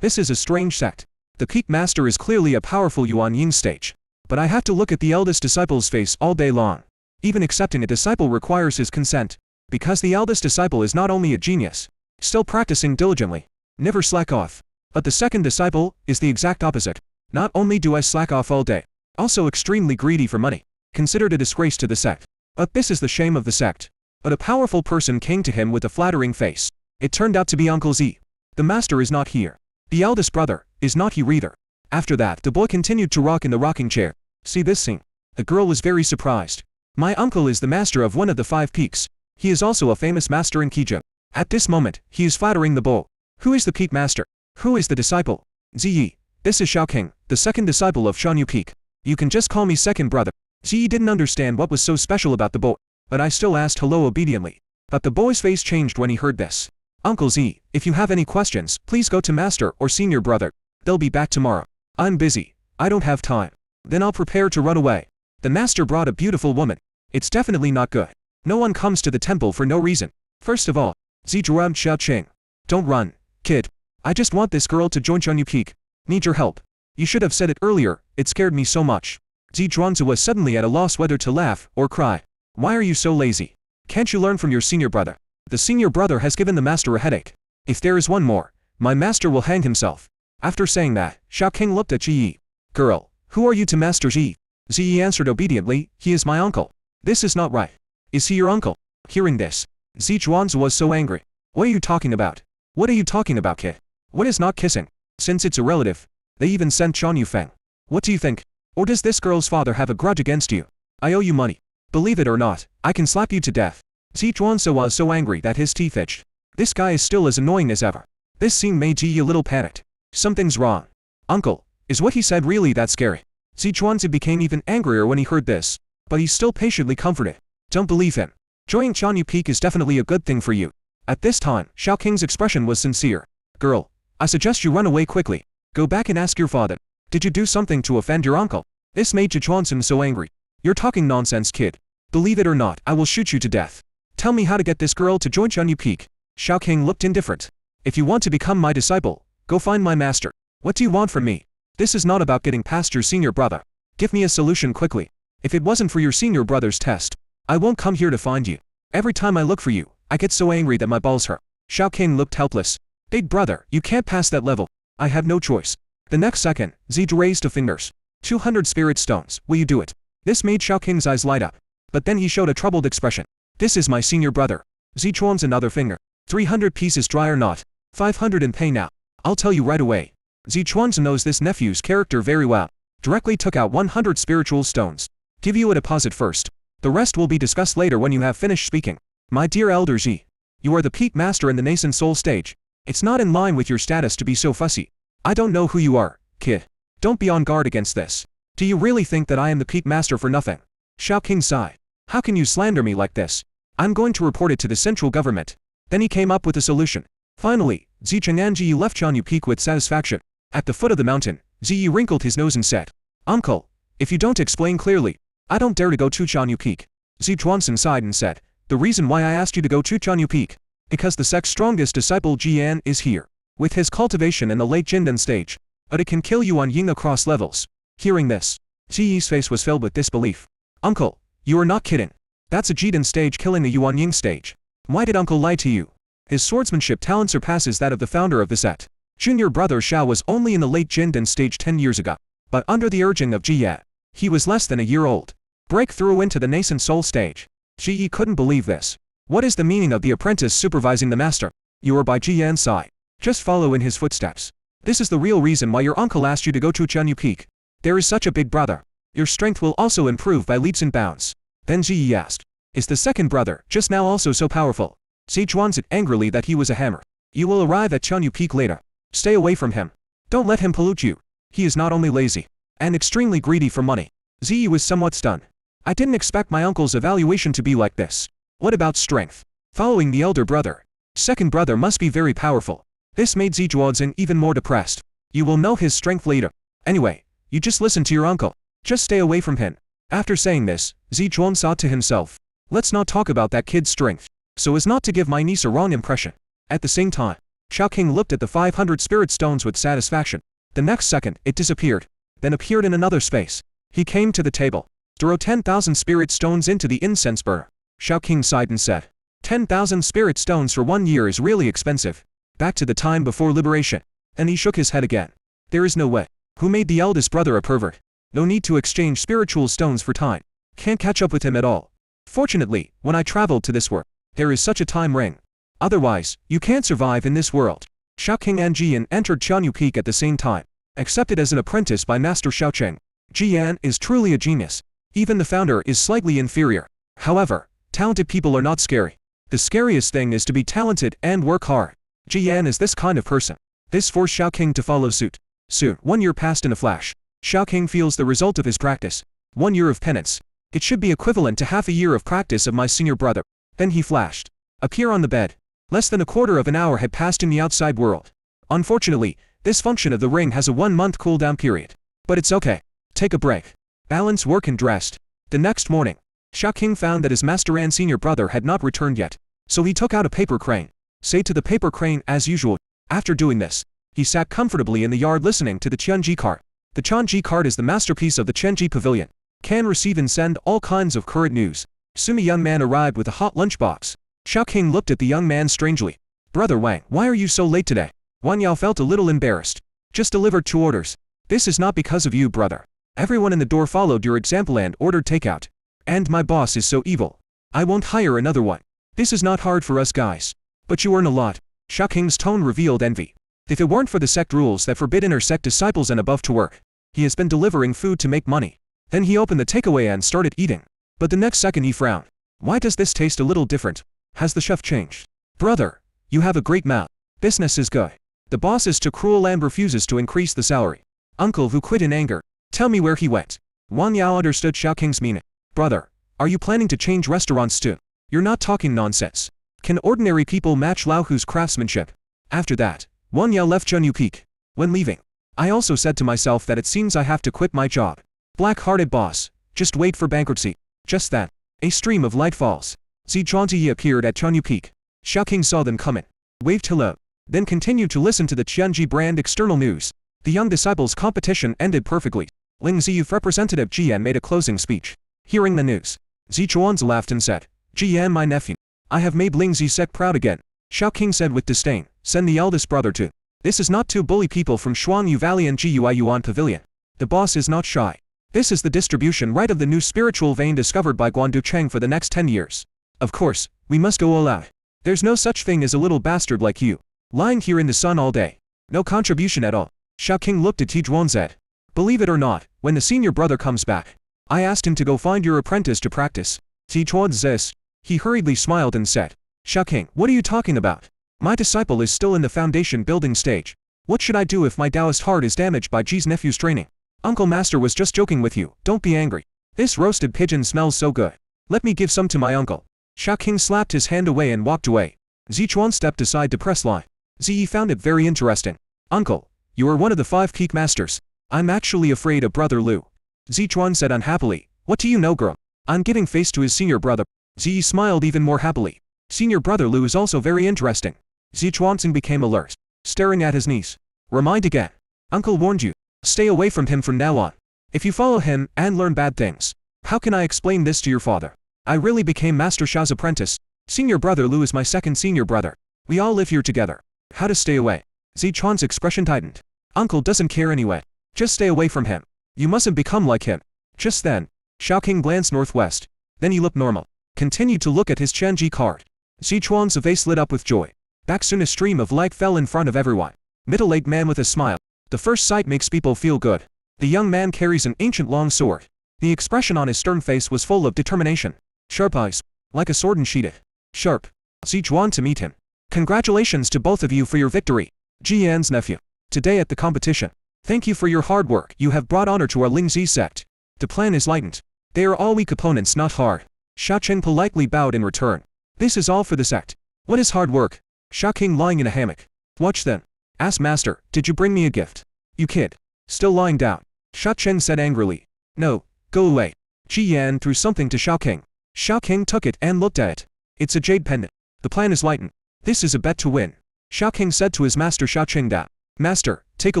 This is a strange sect. The peak master is clearly a powerful Yuan Ying stage. But I have to look at the eldest disciple's face all day long. Even accepting a disciple requires his consent. Because the eldest disciple is not only a genius, still practicing diligently, never slack off. But the second disciple is the exact opposite. Not only do I slack off all day, also extremely greedy for money, considered a disgrace to the sect. But this is the shame of the sect. But a powerful person came to him with a flattering face. It turned out to be Uncle Z. The master is not here. The eldest brother is not here either. After that, the boy continued to rock in the rocking chair. See this scene. The girl was very surprised. My uncle is the master of one of the 5 peaks. He is also a famous master in Kijun. At this moment, he is flattering the boy. Who is the peak master? Who is the disciple? Ziyi. This is Xiaoking, the second disciple of Shanyu Peak. You can just call me second brother. Ziyi didn't understand what was so special about the boy, but I still asked hello obediently. But the boy's face changed when he heard this. Uncle Z, if you have any questions, please go to master or senior brother. They'll be back tomorrow. I'm busy. I don't have time. Then I'll prepare to run away. The master brought a beautiful woman. It's definitely not good. No one comes to the temple for no reason. First of all, Zizhuan Xiaoqing. Don't run, kid. I just want this girl to join Shanyu Peak. Need your help. You should have said it earlier, it scared me so much. Zizhuanzi was suddenly at a loss whether to laugh or cry. Why are you so lazy? Can't you learn from your senior brother? The senior brother has given the master a headache. If there is one more, my master will hang himself. After saying that, Xiaoqing looked at Ziyi. Girl, who are you to Master Ziyi? Ziyi answered obediently, he is my uncle. This is not right. Is he your uncle? Hearing this, Zizhuanzi was so angry. What are you talking about? What are you talking about, kid? What is not kissing? Since it's a relative, they even sent Shan Yufeng. What do you think? Or does this girl's father have a grudge against you? I owe you money. Believe it or not, I can slap you to death. Zizhuanzi was so angry that his teeth itched. This guy is still as annoying as ever. This scene made Ziyi a little panicked. Something's wrong. Uncle, is what he said really that scary? Zizhuanzi became even angrier when he heard this, but he still patiently comforted. Don't believe him. Joining Shanyu Peak is definitely a good thing for you. At this time, Xiaoqing's expression was sincere. Girl, I suggest you run away quickly. Go back and ask your father. Did you do something to offend your uncle? This made Zizhuanzi so angry. You're talking nonsense, kid. Believe it or not, I will shoot you to death. Tell me how to get this girl to join Shanyu Peak. Xiaoqing looked indifferent. If you want to become my disciple, go find my master. What do you want from me? This is not about getting past your senior brother. Give me a solution quickly. If it wasn't for your senior brother's test, I won't come here to find you. Every time I look for you, I get so angry that my balls hurt. Xiaoqing looked helpless. Big brother, you can't pass that level. I have no choice. The next second, Zizhu raised 2 fingers. 200 spirit stones, will you do it? This made Xiaoqing's eyes light up. But then he showed a troubled expression. This is my senior brother. Zizhuan's another finger. 300 pieces dry or not. 500 and pay now. I'll tell you right away. Zizhuanzi knows this nephew's character very well. Directly took out 100 spiritual stones. Give you a deposit first. The rest will be discussed later when you have finished speaking. My dear Elder Ji, you are the peak master in the nascent soul stage. It's not in line with your status to be so fussy. I don't know who you are, kid. Don't be on guard against this. Do you really think that I am the peak master for nothing? Xiaoqing sighed. How can you slander me like this? I'm going to report it to the central government. Then he came up with a solution. Finally, Zicheng and Ziyi left Shanyu Peak with satisfaction. At the foot of the mountain, Ziyi wrinkled his nose and said, Uncle, if you don't explain clearly, I don't dare to go to Shanyu Peak. Zizhuanzi sighed and said, the reason why I asked you to go to Shanyu Peak, because the sect's strongest disciple Jian is here, with his cultivation in the late Jindan stage, but it can kill Yuan Ying across levels. Hearing this, Ziyi's face was filled with disbelief. Uncle, you are not kidding. That's a Jidan stage killing the Yuan Ying stage. Why did Uncle lie to you? His swordsmanship talent surpasses that of the founder of the sect. Junior brother Xiao was only in the late Jindan stage 10 years ago, but under the urging of Jiye, he was less than a year old. Breakthrough into the nascent soul stage. Ji couldn't believe this. What is the meaning of the apprentice supervising the master? You are by Jiyan's side. Just follow in his footsteps. This is the real reason why your uncle asked you to go to Shanyu Peak. There is such a big brother. Your strength will also improve by leaps and bounds. Then Ji asked, is the second brother just now also so powerful? Zizhuan said angrily that he was a hammer. You will arrive at Shanyu Peak later. Stay away from him. Don't let him pollute you. He is not only lazy and extremely greedy for money. Ziyi was somewhat stunned. I didn't expect my uncle's evaluation to be like this. What about strength? Following the elder brother, second brother must be very powerful. This made Zizhuan even more depressed. You will know his strength later. Anyway, you just listen to your uncle. Just stay away from him. After saying this, Zizhuan thought to himself, let's not talk about that kid's strength, so as not to give my niece a wrong impression. At the same time, Xiao King looked at the 500 spirit stones with satisfaction. The next second, it disappeared, then appeared in another space. He came to the table, threw 10,000 spirit stones into the incense burner. Xiao King sighed and said, 10,000 spirit stones for 1 year is really expensive. Back to the time before liberation. And he shook his head again. There is no way. Who made the eldest brother a pervert? No need to exchange spiritual stones for time. Can't catch up with him at all. Fortunately, when I traveled to this world, there is such a time ring. Otherwise, you can't survive in this world. Xiao King and Jian entered Qianyu Peak at the same time, accepted as an apprentice by Master Xiaocheng. Jian is truly a genius. Even the founder is slightly inferior. However, talented people are not scary. The scariest thing is to be talented and work hard. Jian is this kind of person. This forced Xiao King to follow suit. Soon, 1 year passed in a flash. Xiao King feels the result of his practice. 1 year of penance. It should be equivalent to half a year of practice of my senior brother. Then he flashed. Appear on the bed. Less than a quarter of an hour had passed in the outside world. Unfortunately, this function of the ring has a 1-month cooldown period. But it's okay. Take a break. Balance work and rest. The next morning, Xiao King found that his master and senior brother had not returned yet. So he took out a paper crane. Say to the paper crane as usual. After doing this, he sat comfortably in the yard listening to the Qianji cart. The Qianji cart is the masterpiece of the Qianji pavilion. Can receive and send all kinds of current news. Soon a young man arrived with a hot lunchbox. Xiao King looked at the young man strangely. Brother Wang, why are you so late today? Wang Yao felt a little embarrassed. Just delivered 2 orders. This is not because of you, brother. Everyone in the door followed your example and ordered takeout. And my boss is so evil. I won't hire another one. This is not hard for us guys. But you earn a lot. Xiao King's tone revealed envy. If it weren't for the sect rules that forbid inner sect disciples and above to work, he has been delivering food to make money. Then he opened the takeaway and started eating. But the next second he frowned. Why does this taste a little different? Has the chef changed? Brother, you have a great mouth. Business is good. The boss is too cruel and refuses to increase the salary. Uncle who quit in anger. Tell me where he went. Wang Yao understood Xiao King's meaning. Brother, are you planning to change restaurants too? You're not talking nonsense. Can ordinary people match Lao Hu's craftsmanship? After that, Wang Yao left Qianyu Peak. When leaving, I also said to myself that it seems I have to quit my job. Black-hearted boss, just wait for bankruptcy. Just then, a stream of light falls. Zhuangzi appeared at Qianyu Peak. Xiao King saw them coming, waved hello, then continued to listen to the Qianji brand external news. The young disciples' competition ended perfectly. Ling Ziyu's representative Jian made a closing speech. Hearing the news, Zhuangzi laughed and said, Jian, my nephew, I have made Ling Zi Sect proud again. Xiao King said with disdain, send the eldest brother too. This is not to bully people from Shuangyu Valley and Gui Yuan Pavilion. The boss is not shy. This is the distribution right of the new spiritual vein discovered by Guandu Cheng for the next 10 years. Of course, we must go all out. There's no such thing as a little bastard like you, lying here in the sun all day. No contribution at all. Xiao King looked at Zhuangzi. Believe it or not, when the senior brother comes back, I asked him to go find your apprentice to practice. Zhuangzi. He hurriedly smiled and said, Xiao King, what are you talking about? My disciple is still in the foundation building stage. What should I do if my Taoist heart is damaged by Ji's nephew's training? Uncle Master was just joking with you, don't be angry. This roasted pigeon smells so good. Let me give some to my uncle. Xiao King slapped his hand away and walked away. Zichuan stepped aside to press line. Ziyi found it very interesting. Uncle, you are one of the 5 peak masters. I'm actually afraid of brother Lu. Zichuan said unhappily. What do you know, girl? I'm giving face to his senior brother. Ziyi smiled even more happily. Senior brother Lu is also very interesting. Zichuan became alert, staring at his niece. Remind again. Uncle warned you. Stay away from him from now on. If you follow him and learn bad things, how can I explain this to your father? I really became Master Shao's apprentice. Senior brother Lu is my second senior brother. We all live here together. How to stay away? Zichuan's expression tightened. Uncle doesn't care anyway. Just stay away from him. You mustn't become like him. Just then, Xiao King glanced northwest. Then he looked normal. Continued to look at his Qianji card. Zichuan's face lit up with joy. Back soon a stream of light fell in front of everyone. Middle-aged man with a smile. The first sight makes people feel good. The young man carries an ancient long sword. The expression on his stern face was full of determination. Sharp eyes, like a sword unsheathed. Sharp. Zichuan to meet him. Congratulations to both of you for your victory. Jian's nephew. Today at the competition. Thank you for your hard work. You have brought honor to our Lingzi sect. The plan is lightened. They are all weak opponents, not hard. Xiaocheng politely bowed in return. This is all for the sect. What is hard work? Xiao King lying in a hammock. Watch then. Ask master, did you bring me a gift? You kid. Still lying down. Xiaocheng said angrily. No, go away. Jian threw something to Xiao King. Xiao King took it and looked at it. It's a jade pendant. The plan is lightened. This is a bet to win. Xiaoqing said to his master Xiaoqingda. Master, take a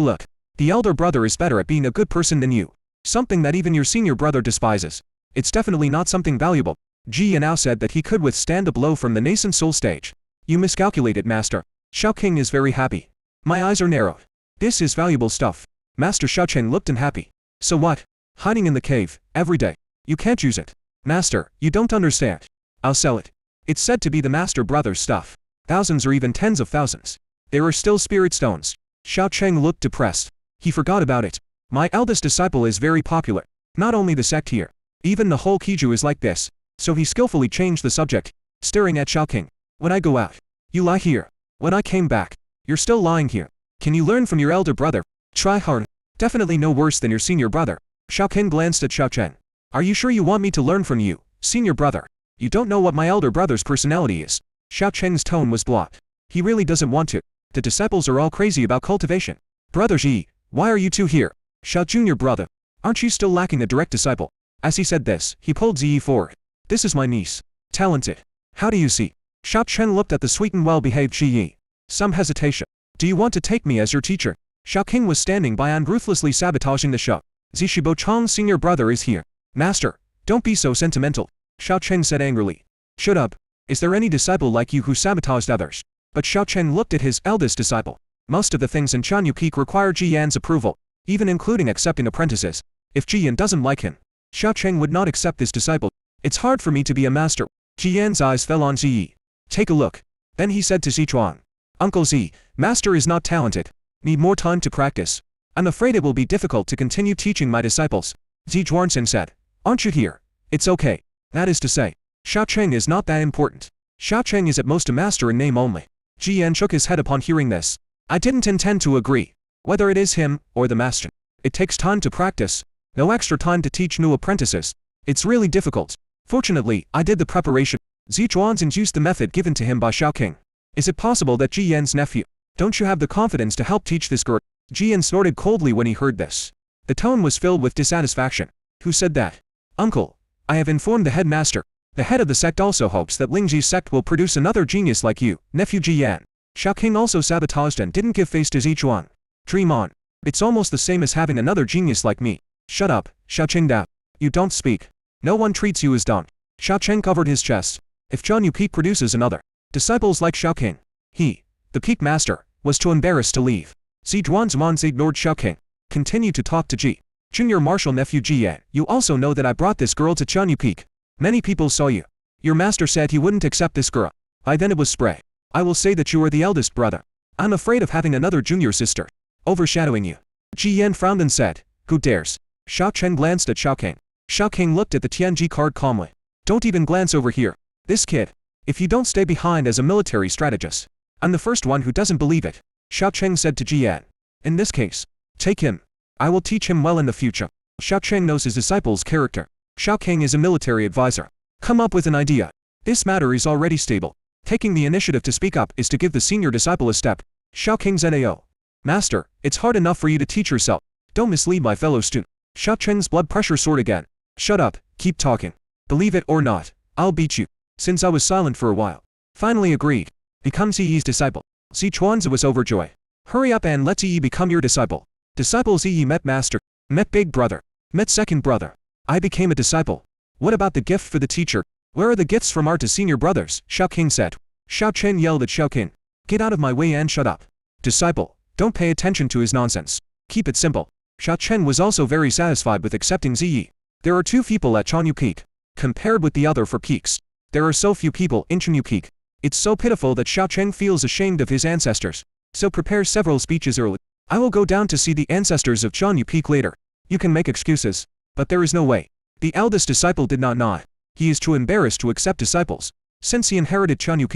look. The elder brother is better at being a good person than you. Something that even your senior brother despises. It's definitely not something valuable. Ji Yanao said that he could withstand a blow from the nascent soul stage. You miscalculated, master. Xiaoqing is very happy. My eyes are narrowed. This is valuable stuff. Master Xiaoqing looked unhappy. So what? Hiding in the cave, every day. You can't use it. Master, you don't understand. I'll sell it. It's said to be the master brother's stuff. Thousands or even tens of thousands. There are still spirit stones. Xiaoqing looked depressed. He forgot about it. My eldest disciple is very popular. Not only the sect here. Even the whole Kiju is like this. So he skillfully changed the subject, staring at Xiaoqing. When I go out, you lie here. When I came back, you're still lying here. Can you learn from your elder brother? Try hard. Definitely no worse than your senior brother. Xiaoqing glanced at Xiaoqiang. Are you sure you want me to learn from you, senior brother? You don't know what my elder brother's personality is. Xiaoqing's tone was blunt. He really doesn't want to. The disciples are all crazy about cultivation. Brother Ji, why are you two here? Xiao junior brother, aren't you still lacking a direct disciple? As he said this, he pulled Ziyi forward. This is my niece. Talented. How do you see? Xiaoqiang looked at the sweet and well-behaved Ziyi. Some hesitation. Do you want to take me as your teacher? Xiaoqing was standing by and ruthlessly sabotaging the show. Zishibo Chang's senior brother is here. Master, don't be so sentimental. Xiaoqiang said angrily. Shut up. Is there any disciple like you who sabotaged others? But Xiaoqiang looked at his eldest disciple. Most of the things in Chanyu Peak require Ji Yan's approval, even including accepting apprentices. If Ji Yan doesn't like him, Xiaoqiang would not accept this disciple. It's hard for me to be a master. Ji Yan's eyes fell on Ziyi. Take a look. Then he said to Zichuan. Uncle Z, master is not talented. Need more time to practice. I'm afraid it will be difficult to continue teaching my disciples. Zichuan said. Aren't you here? It's okay. That is to say, Xiaoqiang is not that important. Xiaoqiang is at most a master in name only. Ji Yan shook his head upon hearing this. I didn't intend to agree. Whether it is him, or the master. It takes time to practice. No extra time to teach new apprentices. It's really difficult. Fortunately, I did the preparation. Zichuan used the method given to him by Xiaoqing. Is it possible that Ji Yan's nephew? Don't you have the confidence to help teach this girl? Ji Yan snorted coldly when he heard this. The tone was filled with dissatisfaction. Who said that? Uncle, I have informed the headmaster. The head of the sect also hopes that Lingji's sect will produce another genius like you, nephew Ji Yan. Xiaoqing also sabotaged and didn't give face to Zichuan. Dream on. It's almost the same as having another genius like me. Shut up, Xiaoqingda. You don't speak. No one treats you as done. Xiaoqing covered his chest. If Chanyu Peak produces another, disciples like Xiaoqing, he, the peak master, was too embarrassed to leave. Zijuan ignored Xiaoqing. Continued to talk to Ji. Junior Marshal nephew Ji Yan, you also know that I brought this girl to Chanyu Peak. Many people saw you. Your master said he wouldn't accept this girl. By then it was spray. I will say that you are the eldest brother. I'm afraid of having another junior sister overshadowing you. Ji Yan frowned and said, who dares? Xiaoqiang glanced at Xiaoqing. Xiaoqing looked at the Tianji card calmly. Don't even glance over here. This kid. If you don't stay behind as a military strategist, I'm the first one who doesn't believe it. Xiaoqiang said to Ji Yan. In this case, take him. I will teach him well in the future. Xiaoqiang knows his disciple's character. Xiaoqing is a military advisor. Come up with an idea. This matter is already stable. Taking the initiative to speak up is to give the senior disciple a step. Xiaoqing Zao. Master, it's hard enough for you to teach yourself. Don't mislead my fellow student. Xiaoqing's blood pressure soared again. Shut up, keep talking. Believe it or not, I'll beat you. Since I was silent for a while. Finally agreed. Become Ziyi's disciple. Zichuanzi was overjoyed. Hurry up and let Ziyi become your disciple. Disciple Ziyi met master, met big brother, met second brother. I became a disciple. What about the gift for the teacher? Where are the gifts from our to senior brothers? Xiaoqing said. Xiaoqiang yelled at Xiaoqing. Get out of my way and shut up. Disciple, don't pay attention to his nonsense. Keep it simple. Xiaoqiang was also very satisfied with accepting Ziyi. There are 2 people at Chanyu Peak. Compared with the other 4 peaks, there are so few people in Chanyu Peak. It's so pitiful that Xiaoqiang feels ashamed of his ancestors. So prepare several speeches early. I will go down to see the ancestors of Chanyu Peak later. You can make excuses, but there is no way. The eldest disciple did not nod. He is too embarrassed to accept disciples. Since he inherited Chanyu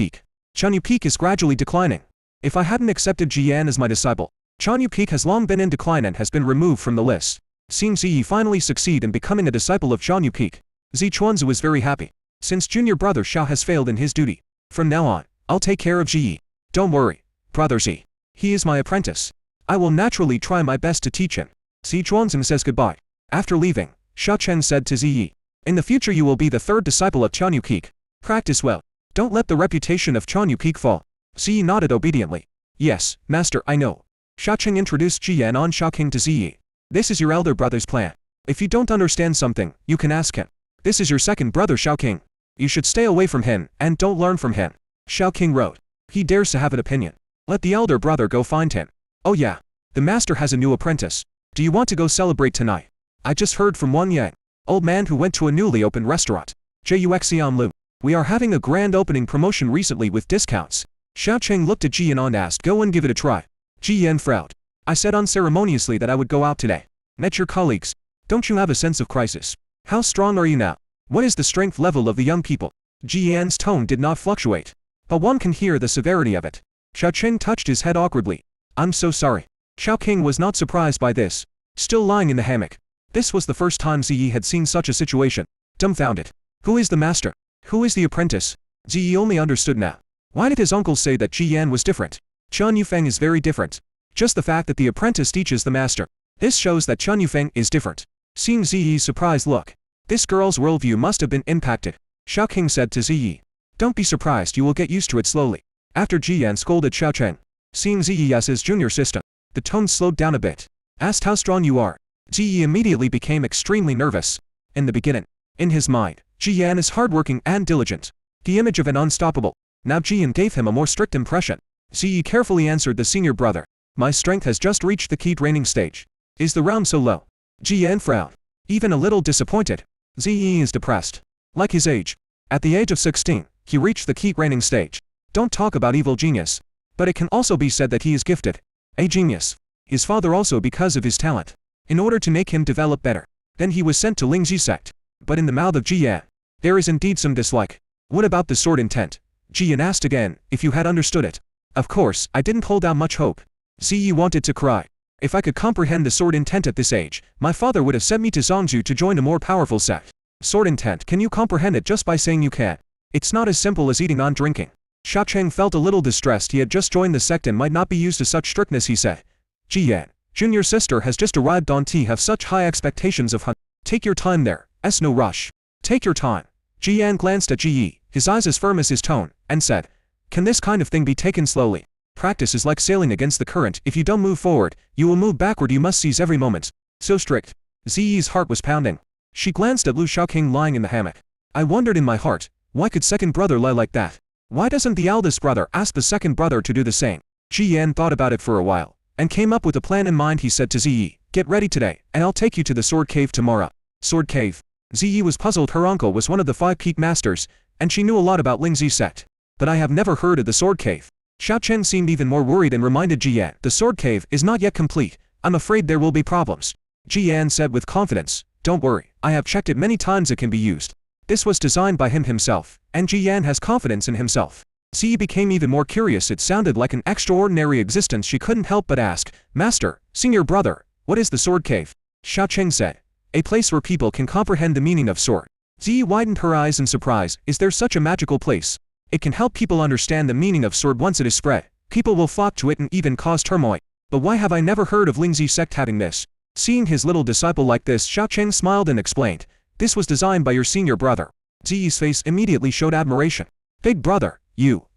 Peak is gradually declining. If I hadn't accepted Ji Yan as my disciple, Chanyu Peak has long been in decline and has been removed from the list. Seeing Ziyi finally succeed in becoming a disciple of Chanyu Peak, Zichuanzi was very happy. Since junior brother Xiao has failed in his duty, from now on, I'll take care of Ziyi. Don't worry, brother Z. He is my apprentice. I will naturally try my best to teach him. Zichuanzi says goodbye. After leaving, Xiaoqiang said to Ziyi. In the future you will be the 3rd disciple of Chanyu Peak. Practice well. Don't let the reputation of Chanyu Peak fall. Ziyi nodded obediently. Yes, master, I know. Xiaoqing introduced Ji Yan on Xiaoqing to Ziyi. This is your elder brother's plan. If you don't understand something, you can ask him. This is your second brother Xiaoqing. You should stay away from him, and don't learn from him. Xiaoqing wrote. He dares to have an opinion. Let the elder brother go find him. Oh yeah. The master has a new apprentice. Do you want to go celebrate tonight? I just heard from Wang Yang, old man who went to a newly opened restaurant. Juxianlu. We are having a grand opening promotion recently with discounts. Xiaoqing looked at Ji Yan and asked, go and give it a try. Ji Yan frowned. I said unceremoniously that I would go out today. Met your colleagues. Don't you have a sense of crisis? How strong are you now? What is the strength level of the young people? Ji Yan's tone did not fluctuate, but one can hear the severity of it. Xiaoqing touched his head awkwardly. I'm so sorry. Xiaoqing was not surprised by this. Still lying in the hammock. This was the first time Ziyi had seen such a situation. Dumbfounded. Who is the master? Who is the apprentice? Ziyi only understood now. Why did his uncle say that Ji Yan was different? Chen Yufeng is very different. Just the fact that the apprentice teaches the master. This shows that Chen Yufeng is different. Seeing Ziyi's surprised look, this girl's worldview must have been impacted. Xiaoqing said to Ziyi. Don't be surprised, you will get used to it slowly. After Ji Yan scolded Xiaoqing, seeing Ziyi as his junior sister, the tone slowed down a bit. Asked how strong you are. Ziyi immediately became extremely nervous. In the beginning, in his mind, Ji Yan is hardworking and diligent. The image of an unstoppable. Now Ji Yan gave him a more strict impression. Ziyi carefully answered the senior brother. My strength has just reached the key training stage. Is the realm so low? Ji Yan frowned. Even a little disappointed. Ziyi is depressed. Like his age. At the age of 16, he reached the key training stage. Don't talk about evil genius. But it can also be said that he is gifted. A genius. His father also because of his talent. In order to make him develop better. Then he was sent to Lingzi Sect. But in the mouth of Ji Yan, there is indeed some dislike. What about the sword intent? Ji Yan asked again, if you had understood it. Of course, I didn't hold out much hope. Ziyi wanted to cry. If I could comprehend the sword intent at this age, my father would have sent me to Zhongzhou to join a more powerful sect. Sword intent, can you comprehend it just by saying you can? It's not as simple as eating on drinking. Xiaoqing felt a little distressed. He had just joined the sect and might not be used to such strictness, he said. Ji Yan, junior sister has just arrived. Don't have such high expectations of hunt. Take your time there, no rush. Take your time. Ji Yan glanced at Ji Yi, his eyes as firm as his tone, and said, can this kind of thing be taken slowly? Practice is like sailing against the current. If you don't move forward, you will move backward. You must seize every moment. So strict. Ziyi's heart was pounding. She glanced at Lu Xiaoqing lying in the hammock. I wondered in my heart, why could second brother lie like that? Why doesn't the eldest brother ask the second brother to do the same? Ji Yan thought about it for a while, and came up with a plan in mind. He said to Ziyi, get ready today, and I'll take you to the sword cave tomorrow. Sword cave. Ziyi was puzzled. Her uncle was one of the 5 peak masters, and she knew a lot about Lingzi Sect. But I have never heard of the sword cave. Xiaoqing seemed even more worried and reminded Ji Yan, the sword cave is not yet complete. I'm afraid there will be problems. Ji Yan said with confidence, don't worry, I have checked it many times. It can be used. This was designed by him himself, and Ji Yan has confidence in himself. Ziyi became even more curious. It sounded like an extraordinary existence. She couldn't help but ask, Master, senior brother, what is the sword cave? Xiaoqing said, a place where people can comprehend the meaning of sword. Ziyi widened her eyes in surprise. Is there such a magical place? It can help people understand the meaning of sword. Once it is spread, people will flock to it and even cause turmoil. But why have I never heard of Lingzi Sect having this? Seeing his little disciple like this, Xiaoqing smiled and explained, this was designed by your senior brother. Ziyi's face immediately showed admiration. Big brother,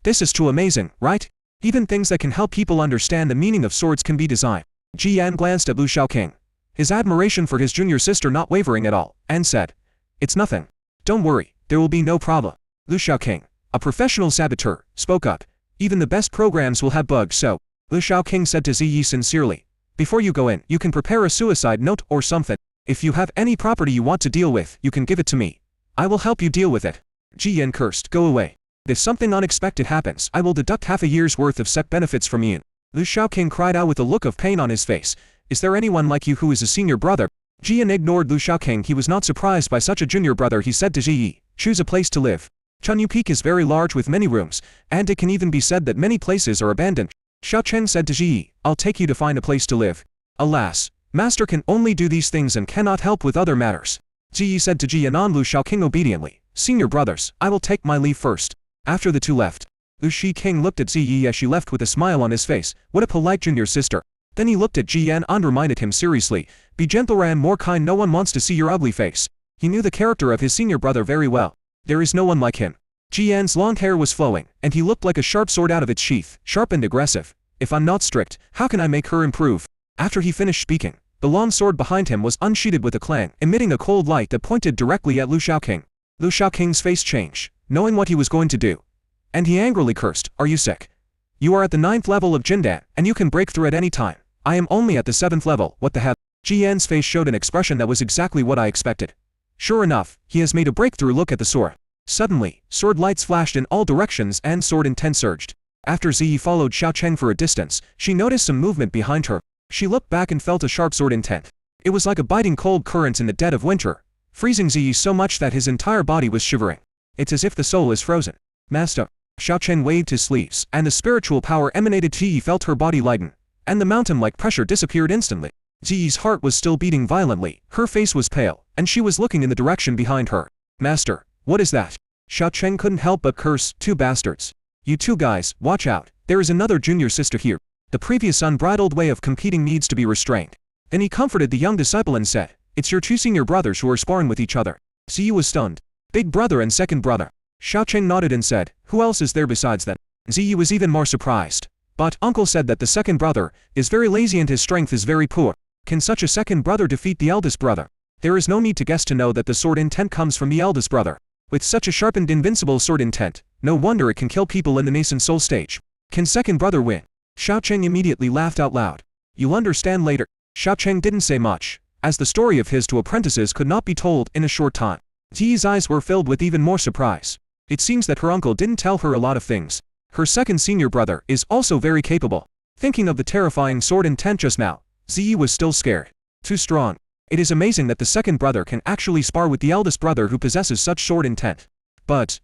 this is too amazing, right? Even things that can help people understand the meaning of swords can be designed. Ji Yan glanced at Lu Xiaoqing, his admiration for his junior sister not wavering at all, and said, it's nothing. Don't worry, there will be no problem. Lu Xiaoqing, a professional saboteur, spoke up. Even the best programs will have bugs, so. Lu Xiaoqing said to Ziyi sincerely, before you go in, you can prepare a suicide note or something. If you have any property you want to deal with, you can give it to me. I will help you deal with it. Ji Yan cursed, go away. If something unexpected happens, I will deduct half a year's worth of Sect benefits from you. Lu Xiaoqing cried out with a look of pain on his face. Is there anyone like you who is a senior brother? Ji Yan ignored Lu Xiaoqing. He was not surprised by such a junior brother. He said to Ji Yi, choose a place to live. Chunyu Peak is very large with many rooms, and it can even be said that many places are abandoned. Xiaoqing said to Ji Yi, I'll take you to find a place to live. Alas, master can only do these things and cannot help with other matters. Ji Yi said to Ji Yan and Lu Xiaoqing obediently, senior brothers, I will take my leave first. After the two left, Lu Xiaoqing looked at Ziyi as she left with a smile on his face. What a polite junior sister. Then he looked at Ji Yan and reminded him seriously, be gentle and more kind. No one wants to see your ugly face. He knew the character of his senior brother very well. There is no one like him. Ji Yan's long hair was flowing, and he looked like a sharp sword out of its sheath, sharp and aggressive. If I'm not strict, how can I make her improve? After he finished speaking, the long sword behind him was unsheathed with a clang, emitting a cold light that pointed directly at Lu Shaoqing. Lu Shaoqing's face changed, knowing what he was going to do. And he angrily cursed, "Are you sick? You are at the 9th level of Jindan, and you can break through at any time. I am only at the 7th level, what the hell?" Ji Yan's face showed an expression that was exactly what I expected. Sure enough, he has made a breakthrough. Look at the sword. Suddenly, sword lights flashed in all directions and sword intent surged. After Ziyi followed Xiaocheng for a distance, she noticed some movement behind her. She looked back and felt a sharp sword intent. It was like a biting cold current in the dead of winter, freezing Ziyi so much that his entire body was shivering. It's as if the soul is frozen. "Master." Xiaocheng waved his sleeves, and the spiritual power emanated. Ziyi felt her body lighten, and the mountain-like pressure disappeared instantly. Ziyi's heart was still beating violently, her face was pale, and she was looking in the direction behind her. "Master, what is that?" Xiaocheng couldn't help but curse, "Two bastards. You two guys, watch out, there is another junior sister here." The previous unbridled way of competing needs to be restrained. Then he comforted the young disciple and said, "It's your two senior brothers who are sparring with each other." Ziyi was stunned. "Big brother and second brother." Xiaocheng nodded and said, "Who else is there besides them?" Ziyi was even more surprised. "But uncle said that the second brother is very lazy and his strength is very poor. Can such a second brother defeat the eldest brother?" There is no need to guess to know that the sword intent comes from the eldest brother. With such a sharpened invincible sword intent, no wonder it can kill people in the nascent soul stage. Can second brother win? Xiaocheng immediately laughed out loud. "You'll understand later." Xiaocheng didn't say much, as the story of his two apprentices could not be told in a short time. Ziyi's eyes were filled with even more surprise. It seems that her uncle didn't tell her a lot of things. Her second senior brother is also very capable. Thinking of the terrifying sword intent just now, Ziyi was still scared. Too strong. It is amazing that the second brother can actually spar with the eldest brother who possesses such sword intent. But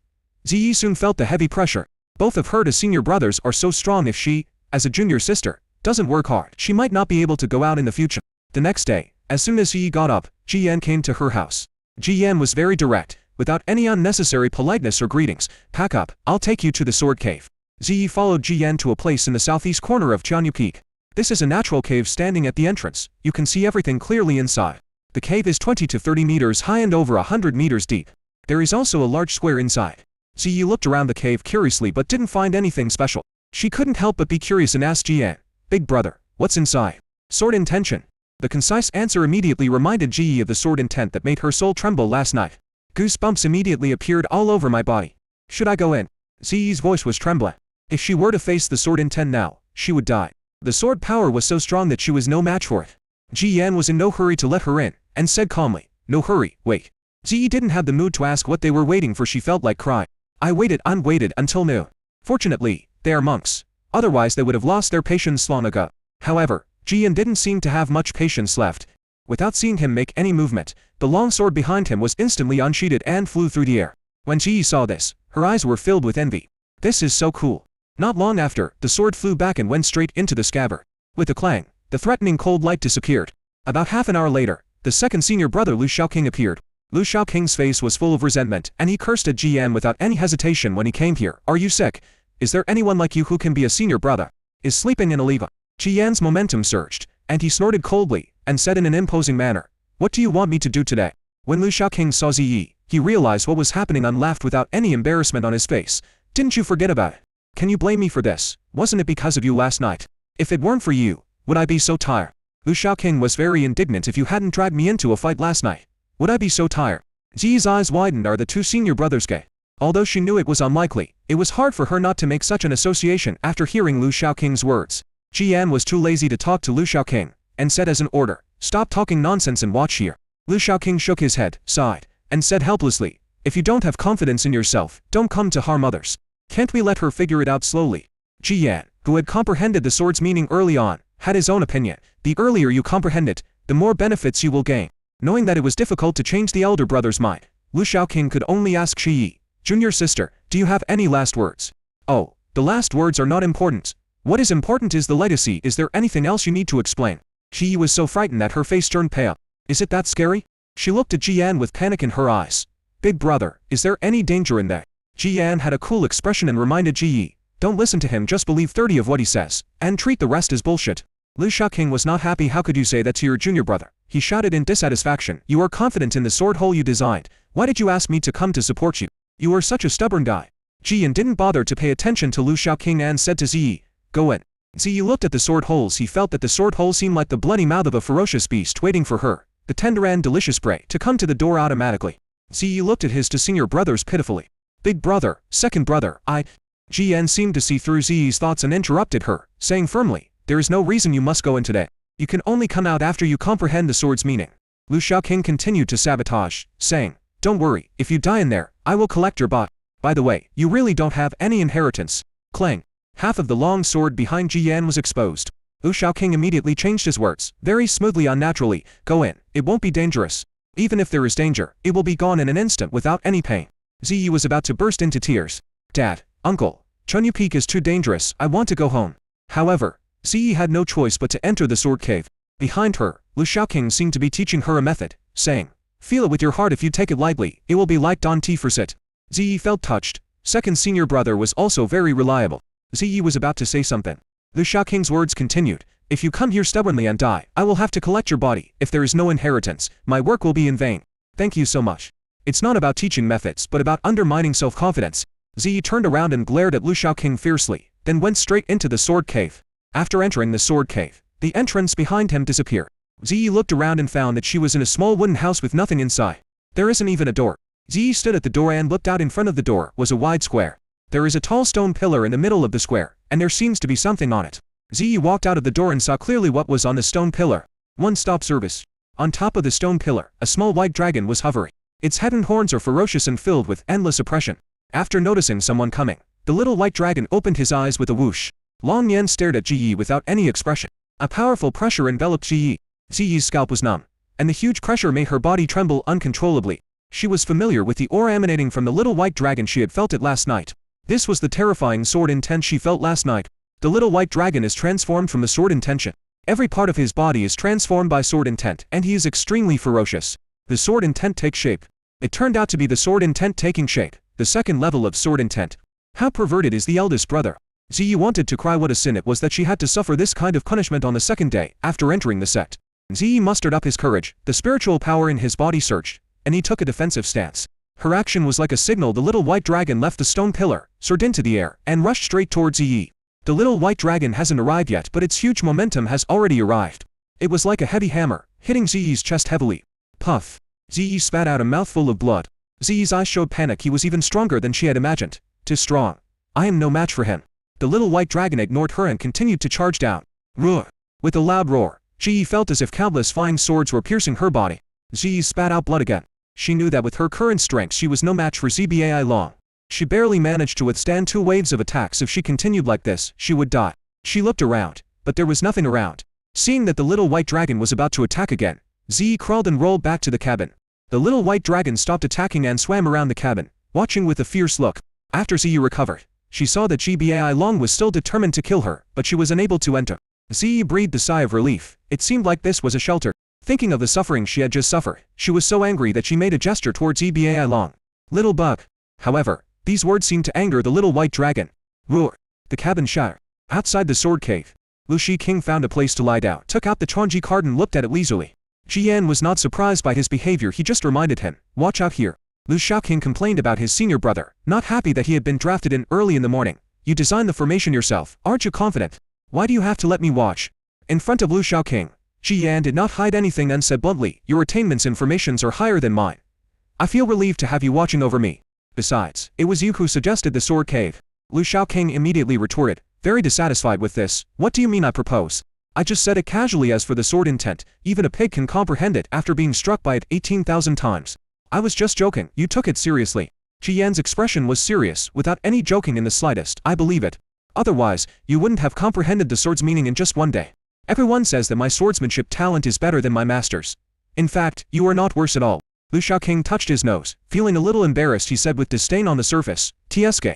Ziyi soon felt the heavy pressure. Both of her two senior brothers are so strong. If she, as a junior sister, doesn't work hard, she might not be able to go out in the future. The next day, as soon as Ziyi got up, Ji Yan came to her house. Ji Yan was very direct, without any unnecessary politeness or greetings. "Pack up, I'll take you to the sword cave." Ziyi followed Ji Yan to a place in the southeast corner of Qianyu Peak. This is a natural cave standing at the entrance. You can see everything clearly inside. The cave is 20 to 30 meters high and over 100 meters deep. There is also a large square inside. Ziyi looked around the cave curiously but didn't find anything special. She couldn't help but be curious and asked Ji Yan, "Big brother, what's inside?" "Sword intention." The concise answer immediately reminded Ziyi of the sword intent that made her soul tremble last night. Goosebumps immediately appeared all over my body. "Should I go in?" Ziyi's voice was trembling. If she were to face the sword intent now, she would die. The sword power was so strong that she was no match for it. Ji Yan was in no hurry to let her in, and said calmly, "No hurry, wait." Ziyi didn't have the mood to ask what they were waiting for. She felt like crying. I'm waited until noon. Fortunately, they are monks. Otherwise they would have lost their patience long ago. However, Ji Yan didn't seem to have much patience left. Without seeing him make any movement, the long sword behind him was instantly unsheathed and flew through the air. When Ji saw this, her eyes were filled with envy. "This is so cool." Not long after, the sword flew back and went straight into the scabbard. With a clang, the threatening cold light disappeared. About half an hour later, the second senior brother Lu Shaoqing appeared. Lu Shaoqing's face was full of resentment, and he cursed at Ji Yan without any hesitation when he came here. "Are you sick? Is there anyone like you who can be a senior brother? Is sleeping in a leva?" Ji Yan's momentum surged, and he snorted coldly, and said in an imposing manner, "What do you want me to do today?" When Lu Shaoqing saw Ziyi, he realized what was happening and laughed without any embarrassment on his face. "Didn't you forget about it? Can you blame me for this? Wasn't it because of you last night? If it weren't for you, would I be so tired?" Lu Shaoqing was very indignant. "If you hadn't dragged me into a fight last night, would I be so tired?" Ziyi's eyes widened. Are the two senior brothers gay? Although she knew it was unlikely, it was hard for her not to make such an association after hearing Lu Shaoqing's words. Ji Yan was too lazy to talk to Lu Shaoqing, and said as an order, "Stop talking nonsense and watch here." Lu Shaoqing shook his head, sighed, and said helplessly, "If you don't have confidence in yourself, don't come to harm others. Can't we let her figure it out slowly?" Ji Yan, who had comprehended the sword's meaning early on, had his own opinion. "The earlier you comprehend it, the more benefits you will gain." Knowing that it was difficult to change the elder brother's mind, Lu Shaoqing could only ask Shi, "Junior sister, do you have any last words?" "Oh, the last words are not important. What is important is the legacy. Is there anything else you need to explain?" Shi was so frightened that her face turned pale. "Is it that scary?" She looked at Ji Yan with panic in her eyes. "Big brother, is there any danger in there?" Ji Yan had a cool expression and reminded Ji Yi, "Don't listen to him, just believe 30 of what he says, and treat the rest as bullshit." Lu Shaoqing was not happy. "How could you say that to your junior brother?" He shouted in dissatisfaction. "You are confident in the sword hole you designed. Why did you ask me to come to support you? You are such a stubborn guy." Ji Yan didn't bother to pay attention to Lu Shaoqing and said to Ziyi, "Go in." Ziyi looked at the sword holes. He felt that the sword hole seemed like the bloody mouth of a ferocious beast waiting for her, the tender and delicious prey, to come to the door automatically. Ziyi looked at his two senior brothers pitifully. Big brother, second brother, Jian seemed to see through Ziyi's thoughts and interrupted her, saying firmly, there is no reason you must go in today. You can only come out after you comprehend the sword's meaning. Lu Shaoqing continued to sabotage, saying, don't worry, if you die in there, I will collect your bot. By the way, you really don't have any inheritance. Clang. Half of the long sword behind Jian was exposed. Lu Shaoqing immediately changed his words, very smoothly unnaturally, go in, it won't be dangerous. Even if there is danger, it will be gone in an instant without any pain. Ziyi was about to burst into tears. Dad, uncle, Chunyu Peak is too dangerous, I want to go home. However, Ziyi had no choice but to enter the sword cave. Behind her, Lu Shaoqing seemed to be teaching her a method, saying, feel it with your heart. If you take it lightly, it will be like Don T for sit. Ziyi felt touched. Second senior brother was also very reliable. Ziyi was about to say something. Lu Shaoqing's words continued, if you come here stubbornly and die, I will have to collect your body. If there is no inheritance, my work will be in vain. Thank you so much. It's not about teaching methods but about undermining self-confidence. Ziyi turned around and glared at Lu Shaoqing fiercely, then went straight into the sword cave. After entering the sword cave, the entrance behind him disappeared. Ziyi looked around and found that she was in a small wooden house with nothing inside. There isn't even a door. Ziyi stood at the door and looked out. In front of the door was a wide square. There is a tall stone pillar in the middle of the square, and there seems to be something on it. Ziyi walked out of the door and saw clearly what was on the stone pillar. One-stop service. On top of the stone pillar, a small white dragon was hovering. Its head and horns are ferocious and filled with endless oppression. After noticing someone coming, the little white dragon opened his eyes with a whoosh. Long Yan stared at Ziyi without any expression. A powerful pressure enveloped Ziyi. Ziyi's scalp was numb, and the huge pressure made her body tremble uncontrollably. She was familiar with the aura emanating from the little white dragon. She had felt it last night. This was the terrifying sword intent she felt last night. The little white dragon is transformed from the sword intention. Every part of his body is transformed by sword intent, and he is extremely ferocious. The sword intent takes shape. It turned out to be the sword intent taking shape, the second level of sword intent. How perverted is the eldest brother? Ziyi wanted to cry. What a sin it was that she had to suffer this kind of punishment on the second day after entering the sect. Ziyi mustered up his courage, the spiritual power in his body surged, and he took a defensive stance. Her action was like a signal. The little white dragon left the stone pillar, soared into the air, and rushed straight towards Ziyi. The little white dragon hasn't arrived yet, but its huge momentum has already arrived. It was like a heavy hammer, hitting Ziyi's chest heavily. Puff. Ziyi spat out a mouthful of blood. Ziyi's eyes showed panic. He was even stronger than she had imagined. Too strong. I am no match for him. The little white dragon ignored her and continued to charge down. Roar. With a loud roar, Ziyi felt as if countless fine swords were piercing her body. Ziyi spat out blood again. She knew that with her current strength she was no match for ZBAI Long. She barely managed to withstand 2 waves of attacks. If she continued like this, she would die. She looked around, but there was nothing around. Seeing that the little white dragon was about to attack again, Ziyi crawled and rolled back to the cabin. The little white dragon stopped attacking and swam around the cabin, watching with a fierce look. After Ziyi recovered, she saw that ZBAI Long was still determined to kill her, but she was unable to enter. Ziyi breathed a sigh of relief. It seemed like this was a shelter. Thinking of the suffering she had just suffered, she was so angry that she made a gesture towards ZBAI Long. Little bug. However, these words seemed to anger the little white dragon. Roar. The cabin shattered. Outside the sword cave, Lu Shiqing found a place to lie down, took out the Chonji card and looked at it leisurely. Jian was not surprised by his behavior. He just reminded him, watch out here. Lu Shaoqing complained about his senior brother, not happy that he had been drafted in early in the morning. You designed the formation yourself, aren't you confident? Why do you have to let me watch? In front of Lu Shaoqing, Jian did not hide anything and said bluntly, your attainments and formations are higher than mine. I feel relieved to have you watching over me. Besides, it was you who suggested the sword cave. Lu Shaoqing immediately retorted, very dissatisfied with this. What do you mean I propose? I just said it casually. As for the sword intent, even a pig can comprehend it after being struck by it 18,000 times. I was just joking. You took it seriously. Jian's expression was serious, without any joking in the slightest. I believe it. Otherwise, you wouldn't have comprehended the sword's meaning in just one day. Everyone says that my swordsmanship talent is better than my master's. In fact, you are not worse at all. Lu Shaoqing touched his nose. Feeling a little embarrassed, he said with disdain on the surface, TSK.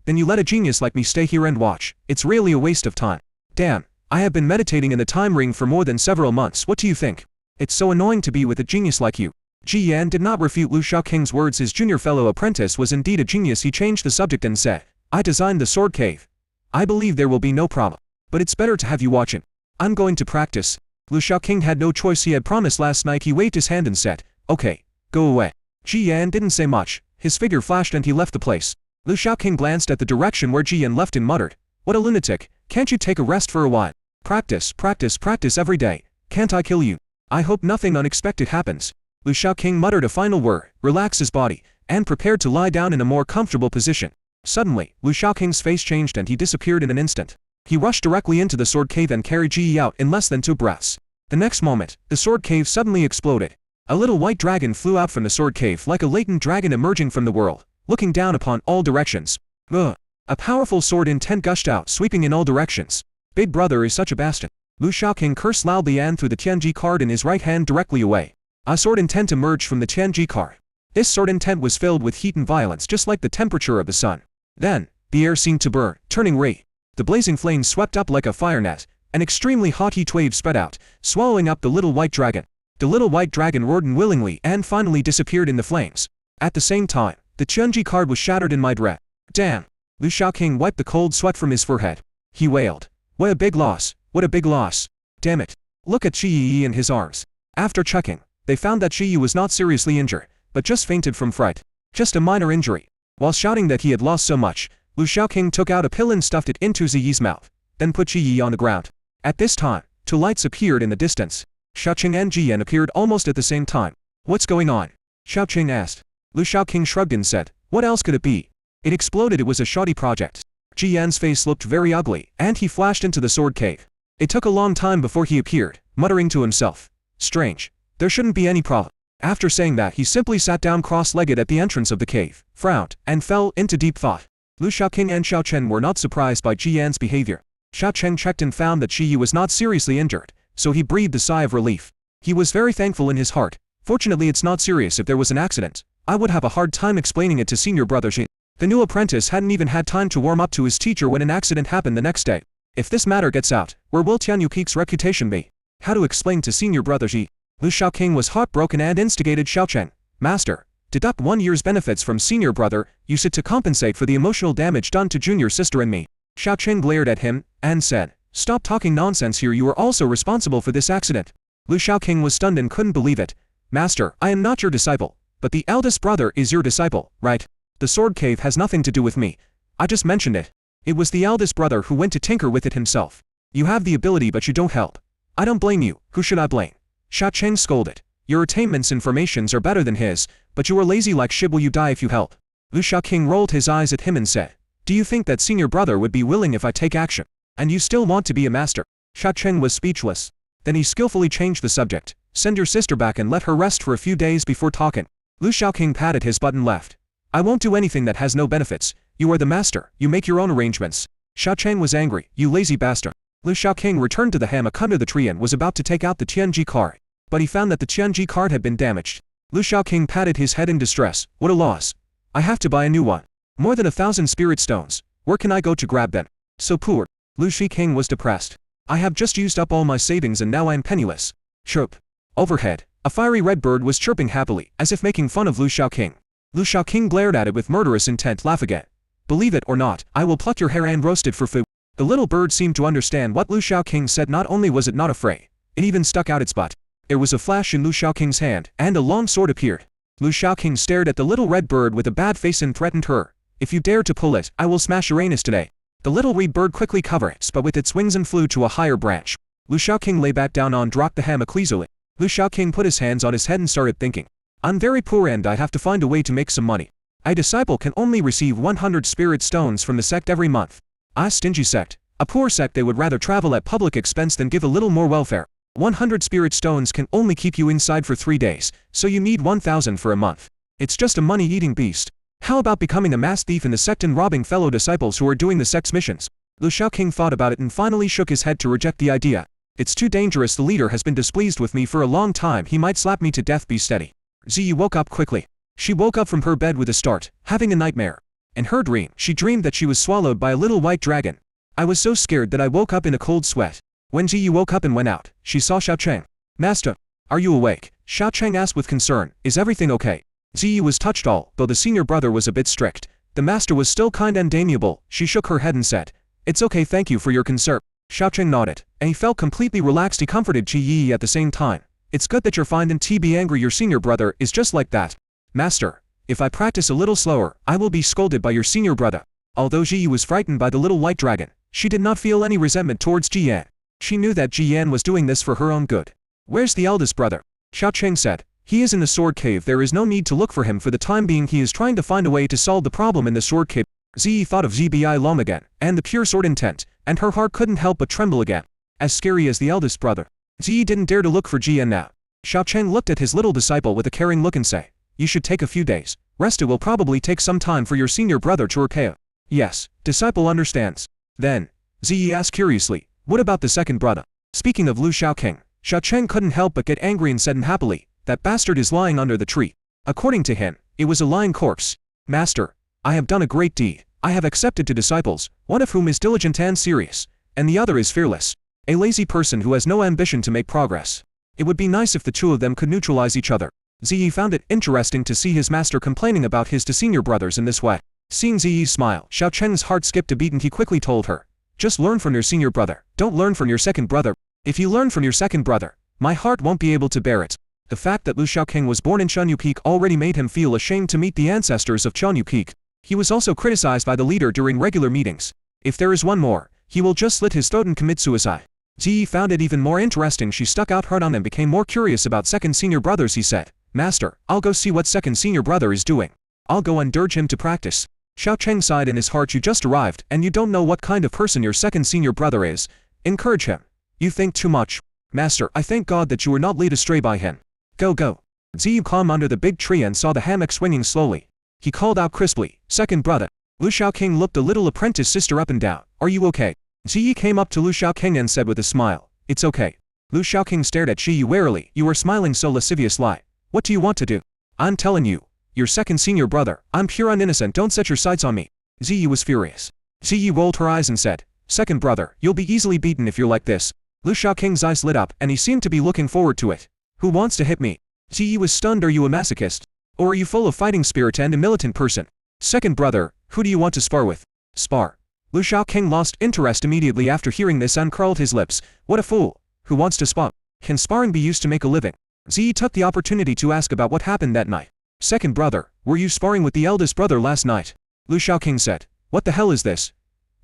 Then you let a genius like me stay here and watch. It's really a waste of time. Damn, I have been meditating in the time ring for more than several months. What do you think? It's so annoying to be with a genius like you. Jian did not refute Lu Shaoqing's words. His junior fellow apprentice was indeed a genius. He changed the subject and said, I designed the sword cave. I believe there will be no problem. But it's better to have you watching. I'm going to practice. Lu Shaoqing had no choice. He had promised last night. He waved his hand and said, okay, go away. Jian didn't say much. His figure flashed and he left the place. Lu Shaoqing glanced at the direction where Jian left and muttered, what a lunatic. Can't you take a rest for a while? Practice, practice, practice every day. Can't I kill you? I hope nothing unexpected happens. Lu Shaoqing muttered a final word, relaxed his body, and prepared to lie down in a more comfortable position. Suddenly, Lu Shaoqing's face changed and he disappeared in an instant. He rushed directly into the sword cave and carried Ji Yi out in less than 2 breaths. The next moment, the sword cave suddenly exploded. A little white dragon flew out from the sword cave like a latent dragon emerging from the world, looking down upon all directions. Ugh! A powerful sword intent gushed out, sweeping in all directions. Big brother is such a bastard. Lu Shaoqing cursed loudly and threw the Tianji card in his right hand directly away. A sword intent emerged from the Tianji card. This sword intent was filled with heat and violence just like the temperature of the sun. Then, the air seemed to burn, turning red. The blazing flames swept up like a fire net. An extremely hot heat wave spread out, swallowing up the little white dragon. The little white dragon roared unwillingly and finally disappeared in the flames. At the same time, the Tianji card was shattered in my dread. Damn! Lu Shaoqing wiped the cold sweat from his forehead. He wailed. What a big loss! What a big loss! Damn it! Look at Qi Yi in his arms. After checking, they found that Qi Yi was not seriously injured, but just fainted from fright. Just a minor injury. While shouting that he had lost so much, Lu Shaoqing took out a pill and stuffed it into Ziyi's mouth, then put Qi Yi on the ground. At this time, 2 lights appeared in the distance. Xiaoqing and Jiyan appeared almost at the same time. What's going on? Xiaoqing asked. Lu Shaoqing shrugged and said, what else could it be? It exploded. It was a shoddy project. Jiyan's face looked very ugly, and he flashed into the sword cave. It took a long time before he appeared, muttering to himself. Strange. There shouldn't be any problem. After saying that, he simply sat down cross-legged at the entrance of the cave, frowned, and fell into deep thought. Lu Shaoqing and Xiao Chen were not surprised by Jiyan's behavior. Xiao Chen checked and found that Qi Yi was not seriously injured, so he breathed a sigh of relief. He was very thankful in his heart. Fortunately, it's not serious. If there was an accident, I would have a hard time explaining it to senior brother Xi. The new apprentice hadn't even had time to warm up to his teacher when an accident happened the next day. If this matter gets out, where will Tian Yuqi's reputation be? How to explain to senior brother Xi? Lu Shaoqing was heartbroken and instigated Xiao Chen. Master, deduct 1 year's benefits from senior brother, use it to compensate for the emotional damage done to junior sister and me. Xiao Chen glared at him, and said, stop talking nonsense here, you are also responsible for this accident. Lu Shaoqing was stunned and couldn't believe it. Master, I am not your disciple, but the eldest brother is your disciple, right? The sword cave has nothing to do with me. I just mentioned it. It was the eldest brother who went to tinker with it himself. You have the ability but you don't help. I don't blame you, who should I blame? Xiao Chen scolded. Your attainments and formations are better than his, but you are lazy like shit. Will you die if you help? Lu Shaoqing rolled his eyes at him and said, do you think that senior brother would be willing if I take action? And you still want to be a master? Xiao Chen was speechless. Then he skillfully changed the subject. Send your sister back and let her rest for a few days before talking. Lu Shaoqing patted his button left. I won't do anything that has no benefits. You are the master, you make your own arrangements. Xiao Chen was angry. You lazy bastard. Lu Shaoqing returned to the hammock under the tree and was about to take out the Tianji card. But he found that the Tianji card had been damaged. Lu Shaoqing patted his head in distress. What a loss. I have to buy a new one. More than 1,000 spirit stones. Where can I go to grab them? So poor. Lu Shaoqing was depressed. I have just used up all my savings and now I am penniless. Chirp. Overhead, a fiery red bird was chirping happily, as if making fun of Lu Shaoqing. Lu Shaoqing glared at it with murderous intent. Laugh again. Believe it or not, I will pluck your hair and roast it for food. The little bird seemed to understand what Lu Shaoqing said. Not only was it not afraid, it even stuck out its butt. There was a flash in Lu Shaoqing's hand, and a long sword appeared. Lu Shaoqing stared at the little red bird with a bad face and threatened her. If you dare to pull it, I will smash your anus today. The little reed bird quickly covered its butt with its wings and flew to a higher branch. Lu Shaoqing lay back down on dropped the hammock easily. Lu Shaoqing put his hands on his head and started thinking. I'm very poor and I have to find a way to make some money. A disciple can only receive 100 spirit stones from the sect every month. A stingy sect. A poor sect, they would rather travel at public expense than give a little more welfare. 100 spirit stones can only keep you inside for 3 days, so you need 1,000 for a month. It's just a money-eating beast. How about becoming a mass thief in the sect and robbing fellow disciples who are doing the sect's missions? Lu Shaoqing thought about it and finally shook his head to reject the idea. It's too dangerous. The leader has been displeased with me for a long time. He might slap me to death. Be steady. Ziyi woke up quickly. She woke up from her bed with a start, having a nightmare. In her dream, she dreamed that she was swallowed by a little white dragon. I was so scared that I woke up in a cold sweat. When Ziyi woke up and went out, she saw Xiao Cheng. Master, are you awake? Xiao Cheng asked with concern. Is everything okay? Ziyi was touched. Though the senior brother was a bit strict, the master was still kind and amiable. She shook her head and said, it's okay, thank you for your concern. Xiao Cheng nodded, and he felt completely relaxed. He comforted Qi Yi at the same time. It's good that you're fine and be angry. Your senior brother is just like that. Master, if I practice a little slower, I will be scolded by your senior brother. Although Ji Yi was frightened by the little white dragon, She did not feel any resentment towards Ji Yan. She knew that Ji Yan was doing this for her own good. Where's the eldest brother? Xiao Cheng said. He is in the sword cave. There is no need to look for him for the time being. He is trying to find a way to solve the problem in the sword cave. Ziyi thought of Zbi Lom again, and the pure sword intent, and her heart couldn't help but tremble again. As scary as the eldest brother. Ziyi didn't dare to look for Ji Yan now. Xiao Cheng looked at his little disciple with a caring look and say, you should take a few days. Rest. It will probably take some time for your senior brother to recover. Yes, disciple understands. Then, Ziyi asked curiously, what about the second brother? Speaking of Lu Xiaoqing, Xiao Cheng couldn't help but get angry and said unhappily, that bastard is lying under the tree. According to him, it was a lying corpse. Master, I have done a great deed. I have accepted 2 disciples, one of whom is diligent and serious, and the other is fearless. A lazy person who has no ambition to make progress. It would be nice if the 2 of them could neutralize each other. Ziyi found it interesting to see his master complaining about his 2 senior brothers in this way. Seeing Ziyi's smile, Xiao Cheng's heart skipped a beat and he quickly told her, just learn from your senior brother, don't learn from your second brother. If you learn from your second brother, my heart won't be able to bear it. The fact that Lu Xiaoqing was born in Chunyu Peak already made him feel ashamed to meet the ancestors of Chunyu Peak. He was also criticized by the leader during regular meetings. If there is one more, he will just slit his throat and commit suicide. Ziyi found it even more interesting. She stuck out her tongue and became more curious about second senior brothers. He said, Master, I'll go see what second senior brother is doing. I'll go and urge him to practice. Xiao Cheng sighed in his heart. You just arrived, and you don't know what kind of person your second senior brother is. Encourage him. You think too much. Master, I thank God that you were not led astray by him. Go go. Ziyi climbed under the big tree and saw the hammock swinging slowly. He called out crisply, second brother. Lu Xiaoqing looked the little apprentice sister up and down. Are you okay? Ziyi came up to Lu Xiaoqing and said with a smile, it's okay. Lu Xiaoqing stared at Ziyi warily. You are smiling so lascivious. Lie. What do you want to do? I'm telling you. Your second senior brother. I'm pure and innocent. Don't set your sights on me. Ziyi was furious. Ziyi rolled her eyes and said, second brother, you'll be easily beaten if you're like this. Lu Xiaoqing's eyes lit up and he seemed to be looking forward to it. Who wants to hit me? Ziyi was stunned. Are you a masochist? Or are you full of fighting spirit and a militant person? Second brother, who do you want to spar with? Spar. Lu Xiaoqing lost interest immediately after hearing this and curled his lips. What a fool. Who wants to spar? Can sparring be used to make a living? Ziyi took the opportunity to ask about what happened that night. Second brother, were you sparring with the eldest brother last night? Lu Xiaoqing said. What the hell is this?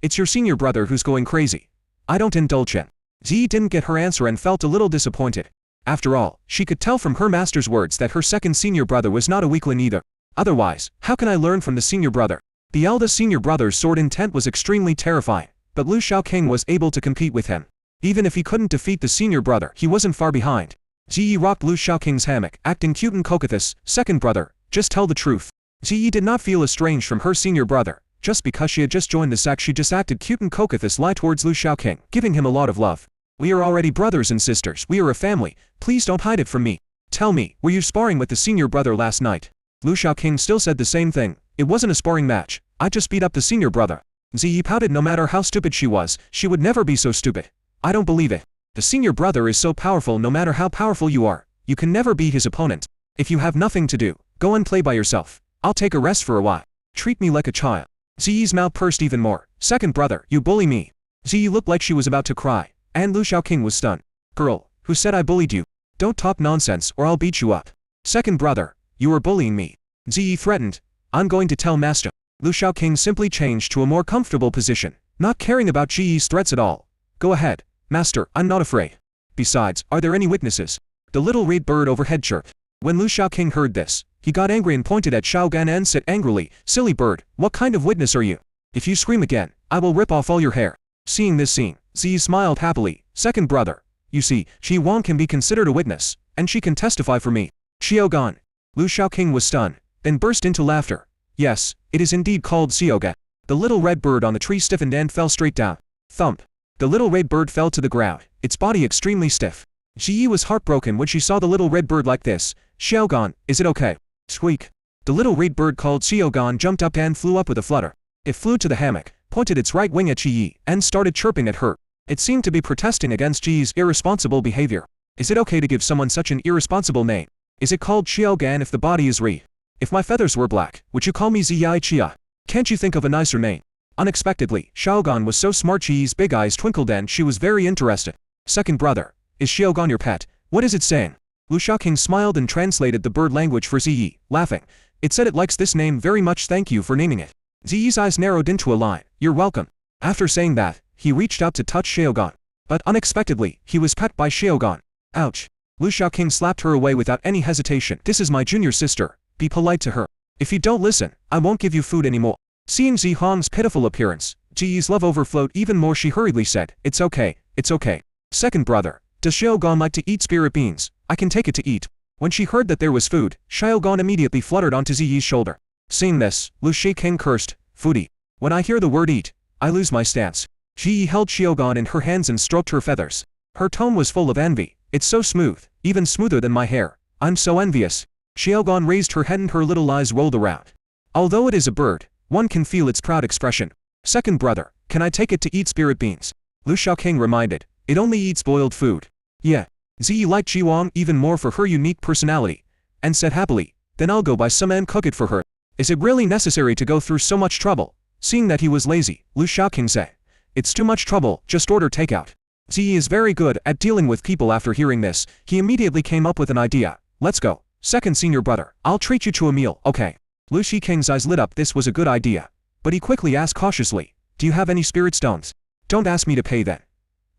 It's your senior brother who's going crazy. I don't indulge in. Ziyi didn't get her answer and felt a little disappointed. After all, she could tell from her master's words that her second senior brother was not a weakling either. Otherwise, how can I learn from the senior brother? The eldest senior brother's sword intent was extremely terrifying, but Lu Xiaoqing was able to compete with him. Even if he couldn't defeat the senior brother, he wasn't far behind. Ziyi rocked Lu Xiaoqing's hammock, acting cute and coquettish. Second brother, just tell the truth. Ziyi did not feel estranged from her senior brother. Just because she had just joined the sect, she just acted cute and coquettish lie towards Lu Xiaoqing, giving him a lot of love. We are already brothers and sisters. We are a family. Please don't hide it from me. Tell me, were you sparring with the senior brother last night? Lu Xiaoqing still said the same thing. It wasn't a sparring match. I just beat up the senior brother. Ziyi pouted. No matter how stupid she was, she would never be so stupid. I don't believe it. The senior brother is so powerful. No matter how powerful you are, you can never be his opponent. If you have nothing to do, go and play by yourself. I'll take a rest for a while. Treat me like a child. Ziyi's mouth pursed even more. Second brother, you bully me. Ziyi looked like she was about to cry, and Lu Xiaoqing was stunned. Girl, who said I bullied you? Don't talk nonsense or I'll beat you up. Second brother, you are bullying me. Ziyi threatened. I'm going to tell master. Lu Xiaoqing simply changed to a more comfortable position, not caring about Ziyi's threats at all. Go ahead, master, I'm not afraid. Besides, are there any witnesses? The little red bird overhead chirped. When Lu Xiaoqing heard this, he got angry and pointed at Xiaogan and said angrily, silly bird, what kind of witness are you? If you scream again, I will rip off all your hair. Seeing this scene, Ziyi smiled happily. Second brother, you see, Xi Wang can be considered a witness, and she can testify for me. Xiaogan. Lu Xiaoqing was stunned, then burst into laughter. Yes, it is indeed called Xiaogan. The little red bird on the tree stiffened and fell straight down. Thump. The little red bird fell to the ground, its body extremely stiff. Ziyi was heartbroken when she saw the little red bird like this. Xiaogan, is it okay? Squeak. The little red bird called Xiaogan jumped up and flew up with a flutter. It flew to the hammock, pointed its right wing at Ziyi, and started chirping at her. It seemed to be protesting against Ziyi's irresponsible behavior. Is it okay to give someone such an irresponsible name? Is it called Xiaogan if the body is Ri? If my feathers were black, would you call me Ziyai Chia? Can't you think of a nicer name? Unexpectedly, Xiaogan was so smart. Ziyi's big eyes twinkled and she was very interested. Second brother, is Xiaogan your pet? What is it saying? Lu Xiaoqing smiled and translated the bird language for Ziyi, laughing. It said it likes this name very much. Thank you for naming it. Ziyi's eyes narrowed into a line. You're welcome. After saying that, he reached out to touch Xiaogan. But unexpectedly, he was pet by Xiaogan. Ouch. Lu Xiaoqing slapped her away without any hesitation. This is my junior sister. Be polite to her. If you don't listen, I won't give you food anymore. Seeing Zi Hong's pitiful appearance, Ji Yi's love overflowed even more. She hurriedly said, it's okay, it's okay. Second brother, does Xiaogan like to eat spirit beans? I can take it to eat. When she heard that there was food, Xiaogan immediately fluttered onto Zi Yi's shoulder. Seeing this, Lu Xiaoqing cursed, foodie. When I hear the word eat, I lose my stance. Ji Yi held Xiaogan in her hands and stroked her feathers. Her tone was full of envy. It's so smooth, even smoother than my hair. I'm so envious. Xiaogan raised her head and her little eyes rolled around. Although it is a bird, one can feel its proud expression. Second brother, can I take it to eat spirit beans? Lu Xiaoqing reminded. It only eats boiled food. Yeah. Ziyi liked Jiwang even more for her unique personality, and said happily, then I'll go buy some and cook it for her. Is it really necessary to go through so much trouble? Seeing that he was lazy, Lu Xiaoqing said. It's too much trouble, just order takeout. Ziyi is very good at dealing with people. After hearing this, he immediately came up with an idea. Let's go. Second senior brother, I'll treat you to a meal, okay? Lu Xiaoqing's eyes lit up. This was a good idea. But he quickly asked cautiously, do you have any spirit stones? Don't ask me to pay then.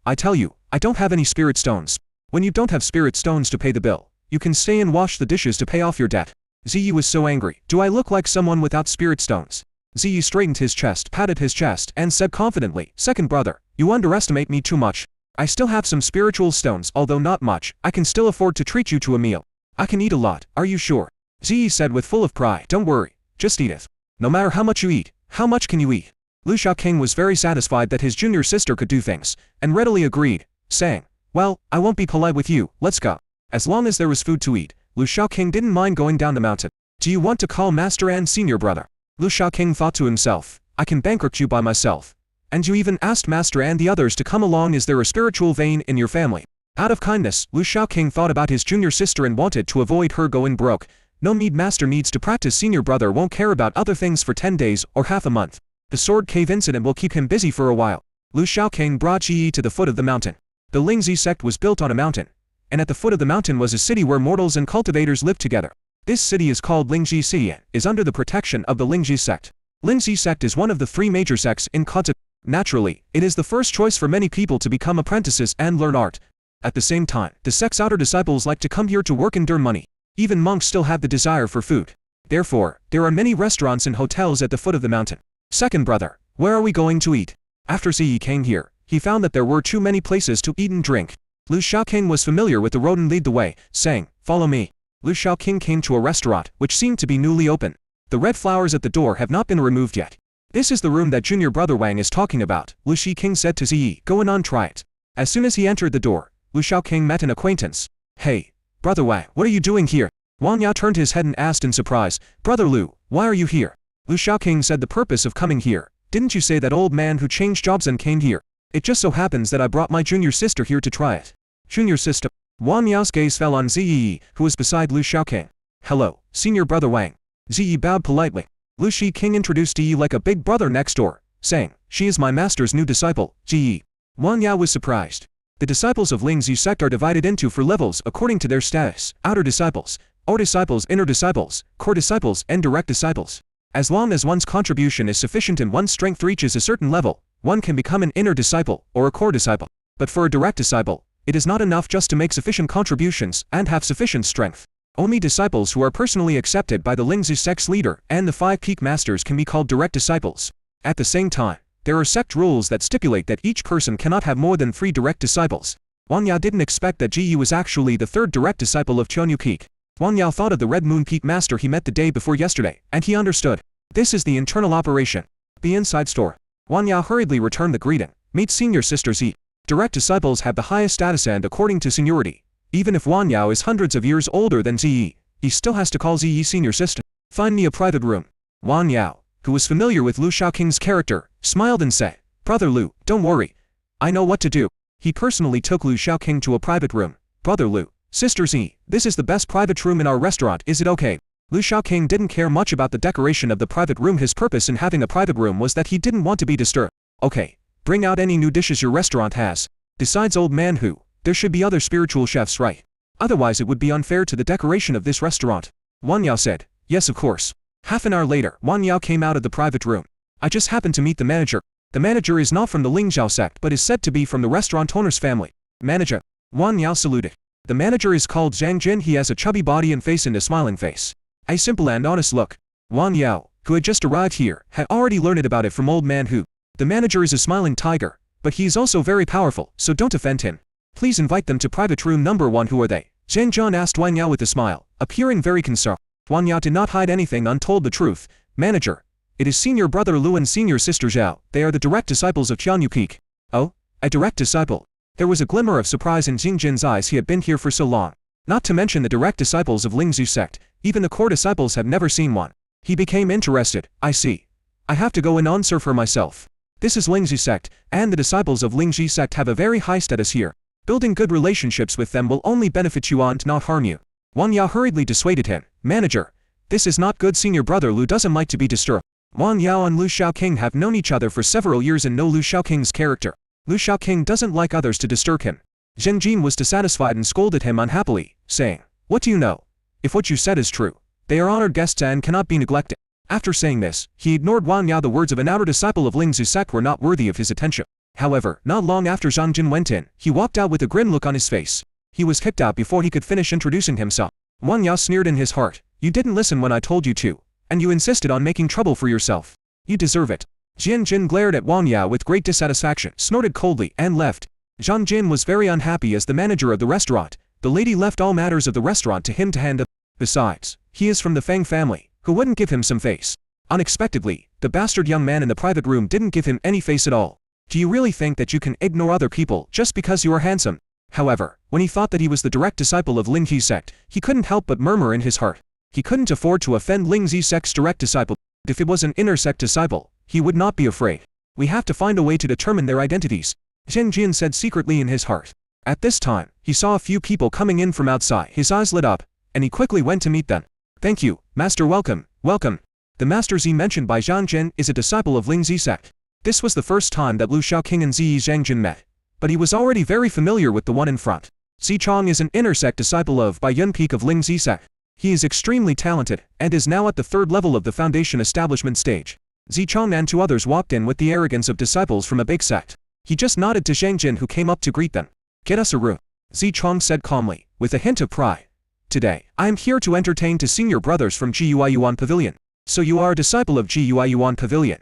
I tell you, I don't have any spirit stones. When you don't have spirit stones to pay the bill, you can stay and wash the dishes to pay off your debt. Ziyi was so angry. Do I look like someone without spirit stones? Ziyi straightened his chest, patted his chest, and said confidently, second brother, you underestimate me too much. I still have some spiritual stones, although not much. I can still afford to treat you to a meal. I can eat a lot, are you sure? Ziyi said with full of pride. Don't worry, just eat it. No matter how much you eat, how much can you eat? Lu Xiaoqing was very satisfied that his junior sister could do things, and readily agreed, saying, well, I won't be polite with you, let's go. As long as there was food to eat, Lu Xiaoqing didn't mind going down the mountain. Do you want to call Master and Senior Brother? Lu Xiaoqing thought to himself, I can bankrupt you by myself. And you even asked Master and the others to come along. Is there a spiritual vein in your family? Out of kindness, Lu Xiaoqing thought about his junior sister and wanted to avoid her going broke. No need. Master needs to practice. Senior brother won't care about other things for 10 days or half a month. The sword cave incident will keep him busy for a while. Lu Xiaoqing brought Ji Yi to the foot of the mountain. The Lingzi sect was built on a mountain, and at the foot of the mountain was a city where mortals and cultivators lived together. This city is called Lingji City, is under the protection of the Lingji sect. Lingji sect is one of the 3 major sects in Kata. Naturally, it is the first choice for many people to become apprentices and learn art. At the same time, the sect's outer disciples like to come here to work and earn money. Even monks still have the desire for food. Therefore, there are many restaurants and hotels at the foot of the mountain. Second brother, where are we going to eat? After Ziyi came here, he found that there were too many places to eat and drink. Lu Xiaoqing was familiar with the road and lead the way, saying, follow me. Lu Xiaoqing came to a restaurant, which seemed to be newly open. The red flowers at the door have not been removed yet. This is the room that junior brother Wang is talking about, Lu Xiaoqing said to Ziyi. Go on, try it. As soon as he entered the door, Lu Xiaoqing met an acquaintance. Hey, brother Wang, what are you doing here? Wang Ya turned his head and asked in surprise, Brother Lu, why are you here? Lu Xiaoqing said the purpose of coming here. Didn't you say that old man who changed jobs and came here? It just so happens that I brought my junior sister here to try it. Junior sister. Wang Yao's gaze fell on Ziyi, who was beside Lu Xiaoqing. Hello, senior brother Wang. Ziyi bowed politely. Lu Xiaoqing introduced Ji Yi like a big brother next door, saying, she is my master's new disciple, Ji Yi. Wang Ya was surprised. The disciples of Lingzi sect are divided into 4 levels according to their status: outer disciples, or disciples, inner disciples, core disciples, and direct disciples. As long as one's contribution is sufficient and one's strength reaches a certain level, one can become an inner disciple or a core disciple. But for a direct disciple, it is not enough just to make sufficient contributions and have sufficient strength. Only disciples who are personally accepted by the Lingzi sect's leader and the 5 peak masters can be called direct disciples. At the same time, there are sect rules that stipulate that each person cannot have more than 3 direct disciples. Wang Ya didn't expect that Ji Yi was actually the 3rd direct disciple of Qianyu Peak. Wang Ya thought of the Red Moon Peak master he met the day before yesterday, and he understood. This is the internal operation. The inside store. Wang Ya hurriedly returned the greeting. Meet senior sister Zi. Direct disciples have the highest status and according to seniority. Even if Wang Yao is hundreds of years older than Ziyi, he still has to call Ziyi senior sister. Find me a private room. Wang Yao, who was familiar with Lu Xiaoqing's character, smiled and said, Brother Lu, don't worry. I know what to do. He personally took Lu Xiaoqing to a private room. Brother Lu, sister Zi, this is the best private room in our restaurant, is it okay? Lu Xiaoqing didn't care much about the decoration of the private room. His purpose in having a private room was that he didn't want to be disturbed. Okay, bring out any new dishes your restaurant has. Besides old man Hu, there should be other spiritual chefs, right? Otherwise it would be unfair to the decoration of this restaurant. Wang Yao said, yes of course. Half an hour later, Wang Yao came out of the private room. I just happened to meet the manager. The manager is not from the Lingzhou sect but is said to be from the restaurant owner's family. Manager. Wang Yao saluted. The manager is called Zhang Jin. He has a chubby body and face and a smiling face. A simple and honest look. Wang Yao, who had just arrived here, had already learned about it from old man Hu. The manager is a smiling tiger, but he is also very powerful, so don't offend him. Please invite them to private room number 1. Who are they? Zhang Jin asked Wang Yao with a smile, appearing very concerned. Wang Yao did not hide anything and told the truth. Manager. It is senior brother Lu and senior sister Zhao. They are the direct disciples of Qianyu Peak. Oh? A direct disciple? There was a glimmer of surprise in Jing Jin's eyes. He had been here for so long. Not to mention the direct disciples of Lingzhou sect. Even the core disciples have never seen one. He became interested. I see. I have to go and answer for myself. This is Lingzhou sect, and the disciples of Lingzhou sect have a very high status here. Building good relationships with them will only benefit you and not harm you. Wang Yao hurriedly dissuaded him. Manager. This is not good. Senior brother Lu doesn't like to be disturbed. Wang Yao and Lu Shaoqing have known each other for several years and know Lu Shaoqing's character. Lu Shaoqing doesn't like others to disturb him. Zheng Jin was dissatisfied and scolded him unhappily, saying, What do you know? If what you said is true, they are honored guests and cannot be neglected. After saying this, he ignored Wang Yao. The words of an outer disciple of Lingzhou sect were not worthy of his attention. However, not long after Zhang Jin went in, he walked out with a grim look on his face. He was kicked out before he could finish introducing himself. Wang Yao sneered in his heart. You didn't listen when I told you to, and you insisted on making trouble for yourself. You deserve it. Jian Jin glared at Wang Yao with great dissatisfaction, snorted coldly, and left. Zhang Jin was very unhappy. As the manager of the restaurant, the lady left all matters of the restaurant to him to handle. Besides, he is from the Fang family, who wouldn't give him some face. Unexpectedly, the bastard young man in the private room didn't give him any face at all. Do you really think that you can ignore other people just because you are handsome? However, when he thought that he was the direct disciple of Lingzhou sect, he couldn't help but murmur in his heart. He couldn't afford to offend Lingzhou sect's direct disciple. If it was an inner sect disciple, he would not be afraid. We have to find a way to determine their identities, Zheng Jin said secretly in his heart. At this time, he saw a few people coming in from outside. His eyes lit up, and he quickly went to meet them. Thank you, Master. Welcome, welcome. The Master Zi mentioned by Zhang Jin is a disciple of Lingzhou sect. This was the first time that Lu Shaoqing and Zi Zhang Jin met, but he was already very familiar with the one in front. Zi Chong is an inner sect disciple of Bai Yun Peak of Lingzhou sect. He is extremely talented, and is now at the 3rd level of the foundation establishment stage. Zi Chong and 2 others walked in with the arrogance of disciples from a big sect. He just nodded to Zhang Jin, who came up to greet them. Get us a room, Zi Chong said calmly, with a hint of pride. Today, I am here to entertain to senior brothers from GUI Yuan Pavilion. So you are a disciple of GUI Yuan Pavilion.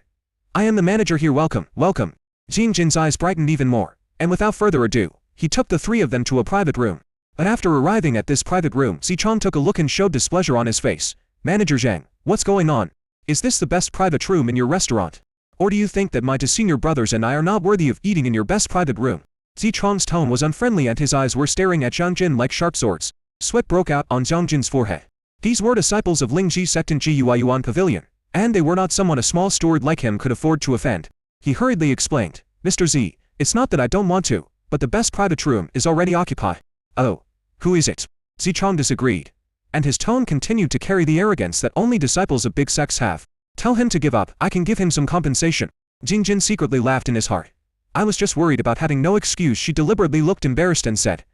I am the manager here. Welcome, welcome. Zhang Jin's eyes brightened even more, and without further ado, he took the 3 of them to a private room. But after arriving at this private room, Zi Chong took a look and showed displeasure on his face. Manager Zhang, what's going on? Is this the best private room in your restaurant? Or do you think that my 2 senior brothers and I are not worthy of eating in your best private room? Zi Chong's tone was unfriendly and his eyes were staring at Zhang Jin like sharp swords. Sweat broke out on Zhang Jin's forehead. These were disciples of Lingzhou sect in GUI Yuan Pavilion, and they were not someone a small steward like him could afford to offend. He hurriedly explained, Mr. Z, it's not that I don't want to, but the best private room is already occupied. Oh. Who is it? Zi Chong disagreed, and his tone continued to carry the arrogance that only disciples of big sects have. Tell him to give up. I can give him some compensation. Jing Jin secretly laughed in his heart. I was just worried about having no excuse. She deliberately looked embarrassed and said,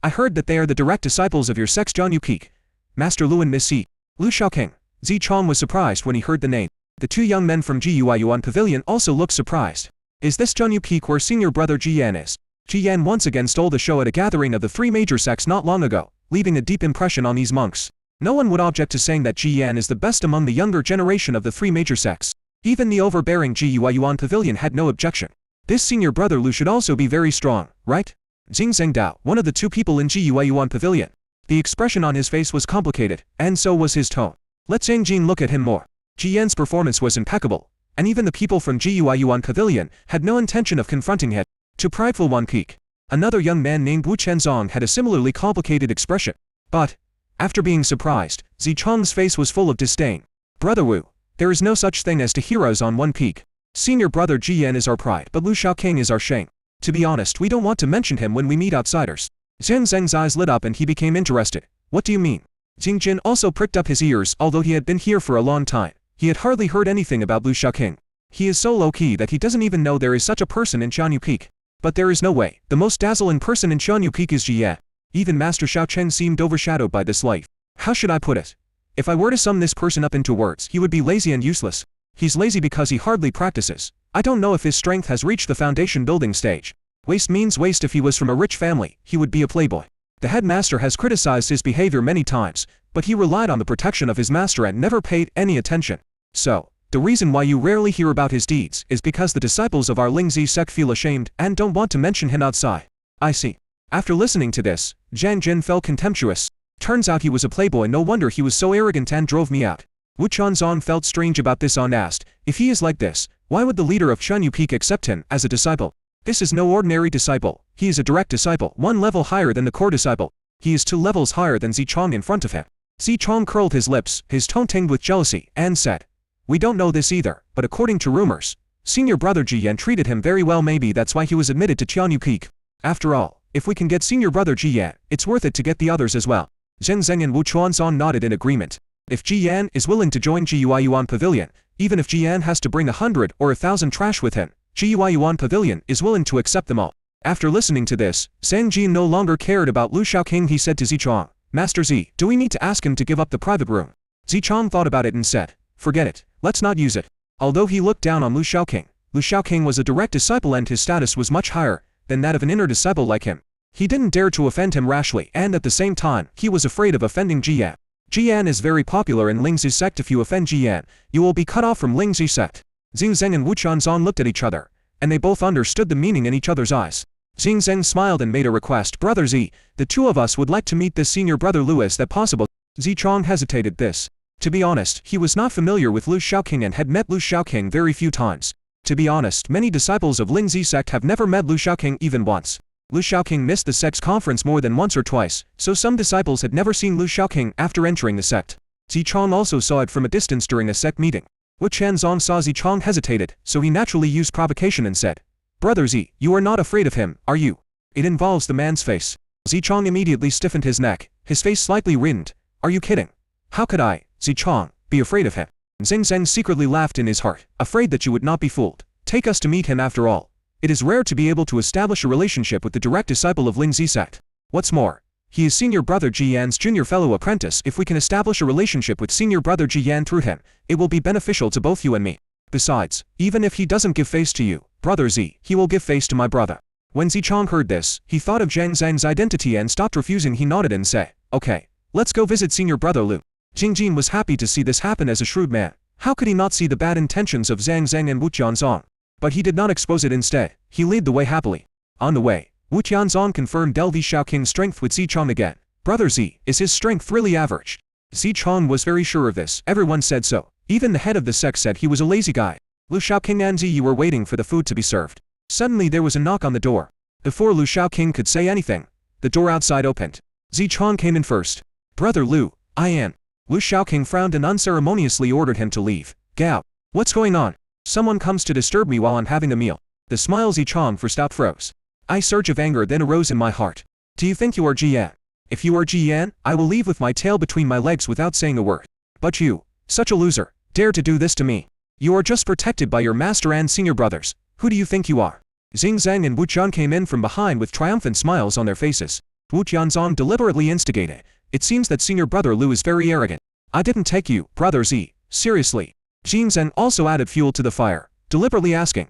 I heard that they are the direct disciples of your sect's Qianyu Peak. Master Lu and Miss Si. Lu Shaoqing. Zi Chong was surprised when he heard the name. The 2 young men from GUI Yuan Pavilion also looked surprised. Is this Qianyu Peak where senior brother Ji Yan is? Ji Yan once again stole the show at a gathering of the 3 major sects not long ago, leaving a deep impression on these monks. No one would object to saying that Ji Yan is the best among the younger generation of the 3 major sects. Even the overbearing GUI Yuan Pavilion had no objection. This senior brother Lu should also be very strong, right? Jing Zhengdao, one of the 2 people in GUI Yuan Pavilion. The expression on his face was complicated, and so was his tone. Let Zhang Jin look at him more. Ji Yan's performance was impeccable, and even the people from GUI Yuan Pavilion had no intention of confronting him. To prideful One Peak. Another young man named Wu Chenzong had a similarly complicated expression. But, after being surprised, Zi Chong's face was full of disdain. Brother Wu, there is no such thing as 2 heroes on One Peak. Senior brother Ji Yan is our pride, but Lu Shaoqing is our shame. To be honest, we don't want to mention him when we meet outsiders. Zhang Zheng's eyes lit up and he became interested. What do you mean? Jing Jin also pricked up his ears. Although he had been here for a long time, he had hardly heard anything about Lu Shaoqing. He is so low-key that he doesn't even know there is such a person in Qianyu Peak. But there is no way. The most dazzling person in Qianyu Peak is Ji Yan. Even Master Xiao Chen seemed overshadowed by this life. How should I put it? If I were to sum this person up into words, he would be lazy and useless. He's lazy because he hardly practices. I don't know if his strength has reached the foundation building stage. Waste means waste. If he was from a rich family, he would be a playboy. The headmaster has criticized his behavior many times, but he relied on the protection of his master and never paid any attention. So, the reason why you rarely hear about his deeds is because the disciples of our Lingzi sect feel ashamed and don't want to mention him outside. I see. After listening to this, Zhang Jin felt contemptuous. Turns out he was a playboy. No wonder he was so arrogant and drove me out. Wu Chuanzong felt strange about this and asked, if he is like this, why would the leader of Chunyu Peak accept him as a disciple? This is no ordinary disciple. He is a direct disciple, one level higher than the core disciple. He is 2 levels higher than Zichong in front of him. Zichong curled his lips, his tone tinged with jealousy, and said, we don't know this either, but according to rumors, senior brother Ji Yan treated him very well. Maybe that's why he was admitted to Chunyu Peak. After all, if we can get senior brother Ji Yan, it's worth it to get the others as well. Zheng Zheng and Wu Chuanzong nodded in agreement. If Ji Yan is willing to join Jiuyuan Yuan Pavilion, even if Ji Yan has to bring 100 or 1,000 trash with him, Jiuyuan Yuan Pavilion is willing to accept them all. After listening to this, Zhang Jin no longer cared about Lu Shaoqing. He said to Zichong, Master Z, do we need to ask him to give up the private room? Zichong thought about it and said, forget it, let's not use it. Although he looked down on Lu Shaoqing was a direct disciple and his status was much higher than that of an inner disciple like him. He didn't dare to offend him rashly, and at the same time, he was afraid of offending Ji Yan. Ji Yan is very popular in Lingzi sect. If you offend Ji Yan, you will be cut off from Lingzi sect. Xing Zheng and Wu Chuanzong looked at each other, and they both understood the meaning in each other's eyes. Xing Zheng smiled and made a request. Brother Z, the 2 of us would like to meet this senior brother Lu. Is that possible? Zichong hesitated this. To be honest, he was not familiar with Lu Shaoqing and had met Lu Shaoqing very few times. To be honest, many disciples of Lingzi sect have never met Lu Shaoqing even once. Lu Shaoqing missed the sect's conference more than once or twice, so some disciples had never seen Lu Shaoqing after entering the sect. Zichong also saw it from a distance during a sect meeting. Wu Chuanzong saw Zichong hesitated, so he naturally used provocation and said, Brother Z, you are not afraid of him, are you? It involves the man's face. Zichong immediately stiffened his neck, his face slightly reddened. Are you kidding? How could I, Zichong, be afraid of him? Xing Zheng secretly laughed in his heart, afraid that you would not be fooled. Take us to meet him after all. It is rare to be able to establish a relationship with the direct disciple of Lingzi sect. What's more, he is senior brother Ji Yan's junior fellow apprentice. If we can establish a relationship with senior brother Ji Yan through him, it will be beneficial to both you and me. Besides, even if he doesn't give face to you, brother Z, he will give face to my brother. When Zichong heard this, he thought of Zhang Zhang's identity and stopped refusing. He nodded and said, okay, let's go visit senior brother Lu. Jing Jin was happy to see this happen. As a shrewd man, how could he not see the bad intentions of Zhang Zhang and Wu Chuanzong? But he did not expose it. Instead, he led the way happily. On the way, Wu Chuanzong confirmed Li Shaoqing's strength with Zichong again. Brother Z, is his strength really average? Zichong was very sure of this. Everyone said so. Even the head of the sect said he was a lazy guy. Lu Shaoqing and Z, you were waiting for the food to be served. Suddenly there was a knock on the door. Before Lu Shaoqing could say anything, the door outside opened. Zichong came in first. Brother Lu, I am. Lu Shaoqing frowned and unceremoniously ordered him to leave. Gao, what's going on? Someone comes to disturb me while I'm having a meal. The smile Zichong first out froze. A surge of anger then arose in my heart. Do you think you are Ji Yan? If you are Ji Yan, I will leave with my tail between my legs without saying a word. But you, such a loser, dare to do this to me. You are just protected by your master and senior brothers. Who do you think you are? Xing Zheng and Wu Chuan came in from behind with triumphant smiles on their faces. Wu Chuanzong deliberately instigated. It seems that senior brother Lu is very arrogant. I didn't take you, brother Z, seriously. Xing Zheng also added fuel to the fire, deliberately asking,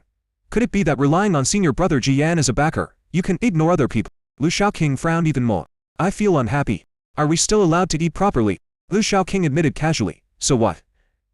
could it be that relying on senior brother Ji Yan as a backer, you can ignore other people? Lu Shaoqing frowned even more. I feel unhappy. Are we still allowed to eat properly? Lu Shaoqing admitted casually. So what?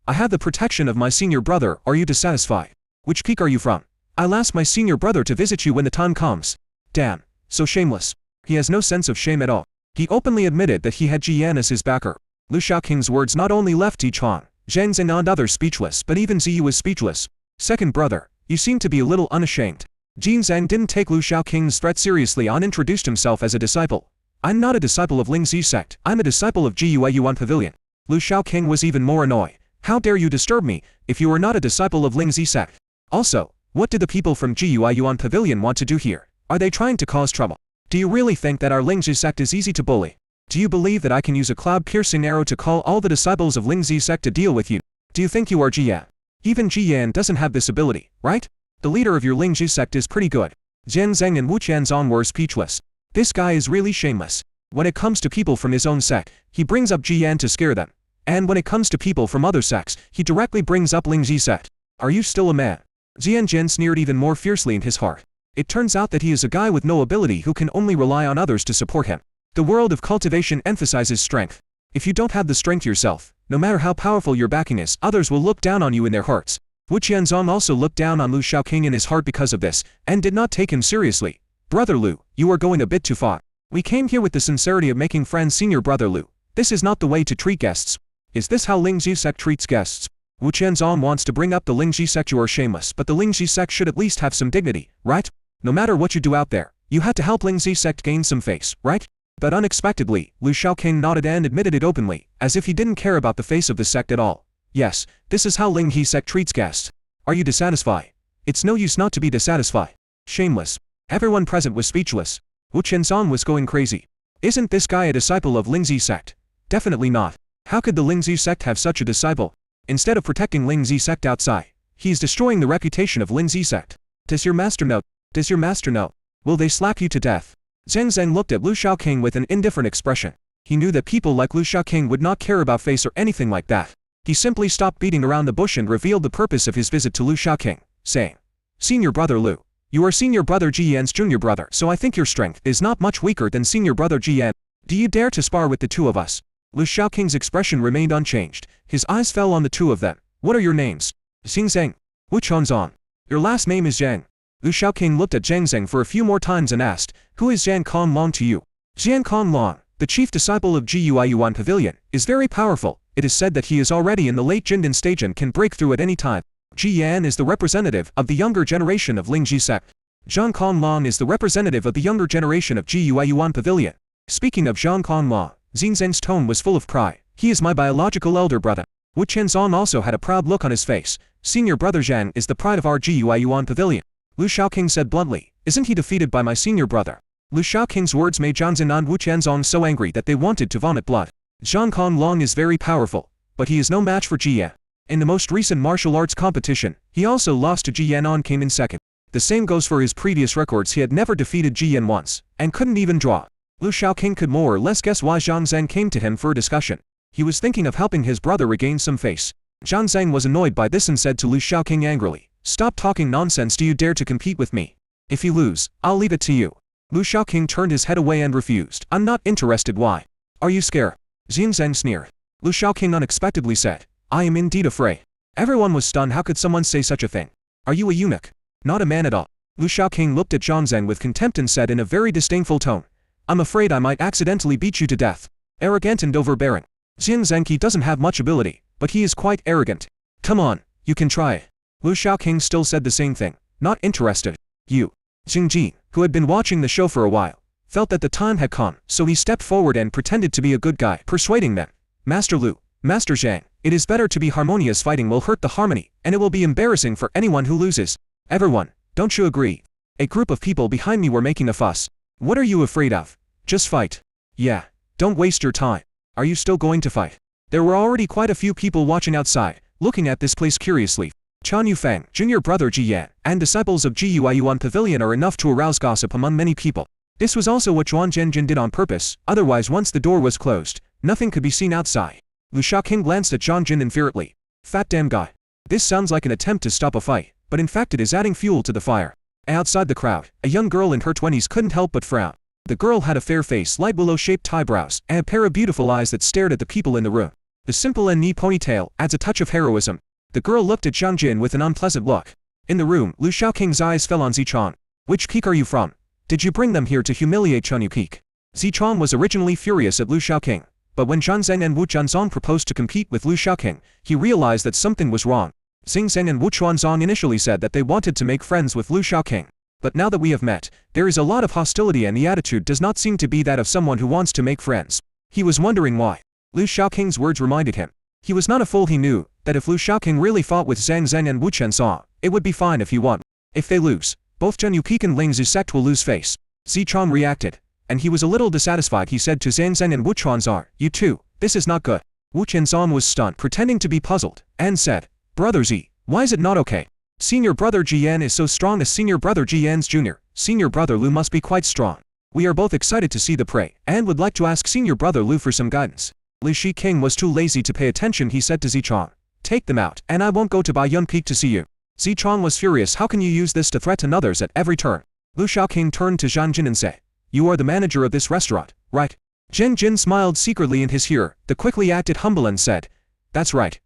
I have the protection of my senior brother. Are you dissatisfied? Which peak are you from? I'll ask my senior brother to visit you when the time comes. Damn, so shameless. He has no sense of shame at all. He openly admitted that he had Ji Yan as his backer. Lu Shaoqing's words not only left Zichong, Zhang Zheng and others speechless, but even Ziyu was speechless. Second brother, you seem to be a little unashamed. Jin Zhang didn't take Lu Shaoqing's threat seriously and introduced himself as a disciple. I'm not a disciple of Lingzi sect, I'm a disciple of Jiuyuan Yuan Pavilion. Lu Shaoqing was even more annoyed. How dare you disturb me, if you are not a disciple of Lingzi sect? Also, what did the people from Jiuyuan Yuan Pavilion want to do here? Are they trying to cause trouble? Do you really think that our Lingzi sect is easy to bully? Do you believe that I can use a cloud-piercing arrow to call all the disciples of Lingzi sect to deal with you? Do you think you are Ji Yan? Even Ji Yan doesn't have this ability, right? The leader of your Lingzi sect is pretty good. Zhang Zheng and Wu Chuanzong were speechless. This guy is really shameless. When it comes to people from his own sect, he brings up Ji Yan to scare them. And when it comes to people from other sects, he directly brings up Lingzi sect. Are you still a man? Jian Jin sneered even more fiercely in his heart. It turns out that he is a guy with no ability who can only rely on others to support him. The world of cultivation emphasizes strength. If you don't have the strength yourself, no matter how powerful your backing is, others will look down on you in their hearts. Wu Qianzong also looked down on Lu Shaoqing in his heart because of this, and did not take him seriously. Brother Lu, you are going a bit too far. We came here with the sincerity of making friends, Senior Brother Lu. This is not the way to treat guests. Is this how Lingji Sect treats guests? Wu Qianzong wants to bring up the Lingji Sect. You are shameless, but the Lingji Sect should at least have some dignity, right? No matter what you do out there, you had to help Lingji Sect gain some face, right? But unexpectedly, Lu Shaoqing nodded and admitted it openly, as if he didn't care about the face of the sect at all. Yes, this is how Lingji Sect treats guests. Are you dissatisfied? It's no use not to be dissatisfied. Shameless. Everyone present was speechless. Wu Qianzong was going crazy. Isn't this guy a disciple of Lingji Sect? Definitely not. How could the Lingji Sect have such a disciple? Instead of protecting Lingji Sect outside, he is destroying the reputation of Lingji Sect. Does your master know? Does your master know? Will they slap you to death? Zheng Zheng looked at Lu Shaoqing with an indifferent expression. He knew that people like Lu Shaoqing would not care about face or anything like that. He simply stopped beating around the bush and revealed the purpose of his visit to Lu Shaoqing, saying, Senior Brother Lu, you are Senior Brother Jiyan's junior brother, so I think your strength is not much weaker than Senior Brother Jiyan. Do you dare to spar with the two of us? Lu Shaoqing's expression remained unchanged. His eyes fell on the two of them. What are your names? Xing Zheng. Wu Qianzong. Your last name is Zhang. Lu Shaoqing looked at Zhang Zheng for a few more times and asked, Who is Jian Conlong to you? Jian Conlong, the chief disciple of Gui Yuan Pavilion, is very powerful. It is said that he is already in the late Jindan stage and can break through at any time. Ji Yan is the representative of the younger generation of Lingji Sect. Zhang Conlong is the representative of the younger generation of Gui Yuan Pavilion. Speaking of Zhang Conlong, Xing Zheng's tone was full of pride. He is my biological elder brother. Wu Qianzong also had a proud look on his face. Senior Brother Zhang is the pride of our Gui Yuan Pavilion. Lu Shaoqing said bluntly, Isn't he defeated by my senior brother? Lu Shaoqing's words made Zhang Zhen and Wu Qianzong so angry that they wanted to vomit blood. Zhang Conlong is very powerful, but he is no match for Ji Yan. In the most recent martial arts competition, he also lost to Ji Yan and came in second. The same goes for his previous records. He had never defeated Ji Yan once, and couldn't even draw. Lu Shaoqing could more or less guess why Zhang Zheng came to him for a discussion. He was thinking of helping his brother regain some face. Zhang Zheng was annoyed by this and said to Lu Shaoqing angrily, Stop talking nonsense. Do you dare to compete with me? If you lose, I'll leave it to you. Lu Shaoqing turned his head away and refused. I'm not interested. Why? Are you scared? Xing Zheng sneered. Lu Shaoqing unexpectedly said, I am indeed afraid. Everyone was stunned. How could someone say such a thing? Are you a eunuch? Not a man at all. Lu Shaoqing looked at Zhang Zheng with contempt and said in a very disdainful tone, I'm afraid I might accidentally beat you to death. Arrogant and overbearing. Xing Zheng doesn't have much ability, but he is quite arrogant. Come on, you can try it. Lu Shaoqing still said the same thing. Not interested. You. Xing Jin, who had been watching the show for a while, felt that the time had come, so he stepped forward and pretended to be a good guy, persuading them. Master Lu, Master Zhang, it is better to be harmonious. Fighting will hurt the harmony, and it will be embarrassing for anyone who loses. Everyone, don't you agree? A group of people behind me were making a fuss. What are you afraid of? Just fight. Yeah, don't waste your time. Are you still going to fight? There were already quite a few people watching outside, looking at this place curiously. Chan Yufeng, junior brother Ji Yan, and disciples of Gui Yuan Pavilion are enough to arouse gossip among many people. This was also what Zhuan Zhenjin did on purpose, otherwise once the door was closed, nothing could be seen outside. Lu Shaoqing glanced at Zhang Jin infuriately. Fat damn guy. This sounds like an attempt to stop a fight, but in fact it is adding fuel to the fire. Outside the crowd, a young girl in her 20s couldn't help but frown. The girl had a fair face, light willow-shaped eyebrows, and a pair of beautiful eyes that stared at the people in the room. The simple and neat ponytail adds a touch of heroism. The girl looked at Zhang Jin with an unpleasant look. In the room, Lu Shaoqing's eyes fell on Zichang. Which peak are you from? Did you bring them here to humiliate Chunyu Peak? Zichang was originally furious at Lu Shaoqing, but when Zhang Zheng and Wu Qianzong proposed to compete with Lu Shaoqing, he realized that something was wrong. Xing Zheng and Wu Qianzong initially said that they wanted to make friends with Lu Shaoqing. But now that we have met, there is a lot of hostility and the attitude does not seem to be that of someone who wants to make friends. He was wondering why. Lu Shaoqing's words reminded him. He was not a fool. He knew that if Lu Shaoqing really fought with Zhang Zheng and Wu Qianzong, it would be fine if he won. If they lose, both Chunyu Peak and Lingzi Sect will lose face. Zichang reacted, and he was a little dissatisfied. He said to Zhang Zheng and Wu Qianzong, You too, this is not good. Wu Qianzong was stunned, pretending to be puzzled, and said, Brother Zi, why is it not okay? Senior brother Ji Yan is so strong as senior brother Ji Yan's junior. Senior brother Lu must be quite strong. We are both excited to see the prey, and would like to ask senior brother Lu for some guidance. Li Shiqing was too lazy to pay attention. He said to Zichang, Take them out, and I won't go to Baiyun Peak to see you. Zichong was furious. How can you use this to threaten others at every turn? Lu Shaoqing turned to Zhang Jin and said, you are the manager of this restaurant, right? Zhang Jin smiled secretly in his ear, but quickly acted humble and said, that's right.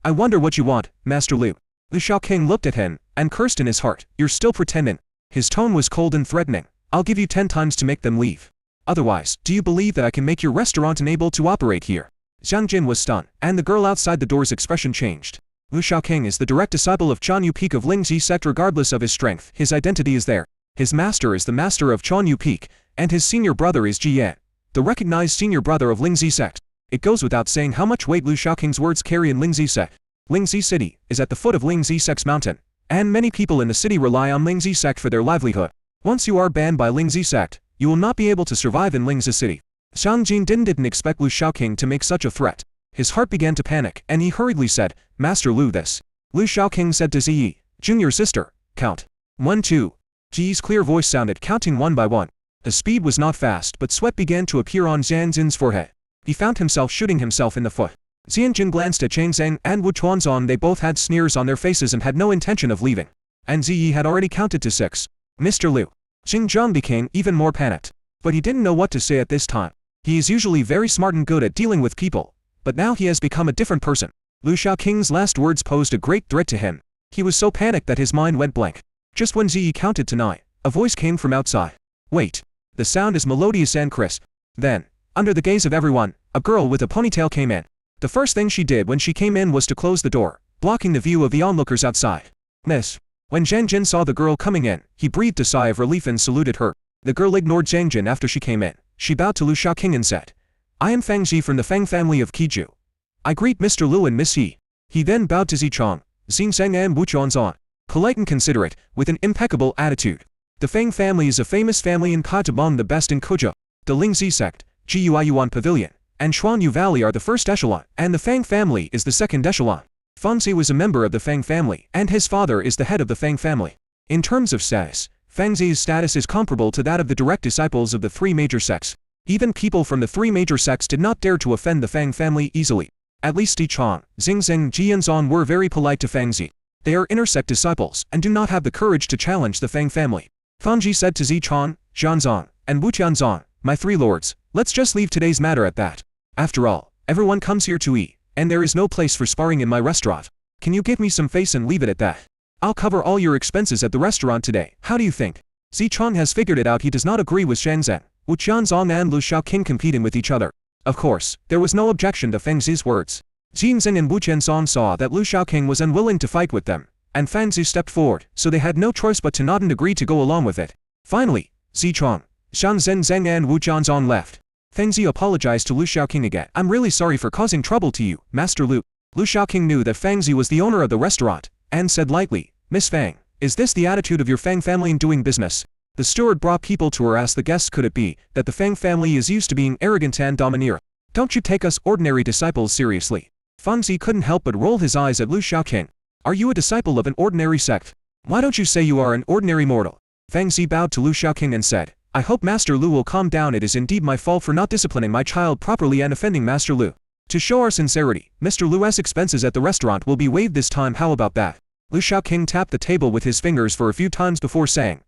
I wonder what you want, Master Lu. Lu Shaoqing looked at him, and cursed in his heart, you're still pretending. His tone was cold and threatening. I'll give you 10 times to make them leave. Otherwise, do you believe that I can make your restaurant unable to operate here? Zhang Jin was stunned, and the girl outside the door's expression changed. Lu Shaoqing is the direct disciple of Chuan Yu Peak of Lingzi Sect. Regardless of his strength, his identity is there. His master is the master of Chuan Yu Peak, and his senior brother is Ji Yan, the recognized senior brother of Lingzi Sect. It goes without saying how much weight Lu Shaoqing's words carry in Lingzi Sect. Lingzi City is at the foot of Lingzi Sect's mountain, and many people in the city rely on Lingzi Sect for their livelihood. Once you are banned by Lingzi Sect, you will not be able to survive in Lingzi City. Zhang Jin didn't expect Lu Shaoqing to make such a threat. His heart began to panic, and he hurriedly said, Master Lu, this. Lu Shaoqing said to Ziyi, junior sister, count. 1, 2. Ji's clear voice sounded, counting one by one. The speed was not fast, but sweat began to appear on Zhang Jin's forehead. He found himself shooting himself in the foot. Xian Jin glanced at Chang Zheng and Wu Chuanzong. They both had sneers on their faces and had no intention of leaving. And Ziyi had already counted to 6. Mr. Lu. Xinjiang became even more panicked. But he didn't know what to say at this time. He is usually very smart and good at dealing with people, but now he has become a different person. Lu Shaoqing's last words posed a great threat to him. He was so panicked that his mind went blank. Just when Ziyi counted to 9, a voice came from outside. Wait. The sound is melodious and crisp. Then, under the gaze of everyone, a girl with a ponytail came in. The first thing she did when she came in was to close the door, blocking the view of the onlookers outside. Miss. When Zhang Jin saw the girl coming in, he breathed a sigh of relief and saluted her. The girl ignored Zhang Jin after she came in. She bowed to Lu Shaoqing and said, I am Fang Ji from the Fang family of Qiju. I greet Mr. Lu and Miss Yi. He then bowed to Zichong, Xingzheng and Wu Chuanzong, polite and considerate, with an impeccable attitude. The Fang family is a famous family in Kaita, among the best in Kuzhou. The Lingzi Sect, Guiyuan Pavilion, and Chuanyu Valley are the first echelon, and the Fang family is the second echelon. Fangzi was a member of the Fang family, and his father is the head of the Fang family. In terms of status, Fangzi's status is comparable to that of the direct disciples of the 3 major sects. Even people from the 3 major sects did not dare to offend the Fang family easily. At least Dichong, Xingzheng, Jianzong were very polite to Fangzi. They are intersect disciples, and do not have the courage to challenge the Fang family. Fangji said to Zichong, Zhanzong, and Wu Tianzong, my 3 lords, let's just leave today's matter at that. After all, everyone comes here to eat, and there is no place for sparring in my restaurant. Can you give me some face and leave it at that? I'll cover all your expenses at the restaurant today. How do you think? Zichong has figured it out. He does not agree with Shangzhen, Wu Tianzong and Lu Shaoqing competing with each other. Of course, there was no objection to Fangzi's words. Jinzhen and Wu Tianzong saw that Lu Shaoqing was unwilling to fight with them, and Fangzi stepped forward, so they had no choice but to nod and agree to go along with it. Finally, Zichong, Shangzhen and Wu Tianzong left. Fangzi apologized to Lu Shaoqing again. I'm really sorry for causing trouble to you, Master Lu. Lu Shaoqing knew that Fangzi was the owner of the restaurant, and said lightly, Miss Fang, is this the attitude of your Fang family in doing business? The steward brought people to her, asked the guests, could it be that the Fang family is used to being arrogant and domineer? Don't you take us ordinary disciples seriously? Fangzi couldn't help but roll his eyes at Lu Shaoqing. Are you a disciple of an ordinary sect? Why don't you say you are an ordinary mortal? Fangzi bowed to Lu Shaoqing and said, I hope Master Lu will calm down. It is indeed my fault for not disciplining my child properly and offending Master Lu. To show our sincerity, Mr. Lu's expenses at the restaurant will be waived this time. How about that? Lu Shaoqing tapped the table with his fingers for a few times before saying,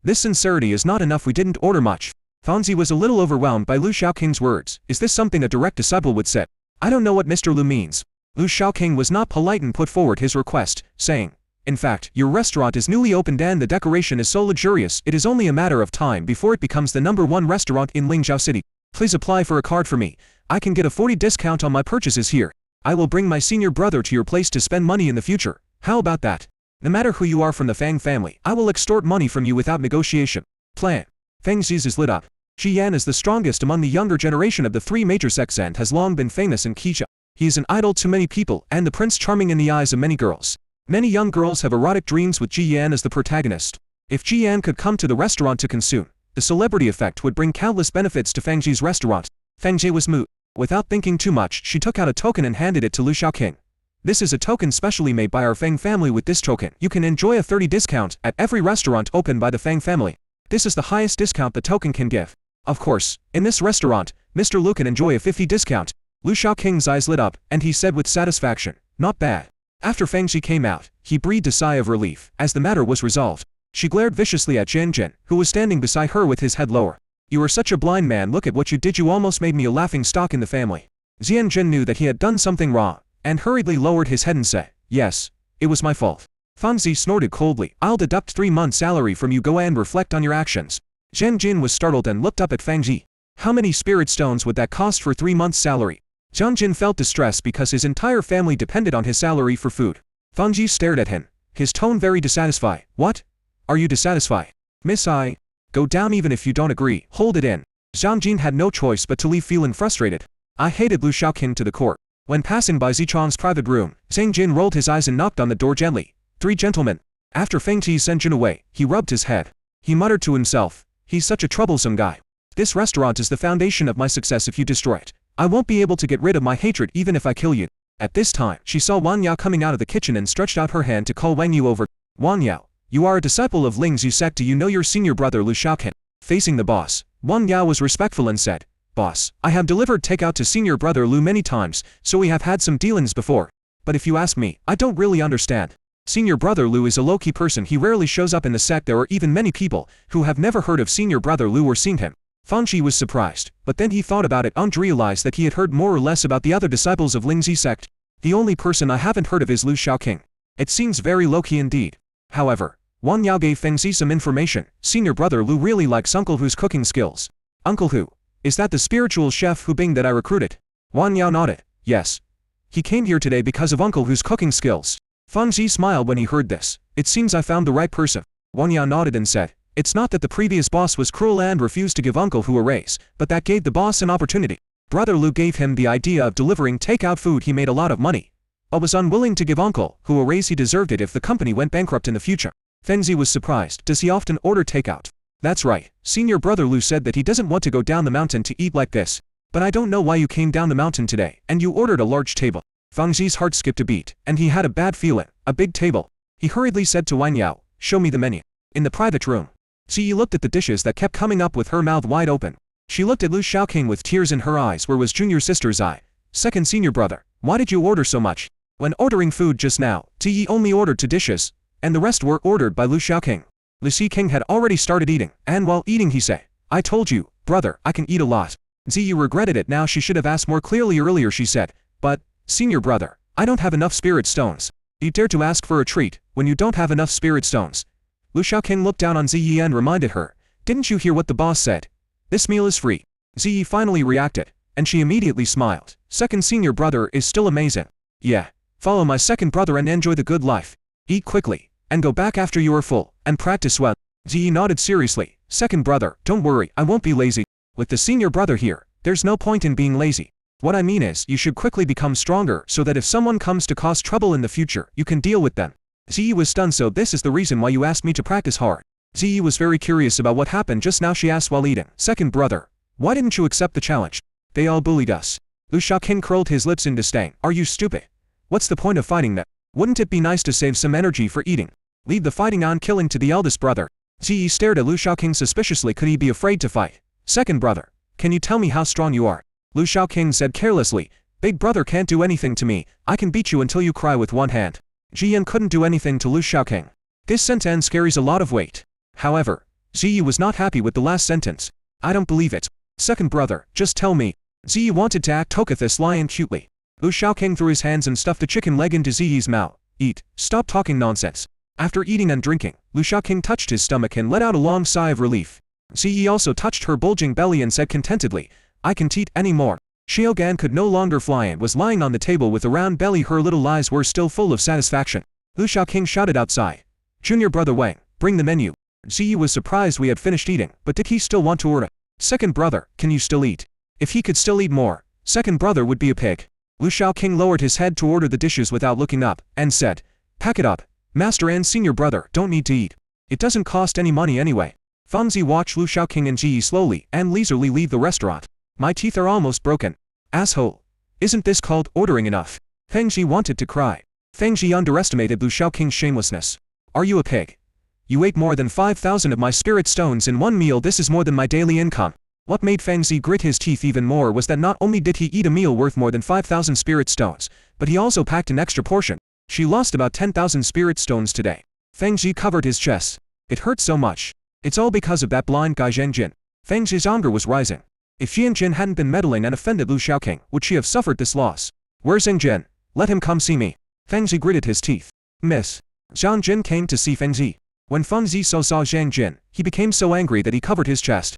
this sincerity is not enough. We didn't order much. Fangzi was a little overwhelmed by Lu Shaoqing's words. Is this something a direct disciple would say? I don't know what Mr. Lu means. Lu Shaoqing was not polite and put forward his request, saying, in fact, your restaurant is newly opened and the decoration is so luxurious, it is only a matter of time before it becomes the #1 restaurant in Lingzhou City. Please apply for a card for me. I can get a 40% discount on my purchases here. I will bring my senior brother to your place to spend money in the future. How about that? No matter who you are from the Fang family, I will extort money from you without negotiation. Plan. Fangzi's is lit up. Ji Yan is the strongest among the younger generation of the 3 major sects and has long been famous in Qizhou. He is an idol to many people and the prince charming in the eyes of many girls. Many young girls have erotic dreams with Ji Yan as the protagonist. If Ji Yan could come to the restaurant to consume, the celebrity effect would bring countless benefits to Fangzi's restaurant. Fangzi was moved. Without thinking too much, she took out a token and handed it to Lu Shaoqing. This is a token specially made by our Fang family. With this token, you can enjoy a 30% discount at every restaurant opened by the Fang family. This is the highest discount the token can give. Of course, in this restaurant, Mr. Lu can enjoy a 50% discount. Lu Shaoqing's eyes lit up, and he said with satisfaction, not bad. After Feng Ji came out, he breathed a sigh of relief, as the matter was resolved. She glared viciously at Jian Jin, who was standing beside her with his head lower. You are such a blind man, look at what you did, you almost made me a laughing stock in the family. Jian Jin knew that he had done something wrong, and hurriedly lowered his head and said, yes, it was my fault. Feng Ji snorted coldly, I'll deduct 3 months' salary from you, go and reflect on your actions. Jian Jin was startled and looked up at Feng Ji. How many spirit stones would that cost for 3 months' salary? Jian Jin felt distressed because his entire family depended on his salary for food. Feng Ji stared at him, his tone very dissatisfied. What? Are you dissatisfied? Miss I? Go down even if you don't agree, hold it in. Jian Jin had no choice but to leave feeling frustrated. I hated Lu Shaoqing to the core. When passing by Zichang's private room, Zhang Jin rolled his eyes and knocked on the door gently. 3 gentlemen. After Feng Ji sent Jin away, he rubbed his head. He muttered to himself, he's such a troublesome guy. This restaurant is the foundation of my success. If you destroy it, I won't be able to get rid of my hatred even if I kill you. At this time, she saw Wang Yao coming out of the kitchen and stretched out her hand to call Wang Yu over. Wang Yao, you are a disciple of Ling's Yu sect. Do you know your senior brother Lu Shaoqing? Facing the boss, Wang Yao was respectful and said, Boss, I have delivered takeout to senior brother Lu many times, so we have had some dealings before. But if you ask me, I don't really understand. Senior brother Lu is a low-key person. He rarely shows up in the sect. There are even many people who have never heard of senior brother Lu or seen him. Feng Ji was surprised, but then he thought about it and realized that he had heard more or less about the other disciples of Ling's sect. The only person I haven't heard of is Lu Shaoqing. It seems very low-key indeed. However, Wang Yao gave Feng Ji some information. Senior brother Lu really likes Uncle Hu's cooking skills. Uncle Hu? Is that the spiritual chef Hu Bing that I recruited? Wang Yao nodded. Yes. He came here today because of Uncle Hu's cooking skills. Feng Ji smiled when he heard this. It seems I found the right person. Wang Yao nodded and said, it's not that the previous boss was cruel and refused to give Uncle Hu a raise, but that gave the boss an opportunity. Brother Lu gave him the idea of delivering takeout food. He made a lot of money, but was unwilling to give Uncle Hu a raise. He deserved it if the company went bankrupt in the future. Feng Ji was surprised. Does he often order takeout? That's right. Senior brother Lu said that he doesn't want to go down the mountain to eat like this. But I don't know why you came down the mountain today, and you ordered a large table. Feng Ji's heart skipped a beat, and he had a bad feeling. A big table. He hurriedly said to Wang Yao, show me the menu. In the private room, Ziyi looked at the dishes that kept coming up with her mouth wide open. She looked at Lu Shaoqing with tears in her eyes. Where was junior sister's eye? Second senior brother, why did you order so much? When ordering food just now, Ziyi only ordered 2 dishes, and the rest were ordered by Lu Shaoqing. Lu King had already started eating, and while eating he said, I told you, brother, I can eat a lot. Ziyi regretted it now. She should have asked more clearly earlier. She said, but, senior brother, I don't have enough spirit stones. You dare to ask for a treat, when you don't have enough spirit stones. Lu Shaoqing looked down on Ziyi and reminded her, didn't you hear what the boss said? This meal is free. Ziyi finally reacted, and she immediately smiled. Second senior brother is still amazing. Yeah, follow my second brother and enjoy the good life. Eat quickly, and go back after you are full, and practice well. Ziyi nodded seriously. Second brother, don't worry, I won't be lazy. With the senior brother here, there's no point in being lazy. What I mean is, you should quickly become stronger so that if someone comes to cause trouble in the future, you can deal with them. Ziyi was stunned. So this is the reason why you asked me to practice hard. Ziyi was very curious about what happened just now. She asked while eating, second brother, why didn't you accept the challenge? They all bullied us. Lu Shaoqing curled his lips in disdain. Are you stupid? What's the point of fighting them? Wouldn't it be nice to save some energy for eating? Leave the fighting on killing to the eldest brother. Ziyi stared at Lu Shaoqing suspiciously. Could he be afraid to fight? Second brother, can you tell me how strong you are? Lu Shaoqing said carelessly, big brother can't do anything to me. I can beat you until you cry with one hand. Jiyan couldn't do anything to Lu Shaoqing. This sentence carries a lot of weight. However, Ziyi was not happy with the last sentence. I don't believe it. Second brother, just tell me. Ziyi wanted to act Tokathis lion cutely. Lu Shaoqing threw his hands and stuffed a chicken leg into Ziyi's mouth. Eat, stop talking nonsense. After eating and drinking, Lu Shaoqing touched his stomach and let out a long sigh of relief. Ziyi also touched her bulging belly and said contentedly, I can't eat any more. Xiaogan could no longer fly and was lying on the table with a round belly. Her little eyes were still full of satisfaction. Lu Shaoqing shouted outside, Junior brother Wang, bring the menu. Ziyi was surprised we had finished eating, but did he still want to order? Second brother, can you still eat? If he could still eat more, second brother would be a pig. Lu Shaoqing lowered his head to order the dishes without looking up, and said, pack it up. Master and senior brother don't need to eat. It doesn't cost any money anyway. Feng Ji watched Lu Shaoqing and Ji slowly and leisurely leave the restaurant. My teeth are almost broken. Asshole. Isn't this called ordering enough? Feng Ji wanted to cry. Feng Ji underestimated Lu Shaoqing's shamelessness. Are you a pig? You ate more than 5,000 of my spirit stones in one meal. This is more than my daily income. What made Feng Ji grit his teeth even more was that not only did he eat a meal worth more than 5,000 spirit stones, but he also packed an extra portion. She lost about 10,000 spirit stones today. Feng Ji covered his chest. It hurt so much. It's all because of that blind guy Zhang Jin. Feng Ji's anger was rising. If Jian Jin hadn't been meddling and offended Lu Shaoqing, would she have suffered this loss? Where's Zhang Jin? Let him come see me. Feng Ji gritted his teeth. Miss. Zhang Jin came to see Feng Ji. When Feng Ji saw Zhang Jin, he became so angry that he covered his chest.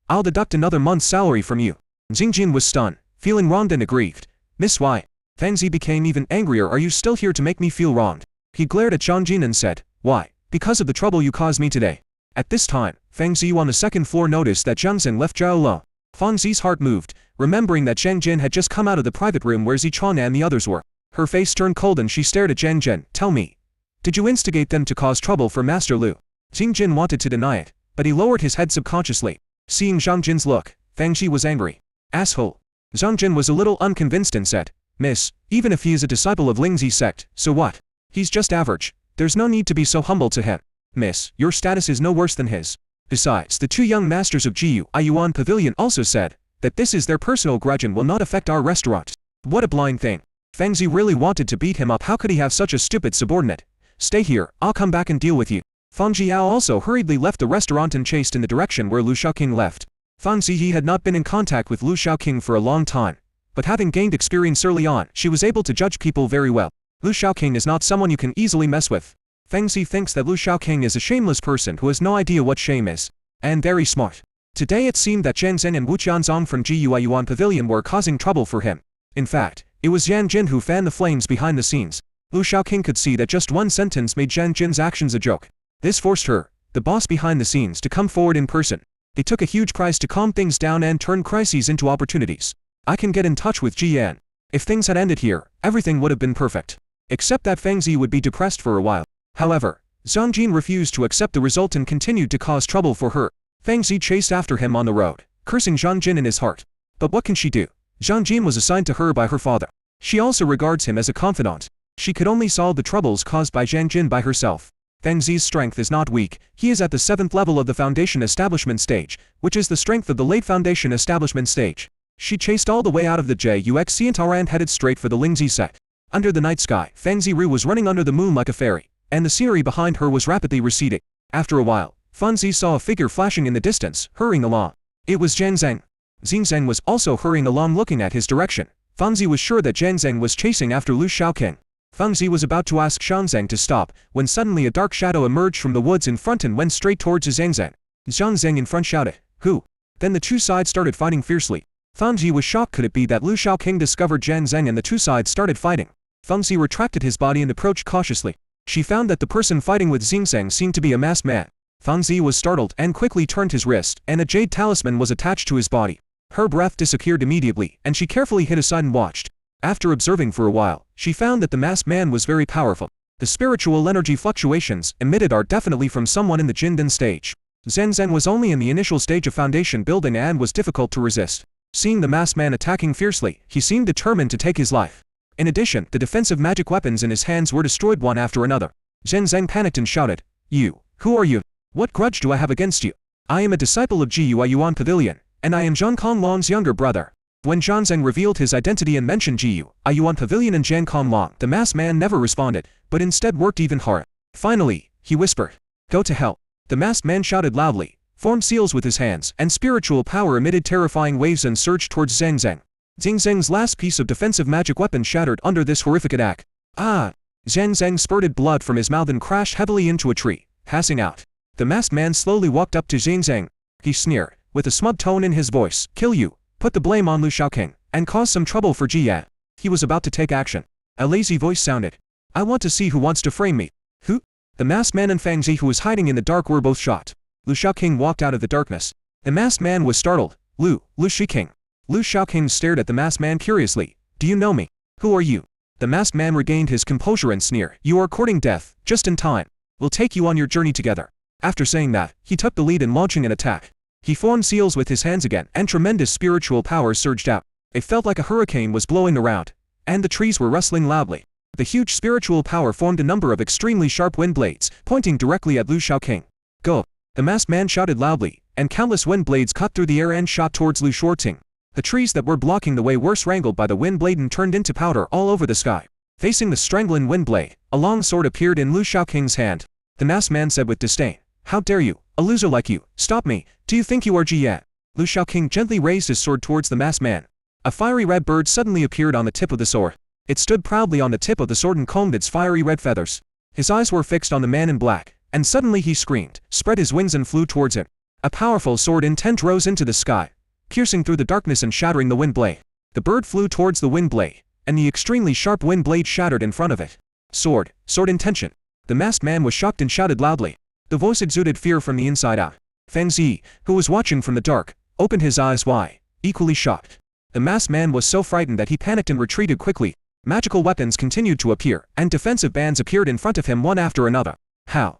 I'll deduct another month's salary from you. Zhang Jin was stunned, feeling wronged and aggrieved. Miss why? Feng Ji became even angrier. Are you still here to make me feel wronged? He glared at Zhang Jin and said, why? Because of the trouble you caused me today. At this time, Feng Ji on the second floor noticed that Zhang Zheng left Zhao Lo. Feng Zi's heart moved, remembering that Zhang Jin had just come out of the private room where Zichuan and the others were. Her face turned cold and she stared at Zhang Jin. Tell me. Did you instigate them to cause trouble for Master Lu? Zhang Jin wanted to deny it, but he lowered his head subconsciously. Seeing Zhang Jin's look, Feng Ji was angry. Asshole. Zhang Jin was a little unconvinced and said, Miss, even if he is a disciple of Lingzi's sect, so what? He's just average. There's no need to be so humble to him. Miss, your status is no worse than his. Besides, the two young masters of Jiu Yuan Pavilion also said that this is their personal grudge and will not affect our restaurant. What a blind thing. Feng Ji really wanted to beat him up. How could he have such a stupid subordinate? Stay here, I'll come back and deal with you. Feng Jiao also hurriedly left the restaurant and chased in the direction where Lu Shaoqing left. Feng Ziyi had not been in contact with Lu Shaoqing for a long time, but having gained experience early on, she was able to judge people very well. Lu Shaoqing is not someone you can easily mess with. Feng Zi thinks that Lu Shaoqing is a shameless person who has no idea what shame is, and very smart. Today it seemed that Zhang Zhen and Wu Qianzong from Jiu Yuan Pavilion were causing trouble for him. In fact, it was Yan Jin who fanned the flames behind the scenes. Lu Shaoqing could see that just one sentence made Zhang Jin's actions a joke. This forced her, the boss behind the scenes, to come forward in person. They took a huge price to calm things down and turn crises into opportunities. I can get in touch with Ji Yan. If things had ended here, everything would have been perfect. Except that Feng Zi would be depressed for a while. However, Zhang Jin refused to accept the result and continued to cause trouble for her. Feng Zi chased after him on the road, cursing Zhang Jin in his heart. But what can she do? Zhang Jin was assigned to her by her father. She also regards him as a confidant. She could only solve the troubles caused by Zhang Jin by herself. Feng Zi's strength is not weak. He is at the 7th level of the foundation establishment stage, which is the strength of the late foundation establishment stage. She chased all the way out of the JUXC and headed straight for the Lingzi sect. Under the night sky, Feng Ziru was running under the moon like a fairy, and the scenery behind her was rapidly receding. After a while, Feng Zi saw a figure flashing in the distance, hurrying along. It was Zhang Zheng. Zhang Zheng was also hurrying along looking at his direction. Feng Zi was sure that Zhang Zheng was chasing after Lu Shaoqing. Feng Zi was about to ask Zhang Zheng to stop, when suddenly a dark shadow emerged from the woods in front and went straight towards Zhang Zheng. Zhang Zheng in front shouted, "Who?" Then the two sides started fighting fiercely. Feng Zi was shocked. Could it be that Lu Shaoqing discovered Zhang Zheng and the two sides started fighting? Feng Zi retracted his body and approached cautiously. She found that the person fighting with Zhang Zheng seemed to be a masked man. Feng Zi was startled and quickly turned his wrist, and a jade talisman was attached to his body. Her breath disappeared immediately, and she carefully hid aside and watched. After observing for a while, she found that the masked man was very powerful. The spiritual energy fluctuations emitted are definitely from someone in the Jindan stage. Zhang Zheng was only in the initial stage of foundation building and was difficult to resist. Seeing the masked man attacking fiercely, he seemed determined to take his life. In addition, the defensive magic weapons in his hands were destroyed one after another. Zhang Zheng panicked and shouted, "You, who are you? What grudge do I have against you? I am a disciple of Jiu Yuan Pavilion, and I am Zhang Konglong's younger brother." When Zhang Zheng revealed his identity and mentioned Jiu Yuan Pavilion and Zhang Konglong, the masked man never responded, but instead worked even harder. Finally, he whispered, "Go to hell." The masked man shouted loudly, formed seals with his hands, and spiritual power emitted terrifying waves and surged towards Zhang Zheng. Zhang Zheng's last piece of defensive magic weapon shattered under this horrific attack. Ah! Zhang Zheng spurted blood from his mouth and crashed heavily into a tree, passing out. The masked man slowly walked up to Zhang Zheng. He sneered, with a smug tone in his voice, "Kill you, put the blame on Lu Shaoqing, and cause some trouble for Ji Yan." He was about to take action. A lazy voice sounded, "I want to see who wants to frame me." "Who?" The masked man and Feng Zi, who was hiding in the dark, were both shot. Lu Shaoqing walked out of the darkness. The masked man was startled. Lu Shaoqing." Lu Shaoqing stared at the masked man curiously. "Do you know me? Who are you?" The masked man regained his composure and sneered, "You are courting death, just in time. We'll take you on your journey together." After saying that, he took the lead in launching an attack. He formed seals with his hands again, and tremendous spiritual power surged out. It felt like a hurricane was blowing around, and the trees were rustling loudly. The huge spiritual power formed a number of extremely sharp wind blades, pointing directly at Lu Shaoqing. "Go!" The masked man shouted loudly, and countless wind blades cut through the air and shot towards Lu Shaoqing. The trees that were blocking the way were strangled by the wind blade and turned into powder all over the sky. Facing the strangling wind blade, a long sword appeared in Lu Shaoqing's hand. The masked man said with disdain, "How dare you, a loser like you, stop me, do you think you are Ji Yan?" Lu Shaoqing gently raised his sword towards the masked man. A fiery red bird suddenly appeared on the tip of the sword. It stood proudly on the tip of the sword and combed its fiery red feathers. His eyes were fixed on the man in black, and suddenly he screamed, spread his wings and flew towards him. A powerful sword intent rose into the sky, piercing through the darkness and shattering the wind blade. The bird flew towards the wind blade, and the extremely sharp wind blade shattered in front of it. Sword intention. The masked man was shocked and shouted loudly. The voice exuded fear from the inside out. Feng Zi, who was watching from the dark, opened his eyes wide, equally shocked. The masked man was so frightened that he panicked and retreated quickly. Magical weapons continued to appear, and defensive bands appeared in front of him one after another. How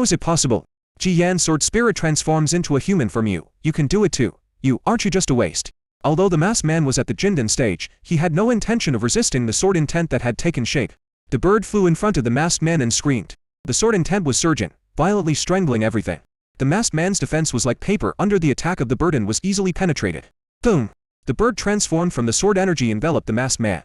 is it possible? Ji Yan's sword spirit transforms into a human from you. You can do it too. Aren't you just a waste? Although the masked man was at the Jindan stage, he had no intention of resisting the sword intent that had taken shape. The bird flew in front of the masked man and screamed. The sword intent was surging, violently strangling everything. The masked man's defense was like paper under the attack of the bird and was easily penetrated. Boom! The bird transformed from the sword energy enveloped the masked man.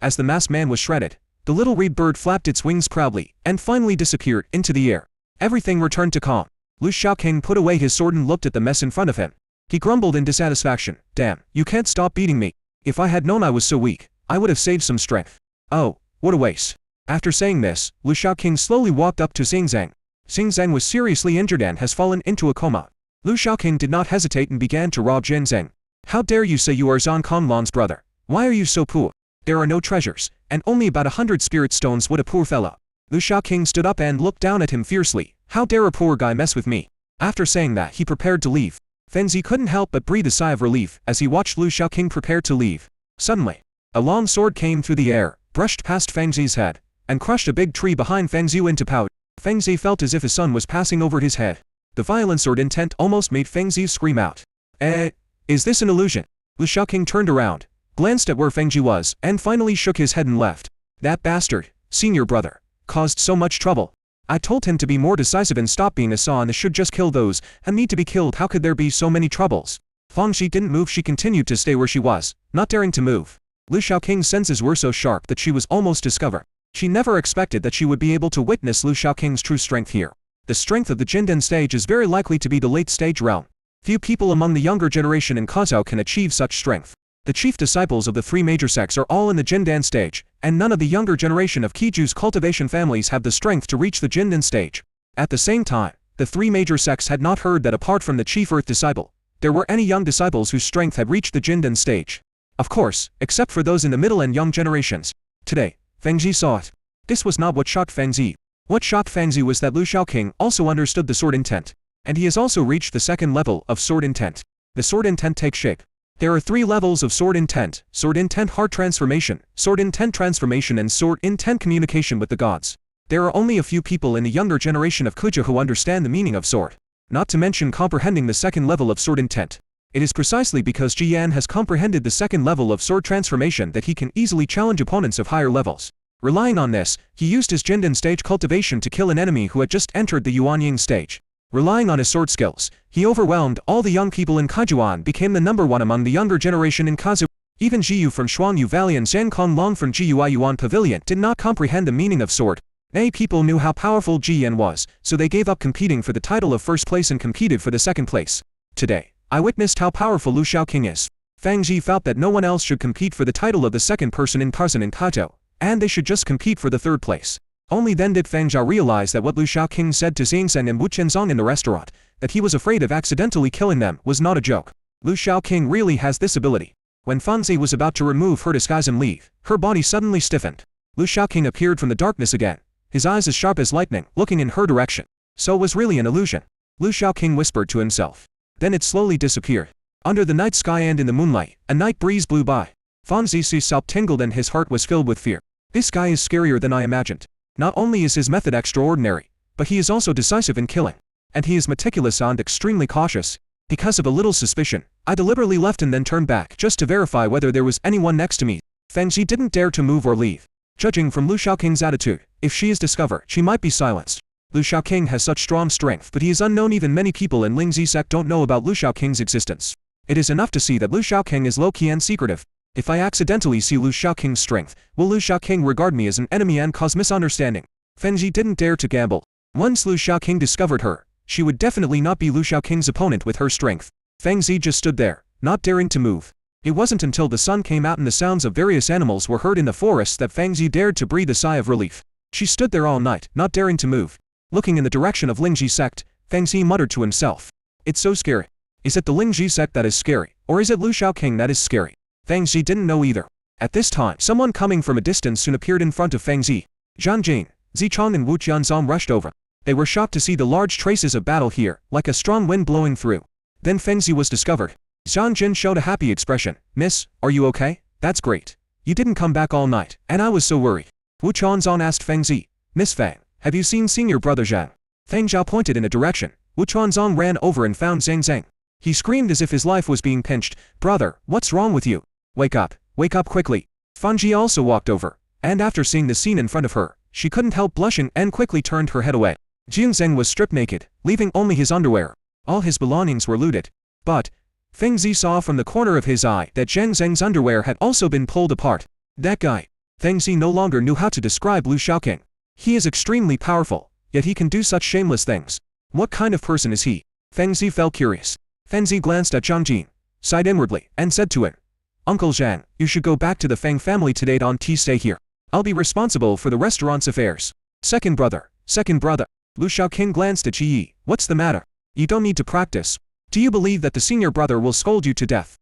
As the masked man was shredded, the little reed bird flapped its wings proudly, and finally disappeared into the air. Everything returned to calm. Lu Shaoqing put away his sword and looked at the mess in front of him. He grumbled in dissatisfaction, "Damn, you can't stop beating me. If I had known I was so weak, I would have saved some strength. Oh, what a waste." After saying this, Lu Shaoqing slowly walked up to Xingzang. Xingzang was seriously injured and has fallen into a coma. Lu Shaoqing did not hesitate and began to rob Xingzang. "How dare you say you are Zhang Conlan's brother? Why are you so poor? There are no treasures, and only about 100 spirit stones. What a poor fellow." Lu Shaoqing stood up and looked down at him fiercely. "How dare a poor guy mess with me?" After saying that, he prepared to leave. Feng Zi couldn't help but breathe a sigh of relief as he watched Lu Shaoqing prepare to leave. Suddenly, a long sword came through the air, brushed past Feng Zi's head, and crushed a big tree behind Feng Zi into powder. Feng Zi felt as if a sun was passing over his head. The violent sword intent almost made Feng Zi scream out. Is this an illusion?" Lu Shaoqing turned around, glanced at where Feng Zi was, and finally shook his head and left. "That bastard, senior brother, caused so much trouble. I told him to be more decisive and stop being a saw and should just kill those and need to be killed. How could there be so many troubles?" Feng Zi didn't move. She continued to stay where she was, not daring to move. Lu Shaoqing's senses were so sharp that she was almost discovered. She never expected that she would be able to witness Lu Shaoqing's true strength here. The strength of the Jindan stage is very likely to be the late stage realm. Few people among the younger generation in Kazao can achieve such strength. The chief disciples of the three major sects are all in the Jindan stage, and none of the younger generation of Kiju's cultivation families have the strength to reach the Jindan stage. At the same time, the three major sects had not heard that apart from the chief earth disciple, there were any young disciples whose strength had reached the Jindan stage. Of course, except for those in the middle and young generations. Today, Feng Zi saw it. This was not what shocked Feng Zi. What shocked Feng Zi was that Lu Shaoqing also understood the sword intent. And he has also reached the second level of sword intent. The sword intent takes shape. There are 3 levels of sword intent: heart transformation, sword intent transformation, and sword intent communication with the gods. There are only a few people in the younger generation of Kuja who understand the meaning of sword, not to mention comprehending the second level of sword intent. It is precisely because Ji Yan has comprehended the second level of sword transformation that he can easily challenge opponents of higher levels. Relying on this, he used his Jindan stage cultivation to kill an enemy who had just entered the Yuanying stage. Relying on his sword skills, he overwhelmed all the young people in Kaijuan, became the #1 among the younger generation in Kazu. Even Jiyu from Shuangyu Valley and Zhang Konglong from Jiyuai Yuan Pavilion did not comprehend the meaning of sword. People knew how powerful Ji Yan was, so they gave up competing for the title of first place and competed for the second place. Today, I witnessed how powerful Lu Shaoqing is. Feng Zi felt that no one else should compete for the title of the second person in Kazan and Kaito, and they should just compete for the third place. Only then did Feng Zhao realize that what Lu Shaoqing said to Xingzhen and Wu Chenzong in the restaurant, that he was afraid of accidentally killing them, was not a joke. Lu Shaoqing really has this ability. When Feng Zi was about to remove her disguise and leave, her body suddenly stiffened. Lu Shaoqing appeared from the darkness again, his eyes as sharp as lightning, looking in her direction. So it was really an illusion. Lu Shaoqing whispered to himself. Then it slowly disappeared. Under the night sky and in the moonlight, a night breeze blew by. Feng Zi's scalp tingled and his heart was filled with fear. This guy is scarier than I imagined. Not only is his method extraordinary, but he is also decisive in killing. And he is meticulous and extremely cautious. Because of a little suspicion, I deliberately left and then turned back just to verify whether there was anyone next to me. Feng Zi didn't dare to move or leave. Judging from Lu Shaoqing's attitude, if she is discovered, she might be silenced. Lu Shaoqing has such strong strength, but he is unknown. Even many people in Lingzi sect don't know about Lu Shaoqing's existence. It is enough to see that Lu Shaoqing is low-key and secretive. If I accidentally see Lu Shaoqing's strength, will Lu Shaoqing regard me as an enemy and cause misunderstanding? Feng Zi didn't dare to gamble. Once Lu Shaoqing discovered her, she would definitely not be Lu Shaoqing's opponent with her strength. Feng Zi just stood there, not daring to move. It wasn't until the sun came out and the sounds of various animals were heard in the forest that Feng Zi dared to breathe a sigh of relief. She stood there all night, not daring to move. Looking in the direction of Lingji Sect, Feng Zi muttered to himself. It's so scary. Is it the Lingji Sect that is scary, or is it Lu Shaoqing that is scary? Feng Zi didn't know either. At this time, someone coming from a distance soon appeared in front of Feng Zi. Zhang Jing, Zichong and Wu Tianzong rushed over. They were shocked to see the large traces of battle here, like a strong wind blowing through. Then Feng Zi was discovered. Zhang Jin showed a happy expression. Miss, are you okay? That's great. You didn't come back all night, and I was so worried. Wu Tianzong asked Feng Zi. Miss Feng, have you seen senior brother Zhang? Feng Zhao pointed in a direction. Wu Tianzong ran over and found Zhang Zhang. He screamed as if his life was being pinched. Brother, what's wrong with you? Wake up quickly. Feng Ji also walked over, and after seeing the scene in front of her, she couldn't help blushing and quickly turned her head away. Jiang Zheng was stripped naked, leaving only his underwear. All his belongings were looted. But Feng Zi saw from the corner of his eye that Jiang Zheng's underwear had also been pulled apart. That guy. Feng Zi no longer knew how to describe Lu Shaoqing. He is extremely powerful, yet he can do such shameless things. What kind of person is he? Feng Zi felt curious. Feng Zi glanced at Zhang Jin, sighed inwardly, and said to him, Uncle Zhang, you should go back to the Feng family today. Don't stay here. I'll be responsible for the restaurant's affairs. Second brother. Lu Shaoqing glanced at Ji Yi. What's the matter? You don't need to practice. Do you believe that the senior brother will scold you to death?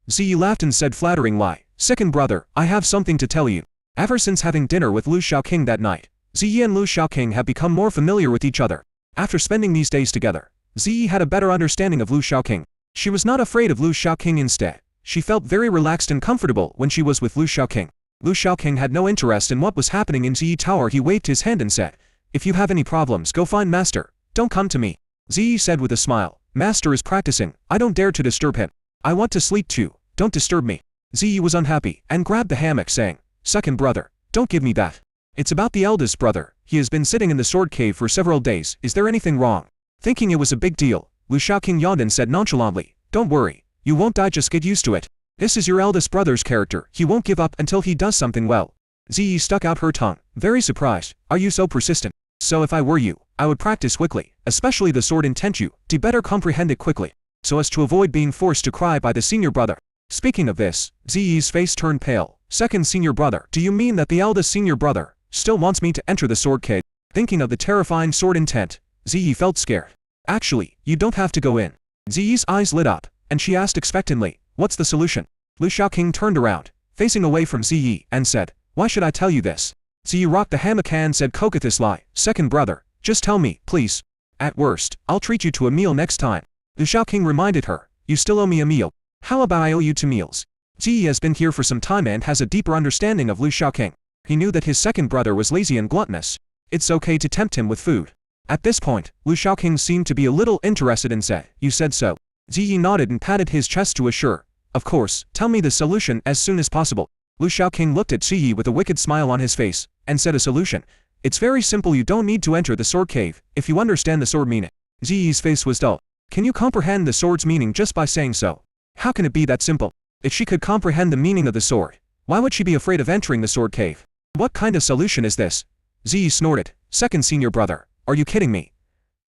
Ziyi laughed and said flattering lie. Second brother, I have something to tell you. Ever since having dinner with Lu Shaoqing that night, Ziyi and Lu Shaoqing have become more familiar with each other. After spending these days together, Ziyi had a better understanding of Lu Shaoqing. She was not afraid of Lu Shaoqing. Instead, she felt very relaxed and comfortable when she was with Lu Shaoqing. Lu Shaoqing had no interest in what was happening in Ziyi Tower. He waved his hand and said, If you have any problems, go find Master. Don't come to me. Ziyi said with a smile, Master is practicing. I don't dare to disturb him. I want to sleep too. Don't disturb me. Ziyi was unhappy and grabbed the hammock saying, Second brother, don't give me that. It's about the eldest brother. He has been sitting in the sword cave for several days. Is there anything wrong? Thinking it was a big deal, Lu Shaoqing yawned and said nonchalantly, Don't worry. You won't die, just get used to it. This is your eldest brother's character. He won't give up until he does something well. Ziyi stuck out her tongue, very surprised. Are you so persistent? So if I were you, I would practice quickly, especially the sword in Tenchu, to better comprehend it quickly, so as to avoid being forced to cry by the senior brother. Speaking of this, Ziyi's face turned pale. Second senior brother, do you mean that the eldest senior brother still wants me to enter the sword cave? Thinking of the terrifying sword intent, Ziyi felt scared. Actually, you don't have to go in. Ziyi's eyes lit up, and she asked expectantly, What's the solution? Lu Shaoqing turned around, facing away from Ziyi, and said, Why should I tell you this? Ziyi rocked the hammock and said Kokathis lie. Second brother, just tell me, please. At worst, I'll treat you to a meal next time. Lu Shaoqing reminded her, You still owe me a meal. How about I owe you 2 meals? Ziyi has been here for some time and has a deeper understanding of Lu Shaoqing. He knew that his second brother was lazy and gluttonous. It's okay to tempt him with food. At this point, Lu Shaoqing seemed to be a little interested and said, You said so. Ziyi nodded and patted his chest to assure. Of course, tell me the solution as soon as possible. Lu Shaoqing looked at Ziyi with a wicked smile on his face, and said a solution. It's very simple, you don't need to enter the sword cave, if you understand the sword meaning. Ziyi's face was dull. Can you comprehend the sword's meaning just by saying so? How can it be that simple? If she could comprehend the meaning of the sword, why would she be afraid of entering the sword cave? What kind of solution is this? Ziyi snorted. Second senior brother, are you kidding me?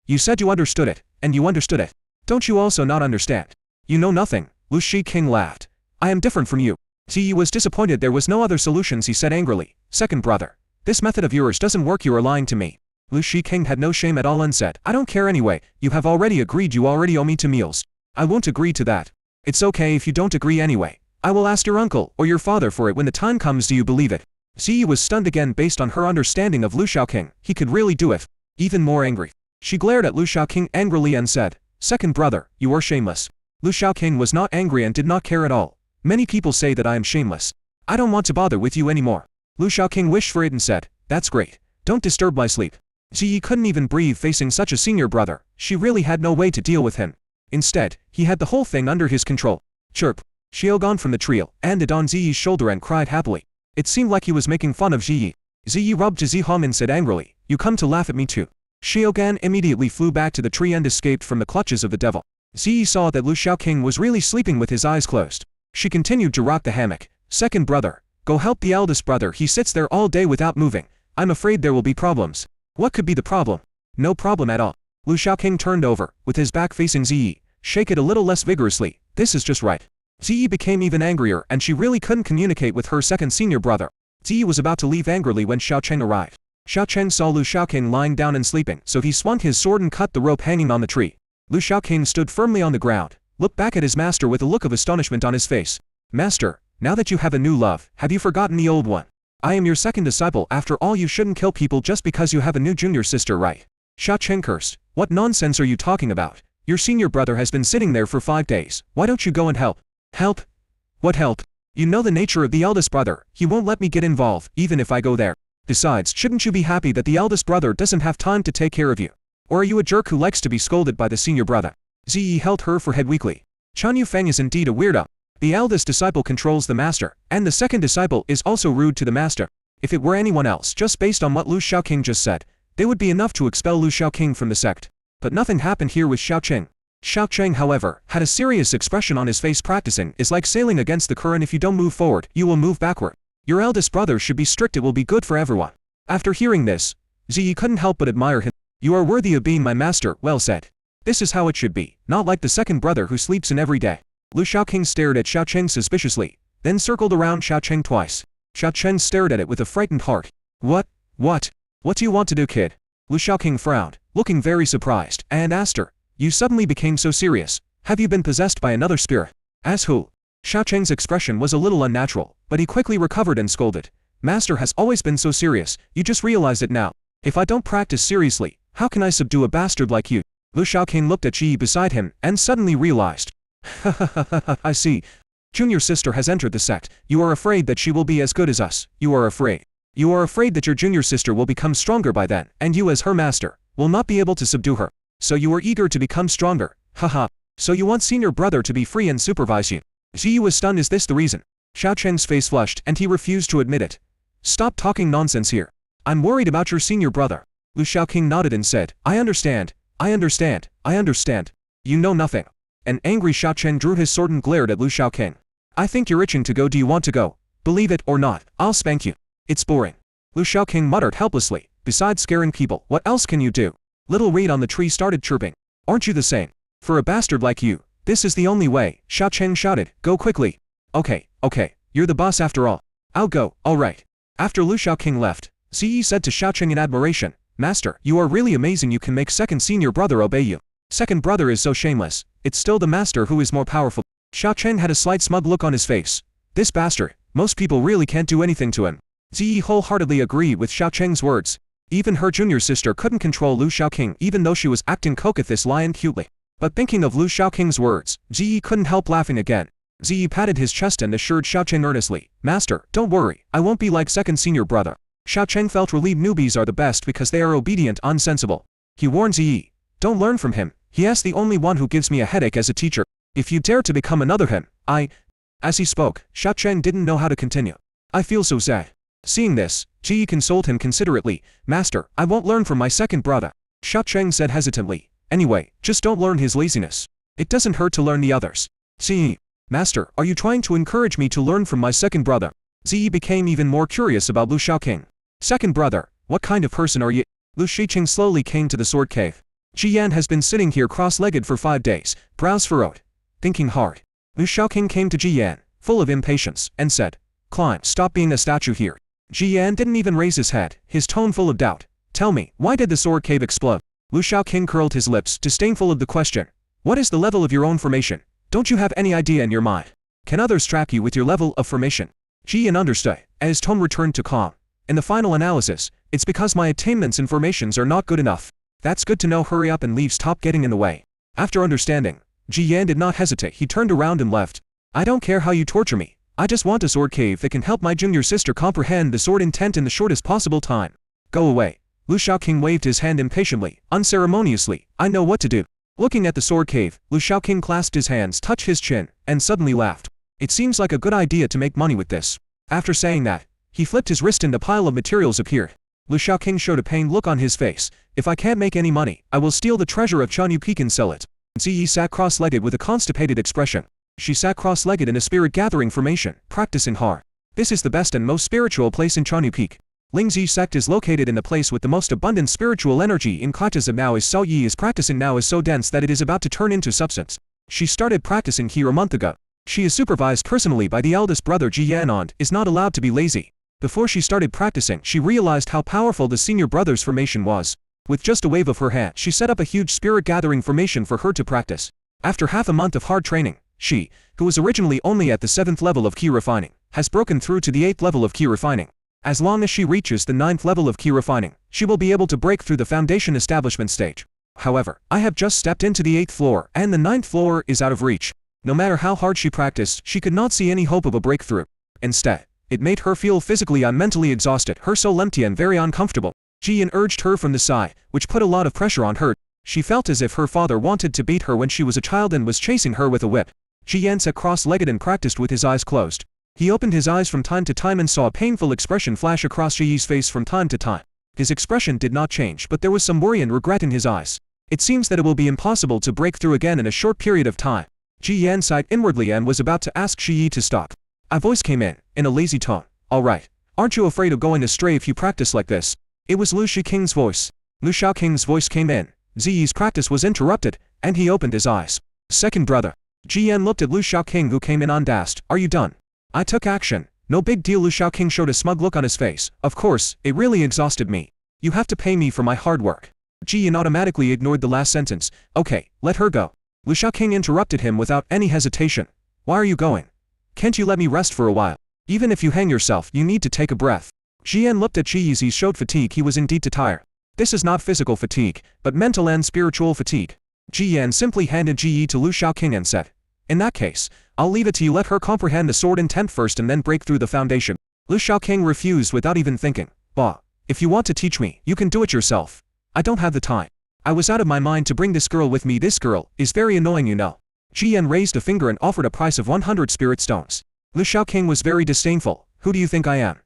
You said you understood it, and you understood it. Don't you also not understand? You know nothing. Lu Shaoqing laughed. I am different from you. Ziyi was disappointed there was no other solutions. He said angrily, Second brother, this method of yours doesn't work, you are lying to me. Lu Shaoqing had no shame at all and said, I don't care anyway, you have already agreed, you already owe me 2 meals. I won't agree to that. It's okay if you don't agree anyway. I will ask your uncle or your father for it when the time comes. Do you believe it? Ziyi was stunned again based on her understanding of Lu Shaoqing. He could really do it. Even more angry, she glared at Lu Shaoqing angrily and said, Second brother, you are shameless. Lu Shaoqing was not angry and did not care at all. Many people say that I am shameless. I don't want to bother with you anymore. Lu Shaoqing wished for it and said, That's great. Don't disturb my sleep. Ziyi couldn't even breathe facing such a senior brother. She really had no way to deal with him. Instead, he had the whole thing under his control. Chirp. Xiaogan from the trio landed on Ziyi's shoulder and cried happily. It seemed like he was making fun of Ziyi. Ziyi rubbed Zihom and said angrily, You come to laugh at me too. Xiaogan immediately flew back to the tree and escaped from the clutches of the devil. Ziyi saw that Lu Shaoqing was really sleeping with his eyes closed. She continued to rock the hammock. Second brother, go help the eldest brother, he sits there all day without moving. I'm afraid there will be problems. What could be the problem? No problem at all. Lu Shaoqing turned over, with his back facing Ziyi. Shake it a little less vigorously, this is just right. Ziyi became even angrier and she really couldn't communicate with her second senior brother. Ziyi was about to leave angrily when Xiaocheng arrived. Xiaocheng saw Lu Shaoqing lying down and sleeping, so he swung his sword and cut the rope hanging on the tree. Lu Shaoqing stood firmly on the ground, looked back at his master with a look of astonishment on his face. Master, now that you have a new love, have you forgotten the old one? I am your second disciple, after all you shouldn't kill people just because you have a new junior sister, right? Xiaocheng cursed. What nonsense are you talking about? Your senior brother has been sitting there for 5 days, why don't you go and help? Help? What help? You know the nature of the eldest brother, he won't let me get involved, even if I go there. Besides, shouldn't you be happy that the eldest brother doesn't have time to take care of you? Or are you a jerk who likes to be scolded by the senior brother? Ziyi held her forehead weakly. Chan Yufeng is indeed a weirdo. The eldest disciple controls the master, and the second disciple is also rude to the master. If it were anyone else, just based on what Lu Shaoqing just said, they would be enough to expel Lu Shaoqing from the sect. But nothing happened here with Xiaocheng. Xiaocheng, however, had a serious expression on his face. Practicing is like sailing against the current. If you don't move forward, you will move backward. Your eldest brother should be strict, it will be good for everyone. After hearing this, Ziyi couldn't help but admire him. You are worthy of being my master, well said. This is how it should be, not like the second brother who sleeps in every day. Lu Shaoqing stared at Xiaocheng suspiciously, then circled around Xiaocheng twice. Xiaocheng stared at it with a frightened heart. What do you want to do, kid? Lu Shaoqing frowned, looking very surprised, and asked her, you suddenly became so serious. Have you been possessed by another spirit? As who? Xiaocheng's expression was a little unnatural, but he quickly recovered and scolded. Master has always been so serious, you just realized it now. If I don't practice seriously, how can I subdue a bastard like you? Lu Shaoqing looked at Ji beside him, and suddenly realized. I see. Junior sister has entered the sect. You are afraid that she will be as good as us. You are afraid. You are afraid that your junior sister will become stronger by then, and you as her master, will not be able to subdue her. So you are eager to become stronger. Haha. So you want senior brother to be free and supervise you. Ziyi was stunned. Is this the reason? Xiaocheng's face flushed, and he refused to admit it. Stop talking nonsense here. I'm worried about your senior brother. Lu Shaoqing nodded and said, I understand. You know nothing. An angry Xiaocheng drew his sword and glared at Lu Shaoqing. I think you're itching to go. Do you want to go? Believe it or not, I'll spank you. It's boring. Lu Shaoqing muttered helplessly. Besides scaring people, what else can you do? Little Reed on the tree started chirping. Aren't you the same? For a bastard like you, this is the only way. Xiaocheng shouted, go quickly. Okay, you're the boss after all. I'll go, alright. After Lu Shaoqing left, Ziyi said to Xiaocheng in admiration, Master, you are really amazing. You can make second senior brother obey you. Second brother is so shameless. It's still the master who is more powerful. Xiaocheng had a slight smug look on his face. This bastard, most people really can't do anything to him. Ziyi wholeheartedly agreed with Xiaocheng's words. Even her junior sister couldn't control Lu Shaoqing even though she was acting coquettish lion cutely. But thinking of Lu Shaoqing's words, Ziyi couldn't help laughing again. Ziyi patted his chest and assured Xiaocheng earnestly, Master, don't worry, I won't be like second senior brother. Xiaocheng felt relieved. Newbies are the best because they are obedient, unsensible. He warned Ziyi, don't learn from him. He is the only one who gives me a headache as a teacher. If you dare to become another him, As he spoke, Xiaocheng didn't know how to continue. I feel so sad. Seeing this, Ziyi consoled him considerately. Master, I won't learn from my second brother. Xiaocheng said hesitantly. Anyway, just don't learn his laziness. It doesn't hurt to learn the others. Ziyi. Master, are you trying to encourage me to learn from my second brother? Ziyi became even more curious about Lu Shaoqing. Second brother, what kind of person are you? Lu Shiqing slowly came to the sword cave. Ji Yan has been sitting here cross-legged for 5 days, brows furrowed, thinking hard. Lu Shaoqing came to Ji Yan, full of impatience, and said, Climb, stop being a statue here. Ji Yan didn't even raise his head, his tone full of doubt. Tell me, why did the sword cave explode? Lu Shaoqing curled his lips, disdainful of the question. What is the level of your own formation? Don't you have any idea in your mind? Can others track you with your level of formation? Ji Yan understood, as his tone returned to calm. In the final analysis, it's because my attainments and formations are not good enough. That's good to know. Hurry up and leave. Stop getting in the way. After understanding, Ji Yan did not hesitate. He turned around and left. I don't care how you torture me. I just want a sword cave that can help my junior sister comprehend the sword intent in the shortest possible time. Go away. Lu Shaoqing waved his hand impatiently, unceremoniously. I know what to do. Looking at the sword cave, Lu Shaoqing clasped his hands, touched his chin, and suddenly laughed. It seems like a good idea to make money with this. After saying that, he flipped his wrist and a pile of materials appeared. Lu Shaoqing showed a pained look on his face. If I can't make any money, I will steal the treasure of Chanyu Peak and sell it. Ziyi sat cross-legged with a constipated expression. She sat cross-legged in a spirit-gathering formation, practicing hard. This is the best and most spiritual place in Chanyu Peak. Lingzi Sect is located in the place with the most abundant spiritual energy in Kaitas now as Sao Yi is practicing now is so dense that it is about to turn into substance. She started practicing here a month ago. She is supervised personally by the eldest brother Ji Yan and is not allowed to be lazy. Before she started practicing, she realized how powerful the senior brother's formation was. With just a wave of her hand, she set up a huge spirit-gathering formation for her to practice. After half a month of hard training, she, who was originally only at the 7th level of Ki refining, has broken through to the 8th level of Ki refining. As long as she reaches the 9th level of Ki refining, she will be able to break through the foundation establishment stage. However, I have just stepped into the 8th floor and the 9th floor is out of reach. No matter how hard she practiced, she could not see any hope of a breakthrough. Instead, it made her feel physically and mentally exhausted, her soul empty and very uncomfortable. Ji Yan urged her from the side, which put a lot of pressure on her. She felt as if her father wanted to beat her when she was a child and was chasing her with a whip. Ji Yan sat cross-legged and practiced with his eyes closed. He opened his eyes from time to time and saw a painful expression flash across Ji Yi's face from time to time. His expression did not change, but there was some worry and regret in his eyes. It seems that it will be impossible to break through again in a short period of time. Ji Yan sighed inwardly and was about to ask Shi Yi to stop. A voice came in a lazy tone. All right. Aren't you afraid of going astray if you practice like this? It was Lu Shiking's voice. Lu Shaoking's voice came in. Ziyi's practice was interrupted, and he opened his eyes. Second brother. Ji Yan looked at Lu Shaoking who came in and asked, are you done? I took action. No big deal. Lu Shaoking showed a smug look on his face. Of course, it really exhausted me. You have to pay me for my hard work. Ji Yan automatically ignored the last sentence. Okay, let her go. Lu Shaoking interrupted him without any hesitation. Why are you going? Can't you let me rest for a while? Even if you hang yourself, you need to take a breath. Ji Yan looked at Ji Yi. He showed fatigue. He was indeed tired. This is not physical fatigue, but mental and spiritual fatigue. Ji Yan simply handed Ji Yi to Lu Shaoking and said, in that case, I'll leave it to you. Let her comprehend the sword intent first and then break through the foundation. Lu Shaoking refused without even thinking. Bah, if you want to teach me, you can do it yourself. I don't have the time. I was out of my mind to bring this girl with me. This girl is very annoying, you know. Ji Yan raised a finger and offered a price of 100 spirit stones. Lu Shaoking was very disdainful. Who do you think I am?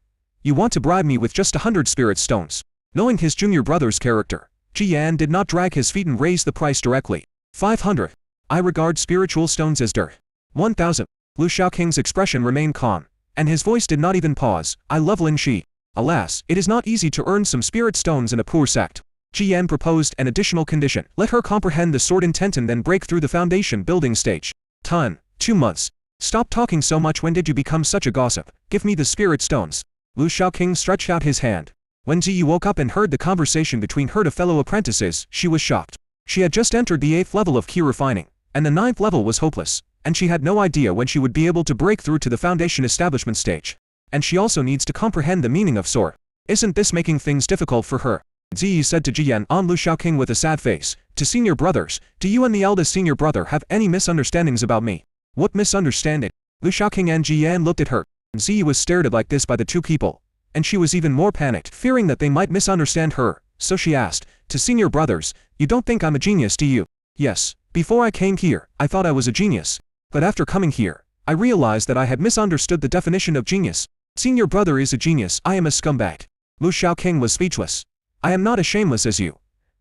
You want to bribe me with just 100 spirit stones? Knowing his junior brother's character, Ji Yan did not drag his feet and raised the price directly. 500. I regard spiritual stones as dirt. 1,000. Lu Shaoking's expression remained calm, and his voice did not even pause. I love Lin Shi. Alas, it is not easy to earn some spirit stones in a poor sect. Ji Yan proposed an additional condition. Let her comprehend the sword intent and then break through the foundation building stage. Time, 2 months. Stop talking so much. When did you become such a gossip? Give me the spirit stones. Lu Shaoking stretched out his hand. When Ji Yi woke up and heard the conversation between her two fellow apprentices, she was shocked. She had just entered the 8th level of Ki refining, and the 9th level was hopeless, and she had no idea when she would be able to break through to the foundation establishment stage. And she also needs to comprehend the meaning of sword. Isn't this making things difficult for her? Ziyi said to Ji Yan on Lu Shaoking with a sad face. To senior brothers, do you and the eldest senior brother have any misunderstandings about me? What misunderstanding? Lu Shaoking and Ji Yan looked at her. Ziyi was stared at like this by the two people, and she was even more panicked, fearing that they might misunderstand her. So she asked, to senior brothers, you don't think I'm a genius, do you? Yes, before I came here, I thought I was a genius. But after coming here, I realized that I had misunderstood the definition of genius. Senior brother is a genius, I am a scumbag. Lu Shaoking was speechless. I am not as shameless as you.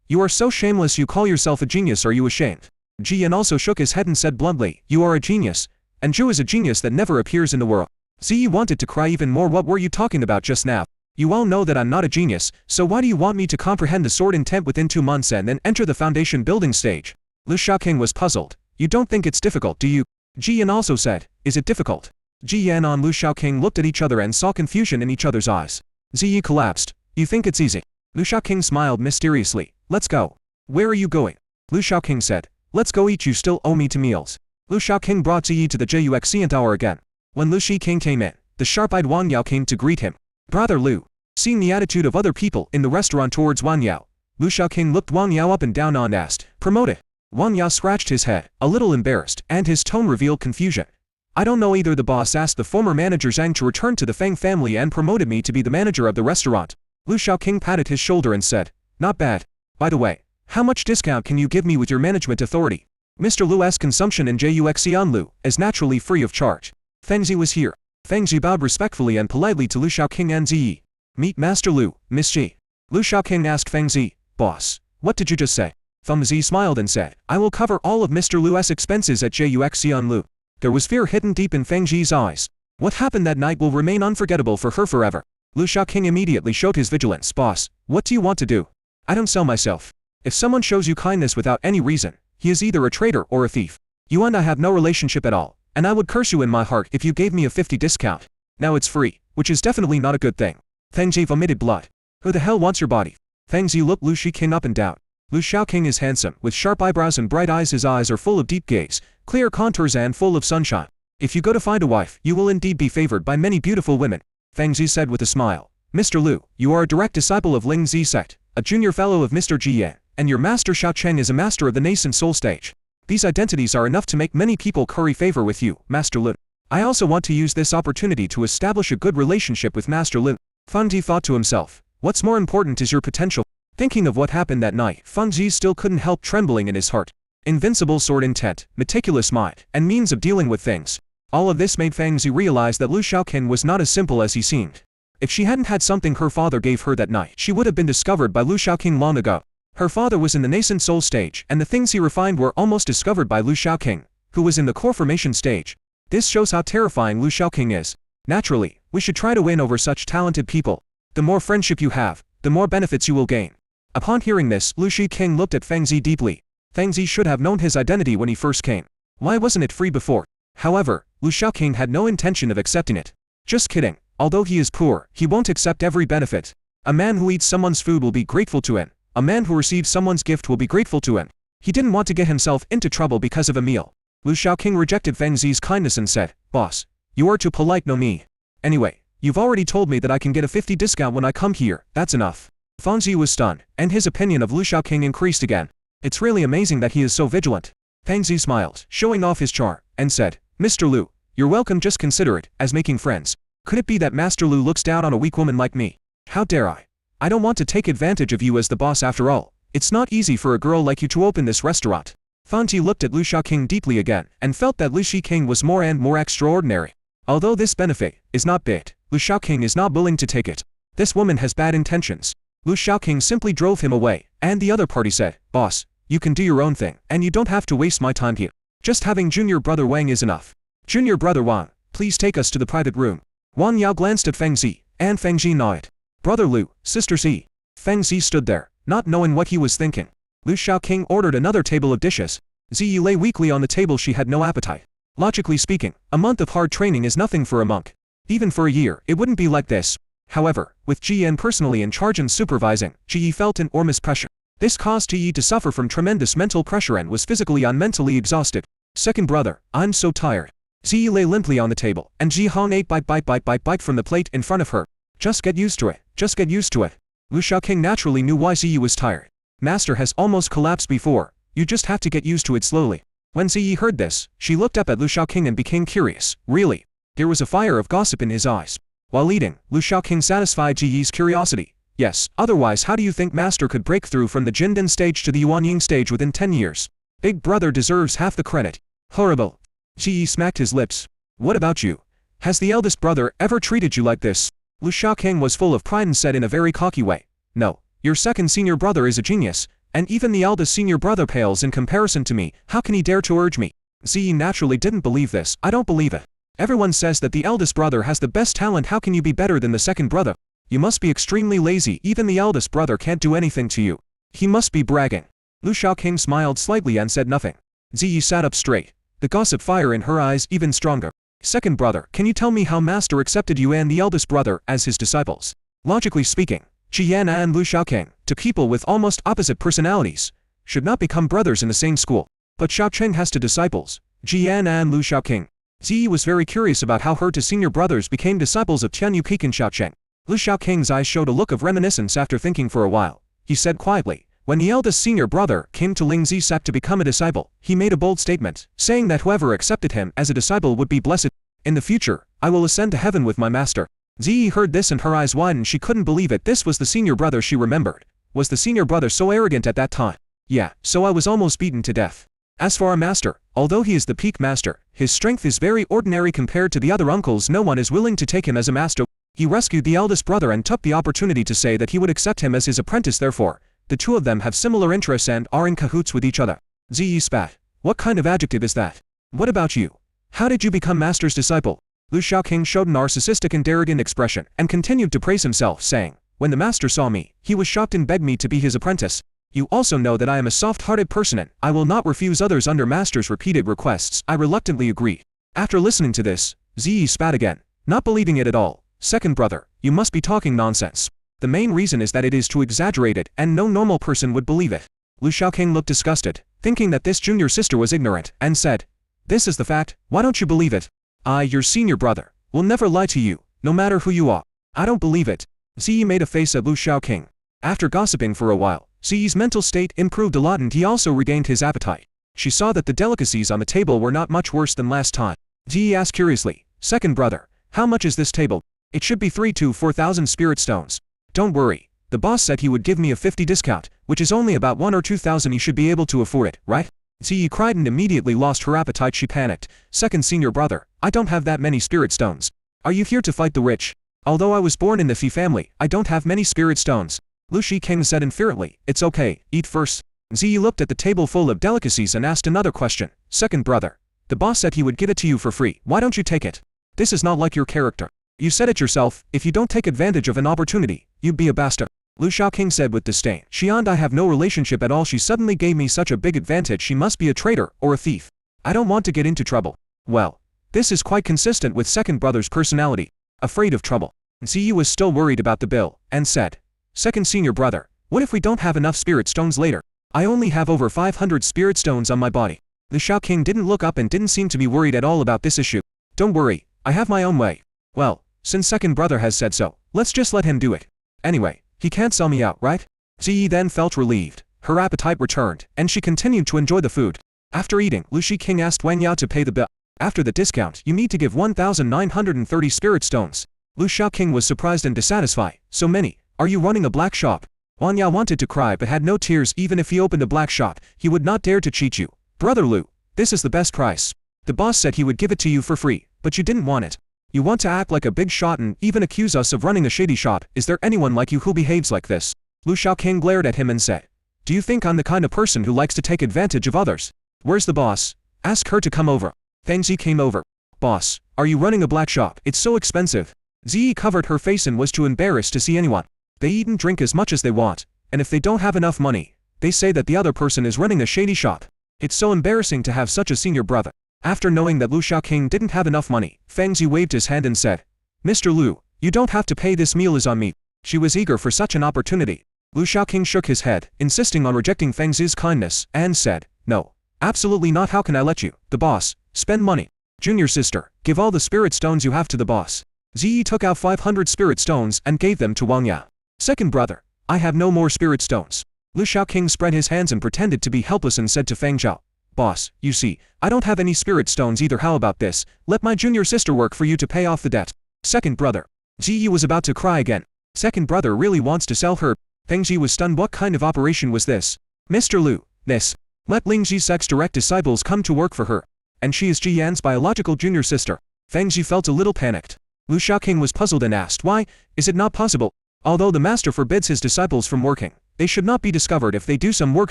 You are so shameless you call yourself a genius. Are you ashamed? Ji Yan also shook his head and said bluntly, you are a genius, and Zhu is a genius that never appears in the world. Ziyi wanted to cry even more. What were you talking about just now? You all know that I'm not a genius, so why do you want me to comprehend the sword intent within 2 months and then enter the foundation building stage? Lu Shaoking was puzzled. You don't think it's difficult, do you? Ji Yan also said, is it difficult? Ji Yan and Lu Shaoking looked at each other and saw confusion in each other's eyes. Ziyi collapsed. You think it's easy? Lu Shaoking smiled mysteriously. Let's go. Where are you going? Lu Shaoking said, let's go eat. You still owe me 2 meals. Lu Shaoking brought Ziyi to the Juxian Tower again. When Lu Shiking came in, the sharp-eyed Wang Yao came to greet him. Brother Lu. Seeing the attitude of other people in the restaurant towards Wang Yao, Lu Shaoking looked Wang Yao up and down and asked, promoted. Wang Yao scratched his head, a little embarrassed, and his tone revealed confusion. I don't know either. The boss asked the former manager Zhang to return to the Feng family and promoted me to be the manager of the restaurant. Lu Shaoking patted his shoulder and said, not bad. By the way, how much discount can you give me with your management authority? Mr. Lu's consumption in Juxian Lu is naturally free of charge. Fengzi was here. Fengzi bowed respectfully and politely to Lu Shaoking and Ziyi. Meet Master Lu, Miss Ji. Lu Shaoking asked Fengzi, boss, what did you just say? Fengzi smiled and said, I will cover all of Mr. Lu's expenses at Juxian Lu. There was fear hidden deep in Feng Zi's eyes. What happened that night will remain unforgettable for her forever. Lu Shaoqing immediately showed his vigilance. Boss, what do you want to do? I don't sell myself. If someone shows you kindness without any reason, he is either a traitor or a thief. You and I have no relationship at all, and I would curse you in my heart if you gave me a 50 discount. Now it's free, which is definitely not a good thing. Feng Zi vomited blood. Who the hell wants your body? Feng Zi looked Lu Shaoqing up and down. Lu Shaoqing is handsome, with sharp eyebrows and bright eyes. His eyes are full of deep gaze, clear contours and full of sunshine. If you go to find a wife, you will indeed be favored by many beautiful women, Feng Zi said with a smile. Mr. Lu, you are a direct disciple of Ling Zi Sect, a junior fellow of Mr. Ji Yan, and your master Xiaocheng is a master of the nascent soul stage. These identities are enough to make many people curry favor with you, Master Lu. I also want to use this opportunity to establish a good relationship with Master Lu. Feng Zi thought to himself, what's more important is your potential. Thinking of what happened that night, Feng Zi still couldn't help trembling in his heart. Invincible sword intent, meticulous mind, and means of dealing with things. All of this made Feng Zi realize that Lu Shaoqing was not as simple as he seemed. If she hadn't had something her father gave her that night, she would have been discovered by Lu Shaoqing long ago. Her father was in the nascent soul stage, and the things he refined were almost discovered by Lu Shaoqing, who was in the core formation stage. This shows how terrifying Lu Shaoqing is. Naturally, we should try to win over such talented people. The more friendship you have, the more benefits you will gain. Upon hearing this, Lu Shaoqing looked at Feng Zi deeply. Feng Zi should have known his identity when he first came. Why wasn't it free before? However, Lu Shaoqing had no intention of accepting it. Just kidding. Although he is poor, he won't accept every benefit. A man who eats someone's food will be grateful to him. A man who receives someone's gift will be grateful to him. He didn't want to get himself into trouble because of a meal. Lu Shaoqing rejected Feng Zi's kindness and said, Boss, you are too polite, no me. Anyway, you've already told me that I can get a 50 discount when I come here, that's enough. Feng Zi was stunned, and his opinion of Lu Shaoqing increased again. It's really amazing that he is so vigilant. Feng Zi smiled, showing off his charm, and said, Mr. Lu, you're welcome, just consider it as making friends. Could it be that Master Lu looks down on a weak woman like me? How dare I? I don't want to take advantage of you as the boss after all. It's not easy for a girl like you to open this restaurant. Feng Zi looked at Lu Shaoqing deeply again, and felt that Lu Shaoqing was more and more extraordinary. Although this benefit is not big, Lu Shaoqing is not willing to take it. This woman has bad intentions. Lu Shaoqing simply drove him away, and the other party said, Boss, you can do your own thing, and you don't have to waste my time here. Just having junior brother Wang is enough. Junior brother Wang, please take us to the private room. Wang Yao glanced at Feng Zi, and Feng Zi nodded. Brother Lu, Sister Zi. Feng Zi stood there, not knowing what he was thinking. Lu Shaoqing ordered another table of dishes. Zi lay weakly on the table. She had no appetite. Logically speaking, a month of hard training is nothing for a monk. Even for a year, it wouldn't be like this. However, with Ji Yan personally in charge and supervising, Ji felt enormous pressure. This caused Ji to suffer from tremendous mental pressure and was physically and mentally exhausted. Second brother, I'm so tired. Zi lay limply on the table, and Ji Hong ate bite from the plate in front of her. Just get used to it, just get used to it. Lu Shaoqing naturally knew why Zi was tired. Master has almost collapsed before, you just have to get used to it slowly. When Zi heard this, she looked up at Lu Shaoqing and became curious. Really? There was a fire of gossip in his eyes. While eating, Lu Shaoqing satisfied Ji's curiosity. Yes, otherwise how do you think Master could break through from the Jindan stage to the Yuanying stage within 10 years? Big brother deserves half the credit. Horrible. Ji smacked his lips. What about you? Has the eldest brother ever treated you like this? Lu Shaoqing was full of pride and said in a very cocky way. No, your second senior brother is a genius, and even the eldest senior brother pales in comparison to me. How can he dare to urge me? Zi naturally didn't believe this. I don't believe it. Everyone says that the eldest brother has the best talent. How can you be better than the second brother? You must be extremely lazy. Even the eldest brother can't do anything to you. He must be bragging. Lu Shaoqing smiled slightly and said nothing. Zi sat up straight, the gossip fire in her eyes even stronger. Second brother, can you tell me how Master accepted you and the eldest brother as his disciples? Logically speaking, Ji Yan and Lu Shaoqing, two people with almost opposite personalities, should not become brothers in the same school. But Xiaocheng has two disciples, Ji Yan and Lu Shaoqing. Zi was very curious about how her two senior brothers became disciples of Tian Yukik and Xiaocheng. Lu Shaoqing's eyes showed a look of reminiscence after thinking for a while. He said quietly, when the eldest senior brother came to Ling Zi Sect to become a disciple, he made a bold statement, saying that whoever accepted him as a disciple would be blessed. In the future, I will ascend to heaven with my master. Zi heard this and her eyes widened. She couldn't believe it. This was the senior brother she remembered. Was the senior brother so arrogant at that time? Yeah, so I was almost beaten to death. As for our master, although he is the peak master, his strength is very ordinary compared to the other uncles. No one is willing to take him as a master. He rescued the eldest brother and took the opportunity to say that he would accept him as his apprentice. Therefore, the two of them have similar interests and are in cahoots with each other. Zi spat. What kind of adjective is that? What about you? How did you become master's disciple? Lu Shaoqing showed a narcissistic and arrogant expression and continued to praise himself, saying, when the master saw me, he was shocked and begged me to be his apprentice. You also know that I am a soft-hearted person and I will not refuse others under master's repeated requests. I reluctantly agreed. After listening to this, Ziyi spat again, not believing it at all. Second brother, you must be talking nonsense. The main reason is that it is too exaggerated and no normal person would believe it. Lu Shaoqing looked disgusted, thinking that this junior sister was ignorant, and said, this is the fact, why don't you believe it? I, your senior brother, will never lie to you, no matter who you are. I don't believe it. Ziyi made a face at Lu Shaoqing. After gossiping for a while, Ziyi's mental state improved a lot and he also regained his appetite. She saw that the delicacies on the table were not much worse than last time. Ziyi asked curiously, second brother, how much is this table? It should be 3 to 4,000 spirit stones. Don't worry, the boss said he would give me a 50 discount, which is only about 1 or 2,000. You should be able to afford it, right? Ziyi cried and immediately lost her appetite. She panicked. Second senior brother, I don't have that many spirit stones. Are you here to fight the rich? Although I was born in the Fi family, I don't have many spirit stones. Lu Shaoqing said inferently, it's okay, eat first. Ziyi looked at the table full of delicacies and asked another question. Second brother, the boss said he would give it to you for free. Why don't you take it? This is not like your character. You said it yourself, if you don't take advantage of an opportunity, you'd be a bastard. Lu Shaoqing said with disdain. She and I have no relationship at all. She suddenly gave me such a big advantage. She must be a traitor or a thief. I don't want to get into trouble. Well, this is quite consistent with second brother's personality. Afraid of trouble. Ziyi was still worried about the bill, and said, second senior brother, what if we don't have enough spirit stones later? I only have over 500 spirit stones on my body. Lu Shaoqing didn't look up and didn't seem to be worried at all about this issue. Don't worry, I have my own way. Well, since second brother has said so, let's just let him do it. Anyway, he can't sell me out, right? Ziyi then felt relieved. Her appetite returned, and she continued to enjoy the food. After eating, Lu Shaoqing asked Wang Ya to pay the bill. After the discount, you need to give 1,930 spirit stones. Lu Shaoqing was surprised and dissatisfied. So many. Are you running a black shop? Wang Ya wanted to cry but had no tears. Even if he opened a black shop, he would not dare to cheat you. Brother Lu, this is the best price. The boss said he would give it to you for free, but you didn't want it. You want to act like a big shot and even accuse us of running a shady shop. Is there anyone like you who behaves like this? Lu Shaoqing glared at him and said, do you think I'm the kind of person who likes to take advantage of others? Where's the boss? Ask her to come over. Feng Zi came over. Boss, are you running a black shop? It's so expensive. Ziyi covered her face and was too embarrassed to see anyone. They eat and drink as much as they want, and if they don't have enough money, they say that the other person is running a shady shop. It's so embarrassing to have such a senior brother. After knowing that Lu Shaoqing didn't have enough money, Feng Zi waved his hand and said, Mr. Lu, you don't have to pay, this meal is on me. She was eager for such an opportunity. Lu Shaoqing shook his head, insisting on rejecting Feng Zi's kindness, and said, no, absolutely not. How can I let you, the boss, spend money? Junior sister, give all the spirit stones you have to the boss. Ziyi took out 500 spirit stones and gave them to Wang Ya. Second brother, I have no more spirit stones. Lu Shaoqing spread his hands and pretended to be helpless and said to Feng Zhao, boss, you see, I don't have any spirit stones either. How about this? Let my junior sister work for you to pay off the debt. Second brother. Ziyi was about to cry again. Second brother really wants to sell her. Feng Zi was stunned. What kind of operation was this? Mr. Lu, this. Let Ling Ji Sect's direct disciples come to work for her. And she is Ji Yan's biological junior sister. Feng Zi felt a little panicked. Lu Shaoqing was puzzled and asked, why is it not possible? Although the master forbids his disciples from working, they should not be discovered if they do some work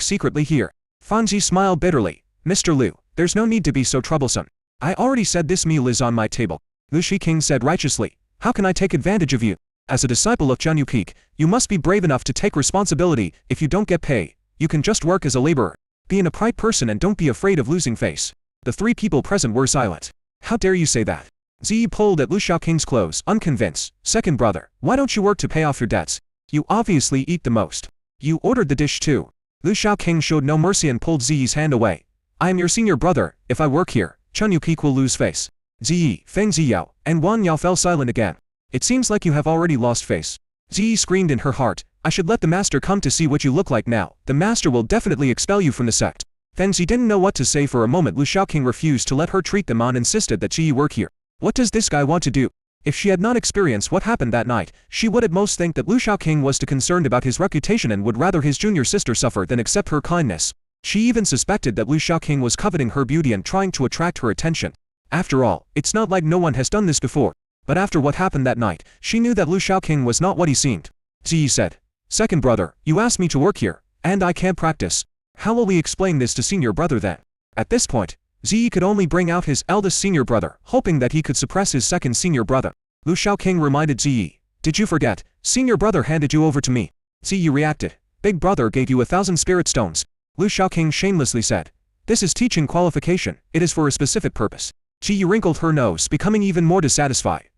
secretly here. Feng Zi smiled bitterly. Mr. Lu, there's no need to be so troublesome. I already said this meal is on my table. Lu Shaoqing said righteously. How can I take advantage of you? As a disciple of Zhan Yupeak, you must be brave enough to take responsibility. If you don't get pay, you can just work as a laborer. Be an upright person and don't be afraid of losing face. The three people present were silent. How dare you say that? Ziyi pulled at Lu Shaoqing's clothes, unconvinced. Second brother, why don't you work to pay off your debts? You obviously eat the most. You ordered the dish too. Lu Shaoqing showed no mercy and pulled Ziyi's hand away. I am your senior brother. If I work here, Zhan Yupeak will lose face. Ziyi, Feng Ziyao, and Wang Yao fell silent again. It seems like you have already lost face. Ziyi screamed in her heart. I should let the master come to see what you look like now. The master will definitely expel you from the sect. Feng Zi didn't know what to say for a moment. Lu Shaoqing refused to let her treat them on, insisted that Ziyi work here. What does this guy want to do? If she had not experienced what happened that night, she would at most think that Lu Shaoqing was too concerned about his reputation and would rather his junior sister suffer than accept her kindness. She even suspected that Lu Shaoqing was coveting her beauty and trying to attract her attention. After all, it's not like no one has done this before. But after what happened that night, she knew that Lu Shaoqing was not what he seemed. Ziyi said, Second brother, you asked me to work here, and I can't practice. How will we explain this to senior brother then? At this point, Ziyi could only bring out his eldest senior brother, hoping that he could suppress his second senior brother. Lu Shaoqing reminded Ziyi, "Did you forget? Senior brother handed you over to me." Ziyi reacted, "Big brother gave you 1,000 spirit stones." Lu Shaoqing shamelessly said, "This is teaching qualification, it is for a specific purpose." Ziyi wrinkled her nose, becoming even more dissatisfied.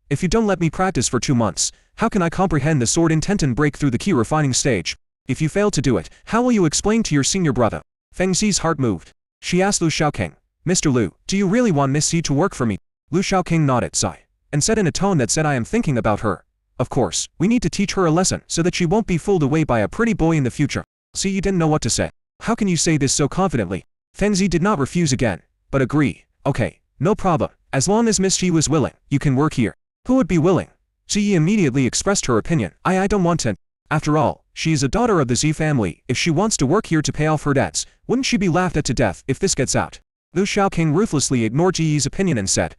If you don't let me practice for 2 months, how can I comprehend the sword intent and break through the key refining stage? If you fail to do it, how will you explain to your senior brother? Feng Zi's heart moved. She asked Lu Shaoqing, "Mr. Lu, do you really want Miss Zi to work for me?" Lu Shaoqing nodded, sighed, and said in a tone that said, "I am thinking about her. Of course, we need to teach her a lesson so that she won't be fooled away by a pretty boy in the future." Ziyi didn't know what to say. "How can you say this so confidently?" Feng Zi did not refuse again, but agree. "Okay, no problem. As long as Miss Zi was willing, you can work here." "Who would be willing?" Ziyi immediately expressed her opinion. I don't want to. After all, she is a daughter of the Zi family. If she wants to work here to pay off her debts, wouldn't she be laughed at to death if this gets out?" Lu Shaoqing ruthlessly ignored Ziyi's opinion and said,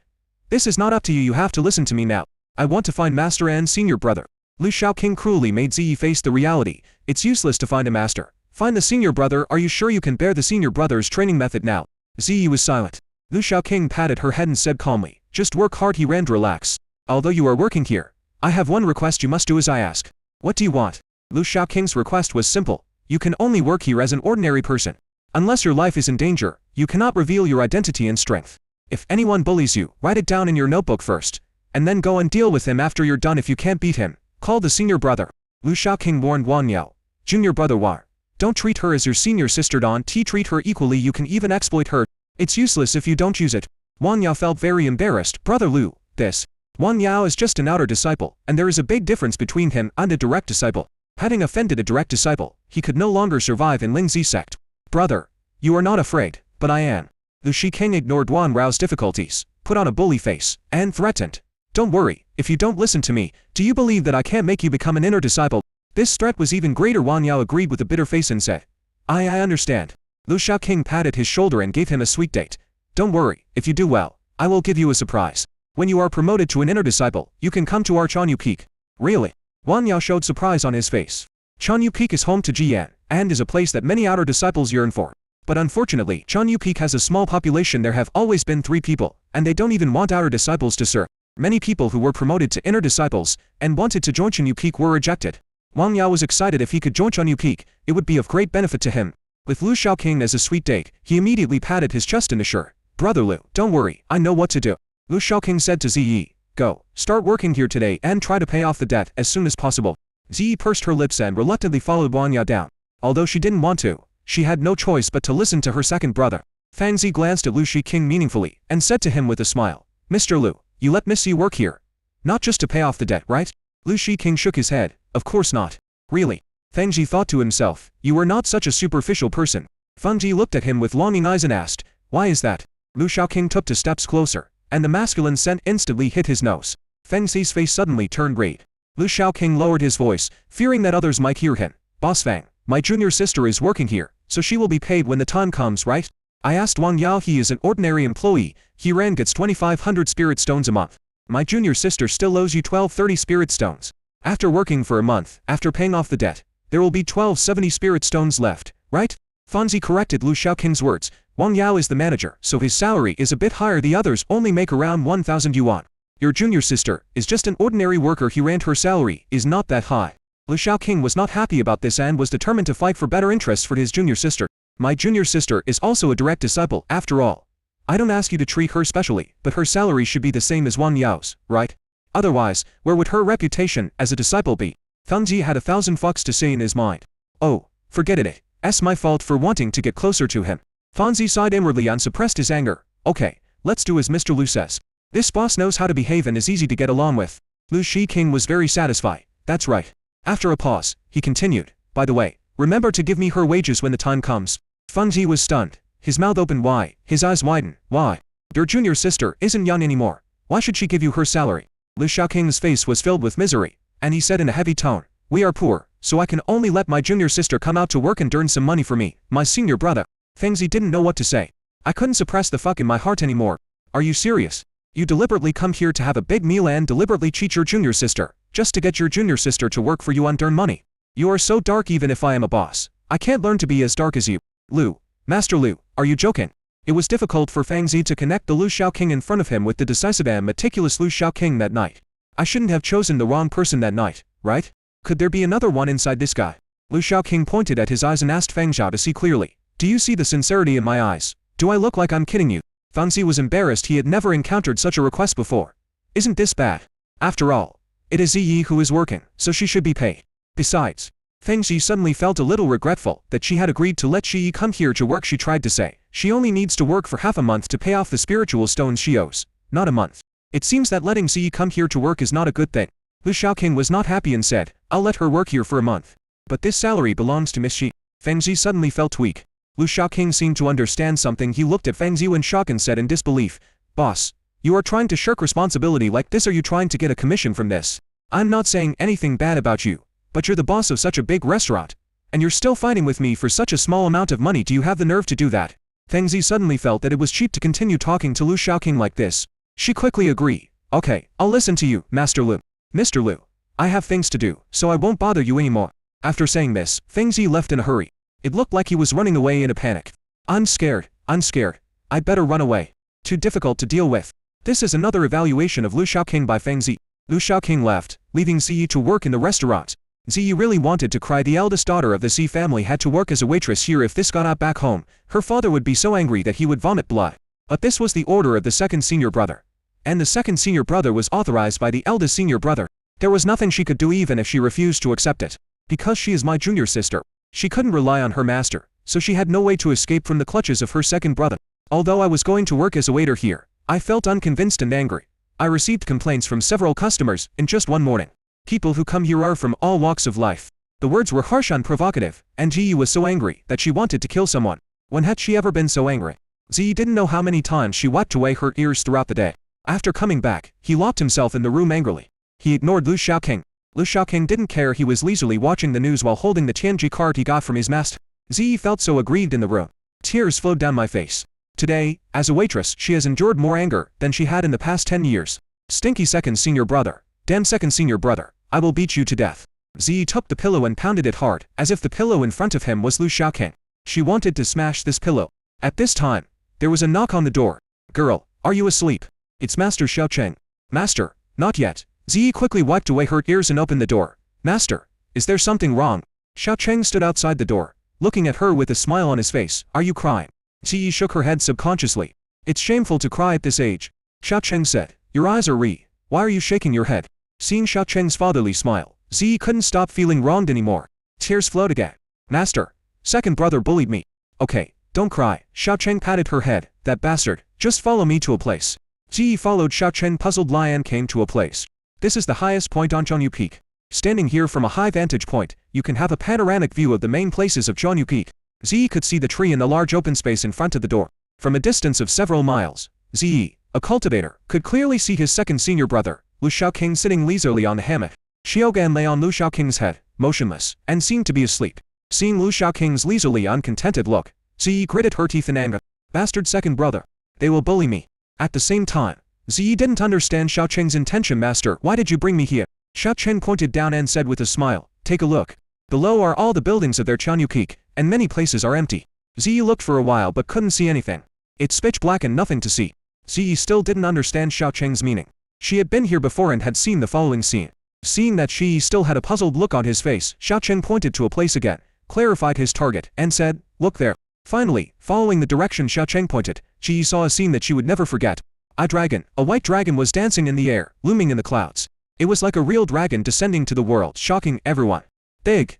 "This is not up to you, you have to listen to me now. I want to find master and senior brother." Lu Shaoqing cruelly made Ziyi face the reality. "It's useless to find a master. Find the senior brother. Are you sure you can bear the senior brother's training method now?" Ziyi was silent. Lu Shaoqing patted her head and said calmly, "Just work hard here and relax. Although you are working here, I have one request you must do as I ask." "What do you want?" Lu Shaoqing's request was simple. "You can only work here as an ordinary person. Unless your life is in danger, you cannot reveal your identity and strength. If anyone bullies you, write it down in your notebook first, and then go and deal with him after you're done. If you can't beat him, call the senior brother." Lu Shaoqing warned Wang Yao, "Junior brother War, don't treat her as your senior sister. Don't treat her equally. You can even exploit her. It's useless if you don't use it." Wang Yao felt very embarrassed. "Brother Lu, this. Wang Yao is just an outer disciple, and there is a big difference between him and a direct disciple. Having offended a direct disciple, he could no longer survive in Lingzi sect." "Brother, you are not afraid, but I am." Lu Shiking ignored Wan Rao's difficulties, put on a bully face, and threatened, "Don't worry, if you don't listen to me, do you believe that I can't make you become an inner disciple?" This threat was even greater. Wang Yao agreed with a bitter face and said, I understand." Lu Shaoqing patted his shoulder and gave him a sweet date. "Don't worry, if you do well, I will give you a surprise. When you are promoted to an inner disciple, you can come to our Chanyu Peak." "Really?" Wang Yao showed surprise on his face. Chanyu Peak is home to Jian, and is a place that many outer disciples yearn for. But unfortunately, Chanyu Peak has a small population. There have always been 3 people, and they don't even want outer disciples to serve. Many people who were promoted to inner disciples, and wanted to join Chanyu Peak were rejected. Wang Yao was excited. If he could join Chanyu Peak, it would be of great benefit to him. With Lu Shaoqing as a sweet date, he immediately patted his chest and assured, "Brother Lu, don't worry, I know what to do." Lu Shaoqing said to Ziyi, "Go, start working here today and try to pay off the debt as soon as possible." Ziyi pursed her lips and reluctantly followed Wang Yao down. Although she didn't want to, she had no choice but to listen to her second brother. Fang Zi glanced at Lu Shiking meaningfully, and said to him with a smile, "Mr. Lu, you let Miss Zi work here? Not just to pay off the debt, right?" Lu Shiking shook his head, "Of course not." "Really?" Fang Zi thought to himself, "You are not such a superficial person." Feng Ji looked at him with longing eyes and asked, "Why is that?" Lu Shaoqing took 2 steps closer, and the masculine scent instantly hit his nose. Feng Zi's face suddenly turned red. Lu Shaoqing lowered his voice, fearing that others might hear him. "Boss Fang, my junior sister is working here, so she will be paid when the time comes, right?" I asked Wang Yao. "He is an ordinary employee. He gets 2,500 spirit stones a month. My junior sister still owes you 1,230 spirit stones. After working for a month, after paying off the debt, there will be 1,270 spirit stones left, right?" Feng Zi corrected Lu Shaoqing's words. "Wang Yao is the manager, so his salary is a bit higher. The others only make around 1,000 yuan. Your junior sister is just an ordinary worker here and her salary is not that high." Lu Shaoqing was not happy about this and was determined to fight for better interests for his junior sister. "My junior sister is also a direct disciple, after all. I don't ask you to treat her specially, but her salary should be the same as Wang Yao's, right? Otherwise, where would her reputation as a disciple be?" Feng Zi had 1,000 fucks to say in his mind. "Oh, forget it. It's my fault for wanting to get closer to him." Feng Zi sighed inwardly and suppressed his anger. "Okay, let's do as Mr. Lu says. This boss knows how to behave and is easy to get along with." Lu Shiking was very satisfied. "That's right." After a pause, he continued, "By the way, remember to give me her wages when the time comes." Feng Zi was stunned. His mouth opened wide, his eyes widened. "Why? Your junior sister isn't young anymore. Why should she give you her salary?" Lu Shaoqing's face was filled with misery, and he said in a heavy tone, "We are poor, so I can only let my junior sister come out to work and earn some money for me, my senior brother." Feng Zi didn't know what to say. "I couldn't suppress the fuck in my heart anymore. Are you serious? You deliberately come here to have a big meal and deliberately cheat your junior sister, just to get your junior sister to work for you and earn money? You are so dark. Even if I am a boss, I can't learn to be as dark as you." "Lu, Master Lu, are you joking?" It was difficult for Fang Zi to connect the Lu Shaoqing in front of him with the decisive and meticulous Lu Shaoqing that night. I shouldn't have chosen the wrong person that night, right? Could there be another one inside this guy? Lu Shaoqing pointed at his eyes and asked Fang Zhao to see clearly. Do you see the sincerity in my eyes? Do I look like I'm kidding you? Fang Zi was embarrassed. He had never encountered such a request before. Isn't this bad? After all, it is Ziyi who is working, so she should be paid. Besides, Feng Zhi suddenly felt a little regretful that she had agreed to let Ziyi come here to work. She tried to say, she only needs to work for half a month to pay off the spiritual stones she owes, not a month. It seems that letting Ziyi come here to work is not a good thing. Lu Shaoqing was not happy and said, I'll let her work here for a month. But this salary belongs to Miss Xi. Feng Zhi suddenly felt weak. Lu Shaoqing seemed to understand something. He looked at Feng Zhi in shock and said in disbelief, Boss, you are trying to shirk responsibility like this? Are you trying to get a commission from this? I'm not saying anything bad about you, but you're the boss of such a big restaurant, and you're still fighting with me for such a small amount of money. Do you have the nerve to do that? Feng Zhi suddenly felt that it was cheap to continue talking to Lu Shaoqing like this. She quickly agreed. Okay, I'll listen to you, Master Lu. Mr. Lu, I have things to do, so I won't bother you anymore. After saying this, Feng Zhi left in a hurry. It looked like he was running away in a panic. I'm scared. I'd better run away. Too difficult to deal with. This is another evaluation of Lu Shaoqing by Feng Zhi. Lu Shaoqing left, leaving Ziyi to work in the restaurant. Ziyi really wanted to cry. The eldest daughter of the Xi family had to work as a waitress here. If this got out back home, her father would be so angry that he would vomit blood. But this was the order of the second senior brother. And the second senior brother was authorized by the eldest senior brother. There was nothing she could do even if she refused to accept it. Because she is my junior sister, she couldn't rely on her master, so she had no way to escape from the clutches of her second brother. Although I was going to work as a waiter here, I felt unconvinced and angry. I received complaints from several customers in just one morning. People who come here are from all walks of life. The words were harsh and provocative, and Ziyi was so angry that she wanted to kill someone. When had she ever been so angry? Ziyi didn't know how many times she wiped away her ears throughout the day. After coming back, he locked himself in the room angrily. He ignored Lu Shaoqing. Lu Shaoqing didn't care. He was leisurely watching the news while holding the Tianji card he got from his master. Ziyi felt so aggrieved in the room. Tears flowed down my face. Today, as a waitress, she has endured more anger than she had in the past 10 years. Stinky second senior brother. Damn second senior brother. I will beat you to death. Ziyi took the pillow and pounded it hard, as if the pillow in front of him was Lu Shaoqing. She wanted to smash this pillow. At this time, there was a knock on the door. Girl, are you asleep? It's Master Xiaocheng. Master, not yet. Ziyi quickly wiped away her ears and opened the door. Master, is there something wrong? Xiaocheng stood outside the door, looking at her with a smile on his face. Are you crying? Ziyi shook her head subconsciously. It's shameful to cry at this age. Xiaocheng said. Your eyes are red. Why are you shaking your head? Seeing Xiaocheng's fatherly smile, Ziyi couldn't stop feeling wronged anymore. Tears flowed again. Master, second brother bullied me. Okay, don't cry. Xiaocheng patted her head. That bastard. Just follow me to a place. Ziyi followed Xiaocheng. Puzzled Lian came to a place. This is the highest point on Zhongyu Peak. Standing here from a high vantage point, you can have a panoramic view of the main places of Zhongyu Peak. Ziyi could see the tree and the large open space in front of the door. From a distance of several miles, Ziyi, a cultivator, could clearly see his second senior brother, Lu Shaoqing, sitting leisurely on the hammock. Xiaogan lay on Lu Shaoqing's head, motionless, and seemed to be asleep. Seeing Lu Shaoqing's leisurely, uncontented look, Ziyi gritted her teeth in anger. Bastard second brother. They will bully me. At the same time, Ziyi didn't understand Xiaocheng's intention. Master, why did you bring me here? Xiaocheng pointed down and said with a smile, take a look. Below are all the buildings of their Zhongyu Peak, and many places are empty. Ziyi looked for a while but couldn't see anything. It's pitch black and nothing to see. Ziyi still didn't understand Xiaocheng's meaning. She had been here before and had seen the following scene. Seeing that Shi still had a puzzled look on his face, Xiaocheng pointed to a place again, clarified his target, and said, look there. Finally, following the direction Xiaocheng pointed, Shi saw a scene that she would never forget. A dragon, a white dragon, was dancing in the air, looming in the clouds. It was like a real dragon descending to the world, shocking everyone. Big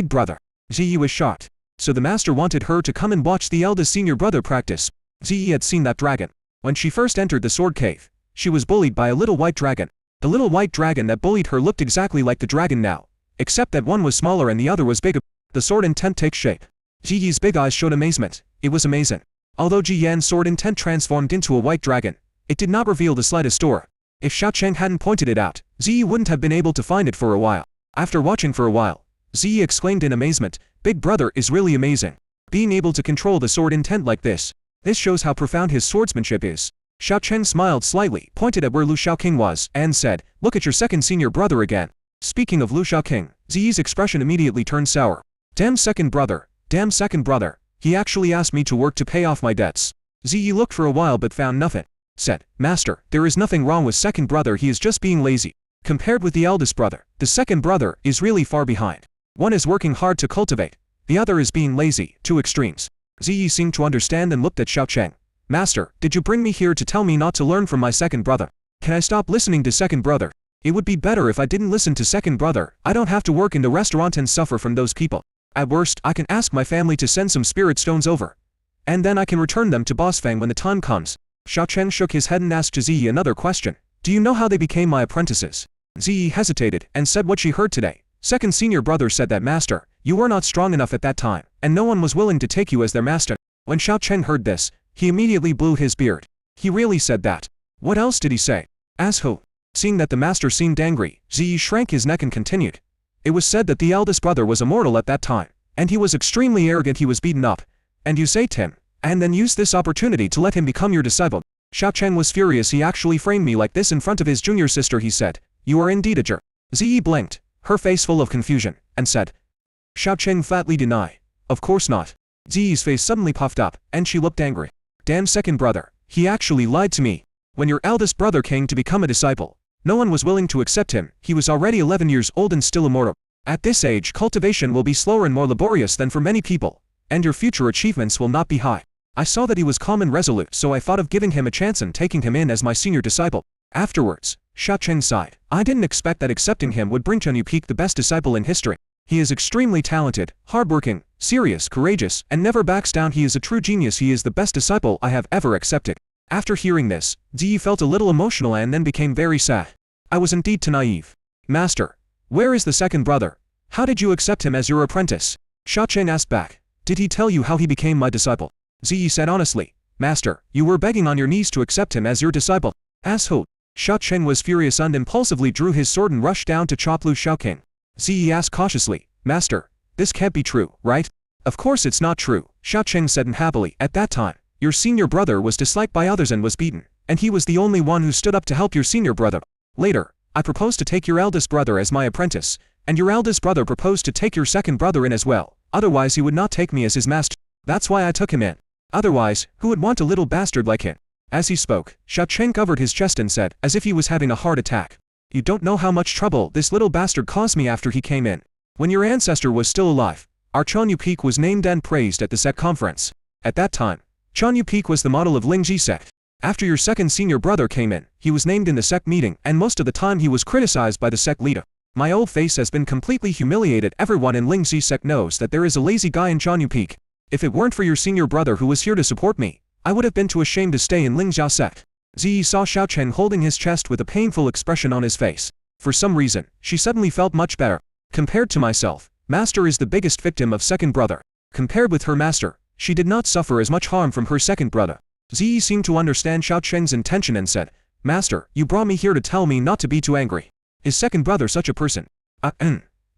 brother. Ziyi was shocked. So the master wanted her to come and watch the eldest senior brother practice. Ziyi had seen that dragon. When she first entered the sword cave, she was bullied by a little white dragon. The little white dragon that bullied her looked exactly like the dragon now, except that one was smaller and the other was bigger. The sword intent takes shape. Ziyi's big eyes showed amazement. It was amazing. Although Ji Yan's sword intent transformed into a white dragon, it did not reveal the slightest aura. If Xiaocheng hadn't pointed it out, Ziyi wouldn't have been able to find it for a while. After watching for a while, Ziyi exclaimed in amazement, Big brother is really amazing. Being able to control the sword intent like this shows how profound his swordsmanship is. Xiaocheng smiled slightly, pointed at where Lu Shaoqing was, and said, look at your second senior brother again. Speaking of Lu Shaoqing, Ziyi's expression immediately turned sour. Damn second brother, he actually asked me to work to pay off my debts. Ziyi looked for a while but found nothing. Said, Master, there is nothing wrong with second brother, he is just being lazy. Compared with the eldest brother, the second brother is really far behind. One is working hard to cultivate, the other is being lazy, two extremes. Ziyi seemed to understand and looked at Xiaocheng. Master, did you bring me here to tell me not to learn from my second brother? Can I stop listening to second brother? It would be better if I didn't listen to second brother. I don't have to work in the restaurant and suffer from those people. At worst, I can ask my family to send some spirit stones over. And then I can return them to Boss Fang when the time comes. Xiaocheng shook his head and asked Ziyi another question. Do you know how they became my apprentices? Ziyi hesitated and said what she heard today. Second senior brother said that, Master, you were not strong enough at that time, and no one was willing to take you as their master. When Xiaocheng heard this, he immediately blew his beard. He really said that. What else did he say? As who? Seeing that the master seemed angry, Ziyi shrank his neck and continued. It was said that the eldest brother was immortal at that time, and he was extremely arrogant. He was beaten up, and you saved him, and then used this opportunity to let him become your disciple. Xiaocheng was furious. He actually framed me like this in front of his junior sister, he said. You are indeed a jerk. Ziyi blinked, her face full of confusion, and said. Xiaocheng flatly denied. Of course not. Ziyi's face suddenly puffed up, and she looked angry. Damn second brother, he actually lied to me. When your eldest brother came to become a disciple, no one was willing to accept him. He was already 11 years old and still immortal. At this age, cultivation will be slower and more laborious than for many people, and your future achievements will not be high. I saw that he was calm and resolute, so I thought of giving him a chance and taking him in as my senior disciple. Afterwards, Xiaocheng sighed. I didn't expect that accepting him would bring Chen Yupeak the best disciple in history. He is extremely talented, hardworking, serious, courageous, and never backs down. He is a true genius. He is the best disciple I have ever accepted. After hearing this, Ziyi felt a little emotional and then became very sad. I was indeed too naive. Master, where is the second brother? How did you accept him as your apprentice? Xiaocheng asked back. Did he tell you how he became my disciple? Ziyi said honestly. Master, you were begging on your knees to accept him as your disciple. As who? Xiaocheng was furious and impulsively drew his sword and rushed down to chop Lu Xiaoking. Ziyi asked cautiously. Master, this can't be true, right? Of course it's not true, Xiaocheng said unhappily. At that time, your senior brother was disliked by others and was beaten, and he was the only one who stood up to help your senior brother. Later, I proposed to take your eldest brother as my apprentice, and your eldest brother proposed to take your second brother in as well. Otherwise he would not take me as his master. That's why I took him in. Otherwise, who would want a little bastard like him? As he spoke, Xiaocheng covered his chest and said, as if he was having a heart attack. You don't know how much trouble this little bastard caused me after he came in. When your ancestor was still alive, our Chen Yupeak was named and praised at the Sect conference. At that time, Chen Yupeak was the model of Lingji Sect. After your second senior brother came in, he was named in the Sect meeting, and most of the time he was criticized by the Sect leader. My old face has been completely humiliated. Everyone in Lingji Sect knows that there is a lazy guy in Chen Yupeak. If it weren't for your senior brother who was here to support me, I would have been too ashamed to stay in Lingjiao Sect. Ziyi saw Xiaocheng holding his chest with a painful expression on his face. For some reason, she suddenly felt much better. Compared to myself, Master is the biggest victim of second brother. Compared with her master, she did not suffer as much harm from her second brother. Ziyi seemed to understand Xiaocheng's intention and said, Master, you brought me here to tell me not to be too angry. Is second brother such a person?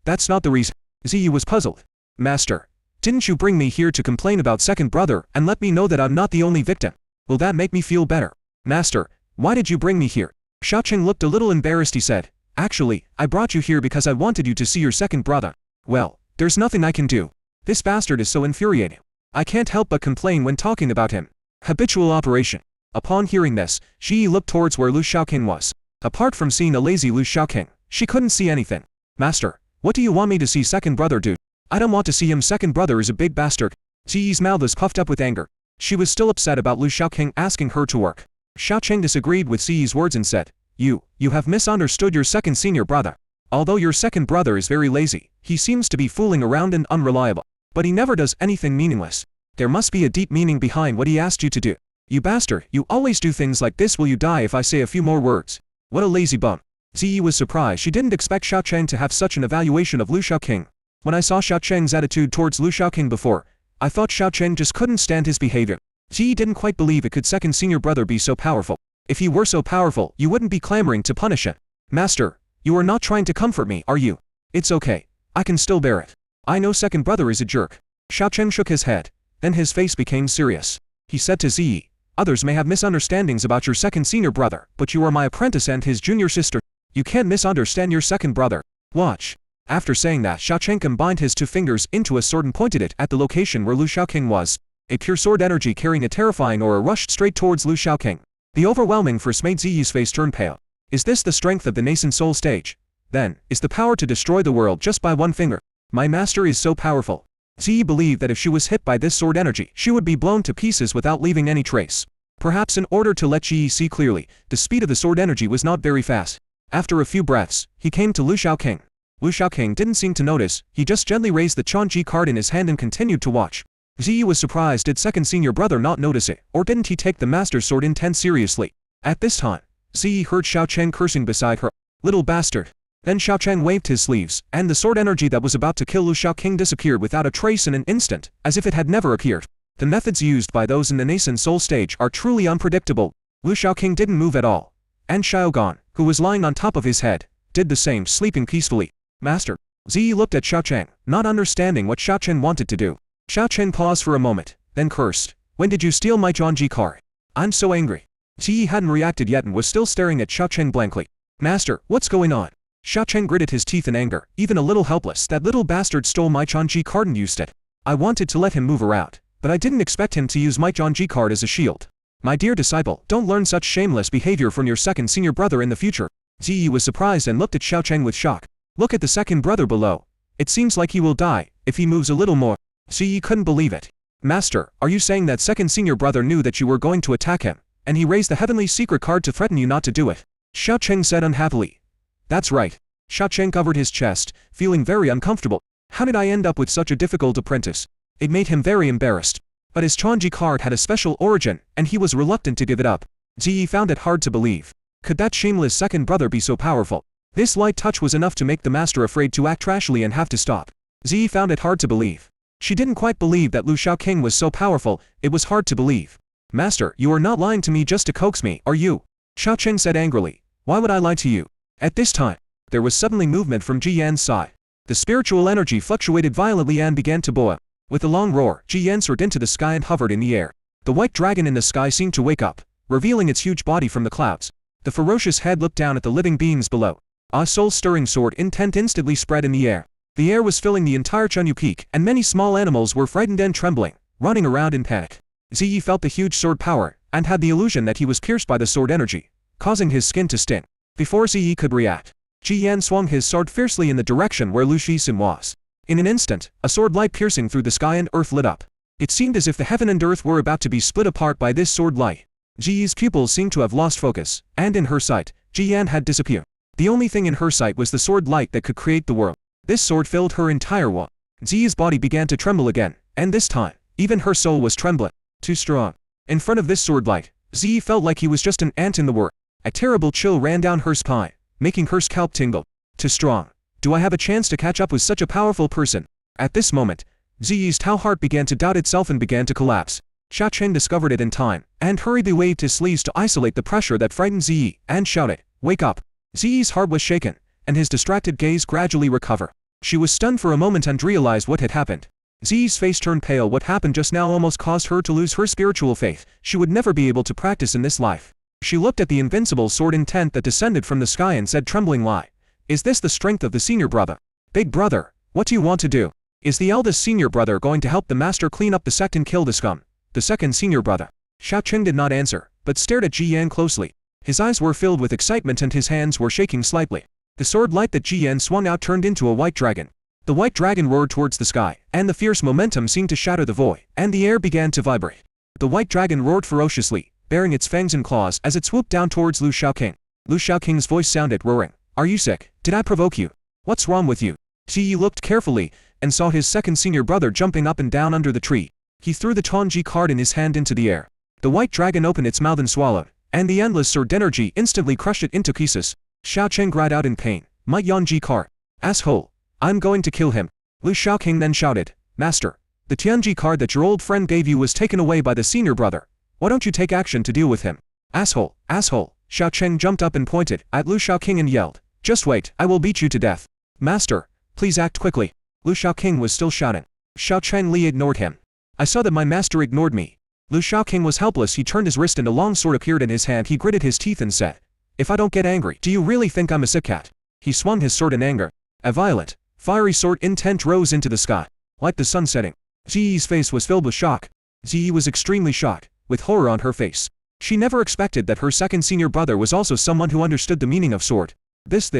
That's not the reason. Ziyi was puzzled. Master, didn't you bring me here to complain about second brother and let me know that I'm not the only victim? Will that make me feel better? Master, why did you bring me here? Xiaocheng looked a little embarrassed. He said, Actually, I brought you here because I wanted you to see your second brother. Well, there's nothing I can do. This bastard is so infuriating. I can't help but complain when talking about him. Habitual operation. Upon hearing this, Ziyi looked towards where Lu Xiaoking was. Apart from seeing a lazy Lu Xiaoking, she couldn't see anything. Master, what do you want me to see second brother do? I don't want to see him. Second brother is a big bastard. Ziyi's mouth was puffed up with anger. She was still upset about Lu Xiaoking asking her to work. Xiaocheng disagreed with Ziyi's words and said, You have misunderstood your second senior brother. Although your second brother is very lazy, he seems to be fooling around and unreliable. But he never does anything meaningless. There must be a deep meaning behind what he asked you to do. You bastard, you always do things like this. Will you die if I say a few more words? What a lazy bum. Ziyi was surprised. She didn't expect Xiaocheng to have such an evaluation of Lu Xiaoking. When I saw Xiaocheng's attitude towards Lu Xiaoking before, I thought Xiaocheng just couldn't stand his behavior. Ziyi didn't quite believe it could second senior brother be so powerful. If he were so powerful, you wouldn't be clamoring to punish him. Master, you are not trying to comfort me, are you? It's okay. I can still bear it. I know second brother is a jerk. Xiaocheng shook his head. Then his face became serious. He said to Ziyi, Others may have misunderstandings about your second senior brother, but you are my apprentice and his junior sister. You can't misunderstand your second brother. Watch. After saying that, Xiaocheng combined his two fingers into a sword and pointed it at the location where Lu Xiaoking was. A pure sword energy carrying a terrifying aura rushed straight towards Lu Shaoqing. The overwhelming force made Ziyi's face turn pale. Is this the strength of the nascent soul stage? Then, is the power to destroy the world just by one finger? My master is so powerful. Ziyi believed that if she was hit by this sword energy, she would be blown to pieces without leaving any trace. Perhaps in order to let Ziyi see clearly, the speed of the sword energy was not very fast. After a few breaths, he came to Lu Shaoqing. Lu Shaoqing didn't seem to notice, he just gently raised the Changji card in his hand and continued to watch. Ziyi was surprised, did second senior brother not notice it, or didn't he take the master's sword intent seriously? At this time, Ziyi heard Xiaocheng cursing beside her. Little bastard. Then Xiaocheng waved his sleeves, and the sword energy that was about to kill Lu Shaoqing disappeared without a trace in an instant, as if it had never appeared. The methods used by those in the nascent soul stage are truly unpredictable. Lu Shaoqing didn't move at all. And Xiaogan, who was lying on top of his head, did the same, sleeping peacefully. Master. Ziyi looked at Xiaocheng, not understanding what Xiaocheng wanted to do. Xiaocheng paused for a moment, then cursed. When did you steal my Zhongji card? I'm so angry. Ziyi hadn't reacted yet and was still staring at Xiaocheng blankly. Master, what's going on? Xiaocheng gritted his teeth in anger, even a little helpless. That little bastard stole my Zhongji card and used it. I wanted to let him move her out, but I didn't expect him to use my Zhongji card as a shield. My dear disciple, don't learn such shameless behavior from your second senior brother in the future. Ziyi was surprised and looked at Xiaocheng with shock. Look at the second brother below. It seems like he will die, if he moves a little more. Ziyi couldn't believe it. Master, are you saying that second senior brother knew that you were going to attack him, and he raised the heavenly secret card to threaten you not to do it? Xiaocheng said unhappily. That's right. Xiaocheng covered his chest, feeling very uncomfortable. How did I end up with such a difficult apprentice? It made him very embarrassed. But his Changji card had a special origin, and he was reluctant to give it up. Ziyi found it hard to believe. Could that shameless second brother be so powerful? This light touch was enough to make the master afraid to act trashily and have to stop. Ziyi found it hard to believe. She didn't quite believe that Lu Shaoqing was so powerful, it was hard to believe. Master, you are not lying to me just to coax me, are you? Xiaocheng said angrily. Why would I lie to you? At this time, there was suddenly movement from Ji Yan's side. The spiritual energy fluctuated violently and began to boil. With a long roar, Ji Yan soared into the sky and hovered in the air. The white dragon in the sky seemed to wake up, revealing its huge body from the clouds. The ferocious head looked down at the living beings below. A soul-stirring sword intent instantly spread in the air. The air was filling the entire Chunyu Peak, and many small animals were frightened and trembling, running around in panic. Ziyi felt the huge sword power, and had the illusion that he was pierced by the sword energy, causing his skin to sting. Before Ziyi could react, Ji Yan swung his sword fiercely in the direction where Lu Shisim was. In an instant, a sword light piercing through the sky and earth lit up. It seemed as if the heaven and earth were about to be split apart by this sword light. Ziyi's pupils seemed to have lost focus, and in her sight, Ji Yan had disappeared. The only thing in her sight was the sword light that could create the world. This sword filled her entire world. Ziyi's body began to tremble again, and this time, even her soul was trembling. Too strong. In front of this sword light, Ziyi felt like he was just an ant in the world. A terrible chill ran down her spine, making her scalp tingle. Too strong. Do I have a chance to catch up with such a powerful person? At this moment, Ziyi's Tao heart began to doubt itself and began to collapse. Xiaocheng discovered it in time, and hurriedly waved his sleeves to isolate the pressure that frightened Ziyi, and shouted, "Wake up!" Ziyi's heart was shaken, and his distracted gaze gradually recovered. She was stunned for a moment and realized what had happened. Ziyi's face turned pale. What happened just now almost caused her to lose her spiritual faith. She would never be able to practice in this life. She looked at the invincible sword intent that descended from the sky and said trembling, "Lie. Is this the strength of the senior brother? Big brother, what do you want to do? Is the eldest senior brother going to help the master clean up the sect and kill the scum? The second senior brother?" Xiaocheng did not answer, but stared at Ji Yan closely. His eyes were filled with excitement and his hands were shaking slightly. The sword light that Ji Yan swung out turned into a white dragon. The white dragon roared towards the sky, and the fierce momentum seemed to shatter the void, and the air began to vibrate. The white dragon roared ferociously, baring its fangs and claws as it swooped down towards Lu Shaoqing. Lu Shaoqing's voice sounded roaring. "Are you sick? Did I provoke you? What's wrong with you?" Ziyi looked carefully, and saw his second senior brother jumping up and down under the tree. He threw the Tongji card in his hand into the air. The white dragon opened its mouth and swallowed, and the endless sword energy instantly crushed it into pieces. Xiaocheng cried out in pain, "My Yangji card! Asshole! I'm going to kill him!" Lu Shaoqing then shouted, "Master, the Tianji card that your old friend gave you was taken away by the senior brother. Why don't you take action to deal with him?" "Asshole! Asshole!" Xiaocheng jumped up and pointed at Lu Shaoqing and yelled, "Just wait, I will beat you to death." "Master, please act quickly." Lu Shaoqing was still shouting. Xiaocheng Li ignored him. "I saw that my master ignored me." Lu Shaoqing was helpless. He turned his wrist and a long sword appeared in his hand. He gritted his teeth and said, "If I don't get angry, do you really think I'm a sick cat?" He swung his sword in anger. A violent, fiery sword intent rose into the sky, like the sun setting. Ziyi's face was filled with shock. Ziyi was extremely shocked, with horror on her face. She never expected that her second senior brother was also someone who understood the meaning of sword. This.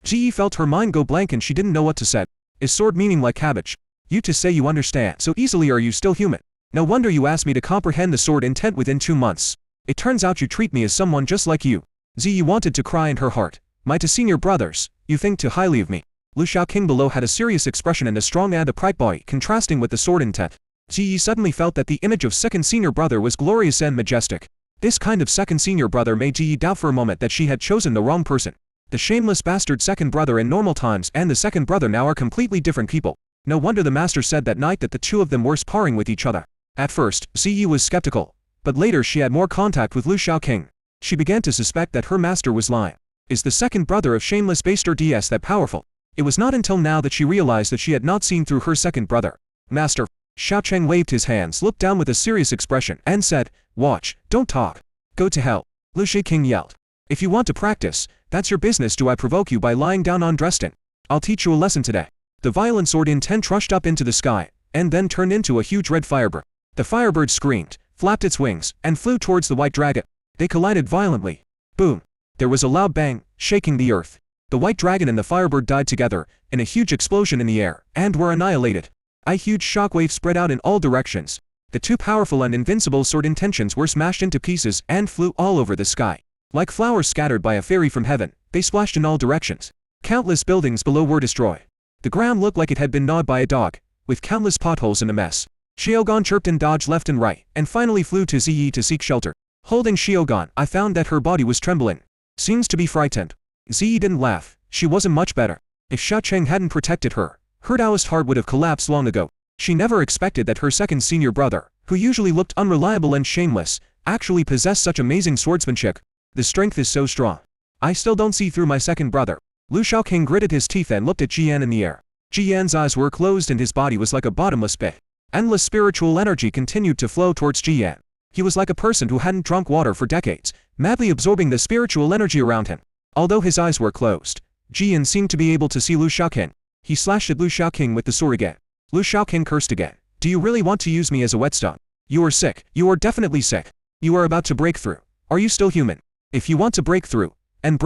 Ziyi felt her mind go blank and she didn't know what to say. Is sword meaning like cabbage? You to say you understand so easily, are you still human? No wonder you asked me to comprehend the sword intent within 2 months. It turns out you treat me as someone just like you. Ziyi wanted to cry in her heart. My two senior brothers, you think too highly of me. Lu Shaoqing below had a serious expression and a strong and upright body contrasting with the sword intent. Ziyi suddenly felt that the image of second senior brother was glorious and majestic. This kind of second senior brother made Ziyi doubt for a moment that she had chosen the wrong person. The shameless bastard second brother in normal times and the second brother now are completely different people. No wonder the master said that night that the two of them were sparring with each other. At first, Ziyi was skeptical, but later she had more contact with Lu Shaoqing. She began to suspect that her master was lying. Is the second brother of shameless bastard DS that powerful? It was not until now that she realized that she had not seen through her second brother. Master. Xiaocheng waved his hands, looked down with a serious expression, and said, watch, don't talk. Go to hell. Lu Shaoqing yelled. If you want to practice, that's your business. Do I provoke you by lying down undressed in? I'll teach you a lesson today. The violent sword intent rushed up into the sky, and then turned into a huge red firebird. The firebird screamed, flapped its wings, and flew towards the white dragon. They collided violently. Boom. There was a loud bang, shaking the earth. The white dragon and the firebird died together, in a huge explosion in the air, and were annihilated. A huge shockwave spread out in all directions. The two powerful and invincible sword intentions were smashed into pieces and flew all over the sky. Like flowers scattered by a fairy from heaven, they splashed in all directions. Countless buildings below were destroyed. The ground looked like it had been gnawed by a dog, with countless potholes and a mess. Xiaogan chirped and dodged left and right, and finally flew to Ziyi to seek shelter. Holding Xiaogan, I found that her body was trembling. Seems to be frightened. Ziyi didn't laugh. She wasn't much better. If Xiaocheng hadn't protected her, her Taoist heart would have collapsed long ago. She never expected that her second senior brother, who usually looked unreliable and shameless, actually possessed such amazing swordsmanship. The strength is so strong. I still don't see through my second brother. Lu Shaoqing gritted his teeth and looked at Jian in the air. Jian's eyes were closed and his body was like a bottomless pit. Endless spiritual energy continued to flow towards Jian. He was like a person who hadn't drunk water for decades, madly absorbing the spiritual energy around him. Although his eyes were closed, Jian seemed to be able to see Lu Shaoqing. He slashed at Lu Shaoqing with the sword again. Lu Shaoqing cursed again. Do you really want to use me as a whetstone? You are sick. You are definitely sick. You are about to break through. Are you still human? If you want to break through, and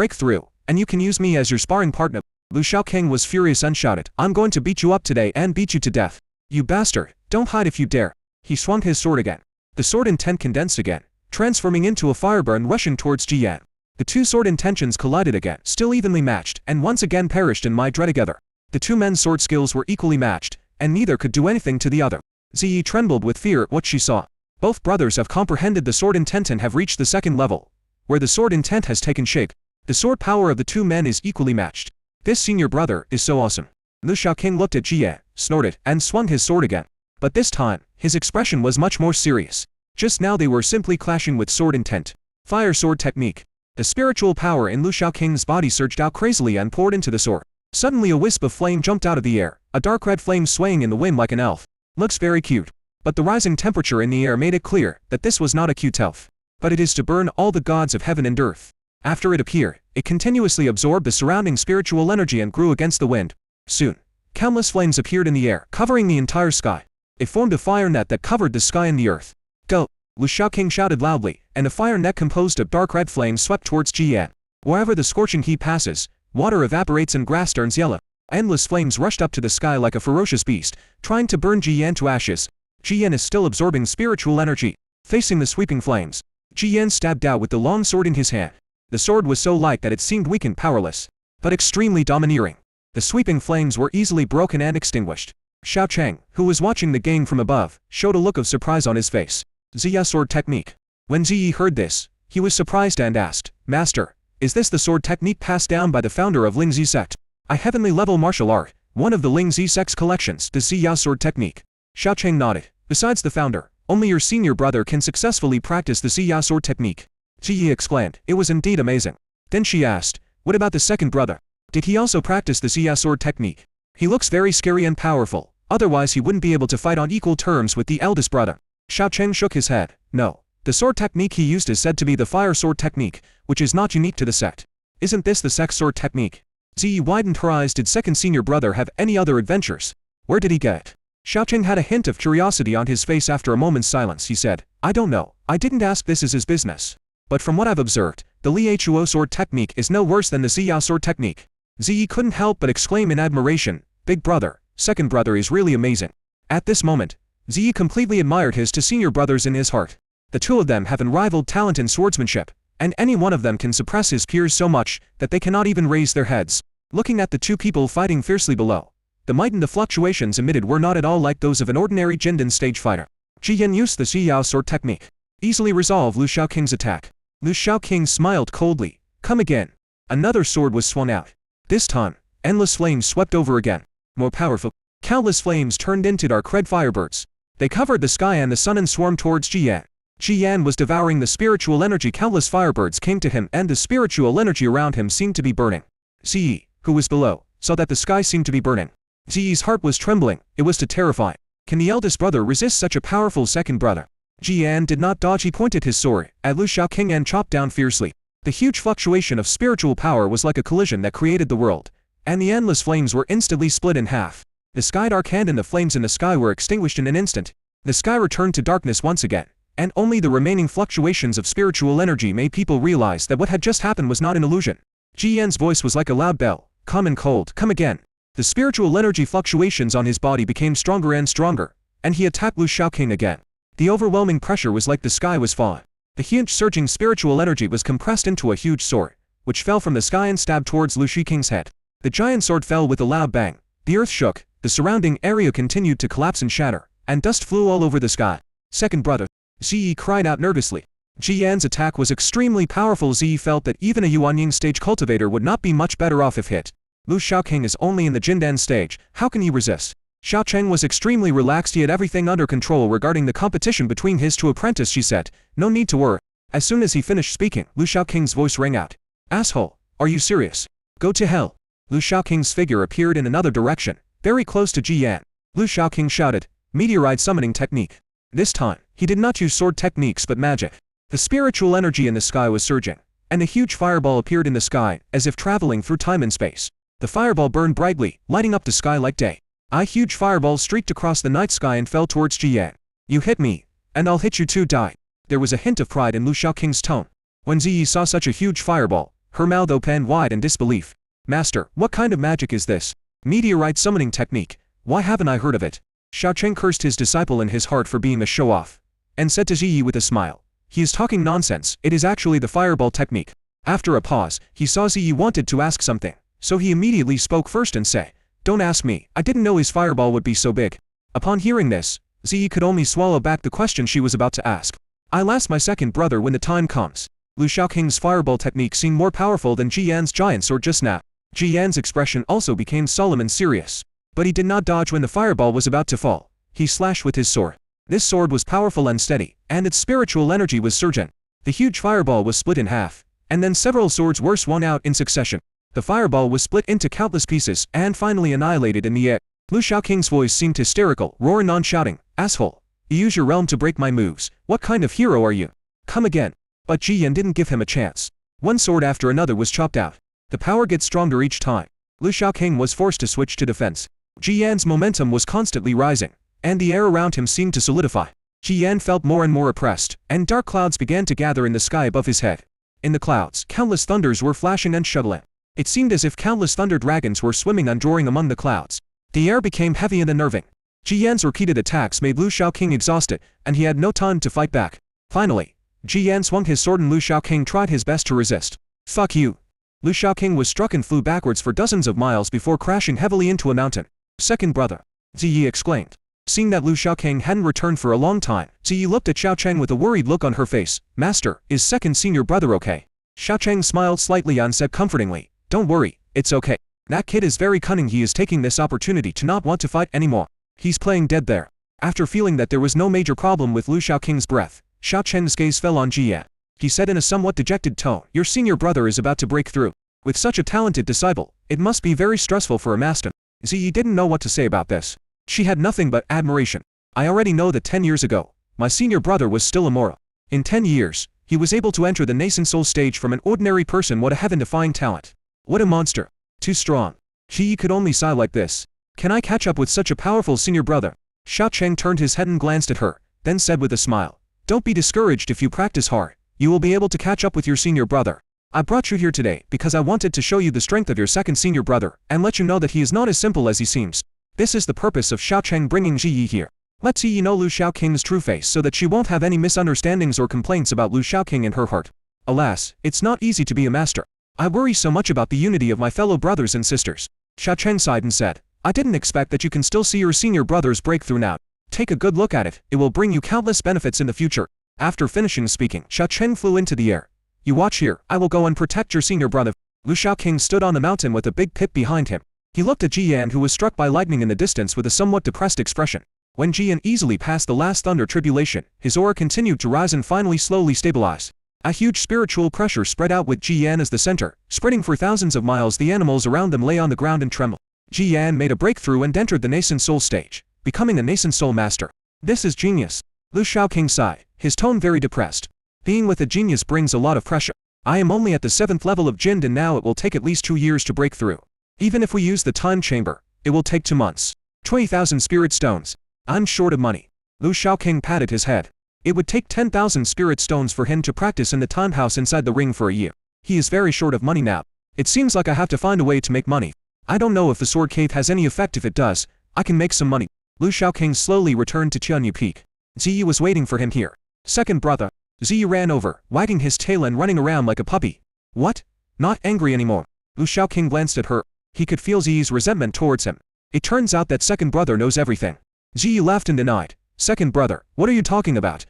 you can use me as your sparring partner. Lu Shaoqing was furious and shouted, I'm going to beat you up today and beat you to death. You bastard, don't hide if you dare. He swung his sword again. The sword intent condensed again, transforming into a firebird and rushing towards Jian. The two sword intentions collided again, still evenly matched, and once again perished in my dread together. The two men's sword skills were equally matched, and neither could do anything to the other. Ziyi trembled with fear at what she saw. Both brothers have comprehended the sword intent and have reached the second level, where the sword intent has taken shape. The sword power of the two men is equally matched. This senior brother is so awesome. Lu Shaoqing looked at Jian, snorted, and swung his sword again. But this time, his expression was much more serious. Just now they were simply clashing with sword intent. Fire sword technique. The spiritual power in Lu Shaoqing's body surged out crazily and poured into the sword. Suddenly a wisp of flame jumped out of the air, a dark red flame swaying in the wind like an elf. Looks very cute. But the rising temperature in the air made it clear that this was not a cute elf. But it is to burn all the gods of heaven and earth. After it appeared, it continuously absorbed the surrounding spiritual energy and grew against the wind. Soon, countless flames appeared in the air, covering the entire sky. It formed a fire net that covered the sky and the earth. Go! Lu Shaoqing shouted loudly, and a fire net composed of dark red flames swept towards Jian. Wherever the scorching heat passes, water evaporates and grass turns yellow. Endless flames rushed up to the sky like a ferocious beast, trying to burn Jian to ashes. Jian is still absorbing spiritual energy. Facing the sweeping flames, Jian stabbed out with the long sword in his hand. The sword was so light that it seemed weak and powerless, but extremely domineering. The sweeping flames were easily broken and extinguished. Xiaocheng, who was watching the game from above, showed a look of surprise on his face. Ziya sword technique. When Ziyi heard this, he was surprised and asked, Master, is this the sword technique passed down by the founder of Lingzi Sect? A heavenly level martial art, one of the Lingzi Sect's collections, the Ziya sword technique. Xiaocheng nodded. Besides the founder, only your senior brother can successfully practice the Ziya sword technique. Ziyi exclaimed. It was indeed amazing. Then she asked, what about the second brother? Did he also practice the Ziya sword technique? He looks very scary and powerful, otherwise he wouldn't be able to fight on equal terms with the eldest brother. Xiaocheng shook his head. No. The sword technique he used is said to be the fire sword technique, which is not unique to the sect. Isn't this the sect's sword technique? Ziyi widened her eyes. Did second senior brother have any other adventures? Where did he get it? Xiao Cheng had a hint of curiosity on his face after a moment's silence. He said, I don't know, I didn't ask, this is his business. But from what I've observed, the Li Chuo sword technique is no worse than the Ziyao sword technique. Ziyi couldn't help but exclaim in admiration, big brother, second brother is really amazing. At this moment, Ziyi completely admired his two senior brothers in his heart. The two of them have unrivaled talent in swordsmanship, and any one of them can suppress his peers so much that they cannot even raise their heads. Looking at the two people fighting fiercely below, the might and the fluctuations emitted were not at all like those of an ordinary Jindan stage fighter. Ji Yan used the Ziyao sword technique. Easily resolved Lu Shaoqing's attack. Lu Shaoqing smiled coldly. Come again. Another sword was swung out. This time, endless flames swept over again. More powerful. Countless flames turned into dark red firebirds. They covered the sky and the sun and swarmed towards Ji Yan. Ji Yan was devouring the spiritual energy. Countless firebirds came to him and the spiritual energy around him seemed to be burning. Ziyi, who was below, saw that the sky seemed to be burning. Ziyi's heart was trembling. It was too terrifying. Can the eldest brother resist such a powerful second brother? Ji Yan did not dodge. He pointed his sword at Lu Shaoqing and chopped down fiercely. The huge fluctuation of spiritual power was like a collision that created the world, and the endless flames were instantly split in half. The sky darkened and the flames in the sky were extinguished in an instant. The sky returned to darkness once again, and only the remaining fluctuations of spiritual energy made people realize that what had just happened was not an illusion. Ji Yan's voice was like a loud bell, calm and cold, come again. The spiritual energy fluctuations on his body became stronger and stronger, and he attacked Lu Shaoqing again. The overwhelming pressure was like the sky was falling. The huge surging spiritual energy was compressed into a huge sword, which fell from the sky and stabbed towards Lu Shaoqing's head. The giant sword fell with a loud bang. The earth shook, the surrounding area continued to collapse and shatter, and dust flew all over the sky. Second brother. Ziyi cried out nervously. Ji Yan's attack was extremely powerful. Ziyi felt that even a Yuanying stage cultivator would not be much better off if hit. Lu Shaoqing is only in the Jindan stage, how can he resist? Xiao Cheng was extremely relaxed. He had everything under control regarding the competition between his two apprentices. She said, no need to worry. As soon as he finished speaking, Lu Shaoqing's voice rang out. Asshole, are you serious? Go to hell. Lu Shaoqing's figure appeared in another direction, very close to Ji Yan. Lu Shaoqing shouted, meteorite summoning technique. This time, he did not use sword techniques but magic. The spiritual energy in the sky was surging, and a huge fireball appeared in the sky, as if traveling through time and space. The fireball burned brightly, lighting up the sky like day. A huge fireball streaked across the night sky and fell towards Ji Yan. You hit me, and I'll hit you too. Die. There was a hint of pride in Lu Shaoqing's tone. When Ziyi saw such a huge fireball, her mouth opened wide in disbelief. Master, what kind of magic is this? Meteorite summoning technique. Why haven't I heard of it? Xiao Cheng cursed his disciple in his heart for being a show-off, and said to Ziyi with a smile, he is talking nonsense, it is actually the fireball technique. After a pause, he saw Ziyi wanted to ask something, so he immediately spoke first and said, don't ask me, I didn't know his fireball would be so big. Upon hearing this, Ziyi could only swallow back the question she was about to ask. I'll ask my second brother when the time comes. Lu Shaoqing's fireball technique seemed more powerful than Ji Yan's giant sword just now. Ji Yan's expression also became solemn and serious. But he did not dodge when the fireball was about to fall. He slashed with his sword. This sword was powerful and steady, and its spiritual energy was surging. The huge fireball was split in half, and then several swords were swung out in succession. The fireball was split into countless pieces and finally annihilated in the air. Lu Shaoqing's voice seemed hysterical, roaring on shouting, asshole, you use your realm to break my moves, what kind of hero are you? Come again. But Ji Yan didn't give him a chance. One sword after another was chopped out. The power gets stronger each time. Lu Shaoqing was forced to switch to defense. Ji Yan's momentum was constantly rising, and the air around him seemed to solidify. Ji Yan felt more and more oppressed, and dark clouds began to gather in the sky above his head. In the clouds, countless thunders were flashing and shuttling. It seemed as if countless thunder dragons were swimming and roaring among the clouds. The air became heavy and unnerving. Ji Yan's repeated attacks made Lu Shaoqing exhausted, and he had no time to fight back. Finally, Ji Yan swung his sword and Lu Shaoqing tried his best to resist. Fuck you. Lu Shaoqing was struck and flew backwards for dozens of miles before crashing heavily into a mountain. Second brother. Ziyi exclaimed. Seeing that Lu Shaoqing hadn't returned for a long time, Ziyi looked at Xiao Cheng with a worried look on her face. Master, is second senior brother okay? Xiao Cheng smiled slightly and said comfortingly, don't worry, it's okay. That kid is very cunning. He is taking this opportunity to not want to fight anymore. He's playing dead there. After feeling that there was no major problem with Lu Shaoqing's breath, Xiao Cheng's gaze fell on Ji Yan. He said in a somewhat dejected tone, your senior brother is about to break through. With such a talented disciple, it must be very stressful for a master. Ziyi didn't know what to say about this. She had nothing but admiration. I already know that 10 years ago, my senior brother was still immoral. In 10 years, he was able to enter the nascent soul stage from an ordinary person. What a heaven-defying talent. What a monster. Too strong. Ziyi could only sigh like this. Can I catch up with such a powerful senior brother? Xiao Cheng turned his head and glanced at her, then said with a smile, "Don't be discouraged if you practice hard. You will be able to catch up with your senior brother. I brought you here today because I wanted to show you the strength of your second senior brother and let you know that he is not as simple as he seems. This is the purpose of Xiao Cheng bringing Ji Yi here. Let's see you know Lu Xiaoqing's true face so that she won't have any misunderstandings or complaints about Lu Xiaoqing in her heart. Alas, it's not easy to be a master. I worry so much about the unity of my fellow brothers and sisters." Xiao Cheng sighed and said, "I didn't expect that you can still see your senior brother's breakthrough now. Take a good look at it, it will bring you countless benefits in the future." After finishing speaking, Xiao Cheng flew into the air. "You watch here, I will go and protect your senior brother." Lu Xiaoqing stood on the mountain with a big pit behind him. He looked at Ji Yan, who was struck by lightning in the distance with a somewhat depressed expression. When Ji Yan easily passed the last thunder tribulation, his aura continued to rise and finally slowly stabilize. A huge spiritual pressure spread out with Ji Yan as the center, spreading for thousands of miles. The animals around them lay on the ground and trembled. Ji Yan made a breakthrough and entered the nascent soul stage, becoming a nascent soul master. "This is genius." Lu Xiaoqing sighed, his tone very depressed. "Being with a genius brings a lot of pressure. I am only at the 7th level of Jinn and now it will take at least 2 years to break through. Even if we use the time chamber, it will take 2 months. 20,000 spirit stones. I'm short of money." Lu Xiaoqing patted his head. It would take 10,000 spirit stones for him to practice in the time house inside the ring for a year. He is very short of money now. "It seems like I have to find a way to make money. I don't know if the sword cave has any effect. If it does, I can make some money." Lu Xiaoqing slowly returned to Qianyu Peak. Ziyi was waiting for him here. "Second brother." Ziyi ran over, wagging his tail and running around like a puppy. "What? Not angry anymore?" Lu Xiaoqing glanced at her. He could feel Ziyi's resentment towards him. It turns out that second brother knows everything. Ziyi laughed and denied. "Second brother, what are you talking about?"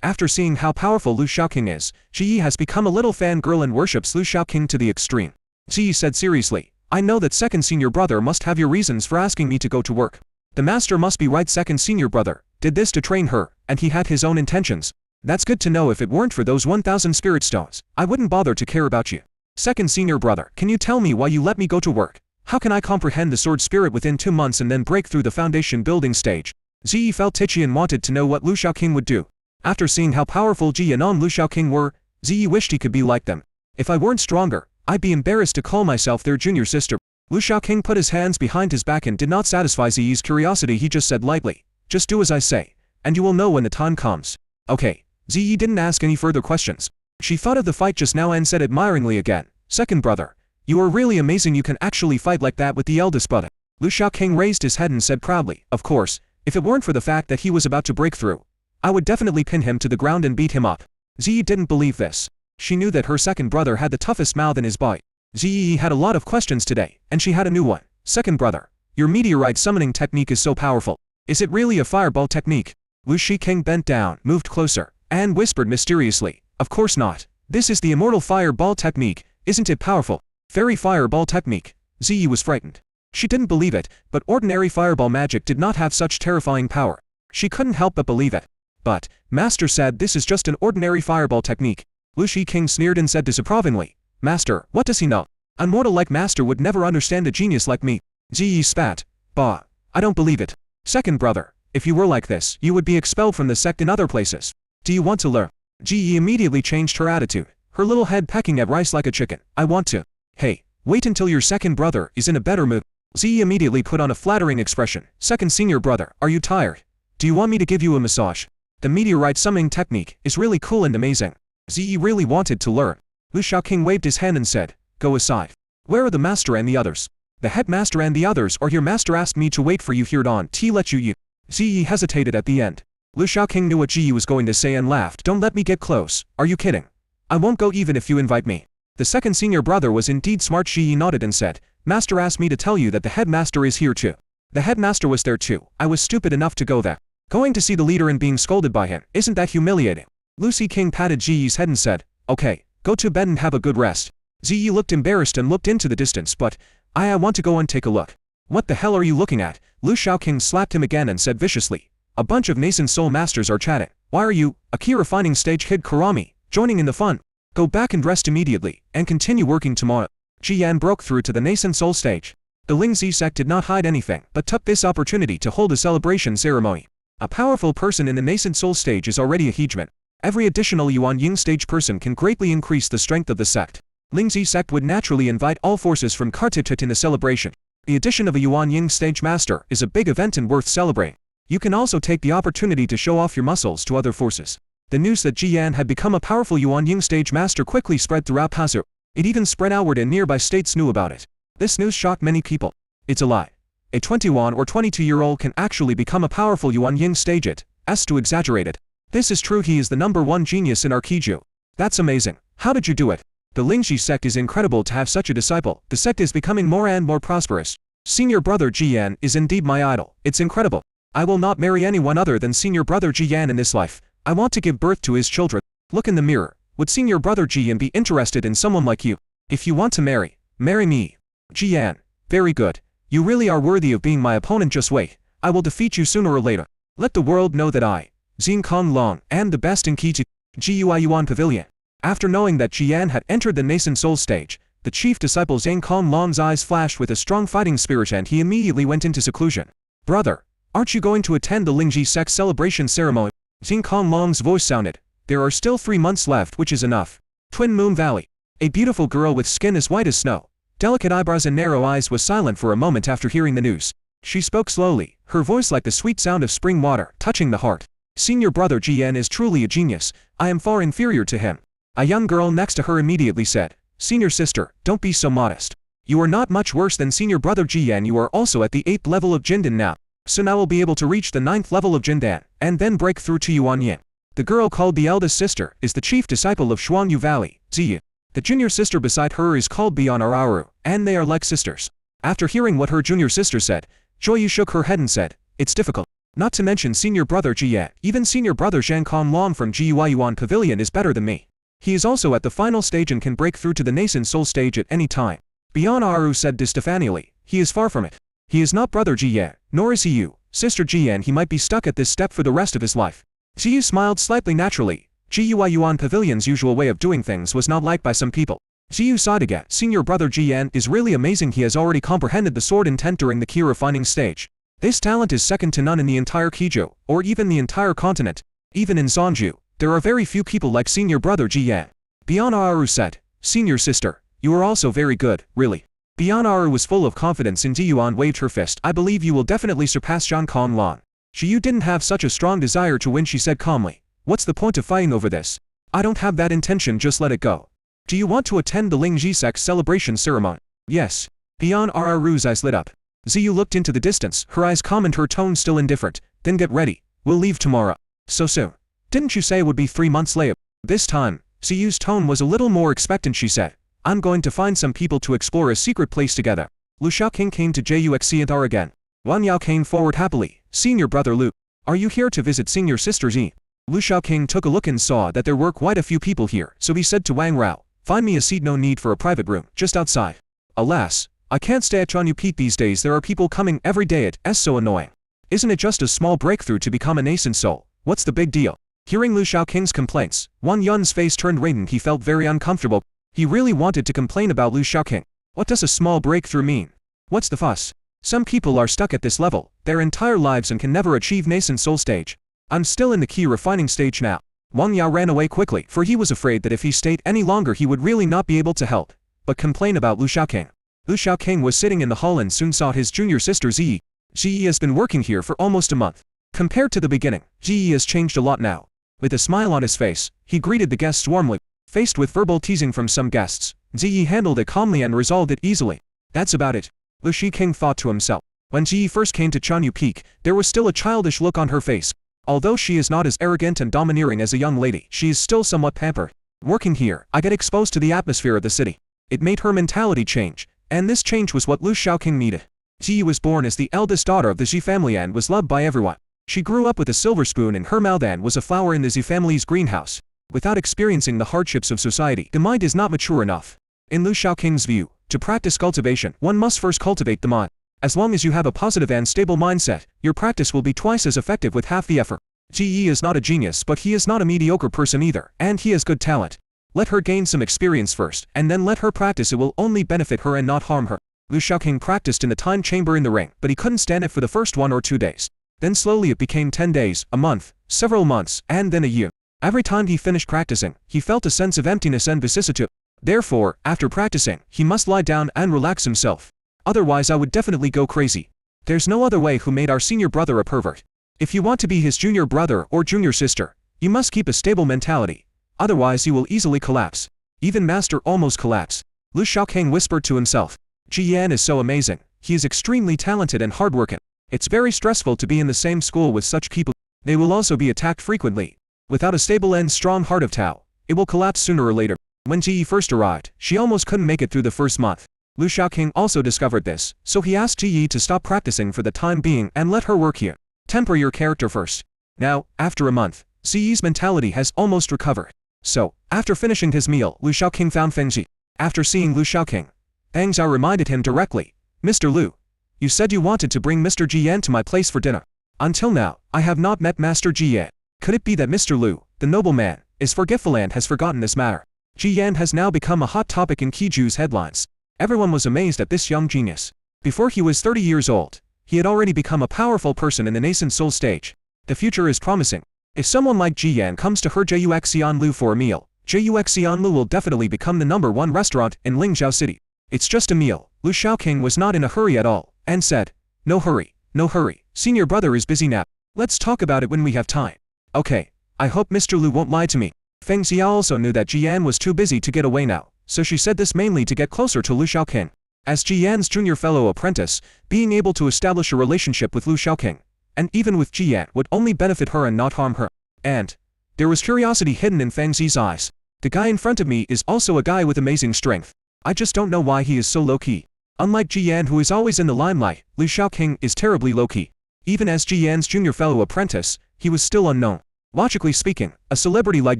After seeing how powerful Lu Xiaoqing is, Ziyi has become a little fangirl and worships Lu Xiaoqing to the extreme. Ziyi said seriously, "I know that second senior brother must have your reasons for asking me to go to work. The master must be right. Second senior brother did this to train her, and he had his own intentions. That's good to know. If it weren't for those 1,000 spirit stones, I wouldn't bother to care about you. Second senior brother, can you tell me why you let me go to work? How can I comprehend the sword spirit within 2 months and then break through the foundation building stage?" Ziyi felt itchy and wanted to know what Lu Xiaoqing would do. After seeing how powerful Ji Yan and Lu Xiaoqing were, Ziyi wished he could be like them. "If I weren't stronger, I'd be embarrassed to call myself their junior sister." Lu Xiaoqing put his hands behind his back and did not satisfy Ziyi's curiosity. He just said lightly, "Just do as I say, and you will know when the time comes." "Okay." Ziyi didn't ask any further questions. She thought of the fight just now and said admiringly again, "Second brother, you are really amazing. You can actually fight like that with the eldest brother." Lu Xiaoqing raised his head and said proudly, "Of course, if it weren't for the fact that he was about to break through, I would definitely pin him to the ground and beat him up." Ziyi didn't believe this. She knew that her second brother had the toughest mouth in his bite. Ziyi had a lot of questions today, and she had a new one. "Second brother, your meteorite summoning technique is so powerful. Is it really a fireball technique?" Lu Xiaoqing bent down, moved closer, and whispered mysteriously, "Of course not. This is the immortal fireball technique. Isn't it powerful?" "Fairy fireball technique." Ziyi was frightened. She didn't believe it, but ordinary fireball magic did not have such terrifying power. She couldn't help but believe it. "But, Master said this is just an ordinary fireball technique." Lu Xiaoqing sneered and said disapprovingly, "Master, what does he know? A mortal like Master would never understand a genius like me." Ziyi spat. "Bah, I don't believe it. Second brother, if you were like this, you would be expelled from the sect in other places. Do you want to learn?" Ziyi immediately changed her attitude, her little head pecking at rice like a chicken. "I want to." "Hey, wait until your second brother is in a better mood." Ziyi immediately put on a flattering expression. "Second senior brother, are you tired? Do you want me to give you a massage? The meteorite summoning technique is really cool and amazing." Ziyi really wanted to learn. Lu Xiaoqing waved his hand and said, "Go aside." "Where are the master and the others?" "The headmaster and the others are here. Master asked me to wait for you here to let you." Ziyi hesitated at the end. Lu Xiaoqing knew what Ziyi was going to say and laughed. "Don't let me get close. Are you kidding? I won't go even if you invite me." The second senior brother was indeed smart. Ziyi nodded and said, "Master asked me to tell you that the headmaster is here too." "The headmaster was there too. I was stupid enough to go there. Going to see the leader and being scolded by him, isn't that humiliating?" Lu Xiaoqing patted Ziyi's head and said, "Okay, go to bed and have a good rest." Ziyi looked embarrassed and looked into the distance. "But, I want to go and take a look." "What the hell are you looking at?" Lu Xiaoqing slapped him again and said viciously, "A bunch of nascent soul masters are chatting. Why are you, a key refining stage kid Karami, joining in the fun? Go back and rest immediately, and continue working tomorrow." Ji Yan broke through to the nascent soul stage. The Lingzi sect did not hide anything, but took this opportunity to hold a celebration ceremony. A powerful person in the nascent soul stage is already a hegemon. Every additional Yuan Ying stage person can greatly increase the strength of the sect. Lingzi sect would naturally invite all forces from Kartitut in the celebration. The addition of a Yuan Ying stage master is a big event and worth celebrating. You can also take the opportunity to show off your muscles to other forces. The news that Ji Yan had become a powerful Yuan Ying stage master quickly spread throughout Pazu. It even spread outward and nearby states knew about it. This news shocked many people. It's a lie. A 21 or 22-year-old can actually become a powerful Yuan Ying stage as to exaggerate it. This is true, he is the #1 genius in our Kiju. That's amazing. How did you do it? The Lingji sect is incredible to have such a disciple. The sect is becoming more and more prosperous. Senior brother Ji Yan is indeed my idol. It's incredible. I will not marry anyone other than senior brother Ji Yan in this life. I want to give birth to his children. Look in the mirror. Would senior brother Ji Yan be interested in someone like you? If you want to marry me. Ji Yan. Very good. You really are worthy of being my opponent, just wait. I will defeat you sooner or later. Let the world know that I, Xing Kong Long, am the best in Kiju. Gui Yuan Pavilion. After knowing that Ji Yan had entered the nascent soul stage, the chief disciple Xing Kong Long's eyes flashed with a strong fighting spirit and he immediately went into seclusion. Brother, aren't you going to attend the Lingji sect celebration ceremony? Xing Kong Long's voice sounded. There are still 3 months left, which is enough. Twin Moon Valley. A beautiful girl with skin as white as snow, delicate eyebrows and narrow eyes was silent for a moment after hearing the news. She spoke slowly, her voice like the sweet sound of spring water, touching the heart. Senior brother Ji Yan is truly a genius. I am far inferior to him. A young girl next to her immediately said, Senior sister, don't be so modest. You are not much worse than senior brother Ji Yan. You are also at the 8th level of Jindan now. Soon I will be able to reach the 9th level of Jindan, and then break through to Yuan Yin. The girl called the eldest sister is the chief disciple of Shuangyu Valley, Ziyu. The junior sister beside her is called Bian Araru, and they are like sisters. After hearing what her junior sister said, Joyu shook her head and said, it's difficult. Not to mention senior brother Ji Yan, even senior brother Zhang Kong Long from Gui Yuan Pavilion is better than me. He is also at the final stage and can break through to the nascent soul stage at any time. Bian Araru said disdainfully, he is far from it. He is not brother Ji Yan, nor is he you, sister Ji Yan. He might be stuck at this step for the rest of his life. Ziyu smiled slightly naturally. Gui Yuan Pavilion's usual way of doing things was not liked by some people. Ziyu sighed again. Senior brother Ji Yan is really amazing. He has already comprehended the sword intent during the key refining stage. This talent is second to none in the entire Kiju, or even the entire continent. Even in Zhangju, there are very few people like senior brother Ji Yan. Bian Aru said, Senior sister, you are also very good, really. Bian Aru was full of confidence and Ji Yuan waved her fist. I believe you will definitely surpass Zhang Kong Lan. Yu didn't have such a strong desire to win, she said calmly. What's the point of fighting over this? I don't have that intention, just let it go. Do you want to attend the Lingji sect celebration ceremony? Yes. Bian Aru's eyes lit up. Ziyu looked into the distance, her eyes calm and her tone still indifferent. Then get ready. We'll leave tomorrow. So soon. Didn't you say it would be 3 months later? This time, Ziyu's tone was a little more expectant. She said, I'm going to find some people to explore a secret place together. Lu Xiaoqing came to Juxianthar again. Wan Yao came forward happily. Senior brother Lu, are you here to visit senior sister Zi? Lu Xiaoqing took a look and saw that there were quite a few people here, so he said to Wang Rao, find me a seat, no need for a private room, just outside. Alas, I can't stay at Chanyu Peak these days, there are people coming every day, it's so annoying. Isn't it just a small breakthrough to become a nascent soul? What's the big deal? Hearing Lu Xiaoqing's complaints, Wang Yun's face turned radiant. He felt very uncomfortable. He really wanted to complain about Lu Xiaoqing. What does a small breakthrough mean? What's the fuss? Some people are stuck at this level their entire lives and can never achieve nascent soul stage. I'm still in the key refining stage now. Wang Yao ran away quickly, for he was afraid that if he stayed any longer he would really not be able to help but complain about Lu Xiaoqing. Lu Xiaoqing was sitting in the hall and soon saw his junior sister Ziyi. Ziyi has been working here for almost a month. Compared to the beginning, Ziyi has changed a lot now. With a smile on his face, he greeted the guests warmly. Faced with verbal teasing from some guests, Ziyi handled it calmly and resolved it easily. That's about it. Lu Xiaoqing thought to himself. When Ziyi first came to Chanyu Peak, there was still a childish look on her face. Although she is not as arrogant and domineering as a young lady, she is still somewhat pampered. Working here, I get exposed to the atmosphere of the city. It made her mentality change, and this change was what Lu Xiaoqing needed. Ziyi was born as the eldest daughter of the Xi family and was loved by everyone. She grew up with a silver spoon in her mouth and was a flower in the Xi family's greenhouse. Without experiencing the hardships of society, the mind is not mature enough. In Lu Xiaoqing's view, to practice cultivation, one must first cultivate the mind. As long as you have a positive and stable mindset, your practice will be twice as effective with half the effort. Ji is not a genius, but he is not a mediocre person either, and he has good talent. Let her gain some experience first, and then let her practice. It will only benefit her and not harm her. Lu Xiaoqing practiced in the time chamber in the ring, but he couldn't stand it for the first 1 or 2 days. Then slowly it became 10 days, a month, several months, and then a year. Every time he finished practicing, he felt a sense of emptiness and vicissitude. Therefore, after practicing, he must lie down and relax himself. Otherwise I would definitely go crazy. There's no other way. Who made our senior brother a pervert? If you want to be his junior brother or junior sister, you must keep a stable mentality. Otherwise you will easily collapse. Even Master almost collapsed. Lu Shaoqing whispered to himself. Ji Yan is so amazing. He is extremely talented and hardworking. It's very stressful to be in the same school with such people. They will also be attacked frequently. Without a stable and strong heart of Tao, it will collapse sooner or later. When Ji Yi first arrived, she almost couldn't make it through the first month. Lu Shaoqing also discovered this, so he asked Ji Yi to stop practicing for the time being and let her work here. Temper your character first. Now, after a month, Ji Yi's mentality has almost recovered. So, after finishing his meal, Lu Shaoqing found Feng Ji. After seeing Lu Shaoqing, Feng Zhao reminded him directly, Mr. Lu, you said you wanted to bring Mr. Ji Yan to my place for dinner. Until now, I have not met Master Ji Yan. Could it be that Mr. Lu, the nobleman, is forgetful and has forgotten this matter? Ji Yan has now become a hot topic in Kiju's headlines. Everyone was amazed at this young genius. Before he was 30 years old, he had already become a powerful person in the nascent soul stage. The future is promising. If someone like Ji Yan comes to her Juxianlu for a meal, Juxianlu will definitely become the #1 restaurant in Lingzhou City. It's just a meal. Lu Shaoqing was not in a hurry at all, and said, no hurry, no hurry, senior brother is busy now. Let's talk about it when we have time. Okay, I hope Mr. Lu won't lie to me. Feng Xiao also knew that Ji Yan was too busy to get away now, so she said this mainly to get closer to Lu Shaoqing. As Ji Yan's junior fellow apprentice, being able to establish a relationship with Lu Shaoqing, and even with Ji Yan, would only benefit her and not harm her. And there was curiosity hidden in Feng Zi's eyes. The guy in front of me is also a guy with amazing strength. I just don't know why he is so low-key. Unlike Ji Yan, who is always in the limelight, Lu Shaoqing is terribly low-key. Even as Ji Yan's junior fellow apprentice, he was still unknown. Logically speaking, a celebrity like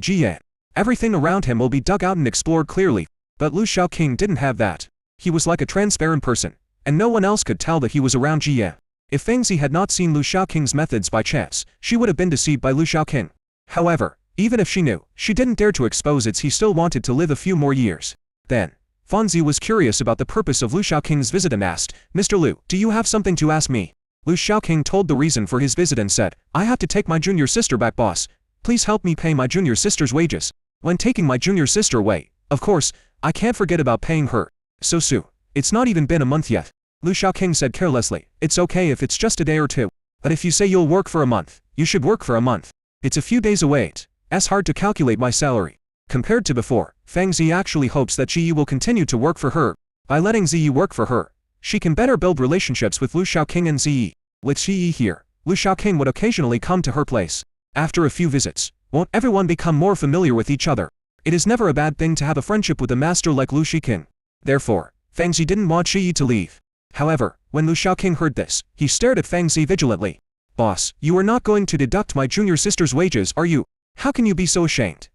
Ji Yan, everything around him will be dug out and explored clearly, but Lu Shaoqing didn't have that. He was like a transparent person, and no one else could tell that he was around Ji Yan. If Feng Zi had not seen Lu Shaoqing's methods by chance, she would have been deceived by Lu Shaoqing. However, even if she knew, she didn't dare to expose it. He still wanted to live a few more years. Then, Fonzie was curious about the purpose of Lu Shaoqing's visit and asked, Mr. Lu, do you have something to ask me? Lu Shaoqing told the reason for his visit and said, I have to take my junior sister back, boss. Please help me pay my junior sister's wages. When taking my junior sister away, of course, I can't forget about paying her. So soon. It's not even been a month yet. Lu Shaoqing said carelessly, it's okay if it's just a day or two. But if you say you'll work for a month, you should work for a month. It's a few days away. It's hard to calculate my salary. Compared to before, Feng Zi actually hopes that Ji Yi will continue to work for her. By letting Ji Yi work for her, she can better build relationships with Lu Shaoqing and Ji Yi. With Ji Yi here, Lu Shaoqing would occasionally come to her place. After a few visits, won't everyone become more familiar with each other? It is never a bad thing to have a friendship with a master like Lu Shaoqing. Therefore, Feng Zi didn't want Ji Yi to leave. However, when Lu Shaoqing heard this, he stared at Feng Zi vigilantly. Boss, you are not going to deduct my junior sister's wages, are you? How can you be so ashamed?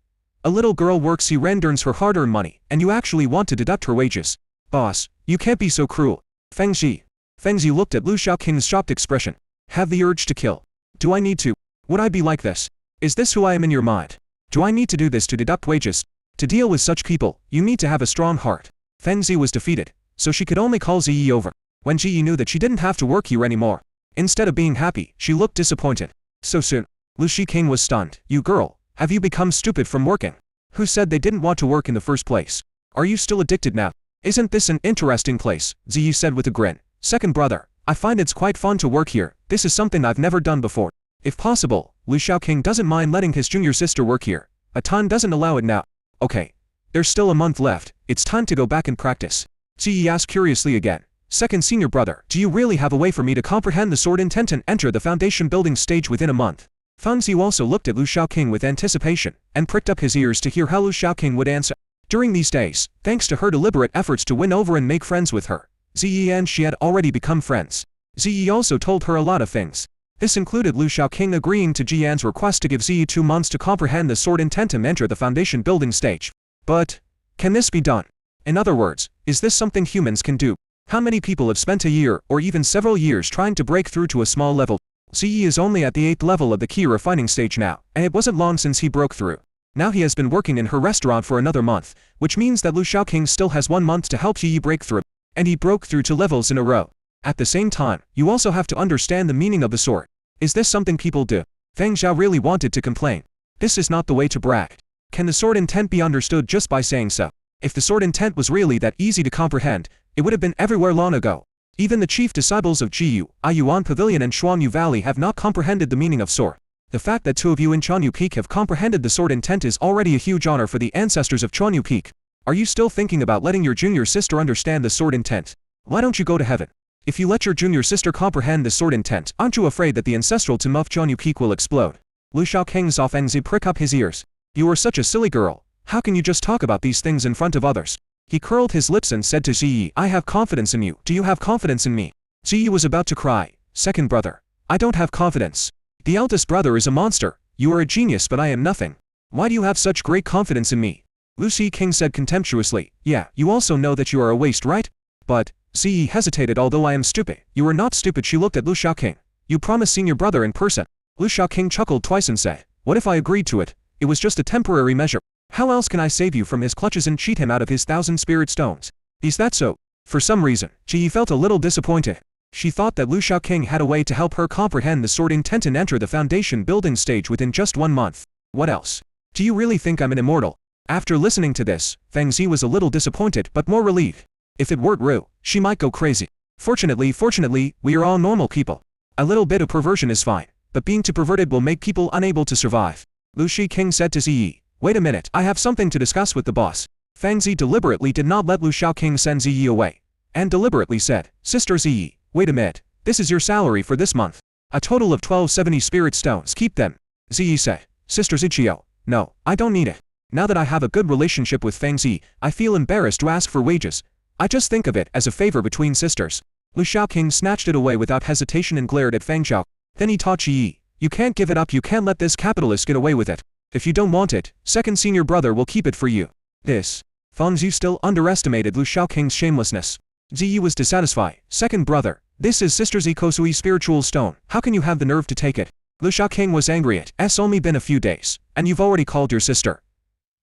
A little girl works, she earns her hard-earned money, and you actually want to deduct her wages. Boss, you can't be so cruel. Feng Zi looked at Lu Shaoqing's shocked expression. Have the urge to kill. Do I need to? Would I be like this? Is this who I am in your mind? Do I need to do this to deduct wages? To deal with such people, you need to have a strong heart. Feng Zi was defeated, so she could only call Ji Yi over. When Ji Yi knew that she didn't have to work here anymore, instead of being happy, she looked disappointed. So soon. Lu Shaoqing was stunned. You girl, have you become stupid from working? Who said they didn't want to work in the first place? Are you still addicted now? Isn't this an interesting place? Ji Yi said with a grin. Second brother, I find it's quite fun to work here. This is something I've never done before. If possible, Lu Shaoqing doesn't mind letting his junior sister work here. Atan doesn't allow it now. Okay. There's still a month left. It's time to go back and practice. Ji Yi asked curiously again. Second senior brother, do you really have a way for me to comprehend the sword intent and enter the foundation building stage within a month? Fan Zi also looked at Lu Shaoqing with anticipation, and pricked up his ears to hear how Lu Shaoqing would answer. During these days, thanks to her deliberate efforts to win over and make friends with her, Ji Yi and she had already become friends. Ji Yi also told her a lot of things. This included Lu Shaoqing agreeing to Ji Yan's request to give Ji Yi 2 months to comprehend the sword intent and enter the foundation building stage. But, can this be done? In other words, is this something humans can do? How many people have spent a year, or even several years trying to break through to a small level? Ji Yi is only at the 8th level of the key refining stage now, and it wasn't long since he broke through. Now he has been working in her restaurant for another month, which means that Lu Shaoqing still has 1 month to help Ji Yi break through. And he broke through 2 levels in a row. At the same time, you also have to understand the meaning of the sword. Is this something people do? Feng Zhao really wanted to complain. This is not the way to brag. Can the sword intent be understood just by saying so? If the sword intent was really that easy to comprehend, it would have been everywhere long ago. Even the chief disciples of Jiyu, Ayuan Pavilion and Xuanyu Valley have not comprehended the meaning of sword. The fact that two of you in Chuanyu Peak have comprehended the sword intent is already a huge honor for the ancestors of Chuanyu Peak. Are you still thinking about letting your junior sister understand the sword intent? Why don't you go to heaven? If you let your junior sister comprehend the sword intent, aren't you afraid that the ancestral tomb of Chuanyu Peak will explode? Lu Shaoqing saw Fengzi prick up his ears. You are such a silly girl. How can you just talk about these things in front of others? He curled his lips and said to Ziyi, I have confidence in you. Do you have confidence in me? Ziyi was about to cry. Second brother. I don't have confidence. The eldest brother is a monster. You are a genius but I am nothing. Why do you have such great confidence in me? Lu King said contemptuously. Yeah, you also know that you are a waste, right? But, Ziyi hesitated. Although I am stupid. You are not stupid. She looked at Lu Xiaoqing. You promised seeing your brother in person. Lu Xiaoqing chuckled twice and said, what if I agreed to it? It was just a temporary measure. How else can I save you from his clutches and cheat him out of his 1,000 spirit stones? Is that so? For some reason, Ji felt a little disappointed. She thought that Lu Xiaoqing had a way to help her comprehend the sword intent and enter the foundation building stage within just 1 month. What else? Do you really think I'm an immortal? After listening to this, Feng Zi was a little disappointed but more relieved. If it weren't Ru, she might go crazy. Fortunately, we are all normal people. A little bit of perversion is fine, but being too perverted will make people unable to survive. Lu King said to Ziyi, wait a minute, I have something to discuss with the boss. Feng Zi deliberately did not let Lu Xiaoqing send Ziyi away, and deliberately said, Sister Ziyi, wait a minute, this is your salary for this month. A total of 1270 spirit stones, keep them. Ziyi said, Sister Zichio, no, I don't need it. Now that I have a good relationship with Feng Zi, I feel embarrassed to ask for wages. I just think of it as a favor between sisters. Lu Xiaoqing snatched it away without hesitation and glared at Feng Zhao. Then he taught Yi, you can't give it up, you can't let this capitalist get away with it. If you don't want it, second senior brother will keep it for you. This. Feng Zhu still underestimated Lu Xiaoqing's shamelessness. Ziyi was dissatisfied. Second brother, this is Sister Zikosui's spiritual stone, how can you have the nerve to take it? Lu Xiaoqing was angry at, it's only been a few days, and you've already called your sister.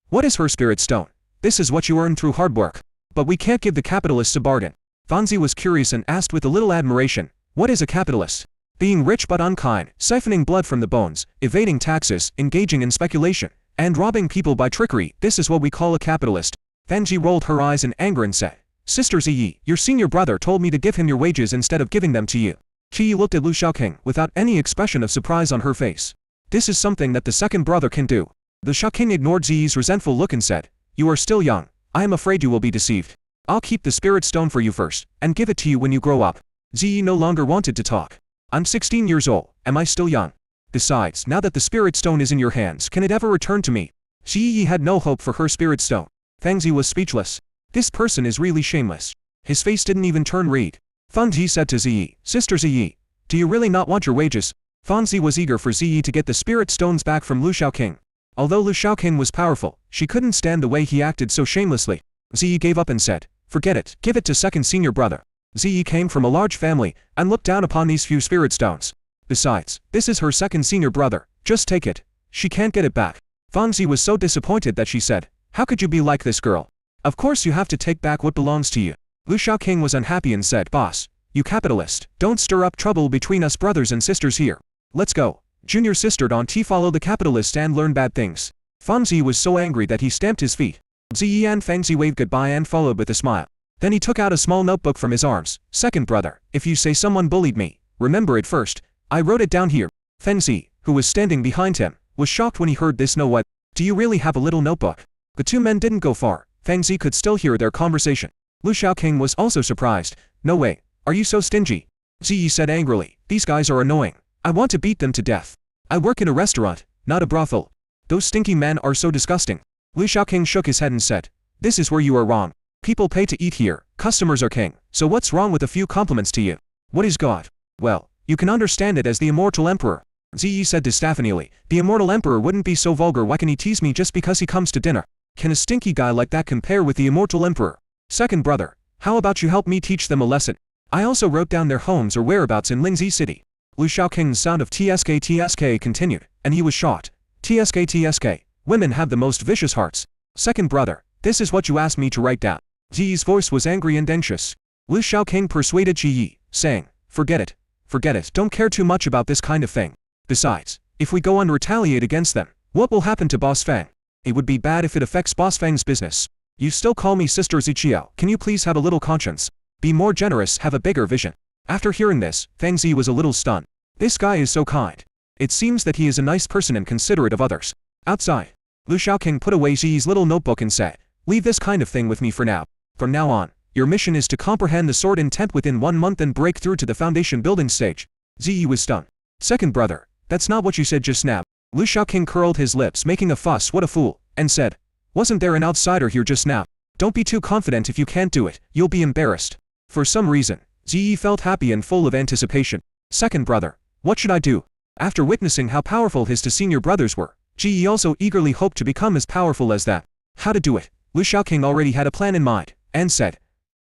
What is her spirit stone? This is what you earned through hard work. But we can't give the capitalists a bargain. Feng Zi was curious and asked with a little admiration, what is a capitalist? Being rich but unkind, siphoning blood from the bones, evading taxes, engaging in speculation, and robbing people by trickery, this is what we call a capitalist. Feng Zi rolled her eyes in anger and said, Sister Ziyi, your senior brother told me to give him your wages instead of giving them to you. Qi looked at Lu Xiaoqing without any expression of surprise on her face. This is something that the second brother can do. Lu Xiaoqing ignored Ziyi's resentful look and said, you are still young. I am afraid you will be deceived. I'll keep the spirit stone for you first, and give it to you when you grow up. Ziyi no longer wanted to talk. I'm 16 years old, am I still young? Besides, now that the spirit stone is in your hands, can it ever return to me? Ziyi had no hope for her spirit stone. Feng Zi was speechless. This person is really shameless. His face didn't even turn red. Feng Zi said to Ziyi, Sister Ziyi, do you really not want your wages? Feng Zi was eager for Ziyi to get the spirit stones back from Lu Xiaoqing. Although Lu Xiaoqing was powerful, she couldn't stand the way he acted so shamelessly. Ziyi gave up and said, forget it, give it to second senior brother. Ziyi came from a large family, and looked down upon these few spirit stones. Besides, this is her second senior brother, just take it. She can't get it back. Feng Zi was so disappointed that she said, how could you be like this girl? Of course you have to take back what belongs to you. Lu Xiaoqing was unhappy and said, boss, you capitalist, don't stir up trouble between us brothers and sisters here. Let's go. Junior sister don't follow the capitalist and learn bad things. Feng Zi was so angry that he stamped his feet. Ziyi and Feng Zi waved goodbye and followed with a smile. Then he took out a small notebook from his arms. Second brother, if you say someone bullied me, remember it first. I wrote it down here. Feng Zi, who was standing behind him, was shocked when he heard this. No, what? Do you really have a little notebook? The two men didn't go far. Feng Zi could still hear their conversation. Lu Xiaoqing was also surprised. No way. Are you so stingy? Ziyi said angrily. These guys are annoying. I want to beat them to death. I work in a restaurant, not a brothel. Those stinky men are so disgusting. Lu Xiaoqing shook his head and said, this is where you are wrong. People pay to eat here, customers are king, so what's wrong with a few compliments to you? What is God? Well, you can understand it as the immortal emperor. Ziyi said to Stephanie, the immortal emperor wouldn't be so vulgar. Why can he tease me just because he comes to dinner? Can a stinky guy like that compare with the immortal emperor? Second brother, how about you help me teach them a lesson? I also wrote down their homes or whereabouts in Lingzi City. Lu Xiaoqing's sound of tsk continued, and he was shocked. Tsk, women have the most vicious hearts. Second brother, this is what you asked me to write down. Ziyi's voice was angry and anxious. Lu Xiaoqing persuaded Ziyi, saying, forget it, don't care too much about this kind of thing. Besides, if we go and retaliate against them, what will happen to Boss Feng? It would be bad if it affects Boss Feng's business. You still call me Sister Zichio, can you please have a little conscience? Be more generous, have a bigger vision. After hearing this, Fang Zi was a little stunned. This guy is so kind. It seems that he is a nice person and considerate of others. Outside, Lu Shaoqing put away Ziyi's little notebook and said, "Leave this kind of thing with me for now. From now on, your mission is to comprehend the sword intent within 1 month and break through to the foundation building stage." Ziyi was stunned. "Second brother, that's not what you said just now." Lu Shaoqing curled his lips, making a fuss, "What a fool," and said, "Wasn't there an outsider here just now? Don't be too confident. If you can't do it, you'll be embarrassed." For some reason, Ziyi felt happy and full of anticipation. "Second brother, what should I do?" After witnessing how powerful his two senior brothers were, Ziyi also eagerly hoped to become as powerful as them. How to do it? Lu Shaoqing already had a plan in mind, and said,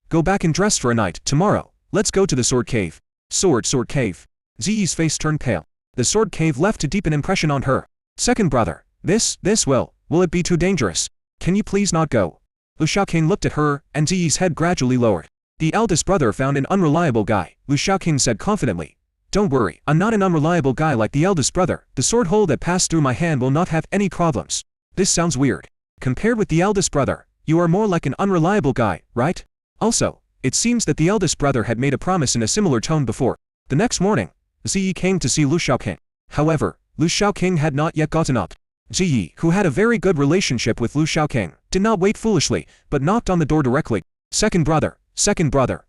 "Go back and dress for a night. Tomorrow, let's go to the sword cave." Sword cave. Ziyi's face turned pale. The sword cave left a deep impression on her. "Second brother, this will it be too dangerous? Can you please not go?" Lu Shaoqing looked at her, and Ziyi's head gradually lowered. "The eldest brother found an unreliable guy," Lu Shaoqing said confidently. "Don't worry, I'm not an unreliable guy like the eldest brother. The sword hole that passed through my hand will not have any problems." This sounds weird. Compared with the eldest brother, you are more like an unreliable guy, right? Also, it seems that the eldest brother had made a promise in a similar tone before. The next morning, Ziyi came to see Lu Shaoqing. However, Lu Shaoqing had not yet gotten up. Ziyi, who had a very good relationship with Lu Shaoqing, did not wait foolishly, but knocked on the door directly. Second brother,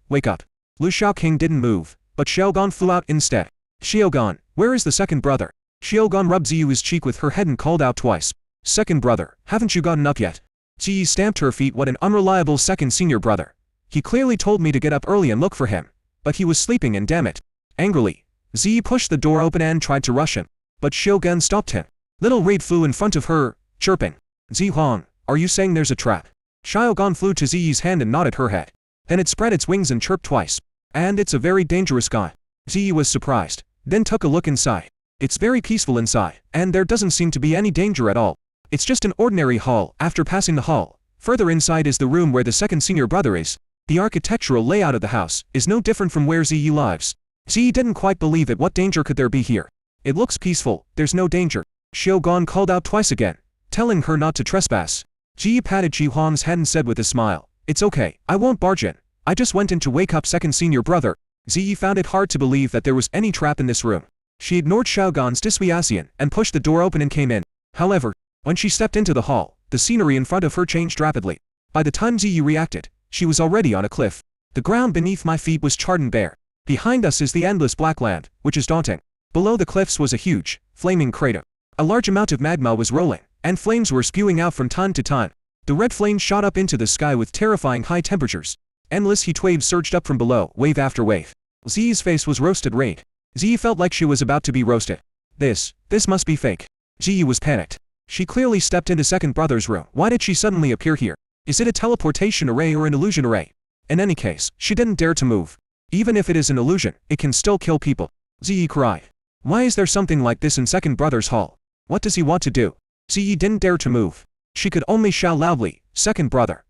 wake up." Lu Shaoqing didn't move, but Xiaogan flew out instead. "Xiaogan, where is the second brother?" Xiaogan rubbed Ziyu's cheek with her head and called out twice, "Second brother, haven't you gotten up yet?" Ziyi stamped her feet. "What an unreliable second senior brother. He clearly told me to get up early and look for him, but he was sleeping, and damn it." Angrily, Ziyi pushed the door open and tried to rush him, but Xiaogan stopped him. Little Raid flew in front of her, chirping, "Zi Huang, are you saying there's a trap?" Xiaogan flew to Ziyi's hand and nodded her head. Then it spread its wings and chirped twice. "And it's a very dangerous guy." Ziyi was surprised, then took a look inside. It's very peaceful inside, and there doesn't seem to be any danger at all. It's just an ordinary hall. After passing the hall, further inside is the room where the second senior brother is. The architectural layout of the house is no different from where Ziyi lives. Ziyi didn't quite believe it. What danger could there be here? It looks peaceful, there's no danger. Xiaogan called out twice again, telling her not to trespass. Ziyi patted Ji Huang's head and said with a smile, "It's okay, I won't barge in. I just went in to wake up second senior brother." Ziyi found it hard to believe that there was any trap in this room. She ignored Xiaogan's dissuasion and pushed the door open and came in. However, when she stepped into the hall, the scenery in front of her changed rapidly. By the time Ziyi reacted, she was already on a cliff. The ground beneath my feet was charred and bare. Behind us is the endless black land, which is daunting. Below the cliffs was a huge, flaming crater. A large amount of magma was rolling, and flames were spewing out from time to time. The red flames shot up into the sky with terrifying high temperatures. Endless heat waves surged up from below, wave after wave. Ziyi's face was roasted red. Ziyi felt like she was about to be roasted. This must be fake. Ziyi was panicked. She clearly stepped into second brother's room. Why did she suddenly appear here? Is it a teleportation array or an illusion array? In any case, she didn't dare to move. Even if it is an illusion, it can still kill people. Ziyi cried. Why is there something like this in second brother's hall? What does he want to do? Ziyi didn't dare to move. She could only shout loudly, second brother,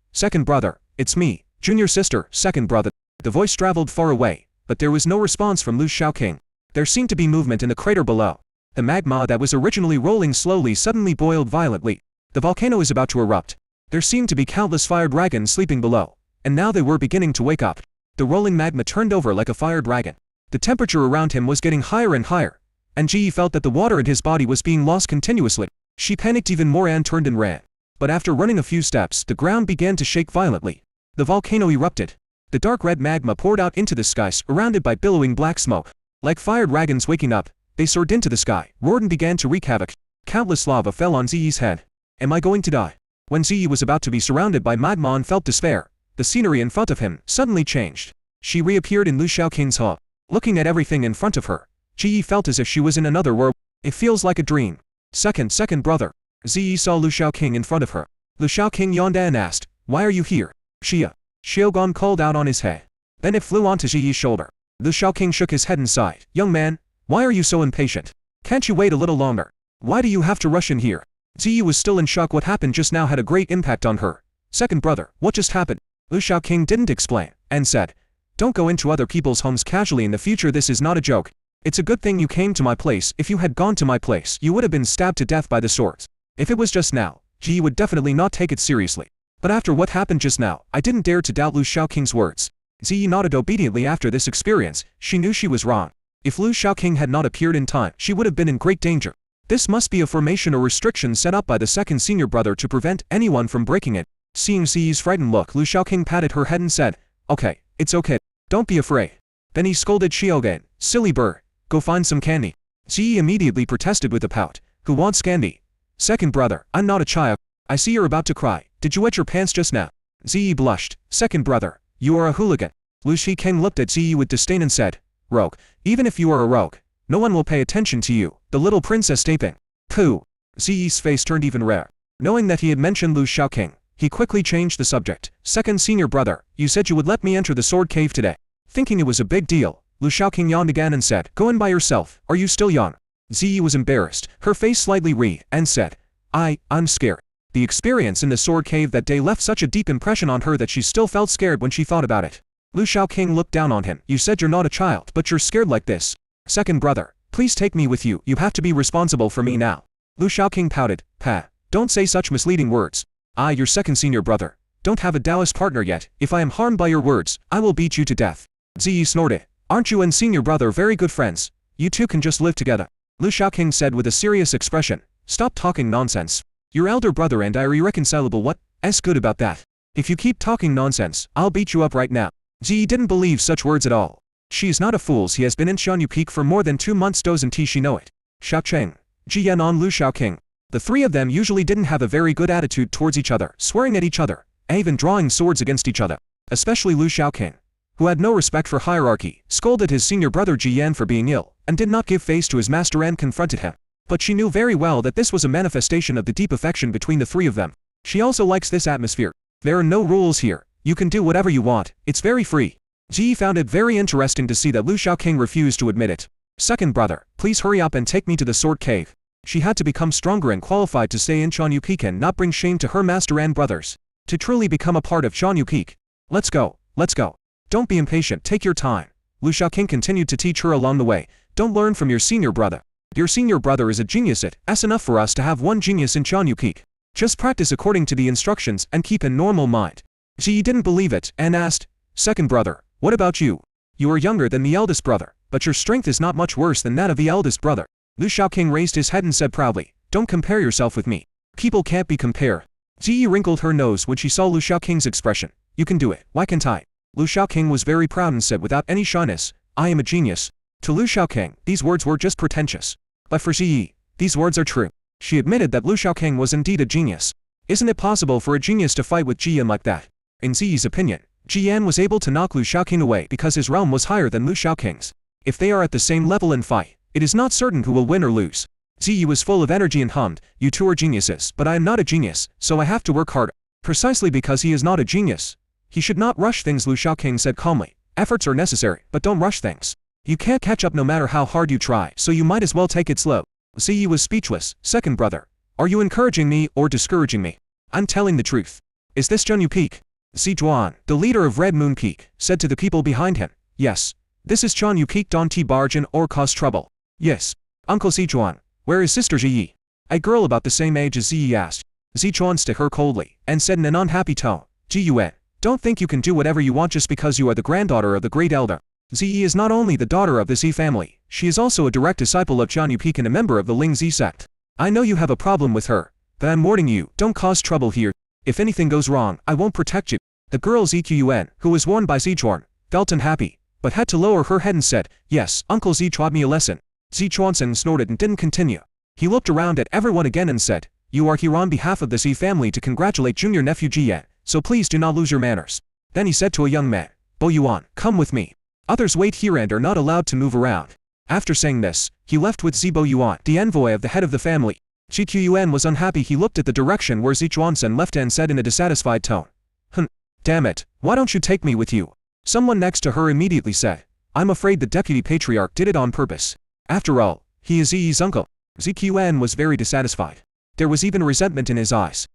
it's me, junior sister, second brother." The voice traveled far away, but there was no response from Lu Shaoqing. There seemed to be movement in the crater below. The magma that was originally rolling slowly suddenly boiled violently. The volcano is about to erupt. There seemed to be countless fire dragons sleeping below, and now they were beginning to wake up. The rolling magma turned over like a fire dragon. The temperature around him was getting higher and higher, and Ji felt that the water in his body was being lost continuously. She panicked even more and turned and ran. But after running a few steps, the ground began to shake violently. The volcano erupted. The dark red magma poured out into the sky, surrounded by billowing black smoke. Like fire dragons waking up, they soared into the sky, roared and began to wreak havoc. Countless lava fell on Ziyi's head. Am I going to die? When Ziyi was about to be surrounded by magma and felt despair, the scenery in front of him suddenly changed. She reappeared in Lu Shaoqing's hall. Looking at everything in front of her, Ziyi felt as if she was in another world. It feels like a dream. Second brother. Ziyi saw Lu Shaoqing in front of her. Lu Shaoqing yawned and asked, why are you here? Xiaogan called out on his head. Then it flew onto Ziyi's shoulder. Lu Shaoqing shook his head and sighed. Young man, why are you so impatient? Can't you wait a little longer? Why do you have to rush in here? Ziyi was still in shock. What happened just now had a great impact on her. Second brother, what just happened? Lu Shaoqing didn't explain, and said, don't go into other people's homes casually in the future. This is not a joke. It's a good thing you came to my place. If you had gone to my place, you would have been stabbed to death by the swords. If it was just now, Ji would definitely not take it seriously. But after what happened just now, I didn't dare to doubt Lu Shaoqing's words. Ziyi nodded obediently. After this experience, she knew she was wrong. If Lu Shaoqing had not appeared in time, she would have been in great danger. This must be a formation or restriction set up by the second senior brother to prevent anyone from breaking it. Seeing Ziyi's frightened look, Lu Shaoqing patted her head and said, "Okay, it's okay. Don't be afraid." Then he scolded Xiaogan, "Silly bird, go find some candy." Ziyi immediately protested with a pout, "Who wants candy? Second brother, I'm not a child. I see you're about to cry. Did you wet your pants just now?" Ziyi blushed. "Second brother, you are a hooligan." Lu Shaoqing looked at Ziyi with disdain and said, "Rogue, even if you are a rogue, no one will pay attention to you, the little princess taping." Pooh. Ziyi's face turned even red. Knowing that he had mentioned Lu Shaoqing, he quickly changed the subject. "Second senior brother, you said you would let me enter the sword cave today." Thinking it was a big deal, Lu Shaoqing yawned again and said, "Go in by yourself, are you still young?" Ziyi was embarrassed, her face slightly wreathed, and said, I'm scared." The experience in the sword cave that day left such a deep impression on her that she still felt scared when she thought about it. Lu Shaoqing looked down on him. "You said you're not a child, but you're scared like this. Second brother, please take me with you. You have to be responsible for me now." Lu Shaoqing pouted. "Pa, don't say such misleading words. Your second senior brother. Don't have a Taoist partner yet. If I am harmed by your words, I will beat you to death." Ziyi snorted. "Aren't you and senior brother very good friends? You two can just live together." Lu Shaoqing said with a serious expression, "Stop talking nonsense. Your elder brother and I are irreconcilable. What's good about that? If you keep talking nonsense, I'll beat you up right now." Ziyi didn't believe such words at all. She is not a fool. He has been in Xianyu Peak for more than 2 months. Doesn't she know it? Shaoqing, Jiyan on Lu Shaoqing. The three of them usually didn't have a very good attitude towards each other, swearing at each other, and even drawing swords against each other. Especially Lu Shaoqing, who had no respect for hierarchy, scolded his senior brother Jiyan for being ill, and did not give face to his master and confronted him. But she knew very well that this was a manifestation of the deep affection between the three of them. She also likes this atmosphere. There are no rules here. You can do whatever you want. It's very free. Ziyi found it very interesting to see that Lu Shaoqing refused to admit it. "Second brother, please hurry up and take me to the sword cave." She had to become stronger and qualified to stay in Xianyu Peak and not bring shame to her master and brothers. To truly become a part of Xianyu Peak. Let's go. Don't be impatient, take your time." Lu Shaoqing continued to teach her along the way. "Don't learn from your senior brother. Your senior brother is a genius. It's enough for us to have one genius in Xianyu Peak. Just practice according to the instructions and keep a normal mind." Ziyi didn't believe it and asked, "Second brother, what about you? You are younger than the eldest brother, but your strength is not much worse than that of the eldest brother." Lu Shaoqing raised his head and said proudly, "Don't compare yourself with me. People can't be compared." Ziyi wrinkled her nose when she saw Lu Shaoqing's expression. "You can do it, why can't I?" Lu Shaoqing was very proud and said without any shyness, "I am a genius." To Lu Shaoqing, these words were just pretentious. But for Ziyi, these words are true. She admitted that Lu Shaoqing was indeed a genius. Isn't it possible for a genius to fight with Jiyan like that? In Ziyi's opinion, Jiyan was able to knock Lu Shaoqing away because his realm was higher than Lu Shaoqing's. If they are at the same level in fight, it is not certain who will win or lose. Ziyi was full of energy and hummed, "You two are geniuses, but I am not a genius, so I have to work harder." Precisely because he is not a genius, he should not rush things. Lu Shaoqing said calmly, "Efforts are necessary, but don't rush things. You can't catch up no matter how hard you try, so you might as well take it slow." Ziyi was speechless. "Second brother, are you encouraging me or discouraging me?" "I'm telling the truth." "Is this Xianyu Peak?" Zhuan, the leader of Red Moon Peak, said to the people behind him. "Yes. This is Xianyu Peak. Don't bargain or cause trouble." "Yes." "Uncle Zhuan, where is sister Ziyi?" A girl about the same age as Ziyi asked. Zhuan stared her coldly, and said in an unhappy tone, "Jiyuan, don't think you can do whatever you want just because you are the granddaughter of the great elder. Ziyi is not only the daughter of the Zi family, she is also a direct disciple of Xianyu Peak and a member of the Ling Zi sect. I know you have a problem with her, but I'm warning you, don't cause trouble here. If anything goes wrong, I won't protect you." The girl Zqun, who was warned by Zhuan, felt unhappy, but had to lower her head and said, "Yes, Uncle Zi taught me a lesson." Zhuan snorted and didn't continue. He looked around at everyone again and said, "You are here on behalf of the Zi family to congratulate junior nephew Jiyan, so please do not lose your manners." Then he said to a young man, "Bo Yuan, come with me. Others wait here and are not allowed to move around." After saying this, he left with Zibo Yuan, the envoy of the head of the family. Zqun was unhappy. He looked at the direction where Zhuan left and said in a dissatisfied tone, Damn it, why don't you take me with you?" Someone next to her immediately said, "I'm afraid the deputy patriarch did it on purpose. After all, he is Ziyi's uncle." Zqun was very dissatisfied. There was even resentment in his eyes.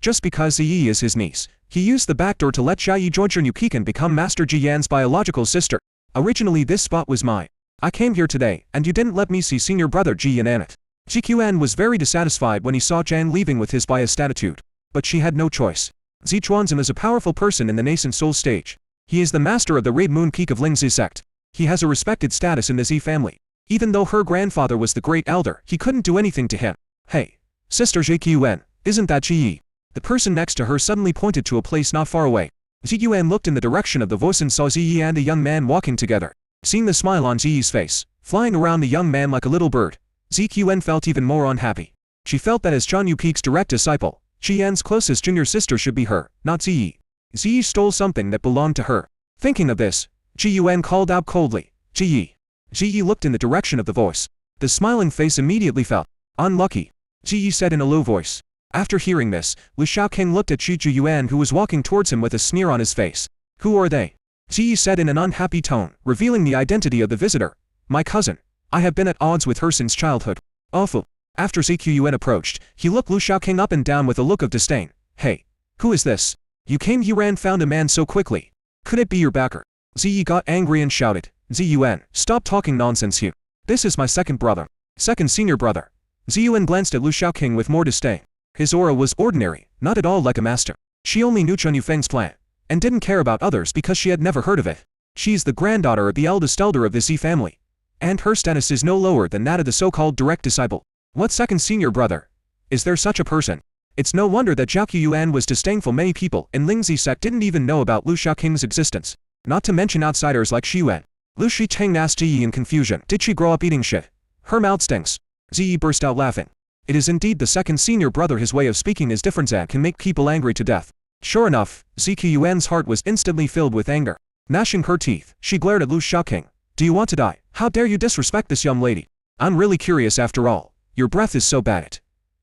Just because Ziyi is his niece, he used the back door to let Xiaoyi join Xianyu Peak and become Master Jiyan's biological sister. Originally this spot was mine. I came here today, and you didn't let me see senior brother Jiyan in it. Zqun was very dissatisfied when he saw Jan leaving with his biased attitude. But she had no choice. Zhuan is a powerful person in the nascent soul stage. He is the master of the Red Moon Peak of Lingzi Sect. He has a respected status in the Z family. Even though her grandfather was the great elder, he couldn't do anything to him. Hey, Sister Zqn, isn't that Ji? The person next to her suddenly pointed to a place not far away. Zqn looked in the direction of the voice and saw Ziyi and a young man walking together. Seeing the smile on Ziyi's face, flying around the young man like a little bird, Zqn felt even more unhappy. She felt that as Chanyu Peak's direct disciple, Qian's closest junior sister should be her, not Ziyi. Ziyi stole something that belonged to her. Thinking of this, Zqn called out coldly, Ziyi. Ziyi looked in the direction of the voice. The smiling face immediately felt unlucky. Ziyi said in a low voice. After hearing this, Lu Shaoqing looked at Shi Zhiyuan who was walking towards him with a sneer on his face. Who are they? Ziyi said in an unhappy tone, revealing the identity of the visitor. My cousin. I have been at odds with her since childhood. Awful. After Zqn approached, he looked Lu Shaoqing up and down with a look of disdain. Hey, who is this? You came here and found a man so quickly. Could it be your backer? Ziyi got angry and shouted. Ziyuan, stop talking nonsense you. This is my second brother. Second senior brother. Ziyuan glanced at Lu Shaoqing with more disdain. His aura was ordinary, not at all like a master. She only knew Chen Yufeng's plan, and didn't care about others because she had never heard of it. She is the granddaughter of the eldest elder of the Z family, and her status is no lower than that of the so-called direct disciple. What second senior brother? Is there such a person? It's no wonder that Zhao Yuan was disdainful. Many people in Lingzi Sect didn't even know about Lu Shaoqing's existence, not to mention outsiders like Xiyuan. Lu Shiteng asked Ziyi in confusion. Did she grow up eating shit? Her mouth stinks. Ziyi burst out laughing. It is indeed the second senior brother. His way of speaking is different and can make people angry to death. Sure enough, Zqn's heart was instantly filled with anger. Gnashing her teeth, she glared at Lu Shaoqing. Do you want to die? How dare you disrespect this young lady? I'm really curious after all. Your breath is so bad.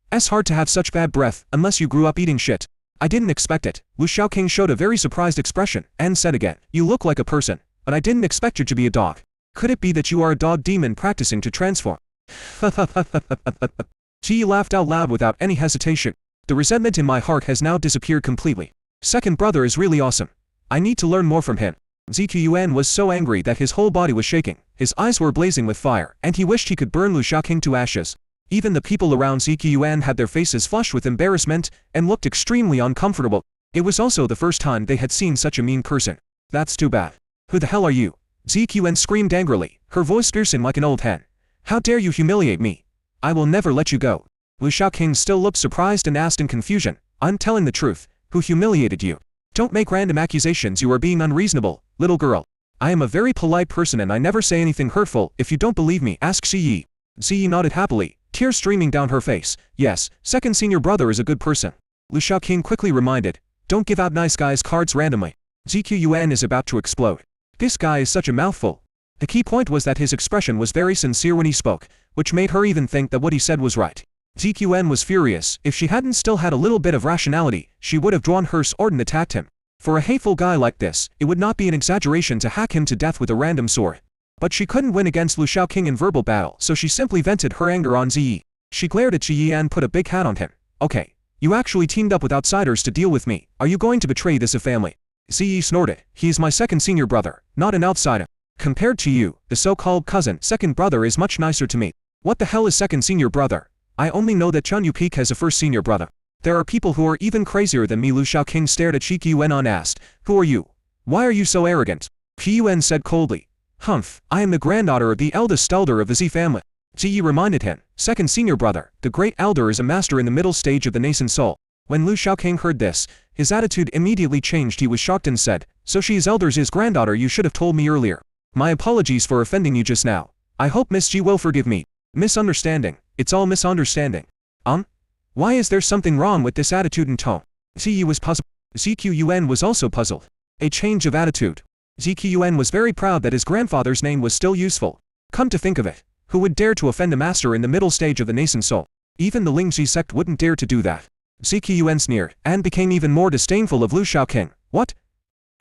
It's hard to have such bad breath unless you grew up eating shit. I didn't expect it. Lu Shaoqing showed a very surprised expression and said again, you look like a person, but I didn't expect you to be a dog. Could it be that you are a dog demon practicing to transform? Ji laughed out loud without any hesitation. The resentment in my heart has now disappeared completely. Second brother is really awesome. I need to learn more from him. Zqn was so angry that his whole body was shaking, his eyes were blazing with fire, and he wished he could burn Lu Shaoqing to ashes. Even the people around Zqn had their faces flushed with embarrassment and looked extremely uncomfortable. It was also the first time they had seen such a mean person. That's too bad. Who the hell are you? Zqn screamed angrily, her voice piercing like an old hen. How dare you humiliate me? I will never let you go. Lu Shaoqing still looked surprised and asked in confusion. I'm telling the truth. Who humiliated you? Don't make random accusations. You are being unreasonable, little girl. I am a very polite person and I never say anything hurtful. If you don't believe me, ask Ziyi. Ziyi nodded happily, tears streaming down her face. Yes, second senior brother is a good person. Lu Shaoqing quickly reminded. Don't give out nice guys cards randomly. Zqn is about to explode. This guy is such a mouthful. The key point was that his expression was very sincere when he spoke, which made her even think that what he said was right. Zqn was furious. If she hadn't still had a little bit of rationality, she would have drawn her sword and attacked him. For a hateful guy like this, it would not be an exaggeration to hack him to death with a random sword. But she couldn't win against Lu Shaoqing in verbal battle, so she simply vented her anger on Ziyi. She glared at Ziyi and put a big hat on him. Okay. You actually teamed up with outsiders to deal with me. Are you going to betray this family? Ziyi snorted. He is my second senior brother, not an outsider. Compared to you, the so-called cousin, second brother is much nicer to me. What the hell is second senior brother? I only know that Chanyu Peak has a first senior brother. There are people who are even crazier than me. Lu Shaoqing stared at Zqn and asked, who are you? Why are you so arrogant? Qiyuan said coldly. Humph, I am the granddaughter of the eldest elder of the Z family. Ziyi reminded him, second senior brother, the great elder is a master in the middle stage of the nascent soul. When Lu Shaoqing heard this, his attitude immediately changed. He was shocked and said, so she is elder's granddaughter. You should have told me earlier. My apologies for offending you just now. I hope Miss Ji will forgive me. Misunderstanding. It's all misunderstanding. Why is there something wrong with this attitude and tone? Ziyi was puzzled. Zqn was also puzzled. A change of attitude. Zqn was very proud that his grandfather's name was still useful. Come to think of it, who would dare to offend a master in the middle stage of the nascent soul? Even the Lingzi sect wouldn't dare to do that. Zqn sneered, and became even more disdainful of Lu Shaoqing. What?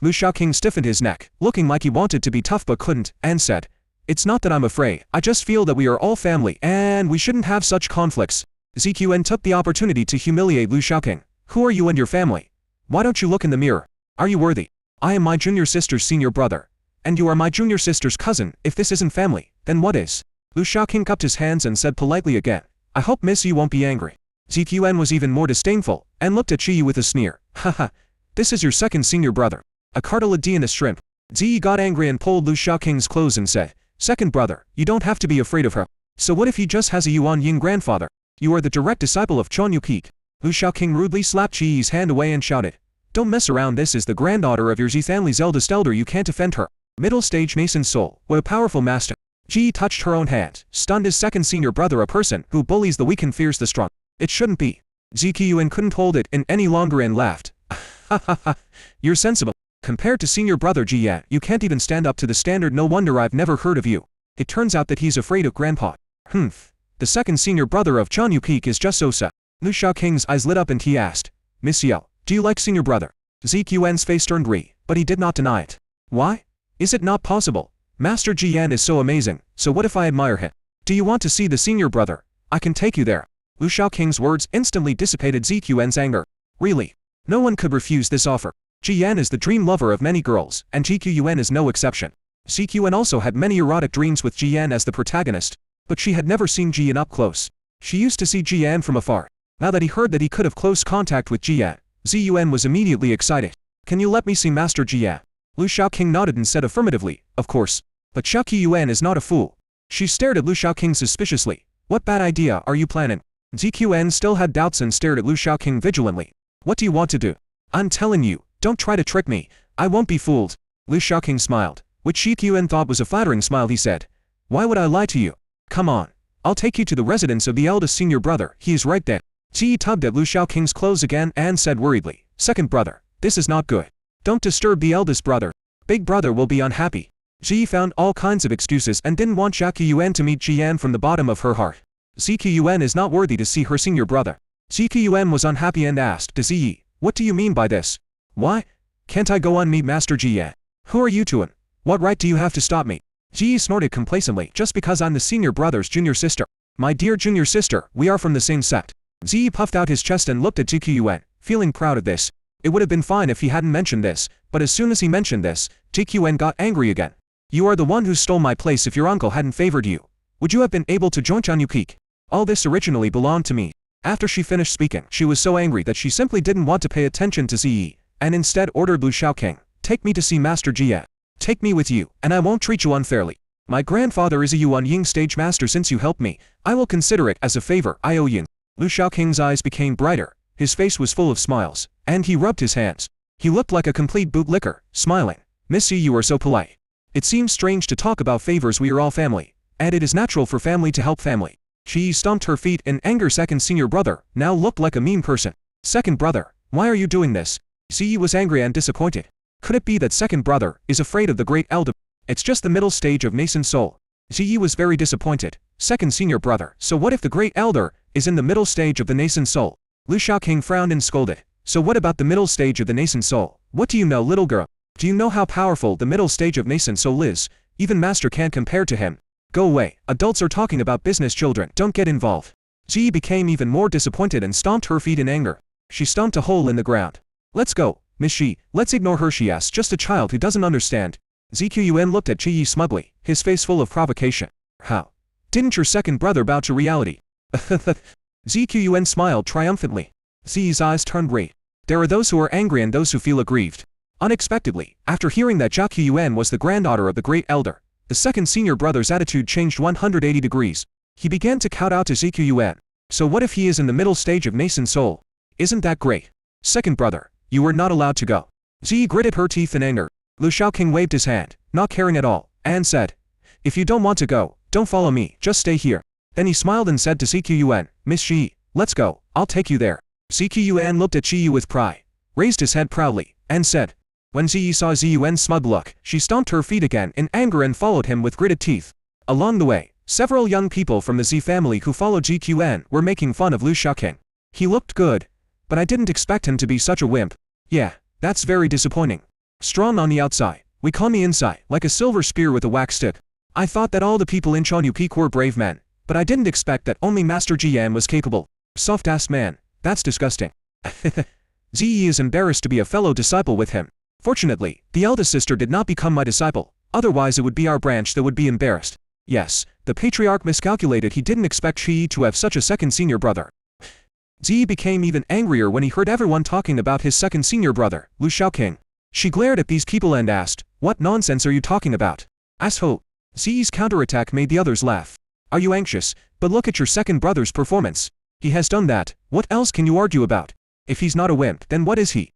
Lu Shaoqing stiffened his neck, looking like he wanted to be tough but couldn't, and said, it's not that I'm afraid, I just feel that we are all family, and we shouldn't have such conflicts. Zqn took the opportunity to humiliate Lu Shaoqing. Who are you and your family? Why don't you look in the mirror? Are you worthy? I am my junior sister's senior brother. And you are my junior sister's cousin. If this isn't family, then what is? Lu Shaoqing cupped his hands and said politely again, I hope Miss Yi won't be angry. Zqn was even more disdainful, and looked at Shi with a sneer. Haha, this is your second senior brother. A cartilaginous shrimp. Ziyi got angry and pulled Lu Shaoqing's clothes and said, "Second brother, you don't have to be afraid of her. So what if he just has a Yuan Ying grandfather? You are the direct disciple of Chuan Yu Peak." Lu Shaoqing rudely slapped Ziyi's hand away and shouted, "Don't mess around, this is the granddaughter of your Zi family's eldest elder, you can't offend her." Middle stage nascent soul, what a powerful master. Ji touched her own hand, stunned his second senior brother, a person who bullies the weak and fears the strong. It shouldn't be. Ziqiyuan couldn't hold it in any longer and laughed. "Ha ha ha, you're sensible. Compared to senior brother Ji Yan, you can't even stand up to the standard, no wonder I've never heard of you. It turns out that he's afraid of grandpa. Humph. The second senior brother of Chuan Yu Peak is just so sad." Lu Shaoqing's eyes lit up and he asked, "Miss Yao, do you like senior brother?" Ziqiyuan's face turned red, but he did not deny it. "Why? Is it not possible? Master Ji Yan is so amazing, so what if I admire him? Do you want to see the senior brother? I can take you there." Lu Shaoqing's words instantly dissipated Ziqiyuan's anger. Really? No one could refuse this offer. Ji Yan is the dream lover of many girls, and Ziqiyuan is no exception. Ziqiyuan also had many erotic dreams with Ji Yan as the protagonist, but she had never seen Ji Yan up close. She used to see Ji Yan from afar. Now that he heard that he could have close contact with Ji Yan, Ziyuan was immediately excited. "Can you let me see Master Ji Yan?" Lu Shaoqing nodded and said affirmatively, "Of course." But Xiaoqiyuan is not a fool. She stared at Lu Shaoqing suspiciously. "What bad idea are you planning?" Ziqiyuan still had doubts and stared at Lu Shaoqing vigilantly. "What do you want to do?" "I'm telling you, don't try to trick me. I won't be fooled." Lu Shaoqing smiled, which Ziqiyuan thought was a flattering smile. He said, "Why would I lie to you? Come on. I'll take you to the residence of the eldest senior brother, he is right there." Ji tugged at Lu Shaoqing's clothes again and said worriedly, "Second brother, this is not good. Don't disturb the eldest brother. Big brother will be unhappy." Ji found all kinds of excuses and didn't want Xiaoqiyuan to meet Ji Yan from the bottom of her heart. Ziqiyuan is not worthy to see her senior brother. Ziqiyuan was unhappy and asked to Ziyi, "What do you mean by this? Why? Can't I go on meet Master Ji Yan? Who are you to him? What right do you have to stop me?" Ji snorted complacently, "Just because I'm the senior brother's junior sister. My dear junior sister, we are from the same sect." Ziyi puffed out his chest and looked at Ziqiyuan, feeling proud of this. It would have been fine if he hadn't mentioned this, but as soon as he mentioned this, Ziqiyuan got angry again. "You are the one who stole my place. If your uncle hadn't favored you, would you have been able to join Chuan Yu Peak? All this originally belonged to me." After she finished speaking, she was so angry that she simply didn't want to pay attention to Ziyi, and instead ordered Lu Shaoqing, "Take me to see Master Ji Yan. Take me with you, and I won't treat you unfairly. My grandfather is a Yuan Ying stage master. Since you helped me, I will consider it as a favor I owe you." Lu Shaoqing's eyes became brighter, his face was full of smiles, and he rubbed his hands. He looked like a complete bootlicker, smiling. "Miss Yi, you are so polite. It seems strange to talk about favors. We are all family, and it is natural for family to help family." She stomped her feet in anger. Second senior brother now looked like a mean person. "Second brother, why are you doing this?" Ziyi was angry and disappointed. Could it be that second brother is afraid of the great elder? It's just the middle stage of nascent soul. Ziyi was very disappointed. Second senior brother, so what if the great elder is in the middle stage of the nascent soul? Lu Shaoqing frowned and scolded. "So what about the middle stage of the nascent soul? What do you know, little girl? Do you know how powerful the middle stage of nascent soul is? Even master can't compare to him." "Go away, adults are talking about business, children don't get involved." Ziyi became even more disappointed and stomped her feet in anger. She stomped a hole in the ground. "Let's go, Miss Shi, let's ignore her, she asks, just a child who doesn't understand." Ziqiyuan looked at Ziyi smugly, his face full of provocation. "How? Didn't your second brother bow to reality?" Ziqiyuan smiled triumphantly. Ziyi's eyes turned red. There are those who are angry and those who feel aggrieved. Unexpectedly, after hearing that Xiaoqiyuan was the granddaughter of the great elder, the second senior brother's attitude changed 180 degrees. He began to kowtow to Ziqiyuan. "So what if he is in the middle stage of nascent soul? Isn't that great? Second brother, you were not allowed to go." Ziyi gritted her teeth in anger. Lu Shaoqing waved his hand, not caring at all, and said, "If you don't want to go, don't follow me, just stay here." Then he smiled and said to Ziqiyuan, "Miss Shi, let's go, I'll take you there." Ziqiyuan looked at Ziyi with pride, raised his head proudly, and said. When Ziyi saw Ziyuan's smug look, she stomped her feet again in anger and followed him with gritted teeth. Along the way, several young people from the Z family who followed Ziqiyuan were making fun of Lu Shaoqing. "He looked good, but I didn't expect him to be such a wimp." "Yeah, that's very disappointing. Strong on the outside, weak on the inside, like a silver spear with a wax stick. I thought that all the people in Chuan Yu Peak were brave men, but I didn't expect that only Master Ji Yan was capable. Soft-ass man, that's disgusting." Ziyi is embarrassed to be a fellow disciple with him. Fortunately, the eldest sister did not become my disciple, otherwise it would be our branch that would be embarrassed. Yes, the patriarch miscalculated. He didn't expect Shi to have such a second senior brother. Ziyi became even angrier when he heard everyone talking about his second senior brother, Lu Shaoqing. She glared at these people and asked, "What nonsense are you talking about? Asshole." Ziyi's counterattack made the others laugh. "Are you anxious? But look at your second brother's performance. He has done that, what else can you argue about? If he's not a wimp, then what is he?"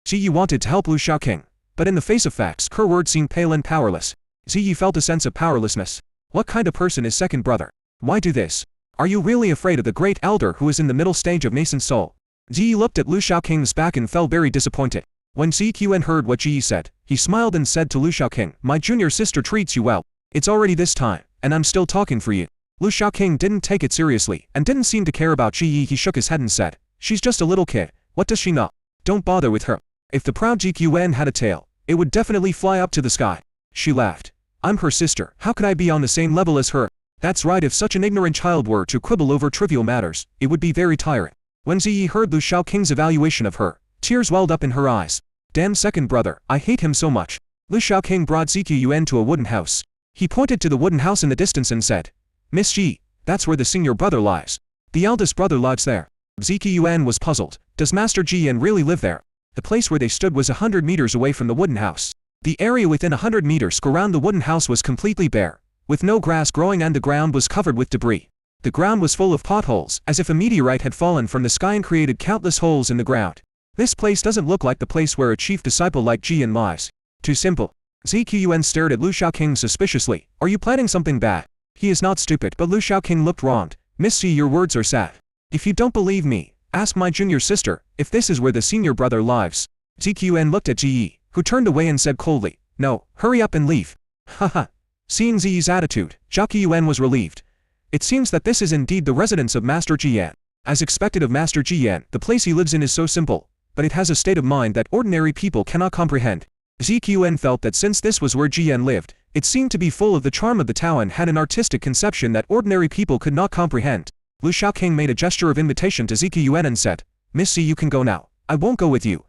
Ziyi wanted to help Lu Shaoqing, but in the face of facts, her words seemed pale and powerless. Ziyi felt a sense of powerlessness. What kind of person is second brother? Why do this? Are you really afraid of the great elder who is in the middle stage of nascent soul? Ziyi looked at Lu Shaoqing's back and felt very disappointed. When Ziqian heard what Ziyi said, he smiled and said to Lu Shaoqing, "My junior sister treats you well. It's already this time, and I'm still talking for you." Lu Shaoqing didn't take it seriously, and didn't seem to care about Ziyi. He shook his head and said, "She's just a little kid, what does she know? Don't bother with her. If the proud Jiquen had a tail, it would definitely fly up to the sky." She laughed. "I'm her sister, how could I be on the same level as her?" That's right, if such an ignorant child were to quibble over trivial matters, it would be very tiring. When Ziyi heard Lu Shaoqing's evaluation of her, tears welled up in her eyes. "Damn second brother, I hate him so much." Lu Shaoqing brought Ziquen to a wooden house. He pointed to the wooden house in the distance and said, "Miss Ji, that's where the senior brother lives. The eldest brother lives there." Ziquen was puzzled. Does Master Jian really live there? The place where they stood was 100 meters away from the wooden house. The area within 100 meters around the wooden house was completely bare, with no grass growing, and the ground was covered with debris. The ground was full of potholes, as if a meteorite had fallen from the sky and created countless holes in the ground. This place doesn't look like the place where a chief disciple like Jian lives. Too simple. Ziquen stared at Lu Shaoqing suspiciously. "Are you planning something bad?" He is not stupid, but Lu Shaoqing looked wronged. "Miss Ji, your words are sad. If you don't believe me, ask my junior sister, if this is where the senior brother lives." Ziquen looked at Ziyi, who turned away and said coldly, "No, hurry up and leave." Haha. Seeing Ziyi's attitude, Jiquen was relieved. It seems that this is indeed the residence of Master Jian. As expected of Master Jian, the place he lives in is so simple, but it has a state of mind that ordinary people cannot comprehend. Ziquen felt that since this was where Jian lived, it seemed to be full of the charm of the Tao and had an artistic conception that ordinary people could not comprehend. Lu Shaoqing made a gesture of invitation to Ziquen and said, "Miss Ji, you can go now. I won't go with you.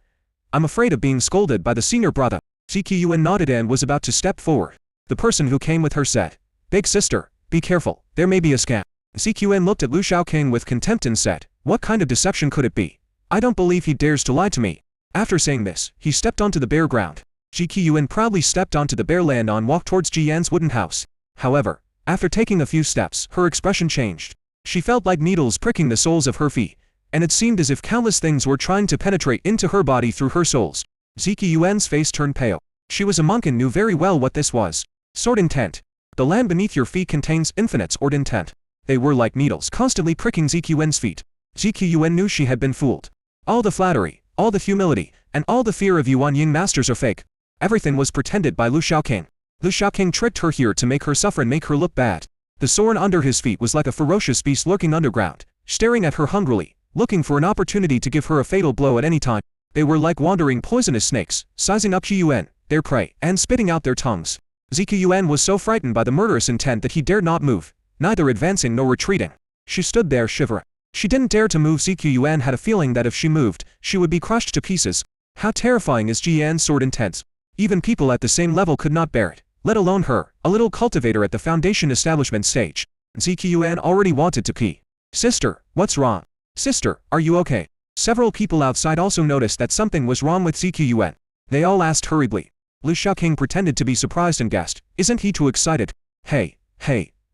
I'm afraid of being scolded by the senior brother." Ziquen nodded and was about to step forward. The person who came with her said, "Big sister, be careful, there may be a scam." Ziquen looked at Lu Shaoqing with contempt and said, "What kind of deception could it be? I don't believe he dares to lie to me." After saying this, he stepped onto the bare ground. Ziquen proudly stepped onto the bare land and walked towards Jian's wooden house. However, after taking a few steps, her expression changed. She felt like needles pricking the soles of her feet, and it seemed as if countless things were trying to penetrate into her body through her soles. Ziquen's face turned pale. She was a monk and knew very well what this was. Sword intent. The land beneath your feet contains infinite sword intent. They were like needles constantly pricking Ziquen's feet. Ziquen knew she had been fooled. All the flattery, all the humility, and all the fear of Yuan Ying masters are fake. Everything was pretended by Lu Shaoqing. Lu Shaoqing tricked her here to make her suffer and make her look bad. The sword under his feet was like a ferocious beast lurking underground, staring at her hungrily, looking for an opportunity to give her a fatal blow at any time. They were like wandering poisonous snakes, sizing up Jiquen, their prey, and spitting out their tongues. Ziquen was so frightened by the murderous intent that he dared not move, neither advancing nor retreating. She stood there shivering. She didn't dare to move. Ziquen had a feeling that if she moved, she would be crushed to pieces. How terrifying is Jian's sword intent. Even people at the same level could not bear it, let alone her, a little cultivator at the foundation establishment stage. Ziquen already wanted to pee. "Sister, what's wrong? Sister, are you okay?" Several people outside also noticed that something was wrong with Ziquen. They all asked hurriedly. Lu Shaoqing pretended to be surprised and gasped, "Isn't he too excited? Hey,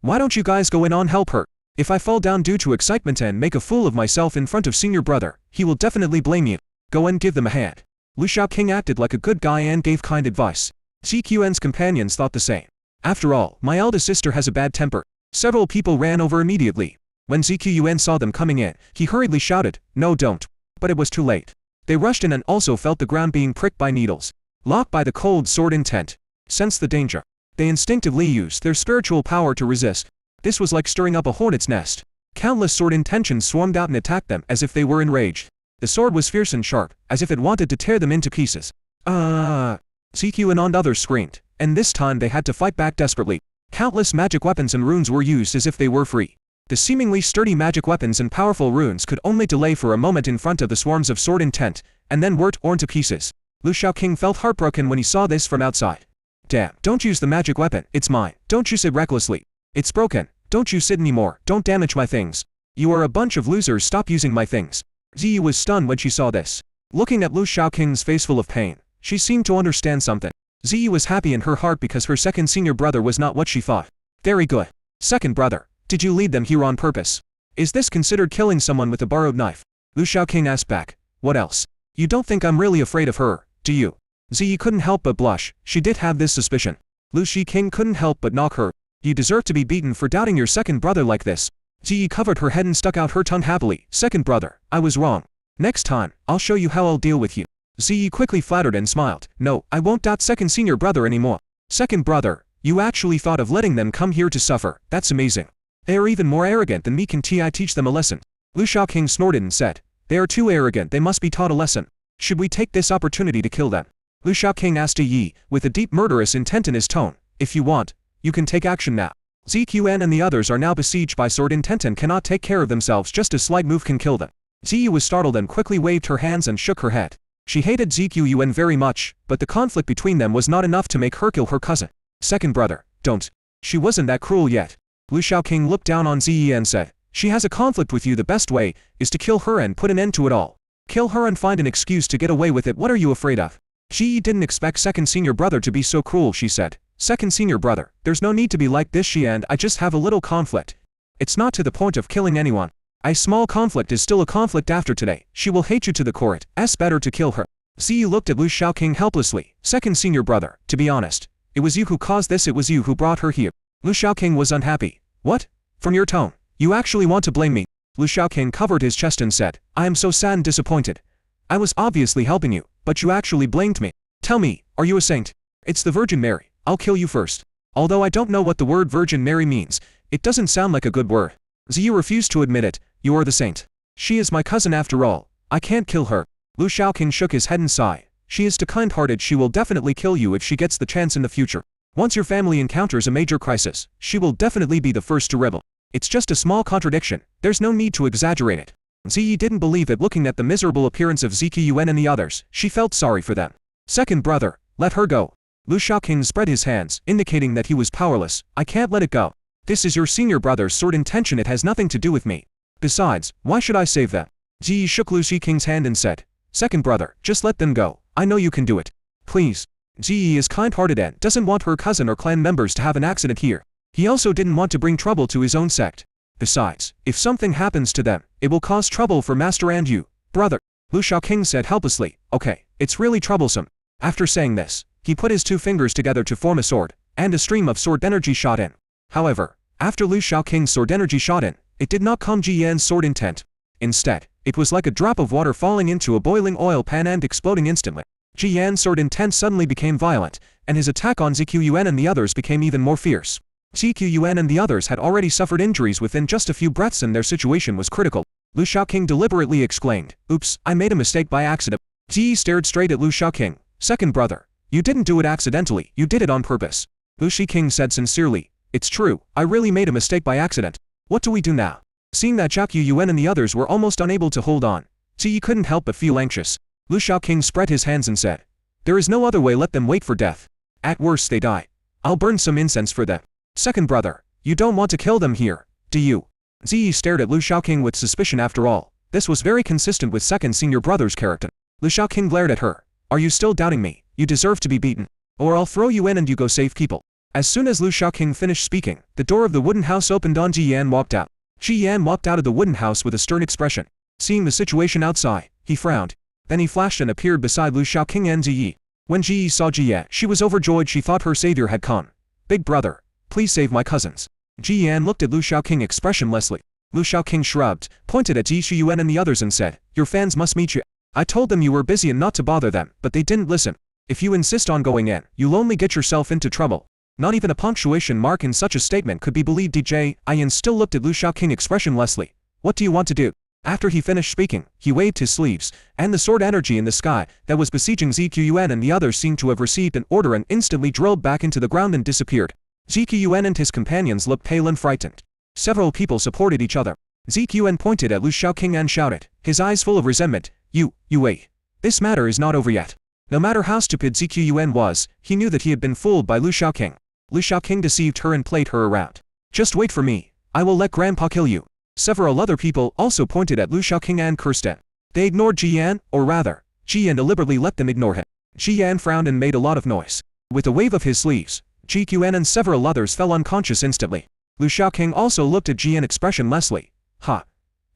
why don't you guys go in and help her? If I fall down due to excitement and make a fool of myself in front of senior brother, he will definitely blame you. Go and give them a hand." Lu Shaoqing acted like a good guy and gave kind advice. Ziquen's companions thought the same. "After all, my eldest sister has a bad temper." Several people ran over immediately. When Ziquen saw them coming in, he hurriedly shouted, "No, don't." But it was too late. They rushed in and also felt the ground being pricked by needles. Locked by the cold sword intent. Sensed the danger. They instinctively used their spiritual power to resist. This was like stirring up a hornet's nest. Countless sword intentions swarmed out and attacked them as if they were enraged. The sword was fierce and sharp, as if it wanted to tear them into pieces. Ziquen and others screamed, and this time they had to fight back desperately. Countless magic weapons and runes were used as if they were free. The seemingly sturdy magic weapons and powerful runes could only delay for a moment in front of the swarms of sword intent, and then were torn to pieces. Lu Shaoqing felt heartbroken when he saw this from outside. "Damn, don't use the magic weapon, it's mine. Don't use it recklessly. It's broken. Don't use it anymore. Don't damage my things. You are a bunch of losers, stop using my things." Ziyi was stunned when she saw this. Looking at Lu Shaoqing's face full of pain, she seemed to understand something. Ziyi was happy in her heart because her second senior brother was not what she thought. Very good. Second brother, did you lead them here on purpose? Is this considered killing someone with a borrowed knife? Lu Shaoqing asked back. What else? You don't think I'm really afraid of her, do you? Ziyi couldn't help but blush. She did have this suspicion. Lu Shaoqing couldn't help but knock her. You deserve to be beaten for doubting your second brother like this. Ziyi covered her head and stuck out her tongue happily. Second brother, I was wrong. Next time, I'll show you how I'll deal with you. Ziyi quickly flattered and smiled. No, I won't doubt second senior brother anymore. Second brother, you actually thought of letting them come here to suffer. That's amazing. They are even more arrogant than me. Can I teach them a lesson? Lu Shaoqing snorted and said. They are too arrogant. They must be taught a lesson. Should we take this opportunity to kill them? Lu Shaoqing asked Yi, with a deep murderous intent in his tone. If you want, you can take action now. ZQN and the others are now besieged by sword intent and cannot take care of themselves. Just a slight move can kill them. Ziyu was startled and quickly waved her hands and shook her head. She hated ZQN very much, but the conflict between them was not enough to make her kill her cousin. Second brother, don't. She wasn't that cruel yet. Lu Shaoqing looked down on Ziyi and said, she has a conflict with you. The best way is to kill her and put an end to it all. Kill her and find an excuse to get away with it. What are you afraid of? Ziyi didn't expect second senior brother to be so cruel. She said, second senior brother, there's no need to be like this. She and I just have a little conflict. It's not to the point of killing anyone. A small conflict is still a conflict after today. She will hate you to the core. It's better to kill her. Ziyi looked at Lu Shaoqing helplessly. Second senior brother, to be honest, it was you who caused this. It was you who brought her here. Lu Shaoqing was unhappy. What? From your tone, you actually want to blame me? Lu Shaoqing covered his chest and said, I am so sad and disappointed. I was obviously helping you, but you actually blamed me. Tell me, are you a saint? It's the Virgin Mary. I'll kill you first. Although I don't know what the word Virgin Mary means, it doesn't sound like a good word. Ziyu refused to admit it. You are the saint. She is my cousin after all. I can't kill her. Lu Shaoqing shook his head and sighed. She is too kind-hearted. She will definitely kill you if she gets the chance in the future. Once your family encounters a major crisis, she will definitely be the first to rebel. It's just a small contradiction. There's no need to exaggerate it. Ziyi didn't believe it. Looking at the miserable appearance of ZQN and the others, she felt sorry for them. Second brother, let her go. Lu Shaoqing spread his hands, indicating that he was powerless. I can't let it go. This is your senior brother's sword intention. It has nothing to do with me. Besides, why should I save them? Ziyi shook Lu Shaoqing's hand and said, second brother, just let them go. I know you can do it. Please. Ziyi is kind-hearted and doesn't want her cousin or clan members to have an accident here. He also didn't want to bring trouble to his own sect. Besides, if something happens to them, it will cause trouble for Master and you, brother. Lu Shaoqing said helplessly, okay, it's really troublesome. After saying this, he put his two fingers together to form a sword, and a stream of sword energy shot in. However, after Lu Shaoqing's sword energy shot in, it did not calm Ji Yan's sword intent. Instead, it was like a drop of water falling into a boiling oil pan and exploding instantly. Ji Yan's sword intent suddenly became violent, and his attack on ZQN and the others became even more fierce. ZQN and the others had already suffered injuries within just a few breaths and their situation was critical. Lu Shaoqing deliberately exclaimed, oops, I made a mistake by accident. Ji stared straight at Lu Shaoqing. Second brother, you didn't do it accidentally, you did it on purpose. Lu Shaoqing said sincerely, it's true, I really made a mistake by accident. What do we do now? Seeing that ZQN and the others were almost unable to hold on, Ji couldn't help but feel anxious. Lu Shaoqing spread his hands and said, there is no other way. Let them wait for death. At worst they die. I'll burn some incense for them. Second brother, you don't want to kill them here, do you? Ziyi stared at Lu Shaoqing with suspicion. After all, this was very consistent with second senior brother's character. Lu Shaoqing glared at her. Are you still doubting me? You deserve to be beaten. Or I'll throw you in and you go save people. As soon as Lu Shaoqing finished speaking, the door of the wooden house opened and Ji Yan walked out. Ji Yan walked out of the wooden house with a stern expression. Seeing the situation outside, he frowned. Then he flashed and appeared beside Lu Shaoqing and Ziyi. When Ziyi saw Ji Yan, she was overjoyed. She thought her savior had come. Big brother, please save my cousins. Ji Yan looked at Lu Shaoqing expressionlessly. Lu Shaoqing shrugged, pointed at ZQN and the others and said, your fans must meet you. I told them you were busy and not to bother them, but they didn't listen. If you insist on going in, you'll only get yourself into trouble. Not even a punctuation mark in such a statement could be believed. DJ Ian still looked at Lu Shaoqing expressionlessly. What do you want to do? After he finished speaking, he waved his sleeves, and the sword energy in the sky that was besieging ZQN and the others seemed to have received an order and instantly drilled back into the ground and disappeared. ZQN and his companions looked pale and frightened. Several people supported each other. ZQN pointed at Lu Shaoqing and shouted, his eyes full of resentment, you wait. This matter is not over yet. No matter how stupid ZQN was, he knew that he had been fooled by Lu Shaoqing. Lu Shaoqing deceived her and played her around. Just wait for me. I will let Grandpa kill you. Several other people also pointed at Lu Shaoqing and cursed him. They ignored Ji Yan, or rather, Ji Yan deliberately let them ignore him. Ji Yan frowned and made a lot of noise. With a wave of his sleeves, Ji Qan and several others fell unconscious instantly. Lu Shaoqing also looked at Ji Yan expressionlessly. Ha!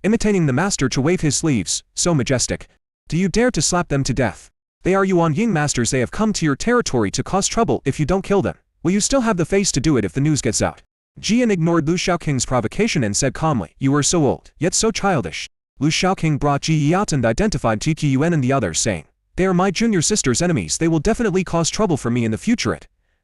Imitating the master to wave his sleeves, so majestic. Do you dare to slap them to death? They are Yuan Ying masters. They have come to your territory to cause trouble. If you don't kill them, will you still have the face to do it if the news gets out? Ji Yan ignored Lu Shaoqing's provocation and said calmly, you are so old, yet so childish. Lu Shaoqing brought Ji Yi out and identified Tiki Yuan and the others, saying, they are my junior sister's enemies. They will definitely cause trouble for me in the future.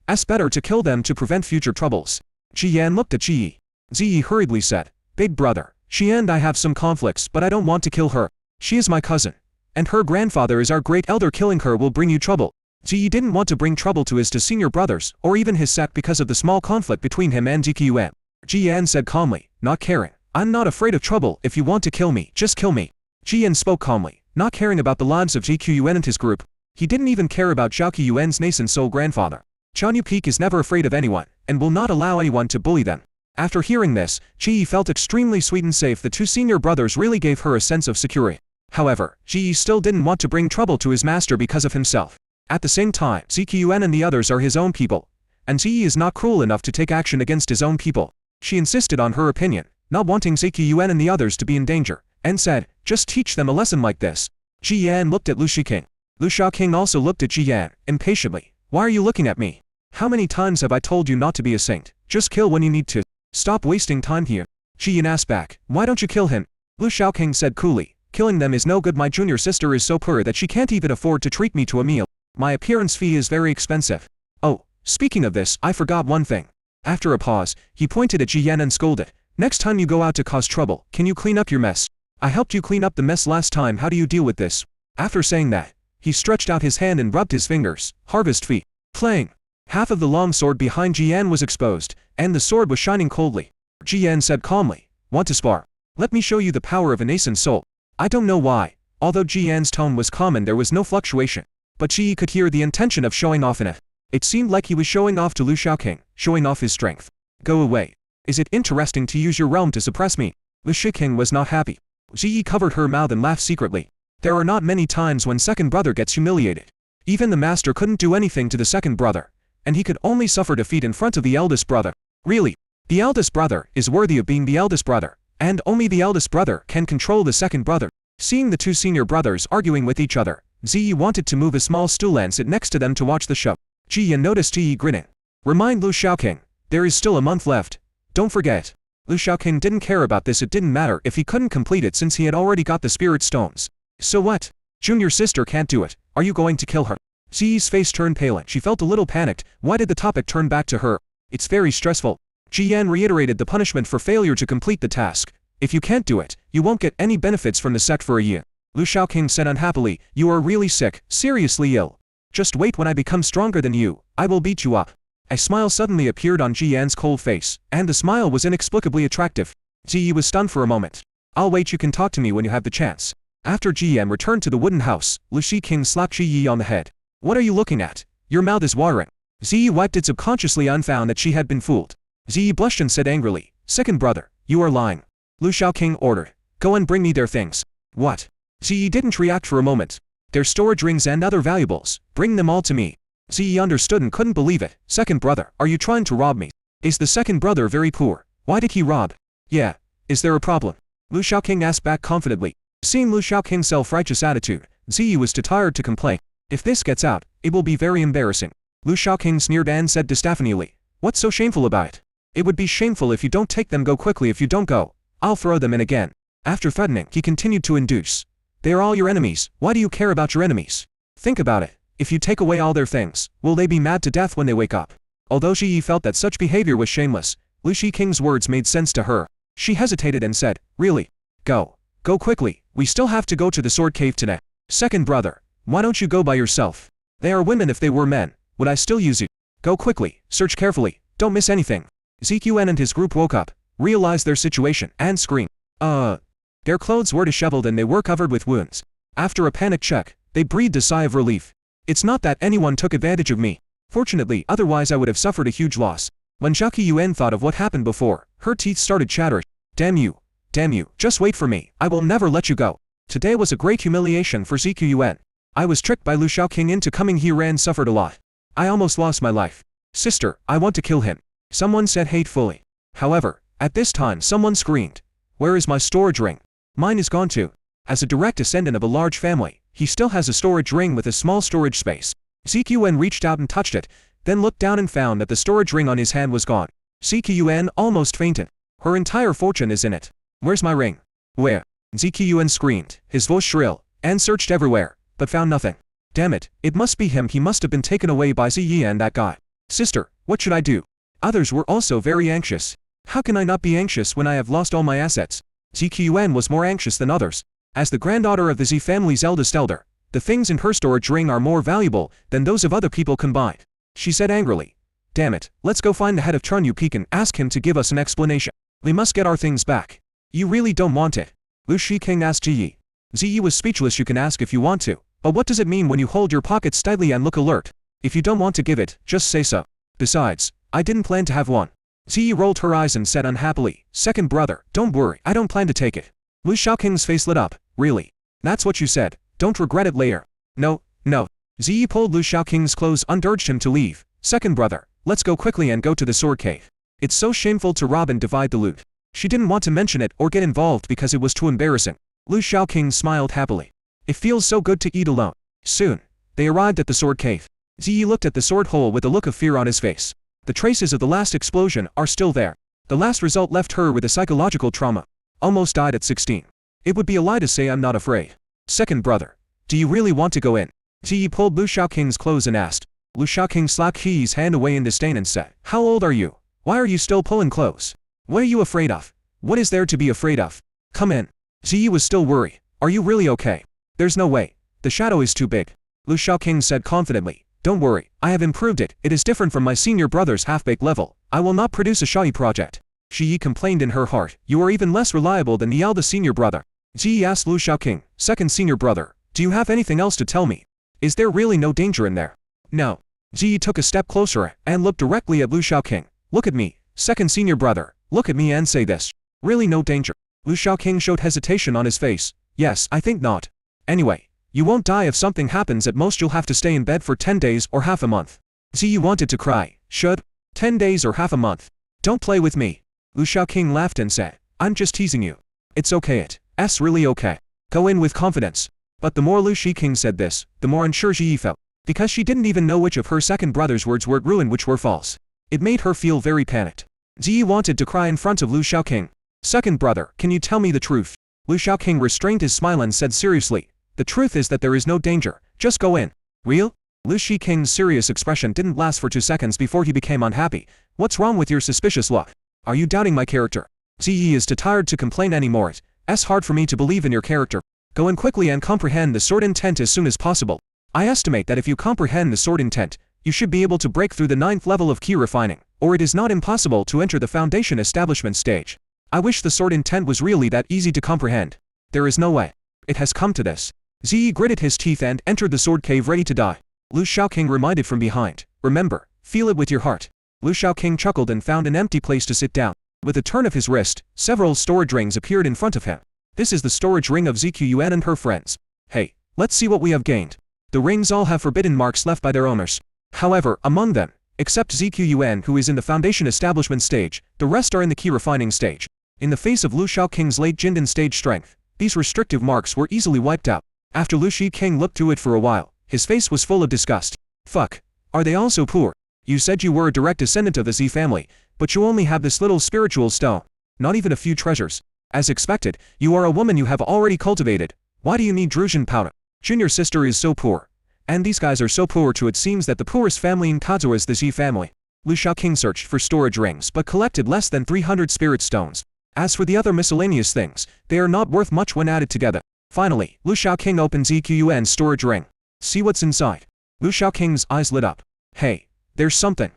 It's better to kill them to prevent future troubles. Ji Yan looked at Ji Yi. Ji Yi hurriedly said, big brother, she and I have some conflicts, but I don't want to kill her. She is my cousin. And her grandfather is our great elder. Killing her will bring you trouble. Ji Yi didn't want to bring trouble to his two senior brothers, or even his sect because of the small conflict between him and Tiki Yuan. Ji Yan said calmly, not caring. I'm not afraid of trouble. If you want to kill me, just kill me. Ji Yan spoke calmly, not caring about the lives of Ji Yuan and his group. He didn't even care about Zhao Yuan's nascent soul grandfather. Chanyu Peak is never afraid of anyone, and will not allow anyone to bully them. After hearing this, Ji Yi felt extremely sweet and safe. The two senior brothers really gave her a sense of security. However, Ji Yi still didn't want to bring trouble to his master because of himself. At the same time, Ziki Yuan and the others are his own people, and Ji Yi is not cruel enough to take action against his own people. She insisted on her opinion, not wanting Ziki Yuan and the others to be in danger, and said, just teach them a lesson like this. Ji Yan looked at Lu Shiqing. Lu Shaoqing also looked at Ji Yan, impatiently. Why are you looking at me? How many times have I told you not to be a saint? Just kill when you need to. Stop wasting time here. Ji Yan asked back, why don't you kill him? Lu Shaoqing said coolly, killing them is no good. My junior sister is so poor that she can't even afford to treat me to a meal. My appearance fee is very expensive. Oh, speaking of this, I forgot one thing. After a pause, he pointed at Ji Yan and scolded, next time you go out to cause trouble, can you clean up your mess? I helped you clean up the mess last time. How do you deal with this? After saying that, he stretched out his hand and rubbed his fingers. Harvest fee. Playing. Half of the long sword behind Ji Yan was exposed, and the sword was shining coldly. Ji Yan said calmly, want to spar? Let me show you the power of a nascent soul. I don't know why. Although Ji Yan's tone was calm and there was no fluctuation, but Ji Yi could hear the intention of showing off in it. It seemed like he was showing off to Lu Shaoqing, showing off his strength. Go away. Is it interesting to use your realm to suppress me? Lu Shiqing was not happy. Ji Yi covered her mouth and laughed secretly. There are not many times when second brother gets humiliated. Even the master couldn't do anything to the second brother, and he could only suffer defeat in front of the eldest brother. Really, the eldest brother is worthy of being the eldest brother, and only the eldest brother can control the second brother. Seeing the two senior brothers arguing with each other, Ji Yi wanted to move a small stool and sit next to them to watch the show. Ji Yan noticed Ji Yi grinning. Remind Lu Shaoqing, there is still a month left. Don't forget. Lu Shaoqing didn't care about this. It didn't matter if he couldn't complete it since he had already got the spirit stones. So what? Junior sister can't do it. Are you going to kill her? Ji Yi's face turned pale and she felt a little panicked. Why did the topic turn back to her? It's very stressful. Ji Yan reiterated the punishment for failure to complete the task. If you can't do it, you won't get any benefits from the sect for a year. Lu Shaoqing said unhappily, you are really sick, seriously ill. Just wait when I become stronger than you, I will beat you up. A smile suddenly appeared on Ji Yan's cold face, and the smile was inexplicably attractive. Ji Yi was stunned for a moment. I'll wait, you can talk to me when you have the chance. After Ji Yan returned to the wooden house, Lu Shiqing slapped Ji Yi on the head. What are you looking at? Your mouth is watering. Ji Yi wiped it subconsciously and found that she had been fooled. Ji Yi blushed and said angrily, second brother, you are lying. Lu Shaoqing ordered, go and bring me their things. What? Ji Yi didn't react for a moment. Their storage rings and other valuables, bring them all to me. Ji Yi understood and couldn't believe it. Second brother, are you trying to rob me? Is the second brother very poor? Why did he rob? Yeah. Is there a problem? Lu Shaoqing asked back confidently. Seeing Lu Shaoqing's self-righteous attitude, Ji Yi was too tired to complain. If this gets out, it will be very embarrassing. Lu Shaoqing sneered and said distaffingly, what's so shameful about it? It would be shameful if you don't take them. Go quickly. If you don't go, I'll throw them in again. After threatening, he continued to induce. They are all your enemies. Why do you care about your enemies? Think about it. If you take away all their things, will they be mad to death when they wake up? Although Ji Yi felt that such behavior was shameless, Lu Shiqing's words made sense to her. She hesitated and said, really? Go. Go quickly. We still have to go to the sword cave today. Second brother, why don't you go by yourself? They are women. If they were men, would I still use you? Go quickly. Search carefully. Don't miss anything. ZQN and his group woke up, realized their situation, and screamed. Their clothes were disheveled and they were covered with wounds. After a panic check, they breathed a sigh of relief. It's not that anyone took advantage of me. Fortunately, otherwise I would have suffered a huge loss. When Zhao Yuan thought of what happened before, her teeth started chattering. Damn you. Damn you. Just wait for me. I will never let you go. Today was a great humiliation for ZQUN. I was tricked by Lu Shaoqing into coming here and suffered a lot. I almost lost my life. Sister, I want to kill him. Someone said hatefully. However, at this time someone screamed. Where is my storage ring? Mine is gone too. As a direct descendant of a large family, he still has a storage ring with a small storage space. ZQN reached out and touched it, then looked down and found that the storage ring on his hand was gone. ZQN almost fainted. Her entire fortune is in it. Where's my ring? Where? ZQN screamed, his voice shrill, and searched everywhere, but found nothing. Damn it, it must be him. He must have been taken away by Ziyi and that guy. Sister, what should I do? Others were also very anxious. How can I not be anxious when I have lost all my assets? ZQN was more anxious than others. As the granddaughter of the Z family's eldest elder, the things in her storage ring are more valuable than those of other people combined. She said angrily. Damn it, let's go find the head of Chunyu Peak and ask him to give us an explanation. We must get our things back. You really don't want it? Lu Shiking asked Ziyi. Ziyi was speechless. You can ask if you want to, but what does it mean when you hold your pockets tightly and look alert? If you don't want to give it, just say so. Besides, I didn't plan to have one. Ziyi rolled her eyes and said unhappily, second brother, don't worry, I don't plan to take it. Lu Shaoqing's face lit up. Really? That's what you said. Don't regret it later. No, no. Ziyi pulled Lu Shaoqing's clothes and urged him to leave. Second brother, let's go quickly and go to the sword cave. It's so shameful to rob and divide the loot. She didn't want to mention it or get involved because it was too embarrassing. Lu Shaoqing smiled happily. It feels so good to eat alone. Soon, they arrived at the sword cave. Ziyi looked at the sword hole with a look of fear on his face. The traces of the last explosion are still there. The last result left her with a psychological trauma. Almost died at 16. It would be a lie to say I'm not afraid. Second brother, do you really want to go in? Ziyi pulled Lu Shaoqing's clothes and asked. Lu Shaoqing slapped He's hand away in disdain and said, how old are you? Why are you still pulling clothes? What are you afraid of? What is there to be afraid of? Come in. Ziyi was still worried. Are you really okay? There's no way. The shadow is too big. Lu Shaoqing said confidently. Don't worry, I have improved it. It is different from my senior brother's half-baked level. I will not produce a shoddy project. Ziyi complained in her heart. You are even less reliable than the eldest senior brother. Ziyi asked Lu Shaoqing, second senior brother, do you have anything else to tell me? Is there really no danger in there? No. Ziyi took a step closer and looked directly at Lu Shaoqing. Look at me, second senior brother. Look at me and say this. Really no danger. Lu Shaoqing showed hesitation on his face. Yes, I think not. Anyway, you won't die if something happens. At most you'll have to stay in bed for 10 days or half a month. Ziyi wanted to cry. Should? 10 days or half a month? Don't play with me. Lu Shaoqing laughed and said, I'm just teasing you. It's okay. It's really okay. Go in with confidence. But the more Lu Shiqing said this, the more unsure Ziyi felt. Because she didn't even know which of her second brother's words were true and which were false. It made her feel very panicked. Ziyi wanted to cry in front of Lu Shaoqing. Second brother, can you tell me the truth? Lu Shaoqing restrained his smile and said seriously, the truth is that there is no danger, just go in. Real? Lu Shiqing's serious expression didn't last for 2 seconds before he became unhappy. What's wrong with your suspicious look? Are you doubting my character? Ziyi is too tired to complain anymore. It's hard for me to believe in your character. Go in quickly and comprehend the sword intent as soon as possible. I estimate that if you comprehend the sword intent, you should be able to break through the 9th level of key refining, or it is not impossible to enter the foundation establishment stage. I wish the sword intent was really that easy to comprehend. There is no way. It has come to this. Ziyi gritted his teeth and entered the sword cave ready to die. Lu Shaoqing reminded from behind. Remember, feel it with your heart. Lu Shaoqing chuckled and found an empty place to sit down. With a turn of his wrist, several storage rings appeared in front of him. This is the storage ring of ZQUN and her friends. Hey, let's see what we have gained. The rings all have forbidden marks left by their owners. However, among them, except ZQUN who is in the foundation establishment stage, the rest are in the key refining stage. In the face of Lu Shaoqing's late Jindan stage strength, these restrictive marks were easily wiped out. After Lu Shiqing looked through it for a while, his face was full of disgust. Fuck. Are they all so poor? You said you were a direct descendant of the Z family, but you only have this little spiritual stone. Not even a few treasures. As expected, you are a woman you have already cultivated. Why do you need Druzhan powder? Junior sister is so poor. And these guys are so poor too. It seems that the poorest family in Kazuo is the Z family. Lu Shaoqing searched for storage rings but collected less than 300 spirit stones. As for the other miscellaneous things, they are not worth much when added together. Finally, Lu Shaoqing opened ZQUN's storage ring. See what's inside. Lu Shaoqing's eyes lit up. Hey, there's something.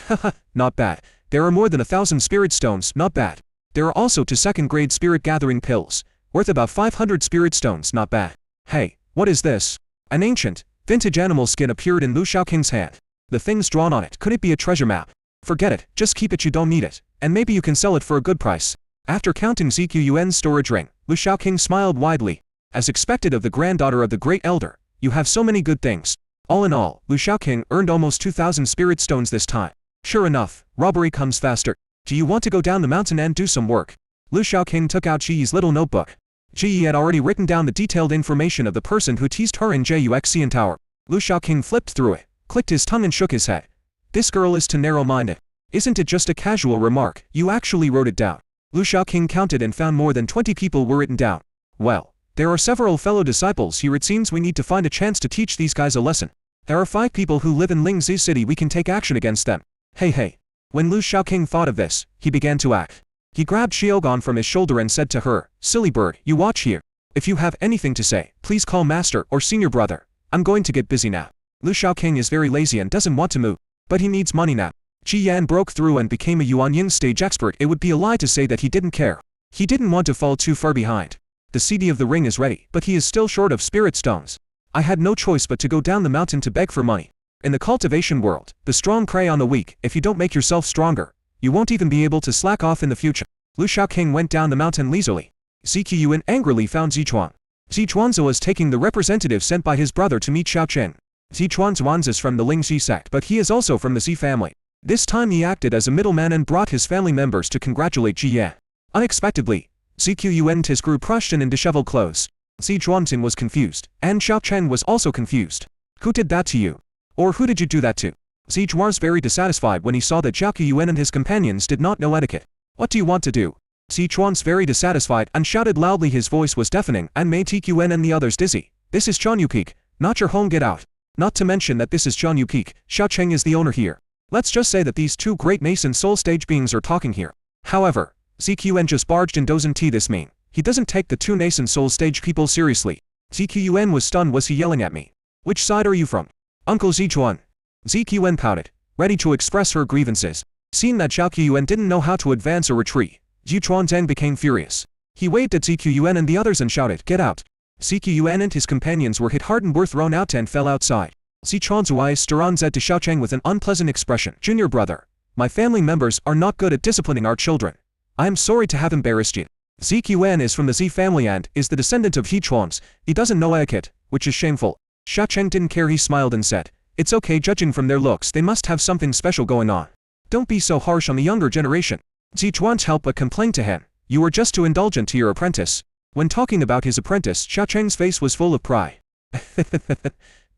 Haha, not bad. There are more than 1,000 spirit stones, not bad. There are also 2 second-grade spirit gathering pills, worth about 500 spirit stones, not bad. Hey, what is this? An ancient, vintage animal skin appeared in Lu Shaoqing's hand. The things drawn on it, could it be a treasure map? Forget it, just keep it, you don't need it, and maybe you can sell it for a good price. After counting ZQUN's storage ring, Lu Shaoqing smiled widely. As expected of the granddaughter of the great elder, You have so many good things. All in all, Lu Shaoqing earned almost 2,000 spirit stones this time. Sure enough, robbery comes faster. Do you want to go down the mountain and do some work? Lu Shaoqing took out Ji's little notebook. Ji had already written down the detailed information of the person who teased her in Juxian Tower. Lu Shaoqing flipped through it, clicked his tongue and shook his head. This girl is too narrow-minded. Isn't it just a casual remark? You actually wrote it down. Lu Shaoqing counted and found more than 20 people were written down. Well, there are several fellow disciples here. It seems we need to find a chance to teach these guys a lesson. There are 5 people who live in Lingzi City. We can take action against them. Hey. When Lu Shaoqing thought of this, he began to act. He grabbed Xiaogan from his shoulder and said to her, "Silly bird, you watch here. If you have anything to say, please call master or senior brother. I'm going to get busy now." Lu Shaoqing is very lazy and doesn't want to move, but he needs money now. Ji Yan broke through and became a Yuanying stage expert. It would be a lie to say that he didn't care. He didn't want to fall too far behind. The CD of the ring is ready, but he is still short of spirit stones. I had no choice but to go down the mountain to beg for money. In the cultivation world, the strong prey on the weak. If you don't make yourself stronger, you won't even be able to slack off in the future. Lu Shaoqing went down the mountain leisurely. Ziqiuan angrily found Zichuan. Zichuanzi was taking the representative sent by his brother to meet Xiaoqing. Zichuanzi is from the Lingxi sect, but he is also from the Zi family. This time he acted as a middleman and brought his family members to congratulate Ji Yan. Unexpectedly, Ziqiuan's grew crushed and in disheveled clothes. Zichuanzi was confused, and Xiaoqing was also confused. Who did that to you? Or who did you do that to? Zichuan was very dissatisfied when he saw that Jiaqiyuan and his companions did not know etiquette. What do you want to do? Zichuan was very dissatisfied and shouted loudly. His voice was deafening and made TQN and the others dizzy. This is Chanyu Peak, not your home. Get out. Not to mention that this is Chanyu Peak. Xiaoqing is the owner here. Let's just say that these 2 great Mason soul stage beings are talking here. However, ZQN just barged in. Doesn't this mean he doesn't take the 2 Mason soul stage people seriously? ZQN was stunned. Was he yelling at me? Which side are you from? Uncle Zichuan. ZQN pouted, ready to express her grievances. Seeing that Xiaoqiyuan didn't know how to advance or retreat, Zichuan became furious. He waved at ZQN and the others and shouted, "Get out!" ZQN and his companions were hit hard and were thrown out and fell outside. Zichuan's eyes said to Xiaoqing with an unpleasant expression, "Junior brother, my family members are not good at disciplining our children. I am sorry to have embarrassed you." ZQN is from the Zi family and is the descendant of Hechuans. He doesn't know etiquette, which is shameful. Xiaoqing didn't care. He smiled and said, "It's okay. Judging from their looks, they must have something special going on. Don't be so harsh on the younger generation." Zichuan helped but complained to him, "You were just too indulgent to your apprentice." When talking about his apprentice, Xiaoqing's face was full of pride.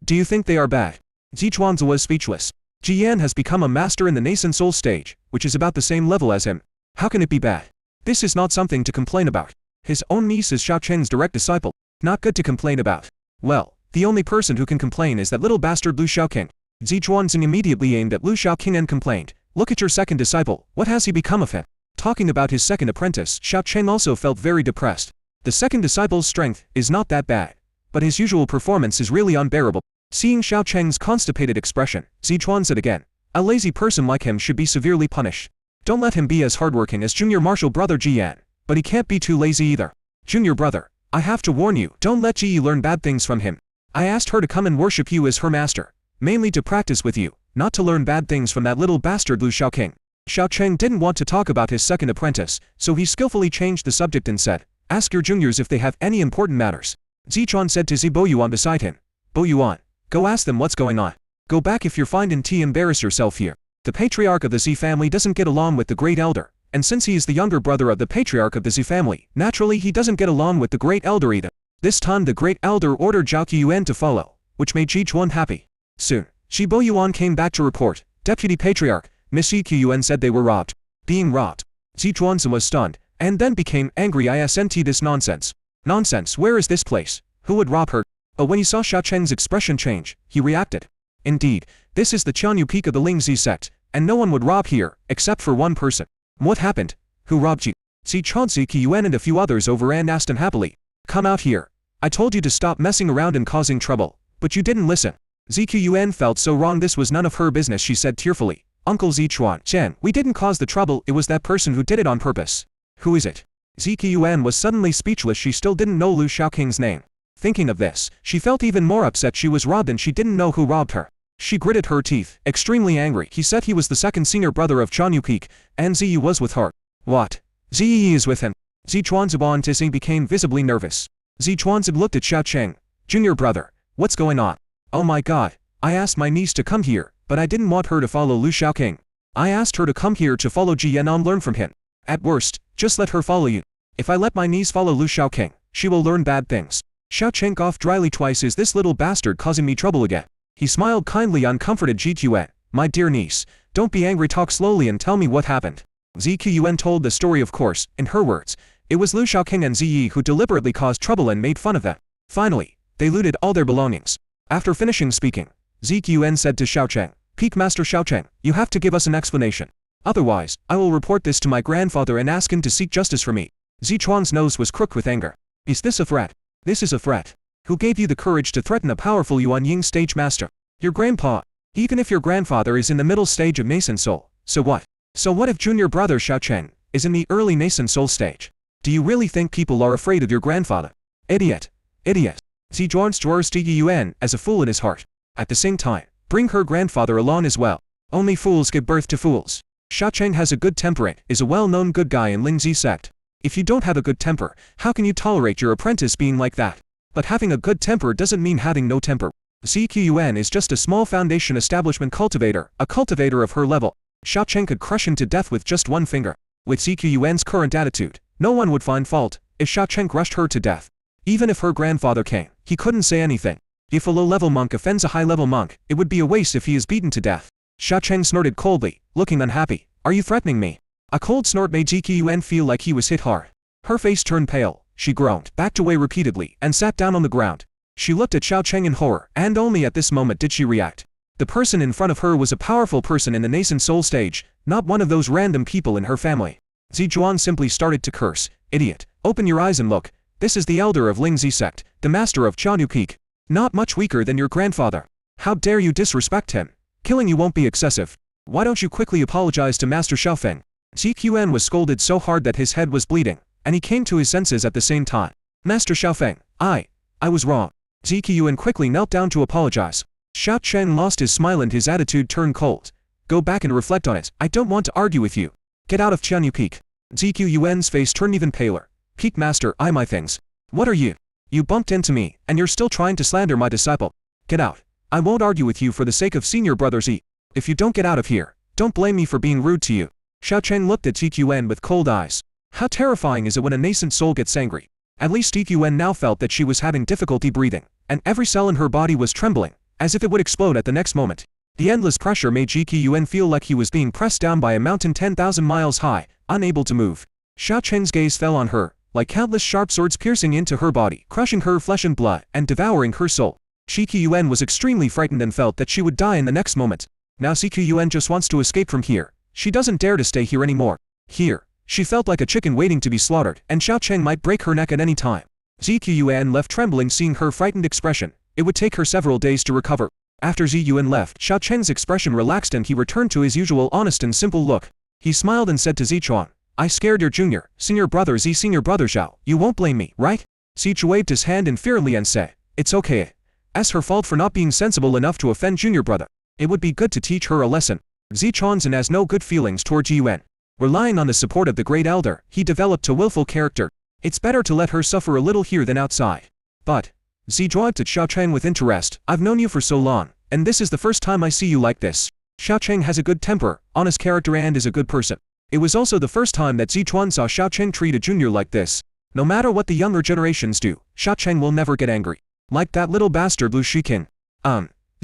Do you think they are bad? Zichuan was speechless. Ji Yan has become a master in the nascent soul stage, which is about the same level as him. How can it be bad? This is not something to complain about. His own niece is Xiaoqing's direct disciple. Not good to complain about. Well, the only person who can complain is that little bastard Lu Shaoqing. Zichuan immediately aimed at Lu Shaoqing and complained, "Look at your second disciple. What has he become of him?" Talking about his second apprentice, Xiaoqing also felt very depressed. The second disciple's strength is not that bad, but his usual performance is really unbearable. Seeing Xiaoqing's constipated expression, Zichuan said again, "A lazy person like him should be severely punished. Don't let him be as hardworking as junior martial brother Ji Yan, but he can't be too lazy either. Junior brother, I have to warn you, don't let Ji Yi learn bad things from him. I asked her to come and worship you as her master, mainly to practice with you, not to learn bad things from that little bastard Lu Shaoqing." Xiaoqing didn't want to talk about his second apprentice, so he skillfully changed the subject and said, "Ask your juniors if they have any important matters." Zichuan said to Zi Boyuan beside him, "Boyuan, go ask them what's going on. Go back if you're finding tea. Embarrass yourself here." The patriarch of the Zi family doesn't get along with the great elder, and since he is the younger brother of the patriarch of the Zi family, naturally he doesn't get along with the great elder either. This time the great elder ordered Zhao Qiyuan to follow, which made Zichuan happy. Soon, Shi Boyuan came back to report, "Deputy Patriarch, Miss Yi Qiyuan said they were robbed." Being robbed. Zichuan was stunned, and then became angry. "Isn't this nonsense? Nonsense, where is this place? Who would rob her?" But when he saw Xiaoqing's expression change, he reacted. "Indeed, this is the Chanyu Peak of the Lingzi sect, and no one would rob here, except for one person." "What happened? Who robbed you?" Zichuan Qiyuan and a few others overran asked unhappily. "Come out here. I told you to stop messing around and causing trouble, but you didn't listen." Ziqiuan felt so wrong. This was none of her business. She said tearfully, "Uncle Zichuan, Chen, we didn't cause the trouble. It was that person who did it on purpose." "Who is it?" Ziqiuan was suddenly speechless. She still didn't know Lu Shaoqing's name. Thinking of this, she felt even more upset. She was robbed and she didn't know who robbed her. She gritted her teeth, extremely angry. He said he was the second senior brother of Chanyu Peak, and Ziyi was with her. "What? Ziyi is with him?" Zichuan's Tisi became visibly nervous. Zichuan looked at Xiaoqing. "Junior brother, What's going on? Oh my god. I asked my niece to come here, but I didn't want her to follow Lu Shaoqing. I asked her to come here to follow Ji Yan and learn from him. At worst, just let her follow you. If I let my niece follow Lu Shaoqing, she will learn bad things. Xiao coughed dryly twice. Is this little bastard causing me trouble again? He smiled kindly and comforted Ji Yuan. My dear niece, don't be angry, talk slowly and tell me what happened. Zqun told the story, of course. In her words, it was Lu Shaoqing and Ziyi who deliberately caused trouble and made fun of them. Finally, they looted all their belongings. After finishing speaking, Zqun said to Xiaocheng, Peak Master Xiaocheng, you have to give us an explanation. Otherwise, I will report this to my grandfather and ask him to seek justice for me. Zichuan's nose was crooked with anger. Is this a threat? This is a threat. Who gave you the courage to threaten a powerful Yuan Ying stage master? Your grandpa. Even if your grandfather is in the middle stage of nascent soul, so what? So what if junior brother Xiaocheng is in the early nascent soul stage? Do you really think people are afraid of your grandfather? Idiot. Idiot. Zijuan stores Yuan as a fool in his heart. At the same time, bring her grandfather along as well. Only fools give birth to fools. Xiaocheng has a good temper and is a well-known good guy in Lingzi sect. If you don't have a good temper, how can you tolerate your apprentice being like that? But having a good temper doesn't mean having no temper. Zqun is just a small foundation establishment cultivator, a cultivator of her level. Xiaocheng could crush him to death with just one finger. With Zqun's current attitude, no one would find fault if Xiaocheng rushed her to death. Even if her grandfather came, he couldn't say anything. If a low-level monk offends a high-level monk, it would be a waste if he is beaten to death. Xiaocheng snorted coldly, looking unhappy. Are you threatening me? A cold snort made Zqun feel like he was hit hard. Her face turned pale, she groaned, backed away repeatedly, and sat down on the ground. She looked at Xiaocheng in horror, and only at this moment did she react. The person in front of her was a powerful person in the nascent soul stage, not one of those random people in her family. Zijuan simply started to curse. Idiot, open your eyes and look. This is the elder of Lingzi sect, the master of Qianyu Peak. Not much weaker than your grandfather. How dare you disrespect him? Killing you won't be excessive. Why don't you quickly apologize to Master Xiaofeng? Zqun was scolded so hard that his head was bleeding, and he came to his senses at the same time. Master Xiaofeng, I was wrong. Zqun quickly knelt down to apologize. Xiaocheng lost his smile and his attitude turned cold. Go back and reflect on it. I don't want to argue with you. Get out of Qianyu Peak. Zqun's face turned even paler. Peak Master, my things. What are you? You bumped into me, and you're still trying to slander my disciple. Get out. I won't argue with you for the sake of senior brother Z. If you don't get out of here, don't blame me for being rude to you. Xiaocheng looked at Zqun with cold eyes. How terrifying is it when a nascent soul gets angry? At least Zqun now felt that she was having difficulty breathing, and every cell in her body was trembling, as if it would explode at the next moment. The endless pressure made Zqun feel like he was being pressed down by a mountain 10,000 miles high, unable to move. Xiaocheng's gaze fell on her, like countless sharp swords piercing into her body, crushing her flesh and blood, and devouring her soul. Zqun was extremely frightened and felt that she would die in the next moment. Now Zqun just wants to escape from here. She doesn't dare to stay here anymore. Here, she felt like a chicken waiting to be slaughtered, and Xiaocheng might break her neck at any time. Zqun left trembling, seeing her frightened expression. It would take her several days to recover. After Ziyuan left, Xiaocheng's expression relaxed and he returned to his usual honest and simple look. He smiled and said to Zichuan, I scared your senior brother Z. Senior brother Xiao, you won't blame me, right? Zichu waved his hand inferiorly and said, it's okay. It's her fault for not being sensible enough to offend junior brother. It would be good to teach her a lesson. Zichuan has no good feelings toward Ziyuan. Relying on the support of the great elder, he developed a willful character. It's better to let her suffer a little here than outside. But, Zijuan looked at Xiaocheng with interest. I've known you for so long, and this is the first time I see you like this. Xiaocheng has a good temper, honest character and is a good person. It was also the first time that Zichuan saw Xiaocheng treat a junior like this. No matter what the younger generations do, Xiaocheng will never get angry. Like that little bastard Lu Shiqing.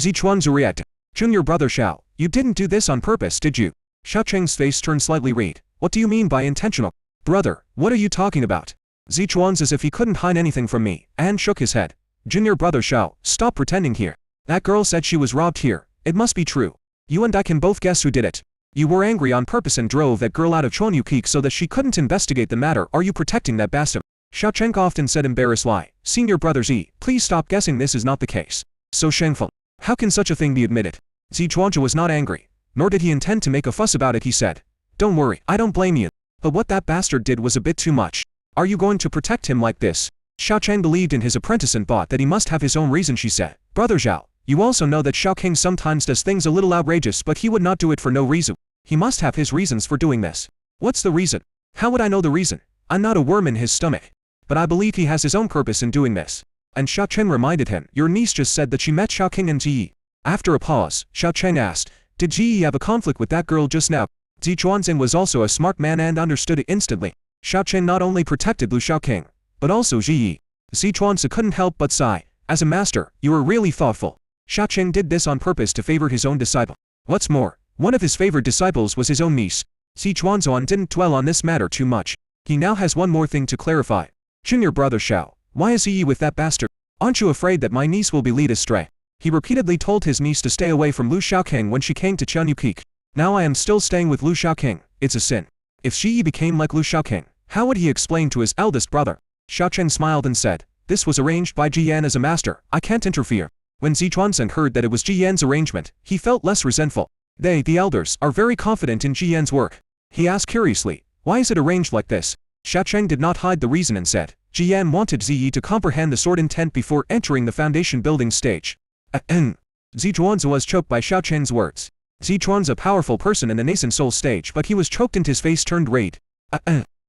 Zichuan's reacted. Junior brother Xiao, you didn't do this on purpose, did you? Xiaocheng's face turned slightly red. What do you mean by intentional? Brother, what are you talking about? Zichuan's as if he couldn't hide anything from me, and shook his head. Junior brother Xiao, stop pretending here. That girl said she was robbed here. It must be true. You and I can both guess who did it. You were angry on purpose and drove that girl out of Qianyu Peak so that she couldn't investigate the matter. Are you protecting that bastard? Xiaocheng often said embarrassed lie. Senior brother Z, please stop guessing, this is not the case. So shameful. How can such a thing be admitted? Zichuanzhe was not angry, nor did he intend to make a fuss about it. He said, don't worry, I don't blame you. But what that bastard did was a bit too much. Are you going to protect him like this? Xiaocheng believed in his apprentice and thought that he must have his own reason. She said, Brother Zhao, you also know that Xiaocheng sometimes does things a little outrageous, but he would not do it for no reason. He must have his reasons for doing this. What's the reason? How would I know the reason? I'm not a worm in his stomach. But I believe he has his own purpose in doing this. And Xiao Cheng reminded him, your niece just said that she met Xiao King and Ji. After a pause, Xiao Cheng asked, did Ji have a conflict with that girl just now? Zi Chuanxing was also a smart man and understood it instantly. Xiao Cheng not only protected Lu Xiaoqing, but also Ji Yi. Zi Chuanxing couldn't help but sigh. As a master, you were really thoughtful. Xiao Cheng did this on purpose to favor his own disciple. What's more, one of his favored disciples was his own niece. Zi Chuanxing didn't dwell on this matter too much. He now has one more thing to clarify. Junior brother Xiao, why is Yi with that bastard? Aren't you afraid that my niece will be led astray? He repeatedly told his niece to stay away from Lu Xiaoqing when she came to Qianyu Peak. Now I am still staying with Lu Xiaoqing. It's a sin. If Shi Yi became like Lu Xiaoqing, how would he explain to his eldest brother? Xiao Cheng smiled and said, this was arranged by Ji Yan as a master, I can't interfere. When Zi Chuanxing heard that it was Ji Yan's arrangement, he felt less resentful. They, the elders, are very confident in Ji Yan's work. He asked curiously, why is it arranged like this? Xiao Cheng did not hide the reason and said, Ji Yan wanted Zi Yi to comprehend the sword intent before entering the foundation building stage. Zi Chuanxing was choked by Xiao Cheng's words. Zi Chuan's a powerful person in the nascent soul stage, but he was choked and his face turned red.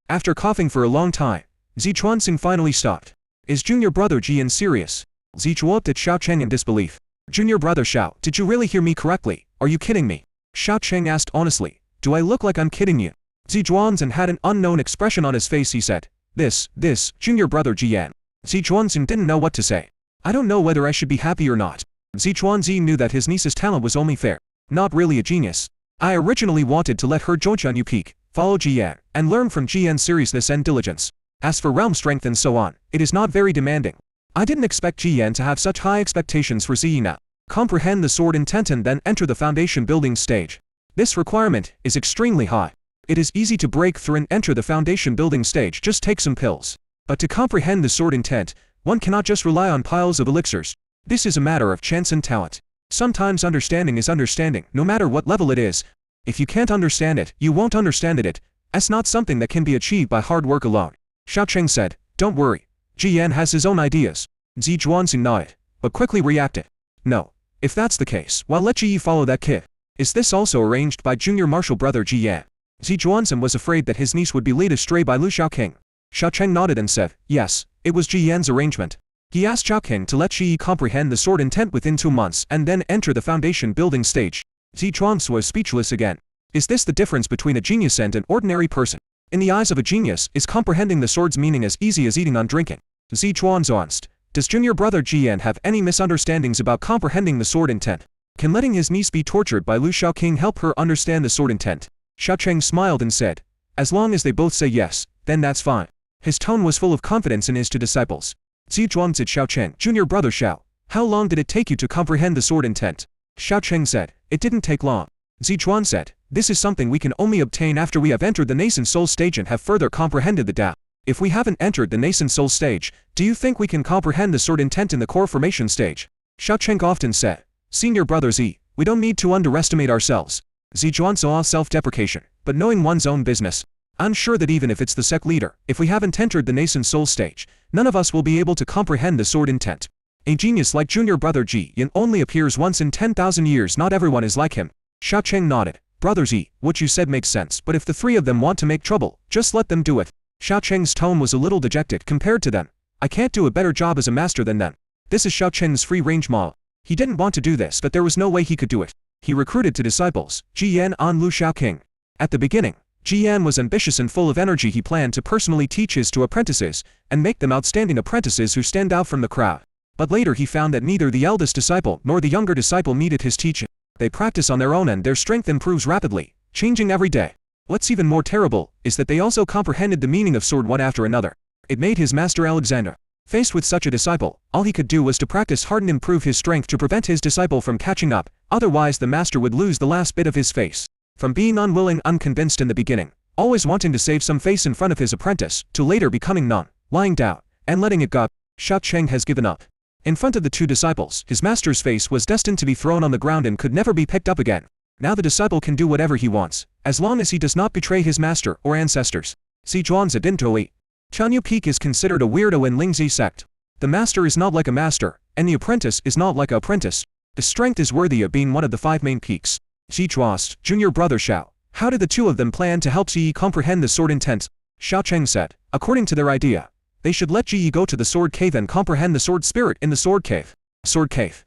After coughing for a long time, Zi Chuanxing finally stopped. Is junior brother Ji Yan serious? Zi Chuan looked at Xiao Cheng in disbelief. Junior brother Xiao, did you really hear me correctly? Are you kidding me? Xiao Cheng asked honestly. Do I look like I'm kidding you? Zi Chuanxing had an unknown expression on his face. He said, this, junior brother Ji Yan. Zi Chuanxing didn't know what to say. I don't know whether I should be happy or not. Zi Chuanxing knew that his niece's talent was only fair, not really a genius. I originally wanted to let her join Qianyu Peak, follow Ji Yan, and learn from Ji Yan's seriousness and diligence. As for realm strength and so on, it is not very demanding. I didn't expect Ji Yan to have such high expectations for Zi Yi now. Comprehend the sword intent and then enter the foundation building stage. This requirement is extremely high. It is easy to break through and enter the foundation building stage, just take some pills. But to comprehend the sword intent, one cannot just rely on piles of elixirs. This is a matter of chance and talent. Sometimes understanding is understanding, no matter what level it is. If you can't understand it, you won't understand it. It's not something that can be achieved by hard work alone. Xiao Cheng said, don't worry. Ji Yan has his own ideas. Zi Chuanxing nodded, but quickly reacted. No. If that's the case, why let Ji Yi follow that kid? Is this also arranged by junior martial brother Ji Yan? Zi Chuanxing was afraid that his niece would be led astray by Lu Xiaoqing. Xiao Cheng nodded and said, yes, it was Ji Yan's arrangement. He asked Xiaoqing to let Ji Yi comprehend the sword intent within 2 months and then enter the foundation building stage. Zi Chuanxing was speechless again. Is this the difference between a genius and an ordinary person? In the eyes of a genius, is comprehending the sword's meaning as easy as eating on drinking? Zi Chuanxing asked, does junior brother Ji Yan have any misunderstandings about comprehending the sword intent? Can letting his niece be tortured by Lu Xiaoqing help her understand the sword intent? Xiao Cheng smiled and said, as long as they both say yes, then that's fine. His tone was full of confidence in his two disciples. Zi Chuan said, Xiao Cheng, junior brother Xiao, how long did it take you to comprehend the sword intent? Xiao Cheng said, it didn't take long. Zi Chuan said, this is something we can only obtain after we have entered the nascent soul stage and have further comprehended the Tao. If we haven't entered the nascent soul stage, do you think we can comprehend the sword intent in the core formation stage? Xiao Cheng often said, senior brother Zi, we don't need to underestimate ourselves. Zi Chuan saw self-deprecation, but knowing one's own business. I'm sure that even if it's the sect leader, if we haven't entered the nascent soul stage, none of us will be able to comprehend the sword intent. A genius like junior brother Ji Yan only appears once in 10,000 years. Not everyone is like him. Xiao Cheng nodded. Brother Zi, what you said makes sense, but if the three of them want to make trouble, just let them do it. Xiao Cheng's tone was a little dejected compared to them. I can't do a better job as a master than them. This is Xiao Cheng's free-range model. He didn't want to do this, but there was no way he could do it. He recruited two disciples, Ji Yan and Lu Xiaoqing. At the beginning, Ji Yan was ambitious and full of energy. He planned to personally teach his two apprentices, and make them outstanding apprentices who stand out from the crowd. But later he found that neither the eldest disciple nor the younger disciple needed his teaching. They practice on their own and their strength improves rapidly, changing every day. What's even more terrible is that they also comprehended the meaning of sword one after another. It made his master Alexander. Faced with such a disciple, all he could do was to practice hard and improve his strength to prevent his disciple from catching up, otherwise the master would lose the last bit of his face. From being unwilling, unconvinced in the beginning, always wanting to save some face in front of his apprentice, to later becoming numb, lying down, and letting it go, Xiao Cheng has given up. In front of the two disciples, his master's face was destined to be thrown on the ground and could never be picked up again. Now the disciple can do whatever he wants, as long as he does not betray his master or ancestors. Si Zhuanzi Dintoi. Qianyu Peak is considered a weirdo in Lingzi sect. The master is not like a master, and the apprentice is not like an apprentice. The strength is worthy of being one of the 5 main peaks. Xi Chuast, junior brother Xiao. How did the two of them plan to help Xi comprehend the sword intent? Xiao Cheng said, according to their idea, They should let Ji go to the Sword Cave and comprehend the Sword Spirit in the Sword Cave. Sword Cave.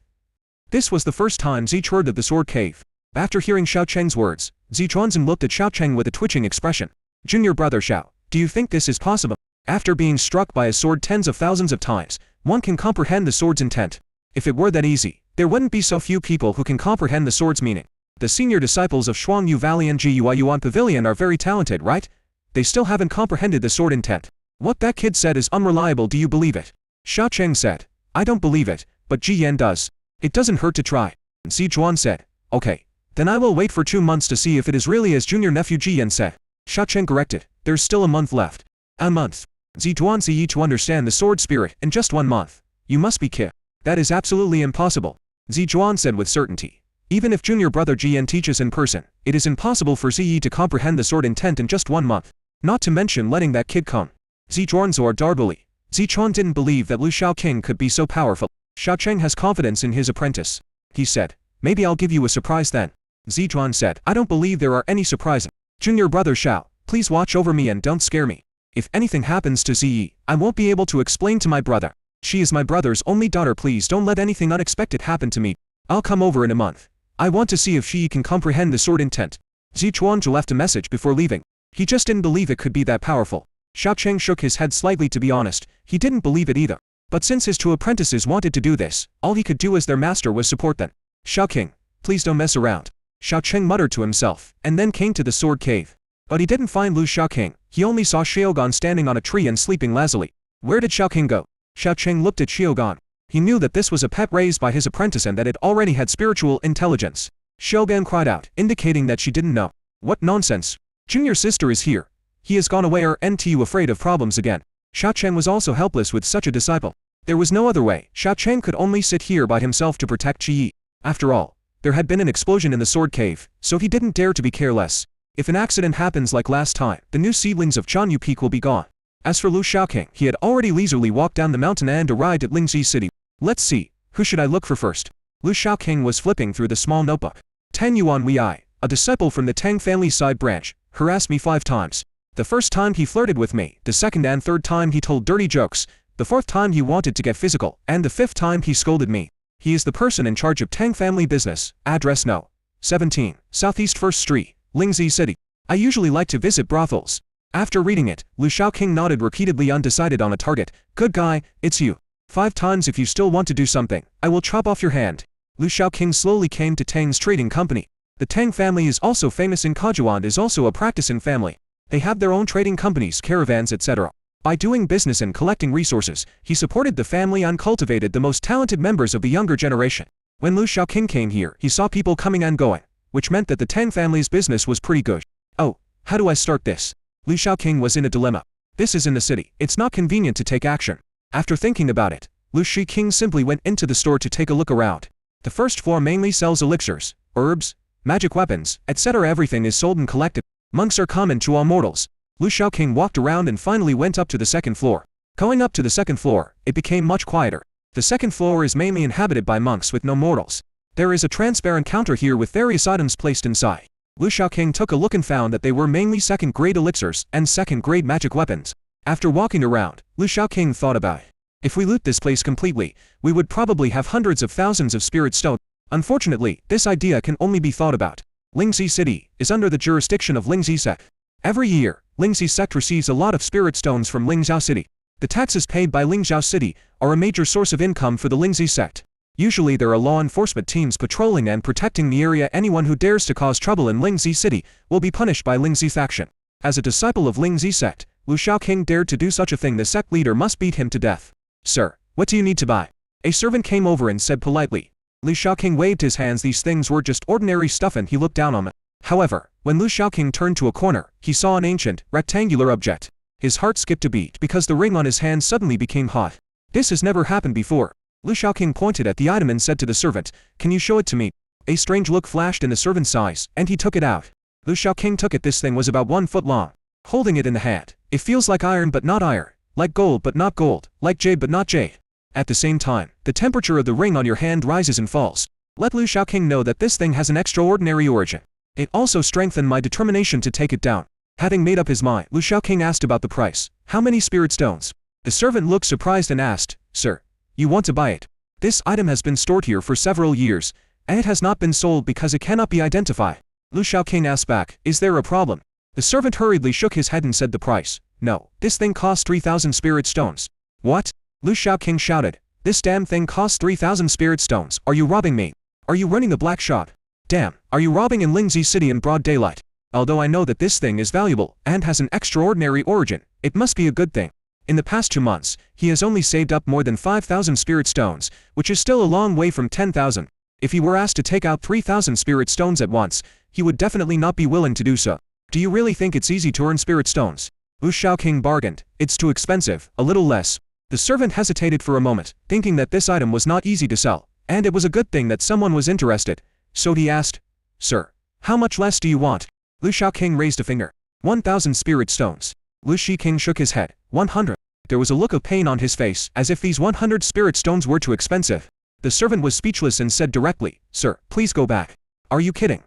This was the first time Zi heard of the Sword Cave. After hearing Xiao Cheng's words, Zi Chuanzhen looked at Xiao Cheng with a twitching expression. Junior brother Xiao, do you think this is possible? After being struck by a sword tens of thousands of times, one can comprehend the sword's intent. If it were that easy, there wouldn't be so few people who can comprehend the sword's meaning. The senior disciples of Shuangyu Valley and Jiyue Yuan Pavilion are very talented, right? They still haven't comprehended the sword intent. What that kid said is unreliable, do you believe it? Xiao Cheng said. I don't believe it, but Ji Yan does. It doesn't hurt to try. Zi Chuan said. Okay. Then I will wait for 2 months to see if it is really as junior nephew Ji Yan said. Xiao Cheng corrected. There's still a month left. A month. Zi Chuan see to understand the sword spirit in just 1 month. You must be kidding. That is absolutely impossible. Zi Chuan said with certainty. Even if junior brother Ji Yan teaches in person, it is impossible for Ziyi to comprehend the sword intent in just 1 month. Not to mention letting that kid come. Zi Chuanzor Darbuli. Zi Chuan didn't believe that Lu Shaoqing could be so powerful. Xiao Cheng has confidence in his apprentice. He said. Maybe I'll give you a surprise then. Zi Chuan said. I don't believe there are any surprises. Junior brother Xiao, please watch over me and don't scare me. If anything happens to Ziyi, I won't be able to explain to my brother. She is my brother's only daughter, please don't let anything unexpected happen to me. I'll come over in a month. I want to see if she can comprehend the sword intent. Zi Chuanzhi left a message before leaving. He just didn't believe it could be that powerful. Xiao Cheng shook his head slightly, to be honest. He didn't believe it either. But since his 2 apprentices wanted to do this, all he could do as their master was support them. Shaoqing, please don't mess around. Xiao Cheng muttered to himself, and then came to the sword cave. But he didn't find Lu Shaoqing. He only saw Xiaogan standing on a tree and sleeping lazily. Where did Shaoqing go? Xiao Cheng looked at Xiaogan. He knew that this was a pet raised by his apprentice and that it already had spiritual intelligence. Xiaogan cried out, indicating that she didn't know. What nonsense. Junior sister is here. He has gone away, or aren't you afraid of problems again? Xiao Cheng was also helpless with such a disciple. There was no other way. Xiao Cheng could only sit here by himself to protect Qi Yi. After all, there had been an explosion in the sword cave, so he didn't dare to be careless. If an accident happens like last time, the new seedlings of Chanyu Peak will be gone. As for Lu Shaoqing, he had already leisurely walked down the mountain and arrived at Lingxi City. Let's see, who should I look for first? Lu Shaoqing was flipping through the small notebook. Tang Yuan Wei, a disciple from the Tang family side branch, harassed me 5 times. The first time he flirted with me, the second and third time he told dirty jokes, the 4th time he wanted to get physical, and the 5th time he scolded me. He is the person in charge of Tang family business. Address No. 17, Southeast 1st Street, Lingxi City. I usually like to visit brothels. After reading it, Lu Shaoqing nodded repeatedly, undecided on a target. Good guy, it's you. 5 times. If you still want to do something, I will chop off your hand. Lu Shaoqing slowly came to Tang's trading company. The Tang family is also famous in Kajuan, is also a practicing family. They have their own trading companies, caravans, etc. By doing business and collecting resources, he supported the family and cultivated the most talented members of the younger generation. When Lu Shaoqing came here, he saw people coming and going, which meant that the Tang family's business was pretty good. Oh, how do I start this? Lu Shaoqing was in a dilemma. This is in the city. It's not convenient to take action. After thinking about it, Lu Shaoqing simply went into the store to take a look around. The first floor mainly sells elixirs, herbs, magic weapons, etc. Everything is sold and collected. Monks are common to all mortals. Lu Shaoqing walked around and finally went up to the 2nd floor. Going up to the 2nd floor, it became much quieter. The 2nd floor is mainly inhabited by monks with no mortals. There is a transparent counter here with various items placed inside. Lu Shaoqing took a look and found that they were mainly 2nd-grade elixirs and 2nd-grade magic weapons. After walking around, Lu Shaoqing thought about it. If we loot this place completely, we would probably have hundreds of thousands of spirit stones. Unfortunately, this idea can only be thought about. Lingxi City is under the jurisdiction of Lingxi Sect. Every year, Lingxi Sect receives a lot of spirit stones from Lingxiao City. The taxes paid by Lingxiao City are a major source of income for the Lingxi Sect. Usually there are law enforcement teams patrolling and protecting the area. Anyone who dares to cause trouble in Lingxi City will be punished by Lingxi faction. As a disciple of Lingxi Sect, Lu Shaoqing dared to do such a thing. The sect leader must beat him to death. Sir, what do you need to buy? A servant came over and said politely. Lu Shaoqing waved his hands. These things were just ordinary stuff and he looked down on them. However, when Lu Shaoqing turned to a corner, he saw an ancient, rectangular object. His heart skipped a beat because the ring on his hand suddenly became hot. This has never happened before. Lu Shaoqing pointed at the item and said to the servant, "Can you show it to me?" A strange look flashed in the servant's eyes, and he took it out. Lu Shaoqing took it. This thing was about 1 foot long. Holding it in the hand, it feels like iron but not iron, like gold but not gold, like jade but not jade. At the same time, the temperature of the ring on your hand rises and falls. Let Lu Shaoqing know that this thing has an extraordinary origin. It also strengthened my determination to take it down. Having made up his mind, Lu Shaoqing asked about the price. How many spirit stones? The servant looked surprised and asked, "Sir, you want to buy it? This item has been stored here for several years, and it has not been sold because it cannot be identified." Lu Shaoqing asked back, "Is there a problem?" The servant hurriedly shook his head and said the price. "No, this thing costs 3,000 spirit stones." "What?" Lu Shaoqing shouted. "This damn thing costs 3,000 spirit stones. Are you robbing me? Are you running the black shop? Damn, are you robbing in Lingzi City in broad daylight? Although I know that this thing is valuable and has an extraordinary origin, it must be a good thing." In the past 2 months, he has only saved up more than 5,000 spirit stones, which is still a long way from 10,000. If he were asked to take out 3,000 spirit stones at once, he would definitely not be willing to do so. "Do you really think it's easy to earn spirit stones?" Lu Shaoqing bargained. "It's too expensive, a little less." The servant hesitated for a moment, thinking that this item was not easy to sell, and it was a good thing that someone was interested. So he asked, "Sir, how much less do you want?" Lu Shaoqing raised a finger. 1,000 spirit stones. Lu Shiqing shook his head. 100. There was a look of pain on his face, as if these 100 spirit stones were too expensive. The servant was speechless and said directly, "Sir, please go back." "Are you kidding?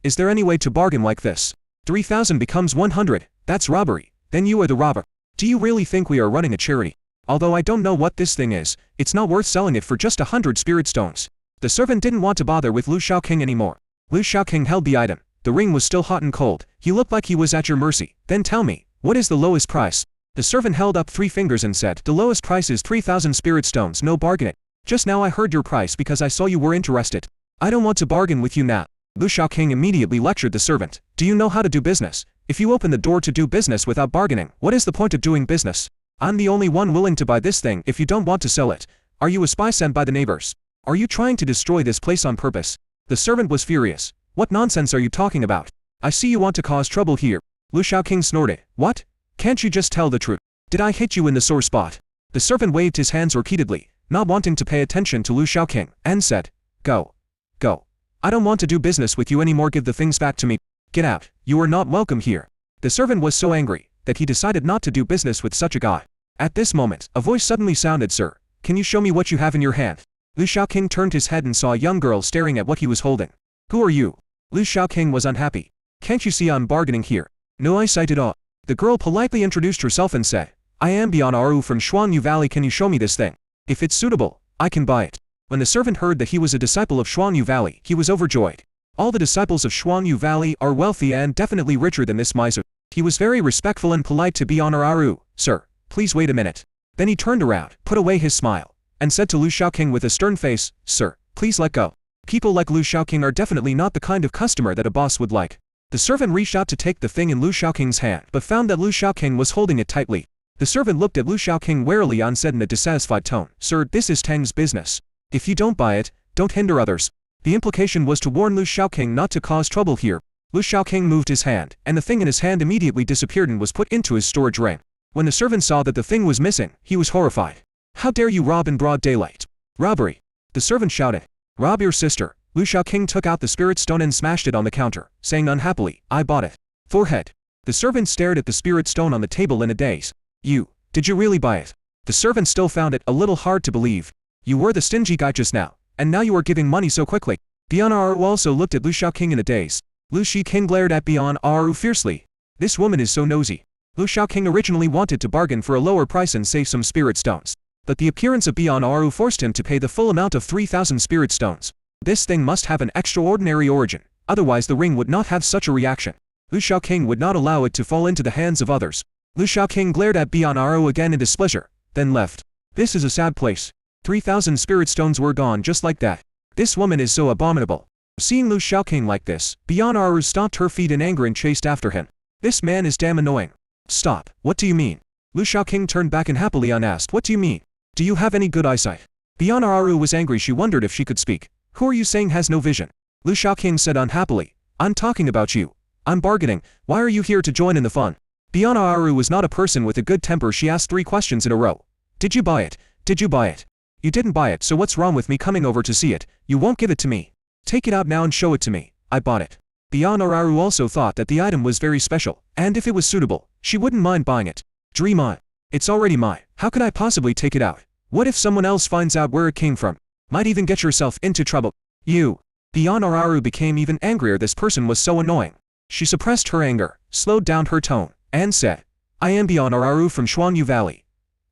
Is there any way to bargain like this? 3,000 becomes 100, that's robbery. Then you are the robber. Do you really think we are running a charity? Although I don't know what this thing is, it's not worth selling it for just 100 spirit stones." The servant didn't want to bother with Lu Shaoqing anymore. Lu Shaoqing held the item. The ring was still hot and cold. He looked like he was at your mercy. "Then tell me, what is the lowest price?" The servant held up 3 fingers and said, "The lowest price is 3,000 spirit stones, no bargaining. Just now I heard your price because I saw you were interested. I don't want to bargain with you now." Lu Shaoqing immediately lectured the servant. "Do you know how to do business? If you open the door to do business without bargaining, what is the point of doing business? I'm the only one willing to buy this thing if you don't want to sell it. Are you a spy sent by the neighbors? Are you trying to destroy this place on purpose?" The servant was furious. "What nonsense are you talking about? I see you want to cause trouble here." Lu Shaoqing snorted. "What? Can't you just tell the truth? Did I hit you in the sore spot?" The servant waved his hands repeatedly, not wanting to pay attention to Lu Shaoqing, and said, "Go. Go. I don't want to do business with you anymore. Give the things back to me. Get out. You are not welcome here." The servant was so angry that he decided not to do business with such a guy. At this moment, a voice suddenly sounded, "Sir, can you show me what you have in your hand?" Lu Shaoqing turned his head and saw a young girl staring at what he was holding. "Who are you?" Lu Shaoqing was unhappy. "Can't you see I'm bargaining here? No eyesight at all." The girl politely introduced herself and said, "I am Bian Aru from Xuanyu Valley. Can you show me this thing? If it's suitable, I can buy it." When the servant heard that he was a disciple of Xuanyu Valley, he was overjoyed. All the disciples of Xuanyu Valley are wealthy and definitely richer than this miser. He was very respectful and polite to Bian Aru. "Sir, please wait a minute." Then he turned around, put away his smile, and said to Lu Shaoqing with a stern face, "Sir, please let go." People like Lu Shaoqing are definitely not the kind of customer that a boss would like. The servant reached out to take the thing in Lu Shaoqing's hand, but found that Lu Shaoqing was holding it tightly. The servant looked at Lu Shaoqing warily and said in a dissatisfied tone, "Sir, this is Tang's business. If you don't buy it, don't hinder others." The implication was to warn Lu Shaoqing not to cause trouble here. Lu Shaoqing moved his hand, and the thing in his hand immediately disappeared and was put into his storage ring. When the servant saw that the thing was missing, he was horrified. "How dare you rob in broad daylight? Robbery!" The servant shouted. "Rob your sister." Lu Shaoqing took out the spirit stone and smashed it on the counter, saying unhappily, "I bought it." Forehead. The servant stared at the spirit stone on the table in a daze. Did you really buy it?" The servant still found it a little hard to believe. "You were the stingy guy just now, and now you are giving money so quickly." Bian Aru also looked at Lu Shaoqing in a daze. Lu Shiqing glared at Bian Aru fiercely. "This woman is so nosy." Lu Shaoqing originally wanted to bargain for a lower price and save some spirit stones, but the appearance of Bian Aru forced him to pay the full amount of 3,000 spirit stones. This thing must have an extraordinary origin, otherwise the ring would not have such a reaction. Lu Shaoqing would not allow it to fall into the hands of others. Lu Shaoqing glared at Bian Aru again in displeasure, then left. "This is a sad place. 3,000 spirit stones were gone just like that. This woman is so abominable." Seeing Lu Shaoqing like this, Bian Aru stomped her feet in anger and chased after him. "This man is damn annoying." "Stop, what do you mean?" Lu Shaoqing turned back unhappily and asked, "What do you mean? Do you have any good eyesight?" Bian Aru was angry. She wondered if she could speak. "Who are you saying has no vision?" Lu Shaoqing said unhappily. "I'm talking about you. I'm bargaining. Why are you here to join in the fun?" Bian Aru was not a person with a good temper. She asked 3 questions in a row. "Did you buy it? Did you buy it? You didn't buy it, so what's wrong with me coming over to see it? You won't give it to me. Take it out now and show it to me. I bought it." Bian Aru also thought that the item was very special, and if it was suitable, she wouldn't mind buying it. "Dream on. It's already mine. How could I possibly take it out? What if someone else finds out where it came from? Might even get yourself into trouble." "You." Bian Aru became even angrier. This person was so annoying. She suppressed her anger, slowed down her tone, and said, "I am Bian Aru from Xuanyu Valley.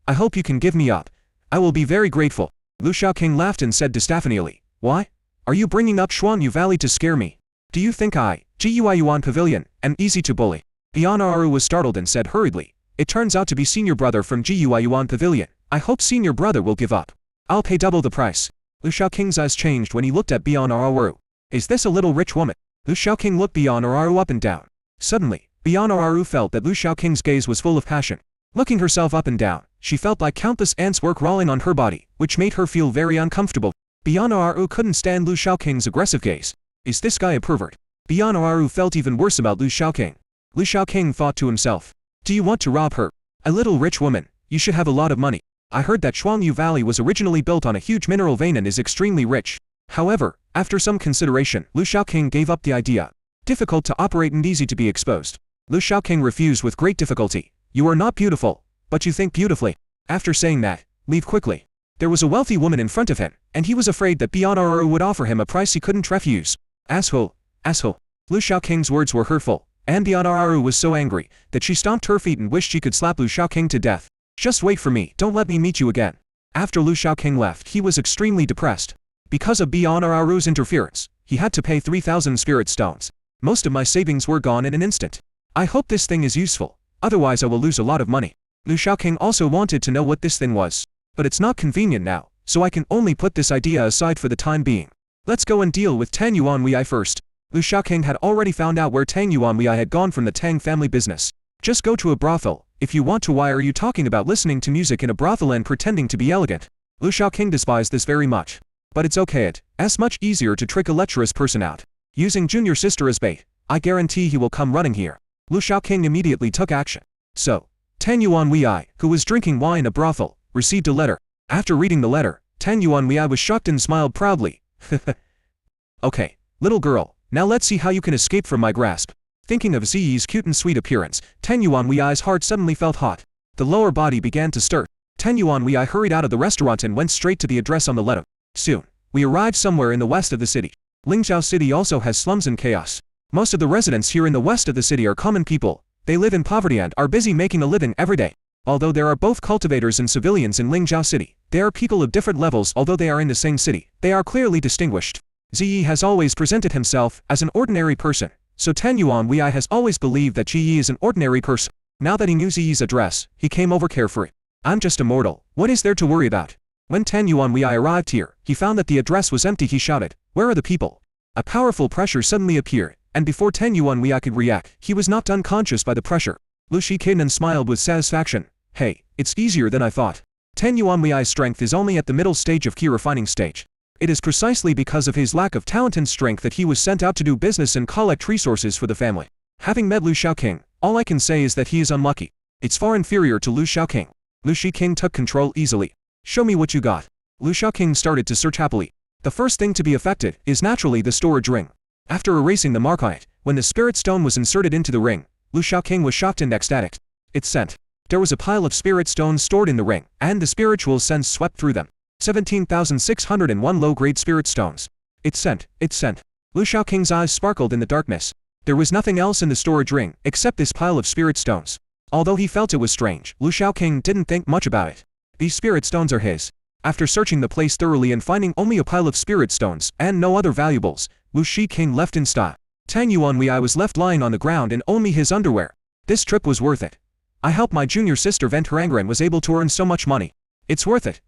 I hope you can give me up. I will be very grateful. Lu Shaoqing laughed and said distaffingly, Why? Are you bringing up Xuanyu Valley to scare me? Do you think I, Gui Yuan Pavilion, am easy to bully? Bianaru was startled and said hurriedly, It turns out to be senior brother from Gui Yuan Pavilion. I hope senior brother will give up. I'll pay double the price. Lu Shaoqing's eyes changed when he looked at Bianaru. Is this a little rich woman? Lu Shaoqing looked Bianaru up and down. Suddenly, Bianaru felt that Lu Shaoqing's gaze was full of passion. Looking herself up and down, she felt like countless ants were crawling on her body, which made her feel very uncomfortable. Bianaru couldn't stand Lu Shaoqing's aggressive gaze. Is this guy a pervert? Bianaru felt even worse about Lu Shaoqing. Lu Shaoqing thought to himself, Do you want to rob her? A little rich woman, you should have a lot of money. I heard that Xuanyu Valley was originally built on a huge mineral vein and is extremely rich. However, after some consideration, Lu Shaoqing gave up the idea. Difficult to operate and easy to be exposed. Lu Shaoqing refused with great difficulty. You are not beautiful, but you think beautifully. After saying that, leave quickly. There was a wealthy woman in front of him, and he was afraid that Bianaru would offer him a price he couldn't refuse. Asshole, asshole. Lu Shaoqing's words were hurtful, and Bianaru was so angry that she stomped her feet and wished she could slap Lu Shaoqing to death. Just wait for me, don't let me meet you again. After Lu Shaoqing left, he was extremely depressed. Because of Bianaru's interference, he had to pay 3,000 spirit stones. Most of my savings were gone in an instant. I hope this thing is useful, otherwise I will lose a lot of money. Lu Shaoqing also wanted to know what this thing was. But it's not convenient now, so I can only put this idea aside for the time being. Let's go and deal with Tang Yuanwei first. Lu Shaoqing had already found out where Tang Yuanwei had gone from the Tang family business. Just go to a brothel, if you want to. Why are you talking about listening to music in a brothel and pretending to be elegant? Lu Shaoqing despised this very much. But it's okay, it's much easier to trick a lecherous person out. Using junior sister as bait, I guarantee he will come running here. Lu Shaoqing immediately took action. So, Tang Yuanwei, who was drinking wine in a brothel, received a letter. After reading the letter, Tang Yuanwei was shocked and smiled proudly. Okay, little girl, now let's see how you can escape from my grasp. Thinking of Ziyi's cute and sweet appearance, Tang Yuanwei's heart suddenly felt hot. The lower body began to stir. Tang Yuanwei hurried out of the restaurant and went straight to the address on the letter. Soon, we arrived somewhere in the west of the city. Lingzhou City also has slums and chaos. Most of the residents here in the west of the city are common people. They live in poverty and are busy making a living every day. Although there are both cultivators and civilians in Lingzhou City, they are people of different levels. Although they are in the same city, they are clearly distinguished. Ziyi has always presented himself as an ordinary person, so Tang Yuanwei has always believed that Ziyi is an ordinary person. Now that he knew Ziyi's address, he came over carefree. I'm just a mortal, what is there to worry about? When Tang Yuanwei arrived here, he found that the address was empty. He shouted, Where are the people? A powerful pressure suddenly appeared, and before Tang Yuanwei could react, he was knocked unconscious by the pressure. Lu Shiqin smiled with satisfaction. Hey, it's easier than I thought. Tang Yuanwei's strength is only at the middle stage of key refining stage. It is precisely because of his lack of talent and strength that he was sent out to do business and collect resources for the family. Having met Lu Shaoqing, all I can say is that he is unlucky. It's far inferior to Lu Shaoqing. Lu Shiqing took control easily. Show me what you got. Lu Shaoqing started to search happily. The first thing to be affected is naturally the storage ring. After erasing the mark on it, when the spirit stone was inserted into the ring, Lu Shaoqing was shocked and ecstatic. It sent. There was a pile of spirit stones stored in the ring, and the spiritual sense swept through them. 17,601 low-grade spirit stones. It sent. Lu Shaoqing's eyes sparkled in the darkness. There was nothing else in the storage ring, except this pile of spirit stones. Although he felt it was strange, Lu Shaoqing didn't think much about it. These spirit stones are his. After searching the place thoroughly and finding only a pile of spirit stones, and no other valuables, Lu Shiqing left in style. Tang Yuanwei was left lying on the ground in only his underwear. This trip was worth it. I helped my junior sister vent her anger and was able to earn so much money. It's worth it.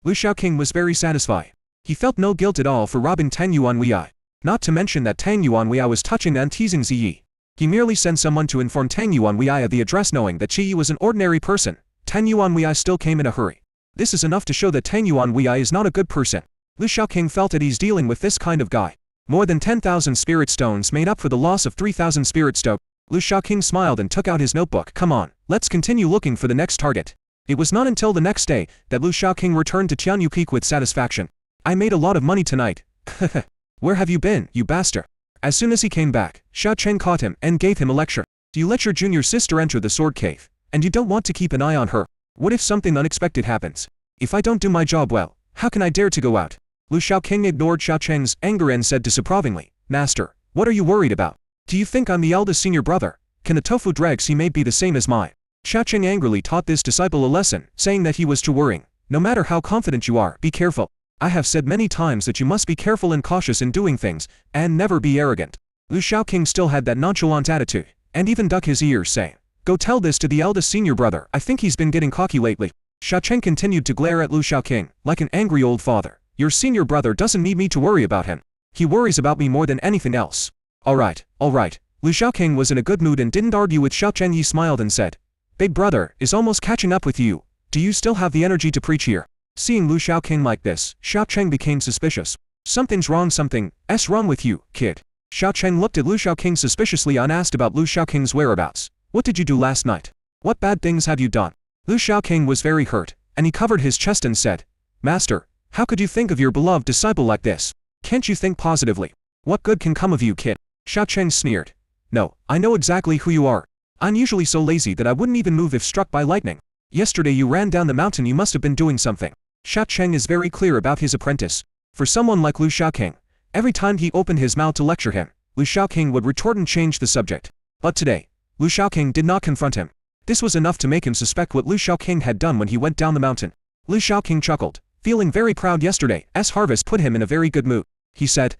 Lu Shaoqing was very satisfied. He felt no guilt at all for robbing Tang Yuanwei. Not to mention that Tang Yuanwei was touching and teasing Ziyi. He merely sent someone to inform Tang Yuanwei of the address, knowing that Ziyi was an ordinary person. Tang Yuanwei still came in a hurry. This is enough to show that Tang Yuanwei is not a good person. Lu Shaoqing felt at ease dealing with this kind of guy. More than 10,000 spirit stones made up for the loss of 3,000 spirit stones. Lu Shaoqing smiled and took out his notebook. Come on, let's continue looking for the next target. It was not until the next day that Lu Shaoqing returned to Tianyu Peak with satisfaction. I made a lot of money tonight. Where have you been, you bastard? As soon as he came back, Xiao Chen caught him and gave him a lecture. You let your junior sister enter the sword cave, and you don't want to keep an eye on her. What if something unexpected happens? If I don't do my job well, how can I dare to go out? Lu Shaoqing ignored Xiao Chen's anger and said disapprovingly, Master, what are you worried about? Do you think I'm the eldest senior brother? Can the tofu dregs he made be the same as mine? Xiaoqing angrily taught this disciple a lesson, saying that he was to worrying. No matter how confident you are, be careful. I have said many times that you must be careful and cautious in doing things, and never be arrogant. Lu Xiaoqing still had that nonchalant attitude, and even ducked his ears, saying, "Go tell this to the eldest senior brother, I think he's been getting cocky lately." Xiaoqing continued to glare at Lu Xiaoqing, like an angry old father. "Your senior brother doesn't need me to worry about him. He worries about me more than anything else." Alright. Lu Xiaoqing was in a good mood and didn't argue with Xiaoqing. He smiled and said, "Big brother is almost catching up with you. Do you still have the energy to preach here?" Seeing Lu Xiaoqing like this, Xiaoqing became suspicious. "Something's wrong with you, kid." Xiaoqing looked at Lu Xiaoqing suspiciously and asked about Lu Xiaoqing's whereabouts. "What did you do last night? What bad things have you done?" Lu Xiaoqing was very hurt, and he covered his chest and said, "Master, how could you think of your beloved disciple like this? Can't you think positively? What good can come of you, kid?" Xiaoqing sneered. "No, I know exactly who you are. I'm usually so lazy that I wouldn't even move if struck by lightning. Yesterday you ran down the mountain, you must have been doing something." Xiaoqing is very clear about his apprentice. For someone like Lu Xiaoqing, every time he opened his mouth to lecture him, Lu Xiaoqing would retort and change the subject. But today, Lu Xiaoqing did not confront him. This was enough to make him suspect what Lu Xiaoqing had done when he went down the mountain. Lu Xiaoqing chuckled, feeling very proud. Yesterday's harvest put him in a very good mood. He said,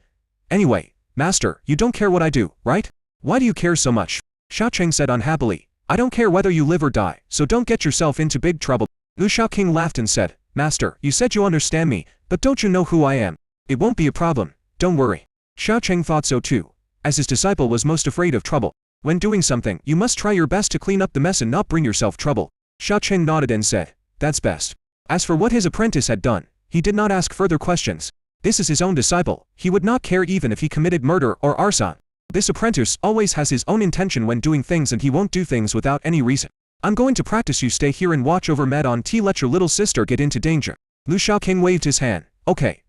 "Anyway, Master, you don't care what I do, right? Why do you care so much?" Xiaoqing said unhappily, "I don't care whether you live or die, so don't get yourself into big trouble." Lu Xiaoqing laughed and said, "Master, you said you understand me, but don't you know who I am? It won't be a problem, don't worry." Xiaoqing thought so too, as his disciple was most afraid of trouble. When doing something, you must try your best to clean up the mess and not bring yourself trouble. Xiaoqing nodded and said, "That's best." As for what his apprentice had done, he did not ask further questions. This is his own disciple, he would not care even if he committed murder or arson. This apprentice always has his own intention when doing things, and he won't do things without any reason. "I'm going to practice, you stay here and watch over Med on T. Let your little sister get into danger." Lu Xiaoqing waved his hand. Okay.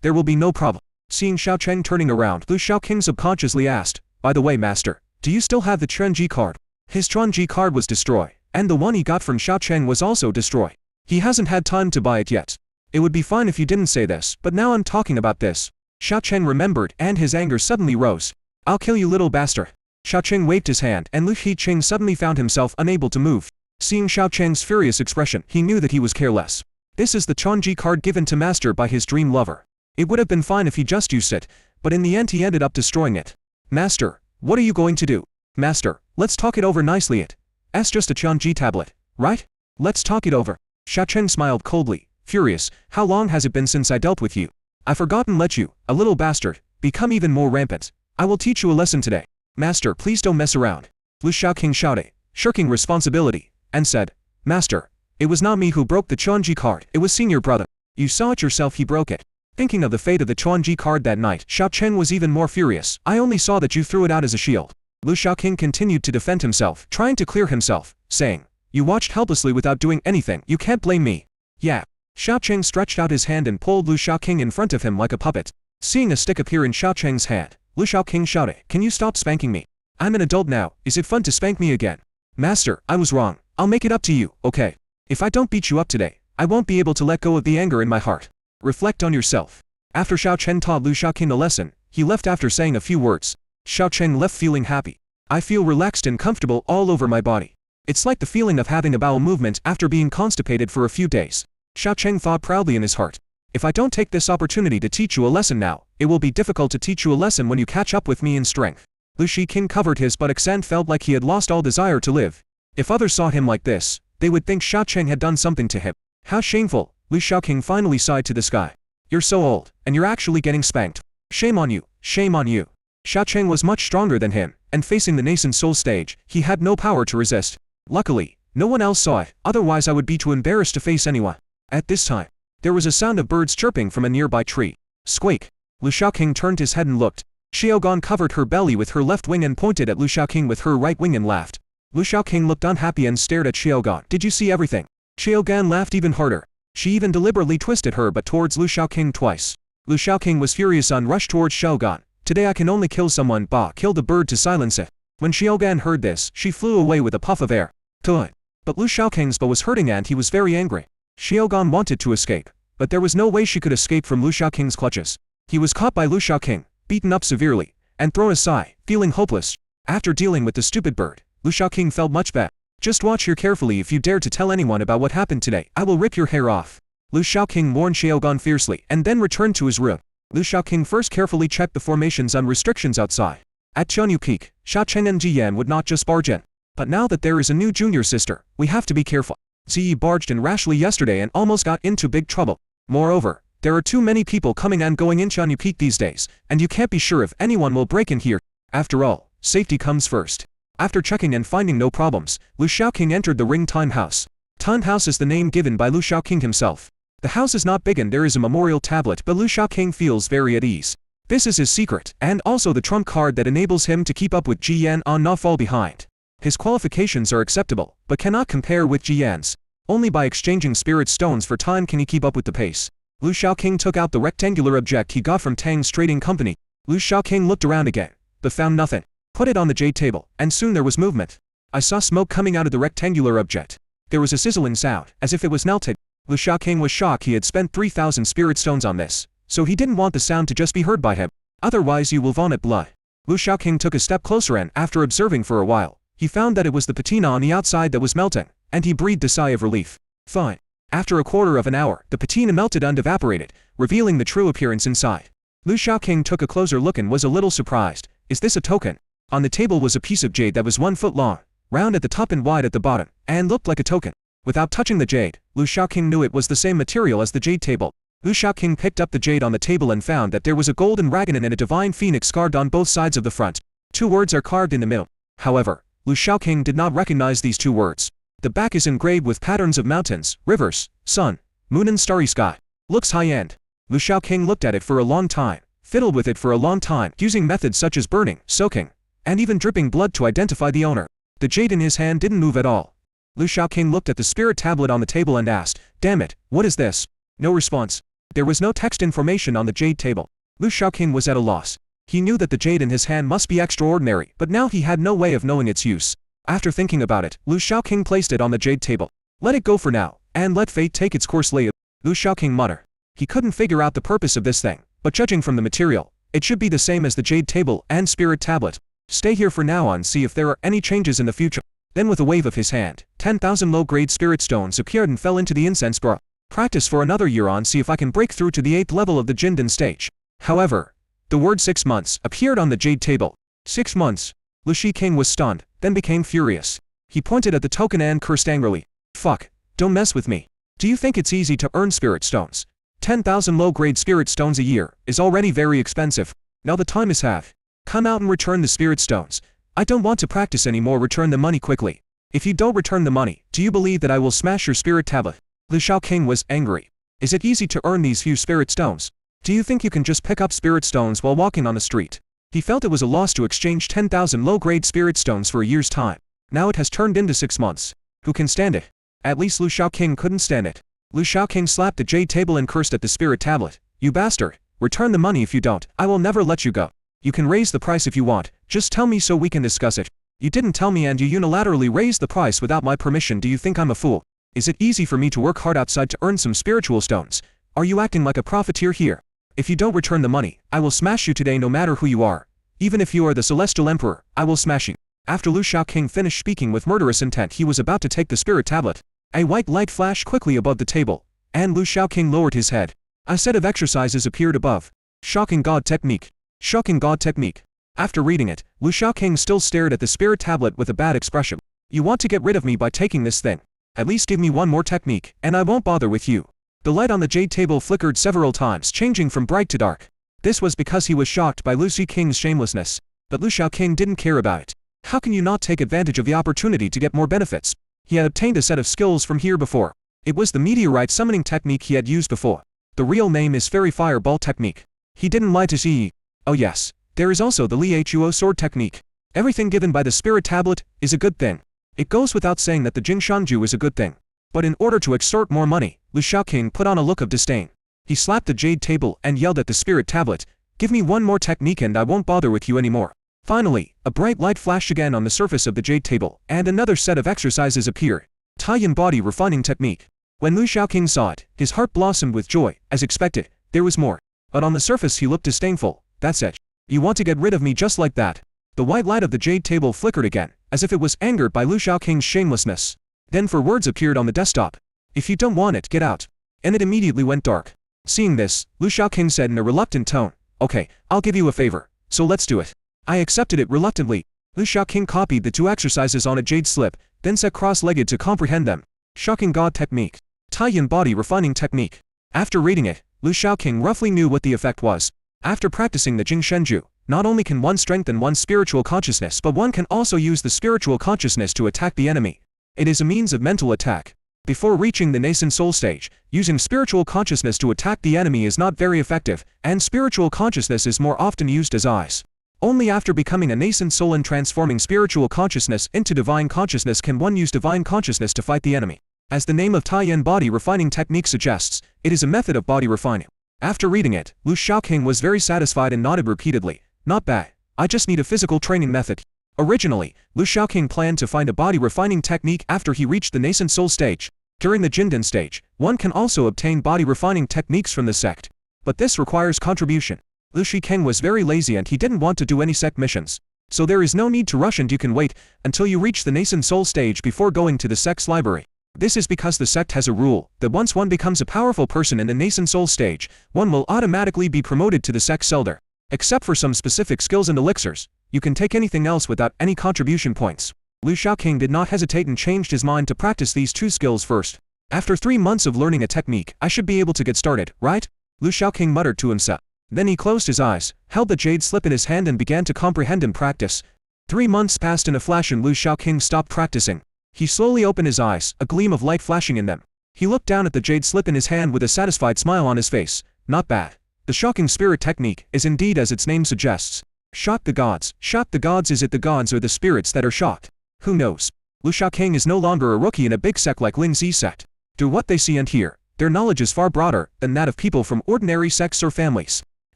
There will be no problem." Seeing Xiaoqing turning around, Lu Xiaoqing subconsciously asked, "By the way, Master, do you still have the Chuanji card?" His Chuanji card was destroyed, and the one he got from Xiaoqing was also destroyed. He hasn't had time to buy it yet. "It would be fine if you didn't say this, but now I'm talking about this." Xiaoqing remembered, and his anger suddenly rose. "I'll kill you, little bastard." Xiaoqing waved his hand, and Lu Xiqing suddenly found himself unable to move. Seeing Xiaoqing's furious expression, he knew that he was careless. This is the Chuanji card given to Master by his dream lover. It would have been fine if he just used it, but in the end he ended up destroying it. "Master, what are you going to do?" "Master, let's talk it over nicely. It's just a Chuanji tablet, right? Let's talk it over." Xiaoqing smiled coldly, furious. "How long has it been since I dealt with you? I've forgotten. Let you, a little bastard, become even more rampant. I will teach you a lesson today." "Master, please don't mess around." Lu Xiaoqing shouted, shirking responsibility, and said, "Master, it was not me who broke the Chuanji card, it was senior brother. You saw it yourself, he broke it." Thinking of the fate of the Chuanji card that night, Xiaoqing was even more furious. "I only saw that you threw it out as a shield." Lu Xiaoqing continued to defend himself, trying to clear himself, saying, "You watched helplessly without doing anything, you can't blame me." "Yeah." Xiaoqing stretched out his hand and pulled Lu Xiaoqing in front of him like a puppet. Seeing a stick appear in Xiaoqing's hand, Lu Xiaoqing shouted, "Can you stop spanking me? I'm an adult now, is it fun to spank me again?" "Master, I was wrong, I'll make it up to you, okay? If I don't beat you up today, I won't be able to let go of the anger in my heart. Reflect on yourself." After Xiaoqing taught Lu Xiaoqing a lesson, he left after saying a few words. Xiaoqing left feeling happy. "I feel relaxed and comfortable all over my body. It's like the feeling of having a bowel movement after being constipated for a few days." Xiaoqing thought proudly in his heart. "If I don't take this opportunity to teach you a lesson now, it will be difficult to teach you a lesson when you catch up with me in strength." Lu Xiqing covered his buttocks and felt like he had lost all desire to live. If others saw him like this, they would think Xiaoqing had done something to him. How shameful! Lu Xiaoqing finally sighed to the sky. "You're so old, and you're actually getting spanked. Shame on you, shame on you." Xiaoqing was much stronger than him, and facing the nascent soul stage, he had no power to resist. Luckily, no one else saw it, otherwise I would be too embarrassed to face anyone. At this time, there was a sound of birds chirping from a nearby tree. Squeak! Lu Xiaoqing turned his head and looked. Xiaogan covered her belly with her left wing and pointed at Lu Xiaoqing with her right wing and laughed. Lu Xiaoqing looked unhappy and stared at Xiaogan. "Did you see everything?" Xiaogan laughed even harder. She even deliberately twisted her butt towards Lu Xiaoqing twice. Lu Xiaoqing was furious and rushed towards Xiaogan. "Today I can only kill someone, kill the bird to silence it." When Xiaogan heard this, she flew away with a puff of air. Tuh! But Lu Xiaoqing's bow was hurting and he was very angry. Xiaogan wanted to escape, but there was no way she could escape from Lu Xiaoqing's clutches. He was caught by Lu Xiaoqing, beaten up severely, and thrown aside, feeling hopeless. After dealing with the stupid bird, Lu Xiaoqing felt much better. Just watch here carefully. If you dare to tell anyone about what happened today, I will rip your hair off. Lu Shaoqing warned Xiaogan fiercely, and then returned to his room. Lu Shaoqing first carefully checked the formations and restrictions outside. At Chunyu Peak, Sha Cheng and Jiyan would not just barge in. But now that there is a new junior sister, we have to be careful. Ziyi barged in rashly yesterday and almost got into big trouble. Moreover, there are too many people coming and going in Chunyu Peak these days, and you can't be sure if anyone will break in here. After all, safety comes first. After checking and finding no problems, Lu Shaoqing entered the Ring Time House. Time House is the name given by Lu Shaoqing himself. The house is not big and there is a memorial tablet, but Lu Shaoqing feels very at ease. This is his secret, and also the trump card that enables him to keep up with Jiyan and not fall behind. His qualifications are acceptable, but cannot compare with Jiyan's. Only by exchanging spirit stones for time can he keep up with the pace. Lu Shaoqing took out the rectangular object he got from Tang's trading company. Lu Shaoqing looked around again, but found nothing. Put it on the jade table, and soon there was movement. I saw smoke coming out of the rectangular object. There was a sizzling sound, as if it was melted. Lu Shaoqing was shocked. He had spent 3,000 spirit stones on this, so he didn't want the sound to just be heard by him. Otherwise you will vomit blood. Lu Shaoqing took a step closer and, after observing for a while, he found that it was the patina on the outside that was melting, and he breathed a sigh of relief. Fine. After a quarter of an hour, the patina melted and evaporated, revealing the true appearance inside. Lu Shaoqing took a closer look and was a little surprised. Is this a token? On the table was a piece of jade that was 1 foot long, round at the top and wide at the bottom, and looked like a token. Without touching the jade, Lu Shaoqing knew it was the same material as the jade table. Lu Shaoqing picked up the jade on the table and found that there was a golden dragon and a divine phoenix carved on both sides of the front. 2 words are carved in the middle. However, Lu Shaoqing did not recognize these 2 words. The back is engraved with patterns of mountains, rivers, sun, moon and starry sky. Looks high-end. Lu Shaoqing looked at it for a long time, fiddled with it for a long time, using methods such as burning, soaking, and even dripping blood to identify the owner. The jade in his hand didn't move at all. Lu Shaoqing looked at the spirit tablet on the table and asked, "Damn it, what is this?" No response. There was no text information on the jade table. Lu Shaoqing was at a loss. He knew that the jade in his hand must be extraordinary, but now he had no way of knowing its use. After thinking about it, Lu Shaoqing placed it on the jade table. Let it go for now, and let fate take its course later. Lu Shaoqing muttered. He couldn't figure out the purpose of this thing, but judging from the material, it should be the same as the jade table and spirit tablet. Stay here for now and see if there are any changes in the future. Then with a wave of his hand, 10,000 low-grade spirit stones appeared and fell into the incense bar. Practice for another year on, see if I can break through to the 8th level of the Jindan stage. However, the word 6 months appeared on the jade table. 6 months. Lu Shaoqing was stunned, then became furious. He pointed at the token and cursed angrily. Fuck, don't mess with me. Do you think it's easy to earn spirit stones? 10,000 low-grade spirit stones a year is already very expensive. Now the time is half. Come out and return the spirit stones. I don't want to practice anymore. Return the money quickly. If you don't return the money, do you believe that I will smash your spirit tablet? Lu Shaoqing was angry. Is it easy to earn these few spirit stones? Do you think you can just pick up spirit stones while walking on the street? He felt it was a loss to exchange 10,000 low-grade spirit stones for a year's time. Now it has turned into 6 months. Who can stand it? At least Lu Shaoqing couldn't stand it. Lu Shaoqing slapped the jade table and cursed at the spirit tablet. You bastard! Return the money. If you don't, I will never let you go. You can raise the price if you want, just tell me so we can discuss it. You didn't tell me and you unilaterally raised the price without my permission. Do you think I'm a fool? Is it easy for me to work hard outside to earn some spiritual stones? Are you acting like a profiteer here? If you don't return the money, I will smash you today no matter who you are. Even if you are the Celestial Emperor, I will smash you. After Lu Shaoqing finished speaking with murderous intent, he was about to take the spirit tablet. A white light flashed quickly above the table, and Lu Shaoqing lowered his head. A set of exercises appeared above. Shocking God Technique. Shocking God Technique. After reading it, Lu Shaoqing still stared at the spirit tablet with a bad expression. You want to get rid of me by taking this thing? At least give me one more technique, and I won't bother with you. The light on the jade table flickered several times, changing from bright to dark. This was because he was shocked by Lu Shaoqing's shamelessness. But Lu Shaoqing didn't care about it. How can you not take advantage of the opportunity to get more benefits? He had obtained a set of skills from here before. It was the meteorite summoning technique he had used before. The real name is Fairy Fireball Technique. He didn't lie to Ziyi. Oh yes, there is also the Li Huo Sword Technique. Everything given by the spirit tablet is a good thing. It goes without saying that the Jingshanju is a good thing. But in order to extort more money, Lu Shaoqing put on a look of disdain. He slapped the jade table and yelled at the spirit tablet, "Give me one more technique and I won't bother with you anymore." Finally, a bright light flashed again on the surface of the jade table, and another set of exercises appeared. Taiyan Body Refining Technique. When Lu Shaoqing saw it, his heart blossomed with joy. As expected, there was more. But on the surface he looked disdainful. That's it. You want to get rid of me just like that? The white light of the jade table flickered again, as if it was angered by Lu Shaoqing's shamelessness. Then four words appeared on the desktop. If you don't want it, get out. And it immediately went dark. Seeing this, Lu Shaoqing said in a reluctant tone, okay, I'll give you a favor, so let's do it. I accepted it reluctantly. Lu Shaoqing copied the two exercises on a jade slip, then sat cross-legged to comprehend them. Shocking God Technique. Taiyan Body Refining Technique. After reading it, Lu Shaoqing roughly knew what the effect was. After practicing the Jing Shenju, not only can one strengthen one's spiritual consciousness, but one can also use the spiritual consciousness to attack the enemy. It is a means of mental attack. Before reaching the nascent soul stage, using spiritual consciousness to attack the enemy is not very effective, and spiritual consciousness is more often used as eyes. Only after becoming a nascent soul and transforming spiritual consciousness into divine consciousness can one use divine consciousness to fight the enemy. As the name of Taiyan Body Refining Technique suggests, it is a method of body refining. After reading it, Lu Shaoqing was very satisfied and nodded repeatedly. Not bad. I just need a physical training method. Originally, Lu Shaoqing planned to find a body refining technique after he reached the nascent soul stage. During the Jindan stage, one can also obtain body refining techniques from the sect. But this requires contribution. Lu Shaoqing was very lazy and he didn't want to do any sect missions. So there is no need to rush and you can wait until you reach the nascent soul stage before going to the sect's library. This is because the sect has a rule that once one becomes a powerful person in the nascent soul stage, one will automatically be promoted to the sect's elder. Except for some specific skills and elixirs, you can take anything else without any contribution points. Lu Shaoqing did not hesitate and changed his mind to practice these two skills first. After 3 months of learning a technique, I should be able to get started, right? Lu Shaoqing muttered to himself. Then he closed his eyes, held the jade slip in his hand and began to comprehend and practice. 3 months passed in a flash and Lu Shaoqing stopped practicing. He slowly opened his eyes, a gleam of light flashing in them. He looked down at the jade slip in his hand with a satisfied smile on his face. Not bad. The shocking spirit technique is indeed as its name suggests. Shock the gods. Shock the gods. Is it the gods or the spirits that are shocked? Who knows? Lu Shaoqing is no longer a rookie in a big sect like Lin Zi sect. Through what they see and hear, their knowledge is far broader than that of people from ordinary sects or families.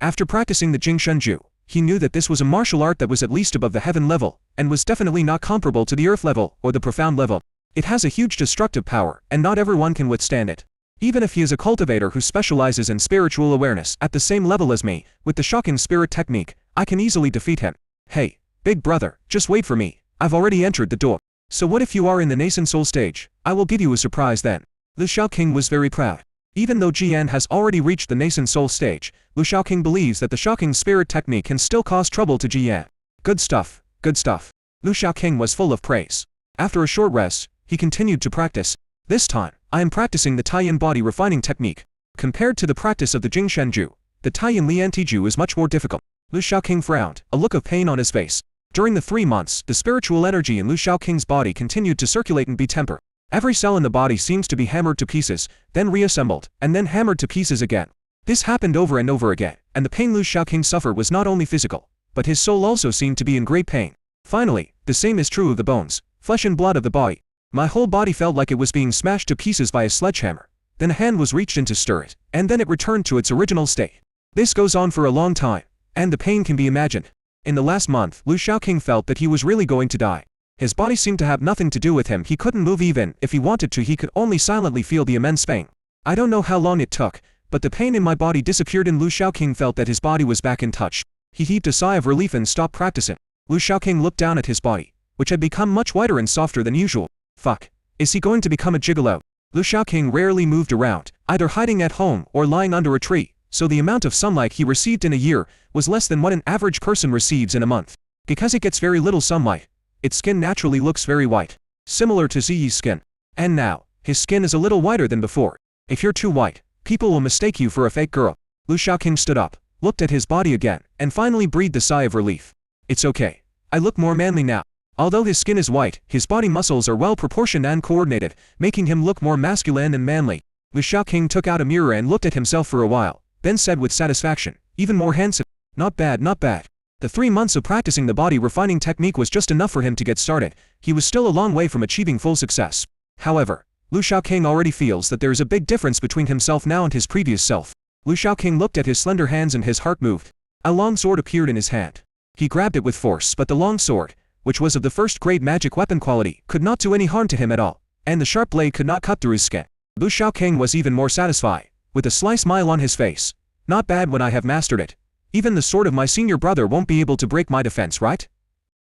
After practicing the Jing Shenju, he knew that this was a martial art that was at least above the heaven level, and was definitely not comparable to the earth level or the profound level. It has a huge destructive power, and not everyone can withstand it. Even if he is a cultivator who specializes in spiritual awareness at the same level as me, with the shocking spirit technique, I can easily defeat him. Hey, big brother, just wait for me. I've already entered the door. So what if you are in the nascent soul stage? I will give you a surprise then. Lu Shaoqing was very proud. Even though Jian has already reached the nascent soul stage, Lu Shaoqing believes that the shocking spirit technique can still cause trouble to Jian. Good stuff, good stuff. Lu Shaoqing was full of praise. After a short rest, he continued to practice. This time, I am practicing the Taiyan body refining technique. Compared to the practice of the Jing Shenju, the Taiyan Liantiju is much more difficult. Lu Shaoqing frowned, a look of pain on his face. During the 3 months, the spiritual energy in Lu Shaoqing's body continued to circulate and be tempered. Every cell in the body seems to be hammered to pieces, then reassembled, and then hammered to pieces again. This happened over and over again, and the pain Lu Shaoqing suffered was not only physical, but his soul also seemed to be in great pain. Finally, the same is true of the bones, flesh and blood of the body. My whole body felt like it was being smashed to pieces by a sledgehammer. Then a hand was reached in to stir it, and then it returned to its original state. This goes on for a long time, and the pain can be imagined. In the last month, Lu Shaoqing felt that he was really going to die. His body seemed to have nothing to do with him. He couldn't move even if he wanted to. He could only silently feel the immense pain. I don't know how long it took, but the pain in my body disappeared and Lu Shaoqing felt that his body was back in touch. He heaved a sigh of relief and stopped practicing. Lu Shaoqing looked down at his body, which had become much whiter and softer than usual. Fuck. Is he going to become a gigolo? Lu Shaoqing rarely moved around, either hiding at home or lying under a tree, so the amount of sunlight he received in a year was less than what an average person receives in a month. Because it gets very little sunlight, its skin naturally looks very white, similar to Ziyi's skin. And now, his skin is a little whiter than before. If you're too white, people will mistake you for a fake girl. Lu Shaoqing stood up, looked at his body again, and finally breathed a sigh of relief. It's okay. I look more manly now. Although his skin is white, his body muscles are well proportioned and coordinated, making him look more masculine and manly. Lu Shaoqing took out a mirror and looked at himself for a while, then said with satisfaction, even more handsome. Not bad, not bad. The 3 months of practicing the body refining technique was just enough for him to get started. He was still a long way from achieving full success. However, Lu Shaoqing already feels that there is a big difference between himself now and his previous self. Lu Shaoqing looked at his slender hands and his heart moved. A long sword appeared in his hand. He grabbed it with force, but the long sword, which was of the first-grade magic weapon quality, could not do any harm to him at all, and the sharp blade could not cut through his skin. Lu Shaoqing was even more satisfied, with a sly smile on his face. Not bad when I have mastered it. Even the sword of my senior brother won't be able to break my defense, right?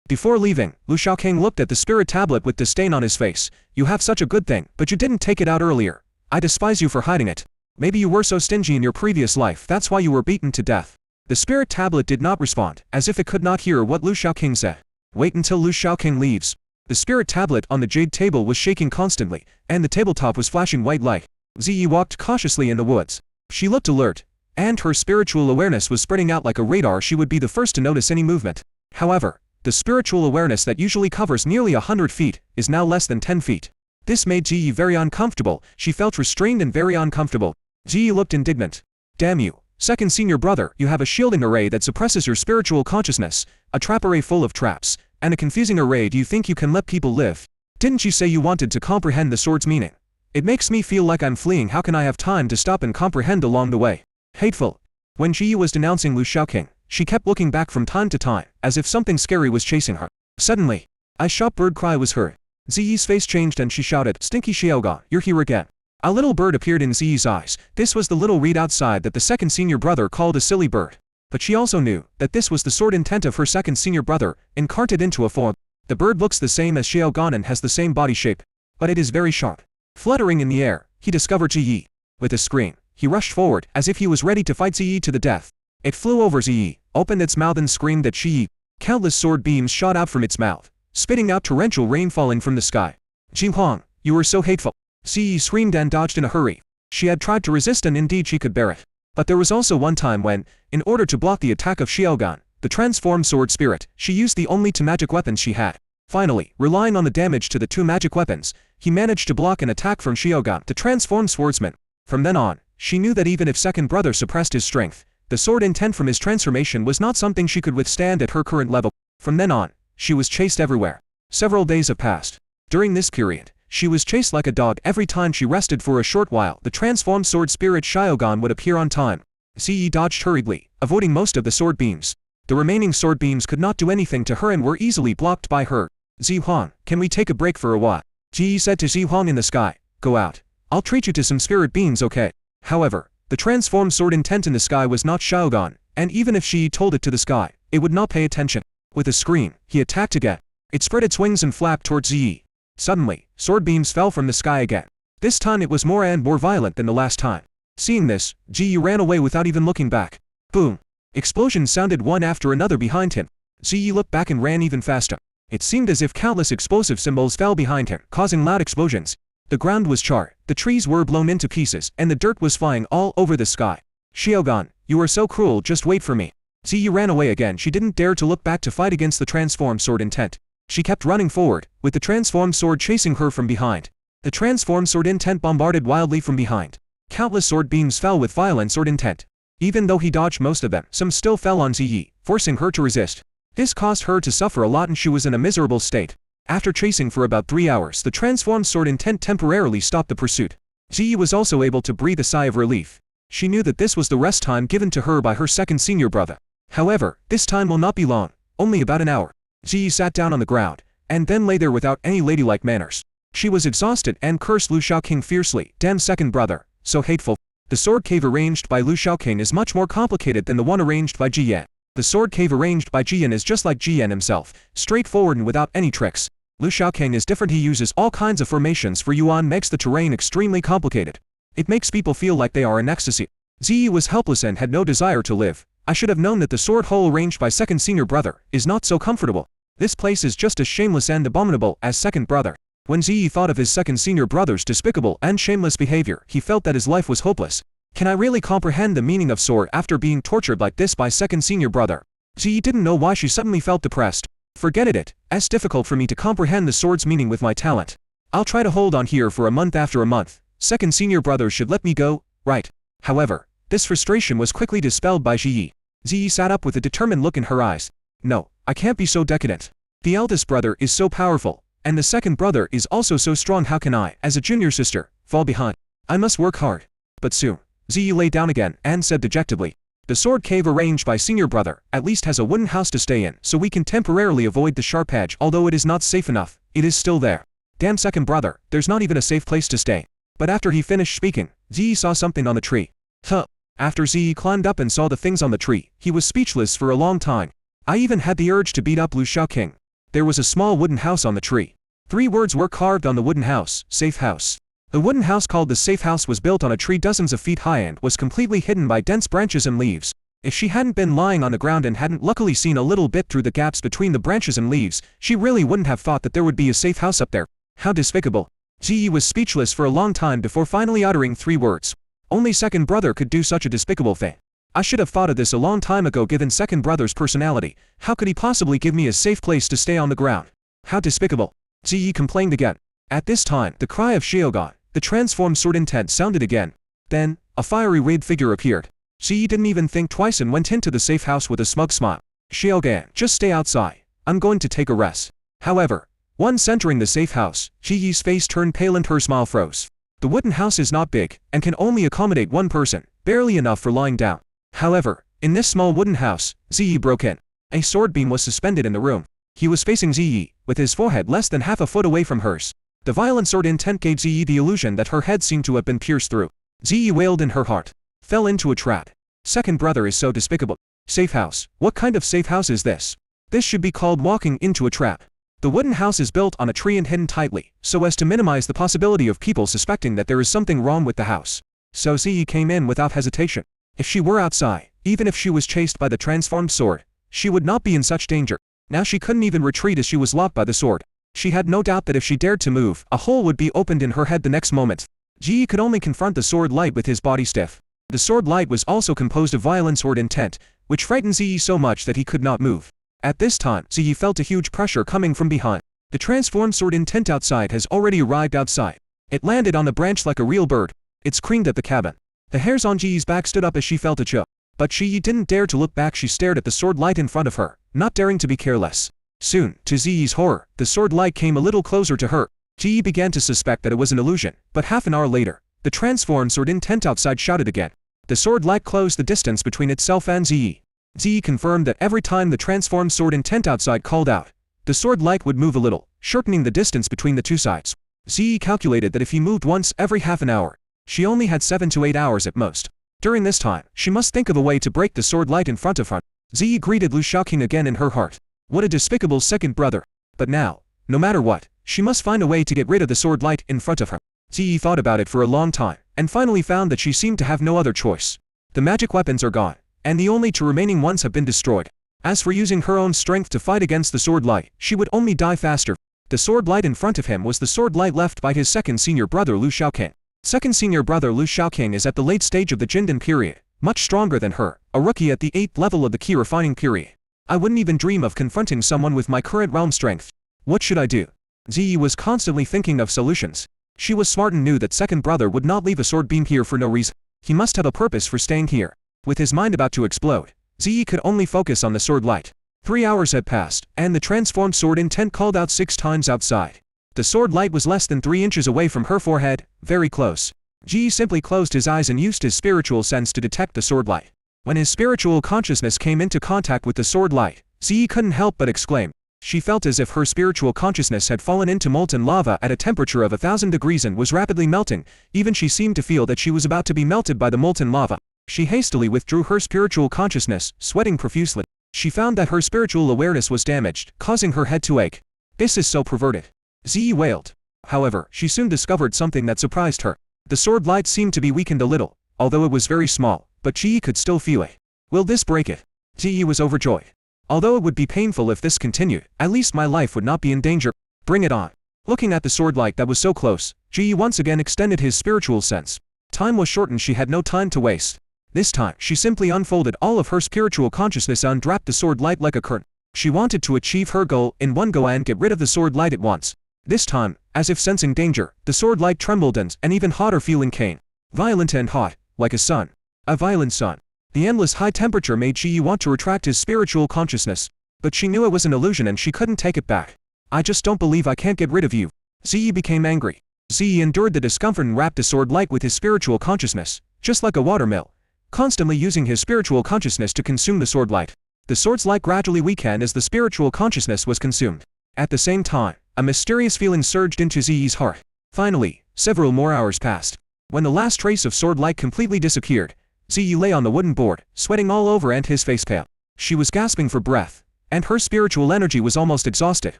Before leaving, Lu Shaoqing looked at the spirit tablet with disdain on his face. You have such a good thing, but you didn't take it out earlier. I despise you for hiding it. Maybe you were so stingy in your previous life, that's why you were beaten to death. The spirit tablet did not respond, as if it could not hear what Lu Shaoqing said. Wait until Lu Shaoqing leaves. The spirit tablet on the jade table was shaking constantly, and the tabletop was flashing white light. Ziyi walked cautiously in the woods. She looked alert, and her spiritual awareness was spreading out like a radar. She would be the first to notice any movement. However, the spiritual awareness that usually covers nearly 100 feet is now less than 10 feet. This made Ziyi very uncomfortable. She felt restrained and very uncomfortable. Ziyi looked indignant. Damn you, second senior brother, you have a shielding array that suppresses your spiritual consciousness, a trap array full of traps, and a confusing array. Do you think you can let people live? Didn't you say you wanted to comprehend the sword's meaning? It makes me feel like I'm fleeing. How can I have time to stop and comprehend along the way? Hateful. When Ziyi was denouncing Lu Shaoqing, she kept looking back from time to time, as if something scary was chasing her. Suddenly, a sharp bird cry was heard. Ziyi's face changed and she shouted, Stinky Xiaogan, you're here again. A little bird appeared in Ziyi's eyes. This was the little reed outside that the second senior brother called a silly bird. But she also knew that this was the sword intent of her second senior brother, incarnated into a form. The bird looks the same as Xiaogan and has the same body shape, but it is very sharp. Fluttering in the air, he discovered Ziyi. With a scream, he rushed forward, as if he was ready to fight Ziyi to the death. It flew over Ziyi, opened its mouth and screamed at Ziyi. Countless sword beams shot out from its mouth, spitting out torrential rain falling from the sky. Ji Huang, you were so hateful. Ziyi screamed and dodged in a hurry. She had tried to resist and indeed she could bear it. But there was also one time when, in order to block the attack of Xiaogan, the transformed sword spirit, she used the only two magic weapons she had. Finally, relying on the damage to the two magic weapons, he managed to block an attack from Xiaogan, the transformed swordsman. From then on, she knew that even if second brother suppressed his strength, the sword intent from his transformation was not something she could withstand at her current level. From then on, she was chased everywhere. Several days have passed. During this period, she was chased like a dog. Every time she rested for a short while, the transformed sword spirit Xiaogan would appear on time. Ziyi dodged hurriedly, avoiding most of the sword beams. The remaining sword beams could not do anything to her and were easily blocked by her. Zi Huang, can we take a break for a while? Ziyi said to Zi Huang in the sky. Go out. I'll treat you to some spirit beans, okay? However, the transformed sword intent in the sky was not Xiaogan, and even if she told it to the sky, it would not pay attention. With a scream, he attacked again. It spread its wings and flapped towards Ziyi. Suddenly, sword beams fell from the sky again. This time it was more and more violent than the last time. Seeing this, Ziyi ran away without even looking back. Boom! Explosions sounded one after another behind him. Ziyi looked back and ran even faster. It seemed as if countless explosive symbols fell behind him, causing loud explosions. The ground was charred, the trees were blown into pieces, and the dirt was flying all over the sky. Xiaogan, you are so cruel, just wait for me. Ziyi ran away again. She didn't dare to look back to fight against the transformed sword intent. She kept running forward, with the transformed sword chasing her from behind. The transformed sword intent bombarded wildly from behind. Countless sword beams fell with violent sword intent. Even though he dodged most of them, some still fell on Ziyi, forcing her to resist. This caused her to suffer a lot and she was in a miserable state. After chasing for about 3 hours, the transformed sword intent temporarily stopped the pursuit. Ziyi was also able to breathe a sigh of relief. She knew that this was the rest time given to her by her second senior brother. However, this time will not be long, only about an hour. Ziyi sat down on the ground, and then lay there without any ladylike manners. She was exhausted and cursed Lu Shaoqing fiercely. Damn second brother, so hateful. The sword cave arranged by Lu Shaoqing is much more complicated than the one arranged by Ji Yan. The sword cave arranged by Ji Yan is just like Ji Yan himself, straightforward and without any tricks. Lu Shaoqing is different. He uses all kinds of formations for Yuan, makes the terrain extremely complicated. It makes people feel like they are in ecstasy. Ziyi was helpless and had no desire to live. I should have known that the sword hole arranged by second senior brother is not so comfortable. This place is just as shameless and abominable as second brother. When Ziyi thought of his second senior brother's despicable and shameless behavior, he felt that his life was hopeless. Can I really comprehend the meaning of sword after being tortured like this by second senior brother? Ziyi didn't know why she suddenly felt depressed. Forget it, it's difficult for me to comprehend the sword's meaning with my talent. I'll try to hold on here for a month. After a month, second senior brother should let me go, right? However, this frustration was quickly dispelled by Ziyi. Ziyi sat up with a determined look in her eyes. No, I can't be so decadent. The eldest brother is so powerful, and the second brother is also so strong. How can I, as a junior sister, fall behind? I must work hard. But soon, Ziyi lay down again and said dejectedly, the sword cave arranged by senior brother at least has a wooden house to stay in, so we can temporarily avoid the sharp edge. Although it is not safe enough, it is still there. Damn second brother, there's not even a safe place to stay. But after he finished speaking, Ziyi saw something on the tree. Huh. After Ziyi climbed up and saw the things on the tree, he was speechless for a long time. I even had the urge to beat up Lu Shaoqing. There was a small wooden house on the tree. 3 words were carved on the wooden house: safe house. The wooden house called the safe house was built on a tree dozens of feet high and was completely hidden by dense branches and leaves. If she hadn't been lying on the ground and hadn't luckily seen a little bit through the gaps between the branches and leaves, she really wouldn't have thought that there would be a safe house up there. How despicable. Ziyi was speechless for a long time before finally uttering 3 words. Only second brother could do such a despicable thing. I should have thought of this a long time ago given second brother's personality. How could he possibly give me a safe place to stay on the ground? How despicable. Ziyi complained again. At this time, the cry of Xiaogan, the transformed sword intent, sounded again. Then, a fiery red figure appeared. Ziyi didn't even think twice and went into the safe house with a smug smile. Xiaogan, just stay outside. I'm going to take a rest. However, once entering the safe house, Ziyi's face turned pale and her smile froze. The wooden house is not big, and can only accommodate 1 person, barely enough for lying down. However, in this small wooden house, Ziyi broke in. A sword beam was suspended in the room. He was facing Ziyi, with his forehead less than half a foot away from hers. The violent sword intent gave Ziyi the illusion that her head seemed to have been pierced through. Ziyi wailed in her heart. Fell into a trap. Second brother is so despicable. Safe house. What kind of safe house is this? This should be called walking into a trap. The wooden house is built on a tree and hidden tightly, so as to minimize the possibility of people suspecting that there is something wrong with the house. So Ziyi came in without hesitation. If she were outside, even if she was chased by the transformed sword, she would not be in such danger. Now she couldn't even retreat as she was locked by the sword. She had no doubt that if she dared to move, a hole would be opened in her head the next moment. Ziyi could only confront the sword light with his body stiff. The sword light was also composed of violent sword intent, which frightened Ziyi so much that he could not move. At this time, Ziyi felt a huge pressure coming from behind. The transformed sword intent outside has already arrived outside. It landed on the branch like a real bird. It screamed at the cabin. The hairs on Ziyi's back stood up as she felt a chill. But Ziyi didn't dare to look back. She stared at the sword light in front of her, not daring to be careless. Soon, to Ziyi's horror, the sword light came a little closer to her. Ziyi began to suspect that it was an illusion, but half an hour later, the transformed sword intent outside shouted again. The sword light closed the distance between itself and Ziyi. Ziyi confirmed that every time the transformed sword intent outside called out, the sword light would move a little, shortening the distance between the 2 sides. Ziyi calculated that if he moved once every half an hour, she only had 7 to 8 hours at most. During this time, she must think of a way to break the sword light in front of her. Ziyi greeted Lu Shaoqing again in her heart. What a despicable second brother. But now, no matter what, she must find a way to get rid of the sword light in front of her. Ziyi thought about it for a long time, and finally found that she seemed to have no other choice. The magic weapons are gone, and the only 2 remaining ones have been destroyed. As for using her own strength to fight against the sword light, she would only die faster. The sword light in front of him was the sword light left by his second senior brother Lu Shaoqing. Second senior brother Lu Shaoqing is at the late stage of the Jindan period, much stronger than her, a rookie at the 8th level of the key refining period. I wouldn't even dream of confronting someone with my current realm strength. What should I do? Ziyi was constantly thinking of solutions. She was smart and knew that second brother would not leave a sword beam here for no reason. He must have a purpose for staying here. With his mind about to explode, Ziyi could only focus on the sword light. 3 hours had passed, and the transformed sword intent called out 6 times outside. The sword light was less than 3 inches away from her forehead, very close. Ziyi simply closed his eyes and used his spiritual sense to detect the sword light. When his spiritual consciousness came into contact with the sword light, Ziyi couldn't help but exclaim. She felt as if her spiritual consciousness had fallen into molten lava at a temperature of 1,000 degrees and was rapidly melting. Even she seemed to feel that she was about to be melted by the molten lava. She hastily withdrew her spiritual consciousness, sweating profusely. She found that her spiritual awareness was damaged, causing her head to ache. This is so perverted. Ziyi wailed. However, she soon discovered something that surprised her. The sword light seemed to be weakened a little, although it was very small, but Ziyi could still feel it. Will this break it? Ziyi was overjoyed. Although it would be painful if this continued, at least my life would not be in danger. Bring it on. Looking at the sword light that was so close, Ziyi once again extended his spiritual sense. Time was short and she had no time to waste. This time, she simply unfolded all of her spiritual consciousness and unwrapped the sword light like a curtain. She wanted to achieve her goal in one go and get rid of the sword light at once. This time, as if sensing danger, the sword light trembled and an even hotter feeling came. Violent and hot, like a sun. A violent sun. The endless high temperature made Ziyi want to retract his spiritual consciousness. But she knew it was an illusion and she couldn't take it back. I just don't believe I can't get rid of you. Ziyi became angry. Ziyi endured the discomfort and wrapped the sword light with his spiritual consciousness, just like a watermill, constantly using his spiritual consciousness to consume the sword light. The sword's light gradually weakened as the spiritual consciousness was consumed. At the same time, a mysterious feeling surged into Ziyi's heart. Finally, several more hours passed. When the last trace of sword light completely disappeared, Ziyi lay on the wooden board, sweating all over and his face pale. She was gasping for breath, and her spiritual energy was almost exhausted.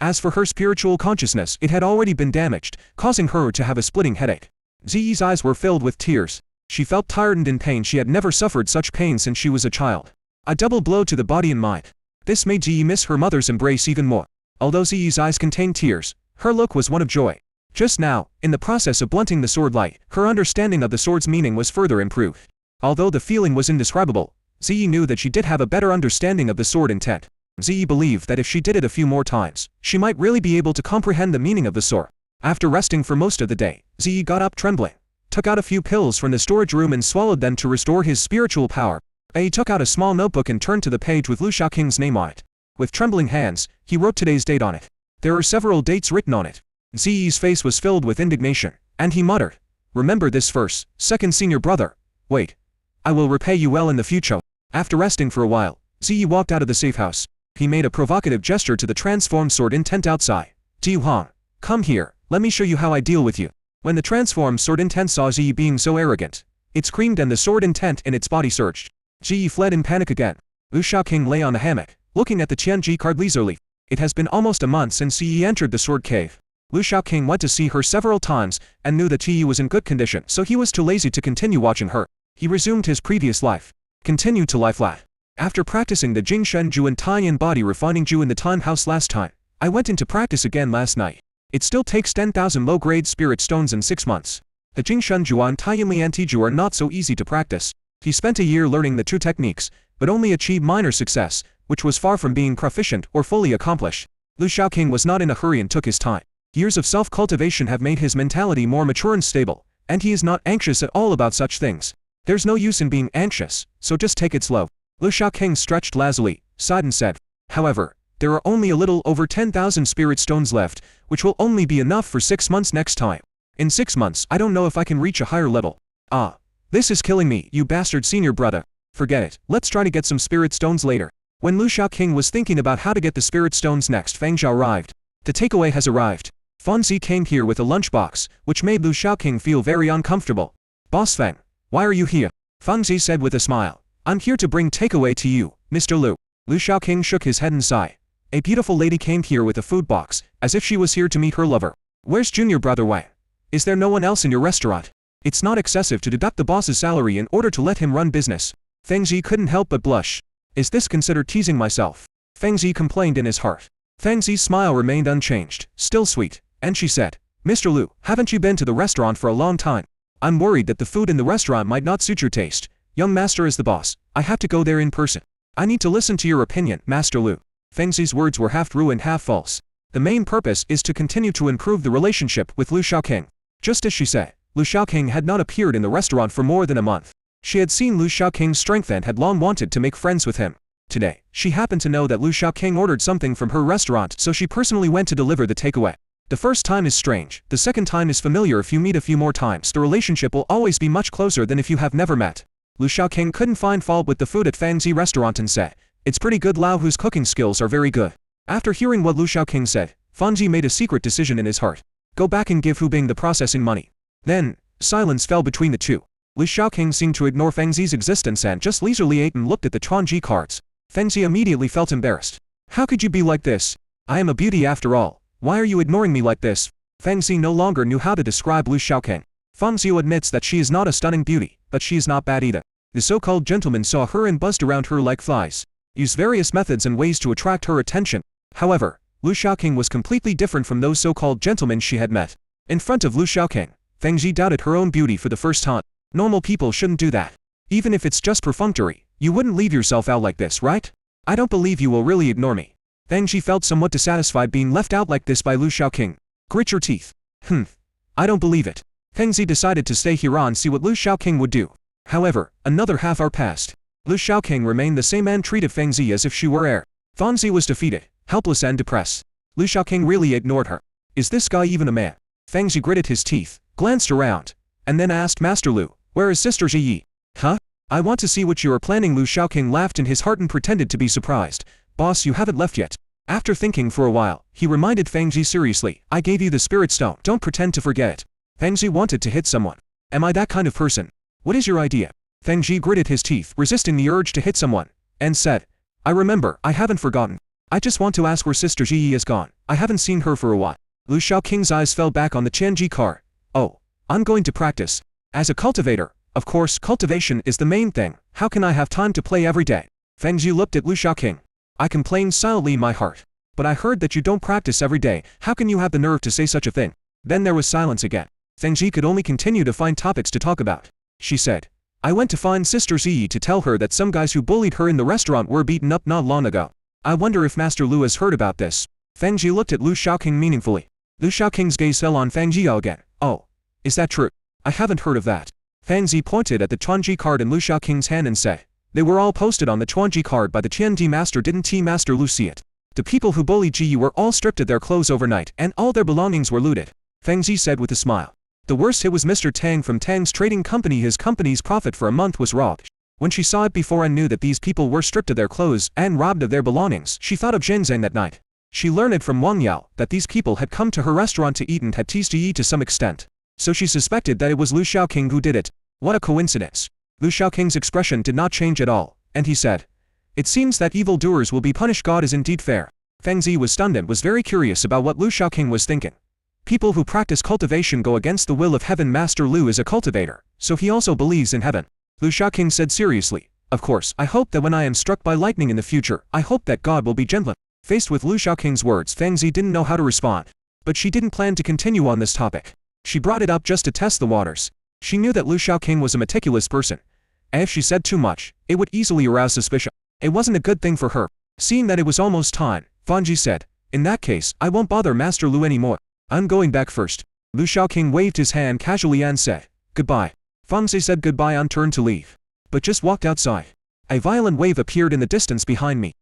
As for her spiritual consciousness, it had already been damaged, causing her to have a splitting headache. Ziyi's eyes were filled with tears. She felt tired and in pain. She had never suffered such pain since she was a child. A double blow to the body and mind. This made Ziyi miss her mother's embrace even more. Although Ziyi's eyes contained tears, her look was one of joy. Just now, in the process of blunting the sword light, her understanding of the sword's meaning was further improved. Although the feeling was indescribable, Ziyi knew that she did have a better understanding of the sword intent. Ziyi believed that if she did it a few more times, she might really be able to comprehend the meaning of the sword. After resting for most of the day, Ziyi got up trembling, took out a few pills from the storage room and swallowed them to restore his spiritual power. He took out a small notebook and turned to the page with Lu Shaoqing's name on it. With trembling hands, he wrote today's date on it. There are several dates written on it. Ziyi's face was filled with indignation, and he muttered, "Remember this verse, second senior brother. Wait. I will repay you well in the future." After resting for a while, Ziyi walked out of the safe house. He made a provocative gesture to the transformed sword intent outside. "Ji Huang, come here, let me show you how I deal with you." When the transformed sword intent saw Ziyi being so arrogant, it screamed and the sword intent in its body surged. Ziyi fled in panic again. Lu Shaoqing lay on the hammock, looking at the Qianji card leisurely. It has been almost a month since Ziyi entered the sword cave. Lu Shaoqing went to see her several times and knew that Ziyi was in good condition, so he was too lazy to continue watching her. He resumed his previous life, continued to lie flat. After practicing the Jingshen Ju and Taiyan body refining Ju in the time house last time, I went into practice again last night. It still takes 10,000 low-grade spirit stones in 6 months. The Jingshen Ju and Taiyan Lian Ju are not so easy to practice. He spent a year learning the two techniques, but only achieved minor success, which was far from being proficient or fully accomplished. Lu Shaoqing was not in a hurry and took his time. Years of self-cultivation have made his mentality more mature and stable, and he is not anxious at all about such things. There's no use in being anxious, so just take it slow. Lu Shaoqing stretched lazily, sighed and said, "However, there are only a little over 10,000 spirit stones left, which will only be enough for 6 months next time. In 6 months I don't know if I can reach a higher level. Ah, this is killing me, you bastard senior brother. Forget it, let's try to get some spirit stones later." When Lu Shaoqing was thinking about how to get the spirit stones next, Feng Zhao arrived. The takeaway has arrived. Fan Zi came here with a lunchbox, which made Lu Shaoqing feel very uncomfortable. "Boss Feng, why are you here?" Fan Zi said with a smile. "I'm here to bring takeaway to you, Mr. Lu." Lu Shaoqing shook his head and sighed. A beautiful lady came here with a food box, as if she was here to meet her lover. "Where's junior brother Wang? Is there no one else in your restaurant? It's not excessive to deduct the boss's salary in order to let him run business." Feng Zi couldn't help but blush. "Is this considered teasing myself?" Feng Zi complained in his heart. Feng Zi's smile remained unchanged, still sweet, and she said, "Mr. Lu, haven't you been to the restaurant for a long time? I'm worried that the food in the restaurant might not suit your taste. Young master is the boss. I have to go there in person. I need to listen to your opinion, Master Lu." Feng Zi's words were half true and half false. The main purpose is to continue to improve the relationship with Lu Shaoqing. Just as she said, Lu Shaoqing had not appeared in the restaurant for more than a month. She had seen Lu Shaoqing's strength and had long wanted to make friends with him. Today, she happened to know that Lu Shaoqing ordered something from her restaurant, so she personally went to deliver the takeaway. The first time is strange, the second time is familiar. If you meet a few more times, the relationship will always be much closer than if you have never met. Lu Shaoqing couldn't find fault with the food at Fang Zi restaurant and said, "It's pretty good. Lao Hu's cooking skills are very good." After hearing what Lu Shaoqing said, Fang Zi made a secret decision in his heart. Go back and give Hu Bing the processing money. Then, silence fell between the two. Lu Shaoqing seemed to ignore Feng Zi's existence and just leisurely ate and looked at the Chuanji cards. Feng Zi immediately felt embarrassed. "How could you be like this? I am a beauty after all. Why are you ignoring me like this?" Feng Zi no longer knew how to describe Lu Shaoqing. Feng Zi admits that she is not a stunning beauty, but she is not bad either. The so-called gentlemen saw her and buzzed around her like flies, used various methods and ways to attract her attention. However, Lu Shaoqing was completely different from those so-called gentlemen she had met. In front of Lu Shaoqing, Feng Zi doubted her own beauty for the first time. Normal people shouldn't do that. Even if it's just perfunctory, you wouldn't leave yourself out like this, right? I don't believe you will really ignore me. Feng Zi felt somewhat dissatisfied being left out like this by Lu Shaoqing. Grit your teeth. I don't believe it. Feng Zi decided to stay here and see what Lu Shaoqing would do. However, another half hour passed. Lu Shaoqing remained the same and treated Feng Zi as if she were air. Feng Zi was defeated, helpless and depressed. Lu Shaoqing really ignored her. Is this guy even a man? Feng Zi gritted his teeth, glanced around, and then asked Master Lu, "Where is Sister Ziyi?" "Huh? I want to see what you are planning." Lu Shaoqing laughed in his heart and pretended to be surprised. "Boss, you haven't left yet." After thinking for a while, he reminded Feng Zi seriously, "I gave you the spirit stone. Don't pretend to forget it." Feng Zi wanted to hit someone. "Am I that kind of person? What is your idea?" Feng Zi gritted his teeth, resisting the urge to hit someone, and said, "I remember, I haven't forgotten. I just want to ask where Sister Ji is gone. I haven't seen her for a while. Lu Xiaoqing's eyes fell back on the Qianji card. Oh, I'm going to practice. As a cultivator, of course, cultivation is the main thing. How can I have time to play every day? Feng Ji looked at Lu Xiaoqing. I complained silently in my heart. But I heard that you don't practice every day. How can you have the nerve to say such a thing? Then there was silence again. Feng Ji could only continue to find topics to talk about. She said, I went to find Sister Ziyi to tell her that some guys who bullied her in the restaurant were beaten up not long ago. I wonder if Master Lu has heard about this. Feng Ji looked at Lu Xiaoqing meaningfully. Lu Xiaoqing's gaze fell on Feng Ji again. Oh, is that true? I haven't heard of that. Feng Ji pointed at the Chuanji card in Lu Xiaoqing's hand and said, they were all posted on the Chuanji card by the Qianji master. Didn't T Master Lu see it? The people who bullied Ji were all stripped of their clothes overnight and all their belongings were looted. Feng Ji said with a smile. The worst hit was Mr. Tang from Tang's trading company. His company's profit for a month was robbed. When she saw it before and knew that these people were stripped of their clothes and robbed of their belongings, she thought of Zhenzhen that night. She learned it from Wang Yao that these people had come to her restaurant to eat and had teased Yi to some extent. So she suspected that it was Lu Xiaoqing who did it. What a coincidence. Lu Xiaoqing's expression did not change at all, and he said, it seems that evildoers will be punished. God is indeed fair. Feng Ji was stunned and was very curious about what Lu Xiaoqing was thinking. People who practice cultivation go against the will of heaven. Master Lu is a cultivator, so he also believes in heaven. Lu Xiaoqing said seriously, of course, I hope that when I am struck by lightning in the future, I hope that God will be gentle. Faced with Lu Xiaoqing's words, Feng Ji didn't know how to respond. But she didn't plan to continue on this topic. She brought it up just to test the waters. She knew that Lu Xiaoqing was a meticulous person. And if she said too much, it would easily arouse suspicion. It wasn't a good thing for her. Seeing that it was almost time, Feng Ji said, in that case, I won't bother Master Lu anymore. I'm going back first. Lu Xiaoqing waved his hand casually and said, goodbye. Feng Ji said goodbye and turned to leave. But just walked outside. A violent wave appeared in the distance behind me.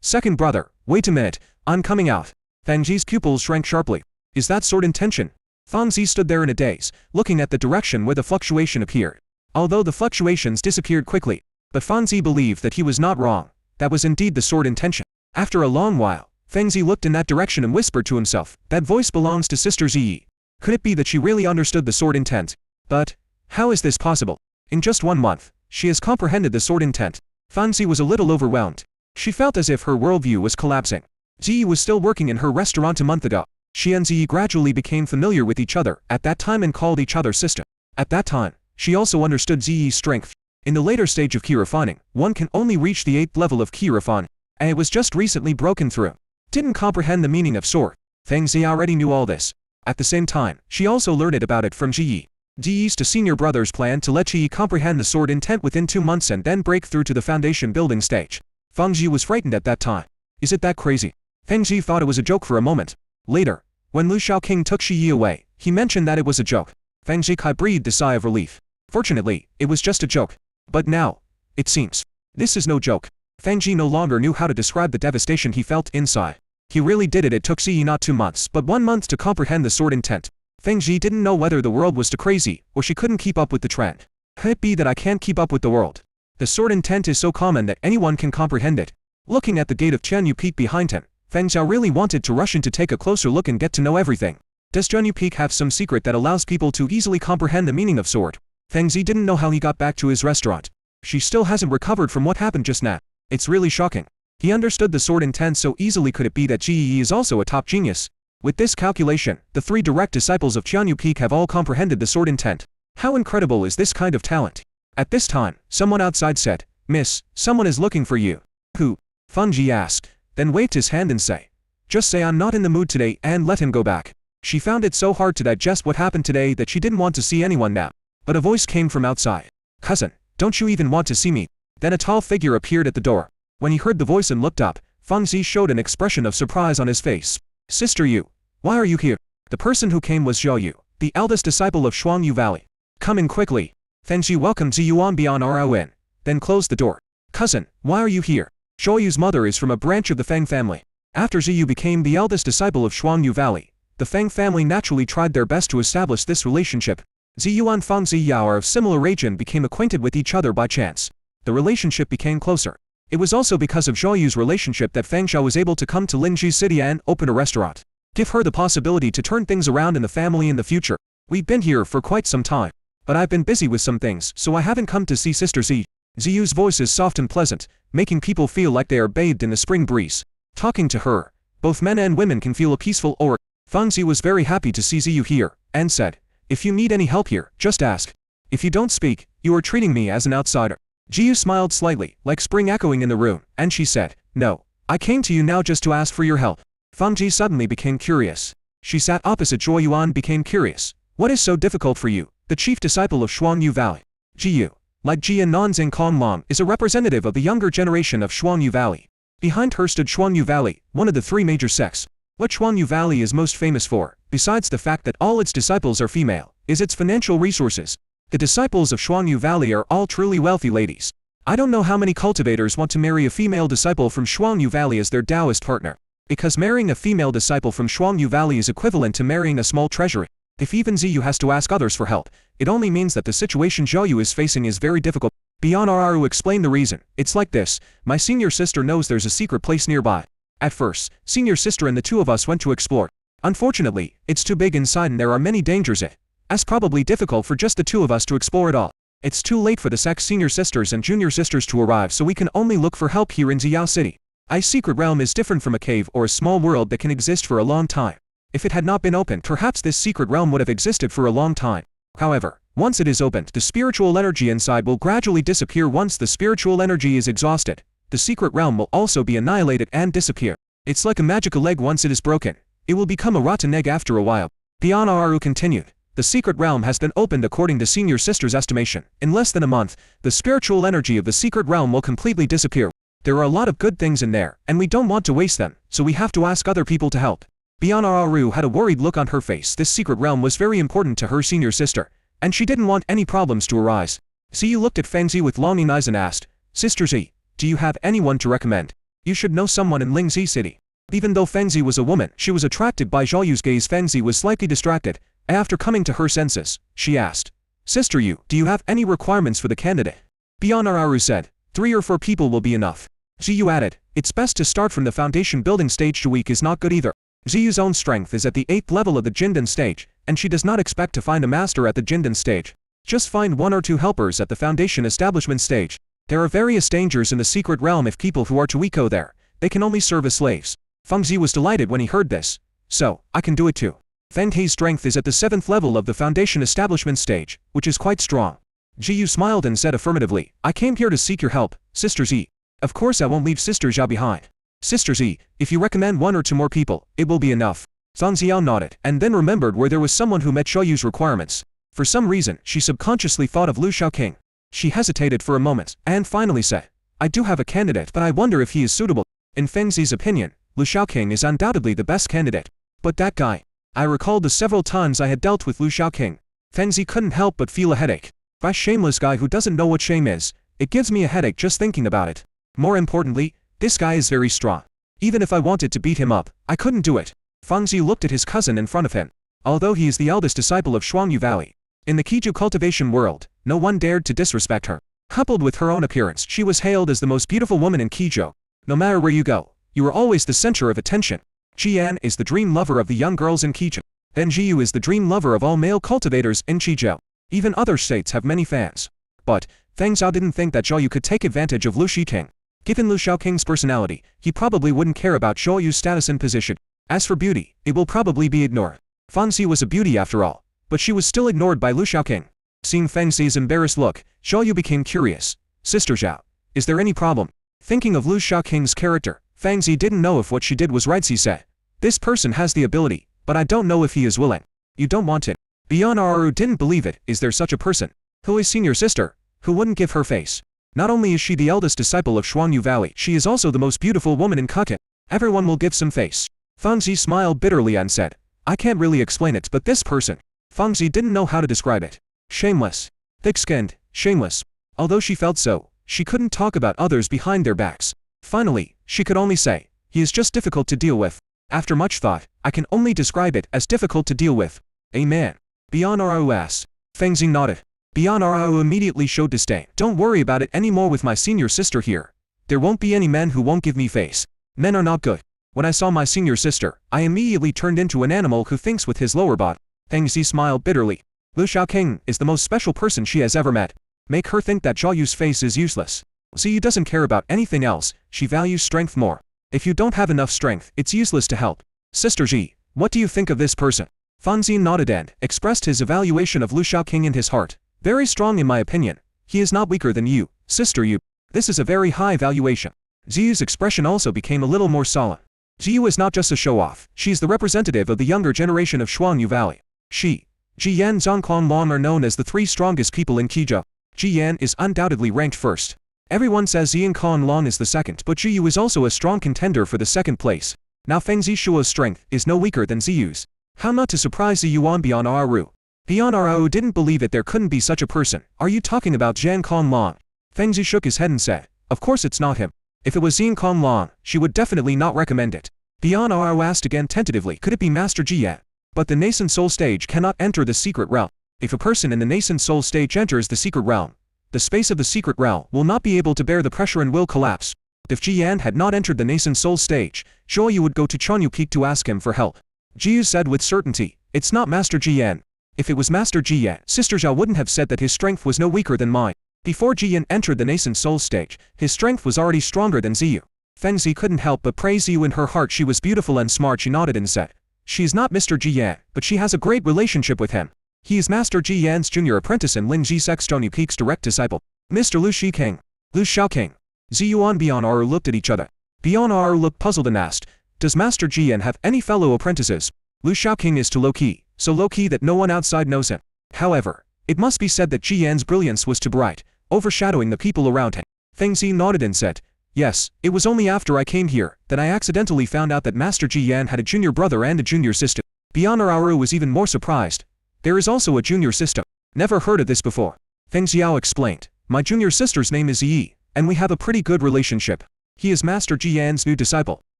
Second brother, wait a minute, I'm coming out. Feng Ji's pupils shrank sharply. Is that sword in tension? Feng Ji stood there in a daze, looking at the direction where the fluctuation appeared. Although the fluctuations disappeared quickly, but Feng Ji believed that he was not wrong. That was indeed the sword in tension. After a long while, Feng Ji looked in that direction and whispered to himself, that voice belongs to Sister Ziyi. Could it be that she really understood the sword intent? But how is this possible? In just 1 month, she has comprehended the sword intent. Feng Ji was a little overwhelmed. She felt as if her worldview was collapsing. Ziyi was still working in her restaurant a month ago. She and Ziyi gradually became familiar with each other at that time and called each other sister. At that time, she also understood Ziyi's strength. In the later stage of key refining, one can only reach the 8th level of key refining, and it was just recently broken through. Didn't comprehend the meaning of sword. Feng Ji already knew all this. At the same time, she also learned about it from Ziyi. Ziyi's to senior brother's plan to let Ziyi comprehend the sword intent within 2 months and then break through to the foundation building stage. Feng Ji was frightened at that time. Is it that crazy? Feng Ji thought it was a joke for a moment. Later, when Lu Xiaoqing took Ziyi away, he mentioned that it was a joke. Feng Ji breathed a sigh of relief. Fortunately, it was just a joke. But now, it seems, this is no joke. Feng Ji no longer knew how to describe the devastation he felt inside. He really did it. It took Ziyi not 2 months but 1 month to comprehend the sword intent. Feng Ji didn't know whether the world was too crazy or she couldn't keep up with the trend. Could it be that I can't keep up with the world? The sword intent is so common that anyone can comprehend it. Looking at the gate of Jianyu Peak behind him, Feng Xiao really wanted to rush in to take a closer look and get to know everything. Does Jianyu Peak have some secret that allows people to easily comprehend the meaning of sword? Feng Ji didn't know how he got back to his restaurant. She still hasn't recovered from what happened just now. It's really shocking. He understood the sword intent so easily. Could it be that Ji Yi is also a top genius? With this calculation, the 3 direct disciples of Jianyu Peak have all comprehended the sword intent. How incredible is this kind of talent? At this time, someone outside said, Miss, someone is looking for you. Who? Feng Ji asked, then waved his hand and say, just say I'm not in the mood today and let him go back. She found it so hard to digest what happened today that she didn't want to see anyone now. But a voice came from outside. Cousin, don't you even want to see me? Then a tall figure appeared at the door. When he heard the voice and looked up, Feng Ji showed an expression of surprise on his face. Sister Yu, why are you here? The person who came was Zhao Yu, the eldest disciple of Shuangyu Valley. Come in quickly. Feng Ji welcomed Zi Yuan beyond Rao, then closed the door. Cousin, why are you here? Zhao Yu's mother is from a branch of the Feng family. After Zi Yu became the eldest disciple of Shuangyu Valley, the Feng family naturally tried their best to establish this relationship. Zi Yu and Feng Zi Yao are of similar age and became acquainted with each other by chance. The relationship became closer. It was also because of Zhao Yu's relationship that Feng Xiao was able to come to Linji City and open a restaurant. Give her the possibility to turn things around in the family in the future. We've been here for quite some time, but I've been busy with some things, so I haven't come to see Sister Zi. Ziyu's voice is soft and pleasant, making people feel like they are bathed in the spring breeze. Talking to her, both men and women can feel a peaceful aura. Feng Zi was very happy to see Ziyu here, and said, "If you need any help here, just ask. If you don't speak, you are treating me as an outsider." Ziyu smiled slightly, like spring echoing in the room, and she said, "No, I came to you now just to ask for your help." Feng Zi suddenly became curious. She sat opposite Zhuo Yuan became curious. "What is so difficult for you, the chief disciple of Shuangyu Valley?" Ziyu, like Jian Nanzing Konglong, is a representative of the younger generation of Shuangyu Valley. Behind her stood Shuangyu Valley, one of the three major sects. What Shuangyu Valley is most famous for, besides the fact that all its disciples are female, is its financial resources. The disciples of Shuangyu Valley are all truly wealthy ladies. I don't know how many cultivators want to marry a female disciple from Shuangyu Valley as their Taoist partner. Because marrying a female disciple from Shuangyu Valley is equivalent to marrying a small treasury. If even Ziyu has to ask others for help, it only means that the situation Zhou is facing is very difficult. Bian Araru explained the reason. "It's like this, my senior sister knows there's a secret place nearby. At first, senior sister and the two of us went to explore. Unfortunately, it's too big inside and there are many dangers. It's probably difficult for just the two of us to explore it all. It's too late for the Sect's senior sisters and junior sisters to arrive, so we can only look for help here in Ziyao City. A secret realm is different from a cave or a small world that can exist for a long time. If it had not been opened, perhaps this secret realm would have existed for a long time. However, once it is opened, the spiritual energy inside will gradually disappear. Once the spiritual energy is exhausted, the secret realm will also be annihilated and disappear. It's like a magical egg. Once it is broken, it will become a rotten egg after a while." Bian Araru continued. "The secret realm has been opened according to senior sister's estimation. In less than a month, the spiritual energy of the secret realm will completely disappear. There are a lot of good things in there, and we don't want to waste them, so we have to ask other people to help." Bian Araru had a worried look on her face. This secret realm was very important to her senior sister, and she didn't want any problems to arise. Ziyu looked at Feng Zi with longing eyes and asked, "Sister Zi, do you have anyone to recommend? You should know someone in Lingzi City." Even though Feng Zi was a woman, she was attracted by Zhou Yu's gaze. Feng Zi was slightly distracted. After coming to her senses, she asked, "Sister Yu, do you have any requirements for the candidate?" Bian Araru said, 3 or 4 people will be enough." Ziyu added, "It's best to start from the foundation building stage. Too weak is not good either." Ziyu's own strength is at the 8th level of the Jindan stage, and she does not expect to find a master at the Jindan stage. Just find 1 or 2 helpers at the foundation establishment stage. There are various dangers in the secret realm. If people who are too weak go there, they can only serve as slaves. Feng Zi was delighted when he heard this. "So, I can do it too." Feng Hei's strength is at the 7th level of the foundation establishment stage, which is quite strong. Ziyu smiled and said affirmatively, "I came here to seek your help, Sister Zi. Of course I won't leave Sister Zhao behind. Sister Zi, if you recommend 1 or 2 more people, it will be enough." Zhang Xiao nodded, and then remembered where there was someone who met Shoyu's requirements. For some reason, she subconsciously thought of Lu Shaoqing. She hesitated for a moment, and finally said, "I do have a candidate, but I wonder if he is suitable." In Feng Zi's opinion, Lu Shaoqing is undoubtedly the best candidate. But that guy. I recalled the several times I had dealt with Lu Shaoqing. Feng Zi couldn't help but feel a headache. By shameless guy who doesn't know what shame is. It gives me a headache just thinking about it. More importantly, this guy is very strong. Even if I wanted to beat him up, I couldn't do it. Feng Zi looked at his cousin in front of him. Although he is the eldest disciple of Shuangyu Valley, in the Qiju cultivation world, no one dared to disrespect her. Coupled with her own appearance, she was hailed as the most beautiful woman in Qiju. No matter where you go, you are always the center of attention. Jian is the dream lover of the young girls in Qiju. Then Ziyu is the dream lover of all male cultivators in Qiju. Even other states have many fans. But, Feng Zhao didn't think that Zhou Yu could take advantage of Lu Shaoqing. Given Lu Shaoqing's personality, he probably wouldn't care about Zhou Yu's status and position. As for beauty, it will probably be ignored. Feng Zi was a beauty after all, but she was still ignored by Lu Shaoqing. Seeing Feng Zi's embarrassed look, Zhou Yu became curious. "Sister Zhao, is there any problem?" Thinking of Lu Shaoqing's character, Feng Zi didn't know if what she did was right. She said, "This person has the ability, but I don't know if he is willing." "You don't want it." Bian Araru didn't believe it. Is there such a person? Who is senior sister? Who wouldn't give her face? Not only is she the eldest disciple of Shuangyu Valley, she is also the most beautiful woman in Kukin. Everyone will give some face. Feng Zi smiled bitterly and said, "I can't really explain it, but this person." Feng Zi didn't know how to describe it. Shameless. Thick-skinned, shameless. Although she felt so, she couldn't talk about others behind their backs. Finally, she could only say, "He is just difficult to deal with." After much thought, I can only describe it as difficult to deal with. A man. Bian Araru asked. Feng Zi nodded. Bian Araru immediately showed disdain. "Don't worry about it anymore with my senior sister here. There won't be any men who won't give me face. Men are not good. When I saw my senior sister, I immediately turned into an animal who thinks with his lower body." Feng Zi smiled bitterly. Lu Shaoqing is the most special person she has ever met. Make her think that Zhou Yu's face is useless. Ziyu doesn't care about anything else, she values strength more. If you don't have enough strength, it's useless to help. Sister Ji, what do you think of this person? Fan Xin nodded and expressed his evaluation of Lu Shaoqing in his heart. Very strong in my opinion. He is not weaker than you, Sister Yu. This is a very high valuation. Ziyu's expression also became a little more solemn. Ziyu is not just a show-off, she's the representative of the younger generation of Shuangyu Valley. She, Ji Yan and Zhongklong Long are known as the three strongest people in Qizhou. Ji Yan is undoubtedly ranked first. Everyone says Zhongklong Long is the second, but Ziyu is also a strong contender for the second place. Now Feng Zishua's strength is no weaker than Ziyu's. How not to surprise Ziyuan beyond Aru? Beyond Aru didn't believe it there couldn't be such a person. Are you talking about Zhongklong Long? Feng Zi shook his head and said, of course it's not him. If it was Zhongklong Long, she would definitely not recommend it. Beyond Aru asked again tentatively, could it be Master Ji Yan? But the nascent soul stage cannot enter the secret realm. If a person in the nascent soul stage enters the secret realm, the space of the secret realm will not be able to bear the pressure and will collapse. If Ji Yan had not entered the nascent soul stage, Zhou would go to Chonyu Peak to ask him for help. Jiyu said with certainty, it's not Master Ji Yan. If it was Master Ji Yan, Sister Zhao wouldn't have said that his strength was no weaker than mine. Before Ji Yan entered the nascent soul stage, his strength was already stronger than Ziyu. Feng Zi couldn't help but praise Ziyu in her heart. She was beautiful and smart. She nodded and said, she is not Mr. Ji Yan, but she has a great relationship with him. He is Master Ji Yan's junior apprentice and Lin Ji Sect's Chonyu Peak's direct disciple. Mr. Lu Shiking. Lu Shaoqing. Ziyuan and Beyond Aru looked at each other. Beyond Aru looked puzzled and asked, does Master Ji Yan have any fellow apprentices? Lu Shaoqing is too low-key, so low-key that no one outside knows him. However, it must be said that Ji Yan's brilliance was too bright, overshadowing the people around him. Feng Zi nodded and said, yes, it was only after I came here that I accidentally found out that Master Ji Yan had a junior brother and a junior sister. Beyond Aru was even more surprised. There is also a junior sister. Never heard of this before. Feng Xiao explained, my junior sister's name is Yi, and we have a pretty good relationship. He is Master Ji Yan's new disciple.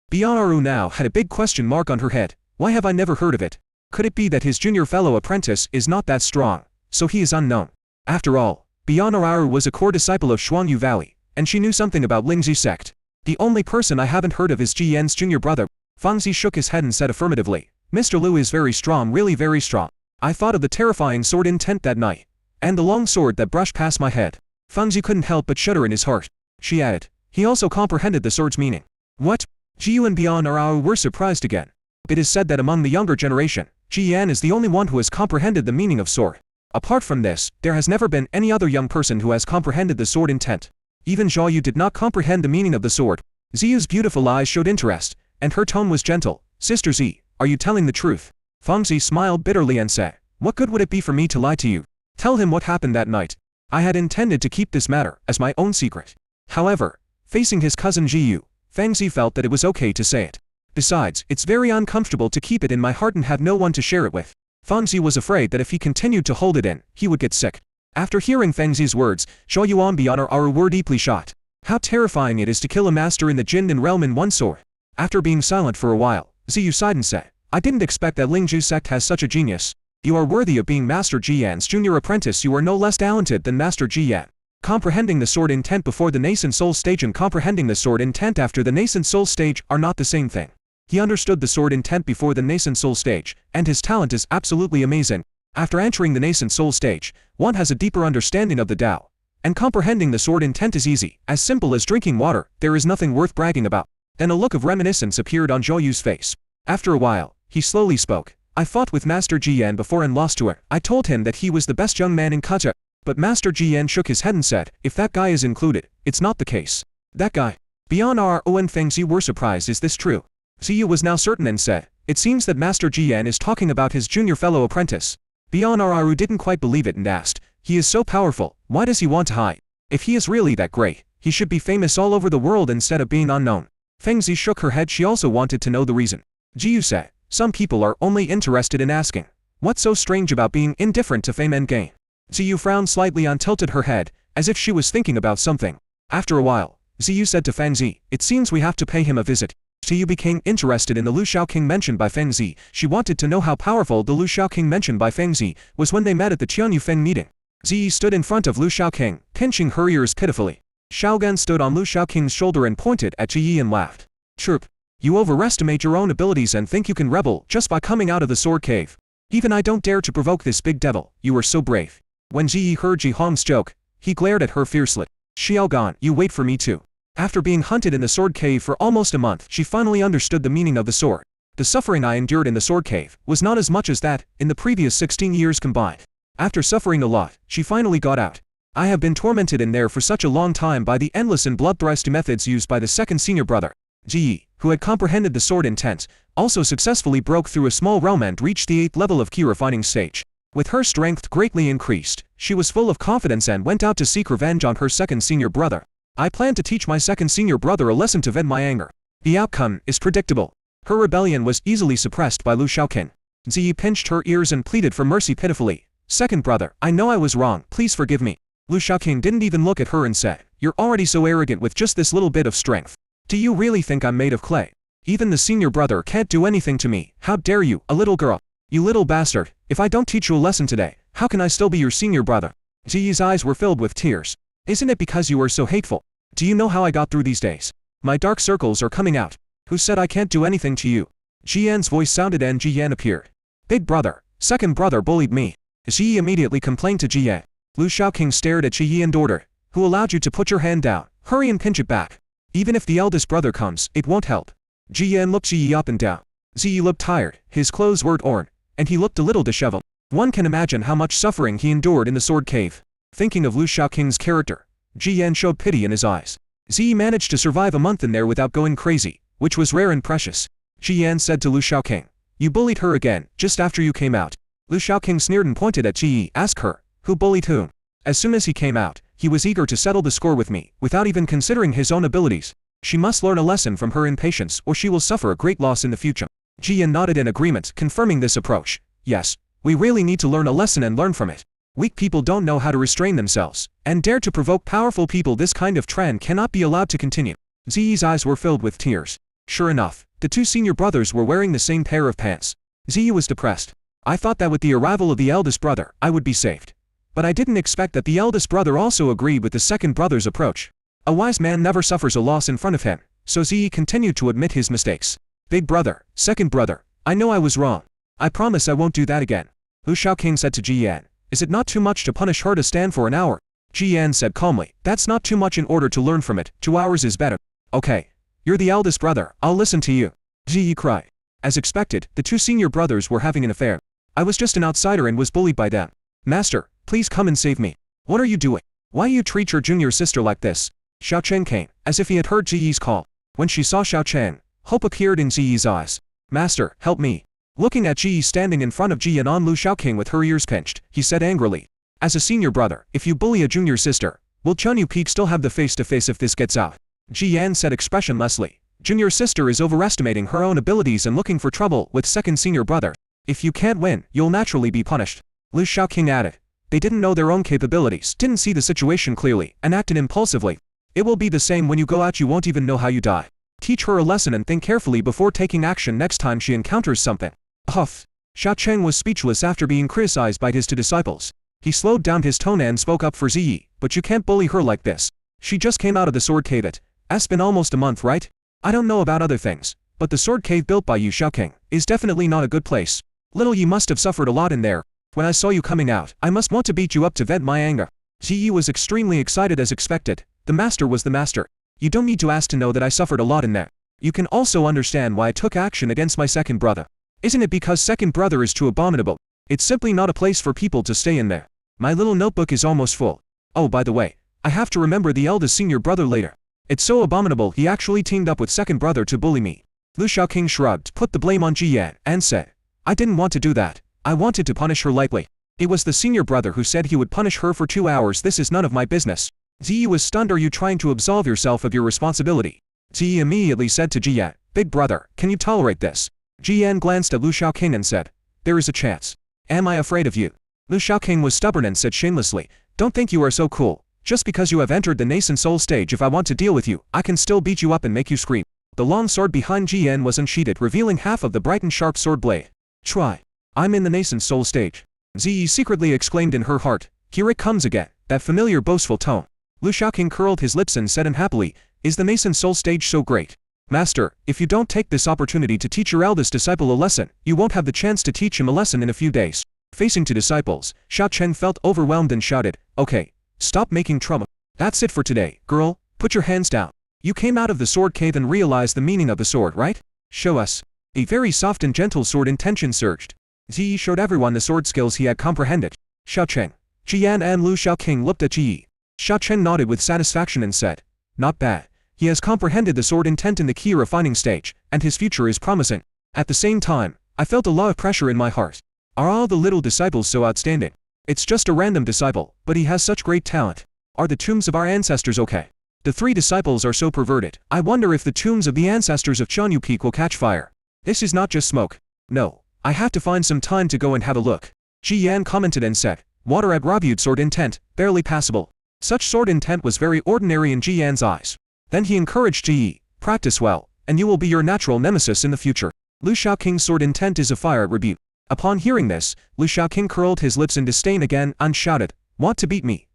Beyond Aru now had a big question mark on her head. Why have I never heard of it? Could it be that his junior fellow apprentice is not that strong, so he is unknown? After all, Beyond Aru was a core disciple of Shuangyu Valley, and she knew something about Lingzi Sect. The only person I haven't heard of is Ji Yan's junior brother. Feng Zi shook his head and said affirmatively, Mr. Lu is very strong, really very strong. I thought of the terrifying sword intent that night, and the long sword that brushed past my head. Feng Zi couldn't help but shudder in his heart. She added, he also comprehended the sword's meaning. What? Jiyu and Beyond Aru were surprised again. It is said that among the younger generation, Ji Yan is the only one who has comprehended the meaning of sword. Apart from this, there has never been any other young person who has comprehended the sword intent. Even Zhao Yu did not comprehend the meaning of the sword. Ziyu's beautiful eyes showed interest, and her tone was gentle. Sister Zi, are you telling the truth? Feng Zi smiled bitterly and said, what good would it be for me to lie to you? Tell him what happened that night. I had intended to keep this matter as my own secret. However, facing his cousin Jiyu, Feng Zi felt that it was okay to say it. Besides, it's very uncomfortable to keep it in my heart and have no one to share it with. Feng Zi was afraid that if he continued to hold it in, he would get sick. After hearing Feng Zi's words, Zhou Yuan and Beyond Aru were deeply shocked. How terrifying it is to kill a master in the Jindan realm in one sword. After being silent for a while, Ziyu sighed and said, I didn't expect that Lingzhu Sect has such a genius. You are worthy of being Master Ji Yan's junior apprentice. You are no less talented than Master Ji Yan. Comprehending the sword intent before the nascent soul stage and comprehending the sword intent after the nascent soul stage are not the same thing. He understood the sword intent before the nascent soul stage, and his talent is absolutely amazing. After entering the nascent soul stage, one has a deeper understanding of the Tao. And comprehending the sword intent is easy, as simple as drinking water. There is nothing worth bragging about. Then a look of reminiscence appeared on Zhou Yu's face. After a while, he slowly spoke. I fought with Master Ji Yan before and lost to her. I told him that he was the best young man in Kaja. But Master Ji Yan shook his head and said, if that guy is included, it's not the case. That guy. Beyond Ro and Feng Zi were surprised. Is this true? Ziyu was now certain and said, it seems that Master Ji Yan is talking about his junior fellow apprentice. Beyond Aru didn't quite believe it and asked, he is so powerful, why does he want to hide? If he is really that great, he should be famous all over the world instead of being unknown. Feng Zi shook her head. She also wanted to know the reason. Jiyu said, some people are only interested in asking, what's so strange about being indifferent to fame and gain? Ziyu frowned slightly and tilted her head, as if she was thinking about something. After a while, Ziyu said to Feng Zi, it seems we have to pay him a visit. Ziyu became interested in the Lu Shaoqing mentioned by Feng Zi. She wanted to know how powerful the Lu Shaoqing mentioned by Feng Zi was when they met at the Qianyu Feng meeting. Ziyi stood in front of Lu Shaoqing, pinching her ears pitifully. Xiaogan stood on Lu Shaoqing's shoulder and pointed at Ziyi and laughed. Chirp. You overestimate your own abilities and think you can rebel just by coming out of the sword cave. Even I don't dare to provoke this big devil. You are so brave. When Ziyi heard Ji Hong's joke, he glared at her fiercely. Xiaogan, you wait for me too. After being hunted in the sword cave for almost a month, she finally understood the meaning of the sword. The suffering I endured in the sword cave was not as much as that in the previous 16 years combined. After suffering a lot, she finally got out. I have been tormented in there for such a long time by the endless and bloodthirsty methods used by the second senior brother. Ji, who had comprehended the sword intent, also successfully broke through a small realm and reached the 8th level of key refining stage. With her strength greatly increased, she was full of confidence and went out to seek revenge on her second senior brother. I plan to teach my second senior brother a lesson to vent my anger. The outcome is predictable. Her rebellion was easily suppressed by Lu Shaoqing. Ziyi pinched her ears and pleaded for mercy pitifully. Second brother, I know I was wrong, please forgive me. Lu Shaoqing didn't even look at her and said, you're already so arrogant with just this little bit of strength. Do you really think I'm made of clay? Even the senior brother can't do anything to me. How dare you, a little girl? You little bastard, if I don't teach you a lesson today, how can I still be your senior brother? Ziyi's eyes were filled with tears. Isn't it because you are so hateful? Do you know how I got through these days? My dark circles are coming out. Who said I can't do anything to you? Jiyan's voice sounded and Jiyan appeared. Big brother, second brother bullied me. Ziyi immediately complained to Jiyan. Lu Shaoqing stared at Ziyi and ordered, who allowed you to put your hand down? Hurry and pinch it back. Even if the eldest brother comes, it won't help. Jiyan looked Ziyi up and down. Ziyi looked tired, his clothes were torn, and he looked a little disheveled. One can imagine how much suffering he endured in the sword cave. Thinking of Lu Shaoqing's character, Jiyan showed pity in his eyes. Ziyi managed to survive a month in there without going crazy, which was rare and precious. Jiyan said to Lu Shaoqing, you bullied her again, just after you came out. Lu Shaoqing sneered and pointed at Ziyi. Ask her, who bullied whom? As soon as he came out, he was eager to settle the score with me, without even considering his own abilities. She must learn a lesson from her impatience or she will suffer a great loss in the future. Jiyan nodded in agreement, confirming this approach. Yes, we really need to learn a lesson and learn from it. Weak people don't know how to restrain themselves, and dare to provoke powerful people. This kind of trend cannot be allowed to continue. Ziyi's eyes were filled with tears. Sure enough, the two senior brothers were wearing the same pair of pants. Ziyi was depressed. I thought that with the arrival of the eldest brother, I would be saved. But I didn't expect that the eldest brother also agreed with the second brother's approach. A wise man never suffers a loss in front of him, so Ziyi continued to admit his mistakes. Big brother, second brother, I know I was wrong. I promise I won't do that again. Lu Shaoqing said to Jiyan. Is it not too much to punish her to stand for an hour? Jiyan said calmly, that's not too much in order to learn from it, 2 hours is better. Okay. You're the eldest brother, I'll listen to you. Ziyi cried. As expected, the two senior brothers were having an affair. I was just an outsider and was bullied by them. Master, please come and save me. What are you doing? Why you treat your junior sister like this? Xiaochen came, as if he had heard Ziyi's call. When she saw Xiaochen, hope appeared in Ziyi's eyes. Master, help me. Looking at Ziyi standing in front of Jiyan on Lu Shaoqing with her ears pinched, he said angrily. As a senior brother, if you bully a junior sister, will Chunyu Peak still have the face-to-face if this gets out? Jiyan said expressionlessly. Junior sister is overestimating her own abilities and looking for trouble with second senior brother. If you can't win, you'll naturally be punished. Lu Shaoqing added. They didn't know their own capabilities, didn't see the situation clearly, and acted impulsively. It will be the same when you go out, you won't even know how you die. Teach her a lesson and think carefully before taking action next time she encounters something. Huff. Xiaochen was speechless after being criticized by his two disciples. He slowed down his tone and spoke up for Ziyi. But you can't bully her like this. She just came out of the sword cave. It's been almost a month, right? I don't know about other things, but the sword cave built by you Xiaoqing is definitely not a good place. Little you must have suffered a lot in there. When I saw you coming out, I must want to beat you up to vent my anger. Ziyi was extremely excited as expected. The master was the master. You don't need to ask to know that I suffered a lot in there. You can also understand why I took action against my second brother. Isn't it because second brother is too abominable? It's simply not a place for people to stay in there. My little notebook is almost full. Oh, by the way, I have to remember the eldest senior brother later. It's so abominable he actually teamed up with second brother to bully me. Lu Shaoqing shrugged, put the blame on Jiyan, and said, I didn't want to do that. I wanted to punish her lightly. It was the senior brother who said he would punish her for 2 hours. This is none of my business. Ziyi was stunned. Are you trying to absolve yourself of your responsibility? Ziyi immediately said to Jiyan, Big brother, can you tolerate this? Jiyan glanced at Lu Shaoqing and said, There is a chance. Am I afraid of you? Lu Shaoqing was stubborn and said shamelessly, Don't think you are so cool. Just because you have entered the nascent soul stage, if I want to deal with you, I can still beat you up and make you scream. The long sword behind Jiyan was unsheathed, revealing half of the bright and sharp sword blade. Try. I'm in the nascent soul stage. Ziyi secretly exclaimed in her heart. Here it comes again, that familiar boastful tone. Lu Shaoqing curled his lips and said unhappily, Is the nascent soul stage so great? Master, if you don't take this opportunity to teach your eldest disciple a lesson, you won't have the chance to teach him a lesson in a few days. Facing two disciples, Xiaochen felt overwhelmed and shouted, Okay, stop making trouble. That's it for today, girl, put your hands down. You came out of the sword cave and realized the meaning of the sword, right? Show us. A very soft and gentle sword intention surged. Ziyi showed everyone the sword skills he had comprehended. Xiaocheng, Jiyan and Lu Xiaoqing looked at Ji. Xiaocheng nodded with satisfaction and said, "Not bad. He has comprehended the sword intent in the key refining stage, and his future is promising." At the same time, I felt a lot of pressure in my heart. Are all the little disciples so outstanding? It's just a random disciple, but he has such great talent. Are the tombs of our ancestors okay? The 3 disciples are so perverted. I wonder if the tombs of the ancestors of Chanyu Peak will catch fire. This is not just smoke. No, I have to find some time to go and have a look. Ji Yan commented and said, "Water at Rabu'd sword intent, barely passable." Such sword intent was very ordinary in Ji Yan's eyes. Then he encouraged Ji Yi, "Practice well, and you will be your natural nemesis in the future." Lu Xiaoqing's sword intent is a fire at Rabu'd. Upon hearing this, Lu Xiaoqing curled his lips in disdain again and shouted, "Want to beat me?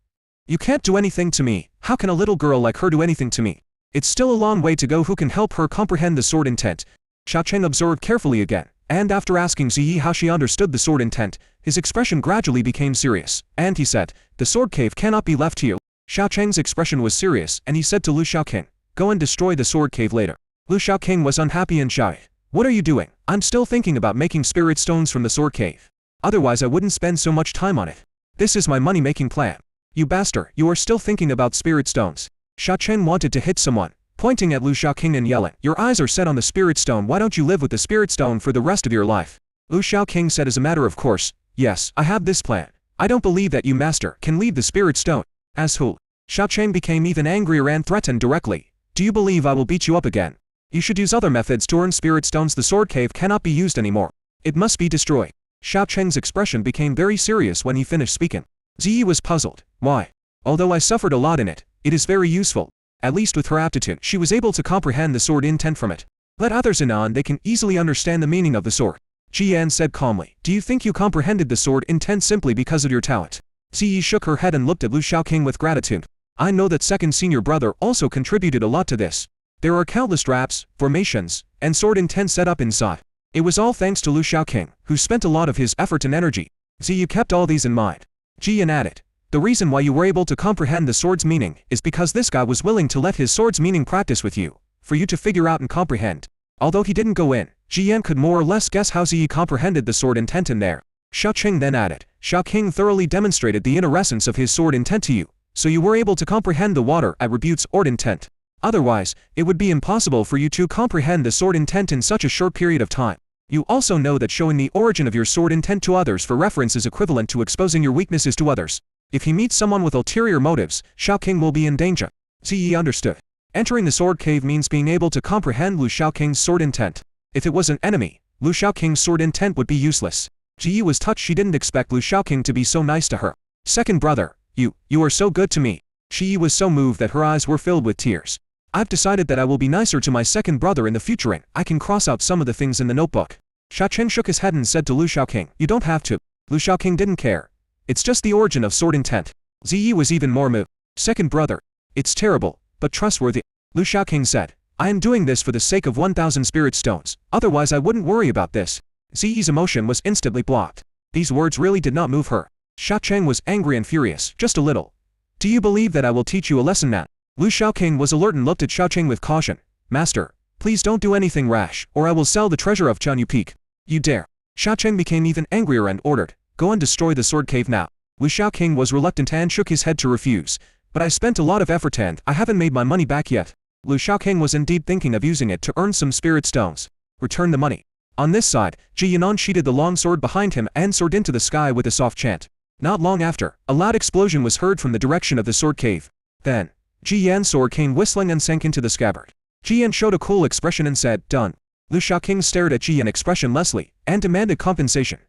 You can't do anything to me. How can a little girl like her do anything to me? It's still a long way to go. Who can help her comprehend the sword intent?" Xiaocheng observed carefully again, and after asking Ziyi how she understood the sword intent, his expression gradually became serious, and he said, "The sword cave cannot be left to you." Xiaocheng's expression was serious, and he said to Lu Xiaoqing, "Go and destroy the sword cave later." Lu Xiaoqing was unhappy and shouted, "What are you doing? I'm still thinking about making spirit stones from the sword cave. Otherwise I wouldn't spend so much time on it. This is my money-making plan." "You bastard, you are still thinking about spirit stones." Xiaocheng wanted to hit someone, pointing at Lu Xiaoqing and yelling, "Your eyes are set on the spirit stone. Why don't you live with the spirit stone for the rest of your life?" Lu Xiaoqing said as a matter of course, "Yes, I have this plan. I don't believe that you, master, can leave the spirit stone." As who? Xiaocheng became even angrier and threatened directly, "Do you believe I will beat you up again? You should use other methods to earn spirit stones. The sword cave cannot be used anymore. It must be destroyed." Xiaocheng's expression became very serious when he finished speaking. Ziyi was puzzled. Why? Although I suffered a lot in it, it is very useful. At least with her aptitude, she was able to comprehend the sword intent from it. Let others in on, they can easily understand the meaning of the sword. Ji Yan said calmly, "Do you think you comprehended the sword intent simply because of your talent?" Ziyi shook her head and looked at Lu Xiaoqing with gratitude. "I know that second senior brother also contributed a lot to this. There are countless traps, formations, and sword intent set up inside. It was all thanks to Lu Xiaoqing, who spent a lot of his effort and energy. Ziyi kept all these in mind." Ji Yan added, "The reason why you were able to comprehend the sword's meaning is because this guy was willing to let his sword's meaning practice with you, for you to figure out and comprehend." Although he didn't go in, Ji Yan could more or less guess how Ziyi comprehended the sword intent in there. Xiaoqing then added, "Xiaoqing thoroughly demonstrated the inner essence of his sword intent to you, so you were able to comprehend the water at Rabu'd's sword intent. Otherwise, it would be impossible for you to comprehend the sword intent in such a short period of time. You also know that showing the origin of your sword intent to others for reference is equivalent to exposing your weaknesses to others. If he meets someone with ulterior motives, Xiaoqing will be in danger." Ziyi understood. Entering the sword cave means being able to comprehend Lu Xiaoqing's sword intent. If it was an enemy, Lu Xiaoqing's sword intent would be useless. Ziyi was touched. She didn't expect Lu Xiaoqing to be so nice to her. "Second brother, you are so good to me." Ziyi was so moved that her eyes were filled with tears. "I've decided that I will be nicer to my second brother in the future and I can cross out some of the things in the notebook." Xiaocheng shook his head and said to Lu Xiaoqing, "You don't have to." Lu Xiaoqing didn't care. It's just the origin of sword intent. Ziyi was even more moved. "Second brother, it's terrible, but trustworthy." Lu Xiaoqing said, "I am doing this for the sake of 1,000 spirit stones, otherwise I wouldn't worry about this." Ziyi's emotion was instantly blocked. These words really did not move her. Xiaocheng was angry and furious, just a little. "Do you believe that I will teach you a lesson now?" Lu Xiaoqing was alert and looked at Xiaocheng with caution. "Master, please don't do anything rash, or I will sell the treasure of Chanyu Peak." "You dare." Xiaocheng became even angrier and ordered, "Go and destroy the sword cave now." Lu Xiaoqing was reluctant and shook his head to refuse. "But I spent a lot of effort and I haven't made my money back yet." Lu Xiaoqing was indeed thinking of using it to earn some spirit stones. "Return the money." On this side, Ji Yanan sheathted the long sword behind him and soared into the sky with a soft chant. Not long after, a loud explosion was heard from the direction of the sword cave. Then, Ji Yan's sword came whistling and sank into the scabbard. Ji Yan showed a cool expression and said, "Done." Lu Xiaoqing stared at Ji Yan expressionlessly and demanded compensation.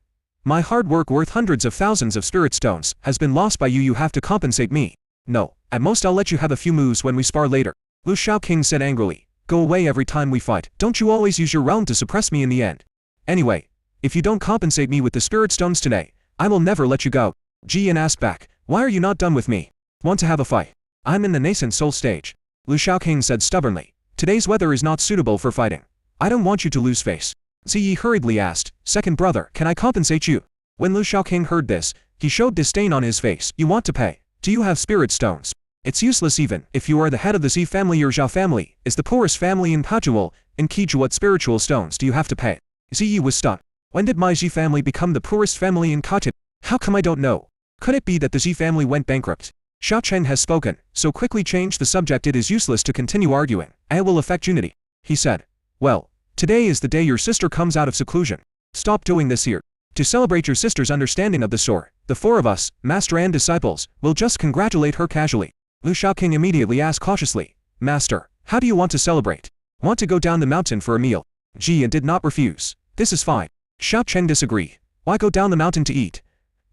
"My hard work worth hundreds of thousands of spirit stones has been lost by you. You have to compensate me." "No, at most I'll let you have a few moves when we spar later." Lu Xiaoqing said angrily, "Go away every time we fight. Don't you always use your realm to suppress me in the end? Anyway, if you don't compensate me with the spirit stones today, I will never let you go." Ji Yan asked back, "Why are you not done with me? Want to have a fight?" "I'm in the nascent soul stage." Lu Xiaoqing said stubbornly, "Today's weather is not suitable for fighting. I don't want you to lose face." Ziyi hurriedly asked, "Second brother, can I compensate you?" When Lu Xiaoqing heard this, he showed disdain on his face. "You want to pay? Do you have spirit stones?" It's useless even if you are the head of the Z family. Your Zhao family is the poorest family in Pajual. In Kiju, what spiritual stones do you have to pay? Ziyi was stunned. When did my Z family become the poorest family in Kaju? How come I don't know? Could it be that the Z family went bankrupt? Xiao Cheng has spoken, so quickly change the subject. It is useless to continue arguing. It will affect unity. He said. Well, today is the day your sister comes out of seclusion. Stop doing this here. To celebrate your sister's understanding of the sword, the four of us, master and disciples, will just congratulate her casually. Lu Shaoqing immediately asked cautiously, Master, how do you want to celebrate? Want to go down the mountain for a meal? Ji Yan did not refuse. This is fine. Xiao Cheng disagreed. Why go down the mountain to eat?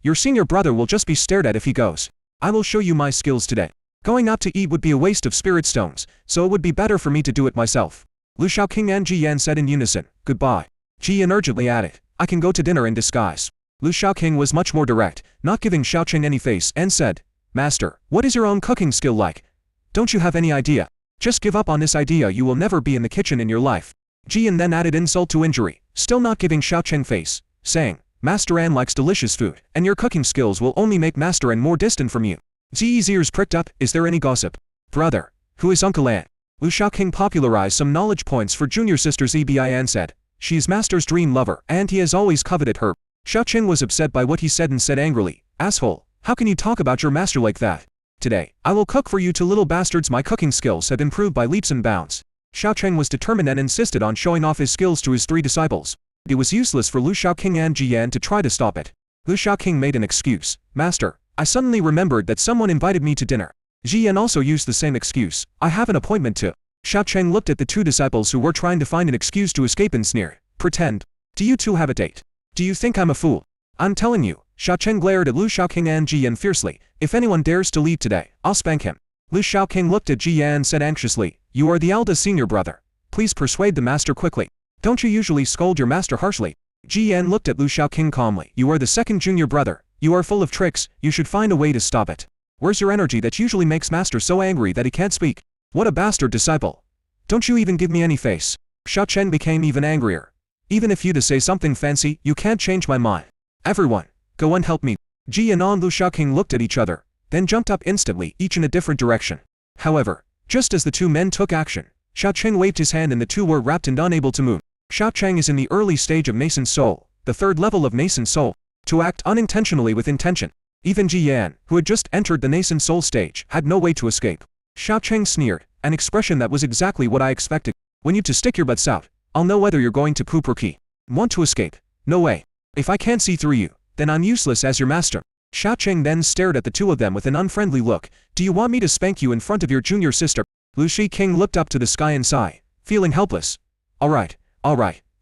Your senior brother will just be stared at if he goes. I will show you my skills today. Going out to eat would be a waste of spirit stones, so it would be better for me to do it myself. Lu Shaoqing and Ji Yan said in unison, Goodbye. Ji Yan urgently added, I can go to dinner in disguise. Lu Shaoqing was much more direct, not giving Xiao Cheng any face, and said, Master, what is your own cooking skill like? Don't you have any idea? Just give up on this idea. You will never be in the kitchen in your life. Ji Yan then added insult to injury, still not giving Xiao Cheng face, saying, Master An likes delicious food, and your cooking skills will only make Master An more distant from you. Ziyi's ears pricked up. Is there any gossip? Brother, who is Uncle An? Lu Shaoqing popularized some knowledge points for junior sister Zibi An said, She is Master's dream lover, and he has always coveted her. Xiao Cheng was upset by what he said and said angrily, Asshole, how can you talk about your master like that? Today, I will cook for you two little bastards. My cooking skills have improved by leaps and bounds. Xiao Cheng was determined and insisted on showing off his skills to his three disciples. It was useless for Lu Shaoqing and Ji Yan to try to stop it. Lu Shaoqing made an excuse. Master, I suddenly remembered that someone invited me to dinner. Ji Yan also used the same excuse. I have an appointment to. Xiao Cheng looked at the two disciples who were trying to find an excuse to escape and sneered. Pretend. Do you two have a date? Do you think I'm a fool? I'm telling you. Xiao Cheng glared at Lu Shaoqing and Ji Yan fiercely. If anyone dares to leave today, I'll spank him. Lu Shaoqing looked at Ji Yan and said anxiously, You are the eldest senior brother. Please persuade the master quickly. Don't you usually scold your master harshly? Ji Yan looked at Lu Shaoqing calmly. You are the second junior brother. You are full of tricks. You should find a way to stop it. Where's your energy that usually makes master so angry that he can't speak? What a bastard disciple. Don't you even give me any face. Xiao Cheng became even angrier. Even if you to say something fancy, you can't change my mind. Everyone, go and help me. Ji Yan and Lu Shaoqing looked at each other, then jumped up instantly, each in a different direction. However, just as the two men took action, Xiao Cheng waved his hand and the two were wrapped and unable to move. Xiao Cheng is in the early stage of nascent soul, the third level of nascent soul, to act unintentionally with intention. Even Ji Yan, who had just entered the nascent soul stage, had no way to escape. Xiao Cheng sneered, an expression that was exactly what I expected. When you to stick your butts out, I'll know whether you're going to poop or pee. Want to escape? No way. If I can't see through you, then I'm useless as your master. Xiao Cheng then stared at the two of them with an unfriendly look. Do you want me to spank you in front of your junior sister? Lu Shaoqing looked up to the sky and sighed, feeling helpless. Alright,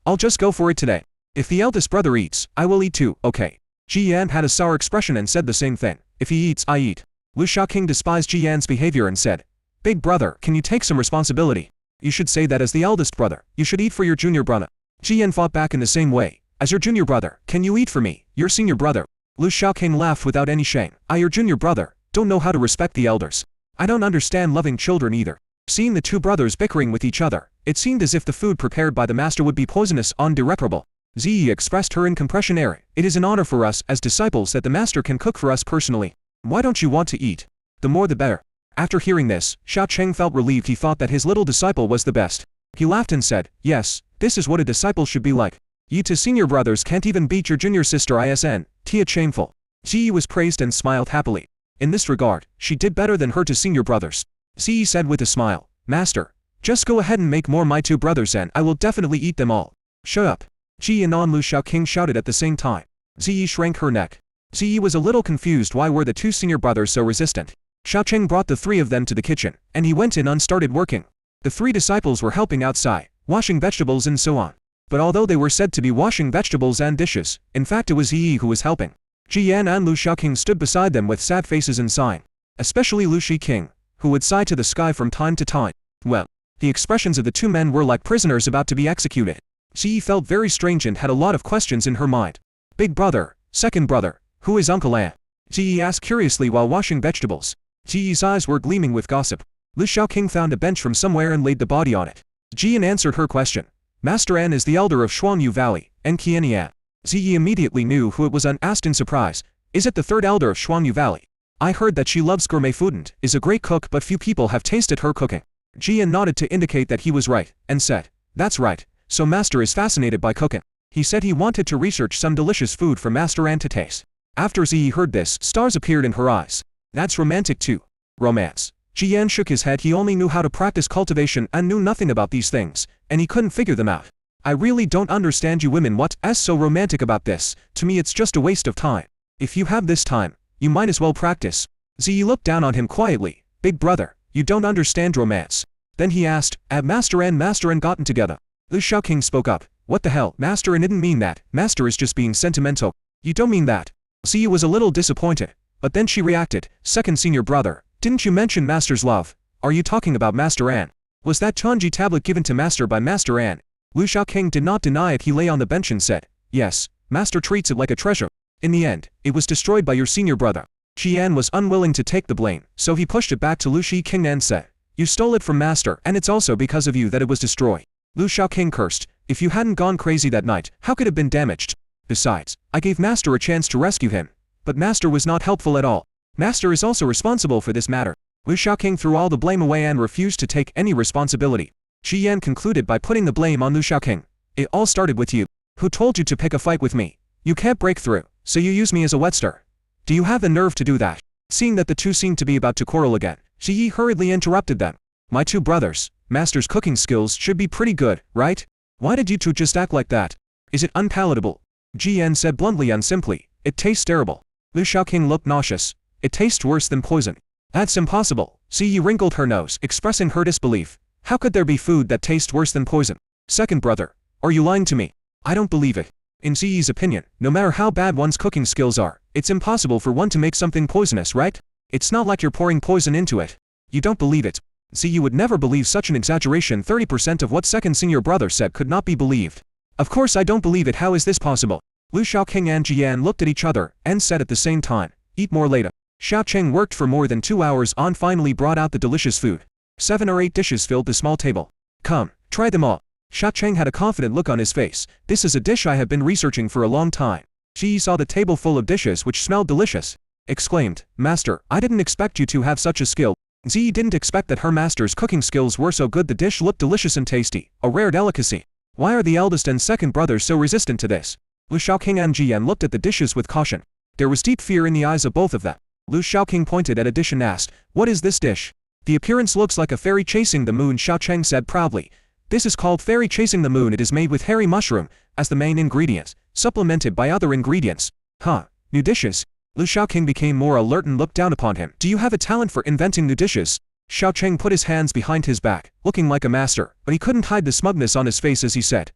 I'll just go for it today. If the eldest brother eats, I will eat too, okay. Ji Yan had a sour expression and said the same thing. If he eats, I eat. Lu Shaoqing despised Ji Yan's behavior and said, Big brother, can you take some responsibility? You should say that as the eldest brother, you should eat for your junior brother. Ji Yan fought back in the same way. As your junior brother, can you eat for me, your senior brother? Lu Shaoqing laughed without any shame. I, your junior brother, don't know how to respect the elders. I don't understand loving children either. Seeing the two brothers bickering with each other, it seemed as if the food prepared by the master would be poisonous, undireputable. Ziyi expressed her incomprehension. It is an honor for us as disciples that the master can cook for us personally. Why don't you want to eat? The more the better. After hearing this, Xiao Cheng felt relieved. He thought that his little disciple was the best. He laughed and said, Yes, this is what a disciple should be like. You two senior brothers can't even beat your junior sister ISN, Tia shameful. Ziyi was praised and smiled happily. In this regard, she did better than her two senior brothers. Ziyi said with a smile, Master, just go ahead and make more my two brothers and I will definitely eat them all. Shut up. Ji Yan and Lu Shaoqing shouted at the same time. Ziyi shrank her neck. Ziyi was a little confused. Why were the two senior brothers so resistant? Xiao Cheng brought the three of them to the kitchen, and he went in and started working. The three disciples were helping outside, washing vegetables and so on. But although they were said to be washing vegetables and dishes, in fact it was Ziyi who was helping. Ji Yan and Lu Shaoqing stood beside them with sad faces and sighing. Especially Lu Shaoqing, who would sigh to the sky from time to time. Well, the expressions of the two men were like prisoners about to be executed. Ziyi felt very strange and had a lot of questions in her mind. Big brother, second brother, who is Uncle An? Ziyi asked curiously while washing vegetables. Ziyi's eyes were gleaming with gossip. Lu Shaoqing found a bench from somewhere and laid the body on it. Ji Yan answered her question. Master An is the elder of Shuangyu Valley, and Qiani An. Ziyi immediately knew who it was and asked in surprise, Is it the third elder of Shuangyu Valley? I heard that she loves gourmet food and is a great cook, but few people have tasted her cooking. Jian nodded to indicate that he was right, and said, "That's right, so Master is fascinated by cooking." He said he wanted to research some delicious food for Master An to taste. After Ziyi heard this, stars appeared in her eyes. "That's romantic too." Romance. Jian shook his head. He only knew how to practice cultivation and knew nothing about these things, and he couldn't figure them out. "I really don't understand you women. What's so romantic about this? To me it's just a waste of time. If you have this time, you might as well practice." Ziyi looked down on him quietly. "Big brother, you don't understand romance." Then he asked, "Have Master and Master An gotten together?" Lu Shaoqing spoke up. "What the hell, Master An didn't mean that. Master is just being sentimental." "You don't mean that?" Ziyi was a little disappointed, but then she reacted, "Second senior brother, didn't you mention Master's love? Are you talking about Master An? Was that Changji tablet given to Master by Master An?" Lu Shaoqing did not deny it. He lay on the bench and said, "Yes, Master treats it like a treasure. In the end, it was destroyed by your senior brother." Qian was unwilling to take the blame, so he pushed it back to Lu Shaoqing and said, "You stole it from Master, and it's also because of you that it was destroyed." Lu Shaoqing cursed, "If you hadn't gone crazy that night, how could it have been damaged? Besides, I gave Master a chance to rescue him, but Master was not helpful at all. Master is also responsible for this matter." Lu Shaoqing threw all the blame away and refused to take any responsibility. Qian concluded by putting the blame on Lu Shaoqing. "It all started with you. Who told you to pick a fight with me? You can't break through, so you use me as a whetster. Do you have the nerve to do that?" Seeing that the two seemed to be about to quarrel again, Ziyi hurriedly interrupted them. "My two brothers, Master's cooking skills should be pretty good, right? Why did you two just act like that? Is it unpalatable?" Jian said bluntly and simply, "It tastes terrible." Lu Shaoqing looked nauseous. "It tastes worse than poison." "That's impossible." Ziyi wrinkled her nose, expressing her disbelief. "How could there be food that tastes worse than poison? Second brother, are you lying to me? I don't believe it." In Ziyi's opinion, no matter how bad one's cooking skills are, it's impossible for one to make something poisonous, right? It's not like you're pouring poison into it. You don't believe it. Ziyi would never believe such an exaggeration. 30% of what second senior brother said could not be believed. "Of course I don't believe it. How is this possible?" Lu Shaoqing and Jian looked at each other and said at the same time, "Eat more later." Xiaocheng worked for more than 2 hours and finally brought out the delicious food. 7 or 8 dishes filled the small table. "Come, try them all." Xiaocheng had a confident look on his face. "This is a dish I have been researching for a long time." Ji saw the table full of dishes which smelled delicious. Exclaimed, "Master, I didn't expect you to have such a skill." Zi didn't expect that her master's cooking skills were so good. The dish looked delicious and tasty, a rare delicacy. Why are the eldest and second brothers so resistant to this? Lu Shaoqing and Jian looked at the dishes with caution. There was deep fear in the eyes of both of them. Lu Shaoqing pointed at a dish and asked, "What is this dish?" "The appearance looks like a fairy chasing the moon," Xiaocheng said proudly. "This is called fairy chasing the moon. It is made with hairy mushroom as the main ingredient, supplemented by other ingredients." "Huh, new dishes?" Lu Shaoqing became more alert and looked down upon him. "Do you have a talent for inventing new dishes?" Xiaocheng put his hands behind his back, looking like a master, but he couldn't hide the smugness on his face as he said,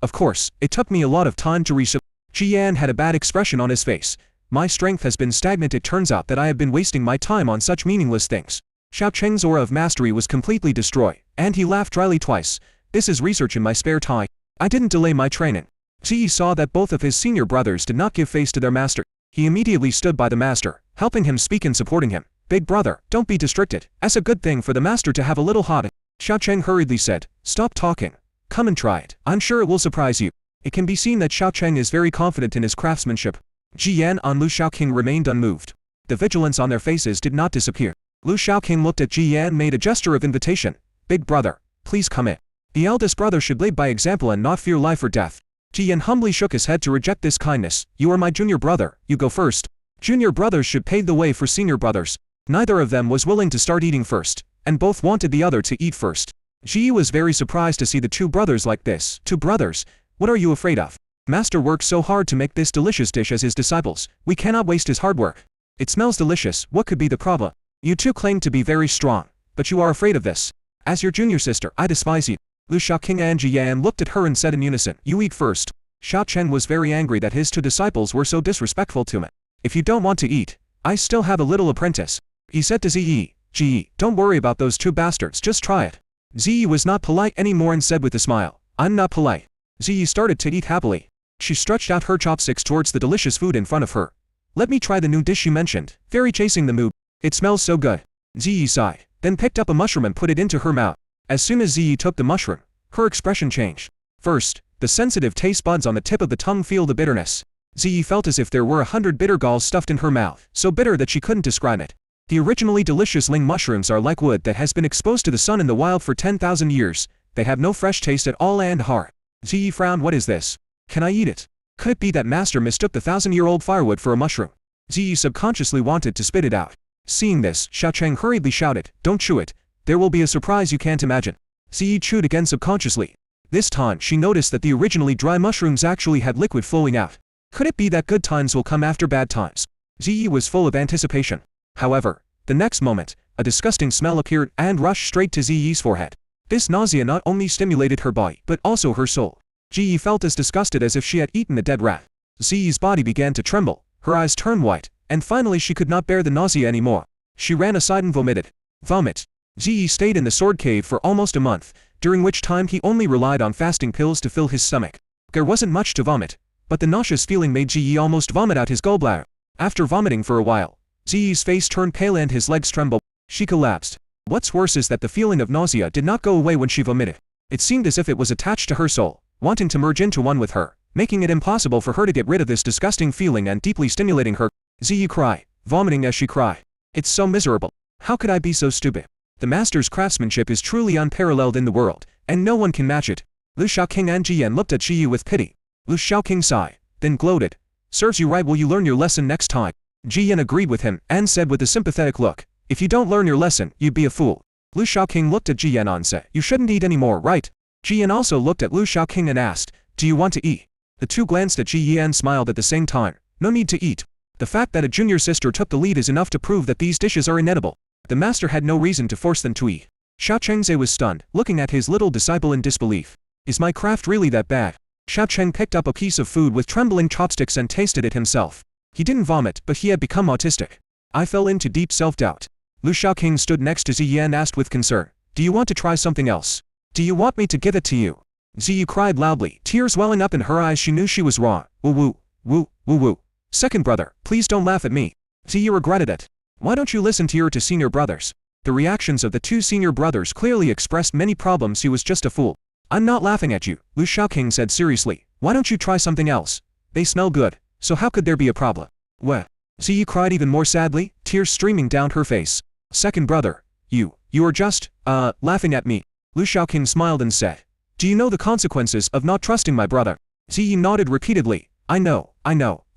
"Of course, it took me a lot of time to research." Jian had a bad expression on his face. "My strength has been stagnant. It turns out that I have been wasting my time on such meaningless things." Xiaocheng's aura of mastery was completely destroyed, and he laughed dryly twice. "This is research in my spare time. I didn't delay my training." Ji saw that both of his senior brothers did not give face to their master. He immediately stood by the master, helping him speak and supporting him. "Big brother, don't be distracted. It's a good thing for the master to have a little hot." Xiaocheng hurriedly said, "Stop talking. Come and try it. I'm sure it will surprise you." It can be seen that Xiaocheng is very confident in his craftsmanship. Jian and Lu Shaoqing remained unmoved. The vigilance on their faces did not disappear. Lu Shaoqing looked at Jian and made a gesture of invitation. "Big brother, please come in." The eldest brother should lead by example and not fear life or death. Jian humbly shook his head to reject this kindness. "You are my junior brother, you go first." Junior brothers should pave the way for senior brothers. Neither of them was willing to start eating first, and both wanted the other to eat first. Ji was very surprised to see the two brothers like this. "Two brothers? What are you afraid of? Master worked so hard to make this delicious dish as his disciples. We cannot waste his hard work. It smells delicious. What could be the problem? You two claim to be very strong, but you are afraid of this. As your junior sister, I despise you." Lu Shaoqing and Jian looked at her and said in unison, "You eat first." Xiaocheng was very angry that his two disciples were so disrespectful to him. "If you don't want to eat, I still have a little apprentice." He said to Ziyi, "Ji, don't worry about those two bastards, just try it." Ziyi was not polite anymore and said with a smile, "I'm not polite." Ziyi started to eat happily. She stretched out her chopsticks towards the delicious food in front of her. "Let me try the new dish you mentioned, fairy chasing the moon. It smells so good." Ziyi sighed, then picked up a mushroom and put it into her mouth. As soon as Ziyi took the mushroom, her expression changed. First, the sensitive taste buds on the tip of the tongue feel the bitterness. Ziyi felt as if there were 100 bitter galls stuffed in her mouth, so bitter that she couldn't describe it. The originally delicious ling mushrooms are like wood that has been exposed to the sun in the wild for 10,000 years. They have no fresh taste at all and hard. Ziyi frowned. What is this? Can I eat it? Could it be that master mistook the 1,000-year-old firewood for a mushroom? Ziyi subconsciously wanted to spit it out. Seeing this, Xiaocheng hurriedly shouted, "Don't chew it. There will be a surprise you can't imagine." Ziyi chewed again subconsciously. This time she noticed that the originally dry mushrooms actually had liquid flowing out. Could it be that good times will come after bad times? Ziyi was full of anticipation. However, the next moment, a disgusting smell appeared and rushed straight to Ziyi's forehead. This nausea not only stimulated her body, but also her soul. Ziyi felt as disgusted as if she had eaten a dead rat. Ziyi's body began to tremble, her eyes turned white, and finally she could not bear the nausea anymore. She ran aside and vomited. Vomit. Ziyi stayed in the sword cave for almost a month, during which time he only relied on fasting pills to fill his stomach. There wasn't much to vomit, but the nauseous feeling made Ziyi almost vomit out his gallbladder. After vomiting for a while, Ziyi's face turned pale and his legs trembled. She collapsed. What's worse is that the feeling of nausea did not go away when she vomited. It seemed as if it was attached to her soul, wanting to merge into one with her, making it impossible for her to get rid of this disgusting feeling and deeply stimulating her. Ziyi cried, vomiting as she cried. It's so miserable. How could I be so stupid? The master's craftsmanship is truly unparalleled in the world, and no one can match it. Lu Shaoqing and Jiyan looked at Ziyi with pity. Lu Shaoqing sighed, then gloated. Serves you right. Will you learn your lesson next time? Jiyan agreed with him and said with a sympathetic look, if you don't learn your lesson, you'd be a fool. Lu Shaoqing looked at Jiyan and said, you shouldn't eat anymore, right? Jiyan also looked at Lu Shaoqing and asked, do you want to eat? The two glanced at Jiyan and smiled at the same time. No need to eat. The fact that a junior sister took the lead is enough to prove that these dishes are inedible. The master had no reason to force them to eat. Xiao Chengze was stunned, looking at his little disciple in disbelief. Is my craft really that bad? Xiao Cheng picked up a piece of food with trembling chopsticks and tasted it himself. He didn't vomit, but he had become autistic. I fell into deep self-doubt. Lu Shaoqing stood next to Ziyi and asked with concern, do you want to try something else? Do you want me to give it to you? Ziyi cried loudly, tears welling up in her eyes. She knew she was wrong. Woo woo, woo, woo woo. Second brother, please don't laugh at me. Ziyi regretted it. Why don't you listen to your two senior brothers? The reactions of the two senior brothers clearly expressed many problems. He was just a fool. I'm not laughing at you, Lu Shaoqing said seriously. Why don't you try something else? They smell good, so how could there be a problem? Well, Ziyi cried even more sadly, tears streaming down her face. Second brother, you are just, laughing at me. Lu Shaoqing smiled and said, do you know the consequences of not trusting my brother? Ziyi nodded repeatedly. I know,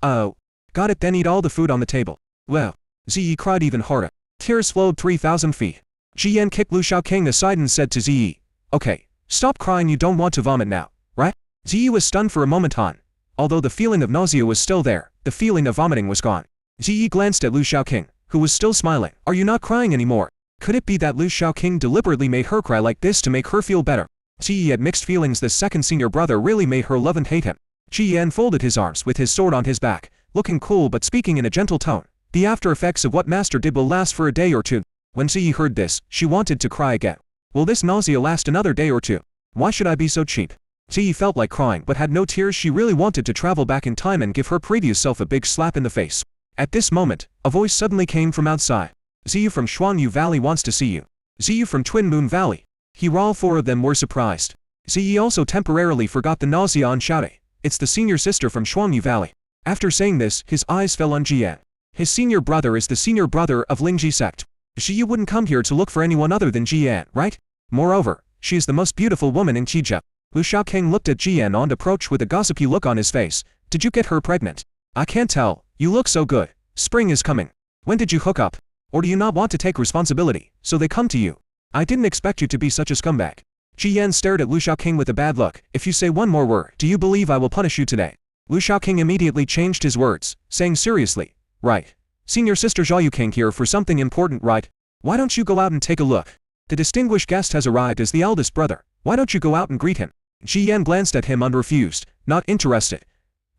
oh. Got it, then eat all the food on the table. Well. Ziyi cried even harder. Tears flowed 3,000 feet. Jiyan kicked Lu Shaoqing aside and said to Ziyi, okay, stop crying, you don't want to vomit now, right? Ziyi was stunned for a moment on. Although the feeling of nausea was still there, the feeling of vomiting was gone. Ziyi glanced at Lu Shaoqing, who was still smiling. Are you not crying anymore? Could it be that Lu Shaoqing deliberately made her cry like this to make her feel better? Ziyi had mixed feelings. This second senior brother really made her love and hate him. Jiyan folded his arms with his sword on his back, looking cool but speaking in a gentle tone. The after effects of what master did will last for a day or two. When Ziyi heard this, she wanted to cry again. Will this nausea last another day or two? Why should I be so cheap? Ziyi felt like crying but had no tears. She really wanted to travel back in time and give her previous self a big slap in the face. At this moment, a voice suddenly came from outside. Ziyu from Shuangyu Valley wants to see you. Ziyu from Twin Moon Valley. All four of them were surprised. Ziyi also temporarily forgot the nausea and shouted, it's the senior sister from Shuangyu Valley. After saying this, his eyes fell on Jiyan. His senior brother is the senior brother of Lingji Sect. Ziyu wouldn't come here to look for anyone other than Jiyan, right? Moreover, she is the most beautiful woman in Qijia. Lu Shaoqing looked at Jiyan on approach with a gossipy look on his face. Did you get her pregnant? I can't tell. You look so good. Spring is coming. When did you hook up? Or do you not want to take responsibility, so they come to you? I didn't expect you to be such a scumbag. Jiyan stared at Lu Shaoqing with a bad look. If you say one more word, do you believe I will punish you today? Lu Shaoqing immediately changed his words, saying seriously, right. Senior sister Zhao came here for something important, right? Why don't you go out and take a look? The distinguished guest has arrived as the eldest brother. Why don't you go out and greet him? Jiyan glanced at him and refused, not interested.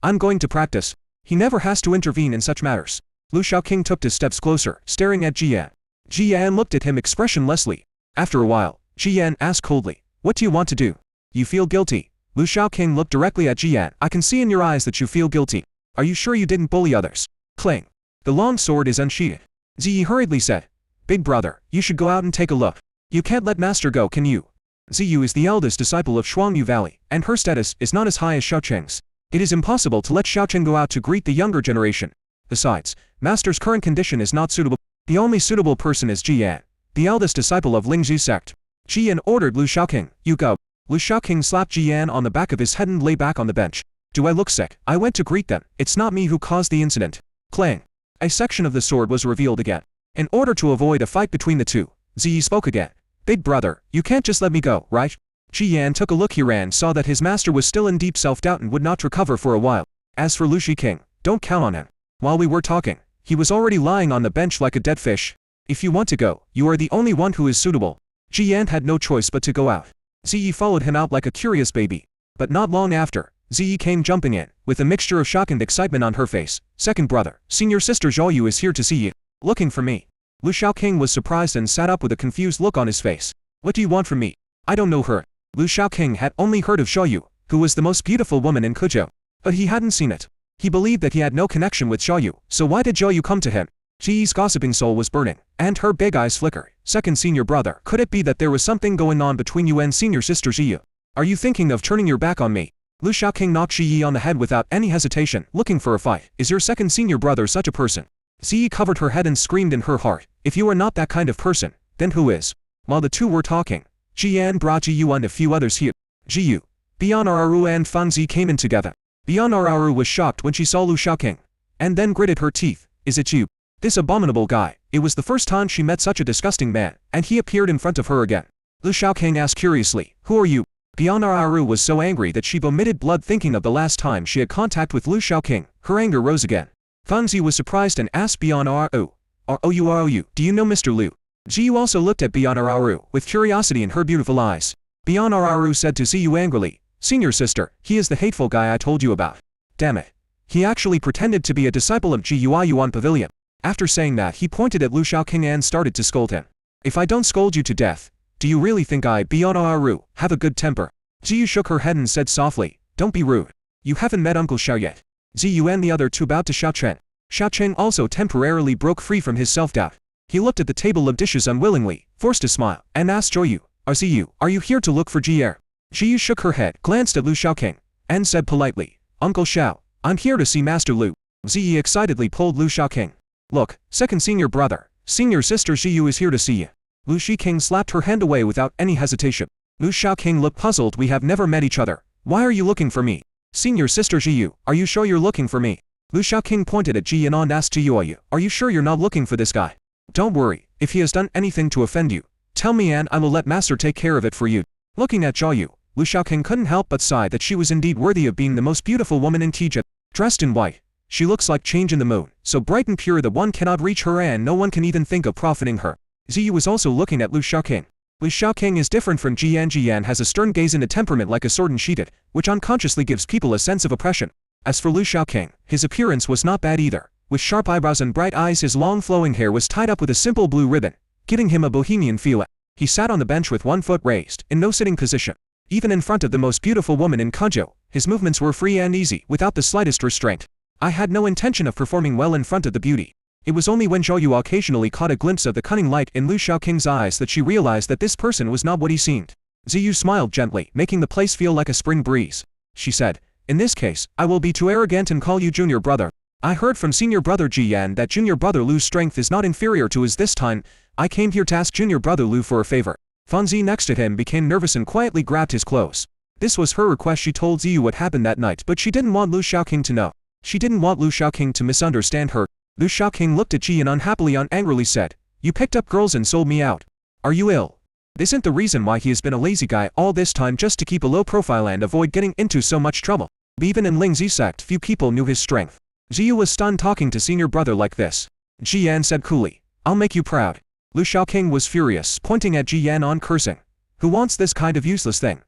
I'm going to practice. He never has to intervene in such matters. Lu Shaoqing took 2 steps closer, staring at Jiyan. Jiyan looked at him expressionlessly. After a while, Jiyan asked coldly, what do you want to do? You feel guilty. Lu Shaoqing looked directly at Jiyan. I can see in your eyes that you feel guilty. Are you sure you didn't bully others? Cling. The long sword is unsheathed. Ziyi hurriedly said, big brother, you should go out and take a look. You can't let master go, can you? Ziyu is the eldest disciple of Shuangyu Valley, and her status is not as high as Xiaocheng's. It is impossible to let Xiaochen go out to greet the younger generation. Besides, Master's current condition is not suitable. The only suitable person is Jiyan, the eldest disciple of Lingzhi sect. Jiyan ordered Lu Xiaoqing, "You go." Lu Xiaoqing slapped Jiyan on the back of his head and lay back on the bench. "Do I look sick? I went to greet them. It's not me who caused the incident." Clang. A section of the sword was revealed again. In order to avoid a fight between the two, Ziyi spoke again. "Big brother, you can't just let me go, right?" Jiyan took a look here and saw that his master was still in deep self-doubt and would not recover for a while. As for Lu Xiaoqing, don't count on him. While we were talking, he was already lying on the bench like a dead fish. If you want to go, you are the only one who is suitable. Jiyan had no choice but to go out. Ziyi followed him out like a curious baby. But not long after, Ziyi came jumping in, with a mixture of shock and excitement on her face. "Second brother, senior sister Zhao Yu is here to see you. Looking for me." Lu Xiaoqing was surprised and sat up with a confused look on his face. "What do you want from me? I don't know her." Lu Xiaoqing had only heard of Zhao Yu, who was the most beautiful woman in Kuzhou. But he hadn't seen it. He believed that he had no connection with Zhao Yu, so why did Zhao Yu come to him? Jiyi's gossiping soul was burning, and her big eyes flickered. "Second senior brother, could it be that there was something going on between you and senior sister Ziyu? Are you thinking of turning your back on me?" Lu Xiaoqing knocked Ziyi on the head without any hesitation, looking for a fight. "Is your second senior brother such a person?" Ziyi covered her head and screamed in her heart, "If you are not that kind of person, then who is?" While the two were talking, Jiyan brought Jiyu and a few others here. Jiyu, Bianararu and Fanzi came in together. Bianararu was shocked when she saw Lu Xiaoqing, and then gritted her teeth. "Is it you? This abominable guy." It was the first time she met such a disgusting man, and he appeared in front of her again. Lu Xiaoqing asked curiously, "Who are you?" Bianararu was so angry that she vomited blood thinking of the last time she had contact with Lu Xiaoqing. Her anger rose again. Fanzi was surprised and asked Bianararu, "Rou, do you know Mr. Lu?" Jiyu also looked at Bianararu with curiosity in her beautiful eyes. Bianararu said to Ziyu angrily, "Senior sister, he is the hateful guy I told you about. Damn it. He actually pretended to be a disciple of Yuan Pavilion." After saying that, he pointed at Lu Xiaoqing and started to scold him. "If I don't scold you to death, do you really think I, Bianararu, have a good temper?" Ziyu shook her head and said softly, "Don't be rude. You haven't met Uncle Xiao yet." Ziyu and the other two bowed to Xiaochen. Xiaochen also temporarily broke free from his self-doubt. He looked at the table of dishes unwillingly, forced a smile, and asked Zhou Yu, "Are you here to look for Jier?" Jiyu shook her head, glanced at Lu Xiaoqing, and said politely, "Uncle Xiao, I'm here to see Master Lu." Ziyi excitedly pulled Lu Xiaoqing. "Look, second senior brother, senior sister Ziyu is here to see you." Lu Xiaoqing slapped her hand away without any hesitation. Lu Xiaoqing looked puzzled. "We have never met each other. Why are you looking for me?" "Senior sister Ziyu, are you sure you're looking for me?" Lu Xiaoqing pointed at Jiyan and asked Jiyu, "Are you sure you're not looking for this guy? Don't worry, if he has done anything to offend you, tell me and I will let Master take care of it for you." Looking at Zhao Yu, Lu Xiaoqing couldn't help but sigh that she was indeed worthy of being the most beautiful woman in Tija. Dressed in white, she looks like change in the moon, so bright and pure that one cannot reach her and no one can even think of profiting her. Ziyu was also looking at Lu Xiaoqing. Lu Xiaoqing is different from Jiyan. Jiyan has a stern gaze and a temperament like a sword unsheathed, which unconsciously gives people a sense of oppression. As for Lu Xiaoqing, his appearance was not bad either. With sharp eyebrows and bright eyes, his long flowing hair was tied up with a simple blue ribbon, giving him a bohemian feel. He sat on the bench with one foot raised, in no sitting position. Even in front of the most beautiful woman in Kuzhou, his movements were free and easy, without the slightest restraint. I had no intention of performing well in front of the beauty. It was only when Zhou Yu occasionally caught a glimpse of the cunning light in Lu Xiaoqing's eyes that she realized that this person was not what he seemed. Ziyu smiled gently, making the place feel like a spring breeze. She said, "In this case, I will be too arrogant and call you junior brother. I heard from senior brother Jiyan that junior brother Lu's strength is not inferior to his. This time, I came here to ask junior brother Lu for a favor." Fanzi next to him became nervous and quietly grabbed his clothes. This was her request. She told Ziyu what happened that night, but she didn't want Lu Xiaoqing to know. She didn't want Lu Xiaoqing to misunderstand her. Lu Xiaoqing looked at Jiyan unhappily and angrily said, "You picked up girls and sold me out. Are you ill?" This isn't the reason why he has been a lazy guy all this time, just to keep a low profile and avoid getting into so much trouble. Even in Lingzhi sect, few people knew his strength. Ziyu was stunned talking to senior brother like this. Jiyan said coolly, "I'll make you proud." Lu Xiaoqing was furious, pointing at Jiyan on cursing. "Who wants this kind of useless thing?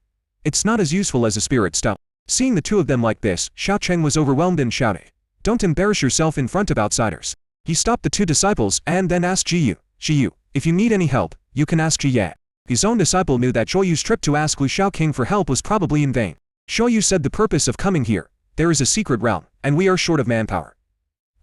It's not as useful as a spirit stone." Seeing the two of them like this, Xiaochen was overwhelmed and shouted, "Don't embarrass yourself in front of outsiders." He stopped the two disciples and then asked Jiyu, "If you need any help, you can ask Jiyan." His own disciple knew that Zhou Yu's trip to ask Lu Xiaoqing for help was probably in vain. Zhou Yu said the purpose of coming here, "There is a secret realm, and we are short of manpower.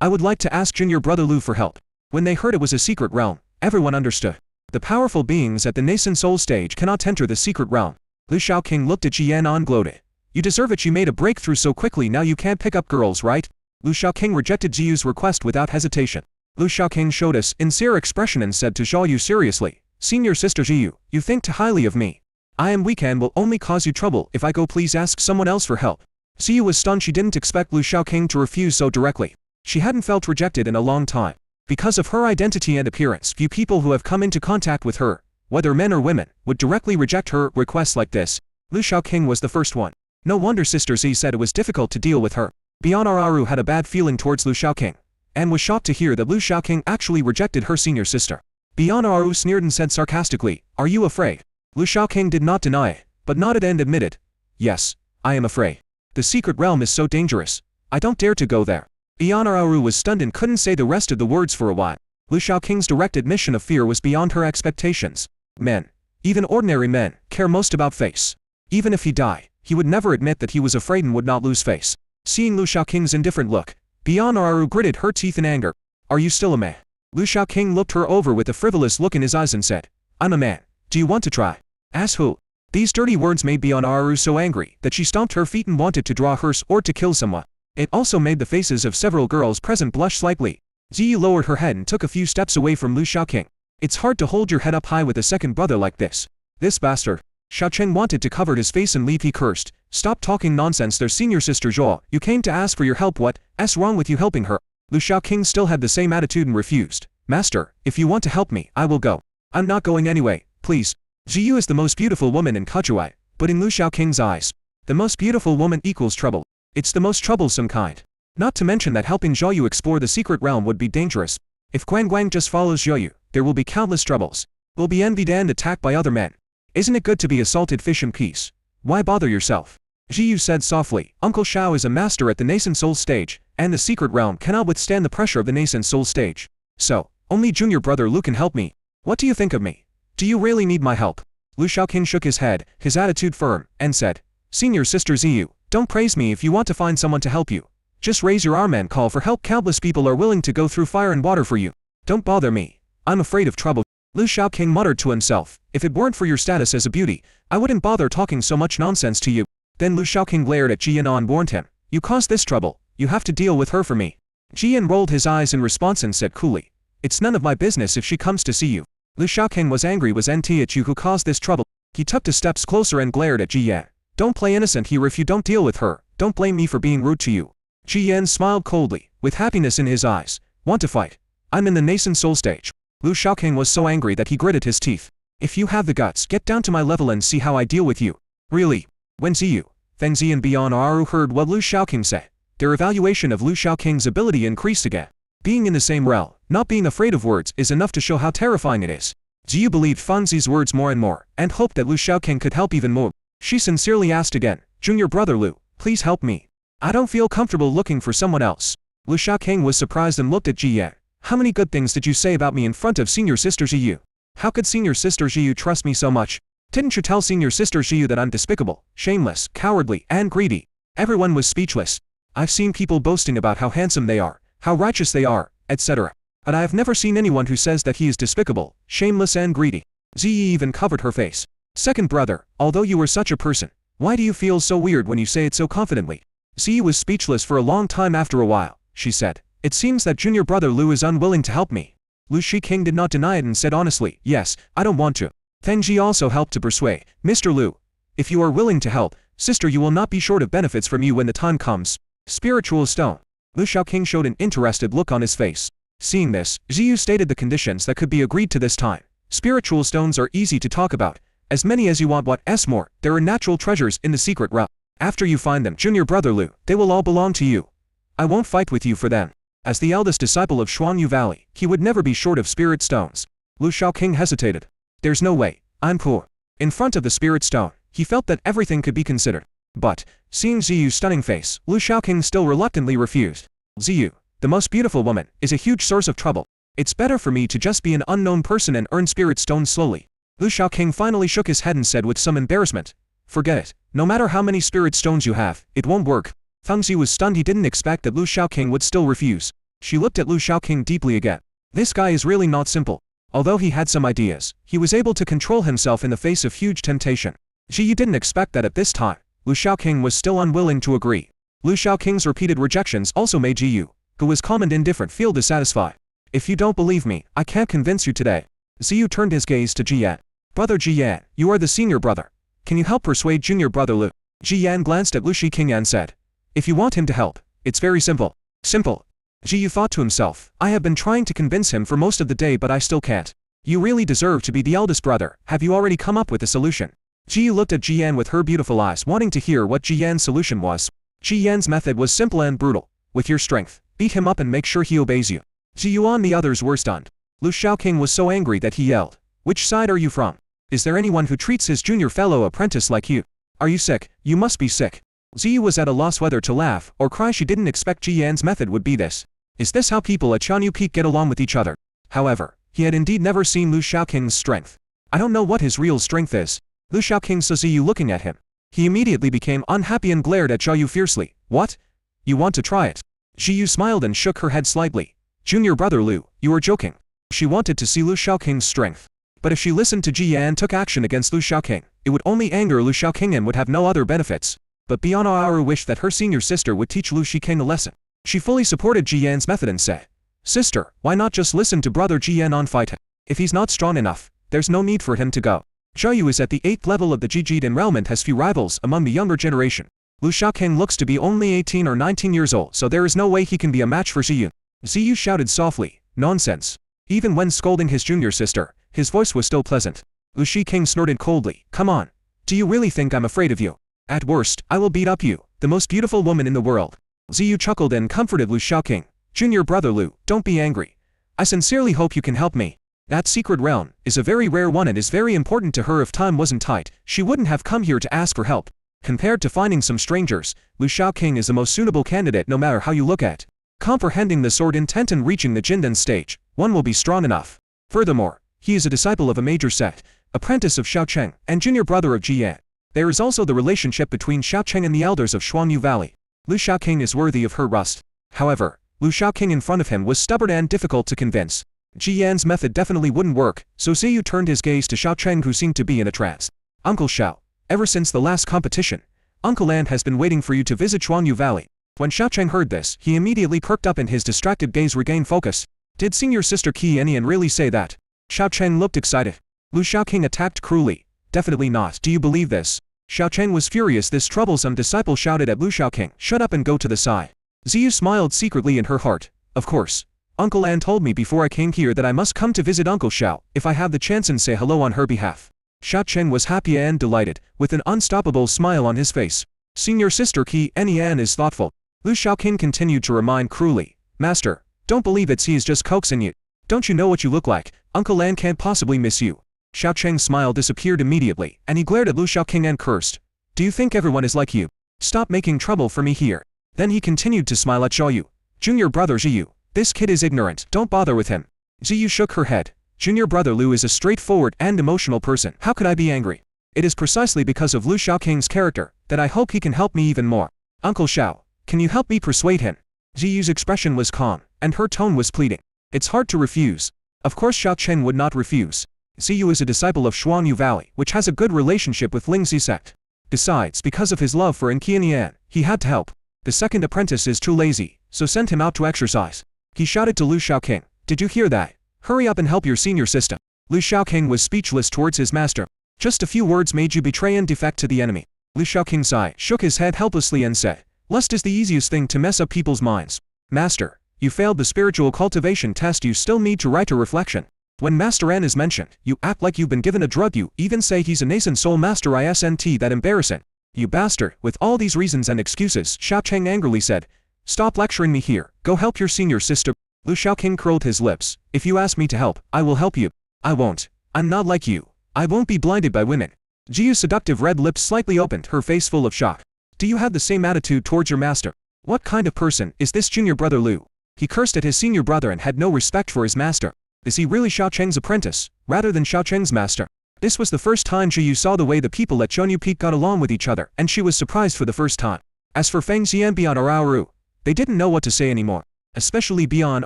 I would like to ask junior brother Lu for help." When they heard it was a secret realm, everyone understood. The powerful beings at the nascent soul stage cannot enter the secret realm. Lu Xiaoqing looked at Jiyan and gloated. You deserve it. You made a breakthrough so quickly, now you can't pick up girls, right? Lu Shaoqing rejected Ziyu's request without hesitation. Lu Shaoqing showed a sincere expression and said to Zhao Yu seriously, Senior Sister Ziyu, you think too highly of me. I am weak and will only cause you trouble. If I go, please ask someone else for help. Ziyu was stunned. She didn't expect Lu Shaoqing to refuse so directly. She hadn't felt rejected in a long time. Because of her identity and appearance, few people who have come into contact with her, whether men or women, would directly reject her requests like this. Lu Shaoqing was the first one. No wonder Sister Zi said it was difficult to deal with her. Bionararu had a bad feeling towards Lu Shaoqing, and was shocked to hear that Lu Shaoqing actually rejected her senior sister. Bionararu sneered and said sarcastically, Are you afraid? Lu Shaoqing did not deny it, but nodded and admitted, Yes, I am afraid. The secret realm is so dangerous. I don't dare to go there. Bionararu was stunned and couldn't say the rest of the words for a while. Lu Shaoqing's direct admission of fear was beyond her expectations. Men, even ordinary men, care most about face. Even if he die, he would never admit that he was afraid and would not lose face. Seeing Lu Shaoqing's indifferent look, Bionararu gritted her teeth in anger. Are you still a man? Lu Shaoqing looked her over with a frivolous look in his eyes and said, I'm a man. Do you want to try? Ask who? These dirty words made Bionararu so angry that she stomped her feet and wanted to draw her sword to kill someone. It also made the faces of several girls present blush slightly. Ziyu lowered her head and took a few steps away from Lu Shaoqing. It's hard to hold your head up high with a second brother like this. This bastard. Xiaochen wanted to cover his face and leave. He cursed. Stop talking nonsense. Their senior sister Zhao. You came to ask for your help. What's wrong with you helping her? Lu Shaoqing still had the same attitude and refused. Master, if you want to help me, I will go. I'm not going anyway, please. Ziyu is the most beautiful woman in Kajuai, but in Lu Shaoqing's eyes, the most beautiful woman equals trouble. It's the most troublesome kind. Not to mention that helping Zhao Yu explore the secret realm would be dangerous. If Guang just follows Zhao Yu, there will be countless troubles. Will be envied and attacked by other men. Isn't it good to be a salted fish in peace? Why bother yourself? Ziyu said softly. Uncle Shao is a master at the nascent soul stage, and the secret realm cannot withstand the pressure of the nascent soul stage. So, only junior brother Lu can help me. What do you think of me? Do you really need my help? Lu Shaoqing shook his head, his attitude firm, and said, Senior Sister Ziyu, don't praise me if you want to find someone to help you. Just raise your arm and call for help. Countless people are willing to go through fire and water for you. Don't bother me. I'm afraid of trouble. Lu Shaoqing muttered to himself, if it weren't for your status as a beauty, I wouldn't bother talking so much nonsense to you. Then Lu Shaoqing glared at Jian and warned him, you caused this trouble, you have to deal with her for me. Jian rolled his eyes in response and said coolly, it's none of my business if she comes to see you. Lu Shaoqing was angry. Was NT at you who caused this trouble? He took 2 steps closer and glared at Ji Yan. Don't play innocent here. If you don't deal with her, don't blame me for being rude to you. Ji Yan smiled coldly, with happiness in his eyes. Want to fight? I'm in the nascent soul stage. Lu Shaoqing was so angry that he gritted his teeth. If you have the guts, get down to my level and see how I deal with you. Really? When Ziyu, Feng Zi and Bionararu heard what Lu Shaoqing said, their evaluation of Lu Shaoqing's ability increased again. Being in the same realm, not being afraid of words is enough to show how terrifying it is. Ziyu believed Feng Zi's words more and more, and hoped that Lu Shaoqing could help even more. She sincerely asked again, Junior brother Lu, please help me. I don't feel comfortable looking for someone else. Lu Shaoqing was surprised and looked at Ji Yan. How many good things did you say about me in front of senior sister Ziyu? How could senior sister Ziyu trust me so much? Didn't you tell senior sister Ziyu that I'm despicable, shameless, cowardly, and greedy? Everyone was speechless. I've seen people boasting about how handsome they are, how righteous they are, etc. But I have never seen anyone who says that he is despicable, shameless and greedy. Ziyi even covered her face. Second brother, although you were such a person, why do you feel so weird when you say it so confidently? Ziyi was speechless for a long time. After a while, she said, it seems that junior brother Lu is unwilling to help me. Lu Shiqing did not deny it and said honestly, yes, I don't want to. Feng Ji also helped to persuade, Mr. Lu, if you are willing to help, sister, you will not be short of benefits from you when the time comes. Spiritual stone. Lu Shaoqing showed an interested look on his face. Seeing this, Ziyu stated the conditions that could be agreed to this time. Spiritual stones are easy to talk about. As many as you want. What's more, there are natural treasures in the secret realm. After you find them, junior brother Lu, they will all belong to you. I won't fight with you for them. As the eldest disciple of Xuanyu Valley, he would never be short of spirit stones. Lu Shaoqing hesitated. There's no way, I'm poor. In front of the spirit stone, he felt that everything could be considered. But, seeing Ziyu's stunning face, Lu Shaoqing still reluctantly refused. Ziyu, the most beautiful woman, is a huge source of trouble. It's better for me to just be an unknown person and earn spirit stones slowly. Lu Shaoqing finally shook his head and said with some embarrassment, forget it. No matter how many spirit stones you have, it won't work. Feng Zi was stunned. He didn't expect that Lu Shaoqing would still refuse. She looked at Lu Shaoqing deeply again. This guy is really not simple. Although he had some ideas, he was able to control himself in the face of huge temptation. Ji Yu didn't expect that at this time. Lu Shaoqing was still unwilling to agree. Lu Shaoqing's repeated rejections also made Ji Yu, who was calm and indifferent, feel dissatisfied. If you don't believe me, I can't convince you today. Ziyu turned his gaze to Ji Yan. Brother Ji Yan, you are the senior brother. Can you help persuade junior brother Lu? Ji Yan glanced at Lu Shiqing and said, if you want him to help, it's very simple. Simple. Ji Yu thought to himself, I have been trying to convince him for most of the day, but I still can't. You really deserve to be the eldest brother. Have you already come up with a solution? Ji Yu looked at Ji Yan with her beautiful eyes, wanting to hear what Ji Yan's solution was. Ji Yan's method was simple and brutal. With your strength, beat him up and make sure he obeys you. Ji Yu and the others were stunned. Lu Shaoqing was so angry that he yelled, which side are you from? Is there anyone who treats his junior fellow apprentice like you? Are you sick? You must be sick. Ziyu was at a loss whether to laugh or cry. She didn't expect Ji Yan's method would be this. Is this how people at Qianyu Peak get along with each other? However, he had indeed never seen Lu Shaoqing's strength. I don't know what his real strength is. Lu Shaoqing saw Ziyu looking at him. He immediately became unhappy and glared at Zhao Yu fiercely. What? You want to try it? Ziyu smiled and shook her head slightly. Junior brother Lu, you are joking. She wanted to see Lu Shaoqing's strength. But if she listened to Ji Yan and took action against Lu Shaoqing, it would only anger Lu Shaoqing and would have no other benefits. But Bian Aoru wished that her senior sister would teach Lu Shiqing a lesson. She fully supported Ji Yan's method and said, sister, why not just listen to brother Ji Yan and fight him? If he's not strong enough, there's no need for him to go. Zhao Yu is at the 8th level of the Jijid enrollment, has few rivals among the younger generation. Lu Shaoqing looks to be only 18 or 19 years old, so there is no way he can be a match for Ziyu. Ziyu shouted softly, nonsense. Even when scolding his junior sister, his voice was still pleasant. Lu Shiqing snorted coldly, come on. Do you really think I'm afraid of you? At worst, I will beat up you, the most beautiful woman in the world. Ziyu chuckled and comforted Lu Shaoqing. Junior brother Lu, don't be angry. I sincerely hope you can help me. That secret realm is a very rare one and is very important to her. If time wasn't tight, she wouldn't have come here to ask for help. Compared to finding some strangers, Lu Shaoqing is the most suitable candidate no matter how you look at. Comprehending the sword intent and reaching the Jindan stage, one will be strong enough. Furthermore, he is a disciple of a major sect, apprentice of Xiaocheng, and junior brother of Ji Yan. There is also the relationship between Xiaocheng and the elders of Xuanyu Valley. Lu Shaoqing is worthy of her trust. However, Lu Shaoqing in front of him was stubborn and difficult to convince. Ji Yan's method definitely wouldn't work, so Ziyu turned his gaze to Xiaocheng, who seemed to be in a trance. Uncle Xiao, ever since the last competition, Uncle An has been waiting for you to visit Xuanyu Valley. When Xiaocheng heard this, he immediately perked up and his distracted gaze regained focus. Did senior sister Qi Enian really say that? Xiaocheng looked excited. Lu Shaoqing attacked cruelly. Definitely not. Do you believe this? Xiaocheng was furious. This troublesome disciple shouted at Lu Shaoqing, shut up and go to the side. Ziyu smiled secretly in her heart. Of course. Uncle An told me before I came here that I must come to visit Uncle Xiao if I have the chance and say hello on her behalf. Xiaocheng was happy and delighted, with an unstoppable smile on his face. Senior sister Qi Enian is thoughtful. Lu Shaoqing continued to remind cruelly. Master, don't believe it's he is just coaxing you. Don't you know what you look like? Uncle An can't possibly miss you. Xiaocheng's smile disappeared immediately, and he glared at Lu Shaoqing and cursed. Do you think everyone is like you? Stop making trouble for me here. Then he continued to smile at Zhao Yu. Junior brother Ziyu, this kid is ignorant, don't bother with him. Ziyu shook her head. Junior brother Lu is a straightforward and emotional person. How could I be angry? It is precisely because of Lu Shaoqing's character that I hope he can help me even more. Uncle Xiao, can you help me persuade him? Ziyu's expression was calm, and her tone was pleading. It's hard to refuse. Of course Xiaocheng would not refuse. Ziyu is a disciple of Xuanyu Valley, which has a good relationship with Lingxi Sect. Besides, because of his love for Enqianian, he had to help. The second apprentice is too lazy, so send him out to exercise. He shouted to Lu Shaoqing, did you hear that? Hurry up and help your senior sister. Lu Shaoqing was speechless towards his master. Just a few words made you betray and defect to the enemy. Lu Shaoqing sighed, shook his head helplessly and said, lust is the easiest thing to mess up people's minds. Master, you failed the spiritual cultivation test. You still need to write a reflection. When Master N is mentioned, you act like you've been given a drug. You even say he's a nascent soul master. Isn't that embarrassing? You bastard. With all these reasons and excuses, Xiaocheng angrily said, stop lecturing me here. Go help your senior sister. Lu Shaoqing curled his lips. If you ask me to help, I will help you. I won't. I'm not like you. I won't be blinded by women. Jiyu's seductive red lips slightly opened, her face full of shock. Do you have the same attitude towards your master? What kind of person is this junior brother Lu? He cursed at his senior brother and had no respect for his master. Is he really Xiaocheng's apprentice, rather than Xiaocheng's master? This was the first time Jiyu saw the way the people at Qianyu Peak got along with each other, and she was surprised for the first time. As for Feng Xian beyond Arauru, they didn't know what to say anymore, especially beyond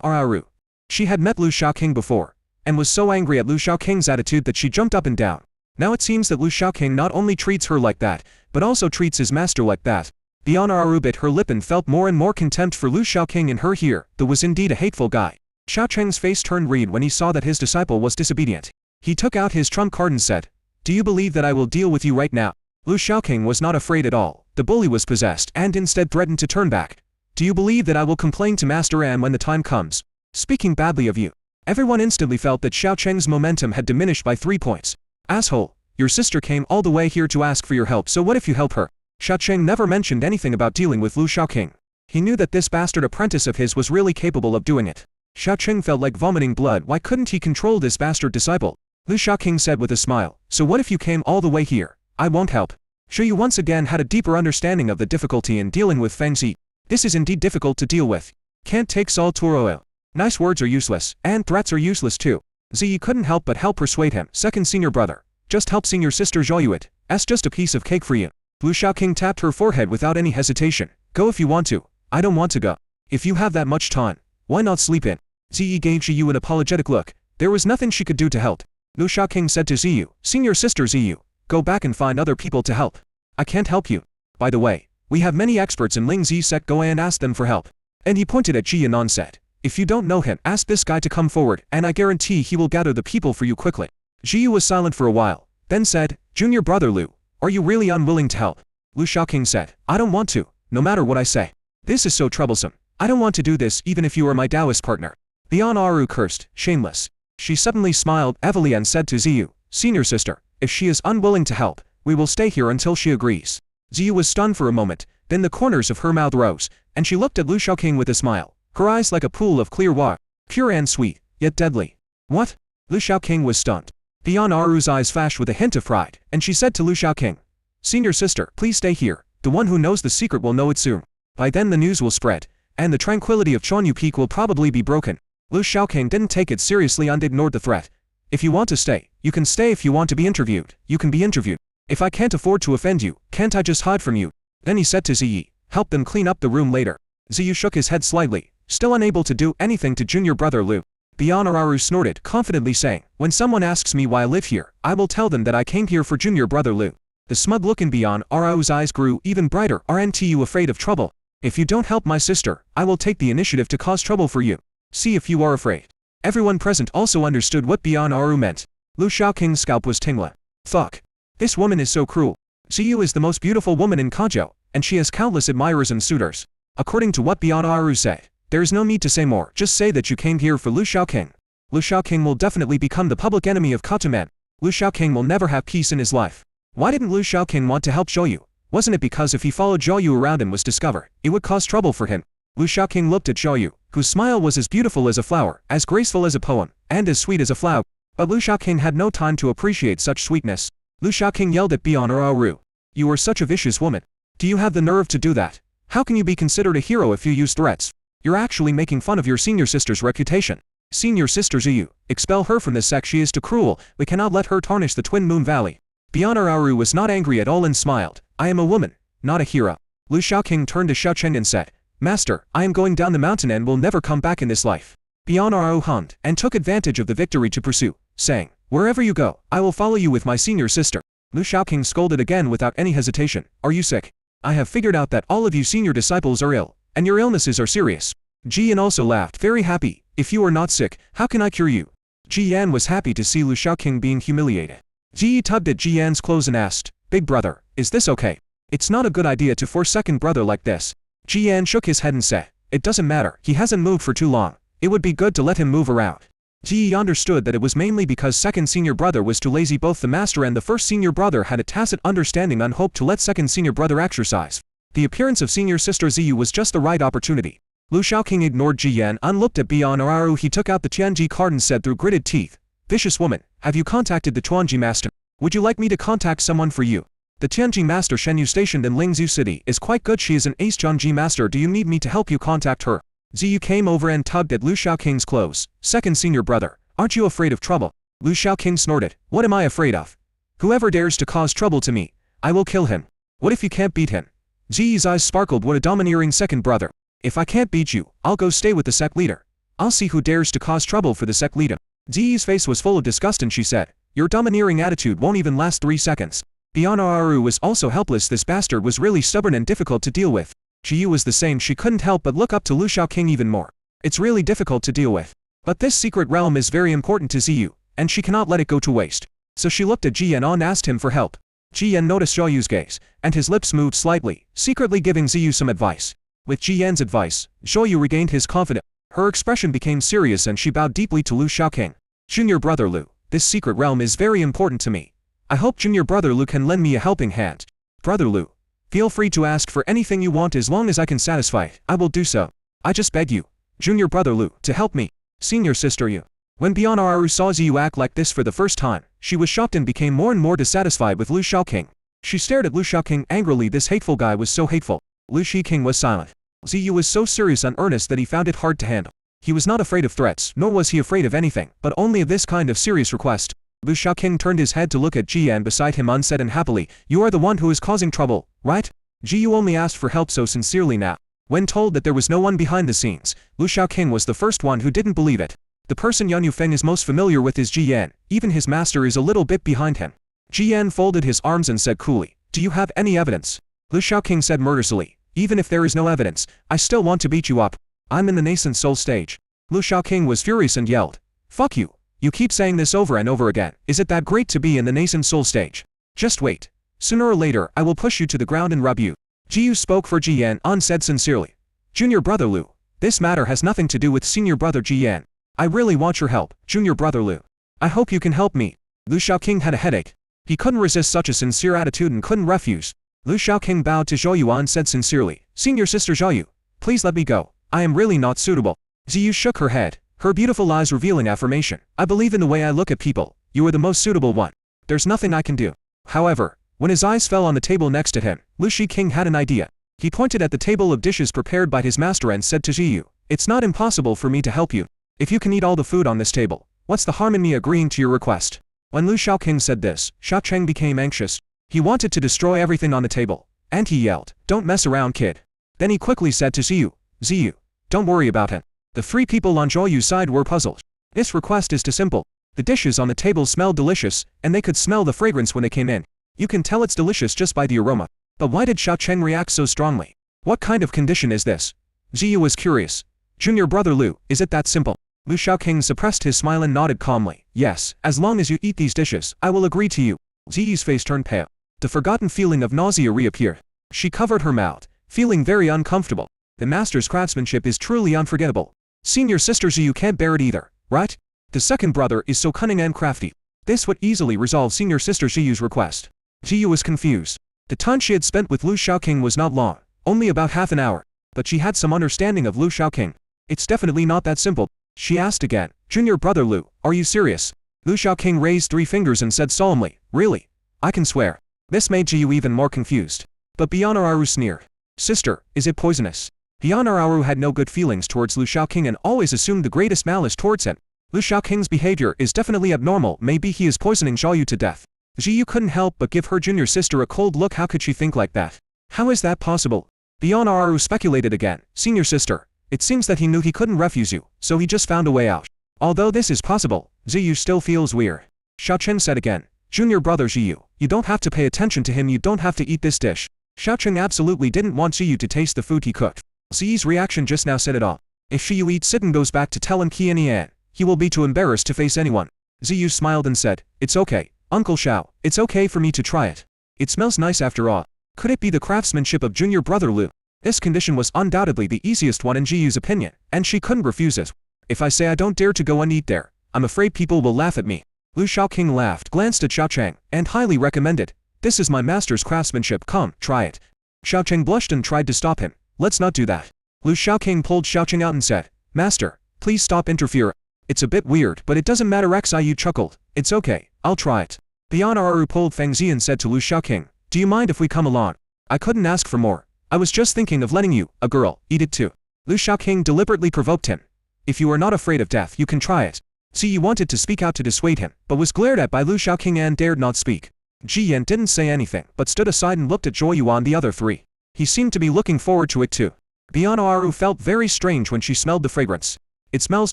Arauru. She had met Lu Shaoqing before, and was so angry at Lu Shaoqing's attitude that she jumped up and down. Now it seems that Lu Shaoqing not only treats her like that, but also treats his master like that. Bian Aru bit her lip and felt more and more contempt for Lu Shaoqing in her here. That was indeed a hateful guy. Xiao Cheng's face turned red when he saw that his disciple was disobedient. He took out his trump card and said, "Do you believe that I will deal with you right now?" Lu Shaoqing was not afraid at all. The bully was possessed and instead threatened to turn back. "Do you believe that I will complain to Master An when the time comes? Speaking badly of you." Everyone instantly felt that Xiao Cheng's momentum had diminished by 3 points. "Asshole, your sister came all the way here to ask for your help, so what if you help her?" Xiao Cheng never mentioned anything about dealing with Lu Shaoqing. He knew that this bastard apprentice of his was really capable of doing it. Xiao Cheng felt like vomiting blood. Why couldn't he control this bastard disciple? Lu Shaoqing said with a smile, "So what if you came all the way here? I won't help." Shuyu once again had a deeper understanding of the difficulty in dealing with Feng Zi. This is indeed difficult to deal with. Can't take Sol Toro. Nice words are useless, and threats are useless too. Ziyi couldn't help but help persuade him. "Second senior brother, just help senior sister Zhou it's just a piece of cake for you." Lu Shaoqing tapped her forehead without any hesitation. "Go if you want to. I don't want to go. If you have that much time, why not sleep in?" Ziyi gave Ziyu an apologetic look. There was nothing she could do to help. Lu Shaoqing said to Ziyu, "Senior sister Ziyu, go back and find other people to help. I can't help you. By the way, we have many experts in Ling Zi Sect, go and ask them for help." And he pointed at Ji Yanan and said, "If you don't know him, ask this guy to come forward, and I guarantee he will gather the people for you quickly." Jiyu was silent for a while, then said, "Junior brother Lu, are you really unwilling to help?" Lu Shaoqing said, "I don't want to, no matter what I say. This is so troublesome. I don't want to do this even if you are my Taoist partner." Bian Aru cursed, "Shameless." She suddenly smiled heavily and said to Ziyu, "Senior sister, if she is unwilling to help, we will stay here until she agrees." Ziyu was stunned for a moment, then the corners of her mouth rose, and she looked at Lu Shaoqing with a smile, her eyes like a pool of clear water, pure and sweet, yet deadly. "What?" Lu Shaoqing was stunned. Bian Aru's eyes flashed with a hint of pride, and she said to Lu Shaoqing, "Senior sister, please stay here. The one who knows the secret will know it soon. By then the news will spread, and the tranquility of Chuanyu Peak will probably be broken." Lu Shaoqing didn't take it seriously and ignored the threat. "If you want to stay, you can stay. If you want to be interviewed, you can be interviewed. If I can't afford to offend you, can't I just hide from you?" Then he said to Ziyi, "Help them clean up the room later." Ziyu shook his head slightly, still unable to do anything to junior brother Lu. Bian Aru snorted, confidently saying, "When someone asks me why I live here, I will tell them that I came here for junior brother Lu." The smug look in Bian Aru's eyes grew even brighter. "Aren't you afraid of trouble? If you don't help my sister, I will take the initiative to cause trouble for you. See if you are afraid." Everyone present also understood what Bian Aru meant. Lu Shaoqing's scalp was tingling. Fuck. This woman is so cruel. Ziyu is the most beautiful woman in Kazhou, and she has countless admirers and suitors. According to what Bian Aru said, there is no need to say more. Just say that you came here for Lu Shaoqing. Lu Shaoqing will definitely become the public enemy of Katuman. Lu Shaoqing will never have peace in his life. Why didn't Lu Shaoqing want to help Zhou? Wasn't it because if he followed Zhou around and was discovered, it would cause trouble for him? Lu Shaoqing looked at Zhou, whose smile was as beautiful as a flower, as graceful as a poem, and as sweet as a flower. But Lu Shaoqing had no time to appreciate such sweetness. Lu Shaoqing yelled at Bian Aru, "You are such a vicious woman. Do you have the nerve to do that? How can you be considered a hero if you use threats? You're actually making fun of your senior sister's reputation. Senior sister Ziyu, expel her from this sect. She is too cruel. We cannot let her tarnish the Twin Moon Valley." Bian Aru was not angry at all and smiled. "I am a woman, not a hero." Lu Shaoqing turned to Xiao Cheng and said, "Master, I am going down the mountain and will never come back in this life." Bian Aru hummed and took advantage of the victory to pursue, saying, "Wherever you go, I will follow you with my senior sister." Lu Shaoqing scolded again without any hesitation, "Are you sick? I have figured out that all of you senior disciples are ill, and your illnesses are serious." Ji Yan also laughed, very happy. "If you are not sick, how can I cure you?" Ji Yan was happy to see Lu Shaoqing being humiliated. Ji Yi tugged at Ji Yan's clothes and asked, "Big brother, is this okay? It's not a good idea to force second brother like this." Ji Yan shook his head and said, "It doesn't matter, he hasn't moved for too long. It would be good to let him move around." Ji Yi understood that it was mainly because second senior brother was too lazy. Both the master and the first senior brother had a tacit understanding and hoped to let second senior brother exercise. The appearance of senior sister Ziyu was just the right opportunity. Lu Shaoqing ignored Ji Yan and looked at Bian Aru. He took out the Tianji card and said through gritted teeth, "Vicious woman, have you contacted the Tianji master? Would you like me to contact someone for you? The Tianji master Shenyu stationed in Lingzhou City is quite good. She is an ace Tianji master. Do you need me to help you contact her?" Ziyu came over and tugged at Lu Shaoqing's clothes. "Second senior brother, aren't you afraid of trouble?" Lu Shaoqing snorted, "What am I afraid of? Whoever dares to cause trouble to me, I will kill him. What if you can't beat him?" Ziyu's eyes sparkled. "What a domineering second brother. If I can't beat you, I'll go stay with the sect leader. I'll see who dares to cause trouble for the sect leader." Ziyu's face was full of disgust and she said, "Your domineering attitude won't even last 3 seconds. Bionnaru was also helpless. This bastard was really stubborn and difficult to deal with. Jiyu was the same. She couldn't help but look up to Lu Shaoqing even more. It's really difficult to deal with. But this secret realm is very important to Ziyu, and she cannot let it go to waste. So she looked at Ji Yan and asked him for help. Ji Yan noticed Zhou Yu's gaze, and his lips moved slightly, secretly giving Ziyu some advice. With Ji Yan's advice, Zhou Yu regained his confidence. Her expression became serious and she bowed deeply to Lu Shaoqing. Junior brother Lu, this secret realm is very important to me. I hope junior brother Lu can lend me a helping hand. Brother Lu, feel free to ask for anything you want as long as I can satisfy it. I will do so. I just beg you, junior brother Lu, to help me. Senior sister Yu. When Bionnaru saw Ziyu act like this for the first time, she was shocked and became more and more dissatisfied with Lu Shaoqing. She stared at Lu Shaoqing angrily. This hateful guy was so hateful. Lu Shaoqing was silent. Ziyu was so serious and earnest that he found it hard to handle. He was not afraid of threats, nor was he afraid of anything, but only of this kind of serious request. Lu Shaoqing turned his head to look at Ji Yan beside him and said unhappily, "You are the one who is causing trouble, right? Jiyu only asked for help so sincerely now." When told that there was no one behind the scenes, Lu Shaoqing was the first one who didn't believe it. The person Yan Yufeng is most familiar with is Ji Yan, even his master is a little bit behind him. Ji Yan folded his arms and said coolly, "Do you have any evidence?" Lu Shaoqing said murderously, "Even if there is no evidence, I still want to beat you up. I'm in the nascent soul stage." Lu Shaoqing was furious and yelled, "Fuck you. You keep saying this over and over again. Is it that great to be in the nascent soul stage? Just wait. Sooner or later, I will push you to the ground and rub you." Jiyu spoke for Ji Yan and said sincerely, "Junior brother Lu, this matter has nothing to do with senior brother Ji Yan. I really want your help, junior brother Lu. I hope you can help me." Lu Shaoqing had a headache. He couldn't resist such a sincere attitude and couldn't refuse. Lu Shaoqing bowed to Zhou Yu and said sincerely, "Senior sister Zhou Yu, please let me go. I am really not suitable." Ziyu shook her head, her beautiful eyes revealing affirmation. "I believe in the way I look at people. You are the most suitable one. There's nothing I can do." However, when his eyes fell on the table next to him, Lu Shaoqing had an idea. He pointed at the table of dishes prepared by his master and said to Ziyu, "It's not impossible for me to help you. If you can eat all the food on this table, what's the harm in me agreeing to your request?" When Lu Shaoqing said this, Xiaocheng became anxious. He wanted to destroy everything on the table, and he yelled, "Don't mess around, kid." Then he quickly said to Ziyu, "Ziyu, don't worry about him." The three people on Zhou Yu's side were puzzled. This request is too simple. The dishes on the table smelled delicious, and they could smell the fragrance when they came in. You can tell it's delicious just by the aroma. But why did Xiaocheng react so strongly? What kind of condition is this? Ziyu was curious. "Junior brother Lu, is it that simple?" Lu Shaoqing suppressed his smile and nodded calmly. "Yes, as long as you eat these dishes, I will agree to you." Ziyu's face turned pale. The forgotten feeling of nausea reappeared. She covered her mouth, feeling very uncomfortable. The master's craftsmanship is truly unforgettable. Senior sister Ziyu can't bear it either, right? The second brother is so cunning and crafty. This would easily resolve senior sister Ziyu's request. Ziyu was confused. The time she had spent with Lu Shaoqing was not long, only about half an hour. But she had some understanding of Lu Shaoqing. "It's definitely not that simple." She asked again, "Junior brother Lu, are you serious?" Lu Shaoqing raised 3 fingers and said solemnly, "Really? I can swear." This made Ziyu even more confused. But Bionnaru sneered. "Sister, is it poisonous?" Bionnaru had no good feelings towards Lu Shaoqing and always assumed the greatest malice towards him. Lu Shaoqing's behavior is definitely abnormal. Maybe he is poisoning Zhou Yu to death. Ziyu couldn't help but give her junior sister a cold look. How could she think like that? How is that possible? Bionnaru speculated again. "Senior sister, it seems that he knew he couldn't refuse you, so he just found a way out." Although this is possible, Ziyu still feels weird. Xiaocheng said again, "Junior brother Ziyu, you don't have to pay attention to him. You don't have to eat this dish." Xiaocheng absolutely didn't want Ziyu to taste the food he cooked. Ziyu's reaction just now said it all. If Ziyu eats it and goes back to tell Qian Yan, he will be too embarrassed to face anyone. Ziyu smiled and said, "It's okay, Uncle Xiao, it's okay for me to try it. It smells nice after all." Could it be the craftsmanship of junior brother Lu? This condition was undoubtedly the easiest one in Ziyu's opinion, and she couldn't refuse it. "If I say I don't dare to go and eat there, I'm afraid people will laugh at me." Lu Shaoqing laughed, glanced at Xiaocheng, and highly recommended, "This is my master's craftsmanship, come, try it." Xiaocheng blushed and tried to stop him. "Let's not do that." Lu Shaoqing pulled Xiaocheng out and said, "Master, please stop interfering. It's a bit weird, but it doesn't matter." Xiu chuckled. "It's okay, I'll try it." Bionnaru pulled Feng Zi and said to Lu Shaoqing, "Do you mind if we come along? I couldn't ask for more. I was just thinking of letting you, a girl, eat it too." Lu Shaoqing deliberately provoked him. "If you are not afraid of death, you can try it." Ziyu wanted to speak out to dissuade him, but was glared at by Lu Shaoqing and dared not speak. Ji Yan didn't say anything, but stood aside and looked at Zhou Yu and the other 3. He seemed to be looking forward to it too. Bionnaru felt very strange when she smelled the fragrance. "It smells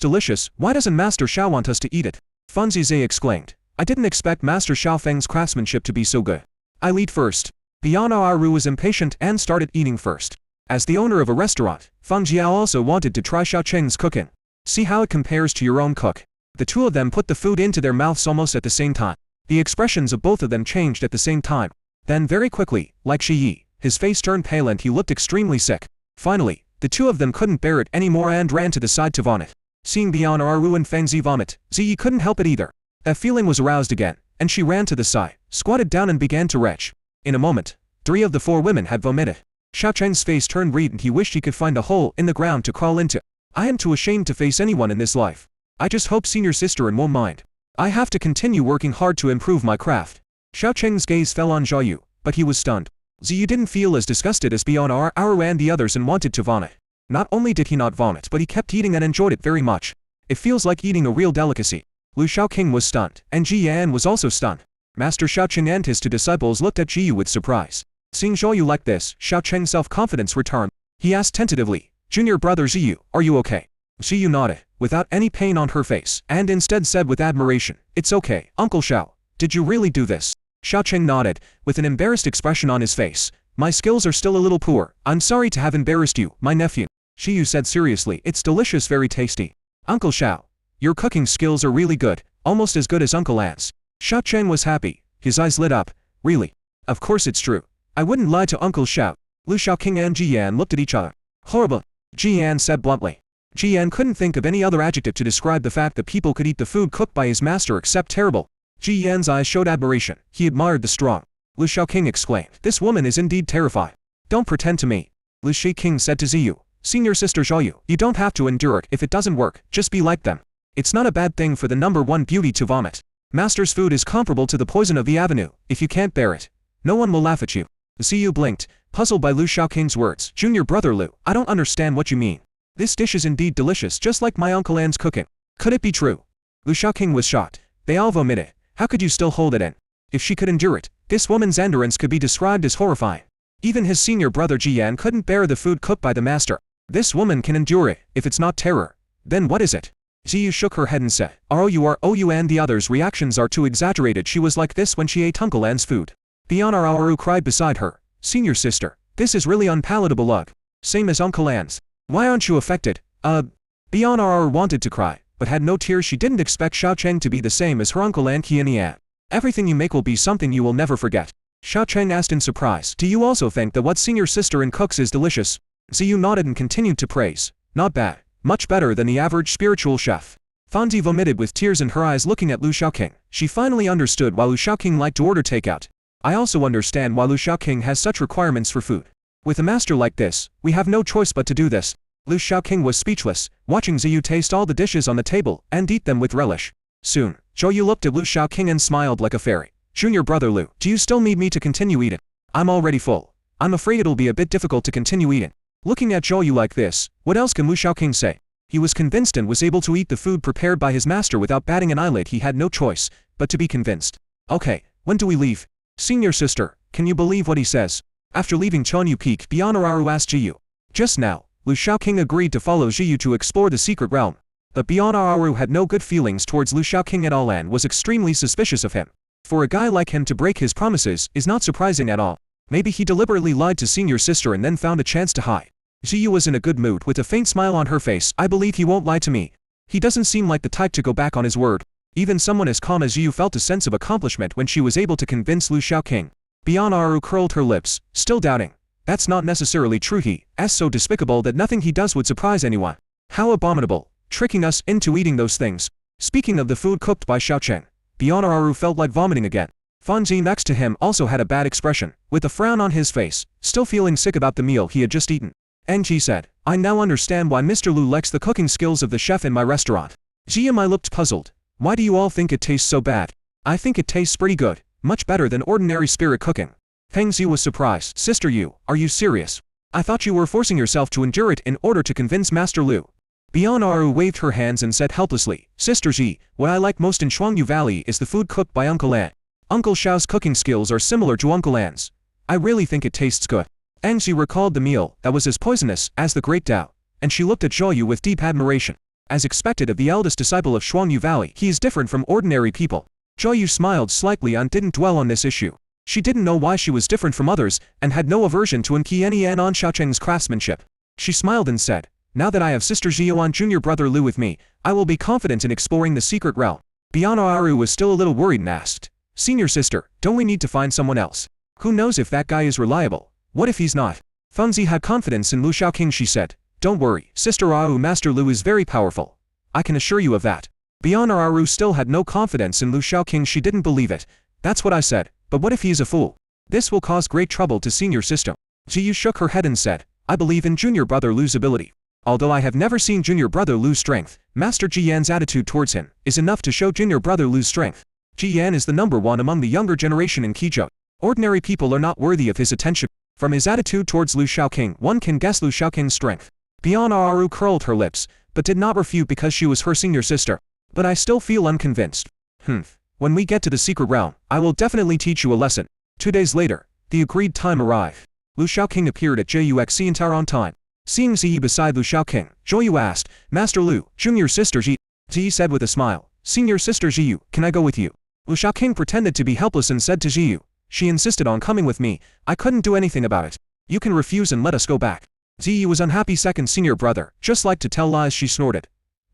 delicious. Why doesn't Master Xiao want us to eat it?" Fan Zize exclaimed. "I didn't expect Master Xiao Feng's craftsmanship to be so good." I'll eat first. Bianaru was impatient and started eating first. As the owner of a restaurant, Fang Jiao also wanted to try Xiao Cheng's cooking. See how it compares to your own cook. The two of them put the food into their mouths almost at the same time. The expressions of both of them changed at the same time. Then very quickly, like Shi Yi, his face turned pale and he looked extremely sick. Finally, the two of them couldn't bear it anymore and ran to the side to vomit. Seeing Bianaru and Fang Zi vomit, Ziyi couldn't help it either. That feeling was aroused again, and she ran to the side, squatted down and began to retch. In a moment, 3 of the 4 women had vomited. Xiao Cheng's face turned red and he wished he could find a hole in the ground to crawl into. I am too ashamed to face anyone in this life. I just hope senior sister won't mind. I have to continue working hard to improve my craft. Xiao Cheng's gaze fell on Zhao Yu, but he was stunned. Ziyu didn't feel as disgusted as Bianaru and the others and wanted to vomit. Not only did he not vomit but he kept eating and enjoyed it very much. It feels like eating a real delicacy. Lu Shaoqing was stunned, and Ji Yan was also stunned. Master Xiaoqing and his 2 disciples looked at Ji Yu with surprise. Seeing Zhao Yu like this, Xiao Cheng's self-confidence returned. He asked tentatively, "Junior brother Ziyu, are you okay?" Ziyu nodded, without any pain on her face, and instead said with admiration, "It's okay, Uncle Xiao. Did you really do this?" Xiao Cheng nodded, with an embarrassed expression on his face. "My skills are still a little poor. I'm sorry to have embarrassed you, my nephew." Shiyu said seriously, "It's delicious, very tasty. Uncle Xiao, your cooking skills are really good, almost as good as Uncle An's." Xiao Cheng was happy. His eyes lit up. "Really? Of course it's true. I wouldn't lie to Uncle Xiao." Lu Shaoqing and Ji Yan looked at each other. "Horrible," Ji Yan said bluntly. Ji Yan couldn't think of any other adjective to describe the fact that people could eat the food cooked by his master except terrible. Ji Yan's eyes showed admiration. He admired the strong. Lu Shaoqing exclaimed, "This woman is indeed terrifying. Don't pretend to me." Lu Shaoqing said to Ziyu, "Senior sister Zhao Yu, you don't have to endure it if it doesn't work, just be like them. It's not a bad thing for the number 1 beauty to vomit. Master's food is comparable to the poison of the avenue. If you can't bear it, no one will laugh at you." Ziyu blinked, puzzled by Lu Shaoqing's words. "Junior brother Lu, I don't understand what you mean. This dish is indeed delicious, just like my Uncle An's cooking. Could it be true?" Lu Shaoqing was shocked. "They all vomited. How could you still hold it in?" If she could endure it, this woman's endurance could be described as horrifying. Even his senior brother Ji Yan couldn't bear the food cooked by the master. This woman can endure it. If it's not terror, then what is it? Ziyu shook her head and said, "You and the others' reactions are too exaggerated. She was like this when she ate Uncle An's food." Bianaru cried beside her. "Senior sister, this is really unpalatable. Ugh. Same as Uncle An's. Why aren't you affected?" Bianaru wanted to cry, but had no tears. She didn't expect Xiao Cheng to be the same as her Uncle An Qianian. "Everything you make will be something you will never forget." Xiao Cheng asked in surprise, "Do you also think that what senior sister in cooks is delicious?" Ziyu nodded and continued to praise. "Not bad. Much better than the average spiritual chef." Fanzi vomited with tears in her eyes looking at Lu Shaoqing. She finally understood why Lu Shaoqing liked to order takeout. "I also understand why Lu Shaoqing has such requirements for food. With a master like this, we have no choice but to do this." Lu Shaoqing was speechless, watching Ziyu taste all the dishes on the table and eat them with relish. Soon, Zhou Yu looked at Lu Shaoqing and smiled like a fairy. "Junior brother Lu, do you still need me to continue eating? I'm already full. I'm afraid it'll be a bit difficult to continue eating." Looking at Zhou Yu like this, what else can Lu Shaoqing say? He was convinced and was able to eat the food prepared by his master without batting an eyelid. He had no choice but to be convinced. "Okay, when do we leave?" "Senior sister, can you believe what he says?" After leaving Chonyu Peak, Bianaru asked Jiyu. Just now, Lu Shaoqing agreed to follow Jiyu to explore the secret realm. But Bianaru had no good feelings towards Lu Shaoqing at all and was extremely suspicious of him. For a guy like him to break his promises is not surprising at all. Maybe he deliberately lied to senior sister and then found a chance to hide. Ziyu was in a good mood with a faint smile on her face. "I believe he won't lie to me. He doesn't seem like the type to go back on his word." Even someone as calm as Ziyu felt a sense of accomplishment when she was able to convince Lu Shaoqing. Bianaru curled her lips, still doubting. "That's not necessarily true. He is so despicable that nothing he does would surprise anyone. How abominable, tricking us into eating those things." Speaking of the food cooked by Xiao Cheng, Bianaru felt like vomiting again. Fanzi next to him also had a bad expression, with a frown on his face, still feeling sick about the meal he had just eaten. Enji said, "I now understand why Mr. Lu likes the cooking skills of the chef in my restaurant." Jiamai looked puzzled. "Why do you all think it tastes so bad?" "I think it tastes pretty good, much better than ordinary spirit cooking." Feng Zi was surprised. "Sister Yu, are you serious? I thought you were forcing yourself to endure it in order to convince Master Lu." Bianaru waved her hands and said helplessly, "Sister Ji, what I like most in Shuangyu Valley is the food cooked by Uncle An. Uncle Xiao's cooking skills are similar to Uncle An's. I really think it tastes good." Angxi recalled the meal that was as poisonous as the Great Tao, and she looked at Zhou Yu with deep admiration. As expected of the eldest disciple of Shuangyu Valley, he is different from ordinary people. Zhou Yu smiled slightly and didn't dwell on this issue. She didn't know why she was different from others, and had no aversion to Nqian An Xiaocheng's craftsmanship. She smiled and said, "Now that I have Sister Zhiyuan and junior brother Lu with me, I will be confident in exploring the secret realm." Bianaru was still a little worried and asked, "Senior sister, don't we need to find someone else? Who knows if that guy is reliable? What if he's not?" Fengzi had confidence in Lu Xiaoqing. She said, "Don't worry, Sister Aru, Master Lu is very powerful. I can assure you of that." Bianaru still had no confidence in Lu Xiaoqing. She didn't believe it. "That's what I said, but what if he is a fool? This will cause great trouble to senior sister." Ziyu shook her head and said, "I believe in junior brother Lu's ability. Although I have never seen junior brother Lu's strength, Master Jiyan's attitude towards him is enough to show junior brother Lu's strength. Jiyan is the number one among the younger generation in Qizhou. Ordinary people are not worthy of his attention. From his attitude towards Lu Xiaoqing, one can guess Lu Xiaoqing's strength." Bianaru curled her lips, but did not refute because she was her senior sister. "But I still feel unconvinced. When we get to the secret realm, I will definitely teach you a lesson." 2 days later, the agreed time arrived. Lu Xiaoqing appeared at Juxi entire on time. Seeing Ziyi beside Lu Xiaoqing, Zhou asked, "Master Lu, junior sister Ji." Ziyi said with a smile, "Senior sister Ziyu, can I go with you?" Lu Xiaoqing pretended to be helpless and said to Ziyu, "She insisted on coming with me. I couldn't do anything about it. You can refuse and let us go back." Ziyi was unhappy. Second senior brother, just like to tell lies. She snorted.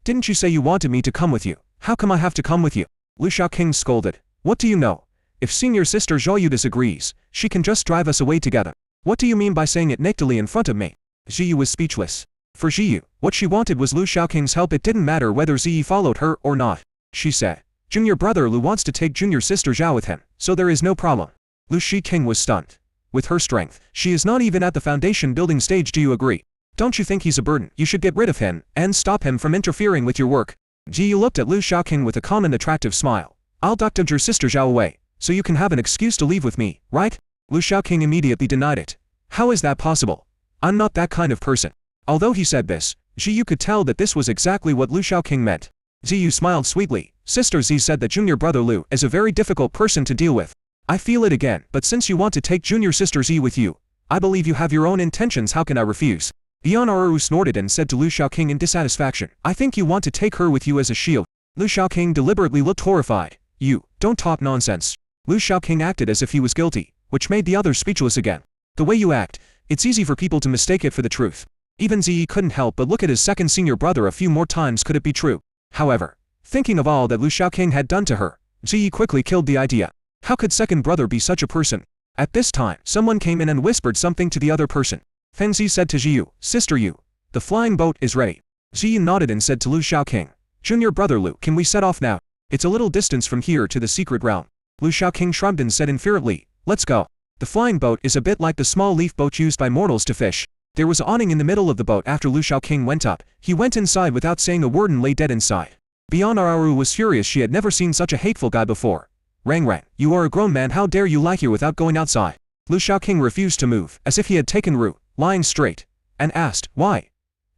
"Didn't you say you wanted me to come with you? How come I have to come with you?" Lu Xiaoqing scolded. "What do you know? If senior sister Zhou disagrees, she can just drive us away together. What do you mean by saying it nakedly in front of me?" Ziyu was speechless. For Ziyu, what she wanted was Lu Xiaoqing's help. It didn't matter whether Ziyi followed her or not. She said, "Junior brother Lu wants to take junior sister Zhao with him, so there is no problem." Lu Xiqing was stunned. With her strength, she is not even at the foundation building stage. Do you agree? Don't you think he's a burden? You should get rid of him, and stop him from interfering with your work. Ziyu looked at Lu Xiaoqing with a calm and attractive smile. "I'll duct your sister Zhao away, so you can have an excuse to leave with me, right?" Lu Xiaoqing immediately denied it. "How is that possible? I'm not that kind of person." Although he said this, Ziyu could tell that this was exactly what Lu Xiaoqing meant. Ziyu smiled sweetly. "Sister Z said that junior brother Lu is a very difficult person to deal with. I feel it again, but since you want to take junior sister Z with you, I believe you have your own intentions. How can I refuse?" Bianaru snorted and said to Lu Xiaoqing in dissatisfaction, "I think you want to take her with you as a shield." Lu Xiaoqing deliberately looked horrified. "You, don't talk nonsense." Lu Xiaoqing acted as if he was guilty, which made the others speechless again. "The way you act, it's easy for people to mistake it for the truth." Even Ziyi couldn't help but look at his second senior brother a few more times. Could it be true? However, thinking of all that Lu Xiaoqing had done to her, Ziyi quickly killed the idea. How could second brother be such a person? At this time, someone came in and whispered something to the other person. Fengzi said to Ziyu, "Sister Yu, the flying boat is ready." Ziyu nodded and said to Lu Xiaoqing, "Junior brother Lu, can we set off now? It's a little distance from here to the secret realm." Lu Xiaoqing shrugged and said inferiorly, "Let's go." The flying boat is a bit like the small leaf boat used by mortals to fish. There was an awning in the middle of the boat. After Lu Xiaoqing went up, he went inside without saying a word and lay dead inside. Bianaru was furious. She had never seen such a hateful guy before. "Rang, you are a grown man. How dare you lie here without going outside?" Lu Xiaoqing refused to move, as if he had taken root, lying straight, and asked, "Why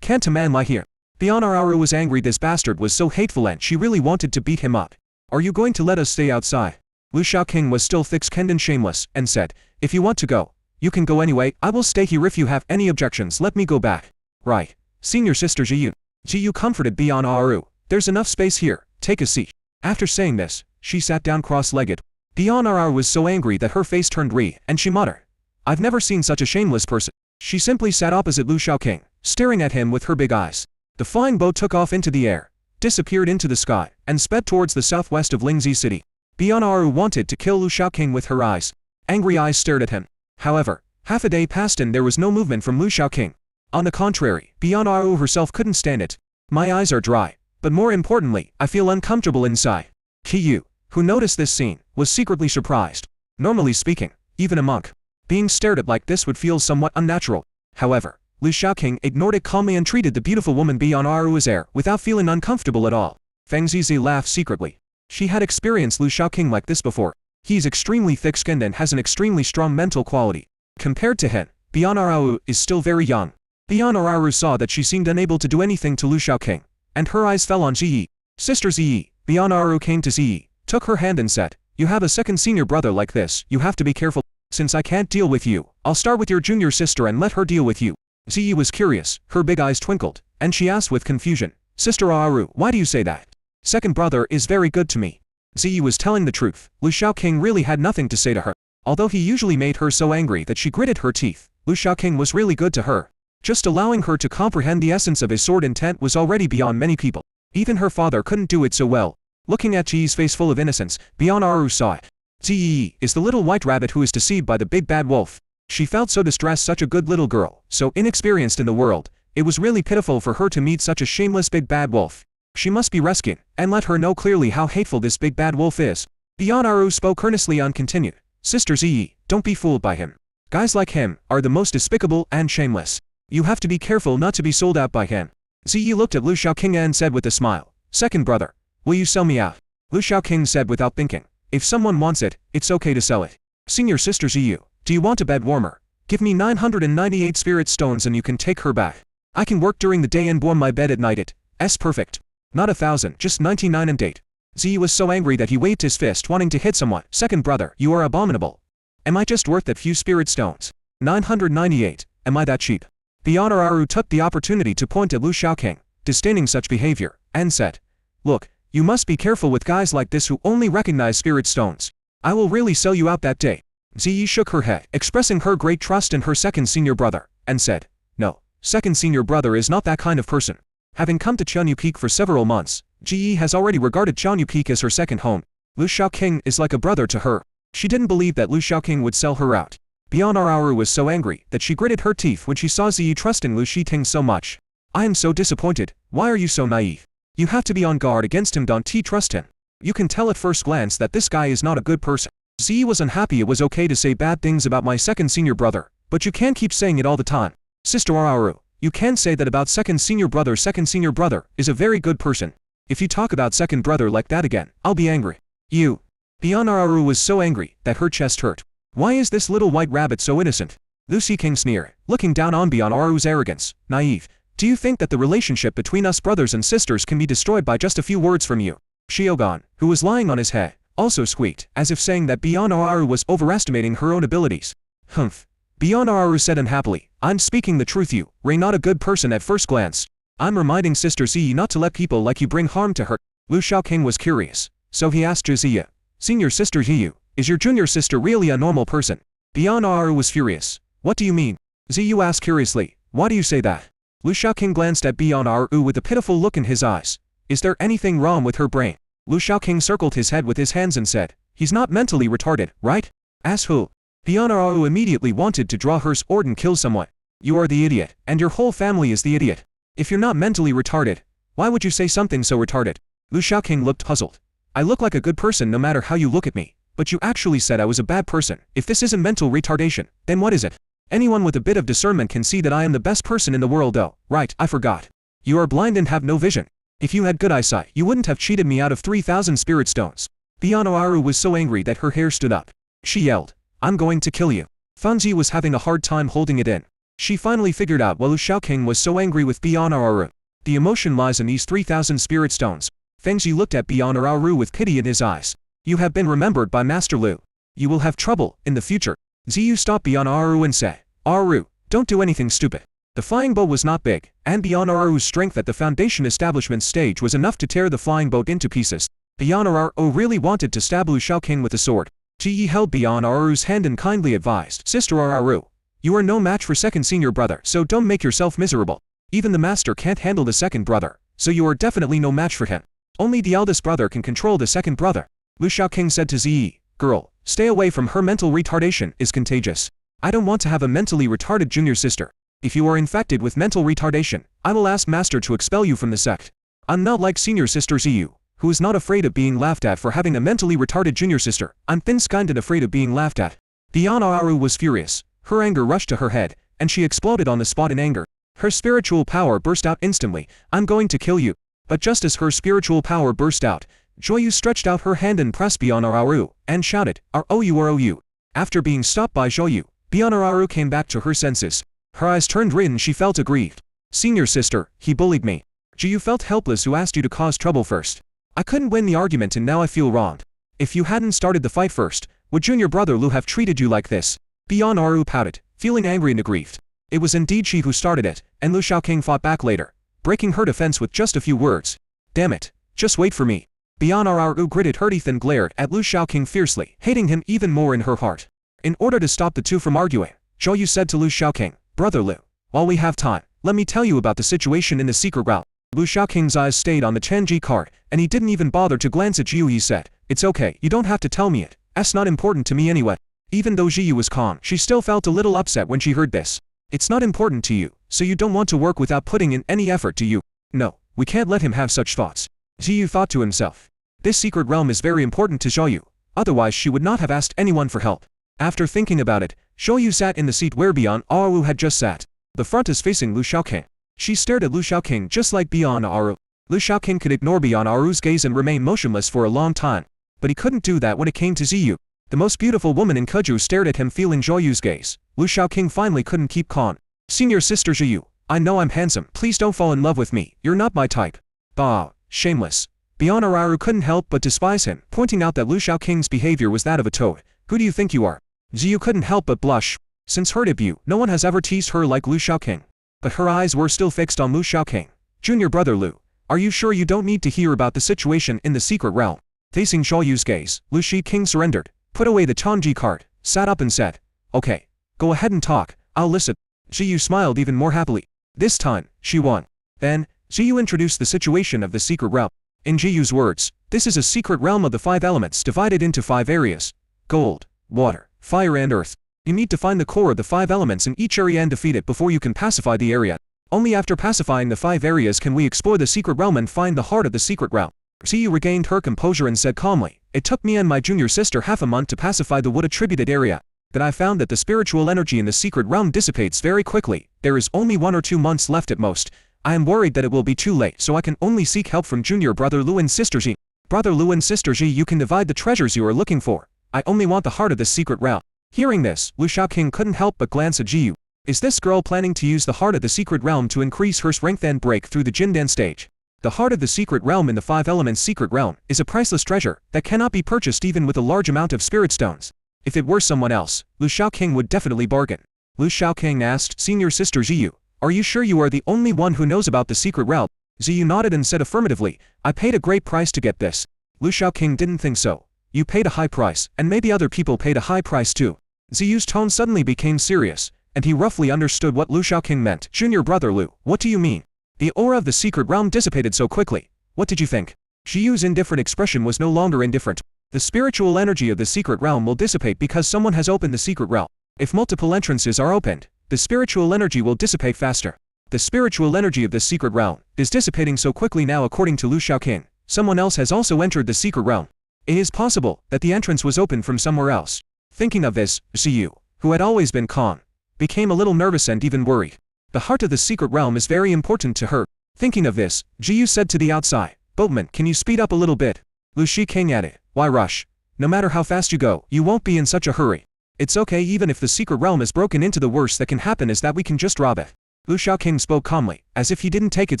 can't a man lie here?" Bianaru was angry. This bastard was so hateful and she really wanted to beat him up. "Are you going to let us stay outside?" Lu Xiaoqing was still thick-skinned and shameless, and said, "If you want to go, you can go anyway. I will stay here. If you have any objections, let me go back." "Right. Senior sister Jiyu." Jiyu comforted Bianaru. "There's enough space here. Take a seat." After saying this, she sat down cross-legged. Bianaru was so angry that her face turned red, and she muttered, "I've never seen such a shameless person." She simply sat opposite Lu Xiaoqing, staring at him with her big eyes. The flying boat took off into the air, disappeared into the sky, and sped towards the southwest of Lingzi City. Bianaru wanted to kill Lu Xiaoqing with her eyes. Angry eyes stared at him. However, half a day passed and there was no movement from Lu Xiaoqing. On the contrary, Bianaru herself couldn't stand it. "My eyes are dry, but more importantly, I feel uncomfortable inside." Qiyu, who noticed this scene, was secretly surprised. Normally speaking, even a monk being stared at like this would feel somewhat unnatural. However, Lu Xiaoqing ignored it calmly and treated the beautiful woman Bianaru's air without feeling uncomfortable at all. Feng Zizi laughed secretly. She had experienced Lu Xiaoqing like this before. He is extremely thick-skinned and has an extremely strong mental quality. Compared to him, Bianaru is still very young. Bianaru saw that she seemed unable to do anything to Lu Xiaoqing, and her eyes fell on Ziyi. "Sister Ziyi." Bianaru came to Ziyi, took her hand and said, "You have a second senior brother like this, you have to be careful. Since I can't deal with you, I'll start with your junior sister and let her deal with you." Ziyi was curious, her big eyes twinkled, and she asked with confusion, "Sister Aru, why do you say that? Second brother is very good to me." Ziyi was telling the truth. Lu Xiaoqing really had nothing to say to her. Although he usually made her so angry that she gritted her teeth, Lu Shaoqing was really good to her. Just allowing her to comprehend the essence of his sword intent was already beyond many people. Even her father couldn't do it so well. Looking at Ji's face full of innocence, Bionnaru saw it. Ji is the little white rabbit who is deceived by the big bad wolf. She felt so distressed, such a good little girl, so inexperienced in the world. It was really pitiful for her to meet such a shameless big bad wolf. She must be rescued, and let her know clearly how hateful this big bad wolf is. Bionnaru spoke earnestly and continued, Sister Zi, don't be fooled by him. Guys like him are the most despicable and shameless. You have to be careful not to be sold out by him. Ziyi looked at Lu Shaoqing and said with a smile, Second brother, will you sell me out? Lu Shaoqing said without thinking, if someone wants it, it's okay to sell it. Senior Sister Ziyu, do you want a bed warmer? Give me 998 spirit stones and you can take her back. I can work during the day and warm my bed at night. It's perfect. Not 1,000, just 99 and 8. Ziyu was so angry that he waved his fist wanting to hit someone. Second brother, you are abominable. Am I just worth that few spirit stones? 998, am I that cheap? Bionnaru took the opportunity to point at Lu Shaoqing, disdaining such behavior, and said, Look, you must be careful with guys like this who only recognize spirit stones. I will really sell you out that day. Ziyi shook her head, expressing her great trust in her second senior brother, and said, No, second senior brother is not that kind of person. Having come to Qianyu Peak for several months, Ji has already regarded Qianyu Peak as her second home. Lu Shaoqing is like a brother to her. She didn't believe that Lu Shaoqing would sell her out. Bionnaru was so angry that she gritted her teeth when she saw Ziyi trusting Lu Shiting so much. I am so disappointed. Why are you so naive? You have to be on guard against him. Don't trust him. You can tell at first glance that this guy is not a good person. Ziyi was unhappy. It was okay to say bad things about my second senior brother, but you can't keep saying it all the time. Sister Araru, you can say that about second senior brother. Second senior brother is a very good person. If you talk about second brother like that again, I'll be angry. You. Bionnaru was so angry that her chest hurt. Why is this little white rabbit so innocent? Lu Shiking sneered, looking down on Bionnaru's arrogance. Naive. Do you think that the relationship between us brothers and sisters can be destroyed by just a few words from you? Shiogan, who was lying on his head, also squeaked, as if saying that Bionnaru was overestimating her own abilities. Humph. Bionnaru said unhappily, I'm speaking the truth. You, Ray, not a good person at first glance. I'm reminding Sister Ziyi not to let people like you bring harm to her. Lu Shaoqing was curious, so he asked Ziyi, Senior Sister Ziyu, is your junior sister really a normal person? Bionnaru was furious. What do you mean? Ziyu asked curiously, why do you say that? Lu Shaoqing glanced at Bionnaru with a pitiful look in his eyes. Is there anything wrong with her brain? Lu Shaoqing circled his head with his hands and said, he's not mentally retarded, right? Ask who? Bionnaru immediately wanted to draw her sword and kill someone. You are the idiot, and your whole family is the idiot. If you're not mentally retarded, why would you say something so retarded? Lu Shaoqing looked puzzled. I look like a good person no matter how you look at me, but you actually said I was a bad person. If this isn't mental retardation, then what is it? Anyone with a bit of discernment can see that I am the best person in the world. Oh, right, I forgot. You are blind and have no vision. If you had good eyesight, you wouldn't have cheated me out of 3,000 spirit stones. Bionnaru was so angry that her hair stood up. She yelled, I'm going to kill you. Fanji was having a hard time holding it in. She finally figured out why Lu Shaoqing was so angry with Bionnaru. The emotion lies in these 3,000 spirit stones. Fengji looked at Bionnaru with pity in his eyes. You have been remembered by Master Lu. You will have trouble in the future. Ziyu stopped Bionnaru and said, Aru, don't do anything stupid. The flying boat was not big, and Bionnaru's strength at the foundation establishment stage was enough to tear the flying boat into pieces. Bionnaru really wanted to stab Lu Shaoqing with a sword. Ji held Bionnaru's hand and kindly advised, Sister Aru, you are no match for second senior brother, so don't make yourself miserable. Even the master can't handle the second brother, so you are definitely no match for him. Only the eldest brother can control the second brother. Lu Shaoqing said to Ziyi, girl, stay away from her. Mental retardation is contagious. I don't want to have a mentally retarded junior sister. If you are infected with mental retardation, I will ask master to expel you from the sect. I'm not like senior sister Ziyu, who is not afraid of being laughed at for having a mentally retarded junior sister. I'm thin-skinned and afraid of being laughed at. Bionnaru was furious. Her anger rushed to her head, and she exploded on the spot in anger. Her spiritual power burst out instantly. I'm going to kill you. But just as her spiritual power burst out, Joyu stretched out her hand and pressed Bionnaru, and shouted, R-O-U-R-O-U. After being stopped by Joyu, Bionnaru came back to her senses. Her eyes turned red and she felt aggrieved. Senior sister, he bullied me. Joyu felt helpless. Who asked you to cause trouble first? I couldn't win the argument and now I feel wronged. If you hadn't started the fight first, would junior brother Lu have treated you like this? Bionnaru pouted, feeling angry and aggrieved. It was indeed she who started it, and Lu Shaoqing fought back later, breaking her defense with just a few words. Damn it, just wait for me. Bionnaru gritted her teeth and glared at Lu Shaoqing fiercely, hating him even more in her heart. In order to stop the two from arguing, Zhou Yu said to Lu Shaoqing, "Brother Lu, while we have time, let me tell you about the situation in the secret realm." Lu Shaoqing's eyes stayed on the Chenji card, and he didn't even bother to glance at Zhiyu. He said, "It's okay, you don't have to tell me it. It's not important to me anyway." Even though Zhiyu was calm, she still felt a little upset when she heard this. "It's not important to you, so you don't want to work without putting in any effort, do you?" "No, we can't let him have such thoughts." Zhiyu thought to himself. This secret realm is very important to Zhou Yu, otherwise she would not have asked anyone for help. After thinking about it, Zhou Yu sat in the seat where Bian Aru had just sat. The front is facing Lu Shaoqing. She stared at Lu Shaoqing just like Bian Aru. Lu Shaoqing could ignore Bian Aru's gaze and remain motionless for a long time, but he couldn't do that when it came to Zhiyu. The most beautiful woman in Keju stared at him feeling Zhou Yu's gaze. Lu Shaoqing finally couldn't keep calm. "Senior sister Zhiyu, I know I'm handsome, please don't fall in love with me, you're not my type." Bah, shameless. Bian Aru couldn't help but despise him, pointing out that Lu Shaoqing's behavior was that of a toad. "Who do you think you are?" Zhiyu couldn't help but blush. Since her debut, no one has ever teased her like Lu Shaoqing. But her eyes were still fixed on Lu Shaoqing. "Junior brother Lu, are you sure you don't need to hear about the situation in the secret realm?" Facing Zhou Yu's gaze, Lu Shaoqing surrendered, put away the Chenji card, sat up and said, "Okay, go ahead and talk, I'll listen." Zhiyu smiled even more happily. This time, she won. Then, Zhiyu introduced the situation of the secret realm. In Zhiyu's words, this is a secret realm of the 5 elements divided into 5 areas: gold, water, fire and earth. You need to find the core of the 5 elements in each area and defeat it before you can pacify the area. Only after pacifying the 5 areas can we explore the secret realm and find the heart of the secret realm. Zhiyu regained her composure and said calmly, "It took me and my junior sister half a month to pacify the wood-attributed area. Then I found that the spiritual energy in the secret realm dissipates very quickly. There is only 1 or 2 months left at most. I am worried that it will be too late, so I can only seek help from junior brother Lu and sister Ji. Brother Lu and sister Ji, you can divide the treasures you are looking for. I only want the heart of this secret realm." Hearing this, Lu Shaoqing couldn't help but glance at Zhiyu. Is this girl planning to use the heart of the secret realm to increase her strength and break through the Jindan stage? The heart of the secret realm in the 5 elements secret realm is a priceless treasure that cannot be purchased even with a large amount of spirit stones. If it were someone else, Lu Shaoqing would definitely bargain. Lu Shaoqing asked senior sister Zhiyu, "Are you sure you are the only one who knows about the secret realm?" Zhiyu nodded and said affirmatively, "I paid a great price to get this." Lu Shaoqing didn't think so. "You paid a high price, and maybe other people paid a high price too." Zhiyu's tone suddenly became serious, and he roughly understood what Lu Shaoqing meant. "Junior brother Lu, what do you mean? The aura of the secret realm dissipated so quickly. What did you think?" Zhiyu's indifferent expression was no longer indifferent. The spiritual energy of the secret realm will dissipate because someone has opened the secret realm. If multiple entrances are opened, the spiritual energy will dissipate faster. The spiritual energy of the secret realm is dissipating so quickly now according to Lu Shaoqing. Someone else has also entered the secret realm. It is possible that the entrance was opened from somewhere else. Thinking of this, Zhiyu, who had always been calm, became a little nervous and even worried. The heart of the secret realm is very important to her. Thinking of this, Zhiyu said to the outside, "Boatman, can you speed up a little bit?" Lu Shaoqing added, "Why rush? No matter how fast you go, you won't be in such a hurry. It's okay even if the secret realm is broken into. The worst that can happen is that we can just rob it." Lu Shaoqing spoke calmly, as if he didn't take it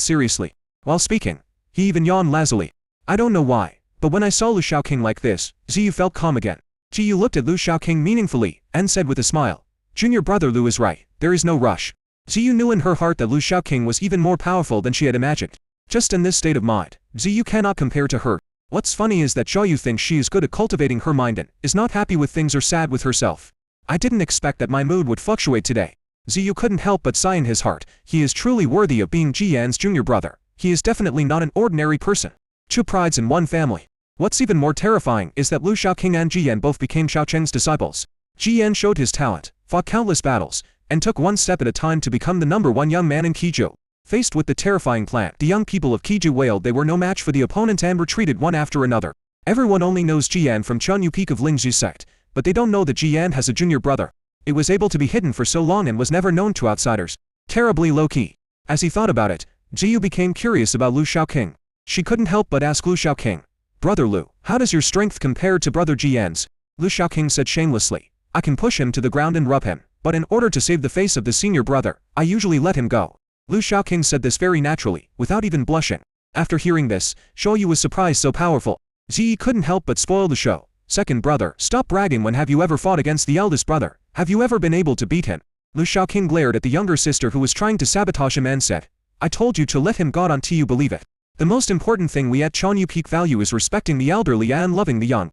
seriously. While speaking, he even yawned lazily. I don't know why, but when I saw Lu Shaoqing like this, Zhiyu felt calm again. Zhiyu looked at Lu Shaoqing meaningfully, and said with a smile, "Junior brother Lu is right, there is no rush." Zhiyu knew in her heart that Lu Shaoqing was even more powerful than she had imagined. Just in this state of mind, Zhiyu cannot compare to her. What's funny is that Zhou Yu thinks she is good at cultivating her mind and is not happy with things or sad with herself. I didn't expect that my mood would fluctuate today. Zhiyu couldn't help but sigh in his heart. He is truly worthy of being Jian's junior brother. He is definitely not an ordinary person. 2 prides in 1 family. What's even more terrifying is that Lu Shaoqing and Jian both became Xiao Cheng's disciples. Jian showed his talent, fought countless battles, and took 1 step at a time to become the #1 young man in Keju. Faced with the terrifying plan, the young people of Keju wailed they were no match for the opponent and retreated one after another. Everyone only knows Jian from Chunyu Peak of Lingzhi Sect, but they don't know that Jian has a junior brother. It was able to be hidden for so long and was never known to outsiders. Terribly low-key. As he thought about it, Zhiyu became curious about Lu Shaoqing. She couldn't help but ask Lu Shaoqing, "Brother Lu, how does your strength compare to brother Jian's?" Lu Shaoqing said shamelessly, "I can push him to the ground and rub him, but in order to save the face of the senior brother, I usually let him go." Lu Shaoqing said this very naturally, without even blushing. After hearing this, Zhou Yu was surprised so powerful. Ziyi couldn't help but spoil the show. "Second brother, stop bragging. When have you ever fought against the eldest brother? Have you ever been able to beat him?" Lu Shaoqing glared at the younger sister who was trying to sabotage him and said, "I told you to let him go until you believe it. The most important thing we at Chonyu Peak value is respecting the elderly and loving the young."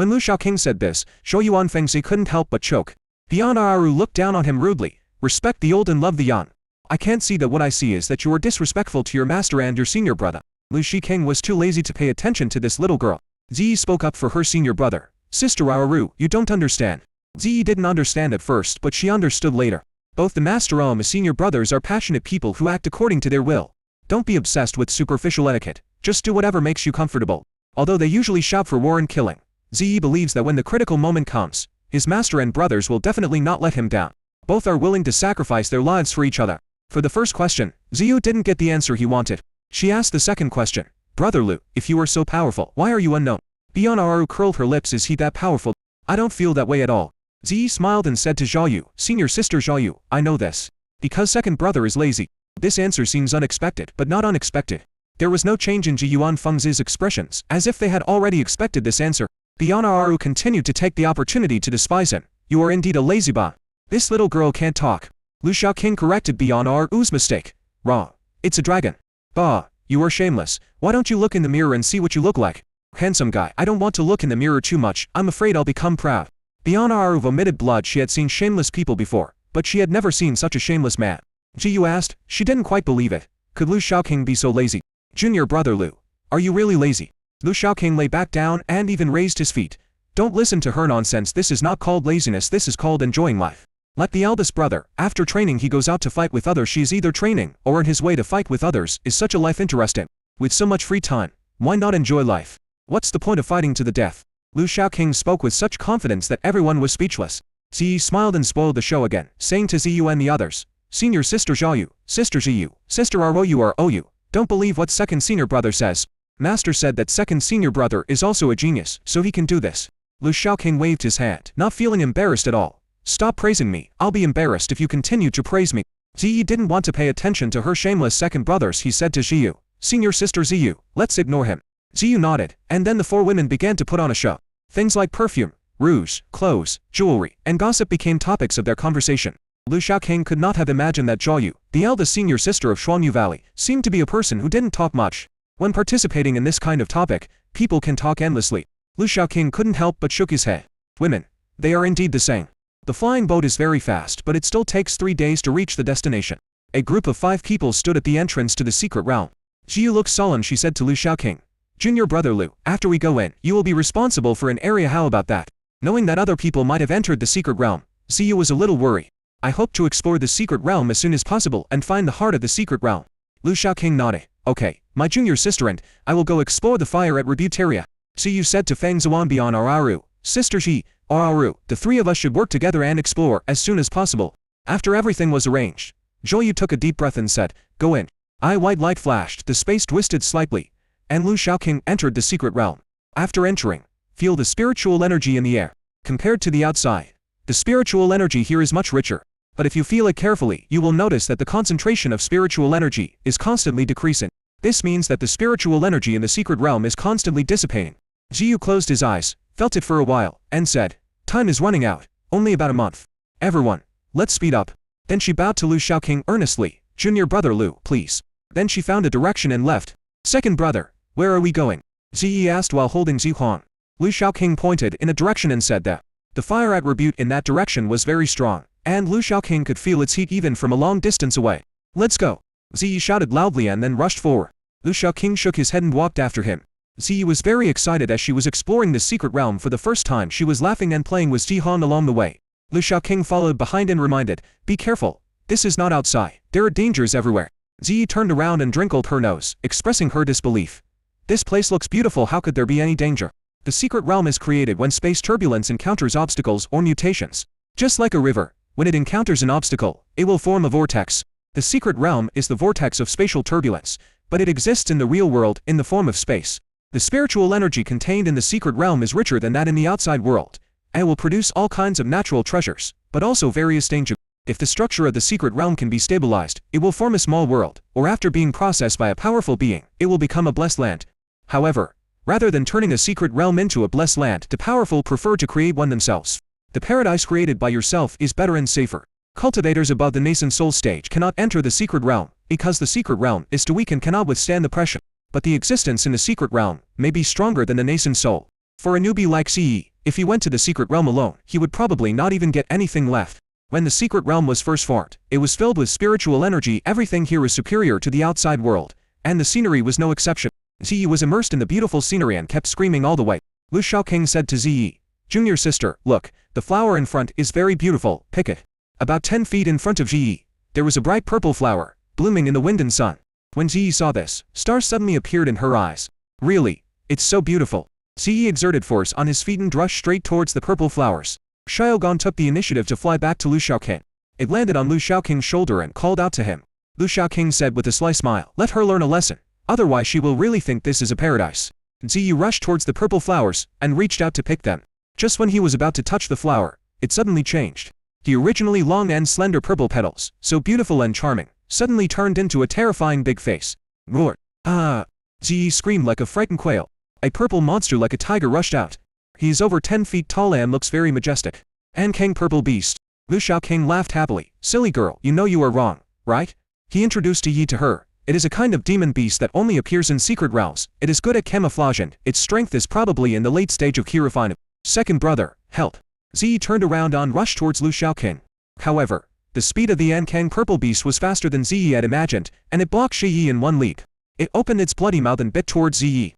When Lu Shaoqing said this, Zhou Yuan Fengzi couldn't help but choke. The Yan Aru looked down on him rudely. Respect the old and love the young. I can't see that what I see is that you are disrespectful to your master and your senior brother. Lu Shiking was too lazy to pay attention to this little girl. Ziyi spoke up for her senior brother. Sister Aru, you don't understand. Ziyi didn't understand at first, but she understood later. Both the master and senior brothers are passionate people who act according to their will. Don't be obsessed with superficial etiquette. Just do whatever makes you comfortable. Although they usually shout for war and killing, Ziyi believes that when the critical moment comes, his master and brothers will definitely not let him down. Both are willing to sacrifice their lives for each other. For the first question, Ziyu didn't get the answer he wanted. She asked the second question. Brother Lu, if you are so powerful, why are you unknown? Bian Aru curled her lips. Is he that powerful? I don't feel that way at all. Ziyi smiled and said to Zhaoyu, senior sister Zhaoyu, I know this. Because second brother is lazy. This answer seems unexpected, but not unexpected. There was no change in Ji Yuan Fengzi's expressions, as if they had already expected this answer. Bian Aru continued to take the opportunity to despise him. You are indeed a lazy ba. This little girl can't talk. Lu Shaoqing corrected Bian Aru's mistake. Wrong. It's a dragon. Bah, you are shameless. Why don't you look in the mirror and see what you look like? Handsome guy, I don't want to look in the mirror too much. I'm afraid I'll become proud. Bian Aru vomited blood. She had seen shameless people before, but she had never seen such a shameless man. Ji Yu asked. She didn't quite believe it. Could Lu Shaoqing be so lazy? Junior brother Lu, are you really lazy? Lu Shaoqing lay back down and even raised his feet. Don't listen to her nonsense. This is not called laziness. This is called enjoying life. Like the eldest brother, after training he goes out to fight with others. She is either training or on his way to fight with others. Is such a life interesting? With so much free time, why not enjoy life? What's the point of fighting to the death? Lu Shaoqing spoke with such confidence that everyone was speechless. Ziyi smiled and spoiled the show again, saying to Ziyu and the others, Senior sister Zhaoyu, sister Ziyu, sister Rou, don't believe what second senior brother says. Master said that second senior brother is also a genius, so he can do this. Lu Shaoqing waved his hand, not feeling embarrassed at all. Stop praising me. I'll be embarrassed if you continue to praise me. Ziyi didn't want to pay attention to her shameless second brothers. He said to Ziyu, Senior sister Ziyu, let's ignore him. Ziyu nodded, and then the four women began to put on a show. Things like perfume, rouge, clothes, jewelry, and gossip became topics of their conversation. Lu Shaoqing could not have imagined that Zhaoyu, the eldest senior sister of Xuanyu Valley, seemed to be a person who didn't talk much. When participating in this kind of topic, people can talk endlessly. Lu Shaoqing couldn't help but shook his head. Women, they are indeed the same. The flying boat is very fast, but it still takes 3 days to reach the destination. A group of 5 people stood at the entrance to the secret realm. Jiu looked sullen. She said to Lu Shaoqing, Junior brother Lu, after we go in, you will be responsible for an area. How about that? Knowing that other people might have entered the secret realm, Ziyu was a little worried. I hope to explore the secret realm as soon as possible and find the heart of the secret realm. Lu Shaoqing nodded. Okay, my junior sister and I will go explore the fire at Rebuteria. Ziyu said to Feng Zuanbian Araru, Sister Ji, Araru, the 3 of us should work together and explore as soon as possible. After everything was arranged, Zhou took a deep breath and said, Go in. A white light flashed, the space twisted slightly, and Lu Shaoqing entered the secret realm. After entering, feel the spiritual energy in the air. Compared to the outside, the spiritual energy here is much richer. But if you feel it carefully, you will notice that the concentration of spiritual energy is constantly decreasing. This means that the spiritual energy in the secret realm is constantly dissipating. Jiu closed his eyes, felt it for a while, and said, Time is running out, only about a month. Everyone, let's speed up. Then she bowed to Lu Shaoqing earnestly, Junior brother Lu, please. Then she found a direction and left. Second brother, where are we going? Ziyi asked while holding Zihuang. Lu Shaoqing pointed in a direction and said that the fire at Rebute in that direction was very strong, and Lu Shaoqing could feel its heat even from a long distance away. Let's go. Ziyi shouted loudly and then rushed forward. Lu Shaoqing shook his head and walked after him. Ziyi was very excited as she was exploring the secret realm for the first time. She was laughing and playing with Zihan along the way. Lu Shaoqing followed behind and reminded, Be careful. This is not outside. There are dangers everywhere. Ziyi turned around and wrinkled her nose, expressing her disbelief. This place looks beautiful. How could there be any danger? The secret realm is created when space turbulence encounters obstacles or mutations. Just like a river, when it encounters an obstacle, it will form a vortex. The secret realm is the vortex of spatial turbulence, but it exists in the real world in the form of space. The spiritual energy contained in the secret realm is richer than that in the outside world, and will produce all kinds of natural treasures, but also various dangers. If the structure of the secret realm can be stabilized, it will form a small world, or after being processed by a powerful being, it will become a blessed land. However, rather than turning a secret realm into a blessed land, the powerful prefer to create one themselves. The paradise created by yourself is better and safer. Cultivators above the nascent soul stage cannot enter the secret realm, because the secret realm is too weak and cannot withstand the pressure. But the existence in the secret realm may be stronger than the nascent soul. For a newbie like CE, If he went to the secret realm alone, he would probably not even get anything left. When the secret realm was first formed, it was filled with spiritual energy. Everything here was superior to the outside world, and the scenery was no exception. Ziyi was immersed in the beautiful scenery and kept screaming all the way. Lu Shaoqing said to Ziyi, "Junior sister, look, the flower in front is very beautiful, pick it." About 10 feet in front of Ziyi, there was a bright purple flower, blooming in the wind and sun. When Ziyi saw this, stars suddenly appeared in her eyes. Really, it's so beautiful. Ziyi exerted force on his feet and rushed straight towards the purple flowers. Xiaogan took the initiative to fly back to Lu Shaoqing. It landed on Lu Shaoqing's shoulder and called out to him. Lu Shaoqing said with a sly smile, "Let her learn a lesson, otherwise she will really think this is a paradise." Ziyi rushed towards the purple flowers and reached out to pick them. Just when he was about to touch the flower, it suddenly changed. The originally long and slender purple petals, so beautiful and charming, suddenly turned into a terrifying big face. Roar! Ah! Ziyi screamed like a frightened quail. A purple monster like a tiger rushed out. He is over 10 feet tall and looks very majestic. Ankang Purple Beast. Lu Shaoqing laughed happily. "Silly girl, you know you are wrong, right?" He introduced Yi to her. "It is a kind of demon beast that only appears in secret realms. It is good at camouflage and its strength is probably in the late stage of key refinement. Second brother, help." Ziyi turned around and rushed towards Lu Shaoqing. However, the speed of the Ankang Purple Beast was faster than Ziyi had imagined, and it blocked Ziyi in one leap. It opened its bloody mouth and bit towards Ziyi.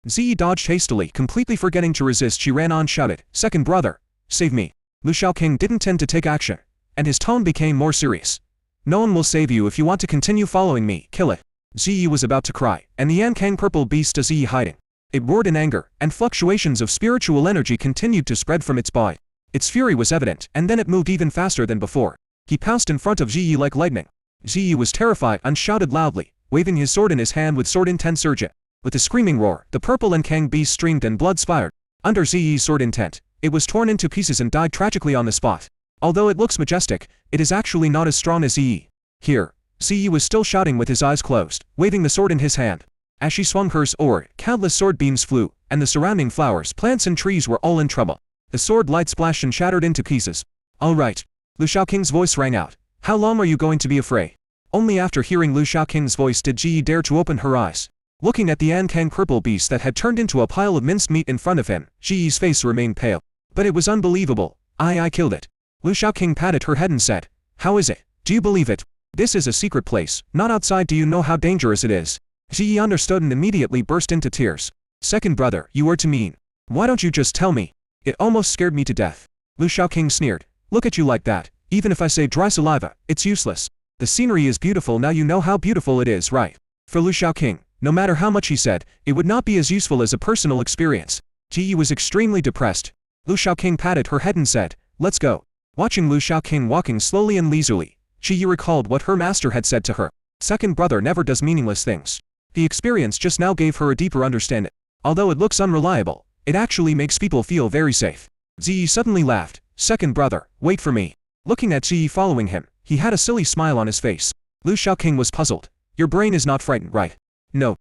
Ziyi dodged hastily, completely forgetting to resist. She ran on, shouted, "Second brother, save me." Lu Shaoqing didn't tend to take action, and his tone became more serious. "No one will save you if you want to continue following me, kill it." Ziyi was about to cry, and the Ankang Purple Beast saw Ziyi hiding. It roared in anger, and fluctuations of spiritual energy continued to spread from its body. Its fury was evident, and then it moved even faster than before. He pounced in front of Ziyi like lightning. Ziyi was terrified and shouted loudly, waving his sword in his hand with sword intent surge. With a screaming roar, the purple Ankang beast streamed and blood spattered. Under Ziyi's sword intent, it was torn into pieces and died tragically on the spot. Although it looks majestic, it is actually not as strong as Ziyi. Here, Ziyi was still shouting with his eyes closed, waving the sword in his hand. As she swung her sword, countless sword beams flew, and the surrounding flowers, plants and trees were all in trouble. The sword light splashed and shattered into pieces. "All right." Lu Shaoqing's voice rang out. "How long are you going to be afraid?" Only after hearing Lu Shaoqing's voice did Ziyi dare to open her eyes. Looking at the Ankang Purple Beast that had turned into a pile of minced meat in front of him, Ziyi's face remained pale. But it was unbelievable. I killed it." Lu Shaoqing patted her head and said, "How is it? Do you believe it? This is a secret place, not outside. Do you know how dangerous it is?" Ziyi understood and immediately burst into tears. "Second brother, you are too mean. Why don't you just tell me? It almost scared me to death." Lu Shaoqing sneered. "Look at you like that. Even if I say dry saliva, it's useless. The scenery is beautiful. Now you know how beautiful it is, right?" For Lu Shaoqing, no matter how much he said, it would not be as useful as a personal experience. Ziyi was extremely depressed. Lu Shaoqing patted her head and said, "Let's go." Watching Lu Shaoqing walking slowly and leisurely, Ziyi recalled what her master had said to her. Second brother never does meaningless things. The experience just now gave her a deeper understanding. Although it looks unreliable, it actually makes people feel very safe. Ziyi suddenly laughed. "Second brother, wait for me." Looking at Ziyi following him, he had a silly smile on his face. Lu Shaoqing was puzzled. "Your brain is not frightened, right?" No.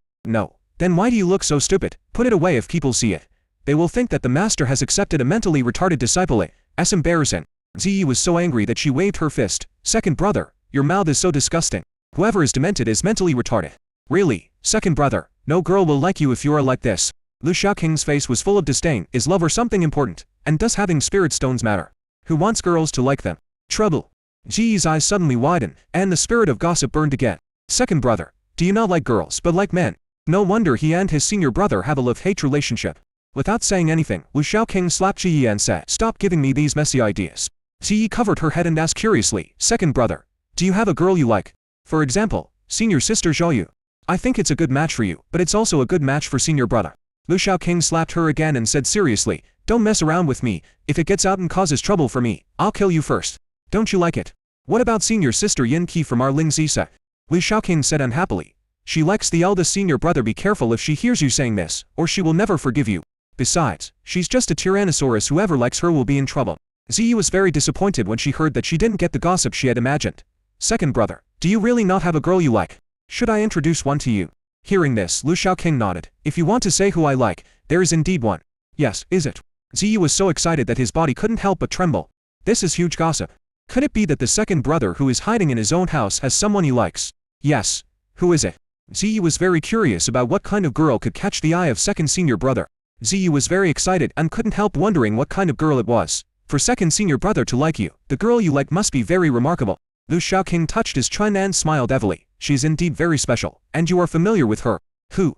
Then why do you look so stupid? Put it away. If people see it, they will think that the master has accepted a mentally retarded disciple. It's embarrassing." Ziyi was so angry that she waved her fist. "Second brother, your mouth is so disgusting. Whoever is demented is mentally retarded." "Really, second brother, no girl will like you if you are like this." Lu Shaoqing's face was full of disdain. "Is love or something important? And does having spirit stones matter? Who wants girls to like them? Trouble." Ziyi's eyes suddenly widened, and the spirit of gossip burned again. "Second brother, do you not like girls but like men? No wonder he and his senior brother have a love-hate relationship." Without saying anything, Lu Shaoqing slapped Ziyi and said, "Stop giving me these messy ideas." Ziyi covered her head and asked curiously, "Second brother, do you have a girl you like? For example, senior sister Zhou. I think it's a good match for you, but it's also a good match for senior brother." Lu Shaoqing slapped her again and said seriously, "Don't mess around with me. If it gets out and causes trouble for me, I'll kill you first. Don't you like it? What about senior sister Yin Qi from our Ling Zi sect?" Lu Shaoqing said unhappily. "She likes the eldest senior brother. Be careful if she hears you saying this, or she will never forgive you. Besides, she's just a Tyrannosaurus. Whoever likes her will be in trouble." Ziyi was very disappointed when she heard that she didn't get the gossip she had imagined. "Second brother, do you really not have a girl you like? Should I introduce one to you?" Hearing this, Lu Shaoqing nodded. "If you want to say who I like, there is indeed one." "Yes, is it?" Ziyi was so excited that his body couldn't help but tremble. This is huge gossip. Could it be that the second brother who is hiding in his own house has someone he likes? Yes. Who is it? Ziyi was very curious about what kind of girl could catch the eye of second senior brother. Ziyi was very excited and couldn't help wondering what kind of girl it was. For second senior brother to like you, the girl you like must be very remarkable. Lu Shaoqing touched his chin and smiled heavily. She's indeed very special, and you are familiar with her. Who?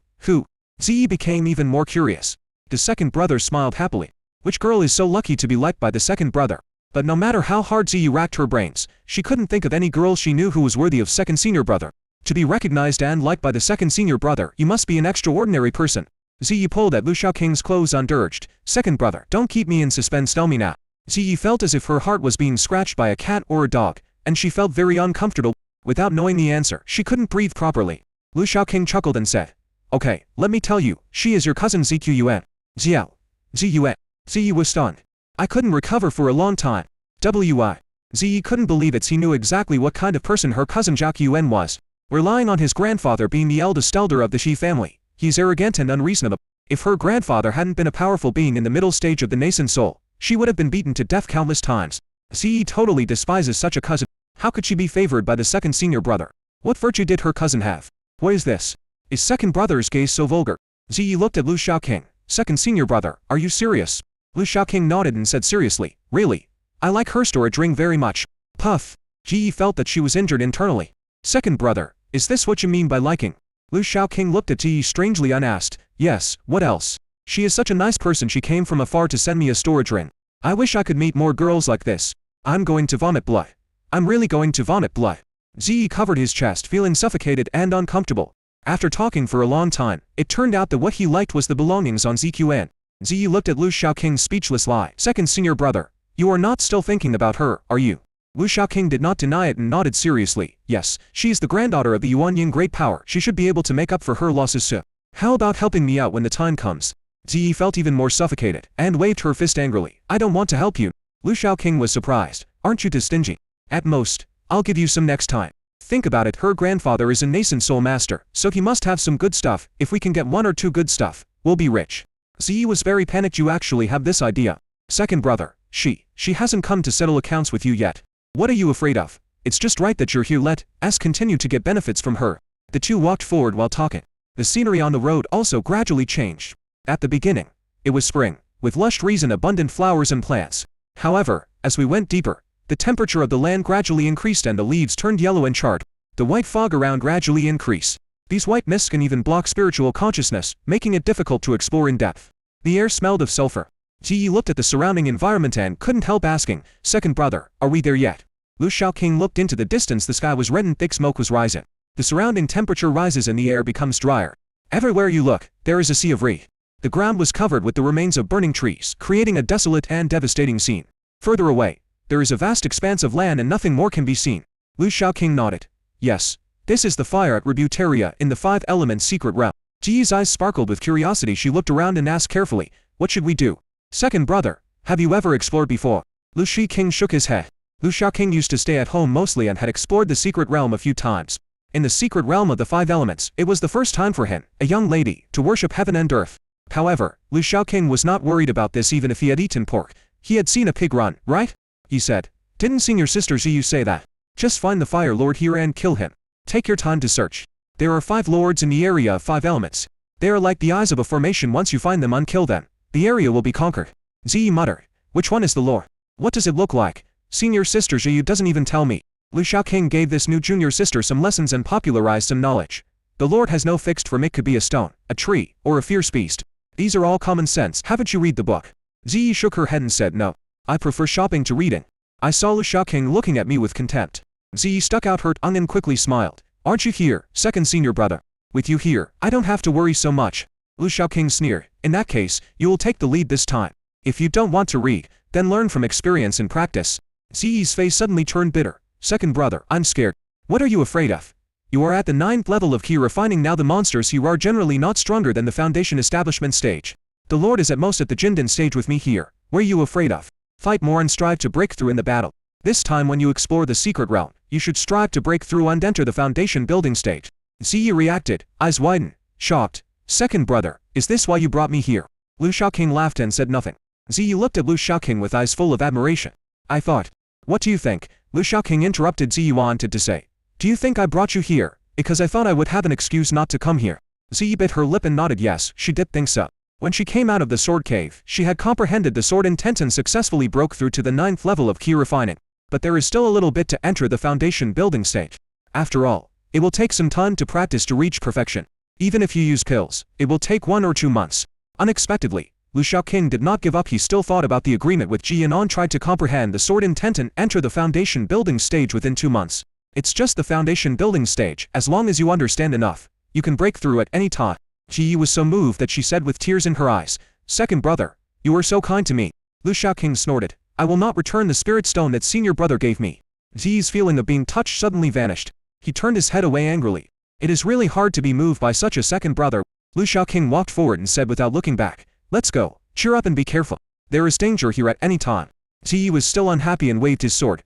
Ziyi became even more curious. The second brother smiled happily. Which girl is so lucky to be liked by the second brother? But no matter how hard Ziyi racked her brains, she couldn't think of any girl she knew who was worthy of second senior brother. To be recognized and liked by the second senior brother, you must be an extraordinary person. Ziyi pulled at Lu Shaoqing's clothes and urged, second brother, don't keep me in suspense, tell me now. Ziyi felt as if her heart was being scratched by a cat or a dog, and she felt very uncomfortable. Without knowing the answer, she couldn't breathe properly. Lu Shaoqing chuckled and said, okay, let me tell you, she is your cousin Zqun. Xiao. Ziyuan. Ziyi was stunned. I couldn't recover for a long time. Ziyi couldn't believe it. He knew exactly what kind of person her cousin Zhao Yuan was. Relying on his grandfather being the eldest elder of the Shi family, he's arrogant and unreasonable. If her grandfather hadn't been a powerful being in the middle stage of the nascent soul, she would have been beaten to death countless times. Ziyi totally despises such a cousin. How could she be favored by the second senior brother? What virtue did her cousin have? What is this? Is second brother's gaze so vulgar? Ziyi looked at Lu Shaoqing. Second senior brother, are you serious? Lu Shaoqing nodded and said seriously, really? I like her storage ring very much. Puff. Ziyi felt that she was injured internally. Second brother, is this what you mean by liking? Lu Shaoqing looked at Ziyi strangely and asked, yes, what else? She is such a nice person, she came from afar to send me a storage ring. I wish I could meet more girls like this. I'm going to vomit blood. I'm really going to vomit blood. Ziyi covered his chest, feeling suffocated and uncomfortable. After talking for a long time, it turned out that what he liked was the belongings on Zqun. Ziyi looked at Lu Shaoqing's speechless lie. Second senior brother, you are not still thinking about her, are you? Lu Shaoqing did not deny it and nodded seriously. Yes, she is the granddaughter of the Yuanying great power. She should be able to make up for her losses soon. How about helping me out when the time comes? Ziyi felt even more suffocated, and waved her fist angrily. I don't want to help you. Lu Shaoqing was surprised. Aren't you too stingy? At most, I'll give you some next time. Think about it, her grandfather is a nascent soul master, so he must have some good stuff. If we can get one or two good stuff, we'll be rich. Ziyi was very panicked. You actually have this idea. Second brother, she hasn't come to settle accounts with you yet. What are you afraid of? It's just right that you're here. Let us continue to get benefits from her. The two walked forward while talking. The scenery on the road also gradually changed. At the beginning, it was spring, with lush trees and abundant flowers and plants. However, as we went deeper, the temperature of the land gradually increased and the leaves turned yellow and charred. The white fog around gradually increased. These white mists can even block spiritual consciousness, making it difficult to explore in depth. The air smelled of sulfur. Ziyi looked at the surrounding environment and couldn't help asking, second brother, are we there yet? Lu Shaoqing looked into the distance. The sky was red and thick smoke was rising. The surrounding temperature rises and the air becomes drier. Everywhere you look, there is a sea of reek. The ground was covered with the remains of burning trees, creating a desolate and devastating scene. Further away, there is a vast expanse of land and nothing more can be seen. Lu Shaoqing nodded. Yes, this is the fire at Rebuteria in the Five Elements secret realm. Ziyi's eyes sparkled with curiosity. She looked around and asked carefully, what should we do? Second brother, have you ever explored before? Lu Shaoqing shook his head. Lu Shaoqing used to stay at home mostly and had explored the secret realm a few times. In the secret realm of the Five Elements, it was the first time for him, a young lady, to worship heaven and earth. However, Lu Shaoqing was not worried about this even if he had eaten pork. He had seen a pig run, right? He said. Didn't senior sister Ziyu say that? Just find the fire lord here and kill him. Take your time to search. There are 5 lords in the area of 5 elements. They are like the eyes of a formation. Once you find them, unkill them. The area will be conquered. Ziyi muttered. Which one is the lord? What does it look like? Senior sister Ziyu doesn't even tell me. Lu Shaoqing gave this new junior sister some lessons and popularized some knowledge. The lord has no fixed form. It could be a stone, a tree, or a fierce beast. These are all common sense. Haven't you read the book? Ziyi shook her head and said no. I prefer shopping to reading. I saw Lu Shaoqing looking at me with contempt. Ziyi stuck out her tongue and quickly smiled. Aren't you here, second senior brother? With you here, I don't have to worry so much. Lu Shaoqing sneered. In that case, you will take the lead this time. If you don't want to read, then learn from experience and practice. Ziyi's face suddenly turned bitter. Second brother, I'm scared. What are you afraid of? You are at the 9th level of key refining now. The monsters here are generally not stronger than the foundation establishment stage. The lord is at most at the Jindan stage with me here. What are you afraid of? Fight more and strive to break through in the battle. This time when you explore the secret realm, you should strive to break through and enter the foundation building stage. Ziyi reacted, eyes widened, shocked. Second brother, is this why you brought me here? Lu Shaoqing laughed and said nothing. Ziyi looked at Lu Shaoqing with eyes full of admiration. I thought. What do you think? Lu Shaoqing interrupted. Ziyi wanted to say. Do you think I brought you here because I thought I would have an excuse not to come here? Ziyi bit her lip and nodded yes, she did think so. When she came out of the sword cave, she had comprehended the sword intent and successfully broke through to the 9th level of key refining. But there is still a little bit to enter the foundation building stage. After all, it will take some time to practice to reach perfection. Even if you use pills, it will take 1 or 2 months. Unexpectedly, Lu Shaoqing did not give up. He still thought about the agreement with Ji Yanan, tried to comprehend the sword intent and enter the foundation building stage within 2 months. It's just the foundation building stage. As long as you understand enough, you can break through at any time. Ji Yi was so moved that she said with tears in her eyes, "Second brother, you were so kind to me." Lu Shaoqing snorted, "I will not return the spirit stone that senior brother gave me." Ji Yi's feeling of being touched suddenly vanished. He turned his head away angrily. It is really hard to be moved by such a second brother. Lu Shaoqing walked forward and said without looking back, "Let's go. Cheer up and be careful. There is danger here at any time." Ji Yi was still unhappy and waved his sword.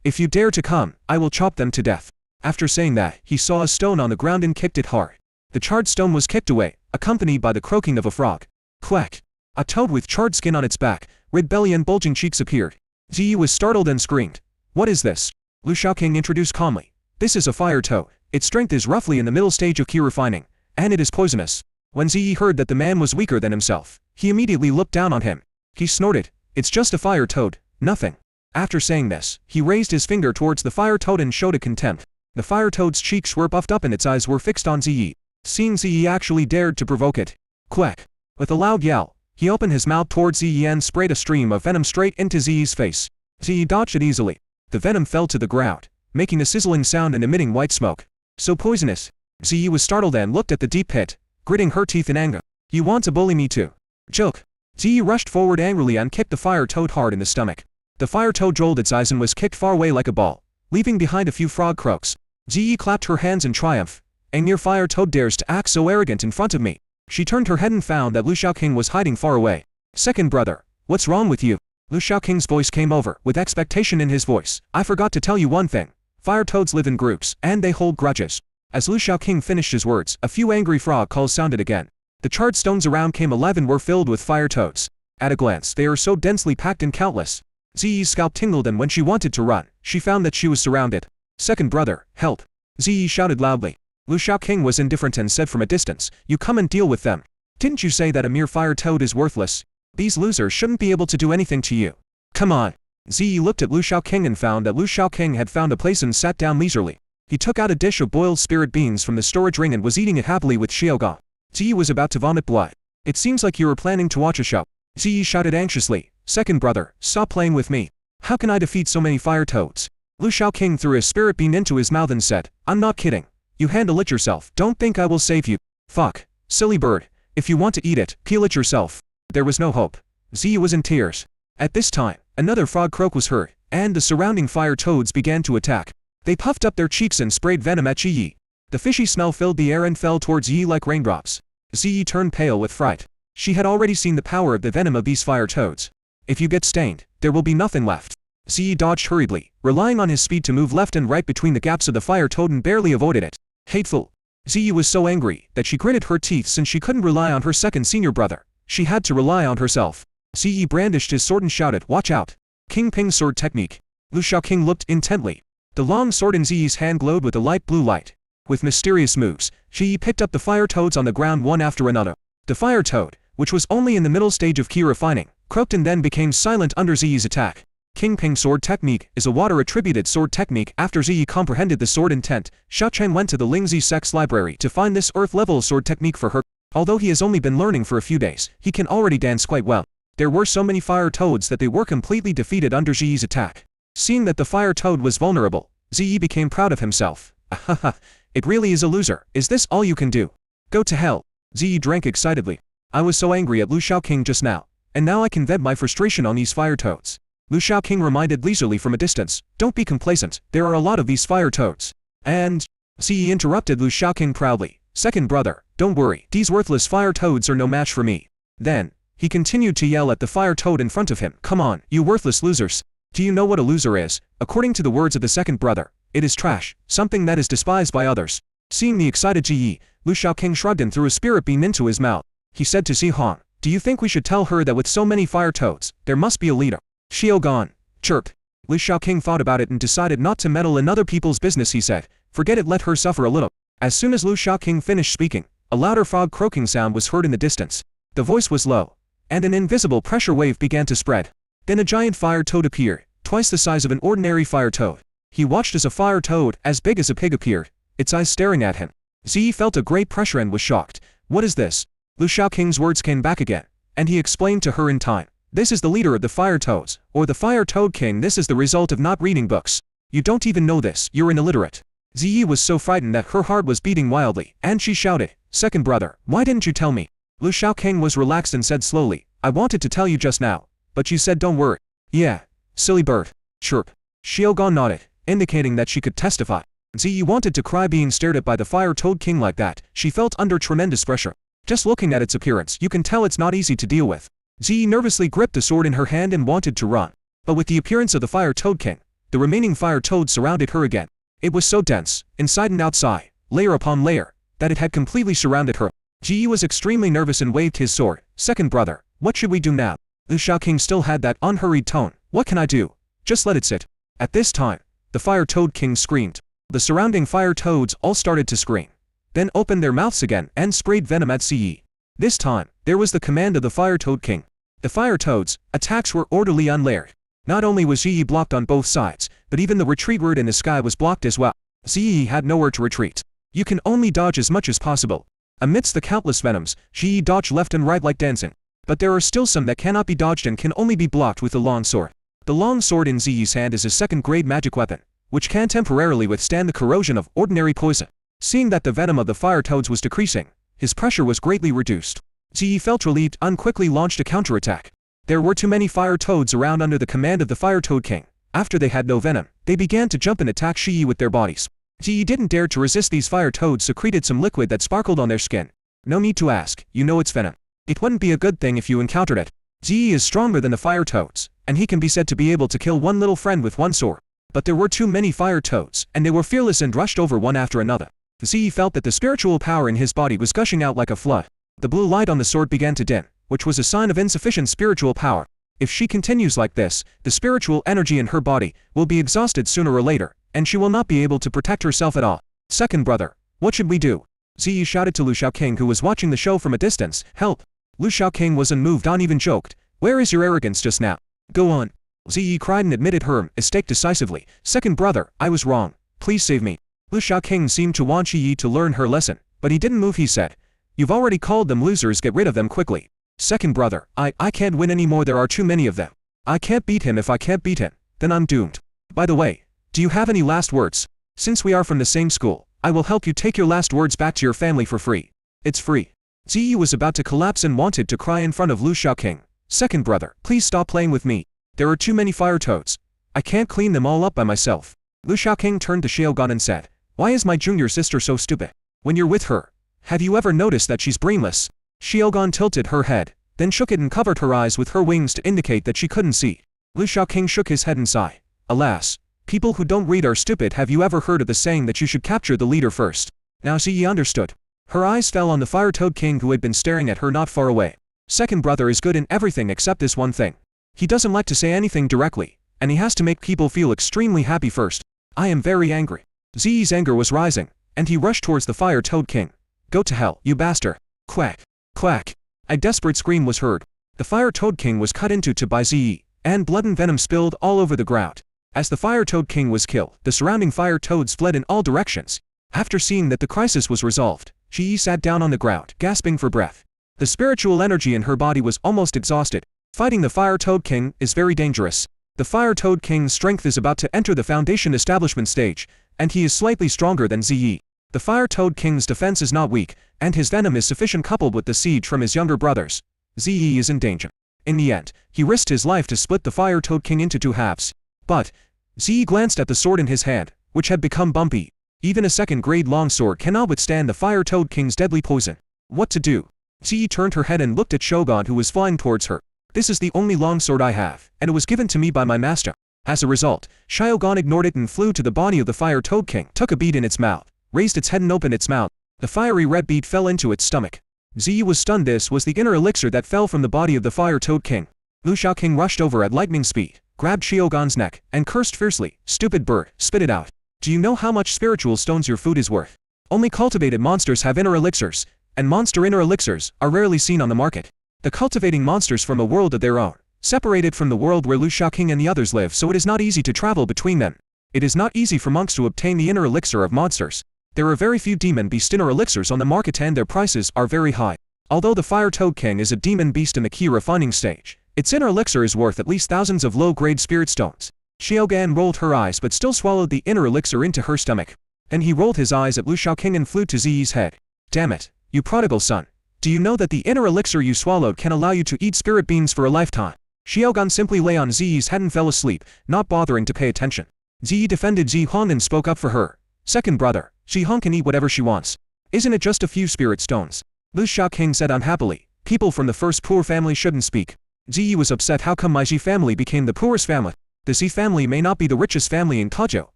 "If you dare to come, I will chop them to death." After saying that, he saw a stone on the ground and kicked it hard. The charred stone was kicked away, accompanied by the croaking of a frog. Quack! A toad with charred skin on its back, red belly and bulging cheeks appeared. Ji Yi was startled and screamed. "What is this?" Lu Shaoqing introduced calmly. "This is a fire toad. Its strength is roughly in the middle stage of key refining, and it is poisonous." When Ji Yi heard that the man was weaker than himself, he immediately looked down on him. He snorted, "It's just a fire toad, nothing." After saying this, he raised his finger towards the fire toad and showed a contempt. The fire toad's cheeks were puffed up and its eyes were fixed on Ji Yi. Seeing Ji Yi actually dared to provoke it. Quack! With a loud yell, he opened his mouth towards Ji Yi and sprayed a stream of venom straight into Ji Yi's face. Ji Yi dodged it easily. The venom fell to the ground, making a sizzling sound and emitting white smoke. So poisonous. Ji Yi was startled and looked at the deep pit, gritting her teeth in anger. "You want to bully me too? Joke." Ji Yi rushed forward angrily and kicked the fire toad hard in the stomach. The fire toad rolled its eyes and was kicked far away like a ball, leaving behind a few frog croaks. Ji Yi clapped her hands in triumph. "A mere fire toad dares to act so arrogant in front of me." She turned her head and found that Lu Shaoqing was hiding far away. "Second brother, what's wrong with you?" Lu Shaoqing's voice came over, with expectation in his voice. "I forgot to tell you one thing. Fire toads live in groups, and they hold grudges." As Lu Shaoqing finished his words, a few angry frog calls sounded again. The charred stones around came alive and were filled with fire toads. At a glance, they are so densely packed and countless. Ji Yi's scalp tingled, and when she wanted to run, she found that she was surrounded. "Second brother, help!" Ji Yi shouted loudly. Lu Shaoqing was indifferent and said from a distance, "You come and deal with them. Didn't you say that a mere fire toad is worthless? These losers shouldn't be able to do anything to you. Come on." Ji Yi looked at Lu Shaoqing and found that Lu Shaoqing had found a place and sat down leisurely. He took out a dish of boiled spirit beans from the storage ring and was eating it happily with Xiaoga. Ji Yi was about to vomit blood. "It seems like you were planning to watch a show." Ji Yi shouted anxiously, "Second brother, stop playing with me. How can I defeat so many fire toads?" Lu Shaoqing threw a spirit bean into his mouth and said, "I'm not kidding. You handle it yourself. Don't think I will save you." "Fuck. Silly bird. If you want to eat it, peel it yourself." There was no hope. Ji Yi was in tears. At this time, another frog croak was heard, and the surrounding fire toads began to attack. They puffed up their cheeks and sprayed venom at Ji Yi. The fishy smell filled the air and fell towards Ji Yi like raindrops. Ji Yi turned pale with fright. She had already seen the power of the venom of these fire toads. If you get stained, there will be nothing left. Ji Yi dodged hurriedly, relying on his speed to move left and right between the gaps of the fire toad and barely avoided it. Hateful. Ji Yi was so angry that she gritted her teeth since she couldn't rely on her second senior brother. She had to rely on herself. Ji Yi brandished his sword and shouted, "Watch out! King Ping's sword technique." Lu Shaoqing looked intently. The long sword in Ji Yi's hand glowed with a light blue light. With mysterious moves, Ji Yi picked up the fire toads on the ground one after another. The fire toad, which was only in the middle stage of key refining, croaked and then became silent under Ji Yi's attack. King Ping sword technique is a water-attributed sword technique. After Ji Yi comprehended the sword intent, Sha Chen went to the Lingzi Sect's library to find this earth-level sword technique for her. Although he has only been learning for a few days, he can already dance quite well. There were so many fire toads that they were completely defeated under Ji Yi's attack. Seeing that the fire toad was vulnerable, Ji Yi became proud of himself. "Ahaha, it really is a loser. Is this all you can do? Go to hell." Ji Yi drank excitedly. "I was so angry at Lu Shaoqing just now, and now I can vent my frustration on these fire toads." Lu Shaoqing reminded leisurely from a distance, "Don't be complacent, there are a lot of these fire toads." And Ji Yi interrupted Lu Shaoqing proudly, "Second brother, don't worry, these worthless fire toads are no match for me." Then, he continued to yell at the fire toad in front of him, "Come on, you worthless losers. Do you know what a loser is? According to the words of the second brother, it is trash, something that is despised by others." Seeing the excited Ji Yi, Lu Shaoqing shrugged and threw a spirit beam into his mouth. He said to Si Hong, "Do you think we should tell her that with so many fire toads, there must be a leader?" "Xiao gone." Chirped. Lu Shaoqing thought about it and decided not to meddle in other people's business. He said, "Forget it, let her suffer a little." As soon as Lu Shaoqing finished speaking, a louder frog croaking sound was heard in the distance. The voice was low, and an invisible pressure wave began to spread. Then a giant fire toad appeared, twice the size of an ordinary fire toad. He watched as a fire toad as big as a pig appeared, its eyes staring at him. Ziyi felt a great pressure and was shocked. What is this? Lu Shaoqing's words came back again, and he explained to her in time. This is the leader of the fire toads, or the fire toad king. This is the result of not reading books. You don't even know this, you're an illiterate. Ziyi was so frightened that her heart was beating wildly, and she shouted, "Second brother, why didn't you tell me?" Lu Shaoqing was relaxed and said slowly, "I wanted to tell you just now, but you said don't worry." "Yeah, silly bird." Chirp. Xiaogan nodded, indicating that she could testify. Ziyi wanted to cry being stared at by the fire toad king like that. She felt under tremendous pressure. Just looking at its appearance, you can tell it's not easy to deal with. Ziyi nervously gripped the sword in her hand and wanted to run. But with the appearance of the fire toad king, the remaining fire toads surrounded her again. It was so dense, inside and outside, layer upon layer, that it had completely surrounded her. Ziyi was extremely nervous and waved his sword. "Second brother, what should we do now?" Lu Shaoqing still had that unhurried tone. "What can I do? Just let it sit." At this time, the fire toad king screamed. The surrounding fire toads all started to scream, then opened their mouths again and sprayed venom at Ziyi. This time, there was the command of the fire toad king. The fire toads' attacks were orderly unlayered. Not only was Ziyi blocked on both sides, but even the retreat word in the sky was blocked as well. Ziyi had nowhere to retreat. You can only dodge as much as possible. Amidst the countless venoms, Ziyi dodged left and right like dancing. But there are still some that cannot be dodged and can only be blocked with the long sword. The long sword in Ziyi's hand is a second-grade magic weapon, which can temporarily withstand the corrosion of ordinary poison. Seeing that the venom of the fire toads was decreasing, his pressure was greatly reduced. Ziyi felt relieved and quickly launched a counterattack. There were too many fire toads around under the command of the fire toad king. After they had no venom, they began to jump and attack Ziyi with their bodies. Ziyi didn't dare to resist. These fire toads secreted some liquid that sparkled on their skin. No need to ask, you know it's venom. It wouldn't be a good thing if you encountered it. Ziyi is stronger than the fire toads, and he can be said to be able to kill one little friend with one sword. But there were too many fire toads, and they were fearless and rushed over one after another. Ziyi felt that the spiritual power in his body was gushing out like a flood. The blue light on the sword began to dim, which was a sign of insufficient spiritual power. If she continues like this, the spiritual energy in her body will be exhausted sooner or later, and she will not be able to protect herself at all. "Second brother, what should we do?" Ziyi shouted to Lu Shaoqing, who was watching the show from a distance. "Help!" Lu Shaoqing was unmoved and even joked. "Where is your arrogance just now? Go on." Ziyi cried and admitted her mistake decisively. "Second brother, I was wrong. Please save me." Lu Shaoqing seemed to want Ziyi to learn her lesson, but he didn't move. He said, "You've already called them losers, get rid of them quickly." "Second brother, I can't win anymore, there are too many of them. I can't beat him. If I can't beat him, then I'm doomed. By the way, do you have any last words? Since we are from the same school, I will help you take your last words back to your family for free. It's free." Ziyi was about to collapse and wanted to cry in front of Lu Shaoqing. "Second brother, please stop playing with me. There are too many fire toads. I can't clean them all up by myself." Lu Shaoqing turned to Xiaogan and said, "Why is my junior sister so stupid? When you're with her, have you ever noticed that she's brainless?" Xiaogan tilted her head, then shook it and covered her eyes with her wings to indicate that she couldn't see. Lu Shaoqing shook his head and sighed. "Alas, people who don't read are stupid. Have you ever heard of the saying that you should capture the leader first?" Now Ziyi understood. Her eyes fell on the fire toad king who had been staring at her not far away. "Second brother is good in everything except this one thing. He doesn't like to say anything directly, and he has to make people feel extremely happy first. I am very angry." Ziyi's anger was rising, and he rushed towards the fire toad king. "Go to hell, you bastard." Quack. Quack. A desperate scream was heard. The fire toad king was cut into two by Ziyi, and blood and venom spilled all over the ground. As the fire toad king was killed, the surrounding fire toads fled in all directions. After seeing that the crisis was resolved, Ziyi sat down on the ground, gasping for breath. The spiritual energy in her body was almost exhausted. Fighting the fire toad king is very dangerous. The fire toad king's strength is about to enter the foundation establishment stage, and he is slightly stronger than Ziyi. The fire toad king's defense is not weak, and his venom is sufficient coupled with the siege from his younger brothers. Ziyi is in danger. In the end, he risked his life to split the fire toad king into two halves. But Ziyi glanced at the sword in his hand, which had become bumpy. Even a second-grade long sword cannot withstand the fire toad king's deadly poison. What to do? Ziyi turned her head and looked at Shogun, who was flying towards her. "This is the only long sword I have, and it was given to me by my master." As a result, Shogun ignored it and flew to the body of the fire toad king, took a bead in its mouth, raised its head and opened its mouth. The fiery red bead fell into its stomach. Ziyi was stunned. This was the inner elixir that fell from the body of the fire toad king. Lu Shaoqing rushed over at lightning speed, grabbed Shogun's neck, and cursed fiercely. "Stupid bird, spit it out. Do you know how much spiritual stones your food is worth? Only cultivated monsters have inner elixirs, and monster inner elixirs are rarely seen on the market. The cultivating monsters from a world of their own, separated from the world where Lu Shaoqing and the others live, so it is not easy to travel between them. It is not easy for monks to obtain the inner elixir of monsters. There are very few demon beast inner elixirs on the market and their prices are very high. Although the Fire Toad King is a demon beast in the key refining stage, its inner elixir is worth at least thousands of low-grade spirit stones. Xiaogan rolled her eyes but still swallowed the inner elixir into her stomach. Then he rolled his eyes at Lu Shaoqing and flew to Ziyi's head. Damn it, you prodigal son. Do you know that the inner elixir you swallowed can allow you to eat spirit beans for a lifetime? Xiaogan simply lay on Ziyi's head and fell asleep, not bothering to pay attention. Ziyi defended Zi Hong and spoke up for her. Second brother, Zi Hong can eat whatever she wants. Isn't it just a few spirit stones? Lu Shaoqing said unhappily. People from the first poor family shouldn't speak. Ziyi was upset. How come my Zi family became the poorest family? The Zi family may not be the richest family in Kajo,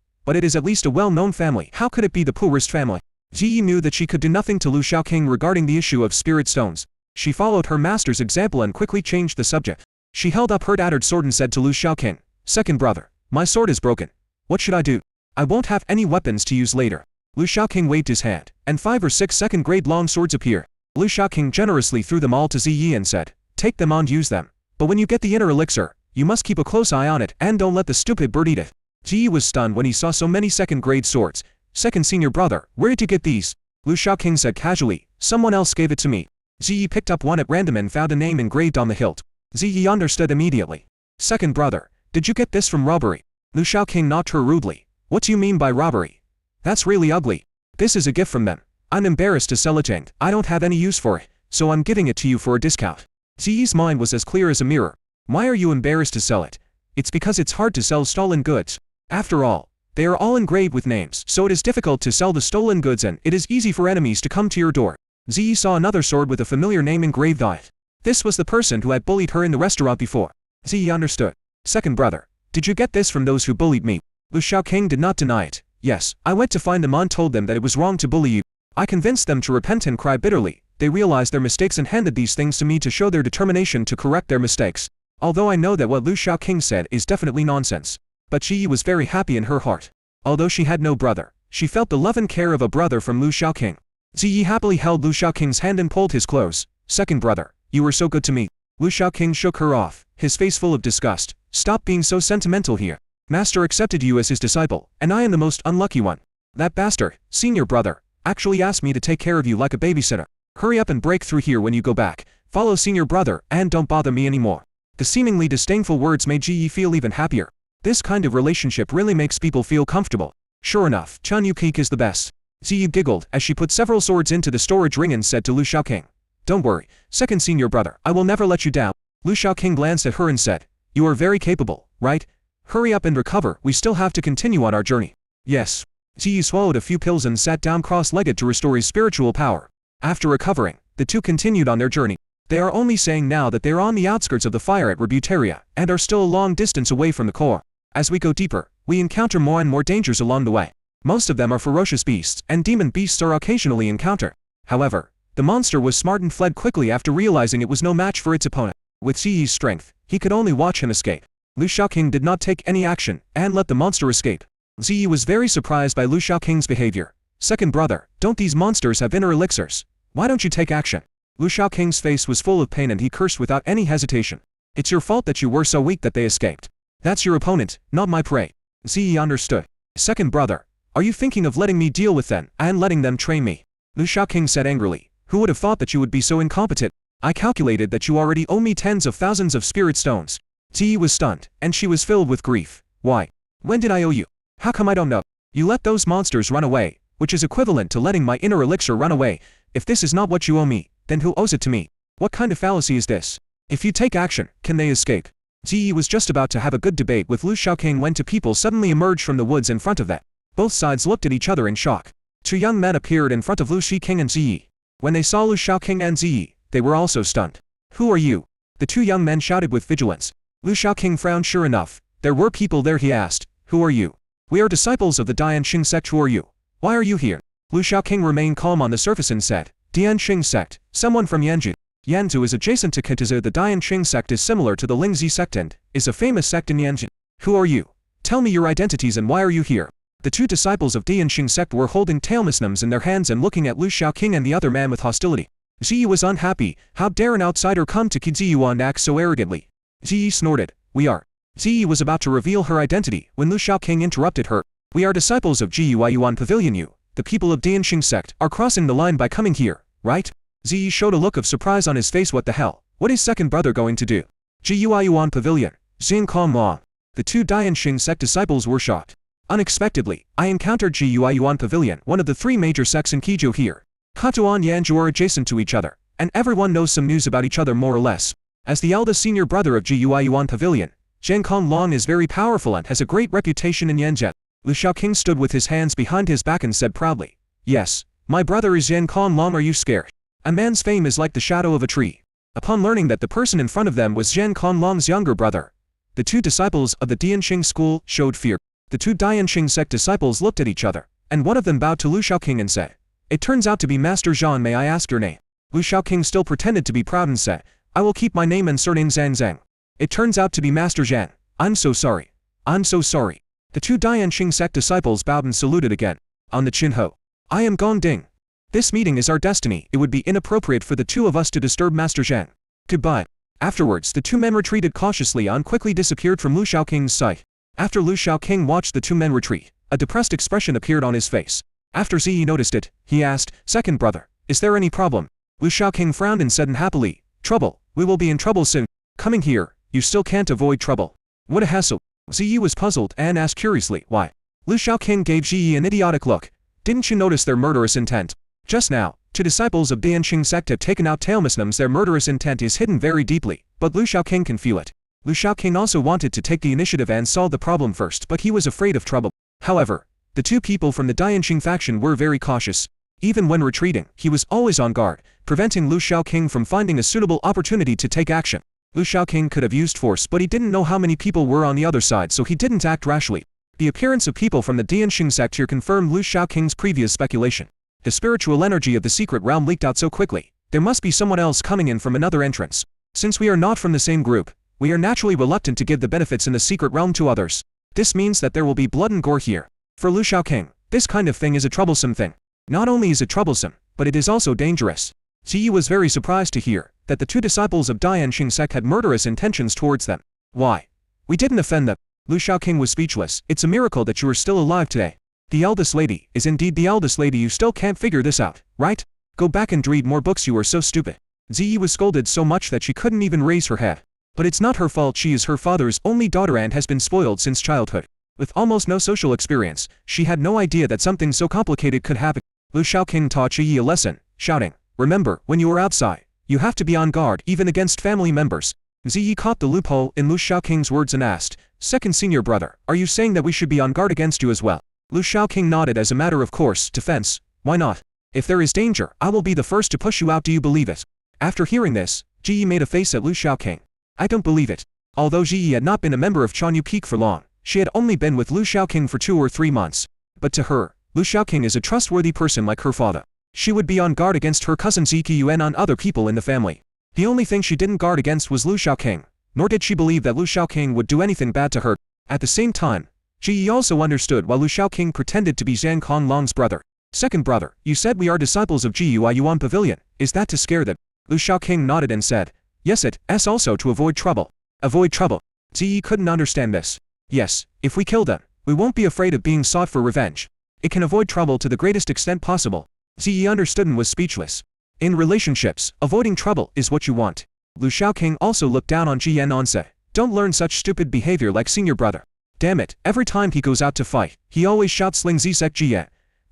but it is at least a well-known family. How could it be the poorest family? Ziyi knew that she could do nothing to Lu Shaoqing regarding the issue of spirit stones. She followed her master's example and quickly changed the subject. She held up her tattered sword and said to Lu Shaoqing, Second brother, my sword is broken. What should I do? I won't have any weapons to use later. Lu Shaoqing waved his hand, and 5 or 6 second-grade long swords appeared. Lu Shaoqing generously threw them all to Ziyi and said, Take them and use them. But when you get the inner elixir, you must keep a close eye on it and don't let the stupid bird eat it. Ziyi was stunned when he saw so many second-grade swords. Second senior brother, where did you get these? Lu Shaoqing said casually, Someone else gave it to me. Ziyi picked up one at random and found a name engraved on the hilt. Ziyi understood immediately. Second brother, did you get this from robbery? Lu Shaoqing knocked her rudely. What do you mean by robbery? That's really ugly. This is a gift from them. I'm embarrassed to sell it and I don't have any use for it, so I'm giving it to you for a discount. Ziyi's mind was as clear as a mirror. Why are you embarrassed to sell it? It's because it's hard to sell stolen goods. After all, they are all engraved with names, so it is difficult to sell the stolen goods and it is easy for enemies to come to your door. Ziyi saw another sword with a familiar name engraved on it. This was the person who had bullied her in the restaurant before. Ziyi understood. Second brother, did you get this from those who bullied me? Lu Shaoqing did not deny it. Yes, I went to find them and told them that it was wrong to bully you. I convinced them to repent and cry bitterly. They realized their mistakes and handed these things to me to show their determination to correct their mistakes. Although I know that what Lu Shaoqing said is definitely nonsense. But Ziyi was very happy in her heart. Although she had no brother, she felt the love and care of a brother from Lu Shaoqing. Ziyi happily held Lu Shaoqing's hand and pulled his close. Second brother, you were so good to me. Lu Shaoqing shook her off, his face full of disgust. Stop being so sentimental here. Master accepted you as his disciple, and I am the most unlucky one. That bastard, senior brother, actually asked me to take care of you like a babysitter. Hurry up and break through here when you go back. Follow senior brother and don't bother me anymore. The seemingly disdainful words made Ziyi feel even happier. This kind of relationship really makes people feel comfortable. Sure enough, Chan Yukik is the best. Ziyi giggled as she put several swords into the storage ring and said to Lu Shaoqing, Don't worry, second senior brother, I will never let you down. Lu Shaoqing glanced at her and said, You are very capable, right? Hurry up and recover, we still have to continue on our journey. Yes. Ziyi swallowed a few pills and sat down cross-legged to restore his spiritual power. After recovering, the two continued on their journey. They are only saying now that they are on the outskirts of the fire at Rebuteria, and are still a long distance away from the core. As we go deeper, we encounter more and more dangers along the way. Most of them are ferocious beasts, and demon beasts are occasionally encountered. However, the monster was smart and fled quickly after realizing it was no match for its opponent. With Ziyi's strength, he could only watch him escape. Lu Shaoqing did not take any action, and let the monster escape. Ziyi was very surprised by Lu Shaoqing's behavior. Second brother, don't these monsters have inner elixirs? Why don't you take action? Lu Shaoqing's face was full of pain and he cursed without any hesitation. It's your fault that you were so weak that they escaped. That's your opponent, not my prey. Ziyi understood. Second brother, are you thinking of letting me deal with them and letting them train me? Lu Shaoqing said angrily. Who would have thought that you would be so incompetent? I calculated that you already owe me tens of thousands of spirit stones. Ziyi was stunned, and she was filled with grief. Why? When did I owe you? How come I don't know? You let those monsters run away, which is equivalent to letting my inner elixir run away. If this is not what you owe me, then who owes it to me? What kind of fallacy is this? If you take action, can they escape? Ziyi was just about to have a good debate with Lu Shaoqing when two people suddenly emerged from the woods in front of them. Both sides looked at each other in shock. Two young men appeared in front of Lu Shaoqing and Ziyi. When they saw Lu Shaoqing and Ziyi, they were also stunned. Who are you? The two young men shouted with vigilance. Lu Shaoqing frowned. Sure enough, there were people there. He asked, Who are you? We are disciples of the Dianxing Sect. Who are you? Why are you here? Lu Shaoqing remained calm on the surface and said, Dianxing Sect, someone from Yanzhou. Yanzhou is adjacent to Kitazu. The Dianxing Sect is similar to the Lingzi Sect and is a famous sect in Yanzhou. Who are you? Tell me your identities and why are you here? The two disciples of Dianxing Sect were holding tailmisnums in their hands and looking at Lu Shaoqing and the other man with hostility. Ziyi was unhappy. How dare an outsider come to Kiziyu and act so arrogantly? Ziyi snorted. We are. Ziyi was about to reveal her identity when Lu Shaoqing interrupted her. We are disciples of Jiyu Yuan Pavilion. You, the people of Dianxing Sect, are crossing the line by coming here, right? Ziyi showed a look of surprise on his face. What the hell? What is second brother going to do? Jiyu Yuan Pavilion. Xin Long. The two Dianxing Sect disciples were shocked. Unexpectedly, I encountered Jiyu Yuan Pavilion, one of the three major sects in Kizhou here. Katuan and Yanzhou are adjacent to each other, and everyone knows some news about each other more or less. As the eldest senior brother of Jiyu Yuan Pavilion, Zhen Long is very powerful and has a great reputation in Yanzhou. Lu Shaoqing stood with his hands behind his back and said proudly, Yes, my brother is Zhen Long. Are you scared? A man's fame is like the shadow of a tree. Upon learning that the person in front of them was Zhen Long's younger brother, the two disciples of the Dianxing school showed fear. The two Dianxing Sect disciples looked at each other, and one of them bowed to Lu Shaoqing and said, It turns out to be Master Zhang. May I ask your name? Lu Shaoqing still pretended to be proud and said, I will keep my name and surname Zhang. It turns out to be Master Zhang. I'm so sorry. I'm so sorry. The two Dianxing Sect disciples bowed and saluted again. On the Qinho. I am Gong Ding. This meeting is our destiny. It would be inappropriate for the two of us to disturb Master Zhang. Goodbye. Afterwards, the two men retreated cautiously and quickly disappeared from Lu Shaoqing's sight. After Lu Shaoqing watched the two men retreat, a depressed expression appeared on his face. After Ziyi noticed it, he asked, Second brother, is there any problem? Lu Shaoqing frowned and said unhappily, Trouble, we will be in trouble soon. Coming here, you still can't avoid trouble. What a hassle. Ziyi was puzzled and asked curiously, why? Lu Shaoqing gave Ziyi an idiotic look. Didn't you notice their murderous intent? Just now, two disciples of Dianxing Sect have taken out tailmuslims. Their murderous intent is hidden very deeply, but Lu Shaoqing can feel it. Lu Shaoqing also wanted to take the initiative and solve the problem first, but he was afraid of trouble. However, the two people from the Dianxing faction were very cautious. Even when retreating, he was always on guard, preventing Lu Shaoqing from finding a suitable opportunity to take action. Lu Shaoqing could have used force, but he didn't know how many people were on the other side, so he didn't act rashly. The appearance of people from the Dianxing sect here confirmed Lu Shaoqing's previous speculation. The spiritual energy of the secret realm leaked out so quickly. There must be someone else coming in from another entrance. Since we are not from the same group, we are naturally reluctant to give the benefits in the secret realm to others. This means that there will be blood and gore here. For Lu Shaoqing, this kind of thing is a troublesome thing. Not only is it troublesome, but it is also dangerous. Ziyi was very surprised to hear that the two disciples of Dianxing sect had murderous intentions towards them. Why? We didn't offend them. Lu Shaoqing was speechless. It's a miracle that you are still alive today. The eldest lady is indeed the eldest lady. You still can't figure this out, right? Go back and read more books. You are so stupid. Ziyi was scolded so much that she couldn't even raise her head. But it's not her fault. She is her father's only daughter and has been spoiled since childhood. With almost no social experience, she had no idea that something so complicated could happen. Lu Shaoqing taught Ziyi a lesson, shouting, Remember, when you are outside, you have to be on guard even against family members. Ziyi caught the loophole in Lu Shaoqing's words and asked, Second senior brother, are you saying that we should be on guard against you as well? Lu Shaoqing nodded. As a matter of course, defense, why not? If there is danger, I will be the first to push you out. Do you believe it? After hearing this, Ziyi made a face at Lu Shaoqing. I don't believe it. Although Ziyi had not been a member of Chanyu Peak for long, she had only been with Lu Shaoqing for 2 or 3 months. But to her, Lu Shaoqing is a trustworthy person like her father. She would be on guard against her cousin Ziqi and on other people in the family. The only thing she didn't guard against was Lu Shaoqing, nor did she believe that Lu Shaoqing would do anything bad to her. At the same time, Ziyi also understood why Lu Shaoqing pretended to be Zhang Long's brother. Second brother, you said we are disciples of Jiyu Yuan Pavilion. Is that to scare them? Lu Shaoqing nodded and said, Yes, it's also to avoid trouble. Avoid trouble. Ziyi couldn't understand this. Yes, if we kill them, we won't be afraid of being sought for revenge. It can avoid trouble to the greatest extent possible. Ziyi understood and was speechless. In relationships, avoiding trouble is what you want. Lu Shaoqing also looked down on Ji and said, Don't learn such stupid behavior like senior brother. Damn it, every time he goes out to fight, he always shouts Ling Zisek Ji,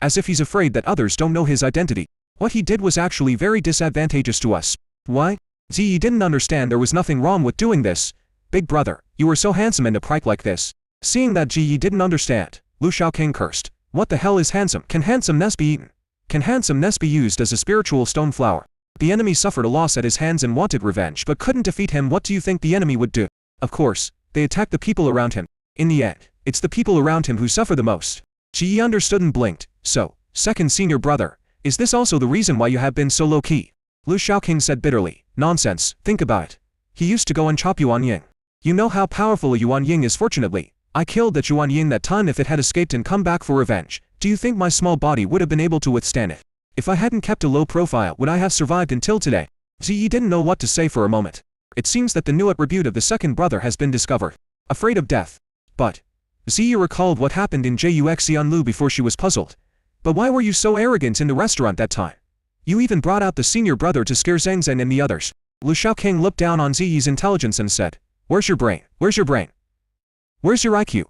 as if he's afraid that others don't know his identity. What he did was actually very disadvantageous to us. Why? Ziyi didn't understand there was nothing wrong with doing this. Big brother, you were so handsome and a prank like this. Seeing that Ziyi didn't understand, Lu Shaoqing cursed. What the hell is handsome? Can handsomeness be eaten? Can handsomeness be used as a spiritual stone flower? The enemy suffered a loss at his hands and wanted revenge but couldn't defeat him. What do you think the enemy would do? Of course, they attacked the people around him. In the end, it's the people around him who suffer the most. Ziyi understood and blinked. So, second senior brother, is this also the reason why you have been so low-key? Lu Shaoqing said bitterly. Nonsense, think about it. He used to go and chop Yuan Ying. You know how powerful a Yuan Ying is. Fortunately, I killed that Yuan Ying that time. If it had escaped and come back for revenge, do you think my small body would have been able to withstand it? If I hadn't kept a low profile, would I have survived until today? Ziyi didn't know what to say for a moment. It seems that the new attribute of the second brother has been discovered. Afraid of death. But Ziyi recalled what happened in Juxianlu before she was puzzled. But why were you so arrogant in the restaurant that time? You even brought out the senior brother to scare Zhang Zheng and the others. Lu Shaoqing looked down on Ziyi's intelligence and said, "Where's your brain? Where's your brain? Where's your IQ?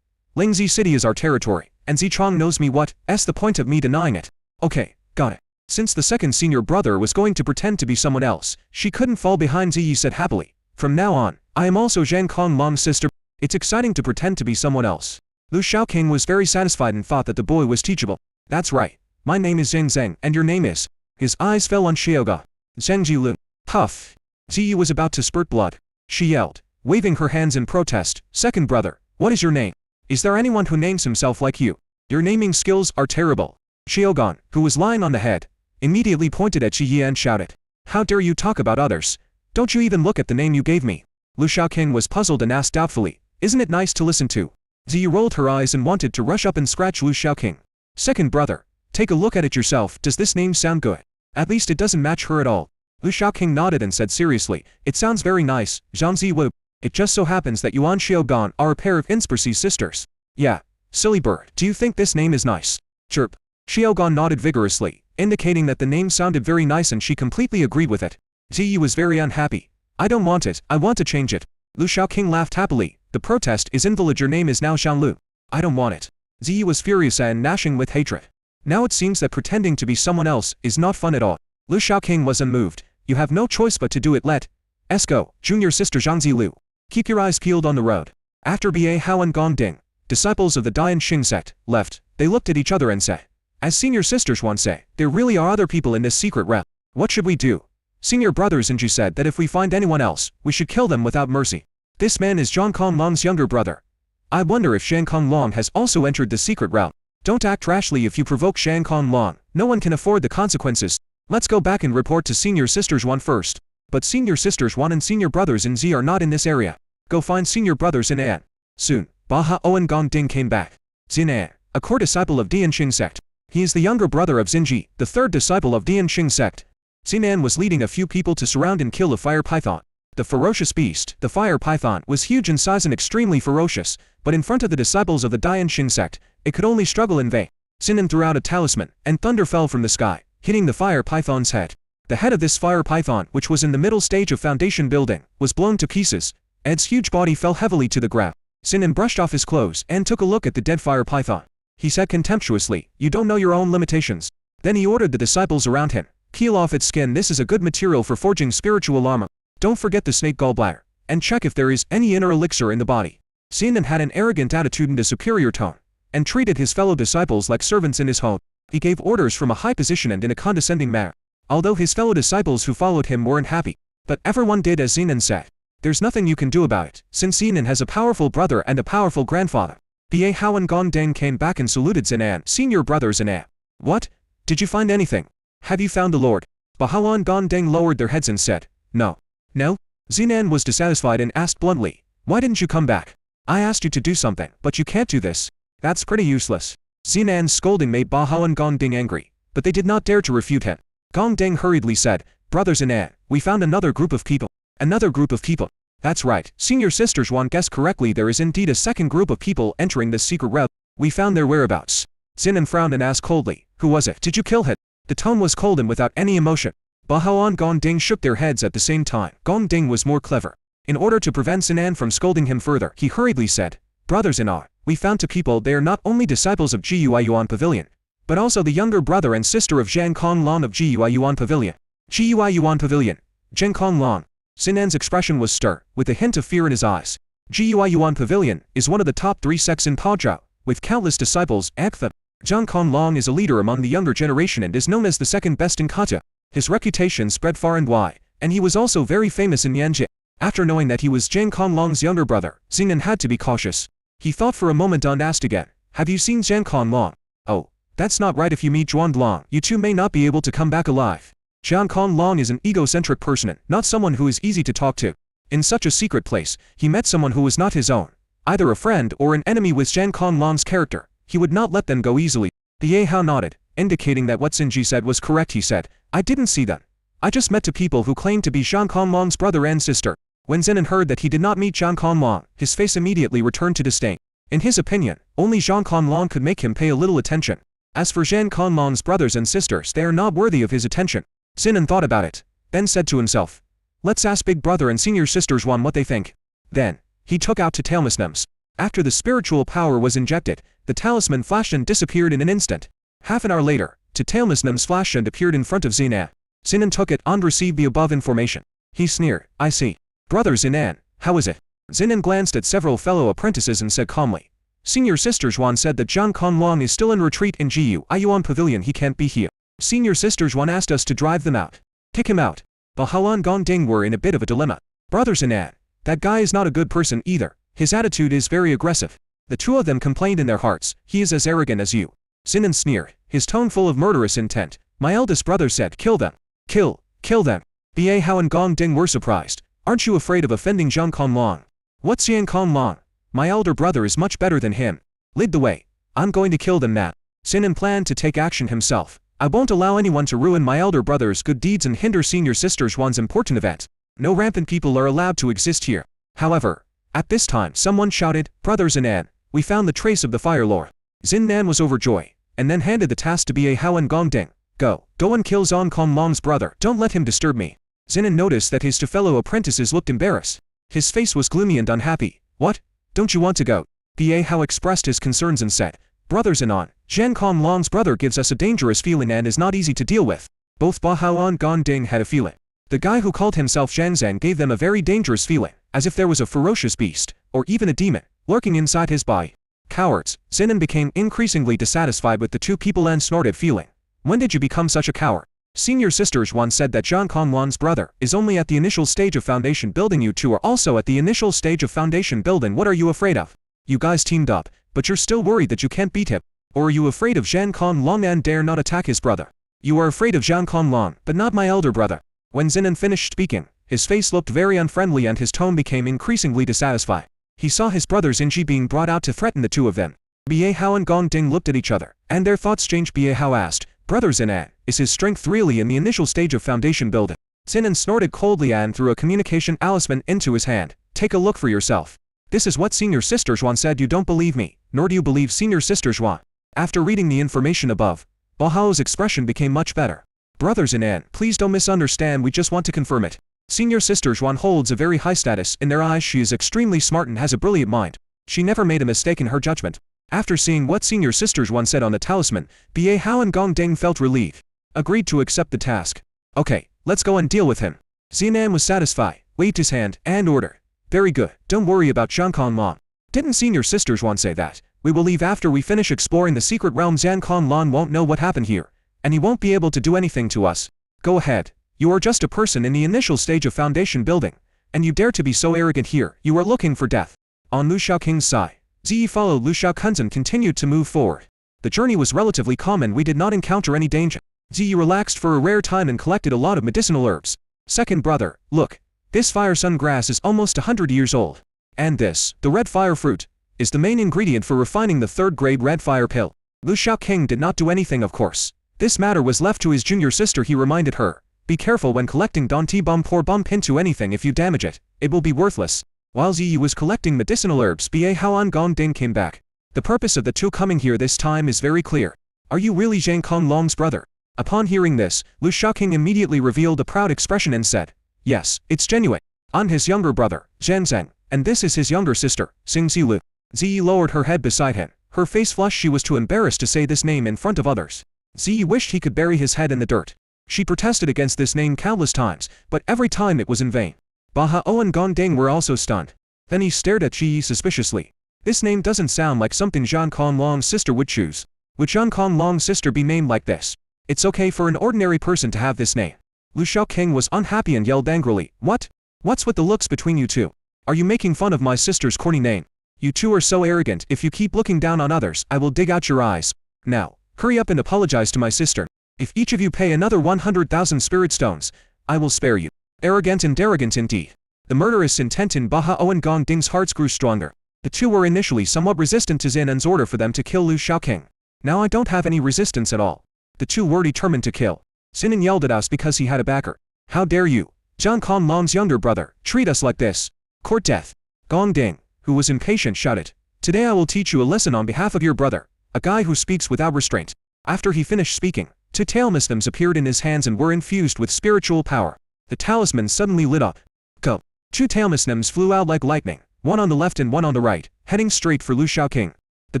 Lingzi City is our territory, and Zichong knows me. What's the point of me denying it? Okay, got it." Since the second senior brother was going to pretend to be someone else, she couldn't fall behind. Ziyi said happily, "From now on, I am also Zhang Konglong's sister. It's exciting to pretend to be someone else." Lu Shaoqing was very satisfied and thought that the boy was teachable. "That's right. My name is Zhang Zheng, and your name is?" His eyes fell on Xiaoga. "Zhengji Lu." Huff. Ziyi was about to spurt blood. She yelled, waving her hands in protest, "Second brother, what is your name? Is there anyone who names himself like you? Your naming skills are terrible." Xiaogan, who was lying on the head, immediately pointed at Ziyi and shouted, "How dare you talk about others? Don't you even look at the name you gave me?" Lu Shaoqing was puzzled and asked doubtfully, "Isn't it nice to listen to?" Ziyi rolled her eyes and wanted to rush up and scratch Lu Shaoqing. "Second brother, take a look at it yourself. Does this name sound good? At least it doesn't match her at all." Lu Shaoqing nodded and said seriously, "It sounds very nice, Zhangzi Wu. It just so happens that you and Xiaogan are a pair of Inspercy sisters." "Yeah, silly bird, do you think this name is nice?" "Chirp." Xiaogan nodded vigorously, indicating that the name sounded very nice and she completely agreed with it. Ziyi was very unhappy. "I don't want it, I want to change it." Lu Shaoqing laughed happily. "The protest is invalid. Your name is now Xianglu." "I don't want it." Ziyi was furious and gnashing with hatred. Now it seems that pretending to be someone else is not fun at all. Lu Shaoqing was unmoved. "You have no choice but to do it. Let's go, junior sister Zhangzi Lu. Keep your eyes peeled on the road." After Ba Hao and Gong Ding, disciples of the Dian Xing sect, left, they looked at each other and said, "As senior sisters one say, there really are other people in this secret realm. What should we do?" Senior brother Xinji said that if we find anyone else, we should kill them without mercy. This man is Zhang Konglong's younger brother. I wonder if Zhang Konglong has also entered the secret realm. Don't act rashly. If you provoke Zhang Konglong, no one can afford the consequences. Let's go back and report to senior sisters 1 first. But senior sisters 1 and senior brothers in Z are not in this area. Go find senior brothers in An. Soon, Baha Owen Gong Ding came back. Xin An, a core disciple of Dian Xing sect. He is the younger brother of Xinji, the third disciple of Dian Xing sect. Xin An was leading a few people to surround and kill a fire python. The ferocious beast, the fire python, was huge in size and extremely ferocious, but in front of the disciples of the Dian Xing sect, it could only struggle in vain. Xin An threw out a talisman, and thunder fell from the sky, hitting the fire python's head. The head of this fire python, which was in the middle stage of foundation building, was blown to pieces, and its huge body fell heavily to the ground. Xin An brushed off his clothes and took a look at the dead fire python. He said contemptuously, "You don't know your own limitations." Then he ordered the disciples around him, "Peel off its skin. This is a good material for forging spiritual armor. Don't forget the snake gallbladder, and check if there is any inner elixir in the body." Xin An had an arrogant attitude and a superior tone, and treated his fellow disciples like servants in his home. He gave orders from a high position and in a condescending manner. Although his fellow disciples who followed him weren't happy, but everyone did as Xin An said. There's nothing you can do about it, since Xin An has a powerful brother and a powerful grandfather. Ba Hao and Gong Deng came back and saluted Xin An, senior brother Xin An. "What? Did you find anything? Have you found the Lord?" Bahao and Gong Deng lowered their heads and said, "No." "No?" Xin An was dissatisfied and asked bluntly, "Why didn't you come back? I asked you to do something, but you can't do this. That's pretty useless." Xin An's scolding made Bahao and Gong Deng angry, but they did not dare to refute him. Gong Deng hurriedly said, "Brother Xin An, we found another group of people." "Another group of people?" "That's right, senior sisters one guessed correctly. There is indeed a second group of people entering this secret realm. We found their whereabouts." Xin An frowned and asked coldly, "Who was it? Did you kill him?" The tone was cold and without any emotion. Bahao and Gong Deng shook their heads at the same time. Gong Deng was more clever. In order to prevent Xin An from scolding him further, he hurriedly said, "Brother Xin An, we found 2 people. They are not only disciples of Gui Yuan Pavilion, but also the younger brother and sister of Zhang Konglong of Gui Yuan Pavilion." Gui Yuan Pavilion. Zhang Konglong. Xin An's expression was stern, with a hint of fear in his eyes. Gui Yuan Pavilion is one of the top 3 sects in Pazhou, with countless disciples. Zhang Konglong is a leader among the younger generation and is known as the second best in Kata. His reputation spread far and wide, and he was also very famous in Yanjie. After knowing that he was Zhang Konglong's younger brother, Xin An had to be cautious. He thought for a moment and asked again, "Have you seen Zhang Konglong?" "Oh, that's not right. If you meet Zhuan Long, you two may not be able to come back alive." Zhang Konglong is an egocentric person and not someone who is easy to talk to. In such a secret place, he met someone who was not his own, either a friend or an enemy with Zhang Konglong's character. He would not let them go easily. Ye Hao nodded, Indicating that what Xinji said was correct, he said, I didn't see them. I just met two people who claimed to be Zhang Conlong's brother and sister. When Zinan heard that he did not meet Zhang Conlong, his face immediately returned to disdain. In his opinion, only Zhang Conlong could make him pay a little attention. As for Zhang Conlong's brothers and sisters, they are not worthy of his attention. Zinan thought about it, then said to himself, let's ask big brother and senior sister Zhuan what they think. Then, he took out two talismans. After the spiritual power was injected, the talisman flashed and disappeared in an instant. Half an hour later, two talismans flashed and appeared in front of Zinan. Zinan took it and received the above information. He sneered, I see. Brother Zinan, how is it? Zinan glanced at several fellow apprentices and said calmly. Senior sister Zhuan said that Zhang Conlong is still in retreat in Jiu Iyuan Pavilion, he can't be here. Senior sister Zhuan asked us to drive them out. Kick him out. Bahao and Gongding were in a bit of a dilemma. Brother Zinan, that guy is not a good person either. His attitude is very aggressive. The two of them complained in their hearts, he is as arrogant as you. Zinan sneered, his tone full of murderous intent. My eldest brother said, kill them. Kill them. Bahao and Gongding were surprised. Aren't you afraid of offending Zhang Conlong? What's Zhang Conlong? My elder brother is much better than him. Lead the way. I'm going to kill them now. Zinan planned to take action himself. I won't allow anyone to ruin my elder brother's good deeds and hinder senior sister Zhuan's important event. No rampant people are allowed to exist here. However, at this time someone shouted, Brother Zinan, we found the trace of the fire lore. Zinan was overjoyed, and then handed the task to Bahao and Gongding. Go and kill Zhang Conlong's brother. Don't let him disturb me. Zinan noticed that his two fellow apprentices looked embarrassed. His face was gloomy and unhappy. What? Don't you want to go? Bahao expressed his concerns and said, Brother Zinan, Zhang Conlong's brother gives us a dangerous feeling and is not easy to deal with. Both Bahao and Gongding had a feeling. The guy who called himself Zhang gave them a very dangerous feeling, as if there was a ferocious beast, or even a demon, lurking inside his body. Cowards. Zinan became increasingly dissatisfied with the two people and snorted, feeling. When did you become such a coward? Senior sister Zhuan said that Zhang Conlong's brother is only at the initial stage of foundation building. You two are also at the initial stage of foundation building. What are you afraid of? You guys teamed up, but you're still worried that you can't beat him. Or are you afraid of Zhang Conlong and dare not attack his brother? You are afraid of Zhang Conlong, but not my elder brother. When Zinan finished speaking, his face looked very unfriendly and his tone became increasingly dissatisfied. He saw his brother Xinji being brought out to threaten the two of them. Bahao and Gongding looked at each other, and their thoughts changed. Bahao asked, Brother Zinan, is his strength really in the initial stage of foundation building? Zinan snorted coldly and threw a communication talisman into his hand. Take a look for yourself. This is what Senior Sister Zhuan said. You don't believe me, nor do you believe Senior Sister Zhuan. After reading the information above, Bahao's expression became much better. Brother Zinan, please don't misunderstand, we just want to confirm it. Senior Sister Zhuan holds a very high status in their eyes. She is extremely smart and has a brilliant mind. She never made a mistake in her judgment. After seeing what Senior Sister Zhuan said on the talisman, Bahao and Gongding felt relieved. Agreed to accept the task. Okay, let's go and deal with him. Zinan was satisfied, waved his hand, and ordered. Very good, don't worry about Zhang Conlong. Didn't Senior Sister Zhuan say that? We will leave after we finish exploring the secret realm. Zhang Conlong won't know what happened here, and he won't be able to do anything to us. Go ahead. You are just a person in the initial stage of foundation building, and you dare to be so arrogant here. You are looking for death. On Lu Shaoqing's side, Ziyi followed Lu Shaoqing and continued to move forward. The journey was relatively calm and we did not encounter any danger. Ziyi relaxed for a rare time and collected a lot of medicinal herbs. Second brother, look. This fire sun grass is almost 100 years old. And this, the red fire fruit, is the main ingredient for refining the third-grade red fire pill. Lu Shaoqing did not do anything, of course. This matter was left to his junior sister. He reminded her, be careful when collecting Danti Bum. Pour bump into anything. If you damage it, it will be worthless. While Ziyi was collecting medicinal herbs, Bahao and Gongding came back. The purpose of the two coming here this time is very clear. Are you really Zhang Conlong's brother? Upon hearing this, Lu Shaoqing immediately revealed a proud expression and said, yes, it's genuine. I'm his younger brother, Zhang, and this is his younger sister, Xing Zilu. Ziyi lowered her head beside him. Her face flushed. She was too embarrassed to say this name in front of others. Ziyi wished he could bury his head in the dirt. She protested against this name countless times, but every time it was in vain. Bahao and Gongding were also stunned. Then he stared at Ziyi suspiciously. This name doesn't sound like something Zhang Conlong's sister would choose. Would Zhang Conlong's sister be named like this? It's okay for an ordinary person to have this name. Lu Shaoqing was unhappy and yelled angrily, what? What's with the looks between you two? Are you making fun of my sister's corny name? You two are so arrogant. If you keep looking down on others, I will dig out your eyes. Now, hurry up and apologize to my sister. If each of you pay another 100,000 spirit stones, I will spare you. Arrogant and arrogant indeed. The murderous intent in Bahao and Gongding's hearts grew stronger. The two were initially somewhat resistant to Zinan's order for them to kill Lu Shaoqing. Now I don't have any resistance at all. The two were determined to kill. Sinan yelled at us because he had a backer. How dare you, Zhang Conlong's younger brother, treat us like this? Court death. Gong Ding, who was impatient, shouted. Today I will teach you a lesson on behalf of your brother, a guy who speaks without restraint. After he finished speaking, two talismans appeared in his hands and were infused with spiritual power. The talismans suddenly lit up. Go. Two talismans flew out like lightning, one on the left and one on the right, heading straight for Lu Shaoqing. The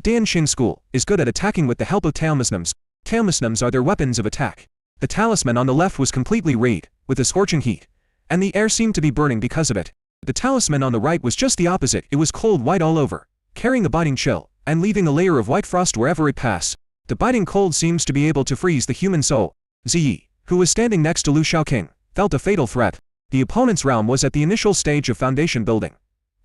Dianxing school is good at attacking with the help of talismans. Talismans are their weapons of attack. The talisman on the left was completely rayed, with a scorching heat, and the air seemed to be burning because of it. The talisman on the right was just the opposite. It was cold white all over, carrying a biting chill, and leaving a layer of white frost wherever it passed. The biting cold seems to be able to freeze the human soul. Ziyi, who was standing next to Lu Shaoqing, felt a fatal threat. The opponent's realm was at the initial stage of foundation building,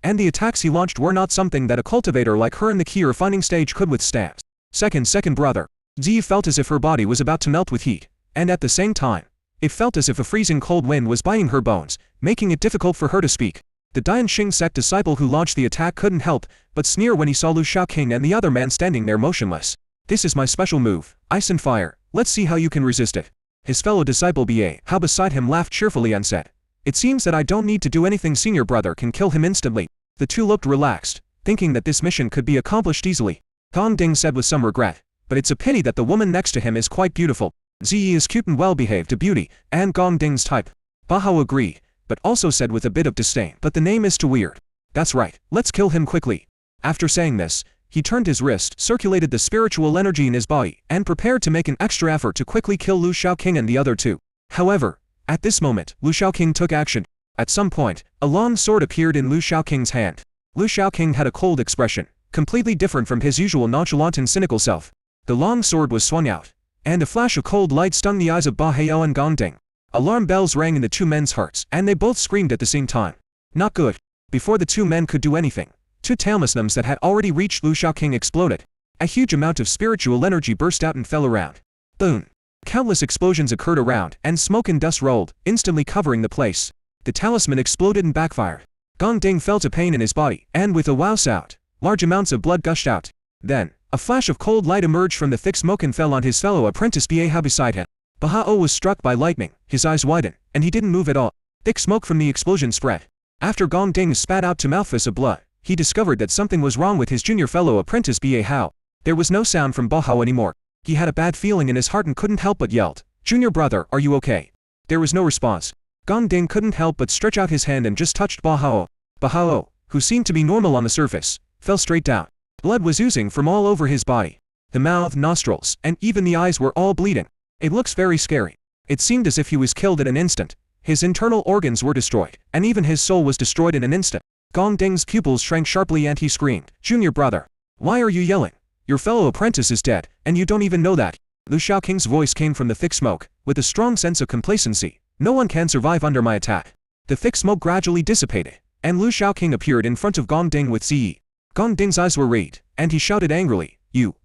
and the attacks he launched were not something that a cultivator like her in the key refining stage could withstand. Second brother. Ziyi felt as if her body was about to melt with heat, and at the same time, it felt as if a freezing cold wind was biting her bones, making it difficult for her to speak. The Dianxing Sect disciple who launched the attack couldn't help but sneer when he saw Lu Shaoqing and the other man standing there motionless. This is my special move, Ice and Fire, let's see how you can resist it. His fellow disciple Ba Hao beside him laughed cheerfully and said, it seems that I don't need to do anything, senior brother can kill him instantly. The two looked relaxed, thinking that this mission could be accomplished easily. Gong Ding said with some regret, but it's a pity that the woman next to him is quite beautiful. Ziyi is cute and well-behaved, a beauty, and Gong Ding's type. Ba Hao agreed, but also said with a bit of disdain, but the name is too weird. That's right, let's kill him quickly. After saying this, he turned his wrist, circulated the spiritual energy in his body, and prepared to make an extra effort to quickly kill Lu Shaoqing and the other two. However, at this moment, Lu Shaoqing took action. At some point, a long sword appeared in Lu Shaoqing's hand. Lu Shaoqing had a cold expression, completely different from his usual nonchalant and cynical self. The long sword was swung out, and a flash of cold light stung the eyes of Ba Hao and Gong Ding. Alarm bells rang in the two men's hearts, and they both screamed at the same time. Not good. Before the two men could do anything, two talismans that had already reached Lu Shaoqing exploded. A huge amount of spiritual energy burst out and fell around. Boom. Countless explosions occurred around, and smoke and dust rolled, instantly covering the place. The talisman exploded and backfired. Gong Ding felt a pain in his body, and with a wow sound, large amounts of blood gushed out. Then, a flash of cold light emerged from the thick smoke and fell on his fellow apprentice Ba Hao beside him. Ba Hao was struck by lightning, his eyes widened, and he didn't move at all. Thick smoke from the explosion spread. After Gong Ding spat out two mouthfuls of blood, he discovered that something was wrong with his junior fellow apprentice Ba Hao. There was no sound from Ba Hao anymore. He had a bad feeling in his heart and couldn't help but yelled, "Junior brother, are you okay?" There was no response. Gong Ding couldn't help but stretch out his hand and just touched Ba Hao. Ba Hao, who seemed to be normal on the surface, fell straight down. Blood was oozing from all over his body. The mouth, nostrils, and even the eyes were all bleeding. It looks very scary. It seemed as if he was killed in an instant. His internal organs were destroyed, and even his soul was destroyed in an instant. Gong Ding's pupils shrank sharply and he screamed, "Junior brother, why are you yelling? Your fellow apprentice is dead, and you don't even know that." Lu Shaoqing's voice came from the thick smoke, with a strong sense of complacency. "No one can survive under my attack." The thick smoke gradually dissipated, and Lu Shaoqing appeared in front of Gong Ding with Ziyi. Gong Ding's eyes were red, and he shouted angrily,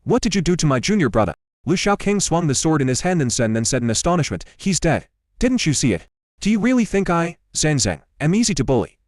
What did you do to my junior brother?" Lu Shaoqing swung the sword in his hand and said in astonishment, "He's dead. Didn't you see it? Do you really think I, Zhang, am easy to bully?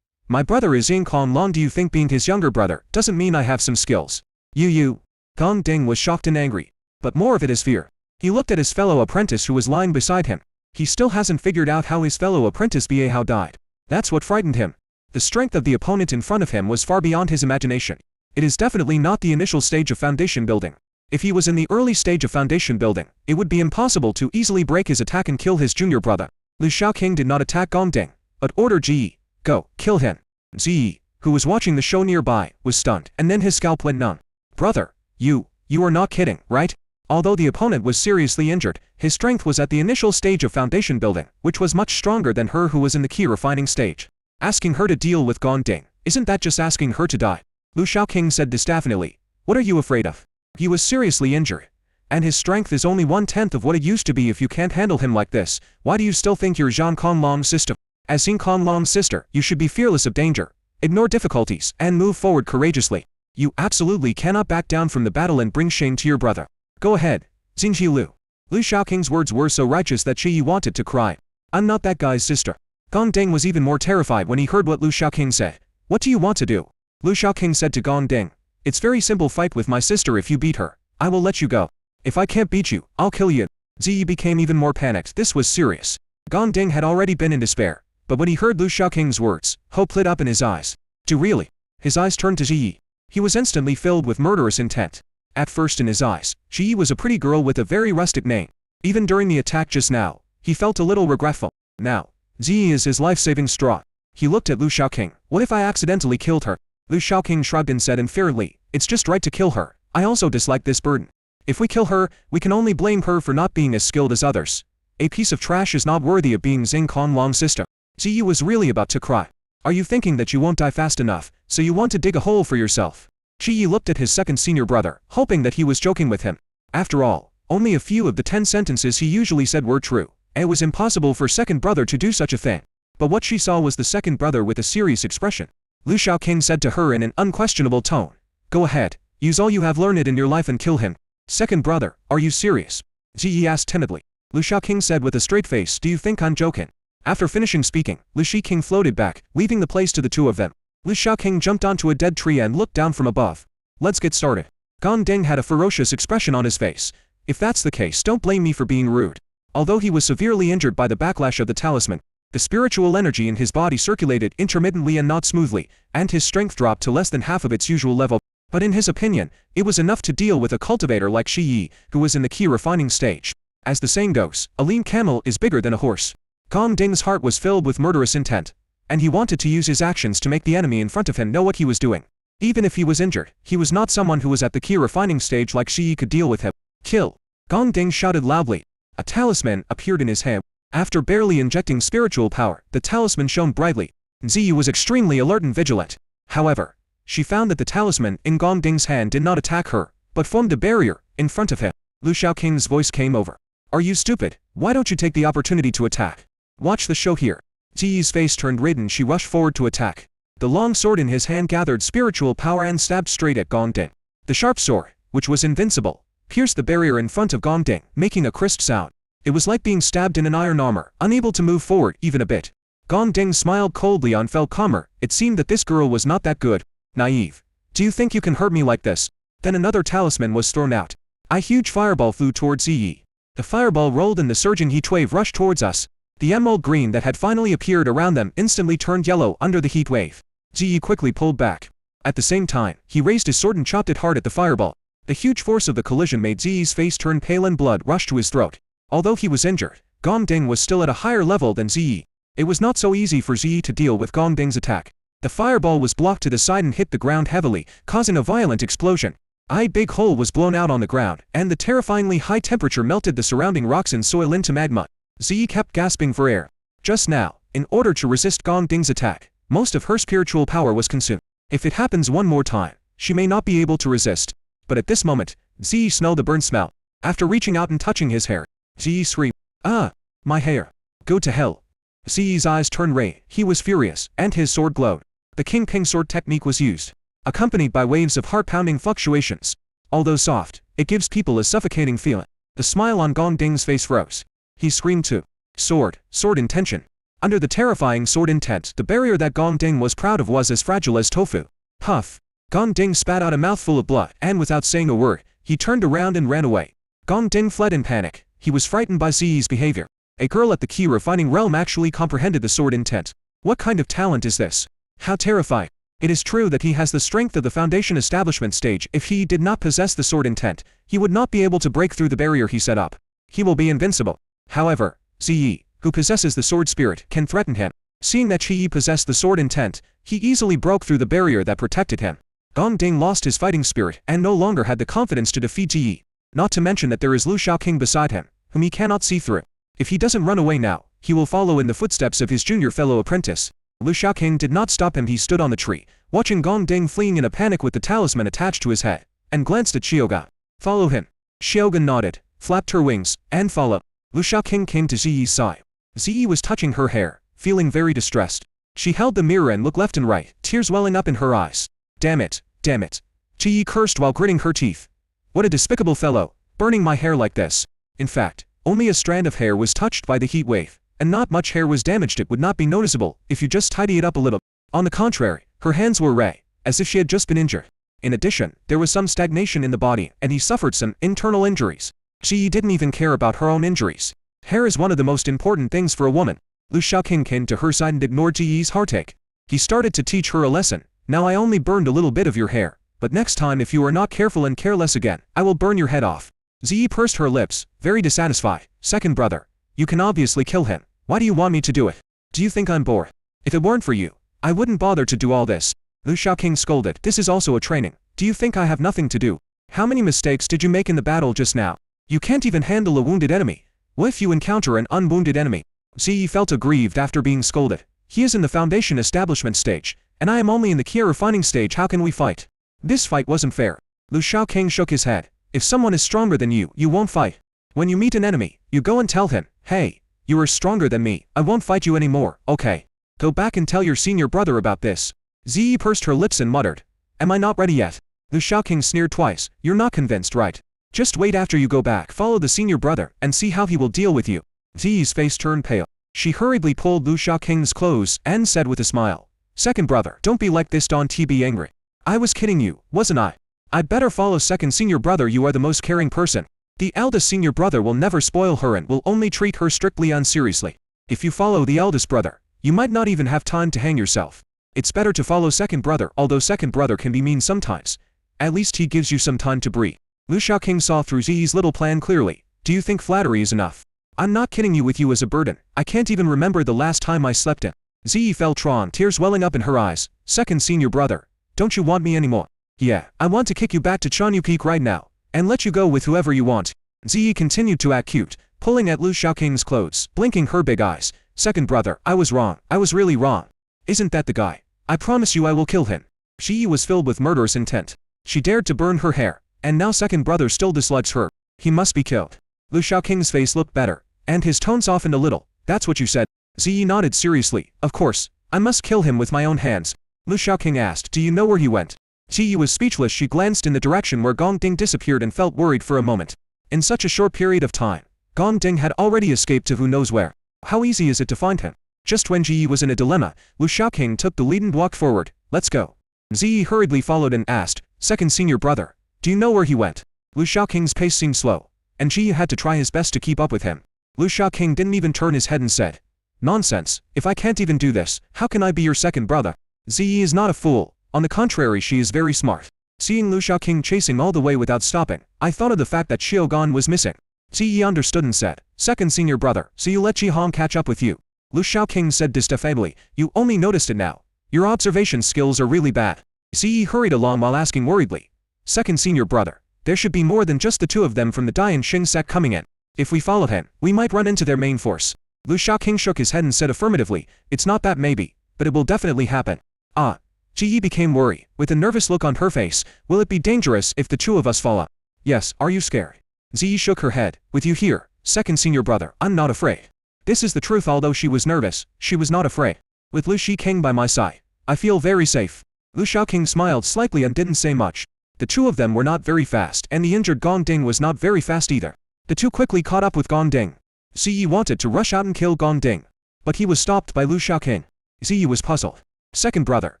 My brother is Ying Conglong. Do you think being his younger brother doesn't mean I have some skills? You. Gong Ding was shocked and angry, but more of it is fear. He looked at his fellow apprentice who was lying beside him. He still hasn't figured out how his fellow apprentice Ba Hao died. That's what frightened him. The strength of the opponent in front of him was far beyond his imagination. It is definitely not the initial stage of foundation building. If he was in the early stage of foundation building, it would be impossible to easily break his attack and kill his junior brother. Lu Shaoqing did not attack Gong Ding, but ordered Ji, "Go, kill him." Ji, who was watching the show nearby, was stunned, and then his scalp went numb. "Brother, you are not kidding, right?" Although the opponent was seriously injured, his strength was at the initial stage of foundation building, which was much stronger than her who was in the key refining stage. Asking her to deal with Gong Ding, isn't that just asking her to die? Lu Shaoqing said disaffably, "What are you afraid of? He was seriously injured, and his strength is only 1/10 of what it used to be. If you can't handle him like this, why do you still think you're Zhang Conlong's sister? As Ying Conlong's sister, you should be fearless of danger, ignore difficulties, and move forward courageously. You absolutely cannot back down from the battle and bring shame to your brother. Go ahead, Xingji Lu." Lu Shaoqing's words were so righteous that Shi Yi wanted to cry. "I'm not that guy's sister." Gong Ding was even more terrified when he heard what Lu Shaoqing said. "What do you want to do?" Lu Shaoqing said to Gong Ding, "It's very simple. Fight with my sister. If you beat her, I will let you go. If I can't beat you, I'll kill you." Ziyi became even more panicked. This was serious. Gong Ding had already been in despair, but when he heard Lu Shaoqing's words, hope lit up in his eyes. Do really? His eyes turned to Ziyi. He was instantly filled with murderous intent. At first in his eyes, Ziyi was a pretty girl with a very rustic name. Even during the attack just now, he felt a little regretful. Now, Ziyi is his life-saving straw. He looked at Lu Shaoqing. What if I accidentally killed her? Lu Shaoqing shrugged and said unfairly, it's just right to kill her. I also dislike this burden. If we kill her, we can only blame her for not being as skilled as others. A piece of trash is not worthy of being Xing Conglong's sister. Ziyi was really about to cry. Are you thinking that you won't die fast enough, so you want to dig a hole for yourself? Ziyi looked at his second senior brother, hoping that he was joking with him. After all, only a few of the 10 sentences he usually said were true, and it was impossible for second brother to do such a thing. But what she saw was the second brother with a serious expression. Lu Shaoqing said to her in an unquestionable tone, go ahead, use all you have learned in your life and kill him. Second brother, are you serious? Ziyi asked timidly. Lu Shaoqing said with a straight face, do you think I'm joking? After finishing speaking, Lu Shiqing floated back, leaving the place to the two of them. Lu Shaoqing jumped onto a dead tree and looked down from above. Let's get started. Gong Ding had a ferocious expression on his face. If that's the case, don't blame me for being rude. Although he was severely injured by the backlash of the talisman, the spiritual energy in his body circulated intermittently and not smoothly, and his strength dropped to less than half of its usual level. But in his opinion, it was enough to deal with a cultivator like Shi Yi, who was in the key refining stage. As the saying goes, a lean camel is bigger than a horse. Gong Ding's heart was filled with murderous intent, and he wanted to use his actions to make the enemy in front of him know what he was doing. Even if he was injured, he was not someone who was at the key refining stage like Shi Yi could deal with him. Kill! Gong Ding shouted loudly. A talisman appeared in his hand. After barely injecting spiritual power, the talisman shone brightly. Ziyi was extremely alert and vigilant. However, she found that the talisman in Gong Ding's hand did not attack her, but formed a barrier in front of him. Lu Shaoqing's voice came over. Are you stupid? Why don't you take the opportunity to attack? Watch the show here. Ziyi's face turned red and she rushed forward to attack. The long sword in his hand gathered spiritual power and stabbed straight at Gong Ding. The sharp sword, which was invincible, pierced the barrier in front of Gong Ding, making a crisp sound. It was like being stabbed in an iron armor, unable to move forward even a bit. Gong Ding smiled coldly and felt calmer. It seemed that this girl was not that good. Naive. Do you think you can hurt me like this? Then another talisman was thrown out. A huge fireball flew towards Ziyi. The fireball rolled and the surging heat wave rushed towards us. The emerald green that had finally appeared around them instantly turned yellow under the heat wave. Ziyi quickly pulled back. At the same time, he raised his sword and chopped it hard at the fireball. The huge force of the collision made Ziyi's face turn pale and blood rushed to his throat. Although he was injured, Gong Ding was still at a higher level than Ziyi. It was not so easy for Ziyi to deal with Gong Ding's attack. The fireball was blocked to the side and hit the ground heavily, causing a violent explosion. A big hole was blown out on the ground, and the terrifyingly high temperature melted the surrounding rocks and soil into magma. Ziyi kept gasping for air. Just now, in order to resist Gong Ding's attack, most of her spiritual power was consumed. If it happens one more time, she may not be able to resist. But at this moment, Ziyi smelled the burn smell. After reaching out and touching his hair, Ziyi screamed, "Ah! My hair! Go to hell!" Ziyi's eyes turned red. He was furious, and his sword glowed. The King Ping sword technique was used, accompanied by waves of heart-pounding fluctuations. Although soft, it gives people a suffocating feeling. The smile on Gong Ding's face froze. He screamed too. Sword intention. Under the terrifying sword intent, the barrier that Gong Ding was proud of was as fragile as tofu. Huff. Gong Ding spat out a mouthful of blood, and without saying a word, he turned around and ran away. Gong Ding fled in panic. He was frightened by Ziyi's behavior. A girl at the key refining realm actually comprehended the sword intent. What kind of talent is this? How terrifying. It is true that he has the strength of the foundation establishment stage. If he did not possess the sword intent, he would not be able to break through the barrier he set up. He will be invincible. However, Ziyi, who possesses the sword spirit, can threaten him. Seeing that Ziyi possessed the sword intent, he easily broke through the barrier that protected him. Gong Ding lost his fighting spirit and no longer had the confidence to defeat Ziyi. Not to mention that there is Lu Shaoqing beside him, whom he cannot see through. If he doesn't run away now, he will follow in the footsteps of his junior fellow apprentice. Lu Shaoqing did not stop him. He stood on the tree, watching Gong Ding fleeing in a panic with the talisman attached to his head, and glanced at Xiaogan. Follow him. Xiaogan nodded, flapped her wings, and followed. Lu Shaoqing came to Ziyi's side. Ziyi was touching her hair, feeling very distressed. She held the mirror and looked left and right, tears welling up in her eyes. Damn it, damn it. Ziyi cursed while gritting her teeth. What a despicable fellow, burning my hair like this. In fact, only a strand of hair was touched by the heat wave, and not much hair was damaged. It would not be noticeable if you just tidy it up a little. On the contrary, her hands were red, as if she had just been injured. In addition, there was some stagnation in the body, and he suffered some internal injuries. Ji didn't even care about her own injuries. Hair is one of the most important things for a woman. Lu Shaoqing came to her side and ignored Ji's heartache. He started to teach her a lesson. Now I only burned a little bit of your hair, but next time if you are not careful and careless again, I will burn your head off. Ziyi pursed her lips, very dissatisfied. Second brother, you can obviously kill him. Why do you want me to do it? Do you think I'm bored? If it weren't for you, I wouldn't bother to do all this. Lu Shaoqing scolded. This is also a training. Do you think I have nothing to do? How many mistakes did you make in the battle just now? You can't even handle a wounded enemy. What if you encounter an unwounded enemy? Ziyi felt aggrieved after being scolded. He is in the foundation establishment stage, and I am only in the key refining stage. How can we fight? This fight wasn't fair. Lu Shaoqing shook his head. If someone is stronger than you, you won't fight. When you meet an enemy, you go and tell him, hey, you are stronger than me, I won't fight you anymore, okay? Go back and tell your senior brother about this. Ziyi pursed her lips and muttered, am I not ready yet? Lu Shaoqing sneered twice. You're not convinced, right? Just wait after you go back, follow the senior brother, and see how he will deal with you. Ziyi's face turned pale. She hurriedly pulled Lu Shaoqing's clothes and said with a smile, second brother, don't be like this, don't be angry. I was kidding you, wasn't I? I'd better follow second senior brother, you are the most caring person. The eldest senior brother will never spoil her and will only treat her strictly and seriously. If you follow the eldest brother, you might not even have time to hang yourself. It's better to follow second brother, although second brother can be mean sometimes. At least he gives you some time to breathe. Lu Shaoqing saw through Ziyi's little plan clearly. Do you think flattery is enough? I'm not kidding you with you as a burden. I can't even remember the last time I slept in. Ziyi felt tears welling up in her eyes. Second senior brother, don't you want me anymore? Yeah, I want to kick you back to Chanyu Peak right now, and let you go with whoever you want. Ziyi continued to act cute, pulling at Lu Shaoqing's clothes, blinking her big eyes. Second brother, I was wrong. I was really wrong. Isn't that the guy? I promise you I will kill him. Ziyi was filled with murderous intent. She dared to burn her hair, and now second brother still dislikes her. He must be killed. Lu Shaoqing's face looked better, and his tone softened a little. That's what you said. Ziyi nodded seriously. Of course, I must kill him with my own hands. Lu Shaoqing asked, do you know where he went? Ziyi was speechless. She glanced in the direction where Gong Ding disappeared and felt worried for a moment. In such a short period of time, Gong Ding had already escaped to who knows where. How easy is it to find him? Just when Ziyi was in a dilemma, Lu Shaoqing took the lead and walked forward. Let's go. Ziyi hurriedly followed and asked, second senior brother, do you know where he went? Lu Shaoqing's pace seemed slow, and Ziyi had to try his best to keep up with him. Lu Shaoqing didn't even turn his head and said, nonsense, if I can't even do this, how can I be your second brother? Ziyi is not a fool. On the contrary, she is very smart. Seeing Lu Shaoqing chasing all the way without stopping, I thought of the fact that Xiaogan was missing. Ziyi understood and said, second senior brother, so you let Ji Hong catch up with you. Lu Shaoqing said disdainfully, you only noticed it now. Your observation skills are really bad. Ziyi hurried along while asking worriedly, second senior brother, there should be more than just the two of them from the Dianxing Sect coming in. If we follow him, we might run into their main force. Lu Shaoqing shook his head and said affirmatively, it's not that maybe, but it will definitely happen. Ah. Ziyi became worried, with a nervous look on her face. Will it be dangerous if the two of us fall up? Yes, are you scared? Ziyi shook her head. With you here, second senior brother, I'm not afraid. This is the truth. Although she was nervous, she was not afraid. With Lu Shaoqing by my side, I feel very safe. Lu Shaoqing smiled slightly and didn't say much. The two of them were not very fast, and the injured Gong Ding was not very fast either. The two quickly caught up with Gong Ding. Ziyi wanted to rush out and kill Gong Ding, but he was stopped by Lu Shaoqing. Ziyi was puzzled. Second brother,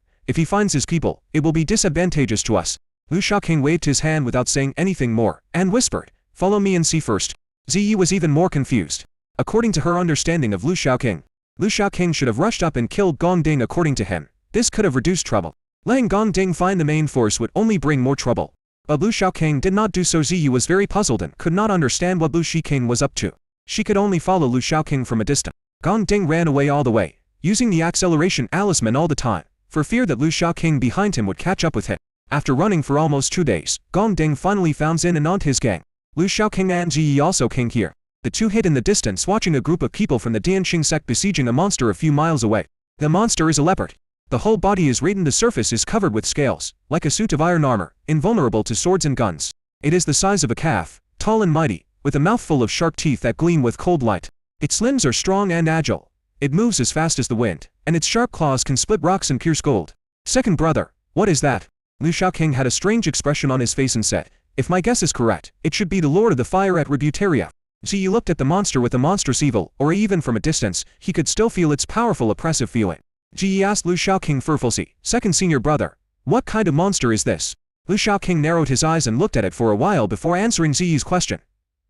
if he finds his people, it will be disadvantageous to us. Lu Shaoqing waved his hand without saying anything more, and whispered, follow me and see first. Ziyi was even more confused. According to her understanding of Lu Shaoqing should have rushed up and killed Gong Ding. According to him, this could have reduced trouble. Letting Gong Ding find the main force would only bring more trouble. But Lu Shaoqing did not do so. Ziyi was very puzzled and could not understand what Lu Shaoqing was up to. She could only follow Lu Shaoqing from a distance. Gong Ding ran away all the way, using the acceleration talisman all the time, for fear that Lu Shaoqing behind him would catch up with him. After running for almost 2 days, Gong Ding finally found Xin and Aunt his gang. Lu Shaoqing and Ziyi also came here. The two hid in the distance watching a group of people from the Dianxing Sect besieging a monster a few miles away. The monster is a leopard. The whole body is red and the surface is covered with scales, like a suit of iron armor, invulnerable to swords and guns. It is the size of a calf, tall and mighty, with a mouthful of sharp teeth that gleam with cold light. Its limbs are strong and agile. It moves as fast as the wind, and its sharp claws can split rocks and pierce gold. Second brother, what is that? Lu Shaoqing had a strange expression on his face and said, if my guess is correct, it should be the Lord of the Fire at Rebuteria. Ziyi looked at the monster with a monstrous evil, or even from a distance, he could still feel its powerful oppressive feeling. Ziyi asked Lu Shaoqing fearfully, second senior brother, what kind of monster is this? Lu Shaoqing narrowed his eyes and looked at it for a while before answering Ziyi's question.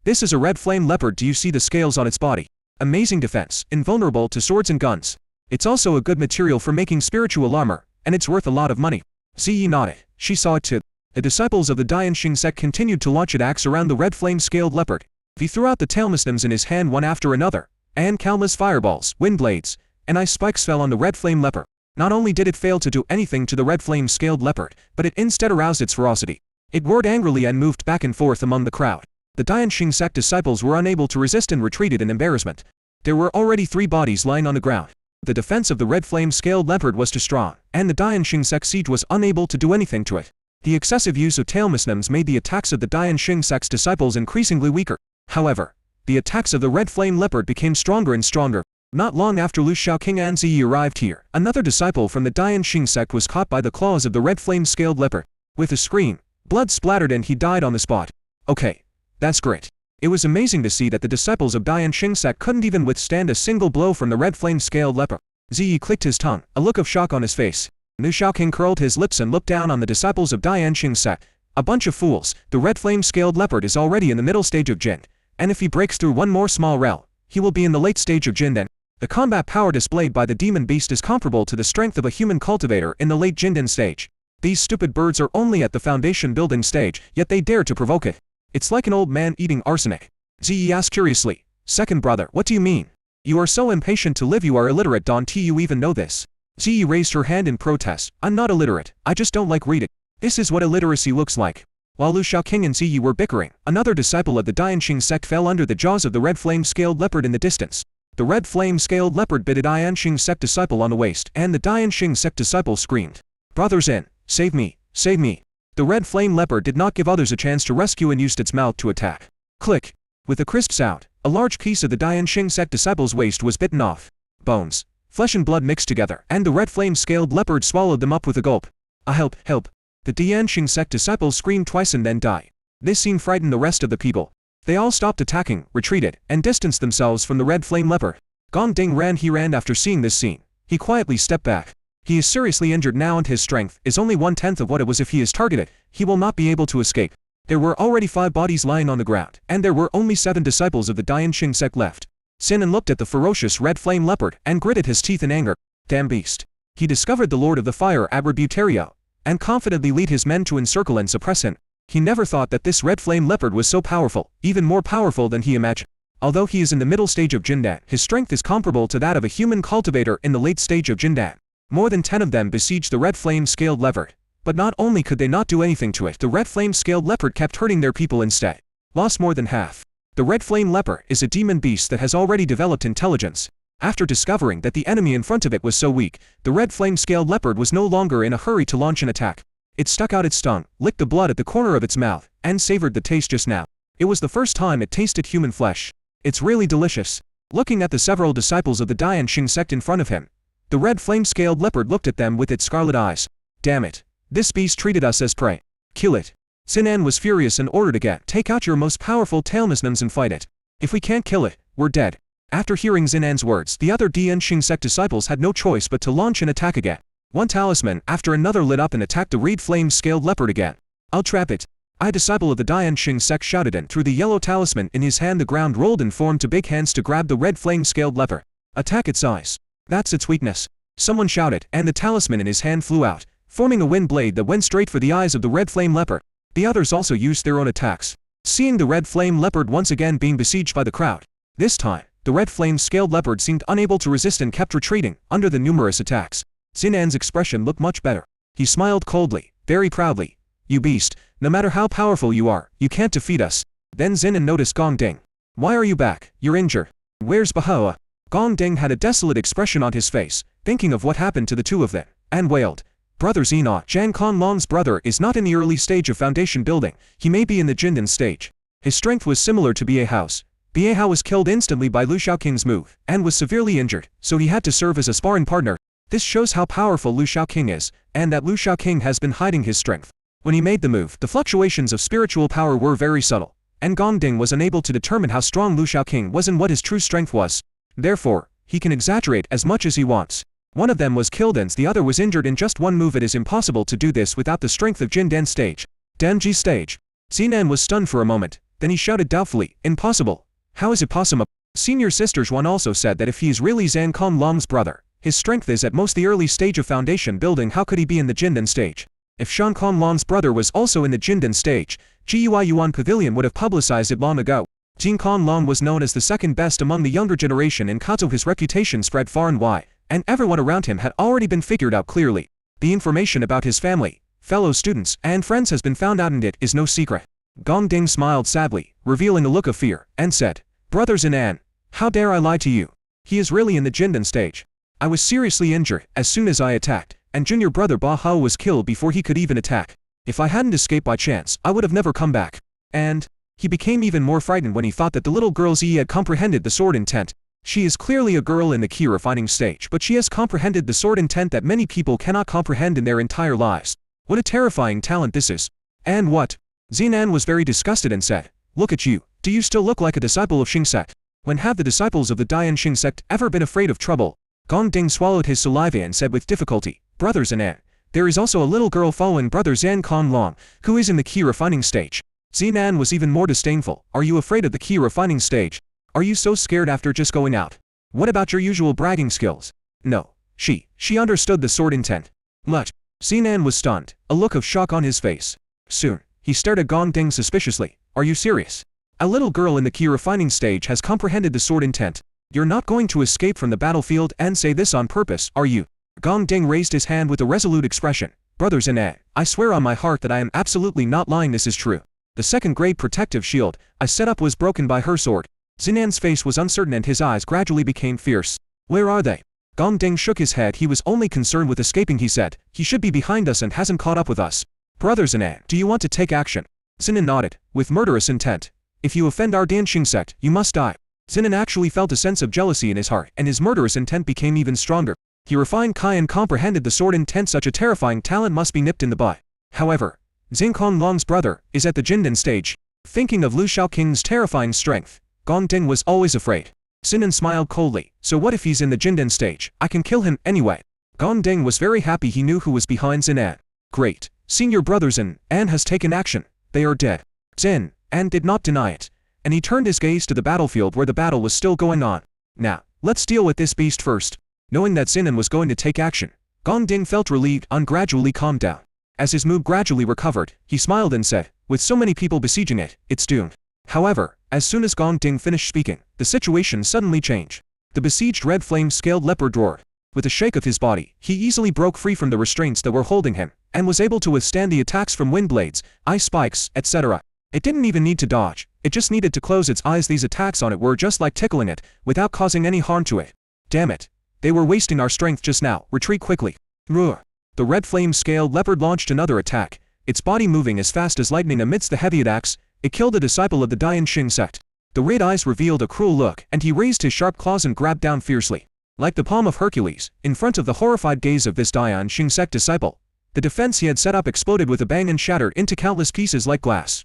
This is a red flame leopard. Do you see the scales on its body? Amazing defense, invulnerable to swords and guns. It's also a good material for making spiritual armor, and it's worth a lot of money. Ziyi nodded. She saw it too. The disciples of the Dianxing sect continued to launch attacks around the red flame-scaled leopard. He threw out the tailmuslims in his hand one after another, and countless fireballs, wind blades, and ice spikes fell on the red flame leopard. Not only did it fail to do anything to the red flame-scaled leopard, but it instead aroused its ferocity. It roared angrily and moved back and forth among the crowd. The Dianxing sect disciples were unable to resist and retreated in embarrassment. There were already 3 bodies lying on the ground. The defense of the red flame-scaled leopard was too strong, and the Dianxing sect siege was unable to do anything to it. The excessive use of tailmuslims made the attacks of the Dianxing sect's disciples increasingly weaker. However, the attacks of the red flame leopard became stronger and stronger. Not long after Lu Shaoqing and Ziyi arrived here, another disciple from the Dianxing sect was caught by the claws of the red flame-scaled leopard. With a scream, blood splattered and he died on the spot. Okay, that's great. It was amazing to see that the disciples of Dianxing sect couldn't even withstand a single blow from the red flame-scaled leopard. Ziyi clicked his tongue, a look of shock on his face. Lu Shaoqing curled his lips and looked down on the disciples of Dianxing sect. A bunch of fools. The red flame-scaled leopard is already in the middle stage of Jin, and if he breaks through one more small rel, he will be in the late stage of Jin then. The combat power displayed by the demon beast is comparable to the strength of a human cultivator in the late Jinden stage. These stupid birds are only at the foundation building stage, yet they dare to provoke it. It's like an old man eating arsenic. Ziyi asked curiously, "Second brother, what do you mean? You are so impatient to live, you are illiterate, don't you even know this?" Ziyi raised her hand in protest. "I'm not illiterate, I just don't like reading. This is what illiteracy looks like." While Lu Shaoqing and Ziyi were bickering, another disciple of the Dianxing sect fell under the jaws of the red flame-scaled leopard in the distance. The red flame-scaled leopard bit a Dianxing sect disciple on the waist, and the Dianxing sect disciple screamed, "Brothers in, save me, save me." The red flame leopard did not give others a chance to rescue and used its mouth to attack. Click. With a crisp sound, a large piece of the Dianxing sect disciple's waist was bitten off. Bones, flesh and blood mixed together, and the red flame-scaled leopard swallowed them up with a gulp. Help, help. The Dianxing sect disciples screamed twice and then died. This scene frightened the rest of the people. They all stopped attacking, retreated, and distanced themselves from the red flame leopard. Gong Ding ran after seeing this scene. He quietly stepped back. He is seriously injured now and his strength is only 1/10 of what it was if he is targeted. He will not be able to escape. There were already 5 bodies lying on the ground, and there were only 7 disciples of the Dianxing sect left. Sinan looked at the ferocious red flame leopard and gritted his teeth in anger. Damn beast. He discovered the Lord of the Fire Abributario, and confidently lead his men to encircle and suppress him. He never thought that this red flame leopard was so powerful, even more powerful than he imagined. Although he is in the middle stage of Jindan, his strength is comparable to that of a human cultivator in the late stage of Jindan. More than 10 of them besieged the red flame-scaled leopard. But not only could they not do anything to it, the red flame-scaled leopard kept hurting their people instead. Lost more than half. The red flame leopard is a demon beast that has already developed intelligence. After discovering that the enemy in front of it was so weak, the red flame-scaled leopard was no longer in a hurry to launch an attack. It stuck out its tongue, licked the blood at the corner of its mouth, and savored the taste just now. It was the first time it tasted human flesh. It's really delicious. Looking at the several disciples of the Dianxing sect in front of him, the red flame-scaled leopard looked at them with its scarlet eyes. Damn it. This beast treated us as prey. Kill it. Sinan was furious and ordered again, "Take out your most powerful tailmuslims and fight it. If we can't kill it, we're dead." After hearing Zinan's words, the other Dianxing sect disciples had no choice but to launch an attack again. One talisman after another lit up and attacked the red flame-scaled leopard again. "I'll trap it." A disciple of the Dianxing sect shouted and threw the yellow talisman in his hand. The ground rolled and formed to big hands to grab the red flame-scaled leopard. Attack its eyes. That's its weakness. Someone shouted, and the talisman in his hand flew out, forming a wind blade that went straight for the eyes of the red flame leopard. The others also used their own attacks. Seeing the red flame leopard once again being besieged by the crowd, this time, the red flame-scaled leopard seemed unable to resist and kept retreating under the numerous attacks. Zinan's expression looked much better. He smiled coldly, very proudly. "You beast, no matter how powerful you are, you can't defeat us." Then Zinan noticed Gong Ding. "Why are you back? You're injured. Where's Bahua?" Gong Ding had a desolate expression on his face, thinking of what happened to the two of them, and wailed, "Brother Zina, Zhang Conlong's brother is not in the early stage of foundation building, he may be in the Jindan stage. His strength was similar to Biehao's. Biehao was killed instantly by Lu Shaoqing's move, and was severely injured, so he had to serve as a sparring partner. This shows how powerful Lu Shaoqing is, and that Lu Shaoqing has been hiding his strength. When he made the move, the fluctuations of spiritual power were very subtle, and Gong Ding was unable to determine how strong Lu Shaoqing was and what his true strength was. Therefore, he can exaggerate as much as he wants. One of them was killed and the other was injured in just one move. It is impossible to do this without the strength of Jindan stage. Danji stage. Zinan was stunned for a moment, Then he shouted doubtfully, impossible. How is it possible? Senior Sister Zhuan also said that if he is really Zhang Konglong's brother, his strength is at most the early stage of foundation building. How could he be in the Jindan stage? If Shan Konglong's brother was also in the Jindan stage, Gui Yuan Pavilion would have publicized it long ago. Jin Konglong was known as the second best among the younger generation in Kazuo. His reputation spread far and wide, and everyone around him had already been figured out clearly. The information about his family, fellow students, and friends has been found out, and it is no secret. Gong Ding smiled sadly, revealing a look of fear, and said, Brother Zinan, how dare I lie to you? He is really in the Jindan stage. I was seriously injured as soon as I attacked, and junior brother Ba Hao was killed before he could even attack. If I hadn't escaped by chance, I would have never come back. And he became even more frightened when he thought that the little girl Zi had comprehended the sword intent. She is clearly a girl in the key refining stage, but she has comprehended the sword intent that many people cannot comprehend in their entire lives. What a terrifying talent this is. And what? Zinan was very disgusted and said, Look at you, do you still look like a disciple of Xing Sect? When have the disciples of the Dian Xing Sect ever been afraid of trouble? Gong Ding swallowed his saliva and said with difficulty, Brother Zinan, there is also a little girl following Brother Zhang Konglong, who is in the key refining stage. Zinan was even more disdainful. Are you afraid of the key refining stage? Are you so scared after just going out? What about your usual bragging skills? No. She understood the sword intent. Much. Zinan was stunned, a look of shock on his face. Soon, he stared at Gong Ding suspiciously. Are you serious? A little girl in the key refining stage has comprehended the sword intent. You're not going to escape from the battlefield and say this on purpose, are you? Gong Ding raised his hand with a resolute expression. Brother Zinan, I swear on my heart that I am absolutely not lying. This is true. The second-grade protective shield I set up was broken by her sword. Zinan's face was uncertain and his eyes gradually became fierce. Where are they? Gong Ding shook his head. He was only concerned with escaping. He said, he should be behind us and hasn't caught up with us. Brother Zinan, do you want to take action? Zinan nodded, with murderous intent. If you offend our Dian Xing Sect, you must die. Zinan actually felt a sense of jealousy in his heart, and his murderous intent became even stronger. He refined Kai and comprehended the sword intent. Such a terrifying talent must be nipped in the bud. However, Zhang Konglong's brother is at the Jindan stage. Thinking of Lu Shaoqing's terrifying strength, Gong Ding was always afraid. Zinan smiled coldly. So what if he's in the Jindan stage? I can kill him anyway. Gong Ding was very happy. He knew who was behind Zinan. Great. Senior brother Zinan has taken action. They are dead. Zinan did not deny it, and he turned his gaze to the battlefield where the battle was still going on. Now, let's deal with this beast first. Knowing that Zinan was going to take action, Gong Ding felt relieved and gradually calmed down. As his mood gradually recovered, he smiled and said, with so many people besieging it, it's doomed. However, as soon as Gong Ding finished speaking, the situation suddenly changed. The besieged red flame-scaled leopard roared. With a shake of his body, he easily broke free from the restraints that were holding him, and was able to withstand the attacks from wind blades, ice spikes, etc. It didn't even need to dodge, it just needed to close its eyes. These attacks on it were just like tickling it, without causing any harm to it. Damn it. They were wasting our strength just now. Retreat quickly. Roar. The red flame-scaled leopard launched another attack, its body moving as fast as lightning amidst the heavy attacks. It killed a disciple of the Dian Xing Sect. The red eyes revealed a cruel look, and he raised his sharp claws and grabbed down fiercely. Like the palm of Hercules, in front of the horrified gaze of this Dian Xing Sect disciple, the defense he had set up exploded with a bang and shattered into countless pieces like glass.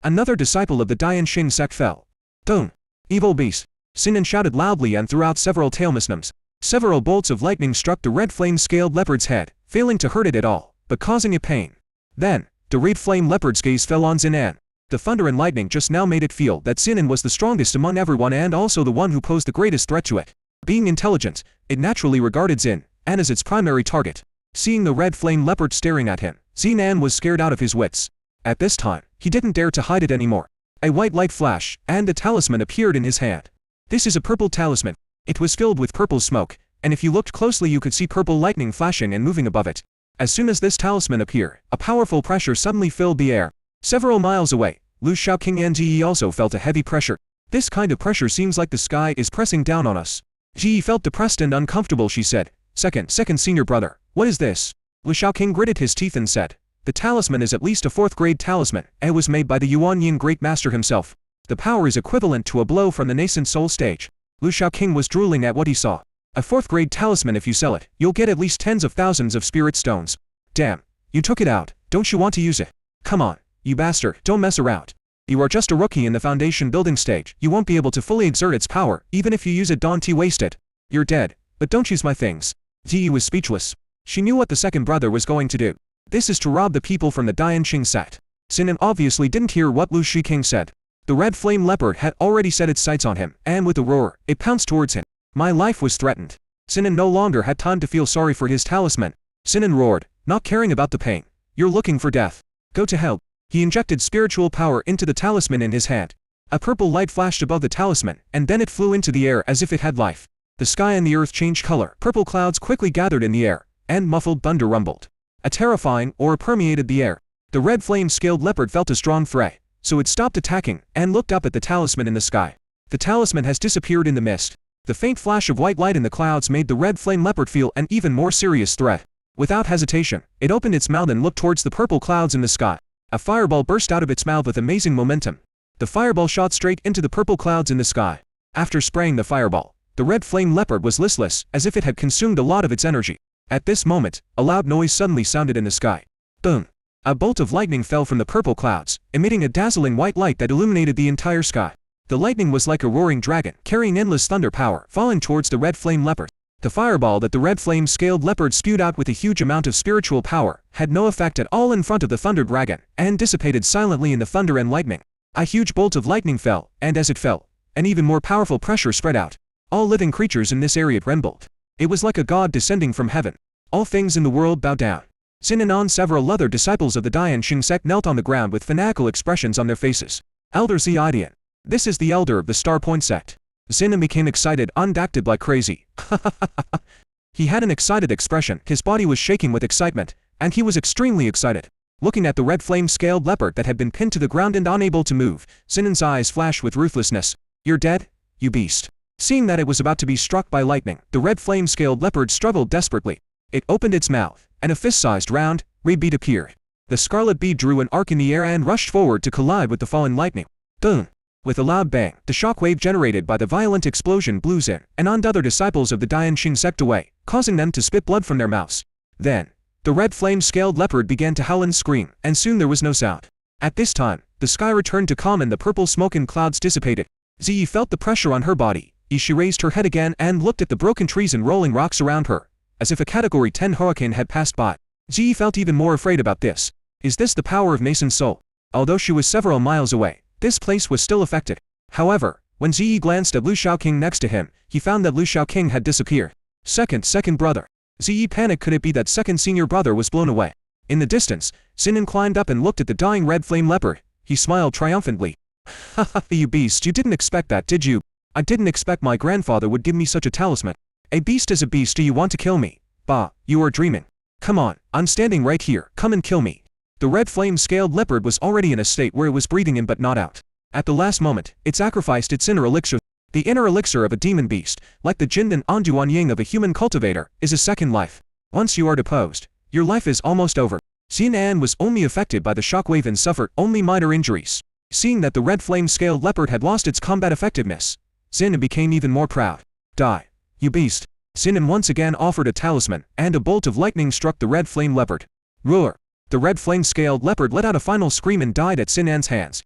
Another disciple of the Dian Xing Sect fell. Don't! Evil beast! Zinan shouted loudly and threw out several tailmisnums. Several bolts of lightning struck the red flame-scaled leopard's head, failing to hurt it at all, but causing it pain. Then, the red flame leopard's gaze fell on Zinan. The thunder and lightning just now made it feel that Zinan was the strongest among everyone and also the one who posed the greatest threat to it. Being intelligent, it naturally regarded Zinan as its primary target. Seeing the red flame leopard staring at him, Zinan was scared out of his wits. At this time, he didn't dare to hide it anymore. A white light flashed, and a talisman appeared in his hand. This is a purple talisman. It was filled with purple smoke, and if you looked closely you could see purple lightning flashing and moving above it. As soon as this talisman appeared, a powerful pressure suddenly filled the air. Several miles away, Lu Shaoqing and Ji also felt a heavy pressure. This kind of pressure seems like the sky is pressing down on us. Ji felt depressed and uncomfortable. She said, Second senior brother, what is this? Lu Shaoqing gritted his teeth and said, the talisman is at least a 4th-grade talisman, and it was made by the Yuan Yin Great Master himself. The power is equivalent to a blow from the nascent soul stage. Lu Shaoqing was drooling at what he saw. A 4th-grade talisman. If you sell it, you'll get at least tens of thousands of spirit stones. Damn, you took it out, don't you want to use it? Come on, you bastard, don't mess around. You are just a rookie in the foundation building stage. You won't be able to fully exert its power, even if you use it. Don't waste it. You're dead, but don't use my things. Ji was speechless. She knew what the second brother was going to do. This is to rob the people from the Dian Xing Sect. Sinan obviously didn't hear what Lu Shiking said. The red flame leopard had already set its sights on him, and with a roar, it pounced towards him. My life was threatened. Sinan no longer had time to feel sorry for his talisman. Sinan roared, not caring about the pain. You're looking for death. Go to hell. He injected spiritual power into the talisman in his hand. A purple light flashed above the talisman, and then it flew into the air as if it had life. The sky and the earth changed color. Purple clouds quickly gathered in the air, and muffled thunder rumbled. A terrifying aura permeated the air. The red flame-scaled leopard felt a strong threat, so it stopped attacking and looked up at the talisman in the sky. The talisman has disappeared in the mist. The faint flash of white light in the clouds made the red flame leopard feel an even more serious threat. Without hesitation, it opened its mouth and looked towards the purple clouds in the sky. A fireball burst out of its mouth with amazing momentum. The fireball shot straight into the purple clouds in the sky. After spraying the fireball, the red flame leopard was listless, as if it had consumed a lot of its energy. At this moment, a loud noise suddenly sounded in the sky. Boom! A bolt of lightning fell from the purple clouds, emitting a dazzling white light that illuminated the entire sky. The lightning was like a roaring dragon, carrying endless thunder power, falling towards the red flame leopard. The fireball that the red flame-scaled leopard spewed out with a huge amount of spiritual power had no effect at all in front of the thunder dragon, and dissipated silently in the thunder and lightning. A huge bolt of lightning fell, and as it fell, an even more powerful pressure spread out. All living creatures in this area trembled. It was like a god descending from heaven. All things in the world bowed down. Xin and On, several other disciples of the Dianxing sect, knelt on the ground with fanatical expressions on their faces. Elder Zidian. This is the elder of the Starpoint sect. Xin became excited and acted like crazy. He had an excited expression, his body was shaking with excitement, and he was extremely excited. Looking at the red flame-scaled leopard that had been pinned to the ground and unable to move, Xinan's eyes flashed with ruthlessness. You're dead, you beast. Seeing that it was about to be struck by lightning, the red flame-scaled leopard struggled desperately. It opened its mouth, and a fist-sized round, red bead appeared. The scarlet bead drew an arc in the air and rushed forward to collide with the fallen lightning. Boom! With a loud bang, the shockwave generated by the violent explosion blew Xin and On other disciples of the Dianxing sect away, causing them to spit blood from their mouths. Then, the red flame-scaled leopard began to howl and scream, and soon there was no sound. At this time, the sky returned to calm and the purple smoke and clouds dissipated. Ziyi felt the pressure on her body. She raised her head again and looked at the broken trees and rolling rocks around her, as if a Category 10 hurricane had passed by. Ziyi felt even more afraid about this. Is this the power of Mason's soul? Although she was several miles away, this place was still affected. However, when Ziyi glanced at Lu Shaoqing next to him, he found that Lu Shaoqing had disappeared. Second brother. Ziyi panicked. Could it be that second senior brother was blown away? In the distance, Xin'an climbed up and looked at the dying red flame leopard. He smiled triumphantly. Haha, you beast, you didn't expect that, did you? I didn't expect my grandfather would give me such a talisman. A beast is a beast. Do you want to kill me? Bah, you are dreaming. Come on, I'm standing right here, come and kill me. The red flame-scaled leopard was already in a state where it was breathing in but not out. At the last moment, it sacrificed its inner elixir. The inner elixir of a demon beast, like the Jindan Anduan Ying of a human cultivator, is a second life. Once you are deposed, your life is almost over. Xin'an was only affected by the shockwave and suffered only minor injuries. Seeing that the red flame-scaled leopard had lost its combat effectiveness, Xin'an became even more proud. Die, you beast. Xin'an once again offered a talisman, and a bolt of lightning struck the red flame leopard. Roar! The red flame-scaled leopard let out a final scream and died at Xin'an's hands.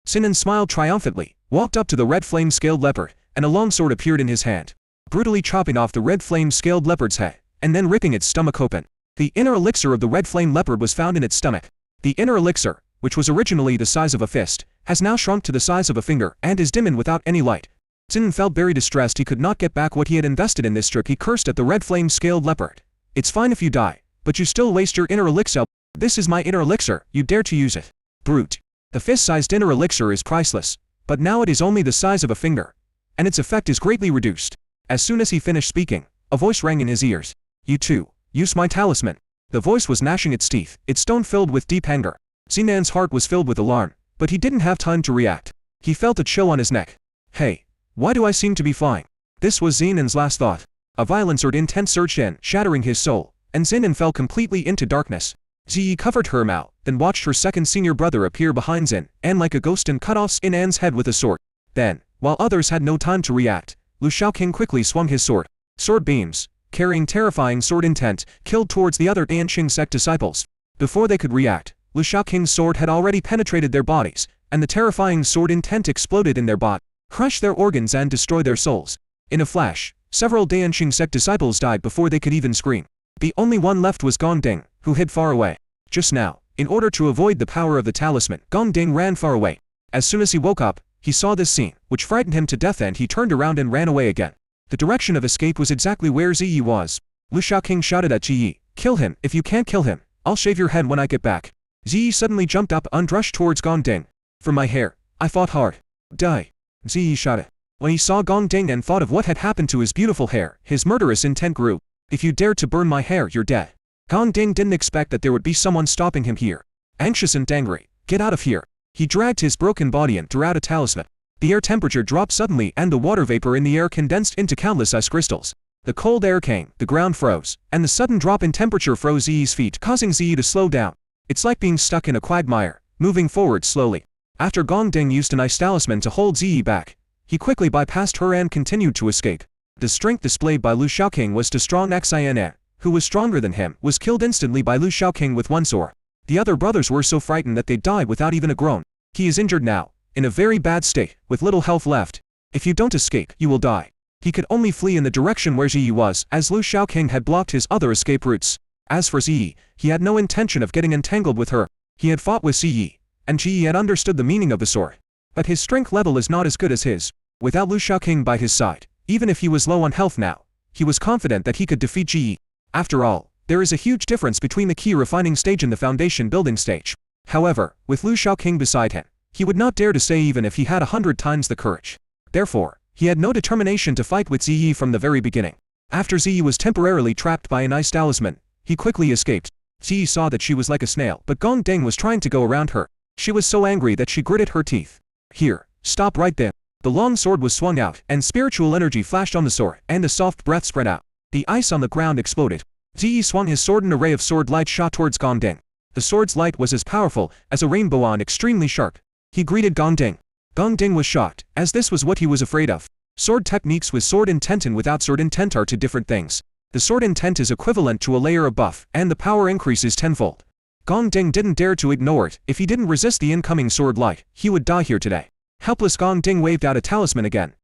Xin'an smiled triumphantly, walked up to the red flame-scaled leopard, and a long sword appeared in his hand, brutally chopping off the red flame-scaled leopard's head, and then ripping its stomach open. The inner elixir of the red flame leopard was found in its stomach. The inner elixir, which was originally the size of a fist, has now shrunk to the size of a finger and is dim and without any light. Xin'an felt very distressed. He could not get back what he had invested in this trick. He cursed at the red flame-scaled leopard. It's fine if you die, but you still waste your inner elixir. This is my inner elixir, you dare to use it. Brute. The fist-sized inner elixir is priceless, but now it is only the size of a finger, and its effect is greatly reduced. As soon as he finished speaking, a voice rang in his ears. You too, use my talisman. The voice was gnashing its teeth, its tone filled with deep anger. Xin'an's heart was filled with alarm, but he didn't have time to react. He felt a chill on his neck. Hey, why do I seem to be flying? This was Xin'an's last thought. A violent or intense surged in, shattering his soul, and Xin'an fell completely into darkness. Ziyi covered her mouth, then watched her second senior brother appear behind Xin, and like a ghost and cut off Xin'an's head with a sword. Then, while others had no time to react, Lu Shaoqing quickly swung his sword. Sword beams, carrying terrifying sword intent, killed towards the other Dianxing sect disciples. Before they could react, Lu Shaoqing's sword had already penetrated their bodies, and the terrifying sword intent exploded in their body, crushed their organs and destroyed their souls. In a flash, several Dianxing sect disciples died before they could even scream. The only one left was Gong Ding, who hid far away. Just now, In order to avoid the power of the talisman, Gong Ding ran far away. As soon as he woke up, he saw this scene, which frightened him to death, and he turned around and ran away again. The direction of escape was exactly where Ziyi was. Lu Shaoqing shouted at Ziyi, "Kill him! If you can't kill him, I'll shave your head when I get back." Ziyi suddenly jumped up and rushed towards Gong Ding. "For my hair, I fought hard. Die!" Ziyi shouted. When he saw Gong Ding and thought of what had happened to his beautiful hair, his murderous intent grew. "If you dare to burn my hair, you're dead." Gong Ding didn't expect that there would be someone stopping him here. Anxious and angry, "Get out of here." He dragged his broken body and threw out a talisman. The air temperature dropped suddenly and the water vapor in the air condensed into countless ice crystals. The cold air came, the ground froze, and the sudden drop in temperature froze Ziyi's feet, causing Ziyi to slow down. It's like being stuck in a quagmire, moving forward slowly. After Gong Ding used an ice talisman to hold Ziyi back, he quickly bypassed her and continued to escape. The strength displayed by Lu Shaoqing was too strong. Xian, who was stronger than him, was killed instantly by Lu Shaoqing with one sword. The other brothers were so frightened that they died without even a groan. He is injured now, in a very bad state, with little health left. If you don't escape, you will die. He could only flee in the direction where Ziyi was, as Lu Shaoqing had blocked his other escape routes. As for Ziyi, he had no intention of getting entangled with her. He had fought with Ziyi, and Ziyi had understood the meaning of the sword. But his strength level is not as good as his. Without Lu Shaoqing by his side, even if he was low on health now, he was confident that he could defeat Ziyi. After all, there is a huge difference between the key refining stage and the foundation building stage. However, with Lu Shaoqing beside him, he would not dare to say even if he had 100 times the courage. Therefore, he had no determination to fight with Ziyi from the very beginning. After Ziyi was temporarily trapped by an ice talisman, he quickly escaped. Ziyi saw that she was like a snail, but Gong Ding was trying to go around her. She was so angry that she gritted her teeth. "Here, stop right there." The long sword was swung out, and spiritual energy flashed on the sword, and a soft breath spread out. The ice on the ground exploded. Ziyi swung his sword, and an array of sword light shot towards Gong Ding. The sword's light was as powerful as a rainbow and extremely sharp. He greeted Gong Ding. Gong Ding was shocked, as this was what he was afraid of. Sword techniques with sword intent and without sword intent are two different things. The sword intent is equivalent to a layer of buff, and the power increases tenfold. Gong Ding didn't dare to ignore it. If he didn't resist the incoming sword light, he would die here today. Helpless, Gong Ding waved out a talisman again.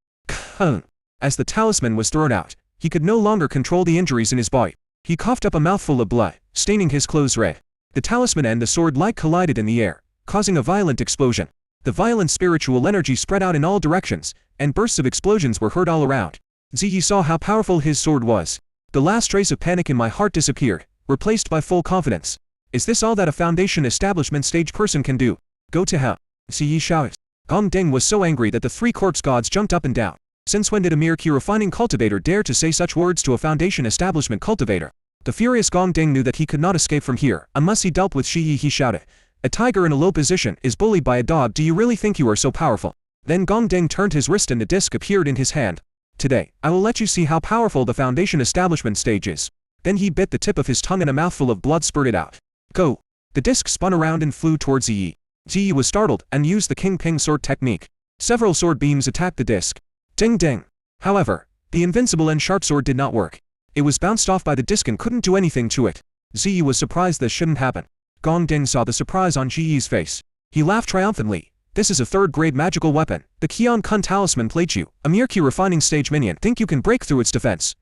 As the talisman was thrown out, he could no longer control the injuries in his body. He coughed up a mouthful of blood, staining his clothes red. The talisman and the sword light collided in the air, causing a violent explosion. The violent spiritual energy spread out in all directions, and bursts of explosions were heard all around. Ziyi saw how powerful his sword was. The last trace of panic in my heart disappeared, replaced by full confidence. Is this all that a foundation establishment stage person can do? Go to hell. Ziyi shouted. Gong Ding was so angry that the three corpse gods jumped up and down. Since when did a mere key refining cultivator dare to say such words to a foundation establishment cultivator? The furious Gong Ding knew that he could not escape from here unless he dealt with Ziyi. He shouted. A tiger in a low position is bullied by a dog. Do you really think you are so powerful? Then Gong Ding turned his wrist and the disc appeared in his hand. Today, I will let you see how powerful the foundation establishment stage is. Then he bit the tip of his tongue and a mouthful of blood spurted out. Go! The disc spun around and flew towards Ziyi. Ziyi was startled and used the King Ping sword technique. Several sword beams attacked the disc. Ding ding! However, the invincible and sharp sword did not work. It was bounced off by the disc and couldn't do anything to it. Ziyi was surprised this shouldn't happen. Gong Ding saw the surprise on Ziyi's face. He laughed triumphantly. This is a third-grade magical weapon. The Qian Kun talisman plates you, a mere key refining stage minion. Think you can break through its defense?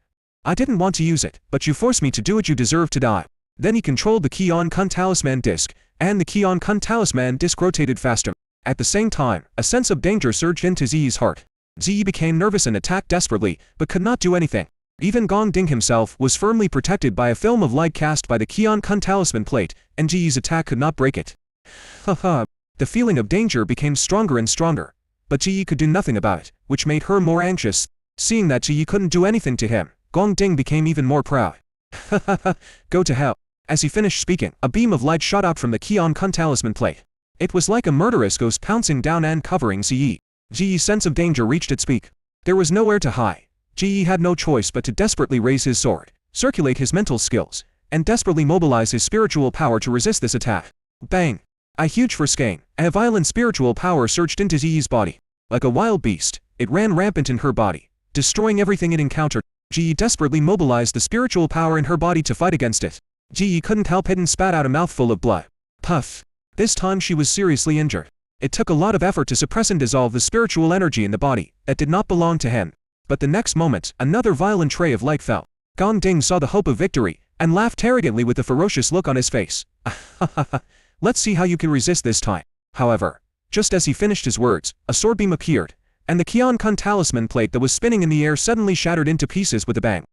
I didn't want to use it, but you forced me to do it. You deserve to die. Then he controlled the Qian Kun talisman disc, and the Qian Kun talisman disc rotated faster. At the same time, a sense of danger surged into Ziyi's heart. Ziyi became nervous and attacked desperately, but could not do anything. Even Gong Ding himself was firmly protected by a film of light cast by the Qian Kun talisman plate, and Ziyi's attack could not break it. Haha. The feeling of danger became stronger and stronger, but Ziyi could do nothing about it, which made her more anxious. Seeing that Ziyi couldn't do anything to him, Gong Ding became even more proud. Hahaha, go to hell. As he finished speaking, a beam of light shot out from the Qian Kun talisman plate. It was like a murderous ghost pouncing down and covering Ziyi. Ziyi's sense of danger reached its peak. There was nowhere to hide. Ziyi had no choice but to desperately raise his sword, circulate his mental skills, and desperately mobilize his spiritual power to resist this attack. Bang! A huge frisking, a violent spiritual power surged into Ziyi's body. Like a wild beast, it ran rampant in her body, destroying everything it encountered. Ziyi desperately mobilized the spiritual power in her body to fight against it. Ziyi couldn't help it and spat out a mouthful of blood. Puff! This time she was seriously injured. It took a lot of effort to suppress and dissolve the spiritual energy in the body that did not belong to him. But the next moment, another violent ray of light fell. Gong Ding saw the hope of victory, and laughed arrogantly with a ferocious look on his face. Let's see how you can resist this time. However, just as he finished his words, a sword beam appeared, and the Qian Kun talisman plate that was spinning in the air suddenly shattered into pieces with a bang.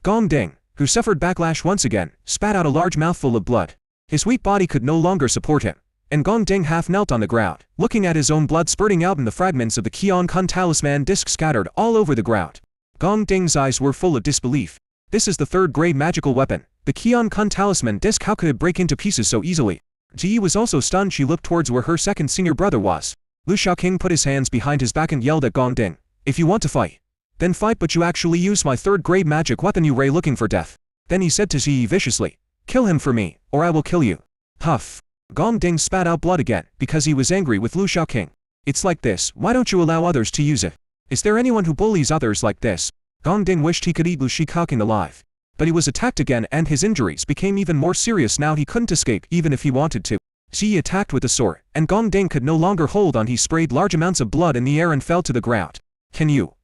Gong Ding, who suffered backlash once again, spat out a large mouthful of blood. His weak body could no longer support him, and Gong Ding half knelt on the ground, looking at his own blood spurting out and the fragments of the Qian Kun talisman disc scattered all over the ground. Gong Ding's eyes were full of disbelief. This is the third-grade magical weapon. The Qian Kun talisman disc, how could it break into pieces so easily? Ji was also stunned. She looked towards where her second senior brother was. Lu Shaoqing put his hands behind his back and yelled at Gong Ding, "If you want to fight, then fight, but you actually use my third-grade magic weapon, you ray looking for death." Then he said to Ji viciously, "Kill him for me, or I will kill you." Huff. Gong Ding spat out blood again, because he was angry with Lu Shaoqing. "It's like this, why don't you allow others to use it? Is there anyone who bullies others like this?" Gong Ding wished he could eat Lu Shaoqing alive. But he was attacked again, and his injuries became even more serious now. He couldn't escape even if he wanted to. Ji attacked with a sword, and Gong Ding could no longer hold on. He sprayed large amounts of blood in the air and fell to the ground. Can you,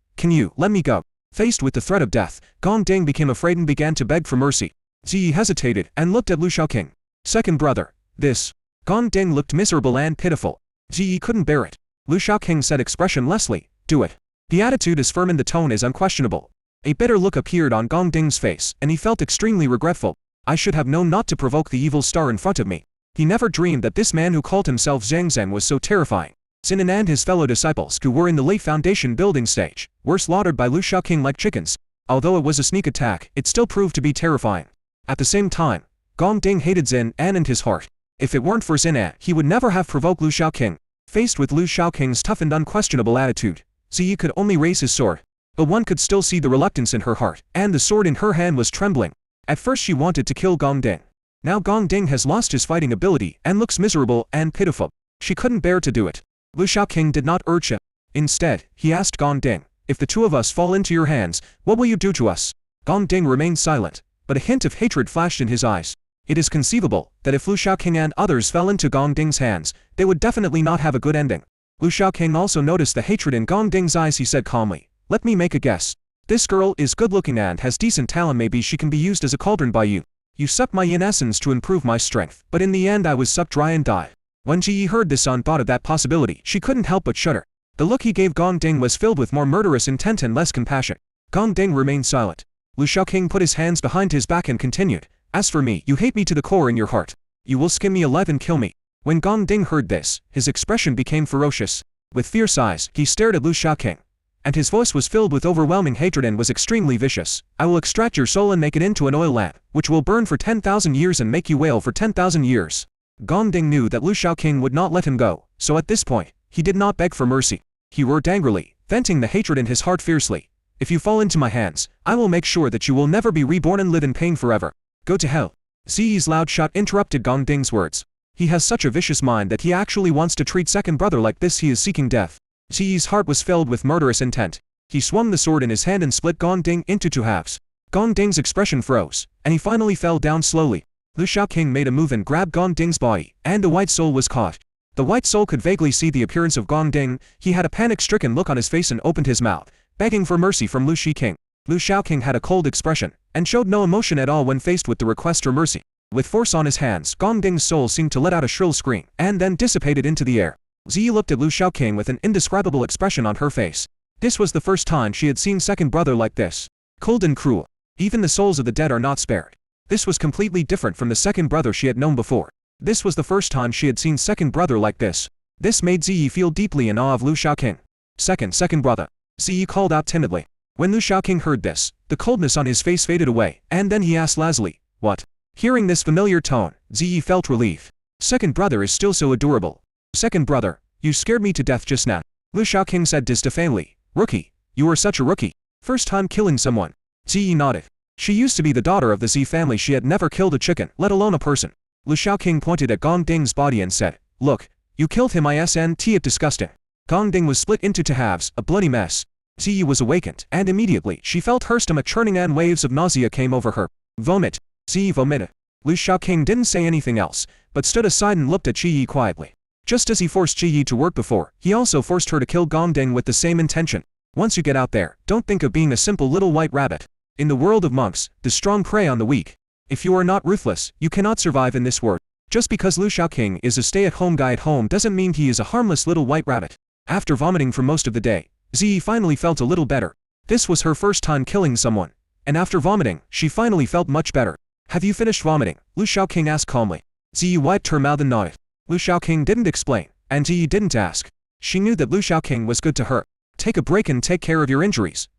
let me go?" Faced with the threat of death, Gong Ding became afraid and began to beg for mercy. Ji hesitated and looked at Lu Shaoqing. "Second brother, this." Gong Ding looked miserable and pitiful. Ji couldn't bear it. Lu Shaoqing said expressionlessly, "Do it." The attitude is firm and the tone is unquestionable. A bitter look appeared on Gong Ding's face, and he felt extremely regretful. "I should have known not to provoke the evil star in front of me." He never dreamed that this man who called himself Zhang Zhen was so terrifying. Sinan and his fellow disciples, who were in the late foundation building stage, were slaughtered by Lu Shaoqing like chickens. Although it was a sneak attack, it still proved to be terrifying. At the same time, Gong Ding hated Xin An in his heart. If it weren't for Xin An, he would never have provoked Lu Shaoqing. Faced with Lu Shaoqing's tough and unquestionable attitude, Ziyi could only raise his sword. But one could still see the reluctance in her heart, and the sword in her hand was trembling. At first she wanted to kill Gong Ding. Now Gong Ding has lost his fighting ability and looks miserable and pitiful. She couldn't bear to do it. Lu Shaoqing did not urge him. Instead, he asked Gong Ding, "If the two of us fall into your hands, what will you do to us?" Gong Ding remained silent, but a hint of hatred flashed in his eyes. It is conceivable that if Lu Shaoqing and others fell into Gong Ding's hands, they would definitely not have a good ending. Lu Shaoqing also noticed the hatred in Gong Ding's eyes. He said calmly, "Let me make a guess. This girl is good-looking and has decent talent. Maybe she can be used as a cauldron by you. You sucked my yin essence to improve my strength, but in the end I was sucked dry and died." When Ji heard this and thought of that possibility, she couldn't help but shudder. The look he gave Gong Ding was filled with more murderous intent and less compassion. Gong Ding remained silent. Lu Shaoqing put his hands behind his back and continued, "As for me, you hate me to the core in your heart. You will skin me alive and kill me." When Gong Ding heard this, his expression became ferocious. With fierce eyes, he stared at Lu Shaoqing, and his voice was filled with overwhelming hatred and was extremely vicious. "I will extract your soul and make it into an oil lamp, which will burn for 10,000 years and make you wail for 10,000 years. Gong Ding knew that Lu Shaoqing would not let him go, so at this point, he did not beg for mercy. He roared angrily, venting the hatred in his heart fiercely. "If you fall into my hands, I will make sure that you will never be reborn and live in pain forever. Go to hell." Ziyi's loud shot interrupted Gong Ding's words. He has such a vicious mind that he actually wants to treat second brother like this. He is seeking death. Ziyi's heart was filled with murderous intent. He swung the sword in his hand and split Gong Ding into two halves. Gong Ding's expression froze, and he finally fell down slowly. Lu Shaoqing made a move and grabbed Gong Ding's body, and the white soul was caught. The white soul could vaguely see the appearance of Gong Ding. He had a panic-stricken look on his face and opened his mouth, begging for mercy from Lu Shaoqing. Lu Shaoqing had a cold expression, and showed no emotion at all when faced with the request for mercy. With force on his hands, Gong Ding's soul seemed to let out a shrill scream, and then dissipated into the air. Ziyi looked at Lu Shaoqing with an indescribable expression on her face. This was the first time she had seen second brother like this. Cold and cruel. Even the souls of the dead are not spared. This was completely different from the second brother she had known before. This was the first time she had seen second brother like this. This made Ziyi feel deeply in awe of Lu Shaoqing. Second brother. Ziyi called out timidly. When Lu Shaoqing heard this, the coldness on his face faded away, and then he asked lazily, "What?" Hearing this familiar tone, Ziyi felt relief. Second brother is still so adorable. "Second brother, you scared me to death just now," Lu Shaoqing said disdainfully. "Rookie, you are such a rookie. First time killing someone." Ziyi nodded. She used to be the daughter of the Z family. She had never killed a chicken, let alone a person. Lu Shaoqing pointed at Gong Ding's body and said, "Look, you killed him. Isn't it disgusting?" Gong Ding was split into two halves, a bloody mess. Ziyi was awakened, and immediately she felt her stomach churning and waves of nausea came over her. "Vomit." Ziyi vomited. Lu Shaoqing didn't say anything else, but stood aside and looked at Ziyi quietly. Just as he forced Ziyi to work before, he also forced her to kill Gong Ding with the same intention. Once you get out there, don't think of being a simple little white rabbit. In the world of monks, the strong prey on the weak. If you are not ruthless, you cannot survive in this world. Just because Lu Shaoqing is a stay-at-home guy at home doesn't mean he is a harmless little white rabbit. After vomiting for most of the day, Ziyi finally felt a little better. This was her first time killing someone, and after vomiting, she finally felt much better. Have you finished vomiting? Lu Shaoqing asked calmly. Ziyi wiped her mouth and nodded. Lu Shaoqing didn't explain, and Ziyi didn't ask. She knew that Lu Shaoqing was good to her. Take a break and take care of your injuries,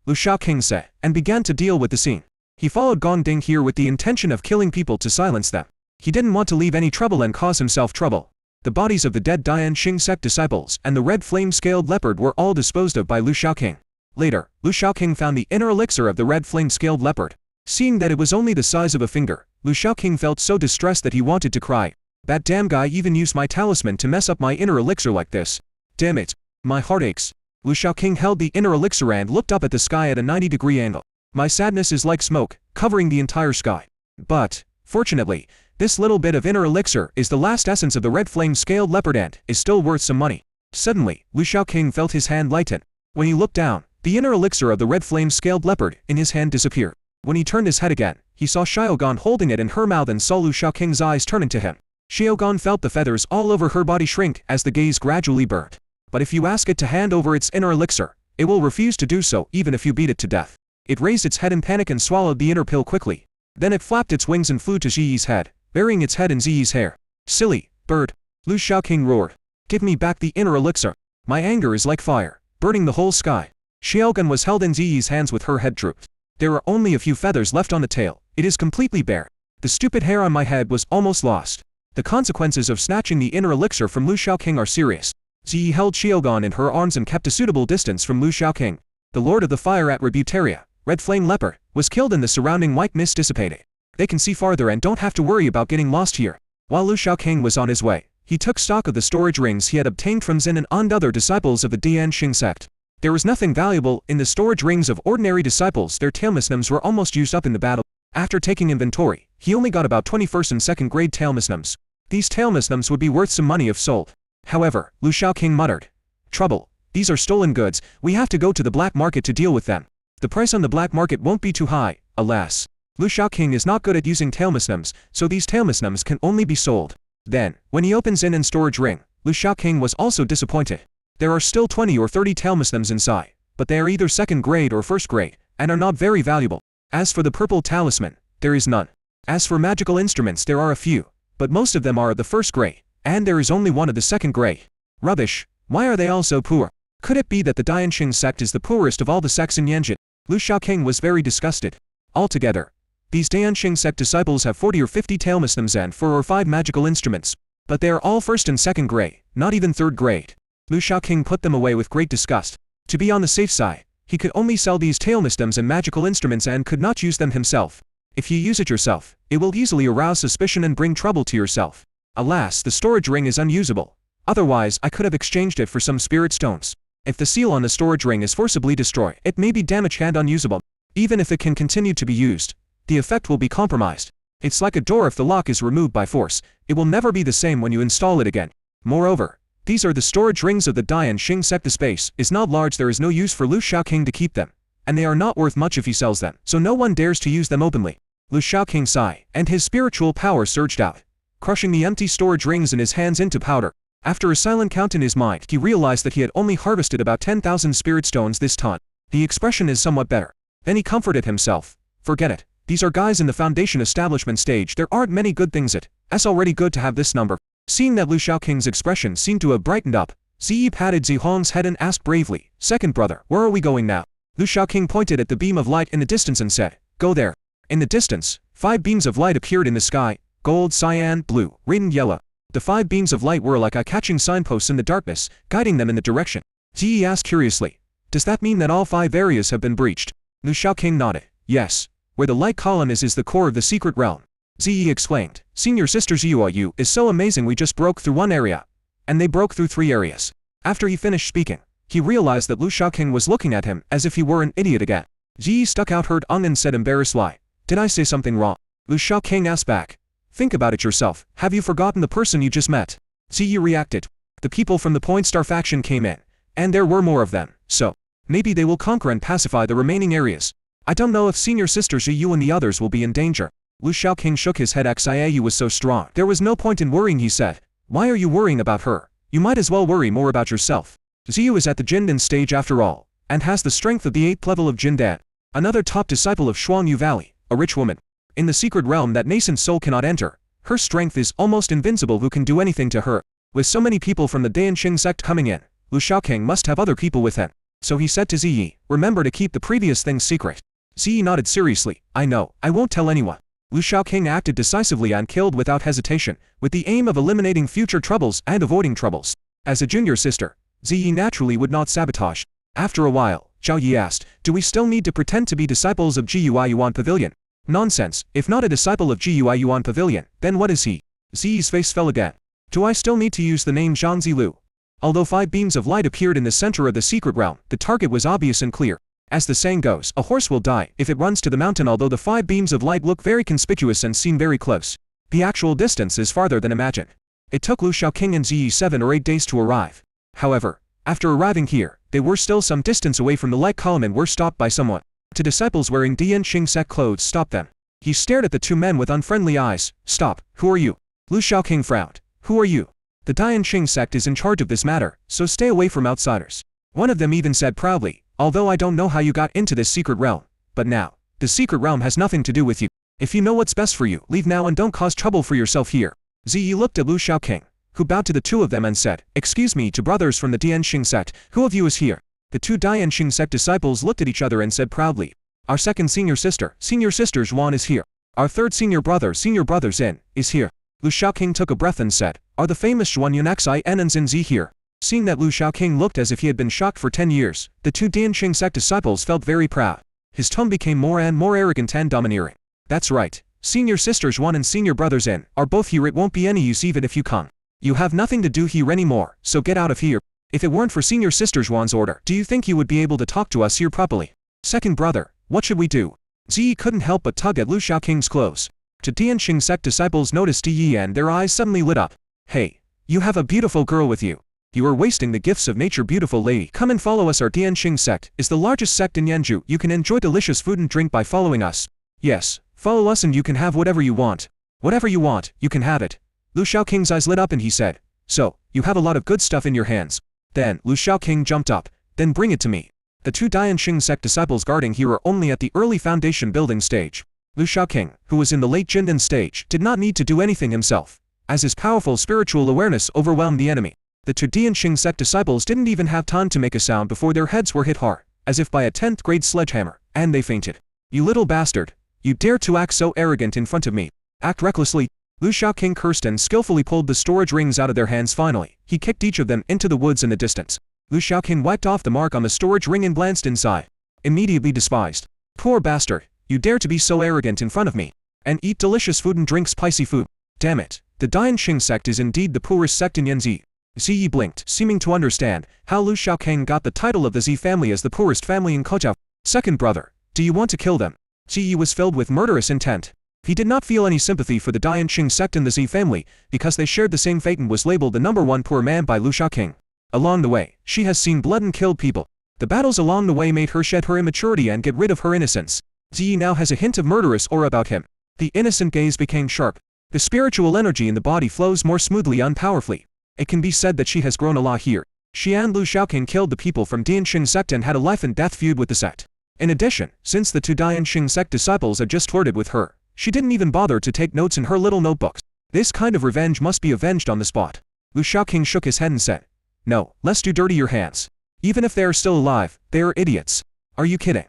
Lu Shaoqing said, and began to deal with the scene. He followed Gong Ding here with the intention of killing people to silence them. He didn't want to leave any trouble and cause himself trouble. The bodies of the dead Dianxing sect disciples and the red flame-scaled leopard were all disposed of by Lu Shaoqing. Later, Lu Shaoqing found the inner elixir of the red flame-scaled leopard. Seeing that it was only the size of a finger, Lu Shaoqing felt so distressed that he wanted to cry. That damn guy even used my talisman to mess up my inner elixir like this. Damn it. My heart aches. Lu Shaoqing held the inner elixir and looked up at the sky at a 90-degree angle. My sadness is like smoke, covering the entire sky. But, fortunately, this little bit of inner elixir is the last essence of the red flame-scaled leopard and is still worth some money. Suddenly, Lu Shaoqing felt his hand lighten. When he looked down, the inner elixir of the red flame-scaled leopard in his hand disappeared. When he turned his head again, he saw Xiaogan holding it in her mouth and saw Lu Shaoqing's eyes turning to him. Xiaogan felt the feathers all over her body shrink as the gaze gradually burned. But if you ask it to hand over its inner elixir, it will refuse to do so even if you beat it to death. It raised its head in panic and swallowed the inner pill quickly. Then it flapped its wings and flew to Ziyi's head, burying its head in Ziyi's hair. Silly bird! Lu Shaoqing roared. Give me back the inner elixir. My anger is like fire, burning the whole sky. Xiaogan was held in Ziyi's hands with her head drooped. There are only a few feathers left on the tail. It is completely bare. The stupid hair on my head was almost lost. The consequences of snatching the inner elixir from Lu Shaoqing are serious. Ziyi held Xiaogan in her arms and kept a suitable distance from Lu Shaoqing. The Lord of the Fire at Rebutaria, Red Flame Leopard, was killed and the surrounding white mist dissipated. They can see farther and don't have to worry about getting lost here. While Lu Shaoqing was on his way, he took stock of the storage rings he had obtained from Xin and other disciples of the Dianxing sect. There was nothing valuable in the storage rings of ordinary disciples. Their tailmisnams were almost used up in the battle. After taking inventory, he only got about 21st and 2nd grade tailmisnams. These tailmisnams would be worth some money if sold. However, Lu Shaoqing muttered. Trouble. These are stolen goods. We have to go to the black market to deal with them. The price on the black market won't be too high, alas. Lu Shaoqing is not good at using tailmisnams, so these tailmisnams can only be sold. Then, when he opens in storage ring, Lu Shaoqing was also disappointed. There are still 20 or 30 tailmisnams inside, but they are either 2nd grade or 1st grade, and are not very valuable. As for the purple talisman, there is none. As for magical instruments, there are a few, but most of them are of the 1st grade, and there is only one of the 2nd grade. Rubbish. Why are they all so poor? Could it be that the Dianxing sect is the poorest of all the sects in Yanjin? Lu Shaoqing was very disgusted. Altogether, these Dianxing sect disciples have 40 or 50 tailmisnams and 4 or 5 magical instruments, but they are all 1st and 2nd grade, not even 3rd grade. Lu Shaoqing put them away with great disgust. To be on the safe side, he could only sell these tailmisnams and magical instruments and could not use them himself. If you use it yourself, it will easily arouse suspicion and bring trouble to yourself. Alas, the storage ring is unusable. Otherwise, I could have exchanged it for some spirit stones. If the seal on the storage ring is forcibly destroyed, it may be damaged and unusable. Even if it can continue to be used, the effect will be compromised. It's like a door. If the lock is removed by force, it will never be the same when you install it again. Moreover, these are the storage rings of the Dianxing sect. The space is not large. There is no use for Lu Shaoqing to keep them, and they are not worth much if he sells them, so no one dares to use them openly. Lu Shaoqing sighed, and his spiritual power surged out, crushing the empty storage rings in his hands into powder. After a silent count in his mind, he realized that he had only harvested about 10,000 spirit stones this time. The expression is somewhat better. Then he comforted himself. Forget it. These are guys in the foundation establishment stage. There aren't many good things. It's already good to have this number. Seeing that Lu Shaoqing's expression seemed to have brightened up, Ziyi patted Zihong's head and asked bravely, "Second brother, where are we going now?" Lu Shaoqing pointed at the beam of light in the distance and said, "Go there." In the distance, 5 beams of light appeared in the sky: gold, cyan, blue, red and yellow. The 5 beams of light were like eye-catching signposts in the darkness, guiding them in the direction. Ziyi asked curiously, "Does that mean that all 5 areas have been breached?" Lu Shaoqing nodded. "Yes. Where the light column is the core of the secret realm." Ziyi explained, "Senior Sister Ziyuoyu is so amazing. We just broke through 1 area, and they broke through 3 areas." After he finished speaking, he realized that Lu Shaoqing was looking at him as if he were an idiot again. Ziyi stuck out her tongue and said embarrassedly, "Did I say something wrong?" Lu Shaoqing asked back, "Think about it yourself. Have you forgotten the person you just met?" Ziyi reacted. "The people from the Point Star faction came in, and there were more of them, so maybe they will conquer and pacify the remaining areas. I don't know if Senior Sister Ziyu and the others will be in danger." Lu Shaoqing shook his head. Xiaoyu was so strong. There was no point in worrying, he said. Why are you worrying about her? You might as well worry more about yourself. Ziyu is at the Jindan stage after all, and has the strength of the 8th level of Jindan. Another top disciple of Shuangyu Valley, a rich woman. In the secret realm that nascent soul cannot enter, her strength is almost invincible. Who can do anything to her? With so many people from the Daanxing sect coming in, Lu Shaoqing must have other people with him. So he said to Ziyi, remember to keep the previous things secret. Ziyi nodded seriously. I know, I won't tell anyone. Lu Shaoqing acted decisively and killed without hesitation, with the aim of eliminating future troubles and avoiding troubles. As a junior sister, Ziyi naturally would not sabotage. After a while, Zhao Yi asked, do we still need to pretend to be disciples of Gui Yuan Pavilion? Nonsense, if not a disciple of Gui Yuan Pavilion, then what is he? Ziyi's face fell again. Do I still need to use the name Zhang Zilu? Although 5 beams of light appeared in the center of the secret realm, the target was obvious and clear. As the saying goes, a horse will die if it runs to the mountain. Although the 5 beams of light look very conspicuous and seem very close, the actual distance is farther than imagined. It took Lu Shaoqing and Ziyi 7 or 8 days to arrive. However, after arriving here, they were still some distance away from the light column and were stopped by someone. 2 disciples wearing Dianxing sect clothes stopped them. He stared at the 2 men with unfriendly eyes. Stop, who are you? Lu Shaoqing frowned. Who are you? The Dianxing sect is in charge of this matter, so stay away from outsiders. One of them even said proudly, although I don't know how you got into this secret realm, but now, the secret realm has nothing to do with you. If you know what's best for you, leave now and don't cause trouble for yourself here. Ziyi looked at Lu Shaoqing, who bowed to the 2 of them and said, excuse me, to brothers from the Dianxing sect, who of you is here? The 2 Dianxing sect disciples looked at each other and said proudly, our second senior sister Zhuan is here. Our third senior brother Zin, is here. Lu Shaoqing took a breath and said, are the famous Zhuan Yunxi En and Zin Zi here? Seeing that Lu Shaoqing looked as if he had been shocked for 10 years, the 2 Dianxing sect disciples felt very proud. His tone became more and more arrogant and domineering. That's right. Senior sister Zhuan and senior brother Zin are both here. It won't be any use even if you come. You have nothing to do here anymore, so get out of here. If it weren't for senior sister Zhuan's order, do you think you would be able to talk to us here properly? Second brother, what should we do? Ziyi couldn't help but tug at Lu Shaoqing's clothes. 2 Dianxing sect disciples noticed Yi and their eyes suddenly lit up. Hey, you have a beautiful girl with you. You are wasting the gifts of nature, beautiful lady. Come and follow us. Our Dianxing sect is the largest sect in Yanzhou. You can enjoy delicious food and drink by following us. Yes, follow us and you can have whatever you want. Whatever you want, you can have it. Lu Shaoqing's eyes lit up and he said, so, you have a lot of good stuff in your hands. Then, Lu Shaoqing jumped up, then bring it to me. The 2 Dianxing sect disciples guarding here are only at the early foundation building stage. Lu Shaoqing, who was in the late Jindan stage, did not need to do anything himself, as his powerful spiritual awareness overwhelmed the enemy. The 2 Dianxing sect disciples didn't even have time to make a sound before their heads were hit hard, as if by a 10th grade sledgehammer, and they fainted. You little bastard! You dare to act so arrogant in front of me! Act recklessly! Lu Shaoqing cursed and skillfully pulled the storage rings out of their hands. Finally, he kicked each of them into the woods in the distance. Lu Shaoqing wiped off the mark on the storage ring and glanced inside. Immediately despised. Poor bastard! You dare to be so arrogant in front of me, and eat delicious food and drink spicy food. Damn it, the Dianxing sect is indeed the poorest sect in Yanzi. Ziyi blinked, seeming to understand how Lu Shaoqing got the title of the Zi family as the poorest family in Kojiao. Second brother, do you want to kill them? Ziyi was filled with murderous intent. He did not feel any sympathy for the Dianxing sect and the Zi family, because they shared the same fate and was labeled the #1 poor man by Lu Shaoqing. Along the way, she has seen blood and killed people. The battles along the way made her shed her immaturity and get rid of her innocence. Ziyi now has a hint of murderous aura about him. The innocent gaze became sharp. The spiritual energy in the body flows more smoothly and powerfully. It can be said that she has grown a lot here. She and Lu Shaoqing killed the people from Dianxing sect and had a life and death feud with the sect. In addition, since the 2 Dianxing sect disciples had just flirted with her, she didn't even bother to take notes in her little notebooks. This kind of revenge must be avenged on the spot. Lu Shaoqing shook his head and said, no, lest you dirty your hands. Even if they are still alive, they are idiots. Are you kidding?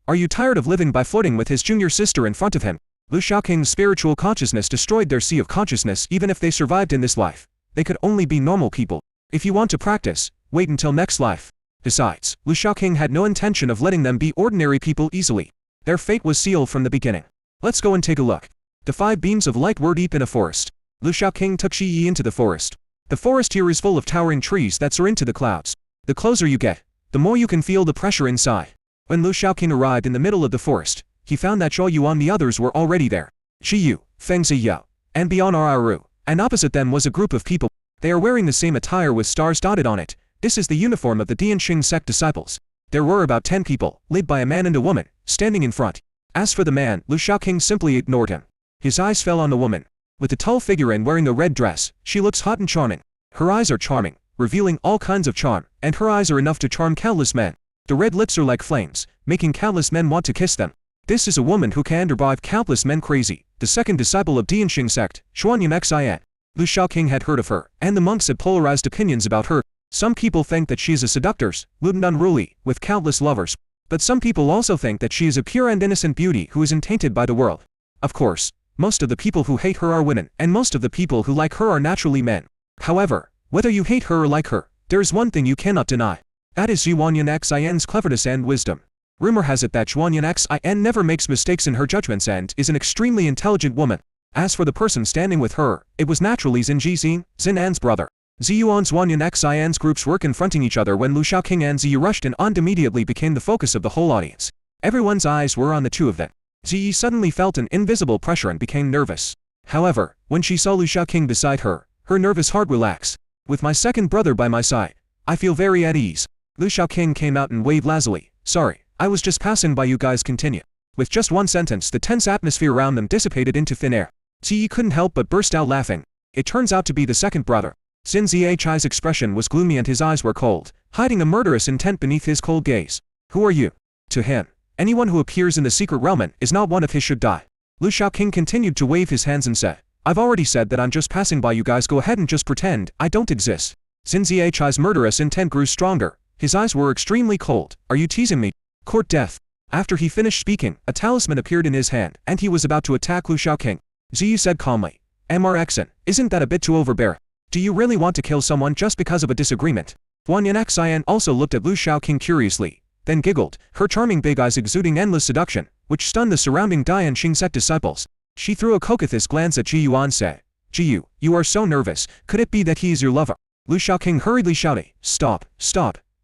Are you tired of living by flirting with his junior sister in front of him? Lu Shaoqing's spiritual consciousness destroyed their sea of consciousness. Even if they survived in this life, they could only be normal people. If you want to practice, wait until next life. Besides, Lu Shaoqing had no intention of letting them be ordinary people easily. Their fate was sealed from the beginning. Let's go and take a look. The 5 beams of light were deep in a forest. Lu Shaoqing took Shi into the forest. The forest here is full of towering trees that soar into the clouds. The closer you get, the more you can feel the pressure inside. When Lu Shaoqing arrived in the middle of the forest, he found that Zhao Yu and the others were already there. Shi Yu, Feng Ziyao, and beyond Aru, and opposite them was a group of people. They are wearing the same attire with stars dotted on it. This is the uniform of the Dianxing sect disciples. There were about 10 people, led by a man and a woman, standing in front. As for the man, Lu Shaoqing simply ignored him. His eyes fell on the woman. With the tall figure and wearing a red dress, she looks hot and charming. Her eyes are charming, revealing all kinds of charm, and her eyes are enough to charm countless men. The red lips are like flames, making countless men want to kiss them. This is a woman who can drive countless men crazy, the second disciple of Dianxing Sect, Xuanyan Xin. Lu Shaoqing had heard of her, and the monks had polarized opinions about her. Some people think that she is a seductress, lewd and unruly, with countless lovers. But some people also think that she is a pure and innocent beauty who is untainted by the world. Of course, most of the people who hate her are women, and most of the people who like her are naturally men. However, whether you hate her or like her, there is one thing you cannot deny. That is Xuanyan Xin's cleverness and wisdom. Rumor has it that Xuanyan Xin never makes mistakes in her judgments and is an extremely intelligent woman. As for the person standing with her, it was naturally Xin An's brother. Ziyu and Xuanyan Xin's groups were confronting each other when Lu Shaoqing and Ziyu rushed in and immediately became the focus of the whole audience. Everyone's eyes were on the two of them. Ziyu suddenly felt an invisible pressure and became nervous. However, when she saw Lu Shaoqing beside her, her nervous heart relaxed. With my second brother by my side, I feel very at ease. Lu Shaoqing came out and waved lazily. Sorry, I was just passing by, you guys continue. With just one sentence, the tense atmosphere around them dissipated into thin air. Ziyi couldn't help but burst out laughing. It turns out to be the second brother. Xin Zhi's expression was gloomy and his eyes were cold, hiding a murderous intent beneath his cold gaze. Who are you? To him, anyone who appears in the secret realm and is not one of his should die. Lu Shaoqing continued to wave his hands and said, I've already said that I'm just passing by, you guys go ahead and just pretend I don't exist. Xin Zhi's murderous intent grew stronger. His eyes were extremely cold. Are you teasing me? Court death. After he finished speaking, a talisman appeared in his hand, and he was about to attack Lu Shaoqing. Ziyu said calmly, MRXN, isn't that a bit too overbearing? Do you really want to kill someone just because of a disagreement? Xuanyan Xin also looked at Lu Shaoqing curiously, then giggled, her charming big eyes exuding endless seduction, which stunned the surrounding Dianxing Sect disciples. She threw a coquettish glance at Ji Yuan and said, Ji you are so nervous, could it be that he is your lover? Lu Shaoqing hurriedly shouted, Stop,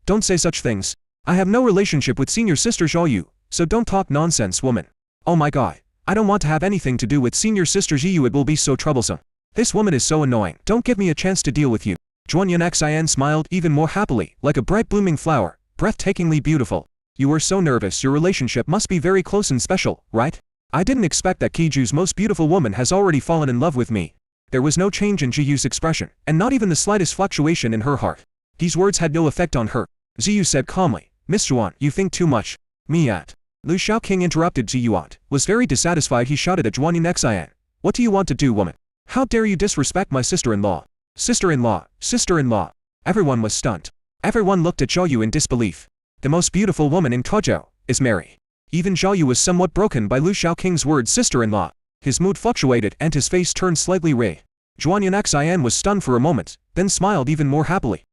don't say such things. I have no relationship with senior sister Zhao Yu, so don't talk nonsense, woman. Oh my god, I don't want to have anything to do with senior sister Ji Yu, it will be so troublesome. This woman is so annoying, don't give me a chance to deal with you. Xuanyan Xin smiled even more happily, like a bright blooming flower, breathtakingly beautiful. You were so nervous, your relationship must be very close and special, right? I didn't expect that Kiju's most beautiful woman has already fallen in love with me. There was no change in Jiyu's expression, and not even the slightest fluctuation in her heart. These words had no effect on her. Ziyu said calmly, Miss Yuan, you think too much. Me at. Lu Shaoqing interrupted Ziyu was very dissatisfied. He shouted at Xuanyan Xin. What do you want to do, woman? How dare you disrespect my sister-in-law? Sister-in-law, sister-in-law. Everyone was stunned. Everyone looked at Zhao Yu in disbelief. The most beautiful woman in Tuozhou is Mary. Even Zhao Yu was somewhat broken by Lu Shaoqing's word sister-in-law. His mood fluctuated and his face turned slightly red. Xuanyan Xin was stunned for a moment, then smiled even more happily.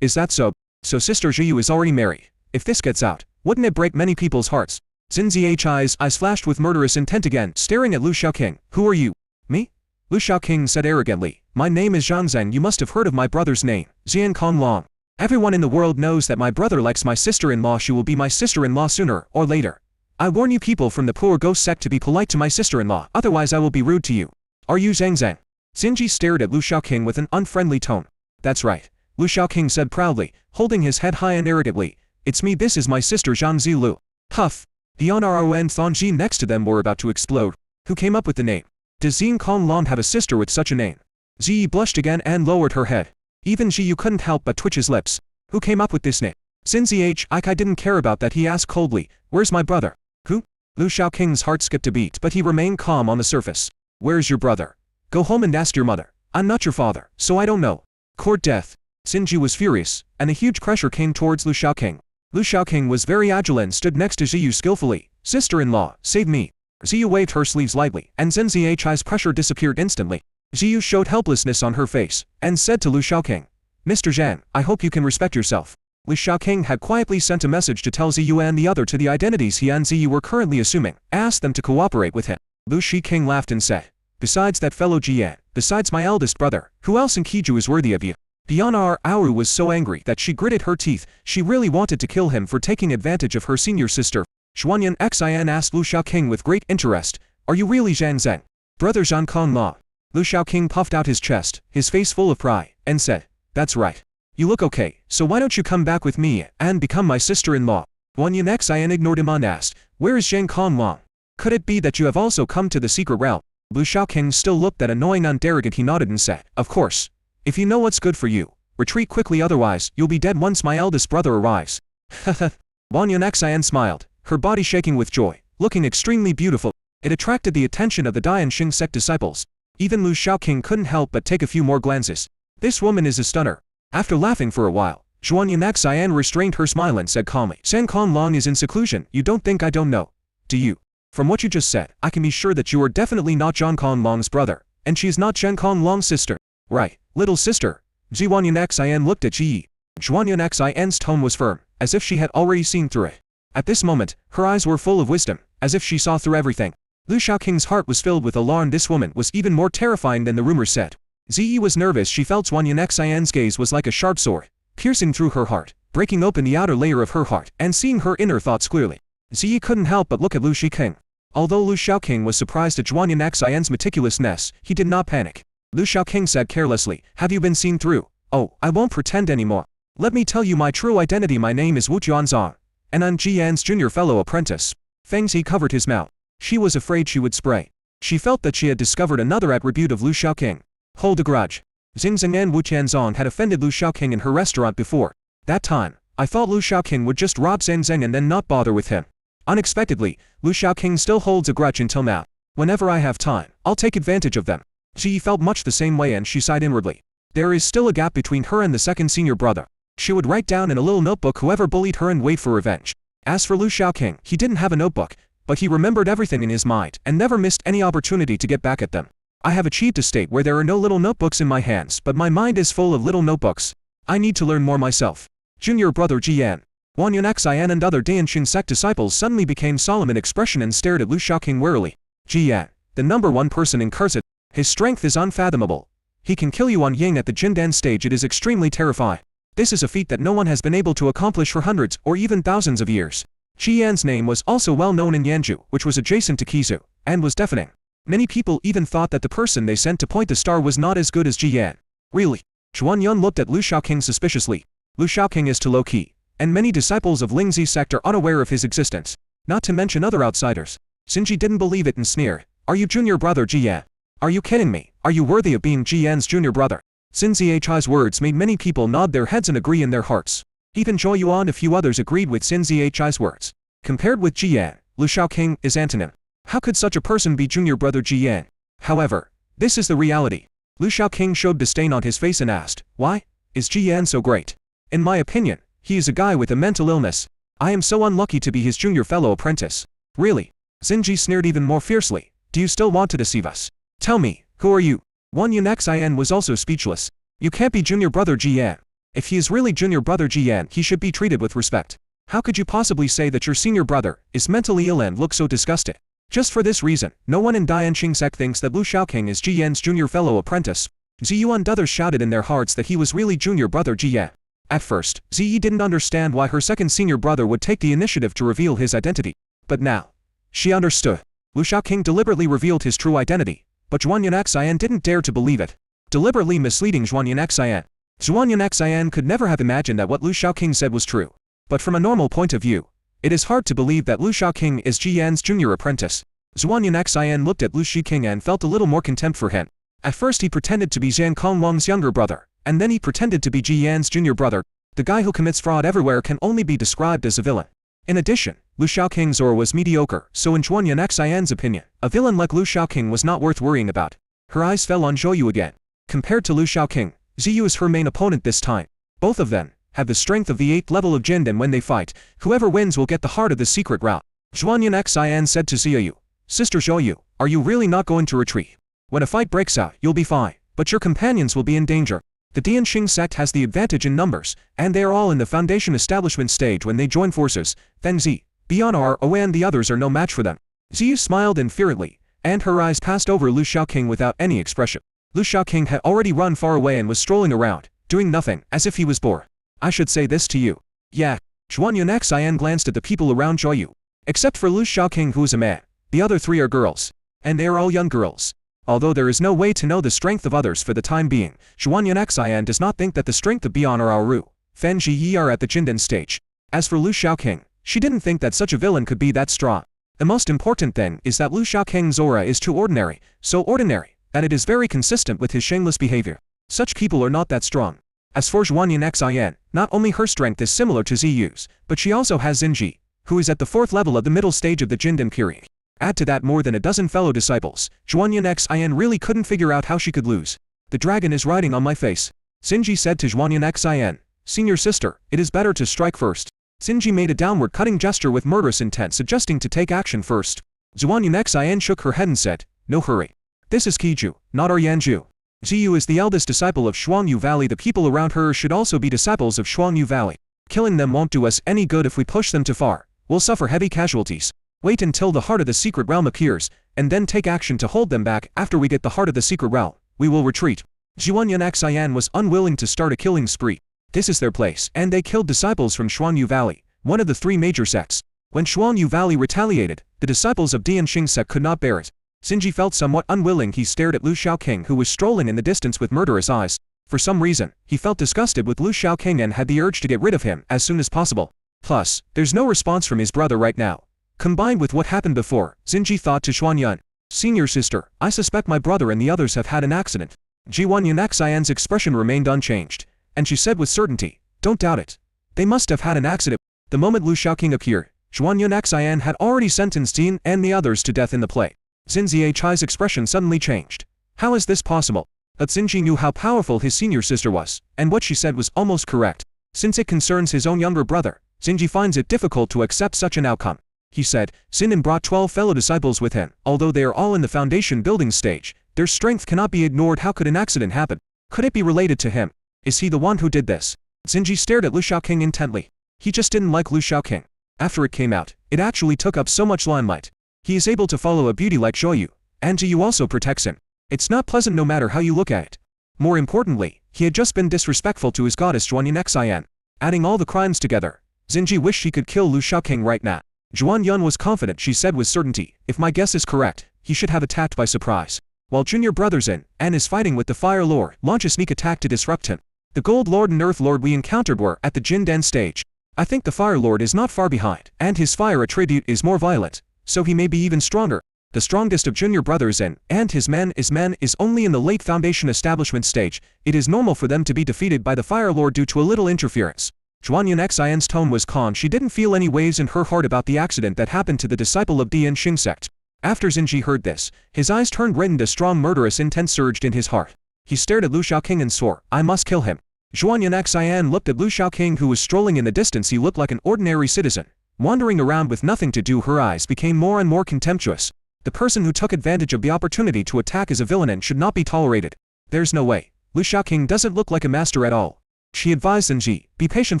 Is that so? So Sister Zhiyu is already married. If this gets out, wouldn't it break many people's hearts? Xin Zhi's eyes flashed with murderous intent again, staring at Lu Shaoqing. Who are you? Me? Lu Shaoqing said arrogantly. My name is Zhang Zheng. You must have heard of my brother's name, Xian Konglong. Everyone in the world knows that my brother likes my sister-in-law. She will be my sister-in-law sooner or later. I warn you people from the poor ghost sect to be polite to my sister-in-law, otherwise I will be rude to you. Are you Zhang Zheng? Xinji stared at Lu Shaoqing with an unfriendly tone. That's right, Lu Shaoqing said proudly, holding his head high and arrogantly. It's me, this is my sister Zhang Zilu. Huff. The Honro and Thongji next to them were about to explode. Who came up with the name? Does Xian Konglong have a sister with such a name? Ziyi blushed again and lowered her head. Even Ziyu couldn't help but twitch his lips. Who came up with this name? Xin Zhi didn't care about that. He asked coldly, where's my brother? Who? Lu Shaoqing's heart skipped a beat, but he remained calm on the surface. Where's your brother? Go home and ask your mother. I'm not your father, so I don't know. Court death. Xinji was furious, and a huge pressure came towards Lu Shaoqing. Lu Shaoqing was very agile and stood next to Ziyu skillfully. Sister-in-law, save me. Ziyu waved her sleeves lightly, and Xin Zhi's pressure disappeared instantly. Ziyu showed helplessness on her face, and said to Lu Shaoqing, Mr. Zhang, I hope you can respect yourself. Lu Shaoqing had quietly sent a message to tell Ziyu and the other to the identities he and Ziyu were currently assuming, asked them to cooperate with him. Lu Shiqing laughed and said, besides that fellow Jian, besides my eldest brother, who else in Kiju is worthy of you? Diana Auru was so angry that she gritted her teeth. She really wanted to kill him for taking advantage of her senior sister. Xuanyan Xin asked Lu Shaoqing with great interest, are you really Zhang Zheng? Brother Zhang Konglong? Lu Shaoqing puffed out his chest, his face full of pride, and said, that's right. You look okay, so why don't you come back with me and become my sister-in-law? Xuanyan Xin ignored him and asked, where is Zhang Konglong? Could it be that you have also come to the secret realm? Lu Shaoqing still looked that annoying and arrogant. He nodded and said, of course. If you know what's good for you, retreat quickly, otherwise you'll be dead once my eldest brother arrives. Haha. Wanyan Xian smiled, her body shaking with joy, looking extremely beautiful. It attracted the attention of the Dianxing Sect disciples. Even Lu Shaoqing couldn't help but take a few more glances. This woman is a stunner. After laughing for a while, Wanyan Xian restrained her smile and said calmly, Shen Konglong is in seclusion. You don't think I don't know, do you? From what you just said, I can be sure that you are definitely not Zhang Konglong's brother, and she is not Shen Konglong's sister. Right, little sister. Wanyan Xian looked at Ji. Wanyan Xian's tone was firm, as if she had already seen through it. At this moment, her eyes were full of wisdom, as if she saw through everything. Lu Shaoqing's heart was filled with alarm. This woman was even more terrifying than the rumors said. Ziyi was nervous. She felt Wanyan Xian's gaze was like a sharp sword, piercing through her heart, breaking open the outer layer of her heart, and seeing her inner thoughts clearly. Ziyi couldn't help but look at Lu Shaoqing. Although Lu Shaoqing was surprised at Wanyan Xian's meticulousness, he did not panic. Lu Shaoqing said carelessly, have you been seen through? Oh, I won't pretend anymore. Let me tell you my true identity. My name is Wu Jianzong, and I'm Jian's junior fellow apprentice. Feng Zi covered his mouth. She was afraid she would spray. She felt that she had discovered another attribute of Lu Shaoqing. Hold a grudge. Xingzeng and Wu Tianzong had offended Lu Shaoqing in her restaurant before. That time, I thought Lu Shaoqing would just rob Xingzeng and then not bother with him. Unexpectedly, Lu Shaoqing still holds a grudge until now. Whenever I have time, I'll take advantage of them. She felt much the same way and she sighed inwardly. There is still a gap between her and the second senior brother. She would write down in a little notebook whoever bullied her and wait for revenge. As for Lu Shaoqing, he didn't have a notebook, but he remembered everything in his mind and never missed any opportunity to get back at them. I have achieved a state where there are no little notebooks in my hands, but my mind is full of little notebooks. I need to learn more myself. Junior brother Jian. Wanyan Xian and other Dianxing Sect disciples suddenly became solemn in expression and stared at Lu Shaoqing warily. Jian, the #1 person in Cursed. His strength is unfathomable. He can kill Yuan Ying at the Jindan stage. It is extremely terrifying. This is a feat that no one has been able to accomplish for hundreds or even thousands of years. Jian's name was also well known in Yanzhou, which was adjacent to Kizu, and was deafening. Many people even thought that the person they sent to point the star was not as good as Jian. Really? Zhuan Yun looked at Lu Shaoqing suspiciously. Lu Shaoqing is too low-key, and many disciples of Lingzi sect are unaware of his existence, not to mention other outsiders. Xinji didn't believe it and sneered. Are you junior brother Jian? Are you kidding me? Are you worthy of being Jian's junior brother? Xin Zhi's words made many people nod their heads and agree in their hearts. Even Zhou Yuan and a few others agreed with Xin Zhi's words. Compared with Jian, Lu Shaoqing is antonym. How could such a person be junior brother Jian? However, this is the reality. Lu Shaoqing showed disdain on his face and asked, why is Jian so great? In my opinion, he is a guy with a mental illness. I am so unlucky to be his junior fellow apprentice. Really? Xinji sneered even more fiercely. Do you still want to deceive us? Tell me, who are you? Wanyan Xian was also speechless. You can't be junior brother Jian. If he is really junior brother Jian, he should be treated with respect. How could you possibly say that your senior brother is mentally ill and look so disgusted? Just for this reason, no one in Dianxing Sect thinks that Lu Shaoqing is Jian's junior fellow apprentice. Ziyu and others shouted in their hearts that he was really junior brother Jian. At first, Ziyi didn't understand why her second senior brother would take the initiative to reveal his identity. But now, she understood. Lu Shaoqing deliberately revealed his true identity, but Wanyan Xian didn't dare to believe it, deliberately misleading Wanyan Xian. Wanyan Xian could never have imagined that what Lu Shaoqing said was true. But from a normal point of view, it is hard to believe that Lu Shaoqing is Jian's junior apprentice. Wanyan Xian looked at Lu Shaoqing and felt a little more contempt for him. At first he pretended to be Zhang Konglong's younger brother, and then he pretended to be Jian's junior brother. The guy who commits fraud everywhere can only be described as a villain. In addition, Lu Shaoqing's aura was mediocre, so in Wanyan Xian's opinion, a villain like Lu Shaoqing was not worth worrying about. Her eyes fell on Zhou Yu again. Compared to Lu Shaoqing, Ziyu is her main opponent this time. Both of them have the strength of the 8th level of Jin, and when they fight, whoever wins will get the heart of the secret route. Wanyan Xian said to Ziyu, Sister Zhou Yu, are you really not going to retreat? When a fight breaks out, you'll be fine, but your companions will be in danger. The Dianxing Sect has the advantage in numbers, and they are all in the foundation establishment stage when they join forces. Then Zi, Bian Ro and the others are no match for them. Ziyu smiled inferiorly, and her eyes passed over Lu Shaoqing without any expression. Lu Shaoqing had already run far away and was strolling around, doing nothing, as if he was bored. I should say this to you. Yeah. Wanyan Xian glanced at the people around Zhou Yu. Except for Lu Shaoqing, who is a man, the other 3 are girls. And they are all young girls. Although there is no way to know the strength of others for the time being, Wanyan Xian does not think that the strength of Bian or Ru, Fen Ji are at the Jindan stage. As for Lu Shaoqing, she didn't think that such a villain could be that strong. The most important thing is that Lu Xiaoking's aura is too ordinary, so ordinary, that it is very consistent with his shameless behavior. Such people are not that strong. As for Zhuanyan Xin, not only her strength is similar to Ziyu's, but she also has Xinji, who is at the 4th level of the middle stage of the Jindan period. Add to that more than a dozen fellow disciples, Zhuanyan Xin really couldn't figure out how she could lose. The dragon is riding on my face. Xinji said to Zhuanyan Xin, "Senior sister, it is better to strike first." Xinji made a downward cutting gesture with murderous intent, suggesting to take action first. Zhuanyan Xin shook her head and said, "No hurry. This is Qiju, not our Yanju. Ziyu is the eldest disciple of Shuangyu Valley. The people around her should also be disciples of Shuangyu Valley. Killing them won't do us any good. If we push them too far, we'll suffer heavy casualties. Wait until the heart of the secret realm appears, and then take action to hold them back. After we get the heart of the secret realm, we will retreat." Zhuanyan Xin was unwilling to start a killing spree. This is their place, and they killed disciples from Shuangyu Valley, one of the 3 major sects. When Shuangyu Valley retaliated, the disciples of Dianxing sect could not bear it. Xinji felt somewhat unwilling. He stared at Lu Xiaoqing, who was strolling in the distance with murderous eyes. For some reason, he felt disgusted with Lu Xiaoqing and had the urge to get rid of him as soon as possible. Plus, there's no response from his brother right now. Combined with what happened before, Xinji thought to Xuanyun, "Senior sister, I suspect my brother and the others have had an accident." Zhuanyan Xian's expression remained unchanged, and she said with certainty, "Don't doubt it. They must have had an accident." The moment Lu Xiaoqing appeared, Zhuanyan Xian had already sentenced Xin and the others to death in the play. Xin Zichai's expression suddenly changed. How is this possible? But Xinji knew how powerful his senior sister was, and what she said was almost correct. Since it concerns his own younger brother, Xinji finds it difficult to accept such an outcome. He said, Xin brought 12 fellow disciples with him. Although they are all in the foundation building stage, their strength cannot be ignored. How could an accident happen? Could it be related to him? Is he the one who did this? Xinji stared at Lu Xiaoqing intently. He just didn't like Lu Xiaoqing. After it came out, it actually took up so much limelight. He is able to follow a beauty like Zhou Yu, and Zhu Yu also protects him. It's not pleasant no matter how you look at it. More importantly, he had just been disrespectful to his goddess Zhuanyan Xian. Adding all the crimes together, Xinji wished she could kill Lu Xiaoqing right now. Zhuanyan was confident. She said with certainty, "If my guess is correct, he should have attacked by surprise." While Junior Brother Xin and is fighting with the Fire Lord, launch a sneak attack to disrupt him. The Gold Lord and Earth Lord we encountered were at the Jindan stage. I think the Fire Lord is not far behind, and his fire attribute is more violent, so he may be even stronger. The strongest of Junior Brothers Xin and his men is only in the late foundation establishment stage. It is normal for them to be defeated by the Fire Lord due to a little interference. Zhuanyan Xian's tone was calm. She didn't feel any waves in her heart about the accident that happened to the disciple of Dianxing sect. After Xinji heard this, his eyes turned red and a strong murderous intent surged in his heart. He stared at Lu Xiaoqing and swore, "I must kill him." Zhuanyan Xian looked at Lu Xiaoqing, who was strolling in the distance. He looked like an ordinary citizen, wandering around with nothing to do. Her eyes became more and more contemptuous. The person who took advantage of the opportunity to attack is a villain and should not be tolerated. There's no way. Lu Xiaoqing doesn't look like a master at all. She advised Xinji, "Be patient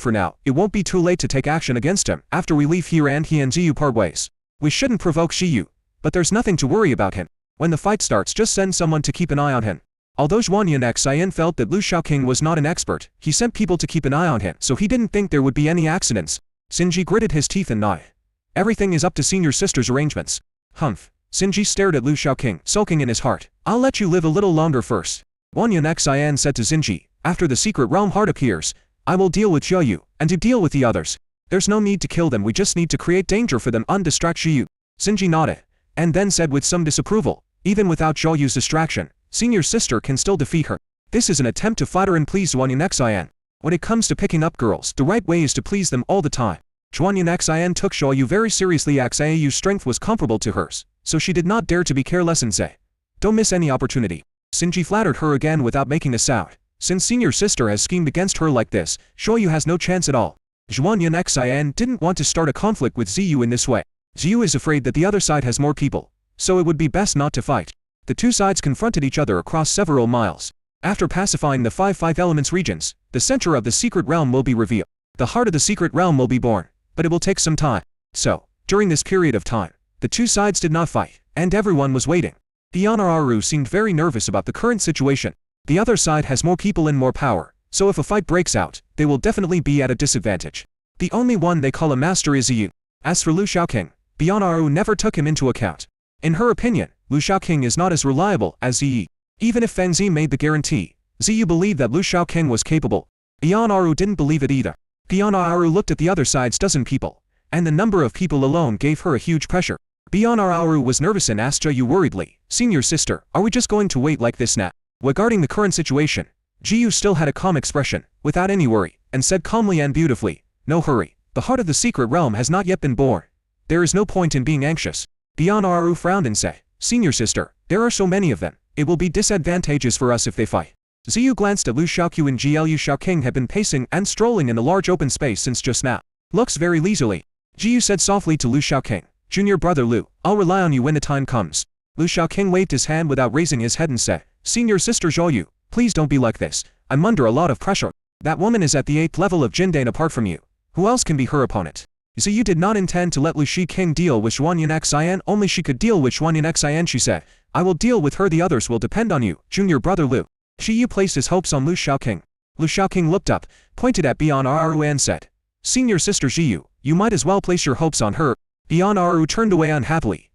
for now. It won't be too late to take action against him after we leave here and he and Ziyu part ways. We shouldn't provoke Ziyu, but there's nothing to worry about him. When the fight starts, just send someone to keep an eye on him." Although Zhuanyan Xian felt that Lu Xiaoqing was not an expert, he sent people to keep an eye on him, so he didn't think there would be any accidents. Xinji gritted his teeth and nodded. Everything is up to senior sister's arrangements. Humph. Xinji stared at Lu Xiaoqing, sulking in his heart. "I'll let you live a little longer first." Zhuanyan Xian said to Xinji, "After the secret realm heart appears, I will deal with Zhou Yu, and to deal with the others. There's no need to kill them, we just need to create danger for them and distract Zhou Yu." Xinji nodded, and then said with some disapproval, "Even without Zhou Yu's distraction, senior sister can still defeat her. This is an attempt to flatter and please Zhuanyan Xian. When it comes to picking up girls, the right way is to please them all the time." Zhuanyan Xian took Zhou Yu very seriously. Xiao's strength was comparable to hers, so she did not dare to be careless and say, "Don't miss any opportunity." Xinji flattered her again without making a sound. Since senior sister has schemed against her like this, Zhou Yu has no chance at all. Zhuanyan Xian didn't want to start a conflict with Ziyu in this way. Ziyu is afraid that the other side has more people, so it would be best not to fight. The two sides confronted each other across several miles. After pacifying the five elements regions, the center of the secret realm will be revealed. The heart of the secret realm will be born, but it will take some time. So, during this period of time, the two sides did not fight, and everyone was waiting. Bionaru seemed very nervous about the current situation. The other side has more people and more power, so if a fight breaks out, they will definitely be at a disadvantage. The only one they call a master is Ziyu. As for Lu Xiaoqing, Bionaru never took him into account. In her opinion, Lu Xiaoqing is not as reliable as Ziyu. Even if Feng Zi made the guarantee, Ziyu believed that Lu Xiaoqing was capable. Bionaru didn't believe it either. Bionaru looked at the other side's dozen people, and the number of people alone gave her a huge pressure. Bionararu was nervous and asked Jiyu worriedly, "Senior sister, are we just going to wait like this now?" Regarding the current situation, Jiyu still had a calm expression, without any worry, and said calmly and beautifully, "No hurry, the heart of the secret realm has not yet been born. There is no point in being anxious." Bionararu frowned and said, "Senior sister, there are so many of them, it will be disadvantageous for us if they fight." Ziyu glanced at Lu Xiaoqiu and Liu Xiaoqing had been pacing and strolling in the large open space since just now. "Looks very leisurely." Jiyu said softly to Lu Xiaoqing, "Junior brother Lu, I'll rely on you when the time comes." Lu Xiaoqing waved his hand without raising his head and said, "Senior sister Zhou, please don't be like this. I'm under a lot of pressure. That woman is at the 8th level of Jindane apart from you. Who else can be her opponent?" Ziyu did not intend to let Lu Shiqing deal with Xuanyan Xian, only she could deal with Xuanyan Xian. She said, "I will deal with her, the others will depend on you, junior brother Lu." Yu placed his hopes on Lu Xiaoqing. Lu Xiaoqing looked up, pointed at Bionararu and said, "Senior sister Ziyu, you might as well place your hopes on her." Bionararu turned away unhappily.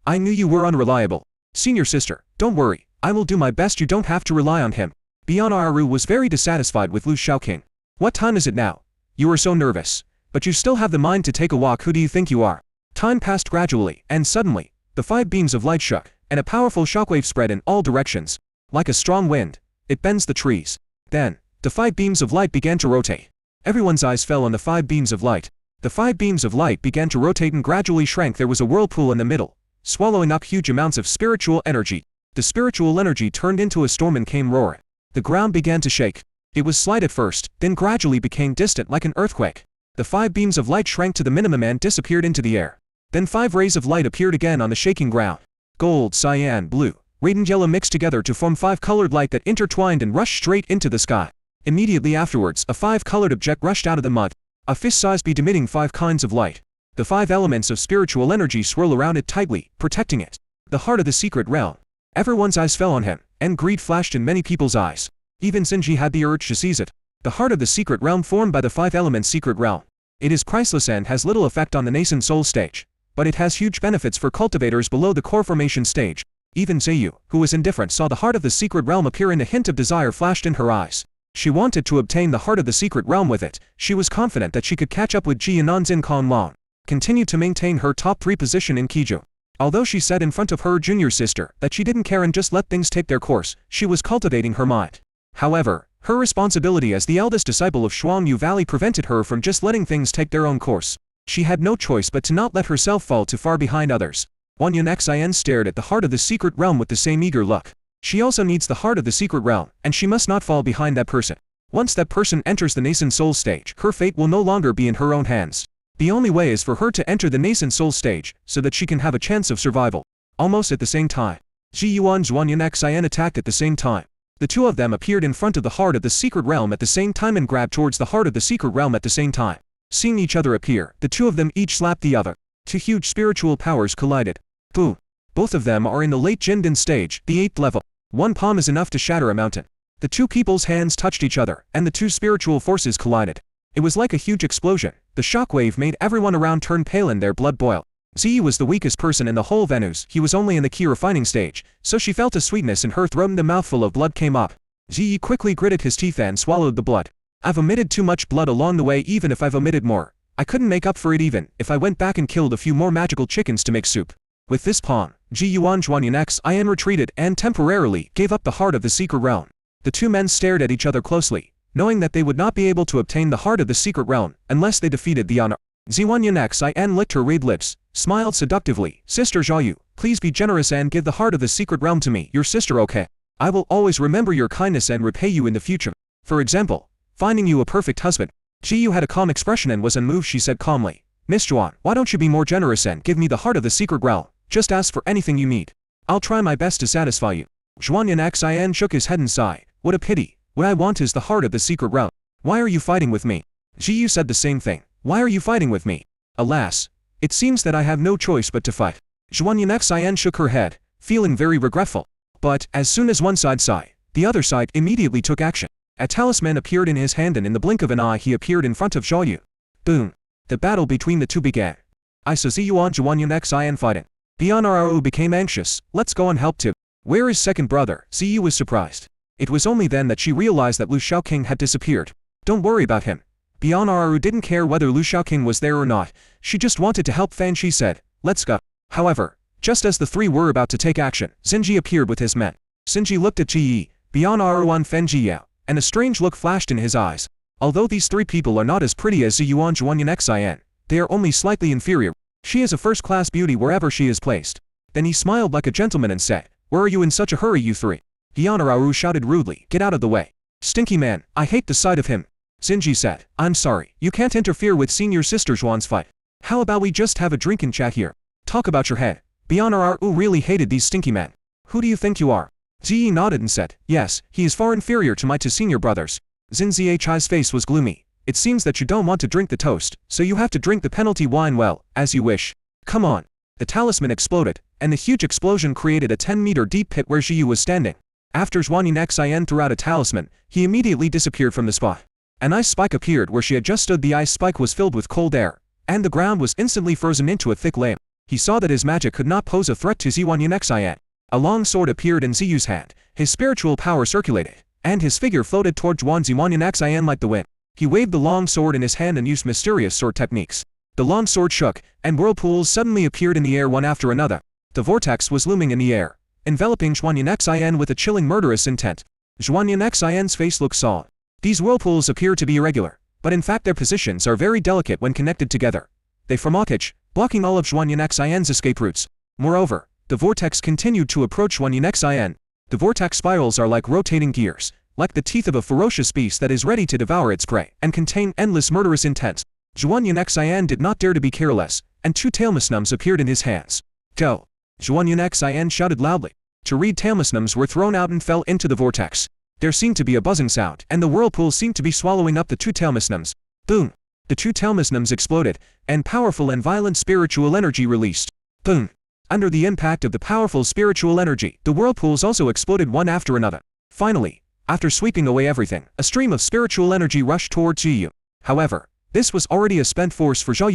I knew you were unreliable. Senior sister, don't worry, I will do my best, you don't have to rely on him." Bionararu was very dissatisfied with Lu Xiaoqing. "What time is it now? You are so nervous. But you still have the mind to take a walk, who do you think you are?" Time passed gradually, and suddenly, the 5 beams of light shook, and a powerful shockwave spread in all directions. Like a strong wind, it bends the trees. Then, the 5 beams of light began to rotate. Everyone's eyes fell on the 5 beams of light. The 5 beams of light began to rotate and gradually shrank. There was a whirlpool in the middle, swallowing up huge amounts of spiritual energy. The spiritual energy turned into a storm and came roaring. The ground began to shake. It was slight at first, then gradually became distant like an earthquake. The 5 beams of light shrank to the minimum and disappeared into the air. Then 5 rays of light appeared again on the shaking ground. Gold, cyan, blue, red and yellow mixed together to form 5 colored light that intertwined and rushed straight into the sky. Immediately afterwards, a 5-colored object rushed out of the mud. A fist-sized bead emitting 5 kinds of light. The 5 elements of spiritual energy swirl around it tightly, protecting it. The heart of the secret realm. Everyone's eyes fell on him, and greed flashed in many people's eyes. Even Xinji had the urge to seize it. The heart of the secret realm formed by the 5 elements secret realm. It is priceless and has little effect on the nascent soul stage. But it has huge benefits for cultivators below the core formation stage. Even Ziyu, who was indifferent, saw the heart of the secret realm appear and a hint of desire flashed in her eyes. She wanted to obtain the heart of the secret realm. With it, she was confident that she could catch up with Ji Yananzin Konglong, continue to maintain her top 3 position in Kiju. Although she said in front of her junior sister that she didn't care and just let things take their course, she was cultivating her mind. However, her responsibility as the eldest disciple of Shuangyu Valley prevented her from just letting things take their own course. She had no choice but to not let herself fall too far behind others. Wanyan Xin stared at the heart of the secret realm with the same eager look. She also needs the heart of the secret realm, and she must not fall behind that person. Once that person enters the nascent soul stage, her fate will no longer be in her own hands. The only way is for her to enter the nascent soul stage, so that she can have a chance of survival. Almost at the same time, Ji Yuan and Wanyan Xin attacked at the same time. The 2 of them appeared in front of the heart of the secret realm at the same time and grabbed towards the heart of the secret realm at the same time. Seeing each other appear, the 2 of them each slapped the other. 2 huge spiritual powers collided. Boom! Both of them are in the late Jindan stage, the 8th level. One palm is enough to shatter a mountain. The 2 people's hands touched each other, and the 2 spiritual forces collided. It was like a huge explosion. The shockwave made everyone around turn pale and their blood boil. Ziyi was the weakest person in the whole Venus. He was only in the key refining stage, so she felt a sweetness in her throat and a mouthful of blood came up. Ziyi quickly gritted his teeth and swallowed the blood. "I've omitted too much blood along the way. Even if I've omitted more, I couldn't make up for it even if I went back and killed a few more magical chickens to make soup." With this pawn, Ji Yuan Zhuanyan Xin retreated and temporarily gave up the heart of the secret realm. The 2 men stared at each other closely, knowing that they would not be able to obtain the heart of the secret realm unless they defeated the honor. Ziwanyan Xin licked her red lips, smiled seductively. "Sister Zhao, please be generous and give the heart of the secret realm to me, your sister, okay? I will always remember your kindness and repay you in the future. For example, finding you a perfect husband." Ji Yu had a calm expression and was unmoved. She said calmly, "Miss Zhuan, why don't you be more generous and give me the heart of the secret realm? Just ask for anything you need. I'll try my best to satisfy you." Zhuanyan Xin shook his head and sighed. "What a pity. What I want is the heart of the secret realm. Why are you fighting with me?" Ji Yu said the same thing. "Why are you fighting with me?" "Alas, it seems that I have no choice but to fight." Zhuanyan Xin shook her head, feeling very regretful. But, as soon as one side sighed, the other side immediately took action. A talisman appeared in his hand and in the blink of an eye he appeared in front of Zhao Yu. Boom! The battle between the 2 began. "I saw Ziyuan Zhuanyan Xin fighting. Bionararu became anxious. Let's go and help too. Where is second brother?" Ziyu was surprised. It was only then that she realized that Lu Xiaoqing had disappeared. "Don't worry about him." Bionararu didn't care whether Lu Xiaoqing was there or not. She just wanted to help Fan. She said, Let's go. However, just as the three were about to take action, Xinji appeared with his men. Xinji looked at Ji Yi, Bian Ruan Fen Jiyao, and a strange look flashed in his eyes. Although these three people are not as pretty as Ziyuan Zhuanyan Xian, they are only slightly inferior. She is a first-class beauty wherever she is placed. Then he smiled like a gentleman and said, "Where are you in such a hurry, you three?" Bianararu shouted rudely, "Get out of the way. Stinky man, I hate the sight of him." Xinji said, "I'm sorry, you can't interfere with senior sister Zhuan's fight. How about we just have a drink and chat here? Talk about your head." Bianararu really hated these stinky men. "Who do you think you are?" Ji Yi nodded and said, "Yes, he is far inferior to my two senior brothers." Xin Zihi's face was gloomy. "It seems that you don't want to drink the toast, so you have to drink the penalty wine well, as you wish. Come on." The talisman exploded, and the huge explosion created a 10-meter deep pit where Ji Yi was standing. After Zhuanyan Xian threw out a talisman, he immediately disappeared from the spot. An ice spike appeared where she had just stood. The ice spike was filled with cold air, and the ground was instantly frozen into a thick layer. He saw that his magic could not pose a threat to Zhuanyan Xian. A long sword appeared in Ziyu's hand, his spiritual power circulated, and his figure floated toward Zhuanyan Xian like the wind. He waved the long sword in his hand and used mysterious sword techniques. The long sword shook, and whirlpools suddenly appeared in the air one after another. The vortex was looming in the air, enveloping Zhuanyan Xian with a chilling murderous intent. Zhuanyan Xian's face looked solid. These whirlpools appear to be irregular, but in fact their positions are very delicate when connected together. They form blockage, blocking all of Zhuanyan Xian's escape routes. Moreover, the vortex continued to approach Zhuanyan Xian. The vortex spirals are like rotating gears, like the teeth of a ferocious beast that is ready to devour its prey, and contain endless murderous intent. Zhuanyan Xian did not dare to be careless, and two tailmasnums appeared in his hands. "Go!" Zhuanyan Xian shouted loudly. To read tailmasnums were thrown out and fell into the vortex. There seemed to be a buzzing sound, and the whirlpool seemed to be swallowing up the two tailmasnums. Boom! The two tailmasnums exploded, and powerful and violent spiritual energy released. Boom! Under the impact of the powerful spiritual energy, the whirlpools also exploded one after another. Finally, after sweeping away everything, a stream of spiritual energy rushed towards Ziyu. However, this was already a spent force for Zhou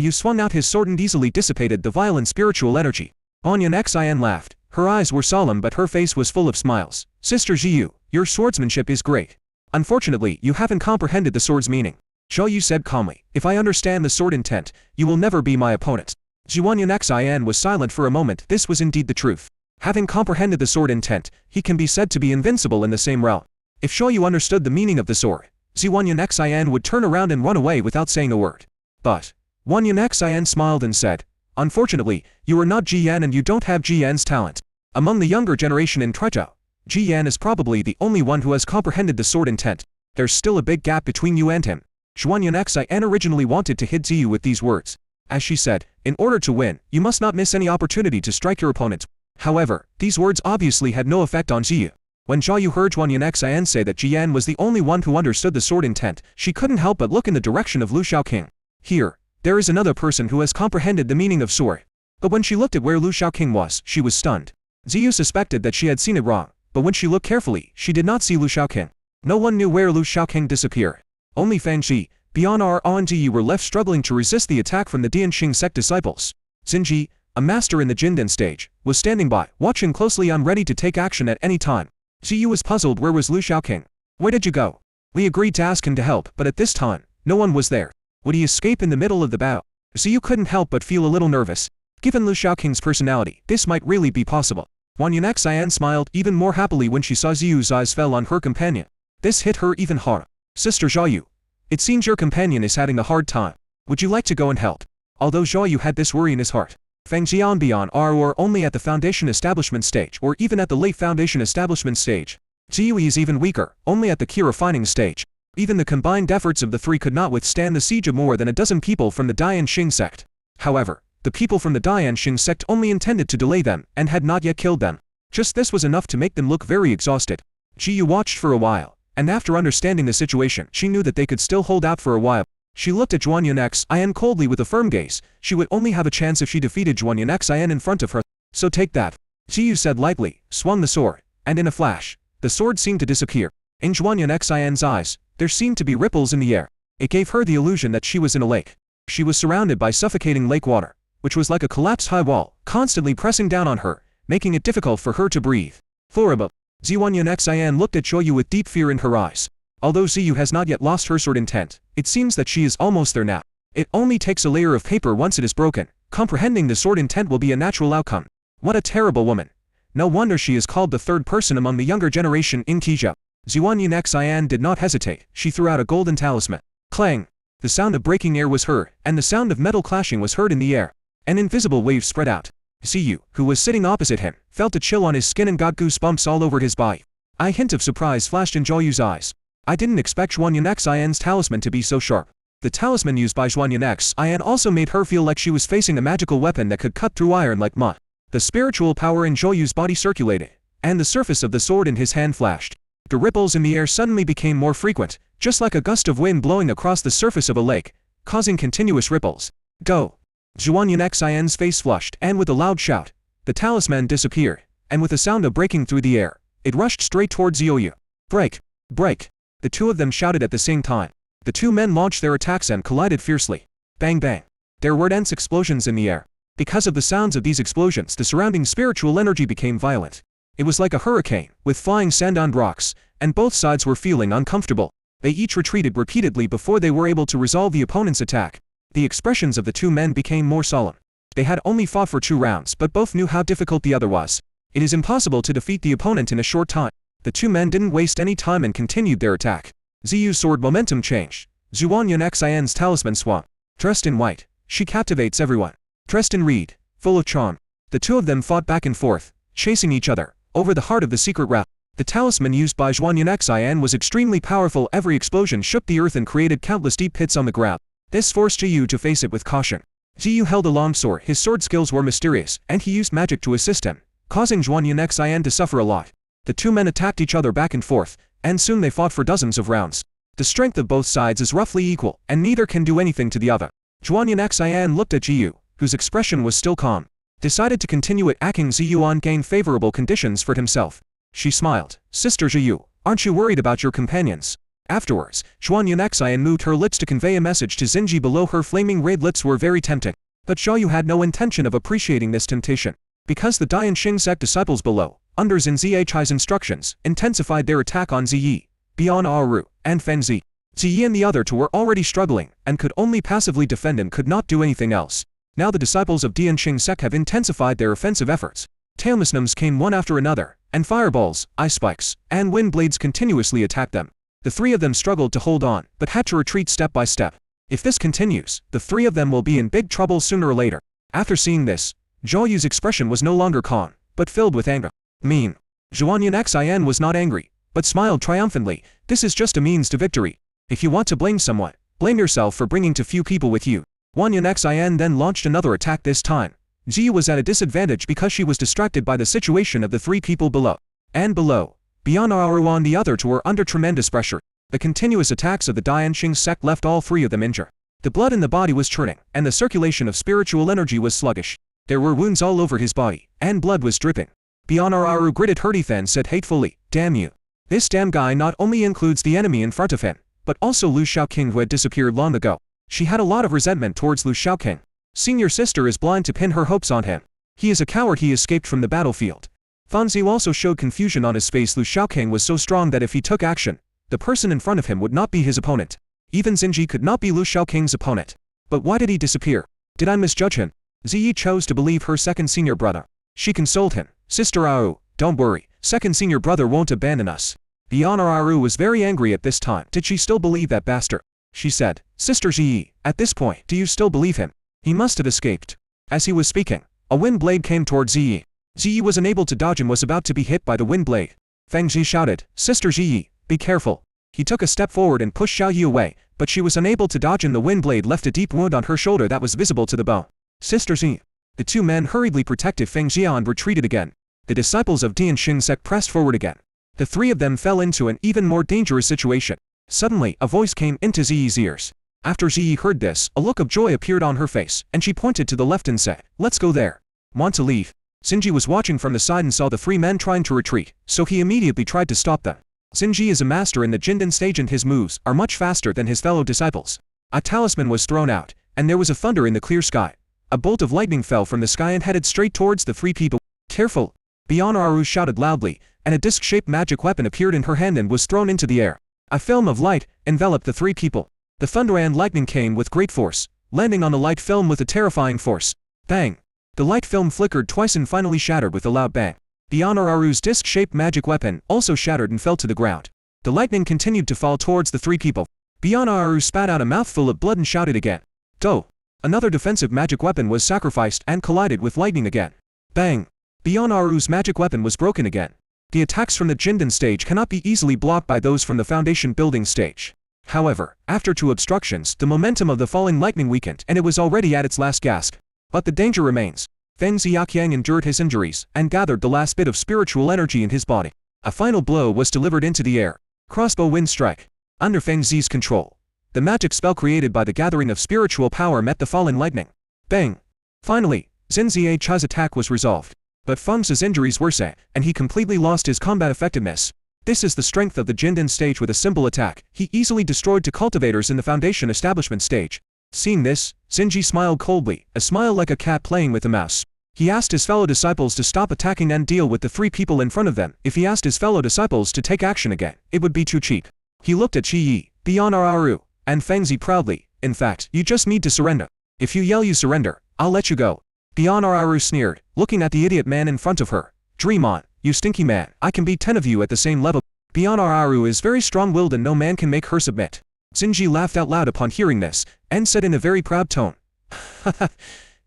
Yu swung out his sword and easily dissipated the violent spiritual energy. Zhuanyan Xian laughed. Her eyes were solemn but her face was full of smiles. "Sister Ziyu, your swordsmanship is great. Unfortunately, you haven't comprehended the sword's meaning." Zhou Yu said calmly, "If I understand the sword intent, you will never be my opponent." Zhuanyan Xian was silent for a moment. This was indeed the truth. Having comprehended the sword intent, he can be said to be invincible in the same realm. If Zhou Yu understood the meaning of the sword, Zhuanyan Xian would turn around and run away without saying a word. But Zhuanyan Xian smiled and said, "Unfortunately, you are not Ji Yan and you don't have Ji Yan's talent. Among the younger generation in Trezhou, Ji Yan is probably the only one who has comprehended the sword intent. There's still a big gap between you and him." Zhuanyan Xian originally wanted to hit Ziyu with these words. As she said, "In order to win, you must not miss any opportunity to strike your opponent." However, these words obviously had no effect on Ziyu. When Zhou Yu heard Zhuanyan Xian say that Ji Yan was the only one who understood the sword intent, she couldn't help but look in the direction of Lu Shaoqing. Here, there is another person who has comprehended the meaning of sword. But when she looked at where Lu Shaoqing was, she was stunned. Ziyu suspected that she had seen it wrong, but when she looked carefully, she did not see Lu Shaoqing. No one knew where Lu Shaoqing disappeared. Only Fang Ji, Bian and Ji Yi were left struggling to resist the attack from the Dianxing sect disciples. Xinji, a master in the Jindan stage, was standing by, watching closely on ready to take action at any time. Ziyu was puzzled. Where was Lu Shaoqing? Where did you go? We agreed to ask him to help, but at this time, no one was there. Would he escape in the middle of the battle? Ziyu couldn't help but feel a little nervous. Given Lu Shaoqing's personality, this might really be possible. Zhuanyan Xian smiled even more happily when she saw Ziyu's eyes fell on her companion. This hit her even harder. "Sister Zhou Yu, it seems your companion is having a hard time. Would you like to go and help?" Although Zhou Yu had this worry in his heart, Fang Jian Bian are only at the foundation establishment stage or even at the late foundation establishment stage. Ziyu is even weaker, only at the key refining stage. Even the combined efforts of the three could not withstand the siege of more than a dozen people from the Dianxing sect. However, the people from the Dianxing sect only intended to delay them and had not yet killed them. Just this was enough to make them look very exhausted. Ziyu watched for a while, and after understanding the situation, she knew that they could still hold out for a while. She looked at Zhuanyan Xian coldly with a firm gaze. She would only have a chance if she defeated Zhuanyan Xian in front of her. "So take that," Ziyu said lightly, swung the sword, and in a flash, the sword seemed to disappear. In Zhuanyan Xian's eyes, there seemed to be ripples in the air. It gave her the illusion that she was in a lake. She was surrounded by suffocating lake water, which was like a collapsed high wall, constantly pressing down on her, making it difficult for her to breathe. Horrible. Zhuanyan Xian looked at Zhou Yu with deep fear in her eyes. Although Ziyu has not yet lost her sword intent, it seems that she is almost there now. It only takes a layer of paper once it is broken, Comprehending the sword intent will be a natural outcome. What a terrible woman. No wonder she is called the third person among the younger generation in Kijou. Xuanyan Xian did not hesitate. She threw out a golden talisman. Clang! The sound of breaking air was heard, and the sound of metal clashing was heard in the air. An invisible wave spread out. Ziyu, who was sitting opposite him, felt a chill on his skin and got goosebumps all over his body. A hint of surprise flashed in Zhou Yu's eyes. I didn't expect Xuanyan Xian's talisman to be so sharp. The talisman used by Xuanyan Xian also made her feel like she was facing a magical weapon that could cut through iron like mud. The spiritual power in Zhou Yu's body circulated, and the surface of the sword in his hand flashed. The ripples in the air suddenly became more frequent, just like a gust of wind blowing across the surface of a lake, causing continuous ripples. Go! Xuanyan Xian's face flushed, and with a loud shout, the talisman disappeared, and with a sound of breaking through the air, it rushed straight towards Zhou Yu. Break! Break! The two of them shouted at the same time. The two men launched their attacks and collided fiercely. Bang bang! There were dense explosions in the air. Because of the sounds of these explosions, the surrounding spiritual energy became violent. It was like a hurricane, with flying sand on rocks, and both sides were feeling uncomfortable. They each retreated repeatedly before they were able to resolve the opponent's attack. The expressions of the two men became more solemn. They had only fought for 2 rounds, but both knew how difficult the other was. It is impossible to defeat the opponent in a short time. The two men didn't waste any time and continued their attack. Ziyu's sword momentum changed. Xuanyan Xian's talisman swung. Dressed in white, she captivates everyone. Dressed in reed, full of charm. The two of them fought back and forth, chasing each other, over the heart of the secret route. The talisman used by Xuanyan Xian was extremely powerful. Every explosion shook the earth and created countless deep pits on the ground. This forced Ziyu to face it with caution. Ziyu held a long sword. His sword skills were mysterious, and he used magic to assist him, causing Xuanyan Xian to suffer a lot. The two men attacked each other back and forth, and soon they fought for dozens of rounds. The strength of both sides is roughly equal, and neither can do anything to the other. Xuanyan Xian looked at Ziyu, whose expression was still calm, decided to continue attacking Ziyu on gain favorable conditions for himself. She smiled. Sister Ziyu, aren't you worried about your companions? Afterwards, Xuanyan Xian moved her lips to convey a message to Xinji. Below her flaming red lips were very tempting. But Zhou Yu had no intention of appreciating this temptation. Because the Dianxing Sect disciples below, under Xin Zhi's instructions, intensified their attack on Ziyi, Bian Aru, and Feng Zi. Ziyi and the other two were already struggling, and could only passively defend and could not do anything else. Now the disciples of Dianxing Sect have intensified their offensive efforts. Tailmasnums came one after another, and fireballs, ice spikes, and wind blades continuously attacked them. The three of them struggled to hold on, but had to retreat step by step. If this continues, the three of them will be in big trouble sooner or later. After seeing this, Zhou Yu's expression was no longer calm, but filled with anger. Mean. Xuanyan Xian was not angry, but smiled triumphantly. This is just a means to victory. If you want to blame someone, blame yourself for bringing too few people with you. Xuanyan Xian then launched another attack. This time, Ziyu was at a disadvantage because she was distracted by the situation of the three people below. And below, Bian Aru and the other two were under tremendous pressure. The continuous attacks of the Dianxing Sect left all three of them injured. The blood in the body was churning, and the circulation of spiritual energy was sluggish. There were wounds all over his body, and blood was dripping. Bian Aru gritted her teeth and said hatefully, "Damn you. This damn guy not only includes the enemy in front of him, but also Lu Shaoqing, who had disappeared long ago." She had a lot of resentment towards Lu Shaoqing. Senior sister is blind to pin her hopes on him. He is a coward. He escaped from the battlefield. Fanzi also showed confusion on his face. Lu Shaoqing was so strong that if he took action, the person in front of him would not be his opponent. Even Xinji could not be Lu Shaoqing's opponent. But why did he disappear? Did I misjudge him? Ziyi chose to believe her second senior brother. She consoled him. Sister Aru, don't worry, second senior brother won't abandon us. Bian Aru was very angry at this time. Did she still believe that bastard? She said, Sister Ziyi, at this point, do you still believe him? He must have escaped. As he was speaking, a wind blade came towards Ziyi. Ziyi was unable to dodge and was about to be hit by the wind blade. Feng Ji shouted, Sister Ziyi, be careful. He took a step forward and pushed Xiao Yi away, but she was unable to dodge and the wind blade left a deep wound on her shoulder that was visible to the bone. Sister Ziyi. The two men hurriedly protected Feng Jia and retreated again. The disciples of Dianxing Sect pressed forward again. The three of them fell into an even more dangerous situation. Suddenly, a voice came into Ziyi's ears. After Ziyi heard this, a look of joy appeared on her face, and she pointed to the left and said, Let's go there. Want to leave? Xinji was watching from the side and saw the three men trying to retreat, so he immediately tried to stop them. Xinji is a master in the Jindan stage and his moves are much faster than his fellow disciples. A talisman was thrown out, and there was a thunder in the clear sky. A bolt of lightning fell from the sky and headed straight towards the three people. Careful! Bian Aru shouted loudly, and a disc-shaped magic weapon appeared in her hand and was thrown into the air. A film of light enveloped the three people. The thunder and lightning came with great force, landing on the light film with a terrifying force. Bang! The light film flickered twice and finally shattered with a loud bang. Bionararu's disc-shaped magic weapon also shattered and fell to the ground. The lightning continued to fall towards the three people. Bionararu spat out a mouthful of blood and shouted again. Do! Another defensive magic weapon was sacrificed and collided with lightning again. Bang! Bionararu's magic weapon was broken again. The attacks from the Jinden stage cannot be easily blocked by those from the foundation building stage. However, after 2 obstructions, the momentum of the falling lightning weakened and it was already at its last gasp. But the danger remains. Feng Xiaoqiang endured his injuries and gathered the last bit of spiritual energy in his body. A final blow was delivered into the air. Crossbow wind strike. Under Feng Zi's control, the magic spell created by the gathering of spiritual power met the fallen lightning. Bang! Finally, Xin Zichai's attack was resolved. But Feng Zi's injuries worsened, and he completely lost his combat effectiveness. This is the strength of the Jinden stage with a simple attack. He easily destroyed 2 cultivators in the foundation establishment stage. Seeing this, Xinji smiled coldly, a smile like a cat playing with a mouse. He asked his fellow disciples to stop attacking and deal with the 3 people in front of them. If he asked his fellow disciples to take action again, it would be too cheap. He looked at Qi Yi, Bionararu, and Feng Zi proudly. In fact, you just need to surrender. If you yell you surrender, I'll let you go. Bionararu sneered, looking at the idiot man in front of her. Dream on, you stinky man, I can beat 10 of you at the same level. Bionararu is very strong-willed and no man can make her submit. Xinji laughed out loud upon hearing this, and said in a very proud tone. Haha,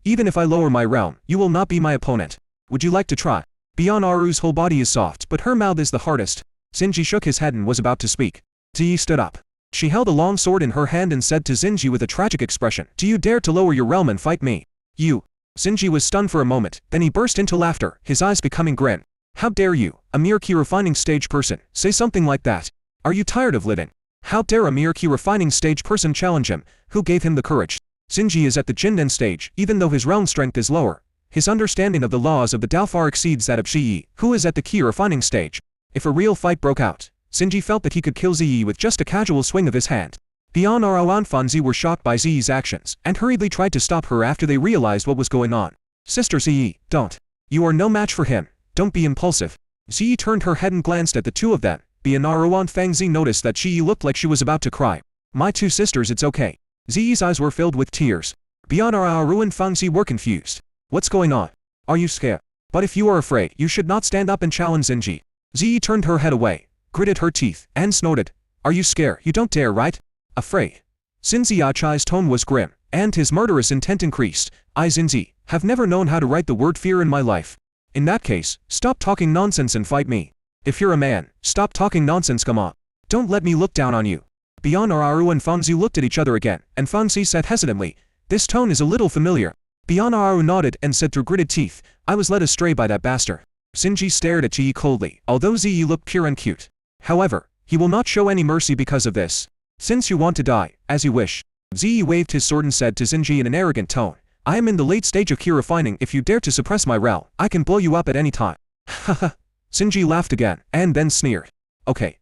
even if I lower my realm, you will not be my opponent. Would you like to try? Bionararu's whole body is soft, but her mouth is the hardest. Xinji shook his head and was about to speak. Ziyi stood up. She held a long sword in her hand and said to Xinji with a tragic expression, Do you dare to lower your realm and fight me? You. Xinji was stunned for a moment, then he burst into laughter, his eyes becoming grin. How dare you, a mere key refining stage person, say something like that? Are you tired of living? How dare a mere key refining stage person challenge him? Who gave him the courage? Xinji is at the Jinden stage, even though his realm strength is lower. His understanding of the laws of the Dao far exceeds that of Ziyi, who is at the key refining stage. If a real fight broke out, Xinji felt that he could kill Ziyi with just a casual swing of his hand. Bionararu and Feng Zi were shocked by Ziyi's actions, and hurriedly tried to stop her after they realized what was going on. Sister Ziyi, don't. You are no match for him. Don't be impulsive. Ziyi turned her head and glanced at the 2 of them. Bionararu and Feng Zi noticed that Ziyi looked like she was about to cry. My 2 sisters, it's okay. Ziyi's eyes were filled with tears. Bionararu and Feng Zi were confused. What's going on? Are you scared? But if you are afraid, you should not stand up and challenge Xinji. Ziyi turned her head away, gritted her teeth, and snorted. Are you scared? You don't dare, right? Afraid. Xin Zichai's tone was grim, and his murderous intent increased. I, Xinzi, have never known how to write the word fear in my life. In that case, stop talking nonsense and fight me. If you're a man, stop talking nonsense, come on. Don't let me look down on you. Bionararu and Feng Zi looked at each other again, and Feng Zi said hesitantly, This tone is a little familiar. Bionararu nodded and said through gritted teeth, I was led astray by that bastard. Xinji stared at Ziyi coldly, although Ziyi looked pure and cute. However, he will not show any mercy because of this. Since you want to die, as you wish. Ziyi waved his sword and said to Xinji in an arrogant tone, I am in the late stage of key refining. If you dare to suppress my realm, I can blow you up at any time. Haha. Xinji laughed again, and then sneered. Okay.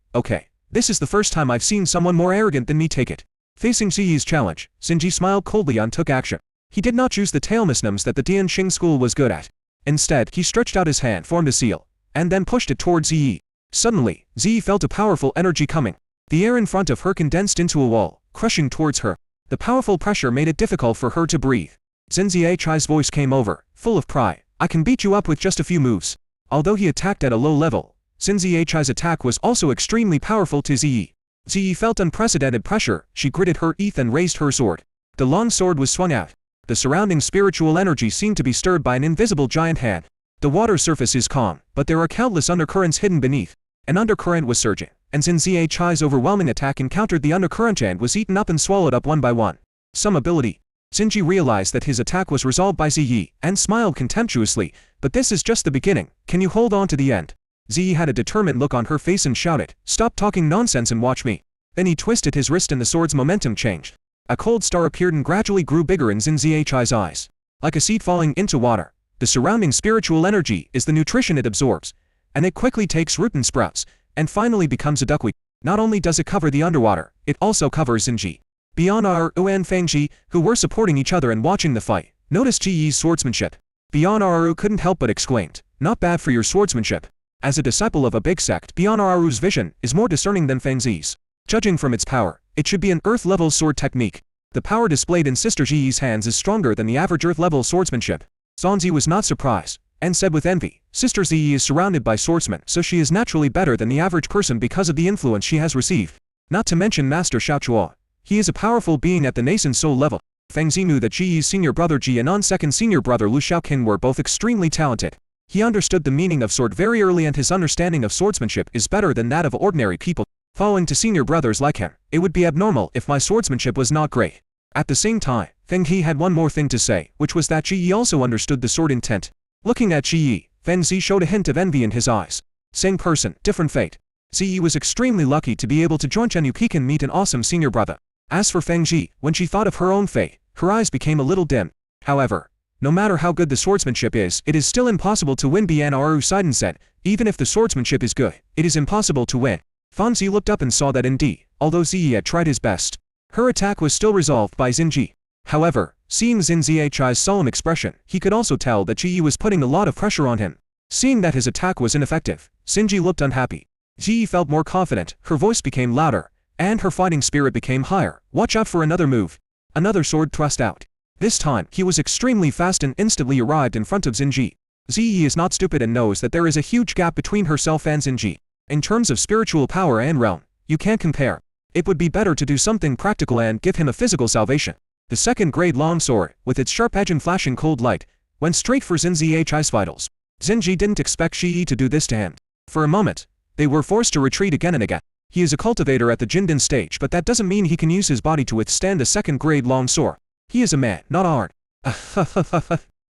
This is the first time I've seen someone more arrogant than me take it. Facing Ziyi's challenge, Xinji smiled coldly and took action. He did not use the tailmisnums that the Dianxing school was good at. Instead, he stretched out his hand, formed a seal, and then pushed it towards Ziyi. Suddenly, Ziyi felt a powerful energy coming. The air in front of her condensed into a wall, crushing towards her. The powerful pressure made it difficult for her to breathe. Xin Zichai's voice came over, full of pride. I can beat you up with just a few moves. Although he attacked at a low level, Xin Zichai's attack was also extremely powerful to Ziyi. Ziyi felt unprecedented pressure. She gritted her teeth and raised her sword. The long sword was swung out. The surrounding spiritual energy seemed to be stirred by an invisible giant hand. The water surface is calm, but there are countless undercurrents hidden beneath. An undercurrent was surging, and Xin Zichai's overwhelming attack encountered the undercurrent and was eaten up and swallowed up one by one. Some ability. Xinji realized that his attack was resolved by Ziyi, and smiled contemptuously, but this is just the beginning. Can you hold on to the end? Ziyi had a determined look on her face and shouted, Stop talking nonsense and watch me. Then he twisted his wrist and the sword's momentum changed. A cold star appeared and gradually grew bigger in Xin Zichai's eyes. Like a seed falling into water, the surrounding spiritual energy is the nutrition it absorbs, and it quickly takes root and sprouts, and finally becomes a duckweed. Not only does it cover the underwater, it also covers Xinji. Bionararu and Feng Zi, who were supporting each other and watching the fight, noticed Ziyi's swordsmanship. Bionararu couldn't help but exclaimed, Not bad for your swordsmanship. As a disciple of a big sect, Bionararu's vision is more discerning than Feng Zi's. Judging from its power, it should be an earth-level sword technique. The power displayed in Sister Ji's hands is stronger than the average Earth-level swordsmanship. Zanzi was not surprised, and said with envy, Sister Zi is surrounded by swordsmen, so she is naturally better than the average person because of the influence she has received. Not to mention Master Xiaochuo. He is a powerful being at the nascent soul level. Feng Zi knew that Ji's senior brother Ji and An's second senior brother Lu Xiaoqin were both extremely talented. He understood the meaning of sword very early, and his understanding of swordsmanship is better than that of ordinary people. Following to senior brothers like him, it would be abnormal if my swordsmanship was not great. At the same time, Feng He had one more thing to say, which was that Ji also understood the sword intent. Looking at Ji, Feng Zi showed a hint of envy in his eyes. Same person, different fate. Zi was extremely lucky to be able to join Chen Yuki and meet an awesome senior brother. As for Feng Ji, when she thought of her own fate, her eyes became a little dim. However, no matter how good the swordsmanship is, it is still impossible to win. Bianaru Seiden said, even if the swordsmanship is good, it is impossible to win. Fan Zi looked up and saw that indeed, although Zi had tried his best, her attack was still resolved by Xin. However, seeing Xin Zi's solemn expression, he could also tell that Ji was putting a lot of pressure on him. Seeing that his attack was ineffective, Xin looked unhappy. Ji felt more confident, her voice became louder, and her fighting spirit became higher. Watch out for another move. Another sword thrust out. This time, he was extremely fast and instantly arrived in front of Xin. Zi is not stupid and knows that there is a huge gap between herself and Xin. In terms of spiritual power and realm, you can't compare. It would be better to do something practical and give him a physical salvation. The second-grade long sword, with its sharp edge and flashing cold light, went straight for Xin Zi's vitals. Xin didn't expect Shi to do this to him. For a moment, they were forced to retreat again and again. He is a cultivator at the Jindin stage, but that doesn't mean he can use his body to withstand a second-grade long sword. He is a man, not art.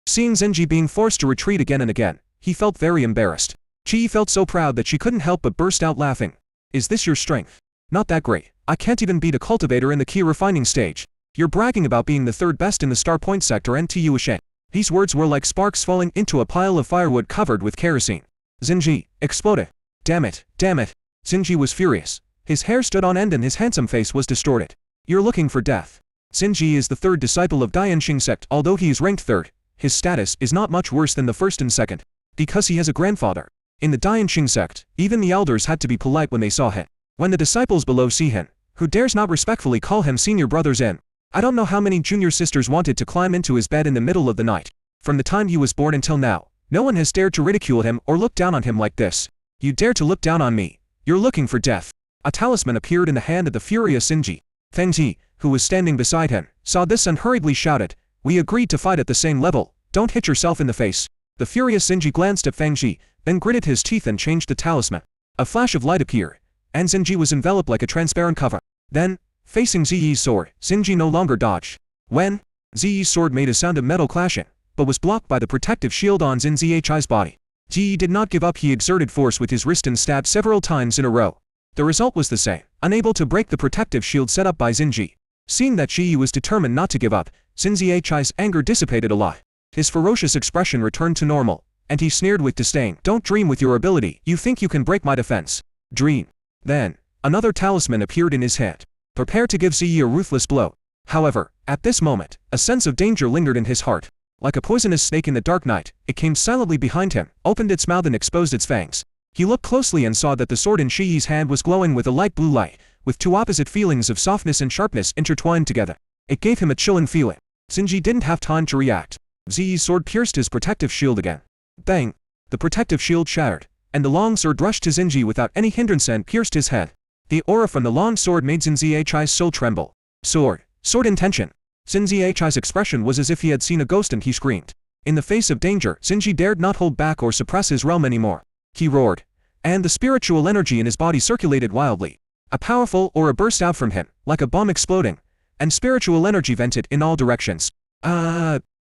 Seeing Xin being forced to retreat again and again, he felt very embarrassed. Chi felt so proud that she couldn't help but burst out laughing. Is this your strength? Not that great. I can't even beat a cultivator in the key refining stage. You're bragging about being the third best in the Star Point sector and tu ashamed. These words were like sparks falling into a pile of firewood covered with kerosene. Xin exploded. Damn it, damn it. Xin was furious. His hair stood on end and his handsome face was distorted. You're looking for death. Xin is the third disciple of Dianxing Sect. Although he is ranked third, his status is not much worse than the first and second, because he has a grandfather. In the Dianxing Sect, even the elders had to be polite when they saw him. When the disciples below see him, who dares not respectfully call him senior brothers in? I don't know how many junior sisters wanted to climb into his bed in the middle of the night. From the time he was born until now, no one has dared to ridicule him or look down on him like this. You dare to look down on me? You're looking for death. A talisman appeared in the hand of the furious Xin. Feng Ji, who was standing beside him, saw this and hurriedly shouted, we agreed to fight at the same level, don't hit yourself in the face. The furious Xin glanced at Feng Ji, then gritted his teeth and changed the talisman. A flash of light appeared, and Xin was enveloped like a transparent cover. Then, facing Zi's sword, Xin no longer dodged. When Zi's sword made a sound of metal clashing, but was blocked by the protective shield on Xin Zi's body. Ji did not give up. He exerted force with his wrist and stabbed several times in a row. The result was the same, unable to break the protective shield set up by Xin. Seeing that Ji was determined not to give up, Xin Zi's anger dissipated a lot. His ferocious expression returned to normal, and he sneered with disdain. Don't dream with your ability. You think you can break my defense? Dream. Then, another talisman appeared in his hand. Prepare to give Zi a ruthless blow. However, at this moment, a sense of danger lingered in his heart. Like a poisonous snake in the dark night, it came silently behind him, opened its mouth and exposed its fangs. He looked closely and saw that the sword in Shi's hand was glowing with a light blue light, with two opposite feelings of softness and sharpness intertwined together. It gave him a chilling feeling. Xin didn't have time to react. Zi's sword pierced his protective shield again. Bang! The protective shield shattered, and the long sword rushed to Xin without any hindrance and pierced his head. The aura from the long sword made Xin Zi's soul tremble. Sword intention. Xin Zi's expression was as if he had seen a ghost and he screamed. In the face of danger, Xin dared not hold back or suppress his realm anymore. He roared, and the spiritual energy in his body circulated wildly. A powerful aura burst out from him, like a bomb exploding, and spiritual energy vented in all directions.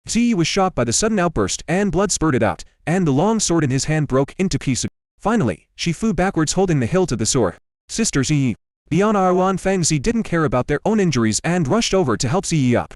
Zi was shocked by the sudden outburst and blood spurted out, and the long sword in his hand broke into pieces. Finally, she flew backwards holding the hilt of the sword. Sister Zi. Beyond Arwan Feng Zi didn't care about their own injuries and rushed over to help Zi up.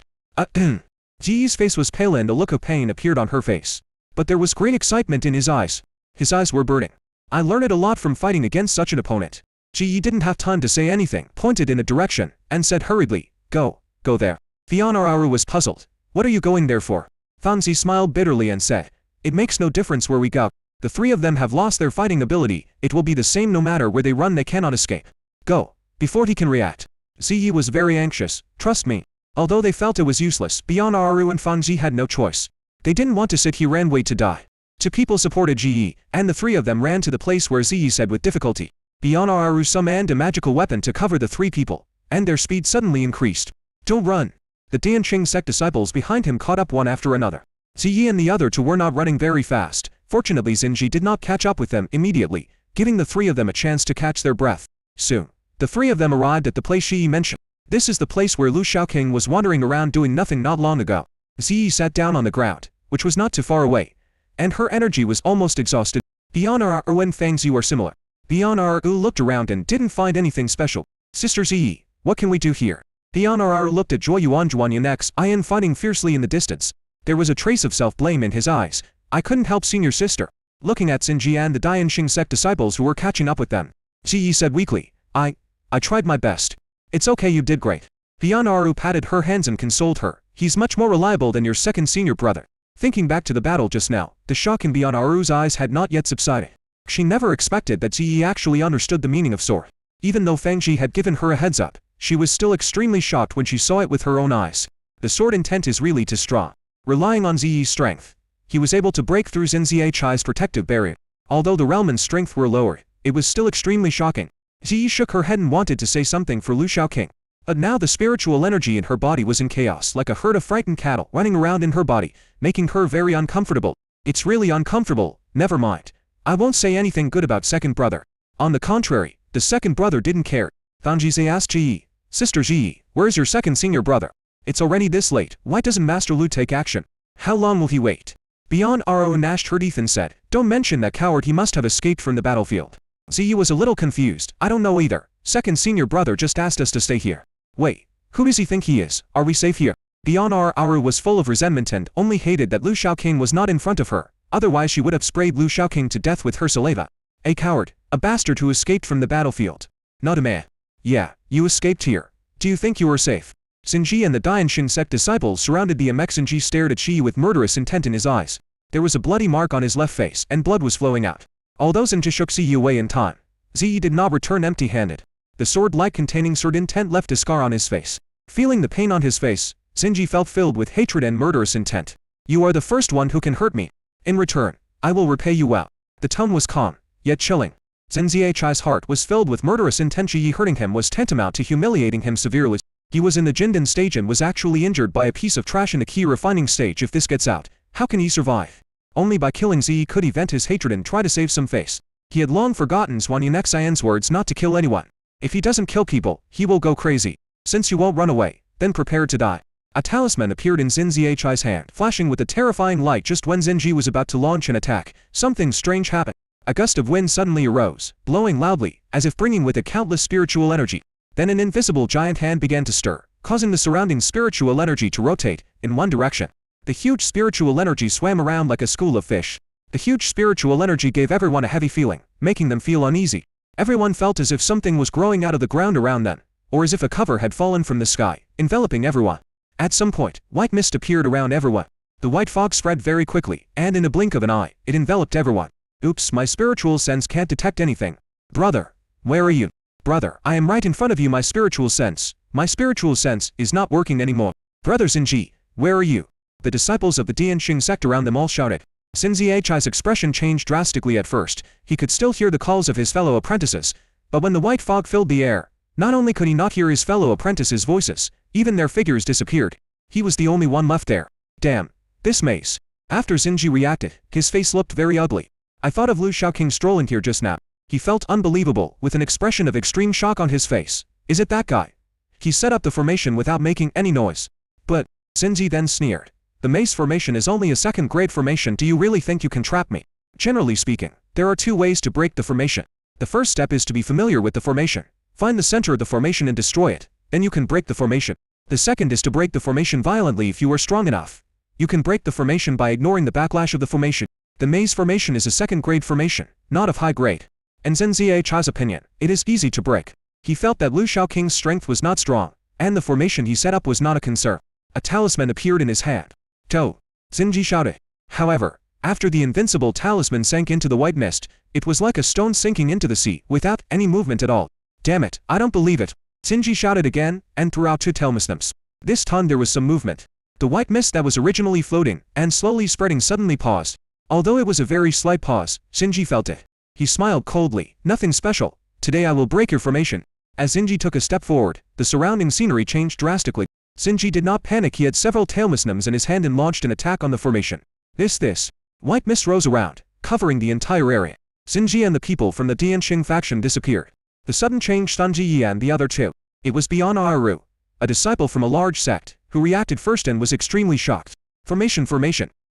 Zi's face was pale and a look of pain appeared on her face. But there was great excitement in his eyes. His eyes were burning. I learned a lot from fighting against such an opponent. Ji didn't have time to say anything, pointed in a direction, and said hurriedly, go there. Fianararu was puzzled. What are you going there for? Fanzi smiled bitterly and said, it makes no difference where we go. The three of them have lost their fighting ability, it will be the same no matter where they run, they cannot escape. Go. Before he can react. Ziyi was very anxious, trust me. Although they felt it was useless, beyond Aru and Fang Ji had no choice. They didn't want to sit here and wait to die. Two people supported Ji, and the three of them ran to the place where Zi said with difficulty. Beyond Aru summoned a magical weapon to cover the three people, and their speed suddenly increased. Don't run! The Dianqing Sect disciples behind him caught up one after another. Ziyi and the other two were not running very fast. Fortunately, Xinji did not catch up with them immediately, giving the three of them a chance to catch their breath. Soon, the three of them arrived at the place Shi mentioned. This is the place where Lu Shaoqing was wandering around doing nothing not long ago. Ziyi sat down on the ground, which was not too far away, and her energy was almost exhausted. Beyond Aru and Fang Zi were similar. Beyond Aru looked around and didn't find anything special. Sister Ziyi, what can we do here? Beyond Aru looked at Juanyuan's Ian fighting fiercely in the distance. There was a trace of self-blame in his eyes. I couldn't help seeing your sister. Looking at Xinji and the Dianqing Sect disciples who were catching up with them, Ziyi said weakly, I tried my best. It's okay, you did great. Beyond Aru patted her hands and consoled her. He's much more reliable than your second senior brother. Thinking back to the battle just now, the shock in Beyond Aru's eyes had not yet subsided. She never expected that Ziyi actually understood the meaning of sword. Even though Fang Ji had given her a heads up, she was still extremely shocked when she saw it with her own eyes. The sword intent is really too strong. Relying on Ziyi's strength, he was able to break through Xinziai's protective barrier. Although the realm's strength were lower, it was still extremely shocking. Ziyi shook her head and wanted to say something for Lu Shaoqing. But now the spiritual energy in her body was in chaos like a herd of frightened cattle running around in her body, making her very uncomfortable. It's really uncomfortable, never mind. I won't say anything good about second brother. On the contrary, the second brother didn't care. Fanjize asked Ji, Sister Ji, where's your second senior brother? It's already this late, why doesn't Master Lu take action? How long will he wait? Beyond Aru gnashed her teeth and said, don't mention that coward, he must have escaped from the battlefield. Ziyi was a little confused, I don't know either. Second senior brother just asked us to stay here. Wait, who does he think he is? Are we safe here? Beyond Aru was full of resentment and only hated that Lu Shaoqing was not in front of her, otherwise she would have sprayed Lu Shaoqing to death with her saliva. A coward, a bastard who escaped from the battlefield. Not a man. Yeah, you escaped here. Do you think you are safe? Xinji and the Dianqing Sect disciples surrounded the MX. Xinji stared at Shi with murderous intent in his eyes. There was a bloody mark on his left face and blood was flowing out. Although Xinji shook Ziyi away in time, Ziyi did not return empty-handed. The sword-like containing sword intent left a scar on his face. Feeling the pain on his face, Xinji felt filled with hatred and murderous intent. You are the first one who can hurt me. In return, I will repay you well. The tone was calm, yet chilling. Xinziai's heart was filled with murderous intent. Yi hurting him was tantamount to humiliating him severely. He was in the Jindan stage and was actually injured by a piece of trash in the key refining stage. If this gets out, how can he survive? Only by killing Ziyi could he vent his hatred and try to save some face. He had long forgotten Xuanyunxian's words not to kill anyone. If he doesn't kill people, he will go crazy. Since you won't run away, then prepare to die. A talisman appeared in Xinziai's hand, flashing with a terrifying light just when Xinji was about to launch an attack. Something strange happened. A gust of wind suddenly arose, blowing loudly, as if bringing with it countless spiritual energy. Then an invisible giant hand began to stir, causing the surrounding spiritual energy to rotate in one direction. The huge spiritual energy swam around like a school of fish. The huge spiritual energy gave everyone a heavy feeling, making them feel uneasy. Everyone felt as if something was growing out of the ground around them, or as if a cover had fallen from the sky, enveloping everyone. At some point, white mist appeared around everyone. The white fog spread very quickly, and in a blink of an eye, it enveloped everyone. Oops, my spiritual sense can't detect anything. Brother, where are you? Brother, I am right in front of you. My spiritual sense is not working anymore. Brother Xinji, where are you? The disciples of the Dianqing sect around them all shouted. Xinziai's expression changed drastically at first. He could still hear the calls of his fellow apprentices, but when the white fog filled the air, not only could he not hear his fellow apprentices' voices, even their figures disappeared. He was the only one left there. Damn, this maze. After Xinji reacted, his face looked very ugly. I thought of Lu Shaoqing strolling here just now. He felt unbelievable, with an expression of extreme shock on his face. Is it that guy? He set up the formation without making any noise. But, Xinji then sneered. The maze formation is only a second-grade formation. Do you really think you can trap me? Generally speaking, there are two ways to break the formation. The first step is to be familiar with the formation. Find the center of the formation and destroy it. Then you can break the formation. The second is to break the formation violently. If you are strong enough, you can break the formation by ignoring the backlash of the formation. The maze formation is a second-grade formation, not of high grade. In Xinziai's opinion, it is easy to break. He felt that Lu Shaoqing's strength was not strong, and the formation he set up was not a concern. A talisman appeared in his hand. To! Xinji shouted. However, after the invincible talisman sank into the white mist, it was like a stone sinking into the sea, without any movement at all. Damn it, I don't believe it. Xinji shouted again, and threw out two talismans. This time there was some movement. The white mist that was originally floating and slowly spreading suddenly paused. Although it was a very slight pause, Shinji felt it. He smiled coldly. Nothing special. Today I will break your formation. As Shinji took a step forward, the surrounding scenery changed drastically. Shinji did not panic. He had several tailmusnums in his hand and launched an attack on the formation. This. White mist rose around, covering the entire area. Shinji and the people from the Dianxing faction disappeared. The sudden change stunned Ji Yi and the other two. It was Beyond Aru, a disciple from a large sect, who reacted first and was extremely shocked. Formation.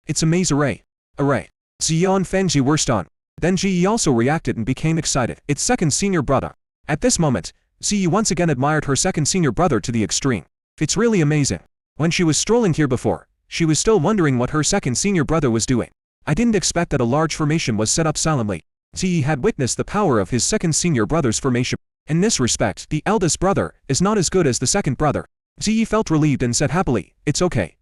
It's a maze array. Ziyi and Fengji were stunned. Then Ji Yi also reacted and became excited. It's second senior brother. At this moment, Ziyi once again admired her second senior brother to the extreme. It's really amazing. When she was strolling here before, she was still wondering what her second senior brother was doing. I didn't expect that a large formation was set up silently. Ziyi had witnessed the power of his second senior brother's formation. In this respect, the eldest brother is not as good as the second brother. Ziyi felt relieved and said happily, It's okay.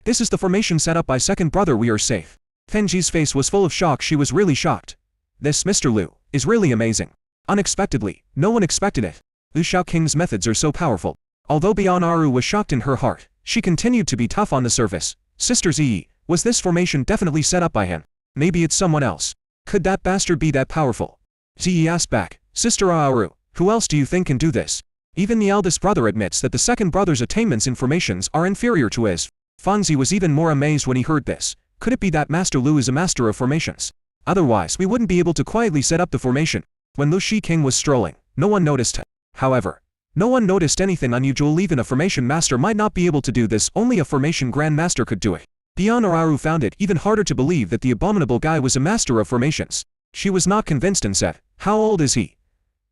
This is the formation set up by second brother, we are safe. Fengji's face was full of shock. She was really shocked. This Mr. Liu is really amazing. Unexpectedly, no one expected it. Liu Shaoqing's methods are so powerful. Although Beyond Aru was shocked in her heart, she continued to be tough on the surface. Sister Ziyi, was this formation definitely set up by him? Maybe it's someone else. Could that bastard be that powerful? Ziyi asked back, Sister Aru, who else do you think can do this? Even the eldest brother admits that the second brother's attainments in formations are inferior to his. Fangzi was even more amazed when he heard this. Could it be that Master Liu is a master of formations? Otherwise, we wouldn't be able to quietly set up the formation. When Liu Shiking was strolling, no one noticed him. However, no one noticed anything unusual. Even a formation master might not be able to do this. Only a formation grandmaster could do it. Beyond Aru found it even harder to believe that the abominable guy was a master of formations. She was not convinced and said, How old is he?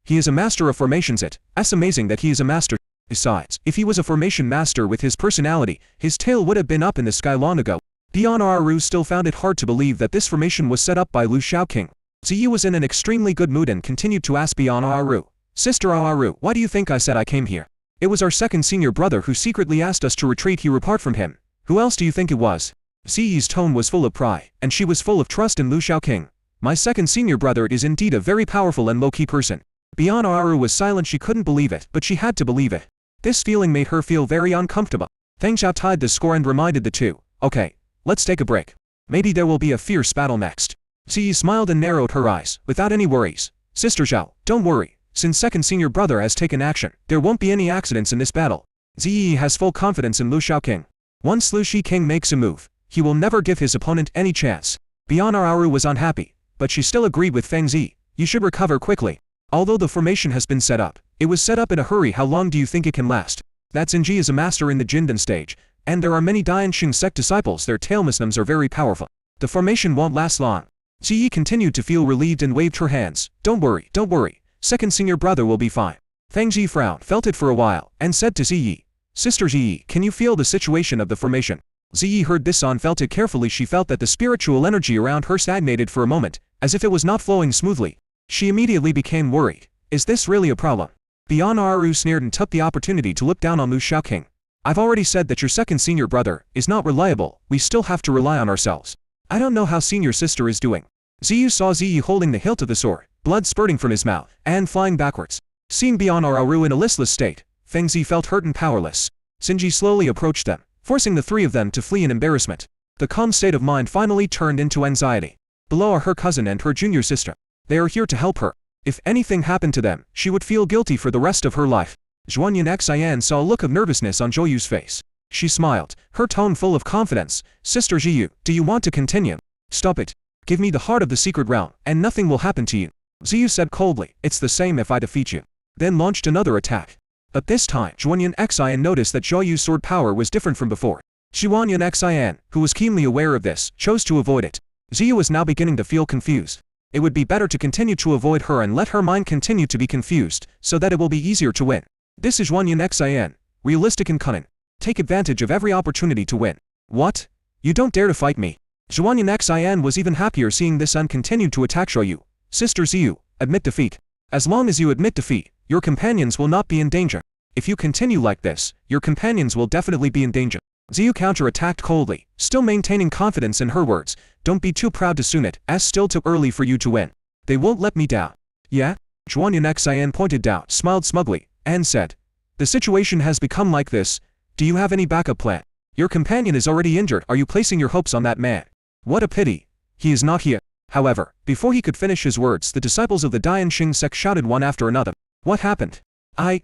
He is a master of formations. It's amazing that he is a master. Besides, if he was a formation master with his personality, his tail would have been up in the sky long ago. Beyond Aru still found it hard to believe that this formation was set up by Liu Shaoqing. Ziyi was in an extremely good mood and continued to ask Beyond Aru, Sister Aru, why do you think I said I came here? It was our second senior brother who secretly asked us to retreat here apart from him. Who else do you think it was? Ziyi's tone was full of pride, and she was full of trust in Liu Shaoqing. My second senior brother is indeed a very powerful and low-key person. Beyond Aru was silent. She couldn't believe it, but she had to believe it. This feeling made her feel very uncomfortable. Feng Zhao tied the score and reminded the two, Okay, let's take a break. Maybe there will be a fierce battle next. Ziyi smiled and narrowed her eyes, without any worries. Sister Zhao, don't worry. Since second senior brother has taken action, there won't be any accidents in this battle. Ziyi has full confidence in Liu Shaoqing. Once Liu Shiking makes a move, he will never give his opponent any chance. Beyond Aru was unhappy, but she still agreed with Feng Zi. You should recover quickly. Although the formation has been set up, it was set up in a hurry. How long do you think it can last? That Zinji is a master in the Jindan stage, and there are many Dianxing sect disciples. Their tailmuslims are very powerful. The formation won't last long. Ziyi continued to feel relieved and waved her hands. Don't worry. Second senior brother will be fine. Feng Ji frowned, felt it for a while, and said to Ziyi, Sister Ziyi, can you feel the situation of the formation? Ziyi heard this and felt it carefully. She felt that the spiritual energy around her stagnated for a moment, as if it was not flowing smoothly. She immediately became worried. Is this really a problem? Beyond Aru sneered and took the opportunity to look down on Liu Shaoqing. I've already said that your second senior brother is not reliable. We still have to rely on ourselves. I don't know how senior sister is doing. Ziyu saw Ziyi holding the hilt of the sword, blood spurting from his mouth, and flying backwards. Seeing Beyond Aru in a listless state, Feng Zi felt hurt and powerless. Shinji slowly approached them, forcing the three of them to flee in embarrassment. The calm state of mind finally turned into anxiety. Below are her cousin and her junior sister. They are here to help her. If anything happened to them, she would feel guilty for the rest of her life. Zhuanyan Xian saw a look of nervousness on Zhou face. She smiled, her tone full of confidence. Sister Ziyu, do you want to continue? Stop it. Give me the heart of the secret realm, and nothing will happen to you. Ziyu said coldly, it's the same if I defeat you. Then launched another attack. But this time, Zhuanyan Xian noticed that Zhou Yu's sword power was different from before. Zhuanyan Xian, who was keenly aware of this, chose to avoid it. Ziyu was now beginning to feel confused. It would be better to continue to avoid her and let her mind continue to be confused, so that it will be easier to win. This is Zhuanyan Xian, realistic and cunning. Take advantage of every opportunity to win. What? You don't dare to fight me. Zhuanyan Xian was even happier seeing this and continued to attack Zhou Yu. Sister Ziyu, admit defeat. As long as you admit defeat, your companions will not be in danger. If you continue like this, your companions will definitely be in danger. Ziyu counter-attacked coldly, still maintaining confidence in her words. Don't be too proud to soon it, as still too early for you to win. They won't let me down. Yeah? Zhuanyan Xian pointed down, smiled smugly, and said, the situation has become like this. Do you have any backup plan? Your companion is already injured. Are you placing your hopes on that man? What a pity. He is not here. However, before he could finish his words, the disciples of the Dianxing sect shouted one after another. What happened? I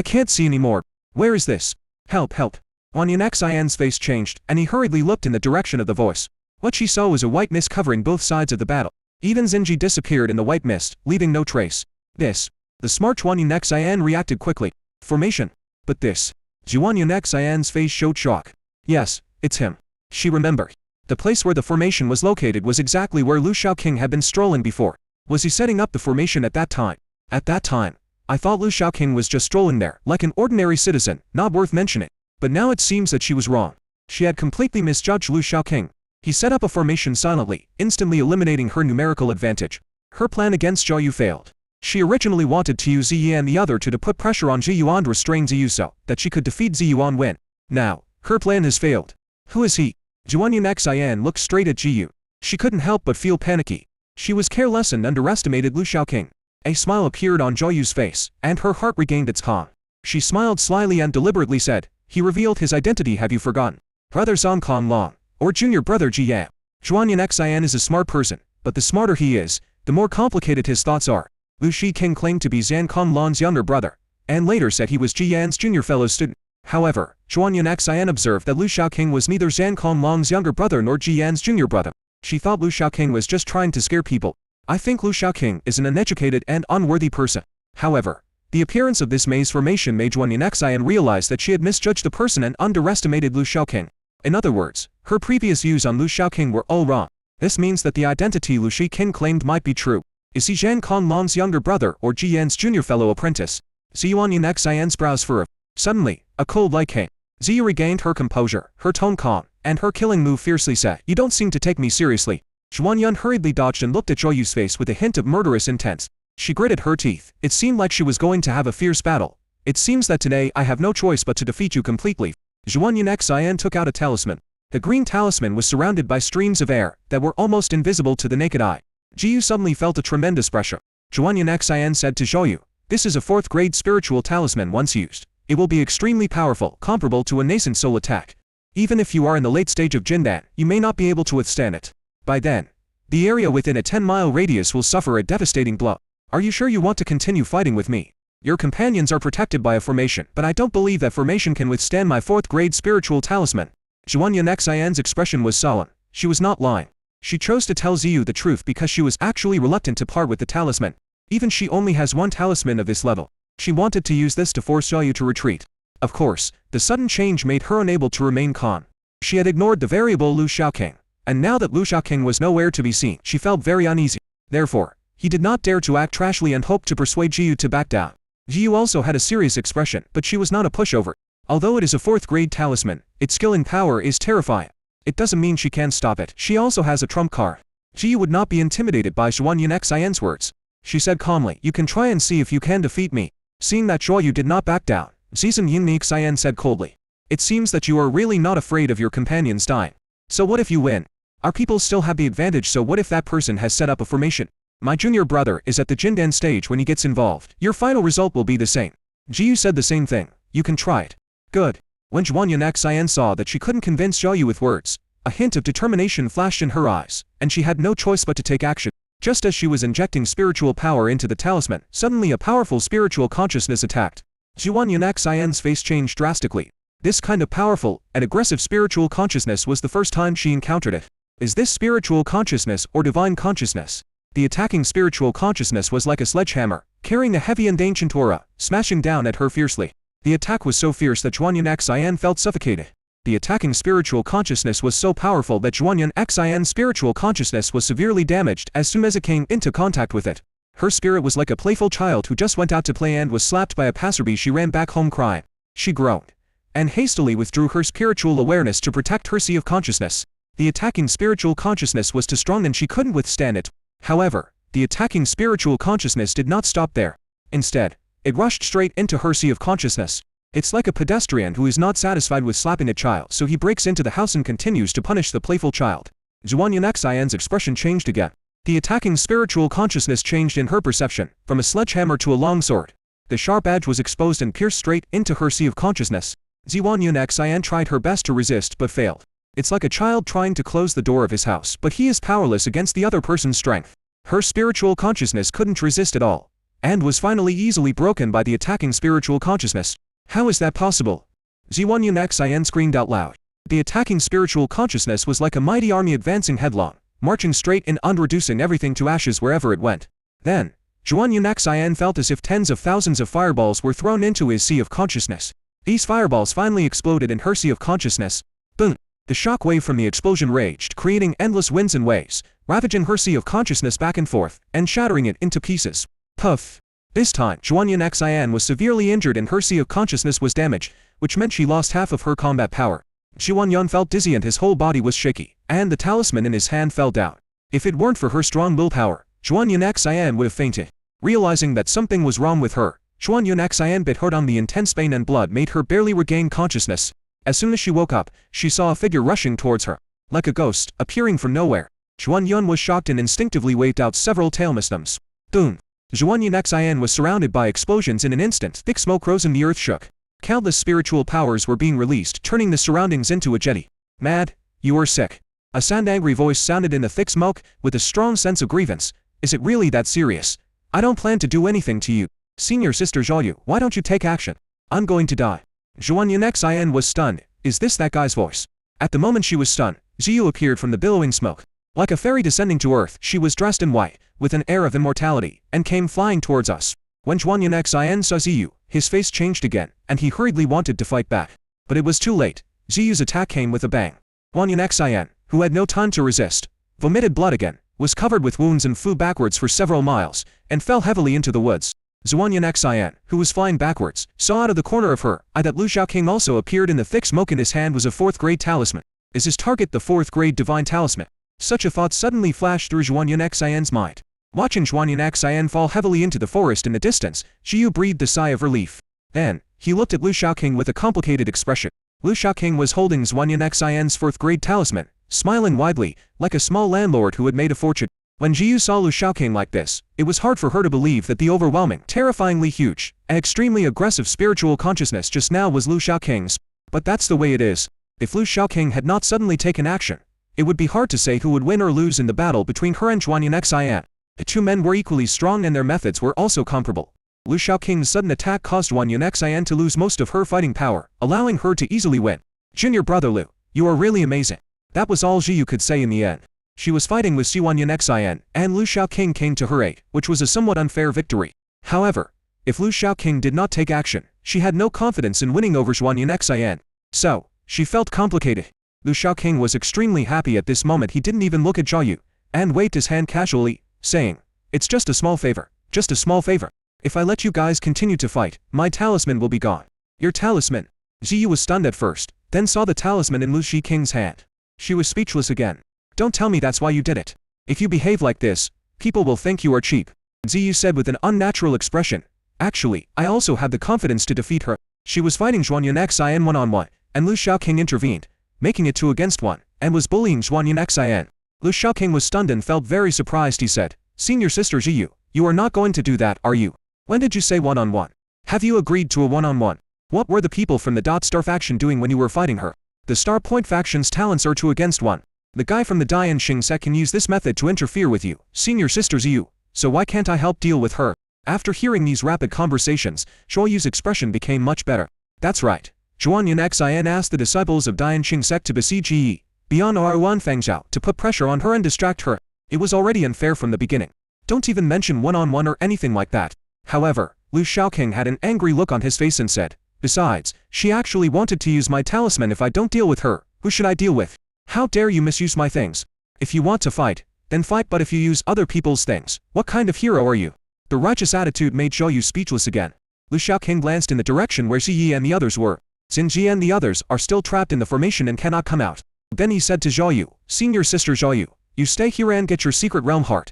can't see anymore. Where is this? Help, help. Wang Yanxian's face changed, and he hurriedly looked in the direction of the voice. What she saw was a white mist covering both sides of the battle. Even Xinji disappeared in the white mist, leaving no trace. The smart Wang Yanxian reacted quickly. Formation. But this. Wang Yanxian's face showed shock. Yes, it's him. She remembered. The place where the formation was located was exactly where Lu Shaoqing had been strolling before. Was he setting up the formation at that time? At that time, I thought Lu Shaoqing was just strolling there, like an ordinary citizen, not worth mentioning. But now it seems that she was wrong. She had completely misjudged Lu Shaoqing. He set up a formation silently, instantly eliminating her numerical advantage. Her plan against Zhou Yu failed. She originally wanted to use Ziyu and the other to put pressure on Ziyuan and restrain Ziyu so that she could defeat Ziyuan win. Now, her plan has failed. Who is he? Wang Yanxian looked straight at Ziyu. She couldn't help but feel panicky. She was careless and underestimated Lu Shaoqing. A smile appeared on Zhou Yu's face, and her heart regained its calm. She smiled slyly and deliberately said, he revealed his identity. Have you forgotten? Brother Zhongkong Long, or junior brother Ji Yan. Wang Yanxian is a smart person, but the smarter he is, the more complicated his thoughts are. Lu Shiqing claimed to be Zhongkong Long's younger brother, and later said he was Ji Yan's junior fellow student. However, Wang Yanxian observed that Lu Shaoqing was neither Zhongkong Long's younger brother nor Ji Yan's junior brother. She thought Lu Shaoqing was just trying to scare people. I think Lu Shaoqing is an uneducated and unworthy person. However, the appearance of this maze formation made Wang Yanxian realize that she had misjudged the person and underestimated Lu Shaoqing. In other words, her previous views on Lu Shaoqing were all wrong. This means that the identity Lu Shiqing claimed might be true. Is he Zhongkong Long's younger brother or Ji Yan's junior fellow apprentice? Wang Yanxian's brows furrowed. Suddenly, a cold light came. Ziyu regained her composure, her tone calm, and her killing move fiercely said, you don't seem to take me seriously. Zhuan Yun hurriedly dodged and looked at Zhou Yu's face with a hint of murderous intent. She gritted her teeth. It seemed like she was going to have a fierce battle. It seems that today I have no choice but to defeat you completely. Wang Yanxian took out a talisman. The green talisman was surrounded by streams of air that were almost invisible to the naked eye. Ji Yu suddenly felt a tremendous pressure. Wang Yanxian said to Zhou Yu, this is a 4th grade spiritual talisman once used. It will be extremely powerful, comparable to a nascent soul attack. Even if you are in the late stage of Jindan, you may not be able to withstand it. By then, the area within a 10-mile radius will suffer a devastating blow. Are you sure you want to continue fighting with me? Your companions are protected by a formation, but I don't believe that formation can withstand my 4th grade spiritual talisman. Wang Yanxian's expression was solemn. She was not lying. She chose to tell Ziyu the truth because she was actually reluctant to part with the talisman. Even she only has one talisman of this level. She wanted to use this to force Zhou Yu to retreat. Of course, the sudden change made her unable to remain calm. She had ignored the variable Lu Shaoqing, and now that Lu Shaoqing was nowhere to be seen, she felt very uneasy. Therefore, he did not dare to act trashly and hoped to persuade Ziyu to back down. Ziyu also had a serious expression, but she was not a pushover. Although it is a 4th grade talisman, its skill and power is terrifying. It doesn't mean she can stop it. She also has a trump card. Ziyu would not be intimidated by Wang Yanxian's words. She said calmly, you can try and see if you can defeat me. Seeing that Zhou Yu did not back down, Zizan Yanxian said coldly. It seems that you are really not afraid of your companions dying. So what if you win? Our people still have the advantage, so what if that person has set up a formation? My junior brother is at the Jindan stage when he gets involved. Your final result will be the same. Ji Yu said the same thing. You can try it. Good. When Wang Yanxian saw that she couldn't convince Zhou Yu with words, a hint of determination flashed in her eyes, and she had no choice but to take action. Just as she was injecting spiritual power into the talisman, suddenly a powerful spiritual consciousness attacked. Wang Yanxian's face changed drastically. This kind of powerful and aggressive spiritual consciousness was the first time she encountered it. Is this spiritual consciousness or divine consciousness? The attacking spiritual consciousness was like a sledgehammer, carrying a heavy and ancient aura, smashing down at her fiercely. The attack was so fierce that Wang Yanxian felt suffocated. The attacking spiritual consciousness was so powerful that Wang Yanxian's spiritual consciousness was severely damaged as soon as it came into contact with it. Her spirit was like a playful child who just went out to play and was slapped by a passerby. She ran back home crying. She groaned and hastily withdrew her spiritual awareness to protect her sea of consciousness. The attacking spiritual consciousness was too strong and she couldn't withstand it. However, the attacking spiritual consciousness did not stop there. Instead, it rushed straight into her sea of consciousness. It's like a pedestrian who is not satisfied with slapping a child, so he breaks into the house and continues to punish the playful child. Wang Yanxian's expression changed again. The attacking spiritual consciousness changed in her perception, from a sledgehammer to a long sword. The sharp edge was exposed and pierced straight into her sea of consciousness. Ziwan Yun Xian tried her best to resist but failed. It's like a child trying to close the door of his house, but he is powerless against the other person's strength. Her spiritual consciousness couldn't resist at all, and was finally easily broken by the attacking spiritual consciousness. How is that possible? Ziwan Yun Xian screamed out loud. The attacking spiritual consciousness was like a mighty army advancing headlong, marching straight in and reducing everything to ashes wherever it went. Then, Zhuan Yun Xian felt as if tens of thousands of fireballs were thrown into his sea of consciousness. These fireballs finally exploded in her sea of consciousness. Boom! The shock wave from the explosion raged, creating endless winds and waves, ravaging her sea of consciousness back and forth, and shattering it into pieces. Puff! This time, Zhuan Yun Xian was severely injured and her sea of consciousness was damaged, which meant she lost half of her combat power. Zhuan Yun felt dizzy and his whole body was shaky, and the talisman in his hand fell down. If it weren't for her strong willpower, Zhuan Yun Xian would have fainted. Realizing that something was wrong with her, Zhuan Yun Xian bit hurt on the intense pain and blood made her barely regain consciousness. As soon as she woke up, she saw a figure rushing towards her, like a ghost, appearing from nowhere. Zhuan Yun was shocked and instinctively waved out several tailmisdoms. Boom! Zhuan Yun Xian was surrounded by explosions in an instant. Thick smoke rose and the earth shook. Countless spiritual powers were being released, turning the surroundings into a jetty. Mad? You are sick. A angry voice sounded in the thick smoke, with a strong sense of grievance. Is it really that serious? I don't plan to do anything to you. Senior Sister Zhaoyu, why don't you take action? I'm going to die. Zhuan Yun Xian was stunned. Is this that guy's voice? At the moment she was stunned, Ziyu appeared from the billowing smoke. Like a fairy descending to earth, she was dressed in white, with an air of immortality, and came flying towards us. When Zhuan Yun Xian saw Ziyu, his face changed again, and he hurriedly wanted to fight back. But it was too late. Ziyu's attack came with a bang. Zhuan Yun Xian, who had no time to resist, vomited blood again, was covered with wounds and flew backwards for several miles, and fell heavily into the woods. Zhuan Yun Xian, who was flying backwards, saw out of the corner of her eye that Lu Xiaoqing also appeared in the thick smoke. In his hand was a 4th-grade talisman. Is his target the 4th-grade divine talisman? Such a thought suddenly flashed through Zhuan Yun Xian's mind. Watching Zhuan Yun Xian fall heavily into the forest in the distance, Ziyu breathed a sigh of relief. Then, he looked at Lu Xiaoqing with a complicated expression. Lu Xiaoqing was holding Zhuan Yun Xian's 4th-grade talisman, smiling widely, like a small landlord who had made a fortune. When Ziyu saw Lu Xiaoqing like this, it was hard for her to believe that the overwhelming, terrifyingly huge, and extremely aggressive spiritual consciousness just now was Lu Xiaoqing's. But that's the way it is. If Lu Xiaoqing had not suddenly taken action, it would be hard to say who would win or lose in the battle between her and Zhuan Yun Xian. The two men were equally strong and their methods were also comparable. Lu Xiaoqing's sudden attack caused Zhuan Yun Xian to lose most of her fighting power, allowing her to easily win. Junior brother Lu, you are really amazing. That was all Ziyu could say in the end. She was fighting with Zhuan Yun Xian, and Lu Xiaoqing came to her aid, which was a somewhat unfair victory. However, if Lu Xiaoqing did not take action, she had no confidence in winning over Zhuan Yun Xian. So, she felt complicated. Lu Xiaoqing was extremely happy at this moment. He didn't even look at Zhaoyu, and waved his hand casually, saying, "It's just a small favor, just a small favor. If I let you guys continue to fight, my talisman will be gone." Your talisman? Ziyu was stunned at first, then saw the talisman in Lu Xiaoqing's hand. She was speechless again. Don't tell me that's why you did it. If you behave like this, people will think you are cheap. Ziyu said with an unnatural expression. Actually, I also had the confidence to defeat her. She was fighting Zhuan Yun Xian one-on-one, and Lu Xiaoqing intervened, making it 2 against 1, and was bullying Zhuan Yun Xian. Lu Xiaoqing was stunned and felt very surprised. He said, "Senior Sister Ziyu, you are not going to do that, are you? When did you say one-on-one? Have you agreed to a one-on-one? What were the people from the Dot Star faction doing when you were fighting her? The Star Point faction's talents are 2 against 1. The guy from the Dianxing Sect can use this method to interfere with you, Senior Sister Ziyu, so why can't I help deal with her?" After hearing these rapid conversations, Zhuoyu's expression became much better. That's right. Zhuan Yun Xian asked the disciples of Dianxing Sect to besiege Yi, beyond Ruan Fangzhou, to put pressure on her and distract her. It was already unfair from the beginning. Don't even mention one-on-one or anything like that. However, Lu Xiaoqing had an angry look on his face and said, "Besides, she actually wanted to use my talisman. If I don't deal with her, who should I deal with? How dare you misuse my things? If you want to fight, then fight, but if you use other people's things, what kind of hero are you?" The righteous attitude made Zhaoyu speechless again. Lu Xiaoqing glanced in the direction where Ziyi and the others were. Xin and the others are still trapped in the formation and cannot come out. Then he said to Zhaoyu, "Senior Sister Zhaoyu, you stay here and get your secret realm heart.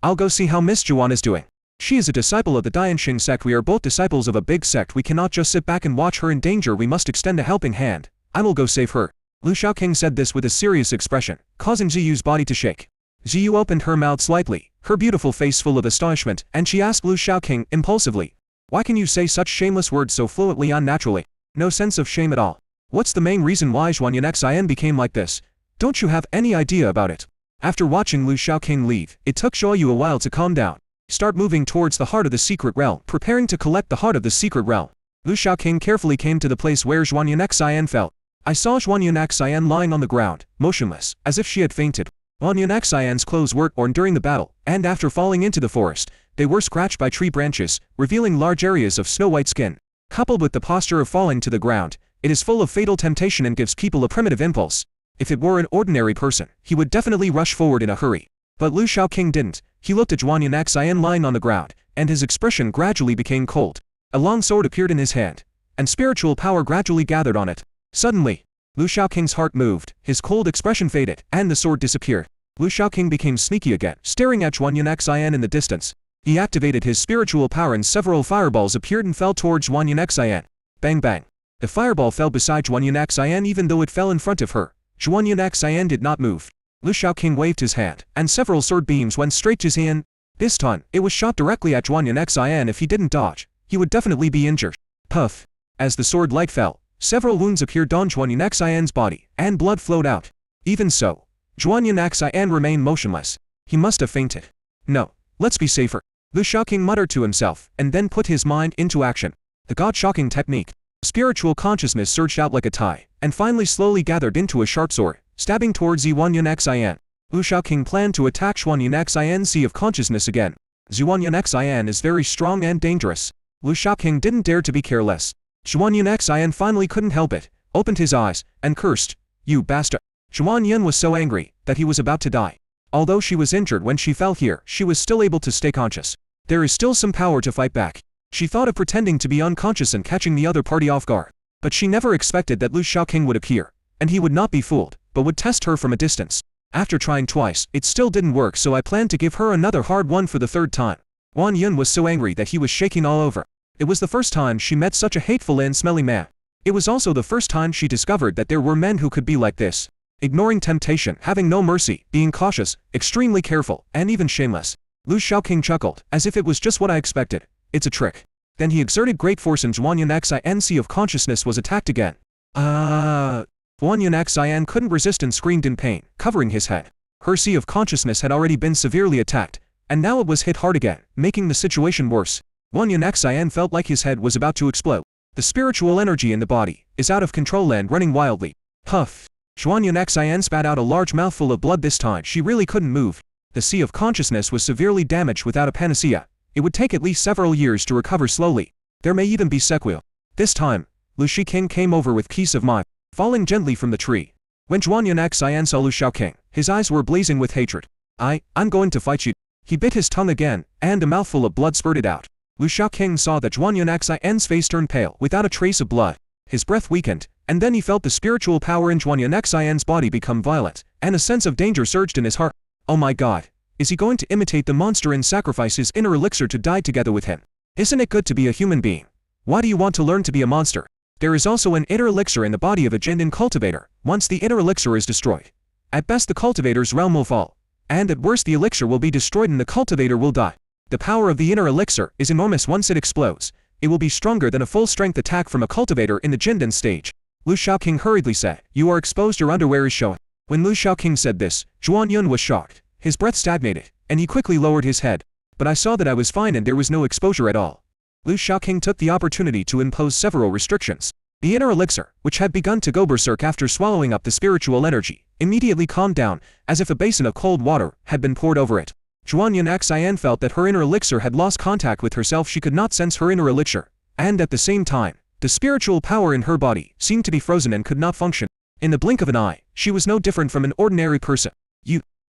I'll go see how Miss Zhuan is doing. She is a disciple of the Dianxing Sect. We are both disciples of a big sect. We cannot just sit back and watch her in danger. We must extend a helping hand. I will go save her." Lu Xiaoqing said this with a serious expression, causing Ziyu's body to shake. Ziyu opened her mouth slightly, her beautiful face full of astonishment, and she asked Lu Xiaoqing impulsively, "Why can you say such shameless words so fluently and naturally? No sense of shame at all. What's the main reason why Zhuan Xin became like this? Don't you have any idea about it? After watching Lu Shaoqing leave, it took Zhuoyu a while to calm down. Start moving towards the heart of the secret realm, preparing to collect the heart of the secret realm. Lu Shaoqing carefully came to the place where Zhuan Xin fell. I saw Zhuan Xin lying on the ground, motionless, as if she had fainted. Zhuan Xin's clothes were torn during the battle, and after falling into the forest, they were scratched by tree branches, revealing large areas of snow-white skin. Coupled with the posture of falling to the ground, it is full of fatal temptation and gives people a primitive impulse. If it were an ordinary person, he would definitely rush forward in a hurry. But Lu Shaoqing didn't. He looked at Zhuan Xin lying on the ground, and his expression gradually became cold. A long sword appeared in his hand, and spiritual power gradually gathered on it. Suddenly, Lu Shaoqing's heart moved, his cold expression faded, and the sword disappeared. Lu Shaoqing became sneaky again, staring at Zhuan Xin in the distance. He activated his spiritual power and several fireballs appeared and fell towards Zhuan Xin. Bang bang. The fireball fell beside Zhuan Xin even though it fell in front of her. Zhuan Xin did not move. Lu Shaoqing waved his hand, and several sword beams went straight to his hand. This time, it was shot directly at Zhuan Xin. If he didn't dodge, he would definitely be injured. Puff. As the sword light fell, several wounds appeared on Zhuan Xin's body, and blood flowed out. Even so, Zhuan Xin remained motionless. He must have fainted. No, let's be safer. Lu Shaoqing muttered to himself, and then put his mind into action. The God-shocking technique. Spiritual consciousness surged out like a tide, and finally slowly gathered into a sharp sword, stabbing towards Zhuan Xin. Lu Shaoqing planned to attack Zhuan Xin's Sea of Consciousness again. Zhuan Xin is very strong and dangerous. Lu Shaoqing didn't dare to be careless. Zhuan Xin finally couldn't help it, opened his eyes, and cursed. You bastard. Zhuan Yun was so angry that he was about to die. Although she was injured when she fell here, she was still able to stay conscious. There is still some power to fight back. She thought of pretending to be unconscious and catching the other party off guard. But she never expected that Lu Shaoqing would appear, and he would not be fooled, but would test her from a distance. After trying twice, it still didn't work, so I planned to give her another hard one for the third time. Wang Yun was so angry that he was shaking all over. It was the first time she met such a hateful and smelly man. It was also the first time she discovered that there were men who could be like this. Ignoring temptation, having no mercy, being cautious, extremely careful, and even shameless. Lu Shaoqing chuckled, as if it was just what I expected. It's a trick. Then he exerted great force and Zhuan Xin's Sea of Consciousness was attacked again. Zhuan Xin couldn't resist and screamed in pain, covering his head. Her Sea of Consciousness had already been severely attacked, and now it was hit hard again, making the situation worse. Zhuan Xin felt like his head was about to explode. The spiritual energy in the body is out of control and running wildly. Huff. Zhuan Xin spat out a large mouthful of blood. This time she really couldn't move. The Sea of Consciousness was severely damaged without a panacea. It would take at least several years to recover slowly. There may even be sequelae. This time, Lu Shaoqing came over with peace of mind, falling gently from the tree. When Zhuan Xin saw Lu Shaoqing, his eyes were blazing with hatred. I'm going to fight you. He bit his tongue again, and a mouthful of blood spurted out. Lu Shaoqing saw that Zhuan Xin's face turned pale without a trace of blood. His breath weakened, and then he felt the spiritual power in Zhuan Xin's body become violent, and a sense of danger surged in his heart. Oh my god. Is he going to imitate the monster and sacrifice his inner elixir to die together with him? Isn't it good to be a human being? Why do you want to learn to be a monster? There is also an inner elixir in the body of a Jindan cultivator. Once the inner elixir is destroyed, at best the cultivator's realm will fall, and at worst the elixir will be destroyed and the cultivator will die. The power of the inner elixir is enormous. Once it explodes, it will be stronger than a full-strength attack from a cultivator in the Jindan stage. Lu Shaoqing hurriedly said, "You are exposed, your underwear is showing." When Lu Shaoqing said this, Zhuan Yun was shocked. His breath stagnated, and he quickly lowered his head. But I saw that I was fine and there was no exposure at all. Lu Shaoqing took the opportunity to impose several restrictions. The inner elixir, which had begun to go berserk after swallowing up the spiritual energy, immediately calmed down, as if a basin of cold water had been poured over it. Zhuan Xin felt that her inner elixir had lost contact with herself. She could not sense her inner elixir, and at the same time, the spiritual power in her body seemed to be frozen and could not function. In the blink of an eye, she was no different from an ordinary person.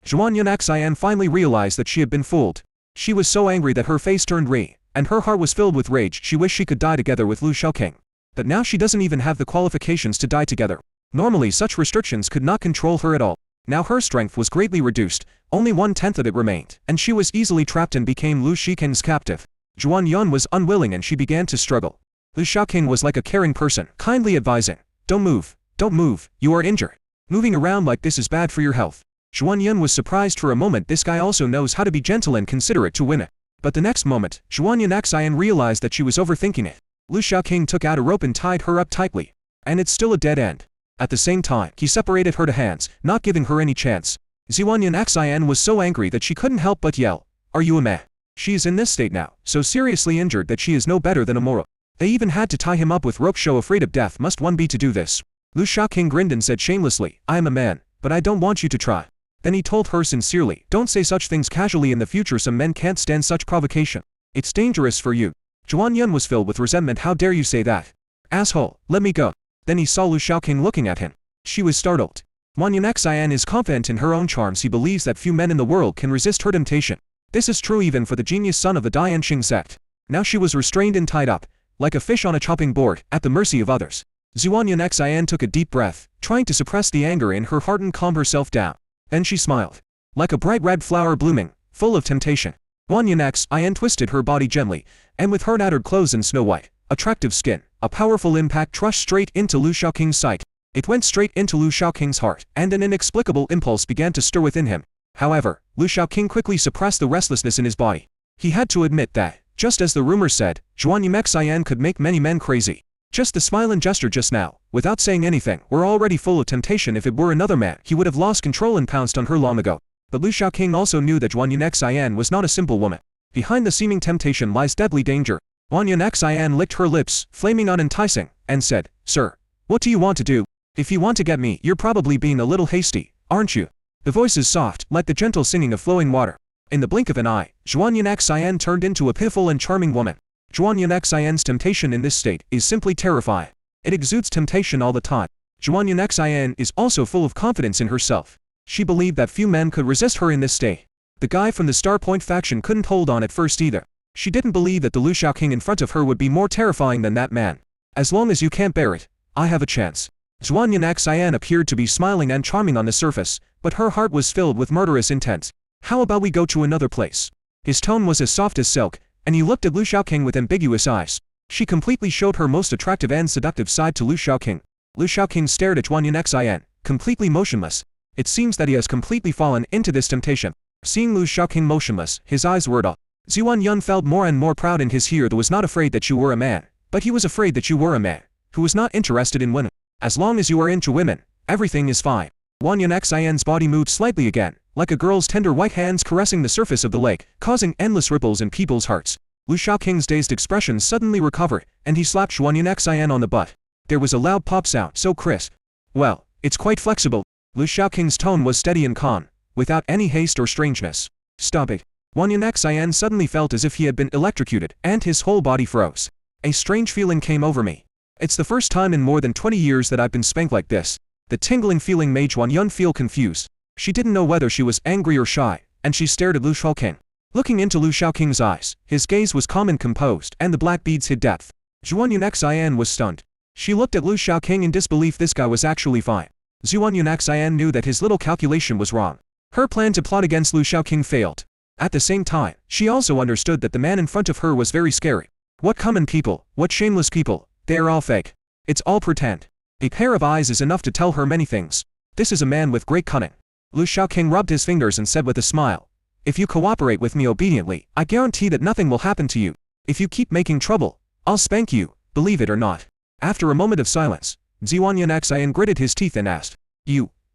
Zhuan Xin finally realized that she had been fooled. She was so angry that her face turned red, and her heart was filled with rage. She wished she could die together with Lu Shaoqing. But now she doesn't even have the qualifications to die together. Normally such restrictions could not control her at all. Now her strength was greatly reduced, only 1/10 of it remained, and she was easily trapped and became Lu Shaoqing's captive. Zhuan Yun was unwilling and she began to struggle. Lu Shaoqing was like a caring person, kindly advising, don't move, you are injured. Moving around like this is bad for your health. Zhuan Yun was surprised for a moment. This guy also knows how to be gentle and considerate to women. But the next moment, Zhuan Xin realized that she was overthinking it. Lu Shaoqing took out a rope and tied her up tightly. And it's still a dead end. At the same time, he separated her to hands, not giving her any chance. Ziwanyan Xian was so angry that she couldn't help but yell, "Are you a meh?" She is in this state now, so seriously injured that she is no better than a moral. They even had to tie him up with rope. Show afraid of death must one be to do this? Lu Shaoqing grinned and said shamelessly, "I am a man, but I don't want you to try." Then he told her sincerely, "Don't say such things casually in the future. Some men can't stand such provocation. It's dangerous for you." Zhuan Yun was filled with resentment. "How dare you say that? Asshole, let me go." Then he saw Lu Shaoqing looking at him. She was startled. Wanyan Xian is confident in her own charms. He believes that few men in the world can resist her temptation. This is true even for the genius son of the Dianxing sect. Now she was restrained and tied up, like a fish on a chopping board, at the mercy of others. Ziwanyan Xian took a deep breath, trying to suppress the anger in her heart and calm herself down. Then she smiled. Like a bright red flower blooming, full of temptation. Wanyan Xian twisted her body gently, and with her tattered clothes and snow-white, attractive skin, a powerful impact rushed straight into Lu Shaoqing's sight. It went straight into Lu Shaoqing's heart, and an inexplicable impulse began to stir within him. However, Lu Shaoqing quickly suppressed the restlessness in his body. He had to admit that, just as the rumor said, Zhuanyan Xian could make many men crazy. Just the smile and gesture just now, without saying anything, were already full of temptation. If it were another man, he would have lost control and pounced on her long ago. But Lu Shaoqing also knew that Zhuanyan Xian was not a simple woman. Behind the seeming temptation lies deadly danger. Wanyan Xian licked her lips, flaming unenticing, and said, "Sir, what do you want to do? If you want to get me, you're probably being a little hasty, aren't you?" The voice is soft, like the gentle singing of flowing water. In the blink of an eye, Zhuanyan Xian turned into a pitiful and charming woman. Zhuanyan Xian's temptation in this state is simply terrifying. It exudes temptation all the time. Zhuanyan Xian is also full of confidence in herself. She believed that few men could resist her in this state. The guy from the Star Point faction couldn't hold on at first either. She didn't believe that the Lu Shaoqing in front of her would be more terrifying than that man. "As long as you can't bear it, I have a chance." Zhuanyan Xian appeared to be smiling and charming on the surface, but her heart was filled with murderous intent. "How about we go to another place?" His tone was as soft as silk, and he looked at Lu Shaoqing with ambiguous eyes. She completely showed her most attractive and seductive side to Lu Shaoqing. Lu Shaoqing stared at Zhuanyan Xian, completely motionless. It seems that he has completely fallen into this temptation. Seeing Lu Shaoqing motionless, his eyes were dull. Ziwan Yun felt more and more proud in his heart. Was not afraid that you were a man, but he was afraid that you were a man who was not interested in women. As long as you are into women, everything is fine. Wanyan Xian's body moved slightly again, like a girl's tender white hands caressing the surface of the lake, causing endless ripples in people's hearts. Lu Shaoqing's dazed expression suddenly recovered, and he slapped Zhuanyan Xian on the butt. There was a loud pop sound, so crisp. "Well, it's quite flexible." Lu Shaoqing's tone was steady and calm, without any haste or strangeness. "Stop it." Wanyan Xian suddenly felt as if he had been electrocuted, and his whole body froze. A strange feeling came over me. It's the first time in more than 20 years that I've been spanked like this. The tingling feeling made Zhuan Yun feel confused. She didn't know whether she was angry or shy, and she stared at Lu Shaoqing. Looking into Lu Shaoqing's eyes, his gaze was calm and composed, and the black beads hid depth. Zhuanyan Xian was stunned. She looked at Lu Shaoqing in disbelief. This guy was actually fine. Zhuanyan Xian knew that his little calculation was wrong. Her plan to plot against Lu Shaoqing failed. At the same time, she also understood that the man in front of her was very scary. What common people, what shameless people, they are all fake. It's all pretend. A pair of eyes is enough to tell her many things. This is a man with great cunning. Lu Shaoqing rubbed his fingers and said with a smile, "If you cooperate with me obediently, I guarantee that nothing will happen to you. If you keep making trouble, I'll spank you, believe it or not." After a moment of silence, Zhuanyan Xian gritted his teeth and asked,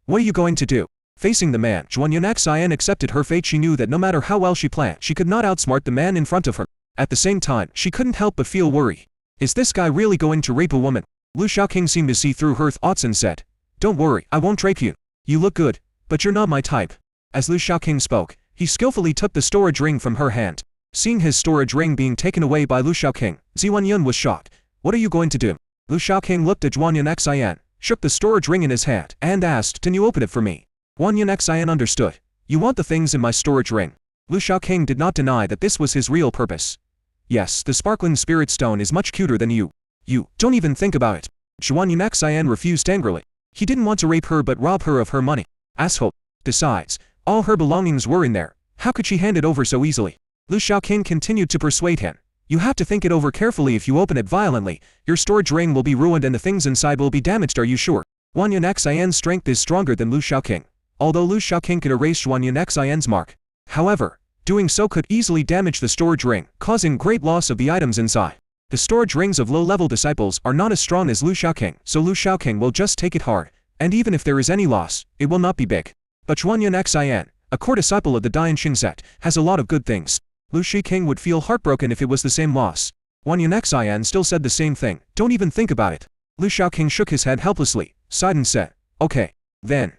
What are you going to do?" Facing the man, Zhuanyan Xian accepted her fate. She knew that no matter how well she planned, she could not outsmart the man in front of her. At the same time, she couldn't help but feel worry. Is this guy really going to rape a woman? Lu Shaoqing seemed to see through her thoughts and said, "Don't worry, I won't rape you. You look good, but you're not my type." As Lu Shaoqing spoke, he skillfully took the storage ring from her hand. Seeing his storage ring being taken away by Lu Shaoqing, Ziwan Yun was shocked. "What are you going to do?" Lu Shaoqing looked at Zhuanyan Xian, shook the storage ring in his hand, and asked, "Can you open it for me?" Wanyan Xian understood. "You want the things in my storage ring?" Lu Shaoqing did not deny that this was his real purpose. "Yes, the sparkling spirit stone is much cuter than you. You don't even think about it." Zhuanyan Xian refused angrily. He didn't want to rape her but rob her of her money. Asshole. Besides, all her belongings were in there. How could she hand it over so easily? Lu Shaoqing continued to persuade him. "You have to think it over carefully. If you open it violently, your storage ring will be ruined and the things inside will be damaged. Are you sure?" Wanyan Xian's strength is stronger than Lu Shaoqing. Although Lu Shaoqing could erase Zhuanyan Xian's mark. However, doing so could easily damage the storage ring, causing great loss of the items inside. The storage rings of low-level disciples are not as strong as Lu Shaoqing, so Lu Shaoqing will just take it hard, and even if there is any loss, it will not be big. But Zhuanyan Xian, a core disciple of the Dianxing sect, has a lot of good things. Lu Shiqing would feel heartbroken if it was the same loss. Zhuanyan Xian still said the same thing, don't even think about it. Lu Shaoqing shook his head helplessly, sighed and said, okay. Then.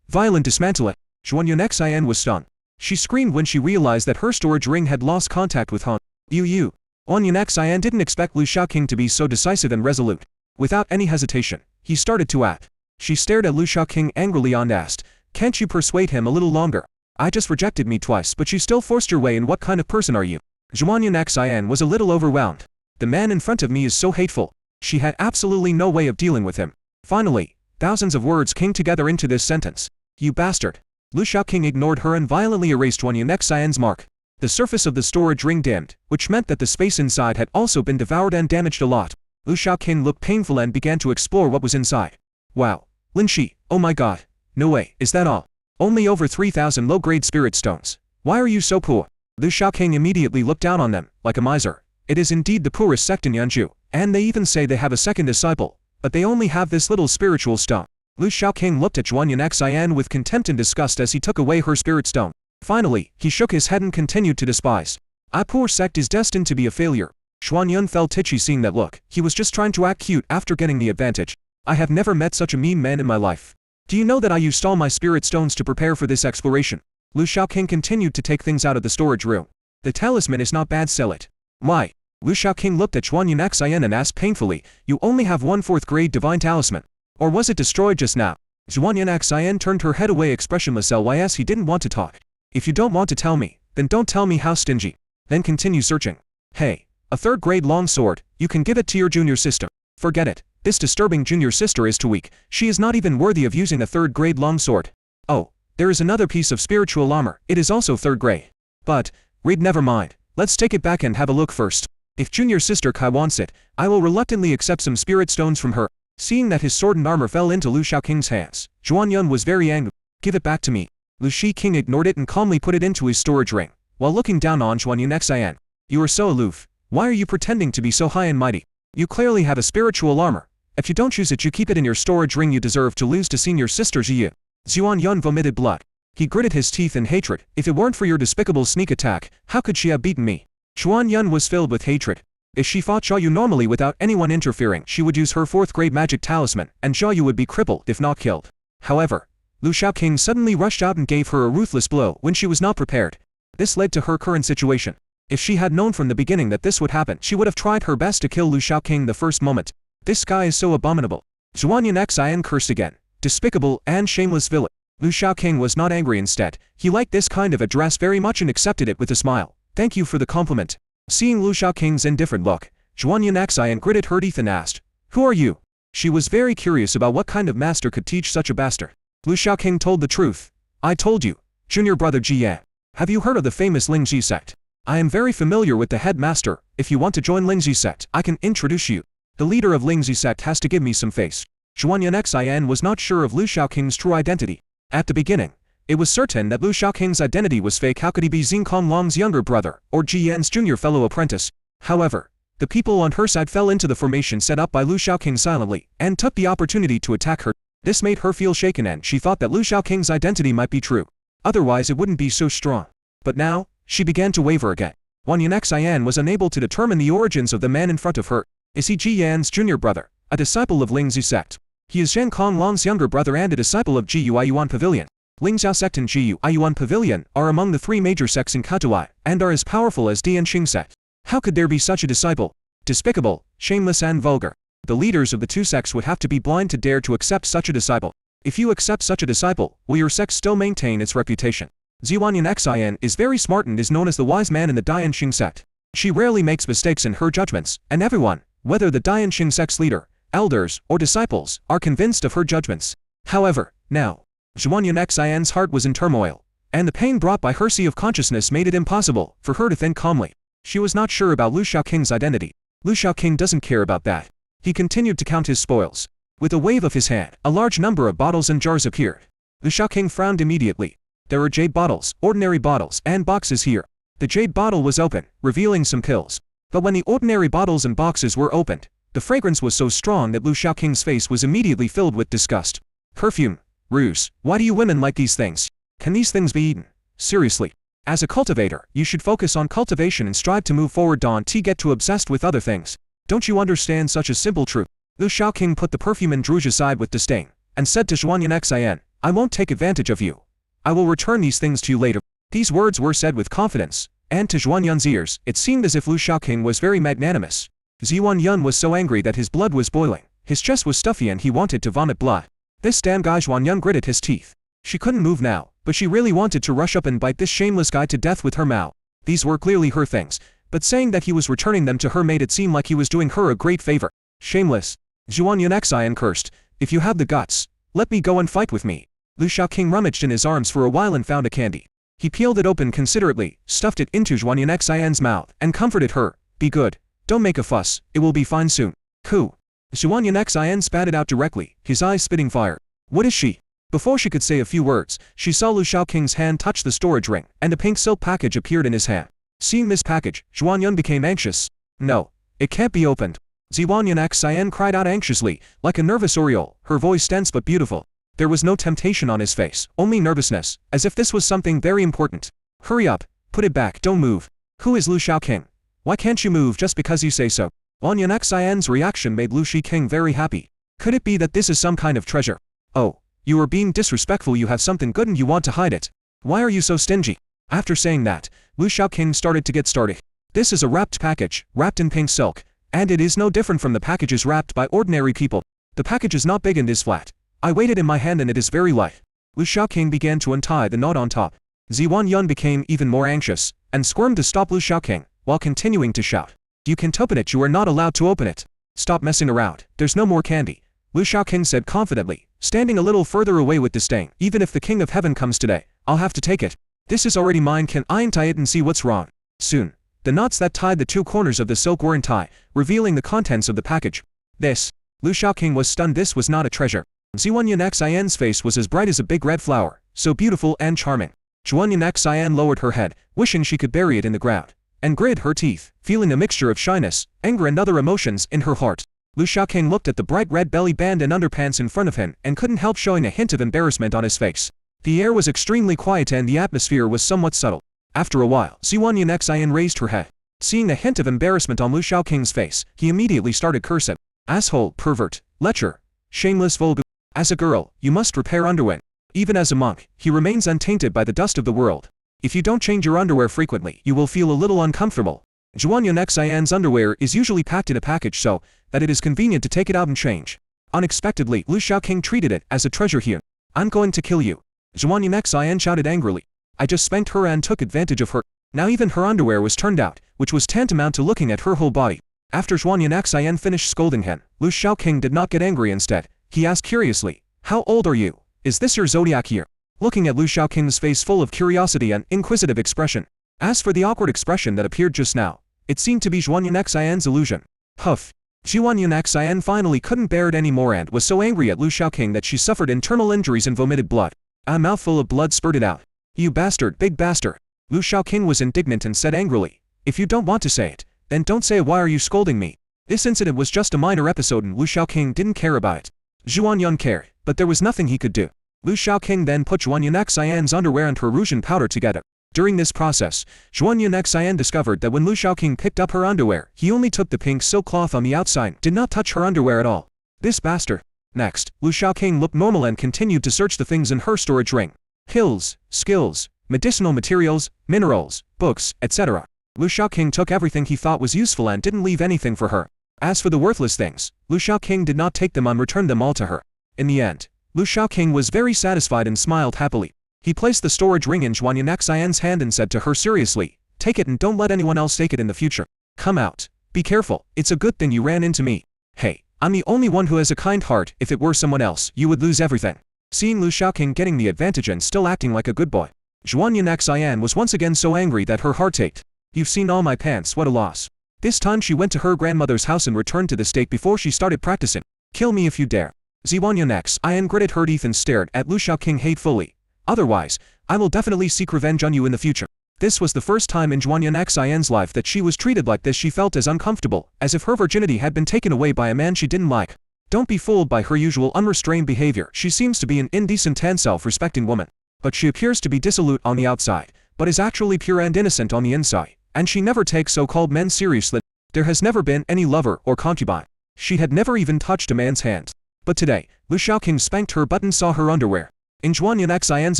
Violent dismantle it. Zhuanyan Xian was stunned. She screamed when she realized that her storage ring had lost contact with Han Yu. Zhuanyan Xian didn't expect Lu Shaoqing to be so decisive and resolute. Without any hesitation, he started to act. She stared at Lu Shaoqing angrily and asked, can't you persuade him a little longer? I just rejected me twice but you still forced your way in. What kind of person are you? Zhuanyan Xian was a little overwhelmed. The man in front of me is so hateful. She had absolutely no way of dealing with him. Finally, thousands of words came together into this sentence. You bastard. Lu Shaoqing ignored her and violently erased Zhuanyan Xian's mark. The surface of the storage ring dimmed, which meant that the space inside had also been devoured and damaged a lot. Lu Shaoqing looked painful and began to explore what was inside. Wow. Lin Shi, oh my god. No way, is that all? Only over 3,000 low-grade spirit stones. Why are you so poor? Lu Shaoqing immediately looked down on them, like a miser. It is indeed the poorest sect in Yanzhou, and they even say they have a second disciple, but they only have this little spiritual stone. Lu Shaoqing looked at Zhuanyan Xian with contempt and disgust as he took away her spirit stone. Finally, he shook his head and continued to despise. Our poor sect is destined to be a failure. Zhuanyan felt itchy seeing that look. He was just trying to act cute after getting the advantage. I have never met such a mean man in my life. Do you know that I used all my spirit stones to prepare for this exploration? Lu Shaoqing continued to take things out of the storage room. The talisman is not bad, sell it. Why? Lu Shaoqing looked at Zhuanyan Xian and asked painfully, you only have one 4th grade divine talisman. Or was it destroyed just now? Zhuanyan Xian turned her head away expressionless lys he didn't want to talk. If you don't want to tell me, then don't tell me how stingy. Then continue searching. Hey, a 3rd grade long sword, you can give it to your junior sister. Forget it. This disturbing junior sister is too weak. She is not even worthy of using a 3rd grade long sword. Oh, there is another piece of spiritual armor. It is also 3rd grade. But, read never mind. Let's take it back and have a look first. If junior sister Kai wants it, I will reluctantly accept some spirit stones from her. Seeing that his sword and armor fell into Lu Shaoqing's hands, Zhuanyan was very angry. Give it back to me. Lu Shiqing ignored it and calmly put it into his storage ring, while looking down on Zhuanyan Xian. You are so aloof. Why are you pretending to be so high and mighty? You clearly have a spiritual armor. If you don't use it, you keep it in your storage ring. You deserve to lose to senior sister Ziyu. Zhuanyan vomited blood. He gritted his teeth in hatred. If it weren't for your despicable sneak attack, how could she have beaten me? Zhuanyan was filled with hatred. If she fought Zhao Yu normally without anyone interfering, she would use her 4th grade magic talisman, and Zhao Yu would be crippled if not killed. However, Lu Shaoqing suddenly rushed out and gave her a ruthless blow when she was not prepared. This led to her current situation. If she had known from the beginning that this would happen, she would have tried her best to kill Lu Shaoqing the first moment. This guy is so abominable. Zhuanyan Xian cursed again. Despicable and shameless villain. Lu Shaoqing was not angry. Instead, he liked this kind of address very much and accepted it with a smile. Thank you for the compliment. Seeing Lu Shaoqing's indifferent look, Zhuanyan Xian gritted her teeth and asked, who are you? She was very curious about what kind of master could teach such a bastard. Lu Shaoqing told the truth. I told you, junior brother Jiyan. Have you heard of the famous Lingji sect? I am very familiar with the headmaster. If you want to join Lingji sect, I can introduce you. The leader of Lingji sect has to give me some face. Zhuanyan Xian was not sure of Lu Shaoqing's true identity. At the beginning, it was certain that Lu Shaoqing's identity was fake. How could he be Xingkong Long's younger brother, or Jiyan's junior fellow apprentice? However, the people on her side fell into the formation set up by Lu Shaoqing silently, and took the opportunity to attack her. This made her feel shaken and she thought that Lu Shaoqing's identity might be true. Otherwise it wouldn't be so strong. But now, she began to waver again. Zhuanyan Xian was unable to determine the origins of the man in front of her. Is he Jiyan's junior brother, a disciple of Lingzi sect? He is Zhangkong Long's younger brother and a disciple of Jiyu Yuan Pavilion. Lingxiao sect and Jiyu Yuan Pavilion are among the 3 major sects in Katuai, and are as powerful as Dianxing sect. How could there be such a disciple? Despicable, shameless and vulgar. The leaders of the 2 sects would have to be blind to dare to accept such a disciple. If you accept such a disciple, will your sect still maintain its reputation? Zhuanyan Xian is very smart and is known as the wise man in the Dianxing sect. She rarely makes mistakes in her judgments, and everyone, whether the Dianxing sect's leader, elders, or disciples, are convinced of her judgments. However, now, Zhuanyan Xian's heart was in turmoil, and the pain brought by her sea of consciousness made it impossible for her to think calmly. She was not sure about Lu Shaoqing's identity. Lu Shaoqing doesn't care about that. He continued to count his spoils. With a wave of his hand, a large number of bottles and jars appeared. Lu Shaoqing frowned immediately. There are jade bottles, ordinary bottles, and boxes here. The jade bottle was open, revealing some pills. But when the ordinary bottles and boxes were opened, the fragrance was so strong that Lu Shaoqing's face was immediately filled with disgust. Perfume. Ruse. Why do you women like these things? Can these things be eaten? Seriously. As a cultivator, you should focus on cultivation and strive to move forward. Don't get too obsessed with other things. Don't you understand such a simple truth? Lu Shaoqing put the perfume and rouge aside with disdain, and said to Zhuanyan Xian, I won't take advantage of you. I will return these things to you later. These words were said with confidence, and to Zhuanyan's ears, it seemed as if Lu Shaoqing was very magnanimous. Zhuanyan was so angry that his blood was boiling, his chest was stuffy and he wanted to vomit blood. This damn guy. Zhuanyan gritted his teeth. She couldn't move now, but she really wanted to rush up and bite this shameless guy to death with her mouth. These were clearly her things, but saying that he was returning them to her made it seem like he was doing her a great favor. Shameless. Zhuanyan Xian cursed. If you have the guts, let me go and fight with me. Lu Shaoqing rummaged in his arms for a while and found a candy. He peeled it open considerately, stuffed it into Zhuanyan Xian's mouth, and comforted her. Be good. Don't make a fuss, it will be fine soon. Coo. Zhuanyan Xian spat it out directly, his eyes spitting fire. What is she? Before she could say a few words, she saw Lu Shaoqing's hand touch the storage ring, and a pink silk package appeared in his hand. Seeing this package, Zhuanyan became anxious. No. It can't be opened. Zhuanyan Xian cried out anxiously, like a nervous oriole, her voice tense but beautiful. There was no temptation on his face, only nervousness, as if this was something very important. Hurry up, put it back, don't move. Who is Lu Shaoqing? Why can't you move just because you say so? Zhuanyan Xian's reaction made Lu Shaoqing very happy. Could it be that this is some kind of treasure? Oh, you are being disrespectful. You have something good and you want to hide it. Why are you so stingy? After saying that, Lu Shaoqing started to get started. This is a wrapped package, wrapped in pink silk, and it is no different from the packages wrapped by ordinary people. The package is not big and is flat. I weighed it in my hand and it is very light. Lu Shaoqing began to untie the knot on top. Zhuanyan became even more anxious, and squirmed to stop Lu Shaoqing, while continuing to shout. You can't open it, you are not allowed to open it. Stop messing around, there's no more candy. Lu Shaoqing said confidently, standing a little further away with disdain. Even if the King of Heaven comes today, I'll have to take it. This is already mine, can I untie it and see what's wrong? Soon, the knots that tied the two corners of the silk were untied, revealing the contents of the package. This. Lu Shaoqing was stunned. This was not a treasure. Zhuanyan Xian's face was as bright as a big red flower, so beautiful and charming. Zhuanyan Xian lowered her head, wishing she could bury it in the ground, and gritted her teeth, feeling a mixture of shyness, anger and other emotions in her heart. Lu Shaoqing looked at the bright red belly band and underpants in front of him and couldn't help showing a hint of embarrassment on his face. The air was extremely quiet and the atmosphere was somewhat subtle. After a while, Zhuanyan Xian raised her head. Seeing a hint of embarrassment on Lu Shaoqing's face, he immediately started cursing. Asshole, pervert, lecher, shameless vulgar. As a girl, you must repair underwear. Even as a monk, he remains untainted by the dust of the world. If you don't change your underwear frequently, you will feel a little uncomfortable. Zhuanyan Xian's underwear is usually packed in a package so that it is convenient to take it out and change. Unexpectedly, Lu Shaoqing treated it as a treasure here. I'm going to kill you. Zhuanyan Xian shouted angrily. I just spanked her and took advantage of her. Now even her underwear was turned out, which was tantamount to looking at her whole body. After Zhuanyan Xian finished scolding him, Lu Shaoqing did not get angry. Instead, he asked curiously, how old are you? Is this your zodiac year? Looking at Lu Shaoqing's face full of curiosity and inquisitive expression. As for the awkward expression that appeared just now, it seemed to be Zhuanyan Xian's illusion. Huff. Zhuanyan Xian finally couldn't bear it anymore and was so angry at Lu Shaoqing that she suffered internal injuries and vomited blood. A mouthful of blood spurted out. You bastard, big bastard. Lu Shaoqing was indignant and said angrily, if you don't want to say it, then don't say it. Why are you scolding me? This incident was just a minor episode and Lu Shaoqing didn't care about it. Zhuanyan cared, but there was nothing he could do. Lu Shaoqing then put Zhuanyan Xian's underwear and her rouge and powder together. During this process, Zhuanyan Xian discovered that when Lu Shaoqing picked up her underwear, he only took the pink silk cloth on the outside, did not touch her underwear at all. This bastard. Next, Lu Shaoqing looked normal and continued to search the things in her storage ring. Pills, skills, medicinal materials, minerals, books, etc. Lu Shaoqing took everything he thought was useful and didn't leave anything for her. As for the worthless things, Lu Shaoqing did not take them and returned them all to her. In the end, Lu Shaoqing was very satisfied and smiled happily. He placed the storage ring in Zhuanyan Xian's hand and said to her seriously, take it and don't let anyone else take it in the future. Come out. Be careful, it's a good thing you ran into me. Hey, I'm the only one who has a kind heart. If it were someone else, you would lose everything. Seeing Lu Shaoqing getting the advantage and still acting like a good boy, Zhuanyan Xian was once again so angry that her heart ached. You've seen all my pants, what a loss. This time she went to her grandmother's house and returned to the stake before she started practicing. Kill me if you dare. Zhuanyan Xian gritted her teeth and stared at Lu Shaoqing hatefully. Otherwise, I will definitely seek revenge on you in the future. This was the first time in Juanyan Xin's life that she was treated like this. She felt as uncomfortable, as if her virginity had been taken away by a man she didn't like. Don't be fooled by her usual unrestrained behavior. She seems to be an indecent and self-respecting woman. But she appears to be dissolute on the outside, but is actually pure and innocent on the inside. And she never takes so-called men seriously. There has never been any lover or concubine. She had never even touched a man's hand. But today, Lu Shaoqing spanked her butt and saw her underwear. In Juanyan Xin's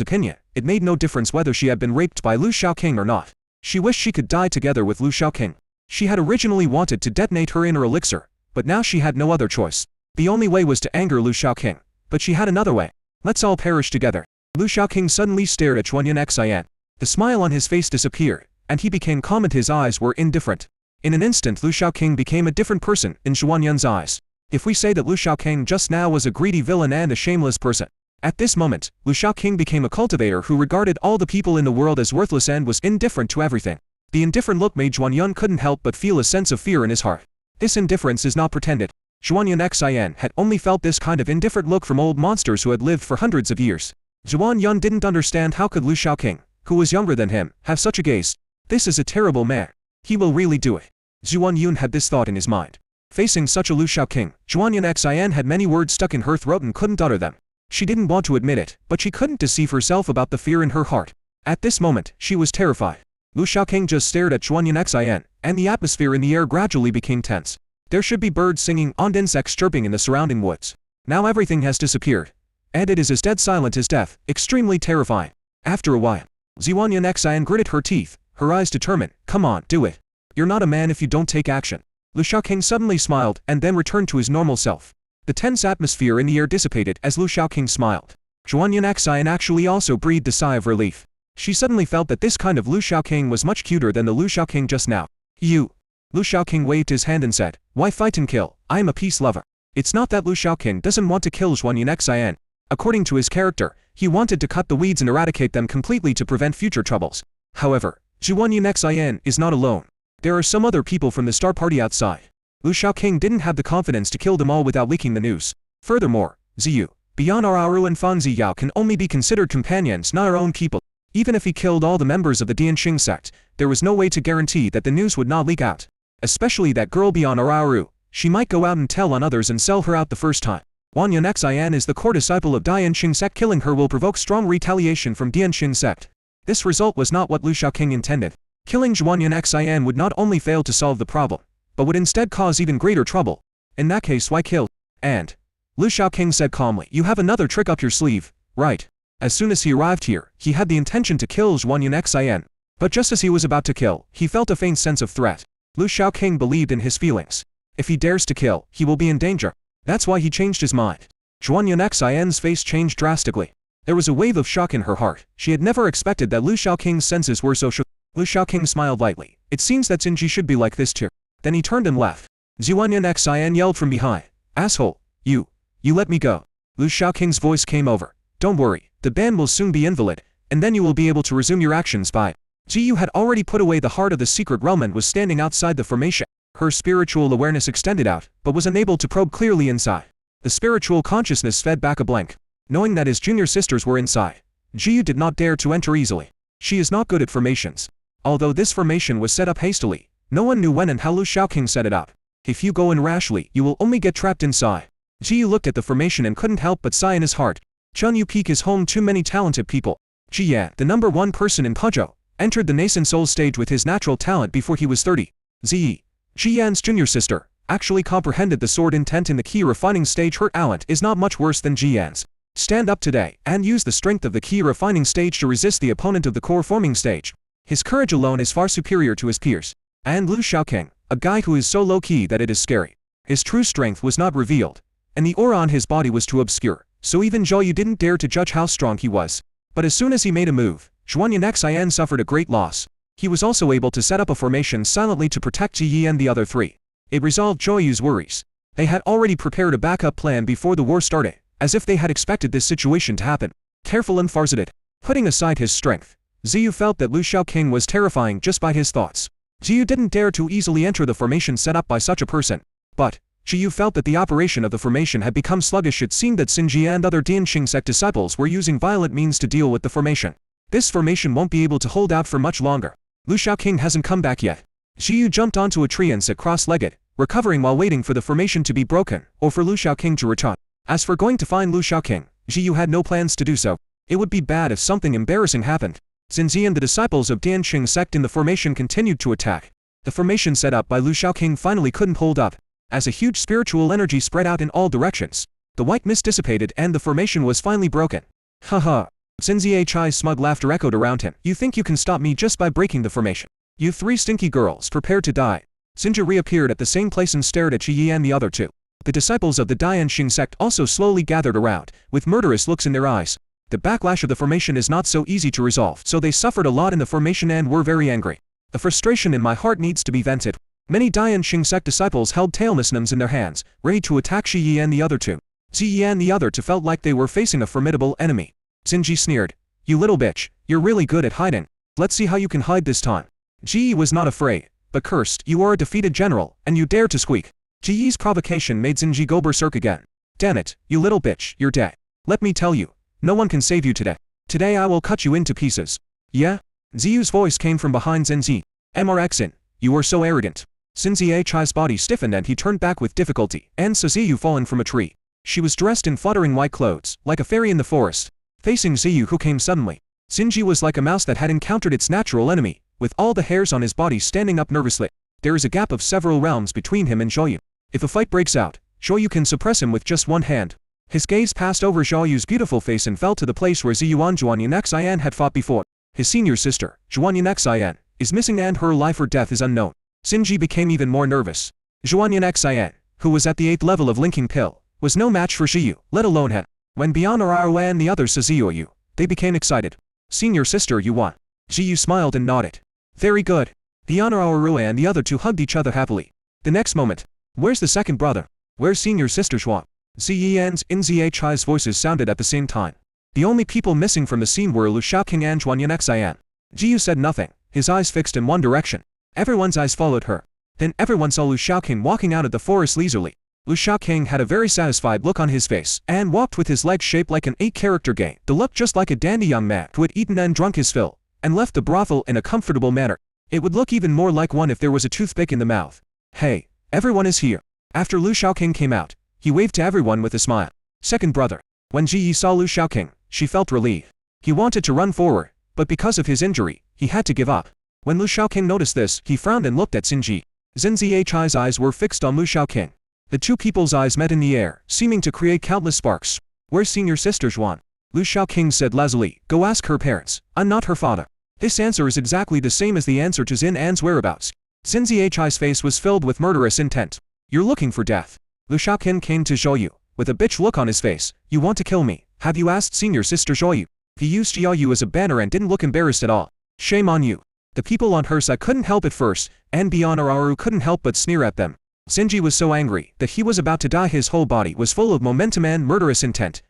opinion, it made no difference whether she had been raped by Lu Shaoqing or not. She wished she could die together with Lu Shaoqing. She had originally wanted to detonate her inner elixir, but now she had no other choice. The only way was to anger Lu Shaoqing. But she had another way. Let's all perish together. Lu Shaoqing suddenly stared at Juanyan Xin. The smile on his face disappeared, and he became calm and his eyes were indifferent. In an instant Lu Shaoqing became a different person in Juanyan's eyes. If we say that Lu Shaoqing just now was a greedy villain and a shameless person, at this moment, Lu Shaoqing became a cultivator who regarded all the people in the world as worthless and was indifferent to everything. The indifferent look made Juanyan couldn't help but feel a sense of fear in his heart. This indifference is not pretended. Juanyan Xin had only felt this kind of indifferent look from old monsters who had lived for hundreds of years. Juanyan didn't understand how could Lu Shaoqing, who was younger than him, have such a gaze. This is a terrible man. He will really do it. Juanyan had this thought in his mind. Facing such a Lu Shaoqing, Juanyan Xin had many words stuck in her throat and couldn't utter them. She didn't want to admit it, but she couldn't deceive herself about the fear in her heart. At this moment, she was terrified. Lu Shaoqing just stared at Juanyan Xin, and the atmosphere in the air gradually became tense. There should be birds singing and insects chirping in the surrounding woods. Now everything has disappeared. And it is as dead silent as death, extremely terrifying. After a while, Juanyan Xin gritted her teeth, her eyes determined. Come on, do it. You're not a man if you don't take action. Lu Shaoqing suddenly smiled and then returned to his normal self. The tense atmosphere in the air dissipated as Lu Shaoqing smiled. Juanyan Xin actually also breathed a sigh of relief. She suddenly felt that this kind of Lu Shaoqing was much cuter than the Lu Shaoqing just now. You. Lu Shaoqing waved his hand and said, why fight and kill? I am a peace lover. It's not that Lu Shaoqing doesn't want to kill Juanyan Xin. According to his character, he wanted to cut the weeds and eradicate them completely to prevent future troubles. However, Juanyan Xin is not alone. There are some other people from the Star Party outside. Lu Shaoqing didn't have the confidence to kill them all without leaking the news. Furthermore, Ziyu, Bian Araru and Fan Ziyao can only be considered companions, not our own people. Even if he killed all the members of the Dianxing sect, there was no way to guarantee that the news would not leak out. Especially that girl Bian Araru. She might go out and tell on others and sell her out the first time. Juanyan Xin is the core disciple of Dianxing sect. Killing her will provoke strong retaliation from Dianxing sect. This result was not what Lu Shaoqing intended. Killing Juanyan Xin would not only fail to solve the problem, but would instead cause even greater trouble. In that case, why kill? And Lu Shaoqing said calmly, you have another trick up your sleeve, right? As soon as he arrived here, he had the intention to kill Juanyan Xin. But just as he was about to kill, he felt a faint sense of threat. Lu Shaoqing believed in his feelings. If he dares to kill, he will be in danger. That's why he changed his mind. Juanyan Xin's face changed drastically. There was a wave of shock in her heart. She had never expected that Lu Shaoqing's senses were so shook. Lu Shaoqing smiled lightly. It seems that Xin Ji should be like this too. Then he turned and left. Juanyan Xin yelled from behind. Asshole, you let me go. Lu Shaoqing's voice came over. Don't worry, the band will soon be invalid, and then you will be able to resume your actions by. Jiyu had already put away the heart of the secret realm and was standing outside the formation. Her spiritual awareness extended out, but was unable to probe clearly inside. The spiritual consciousness fed back a blank. Knowing that his junior sisters were inside, Jiyu did not dare to enter easily. She is not good at formations. Although this formation was set up hastily, no one knew when and how Lu Shaoqing set it up. If you go in rashly, you will only get trapped inside. Jiyu looked at the formation and couldn't help but sigh in his heart. Chunyu Peak is home to many talented people. Jiyan, the number one person in Puzhou, entered the nascent soul stage with his natural talent before he was 30. Ziyi, Jiyan's junior sister, actually comprehended the sword intent in the key refining stage. Her talent is not much worse than Jiyan's. Stand up today and use the strength of the key refining stage to resist the opponent of the core forming stage. His courage alone is far superior to his peers. And Lu Shaoqing, a guy who is so low-key that it is scary. His true strength was not revealed, and the aura on his body was too obscure, so even Zhou Yu didn't dare to judge how strong he was. But as soon as he made a move, Juanyan Xin suffered a great loss. He was also able to set up a formation silently to protect Ji Yi and the other three. It resolved Zhou Yu's worries. They had already prepared a backup plan before the war started, as if they had expected this situation to happen. Careful and farsighted. Putting aside his strength, Ziyu felt that Lu Shaoqing was terrifying just by his thoughts. Ziyu didn't dare to easily enter the formation set up by such a person. But Ziyu felt that the operation of the formation had become sluggish. It seemed that Xin Ji and other Dianxing sect disciples were using violent means to deal with the formation. This formation won't be able to hold out for much longer. Lu Shaoqing hasn't come back yet. Zhiyu jumped onto a tree and sat cross-legged, recovering while waiting for the formation to be broken, or for Lu Shaoqing to return. As for going to find Lu Shaoqing, Zhiyu had no plans to do so. It would be bad if something embarrassing happened. Xinzi and the disciples of Dianqing Sect in the formation continued to attack. The formation set up by Lu Shaoqing finally couldn't hold up. As a huge spiritual energy spread out in all directions, the white mist dissipated and the formation was finally broken. Haha. Xinzi Hi's smug laughter echoed around him. You think you can stop me just by breaking the formation? You three stinky girls, prepare to die. Xinji reappeared at the same place and stared at Qi and the other two. The disciples of the Dianqing Sect also slowly gathered around, with murderous looks in their eyes. The backlash of the formation is not so easy to resolve, so they suffered a lot in the formation and were very angry. The frustration in my heart needs to be vented. Many Dianqing Sect disciples held tailnasnums in their hands, ready to attack Qi and the other two. Ziyi and the other two felt like they were facing a formidable enemy. Xinji sneered. You little bitch, you're really good at hiding. Let's see how you can hide this time. Ji was not afraid, but cursed, you are a defeated general, and you dare to squeak. Ji's provocation made Xinji go berserk again. Damn it, you little bitch, you're dead. Let me tell you, no one can save you today. Today I will cut you into pieces. Yeah? Ziyu's voice came from behind Xinzi. MRXin, you are so arrogant. Xinzi Hi's body stiffened and he turned back with difficulty, and saw Ziyu fallen from a tree. She was dressed in fluttering white clothes, like a fairy in the forest. Facing Ziyu who came suddenly, Xinji was like a mouse that had encountered its natural enemy, with all the hairs on his body standing up nervously. There is a gap of several realms between him and Zhou. If a fight breaks out, Zhou can suppress him with just one hand. His gaze passed over Zhou's beautiful face and fell to the place where Ziyuan Zhuanyan Xian had fought before. His senior sister, Zhuanyan Xian, is missing and her life or death is unknown. Xinji became even more nervous. Zhuanyan Xian, who was at the 8th level of Linking Pill, was no match for Ziyu, let alone him. When Bian'er and the others saw Ziyu, they became excited. Senior sister Yuan. Ziyu smiled and nodded. Very good. Bian'er and the other two hugged each other happily. The next moment, where's the second brother? Where's senior sister Xuan? Ziyi and Nzhi's voices sounded at the same time. The only people missing from the scene were Lu Shaoqing and Zhuanyan Xian. Ziyu said nothing, his eyes fixed in one direction. Everyone's eyes followed her. Then everyone saw Lu Shaoqing walking out of the forest leisurely. Lu Shaoqing had a very satisfied look on his face, and walked with his legs shaped like an 8-character game. The look just like a dandy young man who had eaten and drunk his fill, and left the brothel in a comfortable manner. It would look even more like one if there was a toothpick in the mouth. Hey, everyone is here. After Lu Shaoqing came out, he waved to everyone with a smile. Second brother. When Ji saw Lu Shaoqing, she felt relief. He wanted to run forward, but because of his injury, he had to give up. When Lu Shaoqing noticed this, he frowned and looked at Xinji. Xinzi's eyes were fixed on Lu Shaoqing. The two people's eyes met in the air, seeming to create countless sparks. Where's senior sister Zhuan? Lu Shaoqing said lazily, go ask her parents. I'm not her father. This answer is exactly the same as the answer to Xin An's whereabouts. Xinzi's face was filled with murderous intent. You're looking for death. Lu Shaoqing came to Zhou, with a bitch look on his face. You want to kill me? Have you asked senior sister Zhou? He used Zhou as a banner and didn't look embarrassed at all. Shame on you. The people on her side couldn't help at first, and Bian'er couldn't help but sneer at them. Xinji was so angry that he was about to die. His whole body was full of momentum and murderous intent.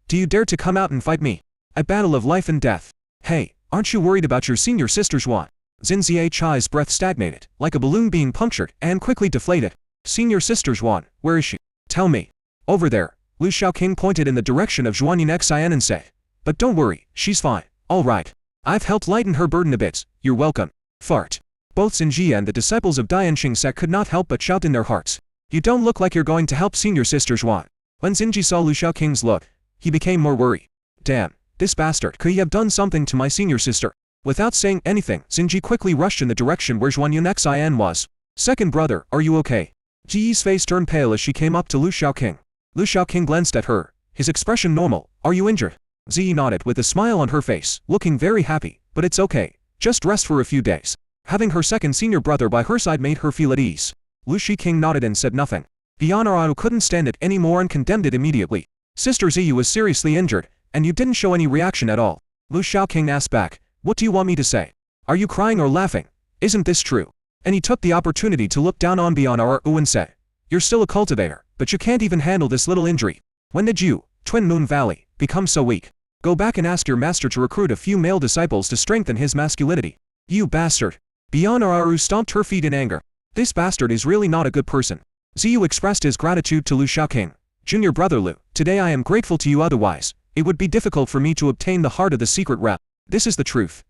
Do you dare to come out and fight me? A battle of life and death. Hey, aren't you worried about your senior sister Zhuan? Xinzi's breath stagnated, like a balloon being punctured, and quickly deflated. Senior sister Zhuan, where is she? Tell me. Over there. Lu Shaoqing pointed in the direction of Zhuanyan Xian and said. But don't worry, she's fine. All right. I've helped lighten her burden a bit. You're welcome. Fart. Both Xinji and the disciples of Dianqing Sect could not help but shout in their hearts. You don't look like you're going to help senior sister Zhuan. When Xinji saw Lu Shaoqing's look, he became more worried. Damn, this bastard, could he have done something to my senior sister? Without saying anything, Xinji quickly rushed in the direction where Zhuanyan Xian was. Second brother, are you okay? Ji's face turned pale as she came up to Lu Shaoqing. Lu Shaoqing glanced at her, his expression normal. Are you injured? Zi nodded with a smile on her face, looking very happy. But it's okay. Just rest for a few days. Having her second senior brother by her side made her feel at ease. Lu Shaoqing nodded and said nothing. Bian'er couldn't stand it anymore and condemned it immediately. Sister Ziyu was seriously injured, and you didn't show any reaction at all. Lu Shaoqing asked back, what do you want me to say? Are you crying or laughing? Isn't this true? And he took the opportunity to look down on Bian'er and said, you're still a cultivator, but you can't even handle this little injury. When did you, Twin Moon Valley, become so weak? Go back and ask your master to recruit a few male disciples to strengthen his masculinity. You bastard. Bian'er stomped her feet in anger. This bastard is really not a good person. Ziyu expressed his gratitude to Lu Shaoqing. Junior brother Lu, today I am grateful to you, otherwise, it would be difficult for me to obtain the heart of the secret rep. This is the truth.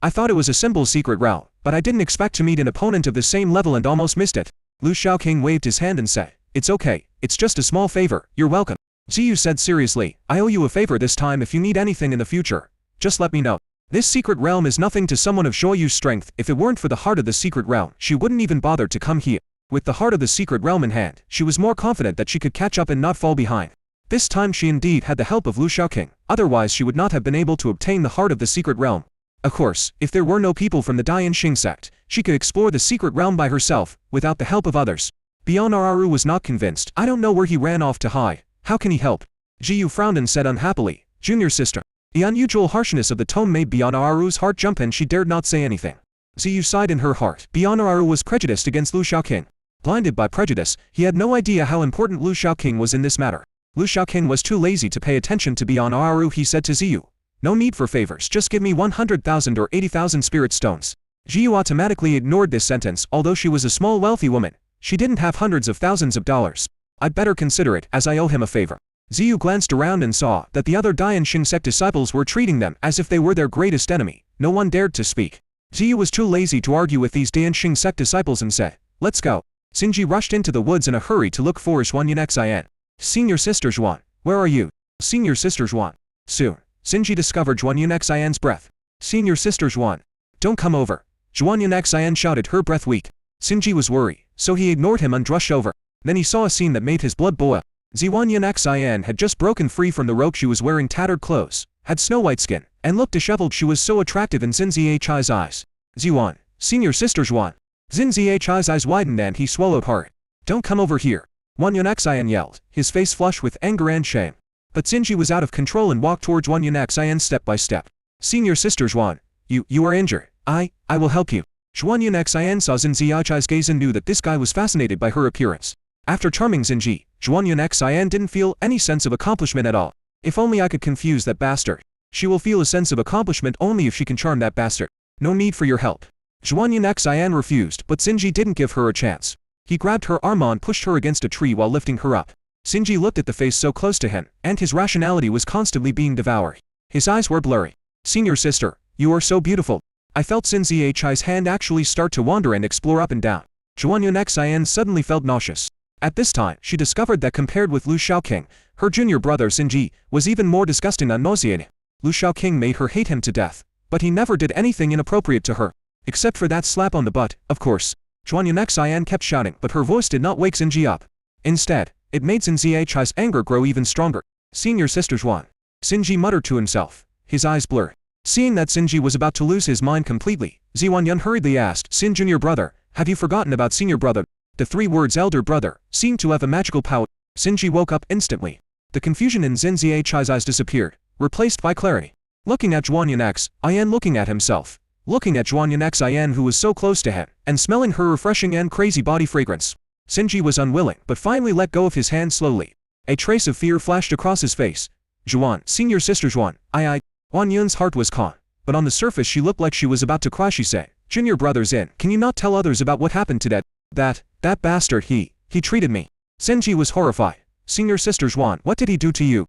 I thought it was a simple secret realm, but I didn't expect to meet an opponent of the same level and almost missed it. Lu Shaoqing waved his hand and said, "It's okay, it's just a small favor, you're welcome." Ziyu said seriously, "I owe you a favor this time. If you need anything in the future, just let me know. This secret realm is nothing to someone of Shoyu's strength. If it weren't for the heart of the secret realm, she wouldn't even bother to come here." With the heart of the secret realm in hand, she was more confident that she could catch up and not fall behind. This time she indeed had the help of Lu Shaoqing, otherwise she would not have been able to obtain the heart of the secret realm. Of course, if there were no people from the Dayanxing sect, she could explore the secret realm by herself, without the help of others. Bionararu was not convinced. "I don't know where he ran off to hide. How can he help?" Ziyu frowned and said unhappily, "Junior sister." The unusual harshness of the tone made Bionararu's heart jump and she dared not say anything. Ziyu sighed in her heart. Bionararu was prejudiced against Lu Shaoqing. Blinded by prejudice, he had no idea how important Lu Shaoqing was in this matter. Lu Shaoqing was too lazy to pay attention to Bionararu. He said to Ziyu, "No need for favors, just give me 100,000 or 80,000 spirit stones." Ziyu automatically ignored this sentence. Although she was a small wealthy woman, she didn't have hundreds of thousands of dollars. "I'd better consider it, as I owe him a favor." Ziyu glanced around and saw that the other Dayanxing sect disciples were treating them as if they were their greatest enemy. No one dared to speak. Ziyu was too lazy to argue with these Dayanxing sect disciples and said, "Let's go." Xinji rushed into the woods in a hurry to look for Zhuan Xian. "Senior Sister Zhuan, where are you?" "Senior Sister Zhuan." Soon, Xinji discovered Zhuan Xian's breath. "Senior Sister Zhuan, don't come over." Zhuan Xian shouted, her breath weak. Xinji was worried, so he ignored him and rushed over. Then he saw a scene that made his blood boil. Zhuan Xian had just broken free from the rope. She was wearing tattered clothes, had snow-white skin, and looked disheveled. She was so attractive in Xin Zhi's eyes. "Zhuan, Senior Sister Zhuan." Xin Zhi's eyes widened and he swallowed hard. "Don't come over here," Zhuan Xian yelled, his face flushed with anger and shame. But Xinji was out of control and walked towards Zhuan Xian step by step. "Senior Sister Zhuan, you are injured. I will help you." Zhuan Xian saw Xin Zhi's gaze and knew that this guy was fascinated by her appearance. After charming Xinji, Zhuan Xian didn't feel any sense of accomplishment at all. "If only I could confuse that bastard." She will feel a sense of accomplishment only if she can charm that bastard. "No need for your help." Zhuan Xian refused, but Xinji didn't give her a chance. He grabbed her arm and pushed her against a tree while lifting her up. Xinji looked at the face so close to him, and his rationality was constantly being devoured. His eyes were blurry. "Senior sister, you are so beautiful." I felt Xin Zhi's hand actually start to wander and explore up and down. Zhuan Xian suddenly felt nauseous. At this time, she discovered that compared with Lu Shaoqing, her junior brother Xinji was even more disgusting and nauseating. Lu Shaoqing made her hate him to death, but he never did anything inappropriate to her. Except for that slap on the butt, of course. Zhuan Xian kept shouting, but her voice did not wake Xinji up. Instead, it made Xin Zhi's anger grow even stronger. "Senior Sister Zhuan," Xinji muttered to himself, his eyes blurred. Seeing that Xinji was about to lose his mind completely, Zhuan Yun hurriedly asked, "Xin Junior Brother, have you forgotten about Senior Brother?" The three words elder brother seemed to have a magical power. Xinji woke up instantly. The confusion in Xin Zhi's eyes disappeared, replaced by clarity. Looking at Zhuan Xian looking at himself. Looking at Zhuan Xian who was so close to him, and smelling her refreshing and crazy body fragrance. Xinji was unwilling, but finally let go of his hand slowly. A trace of fear flashed across his face. "Zhuan, Senior Sister Zhuan, Zhuan Yun's heart was calm, but on the surface she looked like she was about to cry. She said, "Junior brother's in. Can you not tell others about what happened to that bastard? He treated me." Xinji was horrified. "Senior Sister Zhuan, what did he do to you?"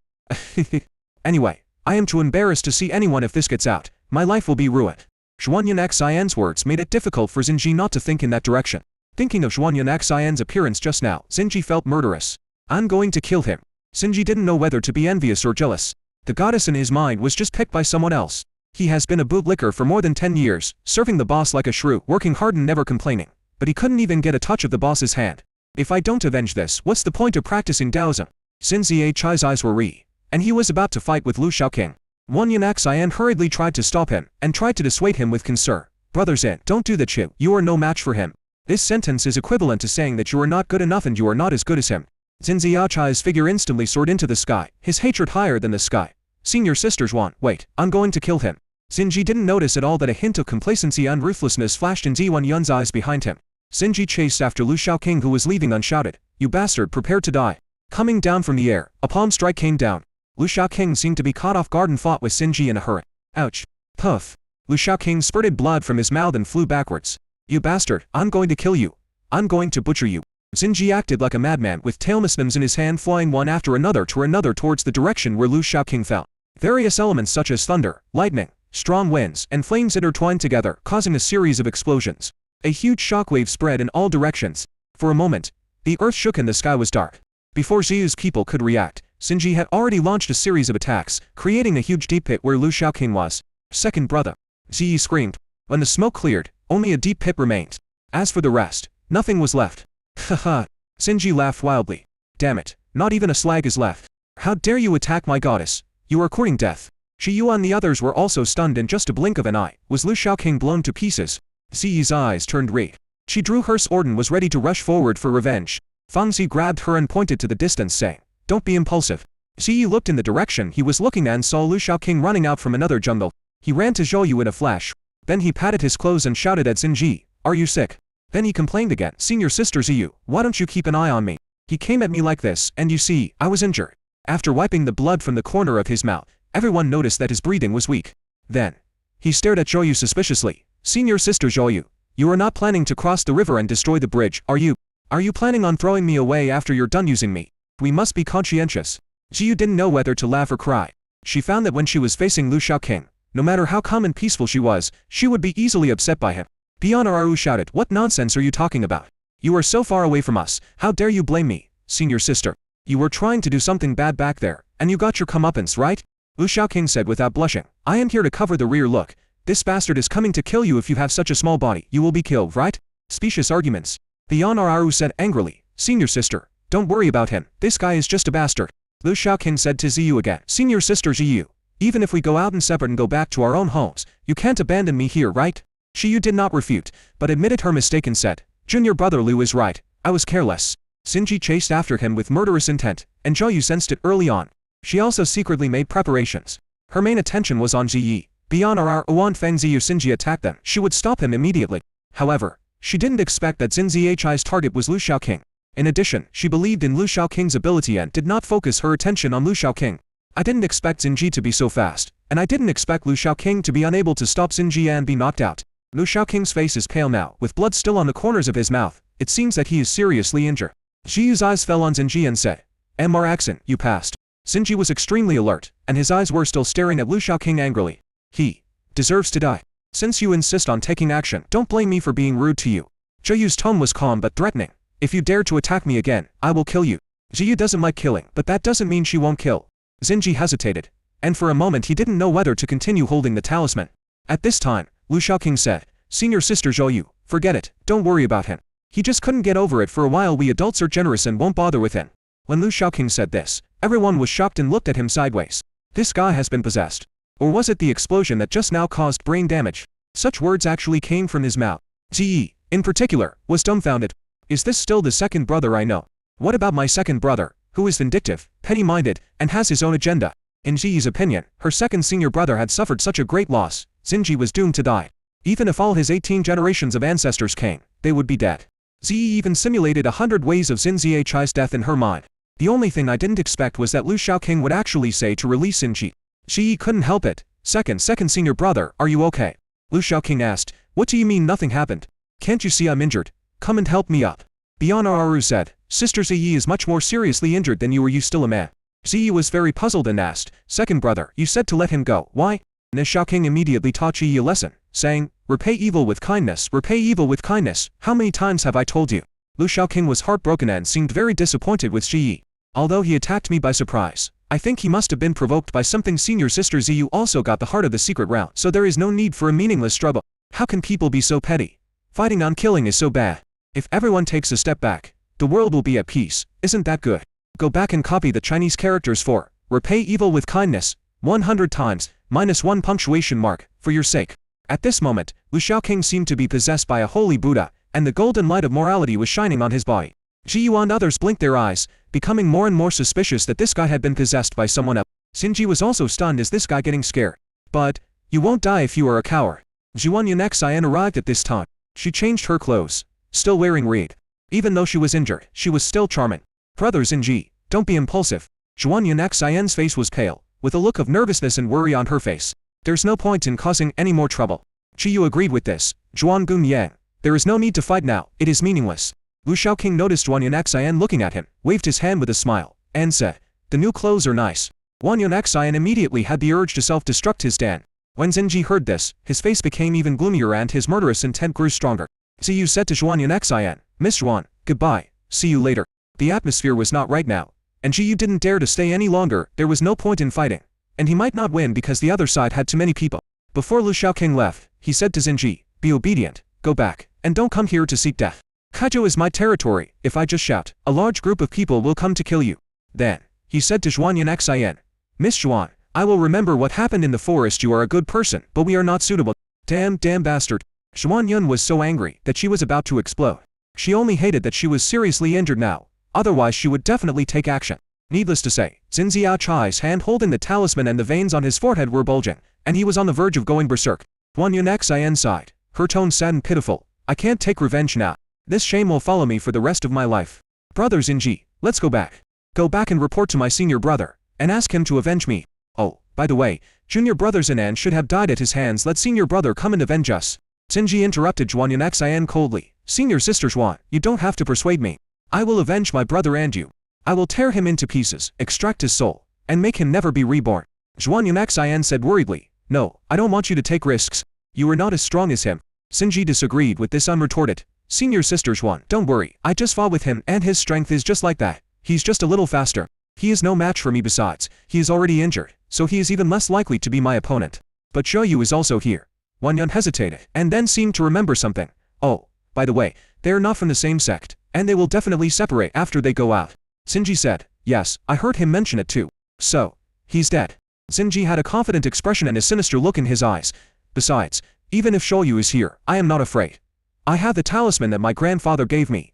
"Anyway, I am too embarrassed to see anyone. If this gets out, my life will be ruined." Zhuan Xian's words made it difficult for Xinji not to think in that direction. Thinking of Zhuan Xian's appearance just now, Xinji felt murderous. "I'm going to kill him." Xinji didn't know whether to be envious or jealous. The goddess in his mind was just picked by someone else. He has been a bootlicker for more than 10 years, serving the boss like a shrew, working hard and never complaining. But he couldn't even get a touch of the boss's hand. "If I don't avenge this, what's the point of practicing Taoism?" Xin Zhi's eyes were red, and he was about to fight with Lu Shaoqing. Zhuan Xian hurriedly tried to stop him, and tried to dissuade him with concern. "Brother Xin, don't do that shit. You are no match for him." This sentence is equivalent to saying that you are not good enough and you are not as good as him. Xin Zhi's figure instantly soared into the sky, his hatred higher than the sky. "Senior Sister Zhuan, wait, I'm going to kill him." Xinji didn't notice at all that a hint of complacency and ruthlessness flashed in Zhuan Yun's eyes behind him. Xinji chased after Lu Shaoqing who was leaving and shouted, "You bastard, prepare to die." Coming down from the air, a palm strike came down. Lu Shaoqing seemed to be caught off guard and fought with Xinji in a hurry. Ouch. Puff. Lu Shaoqing spurted blood from his mouth and flew backwards. "You bastard, I'm going to kill you. I'm going to butcher you." Xinji acted like a madman with tail muslims in his hand flying one after another towards the direction where Lu Shaoqing fell. Various elements such as thunder, lightning, Strong winds and flames intertwined together, causing a series of explosions. A huge shockwave spread in all directions. For a moment, the earth shook and the sky was dark. Before Ziyu's people could react, Xinji had already launched a series of attacks, creating a huge deep pit where Lu Shaoqing was. Second brother. Ziyi screamed. When the smoke cleared, only a deep pit remained. As for the rest, nothing was left. Haha. Xinji laughed wildly. Damn it, not even a slag is left. How dare you attack my goddess? You are courting death. Shiyu and the others were also stunned in just a blink of an eye. Was Lu Shaoqing blown to pieces? Ziyi's eyes turned red. She drew her sword and was ready to rush forward for revenge. Fang Zi grabbed her and pointed to the distance, saying, "Don't be impulsive." Ziyi looked in the direction he was looking at and saw Lu Shaoqing running out from another jungle. He ran to Zhouyu in a flash. Then he patted his clothes and shouted at Xinji, "Are you sick?" Then he complained again, "Senior sister Ziyu, why don't you keep an eye on me? He came at me like this, and you see, I was injured." After wiping the blood from the corner of his mouth, everyone noticed that his breathing was weak. Then, he stared at Zhouyu suspiciously. "Senior sister Zhouyu, you are not planning to cross the river and destroy the bridge, are you? Are you planning on throwing me away after you're done using me? We must be conscientious." Zhiyu didn't know whether to laugh or cry. She found that when she was facing Lu Shaoqing, no matter how calm and peaceful she was, she would be easily upset by him. Bionararu shouted, "What nonsense are you talking about? You are so far away from us, how dare you blame me, senior sister? You were trying to do something bad back there, and you got your comeuppance, right?" Lu Shaoqing said without blushing, "I am here to cover the rear. Look, this bastard is coming to kill you. If you have such a small body, you will be killed, right?" Specious arguments. Bionararu said angrily, "Senior sister, don't worry about him, this guy is just a bastard." Lu Shaoqing said to Ziyu again, "Senior sister Ziyu, even if we go out in separate and go back to our own homes, you can't abandon me here, right?" Ziyu did not refute, but admitted her mistake and said, "Junior brother Lu is right, I was careless." Xinji chased after him with murderous intent, and Zhouyu sensed it early on. She also secretly made preparations. Her main attention was on Ziyi. Beyond Uan Feng Ziyu Xinji attacked them, she would stop him immediately. However, she didn't expect that Xinji's target was Lu Shaoqing. In addition, she believed in Lu Shaoqing's ability and did not focus her attention on Lu Shaoqing. "I didn't expect Xinji to be so fast, and I didn't expect Lu Shaoqing to be unable to stop Xinji and be knocked out." Lu Shaoqing's face is pale now, with blood still on the corners of his mouth. It seems that he is seriously injured. Zhiyu's eyes fell on Xinji and said, "Mr. Axon, you passed." Xinji was extremely alert, and his eyes were still staring at Lu Shaoqing angrily. "He deserves to die. Since you insist on taking action, don't blame me for being rude to you." Zhiyu's tone was calm but threatening. "If you dare to attack me again, I will kill you." Ziyu doesn't like killing, but that doesn't mean she won't kill. Xinji hesitated, and for a moment he didn't know whether to continue holding the talisman. At this time, Lu Shaoqing said, "Senior sister Zhouyu, forget it, don't worry about him. He just couldn't get over it for a while. We adults are generous and won't bother with him." When Lu Shaoqing said this, everyone was shocked and looked at him sideways. This guy has been possessed. Or was it the explosion that just now caused brain damage? Such words actually came from his mouth. Ziyi, in particular, was dumbfounded. Is this still the second brother I know? What about my second brother, who is vindictive, petty-minded, and has his own agenda? In Ziyi's opinion, her second senior brother had suffered such a great loss. Xinji was doomed to die. Even if all his 18 generations of ancestors came, they would be dead. Ziyi even simulated 100 ways of Xinji's death in her mind. The only thing I didn't expect was that Lu Shaoqing would actually say to release Xinji. Ziyi couldn't help it. Second senior brother, are you okay?" Lu Shaoqing asked. "What do you mean nothing happened? Can't you see I'm injured? Come and help me up." Bionararu said, "Sister Ziyi is much more seriously injured than you. Are you still a man?" Ziyi was very puzzled and asked, "Second brother, you said to let him go, why?" Lu Shaoqing immediately taught Ziyi a lesson, saying, "Repay evil with kindness, repay evil with kindness. How many times have I told you?" Lu Shaoqing was heartbroken and seemed very disappointed with Ziyi. "Although he attacked me by surprise, I think he must have been provoked by something. Senior sister Ziyu also got the heart of the secret round, so there is no need for a meaningless struggle. How can people be so petty? Fighting on killing is so bad. If everyone takes a step back, the world will be at peace. Isn't that good? Go back and copy the Chinese characters for repay evil with kindness 100 times, -1 punctuation mark, for your sake." At this moment, Lu Shaoqing seemed to be possessed by a holy Buddha, and the golden light of morality was shining on his body. Zhiyu and others blinked their eyes, becoming more and more suspicious that this guy had been possessed by someone else. Xinji was also stunned. Is this guy getting scared? "But you won't die if you are a coward." Zhuan Yunxian arrived at this time. She changed her clothes, still wearing red. Even though she was injured, she was still charming. "Brother Xinji, don't be impulsive." Zhuan Yunxian's face was pale, with a look of nervousness and worry on her face. "There's no point in causing any more trouble." Ziyu agreed with this. "Zhuan Gunyang, there is no need to fight now, it is meaningless." Lu Shaoqing noticed Zhuan Yunxian looking at him, waved his hand with a smile, and said, "The new clothes are nice." Zhuan Yunxian immediately had the urge to self-destruct his stand. When Zenji heard this, his face became even gloomier and his murderous intent grew stronger. Ziyu said to Zhuan Yunxian, Miss Zhuan, goodbye, see you later. The atmosphere was not right now, and Ziyu didn't dare to stay any longer. There was no point in fighting, and he might not win because the other side had too many people. Before Lu Shaoqing left, he said to Zenji, be obedient, go back, and don't come here to seek death. Kaijo is my territory. If I just shout, a large group of people will come to kill you. Then, he said to Zhuan Yunxian, Miss Zhuan, I will remember what happened in the forest. You are a good person, but we are not suitable. Damn bastard. Zhuan Yun was so angry that she was about to explode. She only hated that she was seriously injured now, otherwise she would definitely take action. Needless to say, Xin Ziaochai's hand holding the talisman and the veins on his forehead were bulging, and he was on the verge of going berserk. Zhuan Yunxian sighed, her tone sad and pitiful. I can't take revenge now. This shame will follow me for the rest of my life. Brother Zenji, let's go back. Go back and report to my senior brother, and ask him to avenge me. Oh, by the way, junior brother Zenan should have died at his hands. Let senior brother come and avenge us. Zenji interrupted Zhuan Yunxian coldly. Senior sister Zhuan, you don't have to persuade me. I will avenge my brother and you. I will tear him into pieces, extract his soul, and make him never be reborn. Zhuan Yunxian said worriedly, no, I don't want you to take risks. You are not as strong as him. Zenji disagreed with this unretorted. Senior sister Zhuan, don't worry, I just fought with him and his strength is just like that. He's just a little faster. He is no match for me. Besides, he is already injured, so he is even less likely to be my opponent. But Shoyu is also here. Wan Yun hesitated, and then seemed to remember something. Oh, by the way, they are not from the same sect, and they will definitely separate after they go out. Zenji said, yes, I heard him mention it too. So, he's dead. Zenji had a confident expression and a sinister look in his eyes. Besides, even if Shoyu is here, I am not afraid. I have the talisman that my grandfather gave me.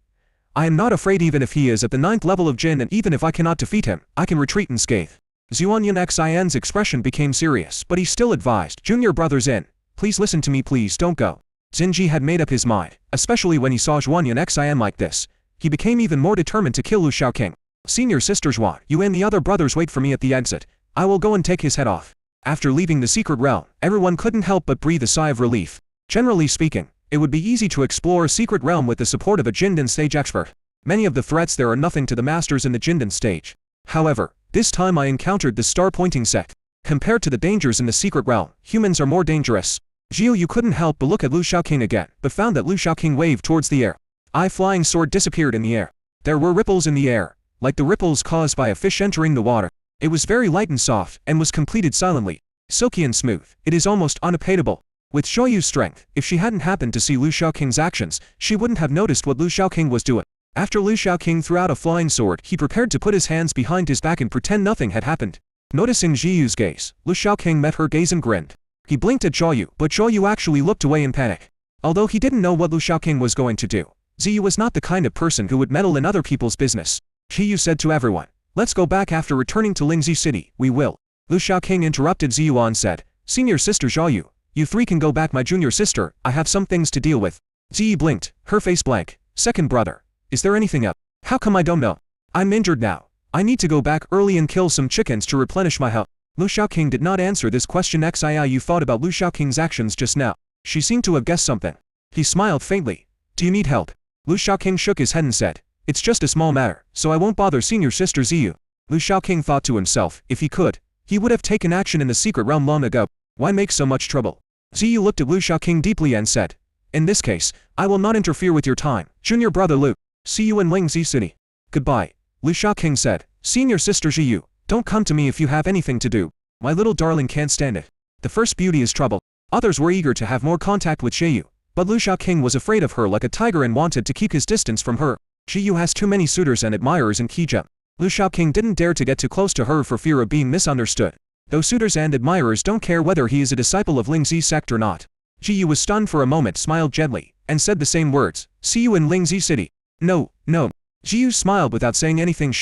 I am not afraid even if he is at the 9th level of Jin, and even if I cannot defeat him, I can retreat unscathed. Zhuan Yunxian's expression became serious, but he still advised, Junior brother Zin, please listen to me, please don't go. Zenji had made up his mind, especially when he saw Zhuan Yunxian like this. He became even more determined to kill Lu Shaoqing. Senior sister Zhuan, you and the other brothers wait for me at the exit. I will go and take his head off. After leaving the secret realm, everyone couldn't help but breathe a sigh of relief. Generally speaking, it would be easy to explore a secret realm with the support of a Jindan stage expert. Many of the threats there are nothing to the masters in the Jindan stage. However, this time I encountered the star-pointing sect. Compared to the dangers in the secret realm, humans are more dangerous. Jiu Yu couldn't help but look at Lu Shaoqing again, but found that Lu Shaoqing waved towards the air. Flying sword disappeared in the air. There were ripples in the air, like the ripples caused by a fish entering the water. It was very light and soft, and was completed silently. Silky and smooth, it is almost unappeatable. With Shoyu's strength, if she hadn't happened to see Lu Shaoqing's actions, she wouldn't have noticed what Lu Shaoqing was doing. After Lu Shaoqing threw out a flying sword, he prepared to put his hands behind his back and pretend nothing had happened. Noticing Zhiyu's gaze, Lu Shaoqing met her gaze and grinned. He blinked at Zhou Yu, but Zhou Yu actually looked away in panic. Although he didn't know what Lu Shaoqing was going to do, Ziyu was not the kind of person who would meddle in other people's business. Zhiyu said to everyone, let's go back after returning to Lingzi City, we will. Lu Shaoqing interrupted Ziyuan and said, Senior sister Zhou Yu, you three can go back. My junior sister, I have some things to deal with. Ziyi blinked, her face blank. Second brother, is there anything up? How come I don't know? I'm injured now. I need to go back early and kill some chickens to replenish my health. Lu Shaoqing did not answer this question. You thought about Lu Shaoqing's actions just now. She seemed to have guessed something. He smiled faintly. Do you need help? Lu Shaoqing shook his head and said, it's just a small matter, so I won't bother senior sister Ziyu. Lu Shaoqing thought to himself, if he could, he would have taken action in the secret realm long ago. Why make so much trouble? Ziyu looked at Lu Shaoqing deeply and said, in this case, I will not interfere with your time, junior brother Lu. See you in Lingzi City. Goodbye. Lu Shaoqing said, senior sister Ziyu, don't come to me if you have anything to do. My little darling can't stand it. The first beauty is trouble. Others were eager to have more contact with Zhiyu, but Lu Shaoqing was afraid of her like a tiger and wanted to keep his distance from her. Zhiyu has too many suitors and admirers in Qijia. Lu Shaoqing didn't dare to get too close to her for fear of being misunderstood. Though suitors and admirers don't care whether he is a disciple of Lingzi Sect or not. Zhiyu was stunned for a moment, smiled gently, and said the same words, see you in Lingzi City. No. Zhiyu smiled without saying anything.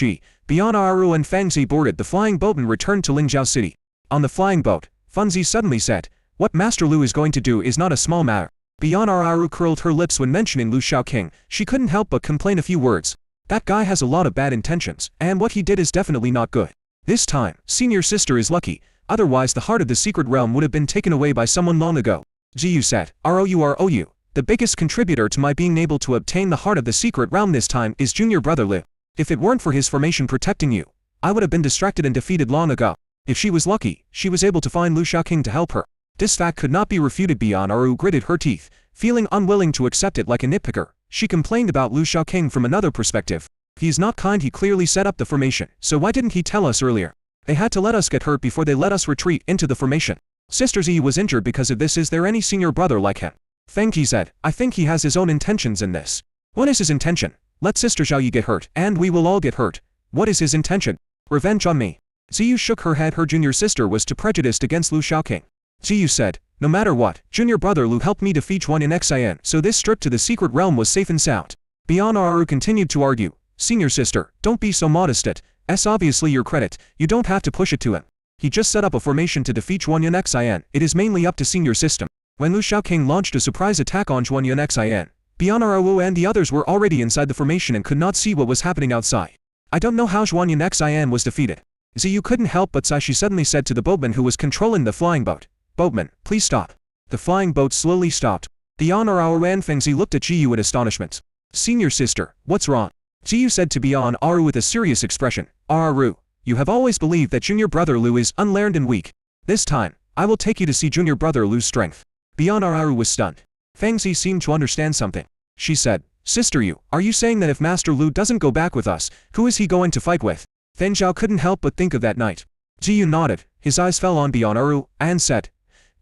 Beyond Aru and Fangzi boarded the flying boat and returned to Lingzhou City. On the flying boat, Funzi suddenly said, what Master Lu is going to do is not a small matter. Beyond Aru curled her lips when mentioning Lu Shaoqing. She couldn't help but complain a few words. That guy has a lot of bad intentions, and what he did is definitely not good. This time, senior sister is lucky, otherwise the heart of the secret realm would have been taken away by someone long ago. Ziyu said, ROU, the biggest contributor to my being able to obtain the heart of the secret realm this time is junior brother Lu. If it weren't for his formation protecting you, I would have been distracted and defeated long ago. If she was lucky, she was able to find Lu Shaoqing to help her. This fact could not be refuted. Beyond Aru gritted her teeth, feeling unwilling to accept it like a nitpicker. She complained about Lu Shaoqing from another perspective. He is not kind. He clearly set up the formation, so why didn't he tell us earlier? They had to let us get hurt before they let us retreat into the formation. Sister Zi was injured because of this. Is there any senior brother like him? Feng Qi said, I think he has his own intentions in this. What is his intention? Let Sister Zhao Yi get hurt, and we will all get hurt. What is his intention? Revenge on me. Ziyu shook her head. Her junior sister was too prejudiced against Lu Shaoqing. Ziyu said, no matter what, junior brother Lu helped me defeat Juan in Xian, so this trip to the secret realm was safe and sound. Beyond Aru continued to argue, senior sister, don't be so modest. It's obviously your credit, you don't have to push it to him. He just set up a formation to defeat Juanyuan Xian. It is mainly up to senior system. When Lu Shaoqing launched a surprise attack on Juanyuan Xian, Beyond Aru and the others were already inside the formation and could not see what was happening outside. I don't know how Juanyuan Xian was defeated. Ziyu couldn't help but sigh. She suddenly said to the boatman who was controlling the flying boat, boatman, please stop. The flying boat slowly stopped. Beyond Aru and Feng Zi looked at Ziyu in astonishment. Senior sister, what's wrong? Ziyu said to Beyond Aru with a serious expression, Aru, you have always believed that junior brother Lu is unlearned and weak. This time, I will take you to see junior brother Lu's strength. Beyond Aru was stunned. Feng Zi seemed to understand something. She said, Sister Yu, are you saying that if Master Lu doesn't go back with us, who is he going to fight with? Feng Zhao couldn't help but think of that night. Ziyu nodded, his eyes fell on Beyond Aru, and said,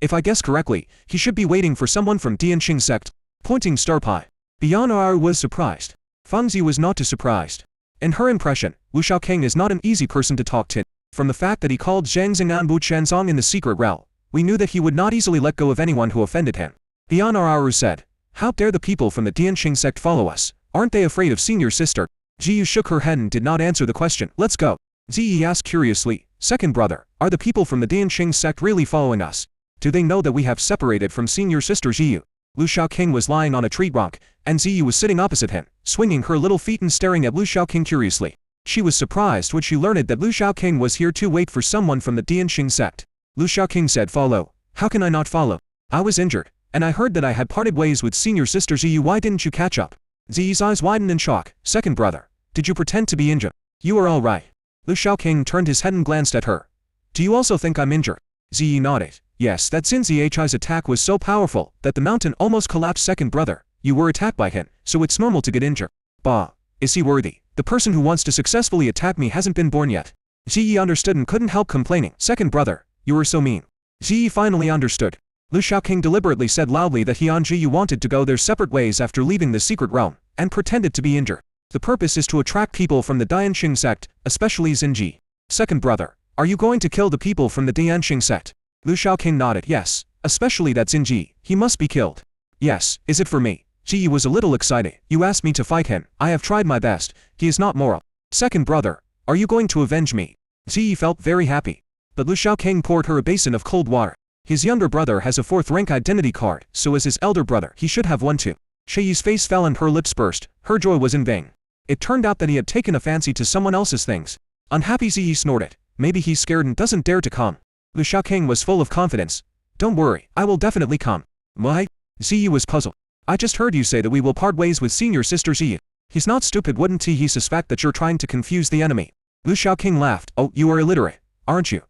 if I guess correctly, he should be waiting for someone from Dianqing Sect, pointing star pie. Beyond Aru was surprised. Feng Zi was not too surprised. In her impression, Lu Shaoqing is not an easy person to talk to. From the fact that he called Zhang Xing'an Bu Quanzong in the secret realm, we knew that he would not easily let go of anyone who offended him. Beyond Aru said, how dare the people from the Dianqing Sect follow us? Aren't they afraid of senior sister? Ziyu shook her head and did not answer the question. Let's go. Ziyi asked curiously, second brother, are the people from the Dianqing Sect really following us? Do they know that we have separated from senior sister Ziyu? Lu Shaoqing was lying on a tree trunk, and Ziyu was sitting opposite him, swinging her little feet and staring at Lu Shaoqing curiously. She was surprised when she learned that Lu Shaoqing was here to wait for someone from the Dianqing Sect. Lu Shaoqing said, follow. How can I not follow? I was injured, and I heard that I had parted ways with senior sister Ziyu. Why didn't you catch up? Ziyu's eyes widened in shock. Second brother, did you pretend to be injured? You are all right. Lu Shaoqing turned his head and glanced at her. Do you also think I'm injured? Ziyi nodded. Yes, that Xin Zihi's attack was so powerful that the mountain almost collapsed. Second brother, you were attacked by him, so it's normal to get injured. Bah, is he worthy? The person who wants to successfully attack me hasn't been born yet. Ziyi understood and couldn't help complaining. Second brother, you were so mean. Ziyi finally understood. Lu Shaoqing deliberately said loudly that he and Ziyu wanted to go their separate ways after leaving the secret realm, and pretended to be injured. The purpose is to attract people from the Dianqing Sect, especially Xinji. Second brother, are you going to kill the people from the Dianqing Sect? Lu Shaoqing nodded. Yes, especially that Xinji. He must be killed. Yes, is it for me? Ziyi was a little excited. You asked me to fight him. I have tried my best. He is not moral. Second brother, are you going to avenge me? Ziyi felt very happy. But Lu Shaoqing poured her a basin of cold water. His younger brother has a 4th rank identity card, so as his elder brother, he should have one too. Shei's face fell and her lips burst. Her joy was in vain. It turned out that he had taken a fancy to someone else's things. Unhappy Ziyi snorted. Maybe he's scared and doesn't dare to come. Lu Shaoqing was full of confidence. Don't worry, I will definitely come. Why? Ziyi was puzzled. I just heard you say that we will part ways with senior sister Ziyu. He's not stupid. Wouldn't he suspect that you're trying to confuse the enemy? Lu Shaoqing laughed. Oh, you are illiterate, aren't you?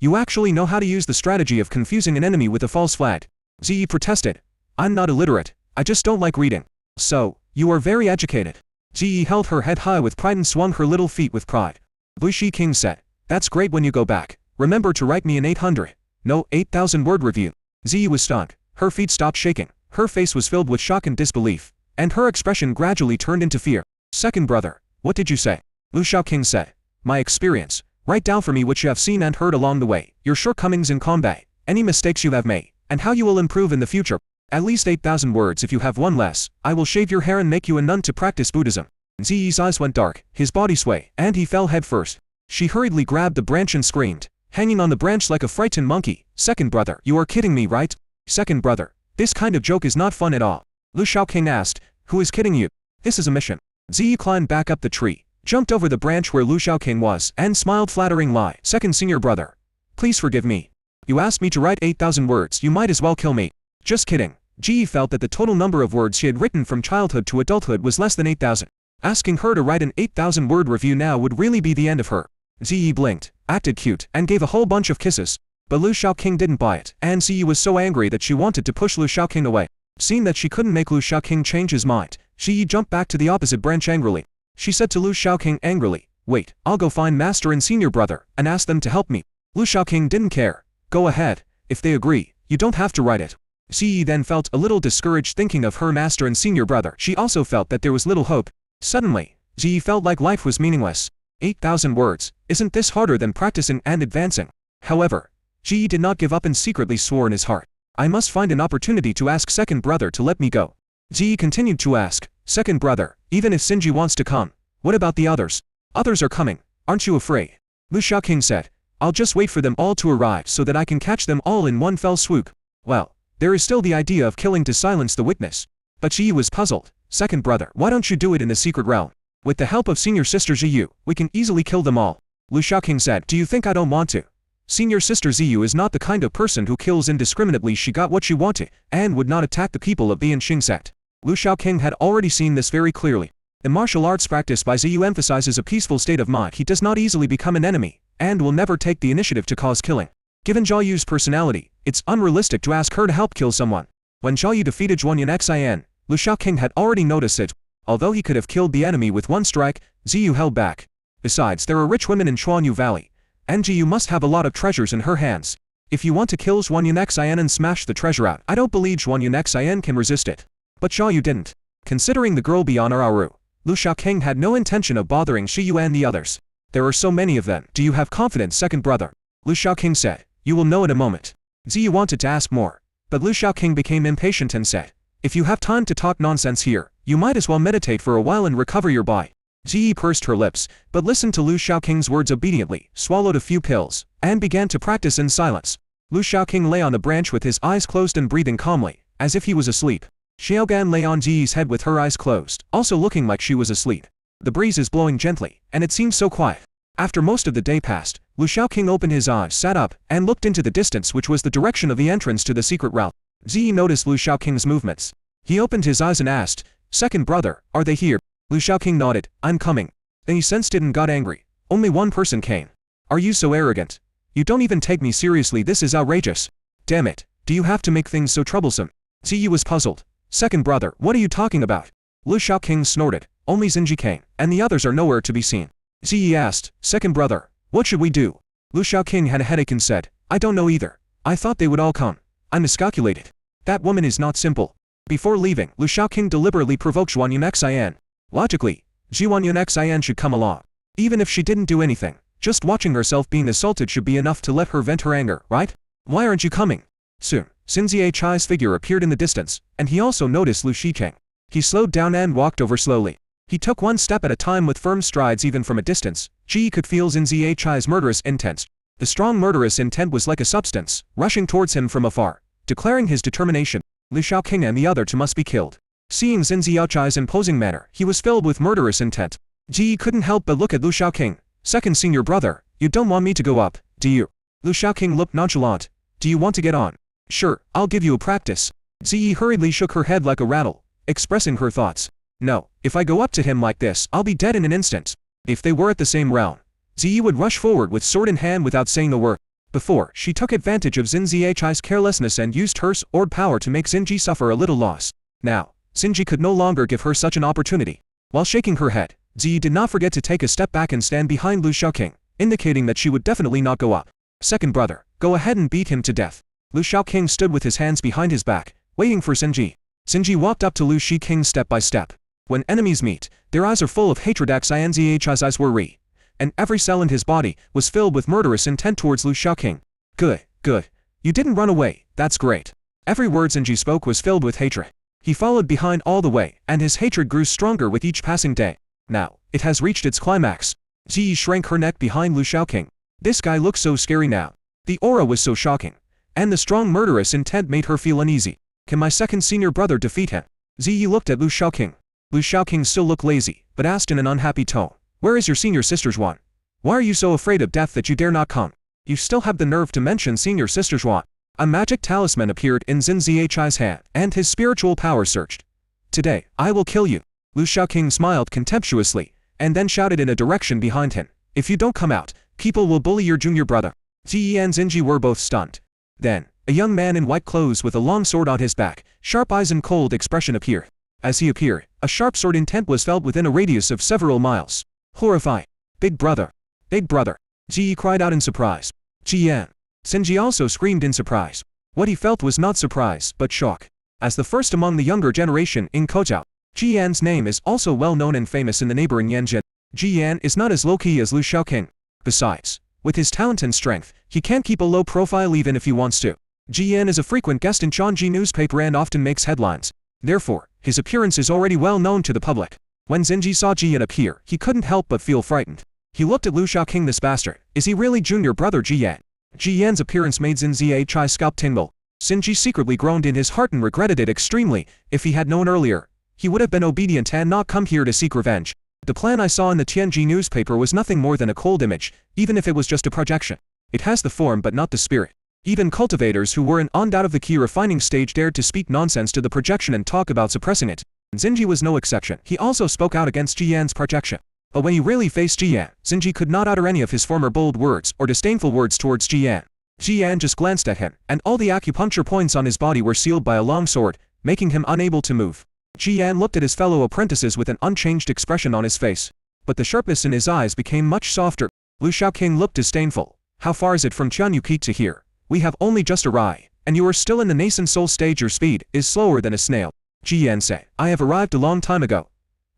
You actually know how to use the strategy of confusing an enemy with a false flag. Ziyi protested. I'm not illiterate, I just don't like reading. So, you are very educated. Ziyi held her head high with pride and swung her little feet with pride. Lu Shaoqing said, that's great. When you go back, remember to write me an 8,000 word review. Ziyi was stunned. Her feet stopped shaking. Her face was filled with shock and disbelief, and her expression gradually turned into fear. Second brother, what did you say? Lu Shaoqing said, my experience. Write down for me what you have seen and heard along the way, your shortcomings in combat, any mistakes you have made, and how you will improve in the future. At least 8,000 words. If you have one less, I will shave your hair and make you a nun to practice Buddhism. Ziyi's eyes went dark, his body swayed, and he fell head first. She hurriedly grabbed the branch and screamed, hanging on the branch like a frightened monkey. Second brother, you are kidding me, right? Second brother, this kind of joke is not fun at all. Lu Shaoqing asked, who is kidding you? This is a mission. Ziyi climbed back up the tree, jumped over the branch where Lu Shaoqing was, and smiled flattering lie. Second senior brother, please forgive me. You asked me to write 8,000 words. You might as well kill me. Just kidding. Ziyi felt that the total number of words she had written from childhood to adulthood was less than 8,000. Asking her to write an 8,000 word review now would really be the end of her. Ziyi blinked, acted cute, and gave a whole bunch of kisses. But Lu Shaoqing didn't buy it, and Ziyi was so angry that she wanted to push Lu Shaoqing away. Seeing that she couldn't make Lu Shaoqing change his mind, Ziyi jumped back to the opposite branch angrily. She said to Lu Shaoqing angrily, "Wait, I'll go find master and senior brother, and ask them to help me." Lu Shaoqing didn't care. "Go ahead. If they agree, you don't have to write it." Ziyi then felt a little discouraged thinking of her master and senior brother. She also felt that there was little hope. Suddenly, Ziyi felt like life was meaningless. 8,000 words, isn't this harder than practicing and advancing? However, Ziyi did not give up and secretly swore in his heart, "I must find an opportunity to ask second brother to let me go." Ziyi continued to ask, "Second brother, even if Sinji wants to come, what about the others? Others are coming, aren't you afraid?" Lu Shaoqing said, "I'll just wait for them all to arrive so that I can catch them all in one fell swoop." Well, there is still the idea of killing to silence the witness. But Ziyi was puzzled. "Second brother, why don't you do it in the secret realm? With the help of senior sister Ziyu, we can easily kill them all." Lu Shaoqing said, "Do you think I don't want to? Senior sister Ziyu is not the kind of person who kills indiscriminately. She got what she wanted, and would not attack the people of the Yanxing sect." Lu Shaoqing had already seen this very clearly. The martial arts practiced by Ziyu emphasizes a peaceful state of mind. He does not easily become an enemy, and will never take the initiative to cause killing. Given Zhao Yu's personality, it's unrealistic to ask her to help kill someone. When Zhao Yu defeated Zhuanyan Xian, Lu Shaoqing had already noticed it. Although he could have killed the enemy with one strike, Ziyu held back. Besides, there are rich women in Chuanyu Valley, and Ziyu must have a lot of treasures in her hands. If you want to kill Zhuanyan Xian and smash the treasure out, I don't believe Zhuanyan Xian can resist it. But Zhao Yu didn't. Considering the girl beyond Araru, Lu Shaoqing had no intention of bothering Shiyu and the others. "There are so many of them. Do you have confidence, second brother?" Lu Shaoqing said. "You will know in a moment." Ziyu wanted to ask more, but Lu Shaoqing became impatient and said, "If you have time to talk nonsense here, you might as well meditate for a while and recover your body." Ziyi pursed her lips, but listened to Lu Shaoqing's words obediently, swallowed a few pills, and began to practice in silence. Lu Shaoqing lay on the branch with his eyes closed and breathing calmly, as if he was asleep. Xiaogan lay on Ziyi's head with her eyes closed, also looking like she was asleep. The breeze is blowing gently, and it seemed so quiet. After most of the day passed, Lu Shaoqing opened his eyes, sat up, and looked into the distance, which was the direction of the entrance to the secret route. Ziyi noticed Lu Shaoqing's movements. He opened his eyes and asked, "Second brother, are they here?" Lu Shaoqing nodded, "I'm coming." Then he sensed it and got angry. "Only one person came. Are you so arrogant? You don't even take me seriously. This is outrageous. Damn it, do you have to make things so troublesome?" Ziyi was puzzled. "Second brother, what are you talking about?" Lu Shaoqing snorted, "Only Xinji came, and the others are nowhere to be seen." Ziyi asked, "Second brother, what should we do?" Lu Shaoqing had a headache and said, "I don't know either. I thought they would all come. I miscalculated. That woman is not simple." Before leaving, Lu Shaoqing deliberately provoked Zhuanyan Xian. Logically, Zhuanyan Xian should come along. Even if she didn't do anything, just watching herself being assaulted should be enough to let her vent her anger, right? "Why aren't you coming?" Soon, Xin Ziyi's figure appeared in the distance, and he also noticed Lu Shiqing. He slowed down and walked over slowly. He took one step at a time with firm strides. Even from a distance, Ji could feel Xin Ziyi's murderous intent. The strong murderous intent was like a substance, rushing towards him from afar, declaring his determination. Lu Shaoqing and the other two must be killed. Seeing Xin Ziyi's imposing manner, he was filled with murderous intent. Ji couldn't help but look at Lu Shaoqing. "Second senior brother, you don't want me to go up, do you?" Lu Shaoqing looked nonchalant. "Do you want to get on?" "Sure, I'll give you a practice." Ziyi hurriedly shook her head like a rattle, expressing her thoughts. "No, if I go up to him like this, I'll be dead in an instant." If they were at the same realm, Ziyi would rush forward with sword in hand without saying a word. Before, she took advantage of Xin Ziyi's carelessness and used her sword power to make Xinji suffer a little loss. Now, Xinji could no longer give her such an opportunity. While shaking her head, Ziyi did not forget to take a step back and stand behind Lu Shaoqing, indicating that she would definitely not go up. "Second brother, go ahead and beat him to death." Lu Shaoqing stood with his hands behind his back, waiting for Xinji. Xinji walked up to Lu Shiqing step by step. When enemies meet, their eyes are full of hatred. Xin Ziyi's eyes were red, and every cell in his body was filled with murderous intent towards Lu Shaoqing. Good, good. You didn't run away, that's great." Every word Xinji spoke was filled with hatred. He followed behind all the way, and his hatred grew stronger with each passing day. Now, it has reached its climax. Ziyi shrank her neck behind Lu Shaoqing. This guy looks so scary now. The aura was so shocking, and the strong murderous intent made her feel uneasy. Can my second senior brother defeat him? Ziyi looked at Lu Shaoqing. Lu Shaoqing still looked lazy, but asked in an unhappy tone, "Where is your senior sister Zhuan? Why are you so afraid of death that you dare not come? You still have the nerve to mention senior sister Zhuan." A magic talisman appeared in Xin Ziyi's hand, and his spiritual power surged. "Today, I will kill you." Lu Shaoqing smiled contemptuously, and then shouted in a direction behind him, "If you don't come out, people will bully your junior brother." Ziyi and Zinji were both stunned. Then, a young man in white clothes with a long sword on his back, sharp eyes and cold expression appeared. As he appeared, a sharp sword intent was felt within a radius of several miles. Horrified. Big brother. Big brother. Ziyi cried out in surprise. Jiyan. Zinji also screamed in surprise. What he felt was not surprise, but shock. As the first among the younger generation in Kojiao, Jiyan's name is also well known and famous in the neighboring Yanjin. Jiyan is not as low-key as Lu Shaoqing. Besides, with his talent and strength, he can't keep a low profile even if he wants to. Jiyan is a frequent guest in Changji newspaper and often makes headlines. Therefore, his appearance is already well known to the public. When Zinji saw Jiyan appear, he couldn't help but feel frightened. He looked at Lu Shaoqing, this bastard. Is he really junior brother Jiyan? Jiyan's appearance made Zinzi's chai scalp tingle. Zinji secretly groaned in his heart and regretted it extremely. If he had known earlier, he would have been obedient and not come here to seek revenge. The plan I saw in the Tianji newspaper was nothing more than a cold image, even if it was just a projection. It has the form but not the spirit. Even cultivators who weren't on out of the key refining stage dared to speak nonsense to the projection and talk about suppressing it. Zinji was no exception. He also spoke out against Jiyan's projection. But when he really faced Jiyan, Zinji could not utter any of his former bold words or disdainful words towards Jiyan. Jiyan just glanced at him, and all the acupuncture points on his body were sealed by a long sword, making him unable to move. Jiyan looked at his fellow apprentices with an unchanged expression on his face. But the sharpness in his eyes became much softer. Lu Shaoqing looked disdainful. How far is it from Qianyuqi to here? We have only just arrived, and you are still in the nascent soul stage. Your speed is slower than a snail. Jiyan said, I have arrived a long time ago.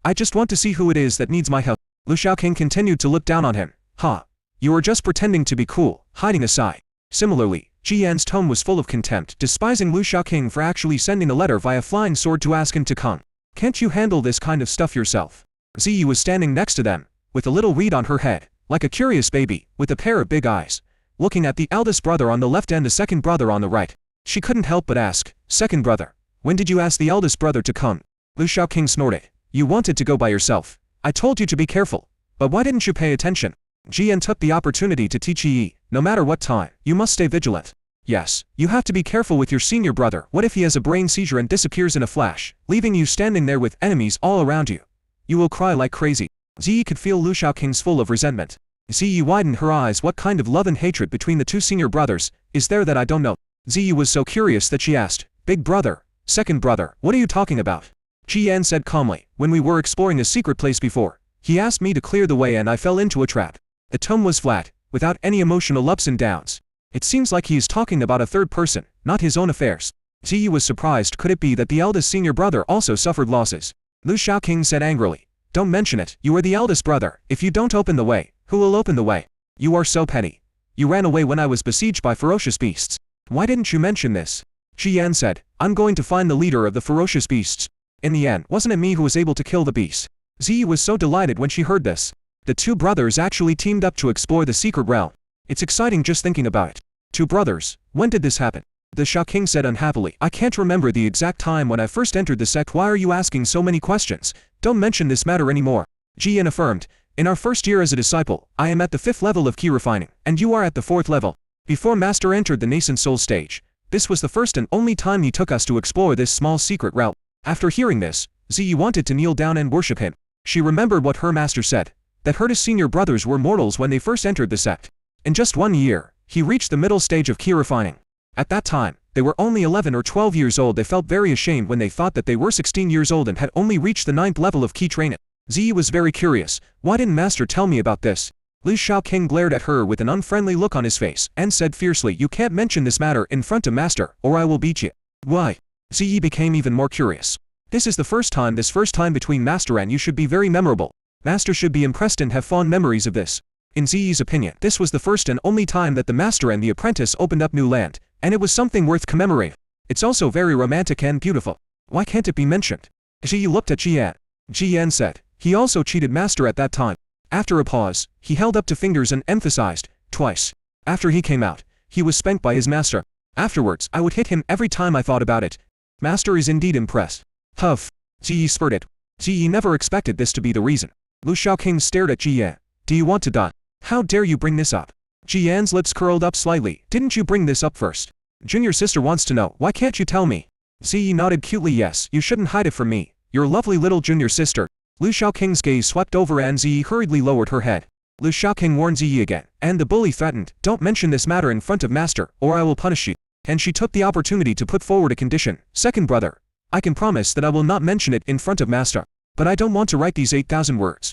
I just want to see who it is that needs my help. Lu Shaoqing continued to look down on him. Ha! You are just pretending to be cool, hiding a sigh. Similarly, Jiyan's tone was full of contempt, despising Lu Shaoqing for actually sending a letter via flying sword to ask him to come. Can't you handle this kind of stuff yourself? Ziyi was standing next to them, with a little reed on her head, like a curious baby, with a pair of big eyes, looking at the eldest brother on the left and the second brother on the right. She couldn't help but ask, second brother, when did you ask the eldest brother to come? Lu Shaoqing snorted. You wanted to go by yourself. I told you to be careful. But why didn't you pay attention? Jiyan took the opportunity to teach Yi, no matter what time, you must stay vigilant. Yes, you have to be careful with your senior brother. What if he has a brain seizure and disappears in a flash, leaving you standing there with enemies all around you? You will cry like crazy. Ziyi could feel Lu Shaoqing's full of resentment. Ziyi widened her eyes. What kind of love and hatred between the two senior brothers is there that I don't know? Ziyi was so curious that she asked, Big brother, second brother, what are you talking about? Jiyan said calmly, when we were exploring a secret place before, he asked me to clear the way and I fell into a trap. The tone was flat, without any emotional ups and downs. It seems like he is talking about a third person, not his own affairs. Ziyi was surprised. Could it be that the eldest senior brother also suffered losses? Lu Shaoqing said angrily, don't mention it. You are the eldest brother. If you don't open the way, who will open the way? You are so petty. You ran away when I was besieged by ferocious beasts. Why didn't you mention this? Jiyan said, I'm going to find the leader of the ferocious beasts. In the end, wasn't it me who was able to kill the beast? Ziyi was so delighted when she heard this. The two brothers actually teamed up to explore the secret realm. It's exciting just thinking about it. Two brothers, when did this happen? The Shaoqing said unhappily, I can't remember the exact time when I first entered the sect. Why are you asking so many questions? Don't mention this matter anymore. Jiyan affirmed, in our first year as a disciple, I am at the 5th level of key refining, and you are at the 4th level. Before Master entered the nascent soul stage, this was the first and only time he took us to explore this small secret realm. After hearing this, Ziyi wanted to kneel down and worship him. She remembered what her master said, that her senior brothers were mortals when they first entered the sect. In just 1 year, he reached the middle stage of key refining. At that time, they were only 11 or 12 years old. They felt very ashamed when they thought that they were 16 years old and had only reached the 9th level of key training. Ziyi was very curious. Why didn't master tell me about this? Lu Shaoqing glared at her with an unfriendly look on his face and said fiercely, you can't mention this matter in front of master, or I will beat you. Why? Ziyi became even more curious. This is the first time between master and you should be very memorable. Master should be impressed and have fond memories of this. In Ziyi's opinion, this was the first and only time that the master and the apprentice opened up new land, and it was something worth commemorating. It's also very romantic and beautiful. Why can't it be mentioned? Ziyi looked at Jiyan. Jiyan said, he also cheated master at that time. After a pause, he held up two fingers and emphasized, twice. After he came out, he was spanked by his master. Afterwards, I would hit him every time I thought about it. Master is indeed impressed. Huff. Ziyi spurted. Ziyi never expected this to be the reason. Lu Shaoqing stared at Jiyan. Do you want to die? How dare you bring this up? Jiyan's lips curled up slightly. Didn't you bring this up first? Junior sister wants to know. Why can't you tell me? Ziyi nodded cutely. Yes, you shouldn't hide it from me. Your lovely little junior sister. Lu Shaoqing's gaze swept over and Ziyi hurriedly lowered her head. Lu Shaoqing warned Ziyi again, and the bully threatened, "Don't mention this matter in front of master, or I will punish you." And she took the opportunity to put forward a condition. "Second brother, I can promise that I will not mention it in front of master. But I don't want to write these 8,000 words.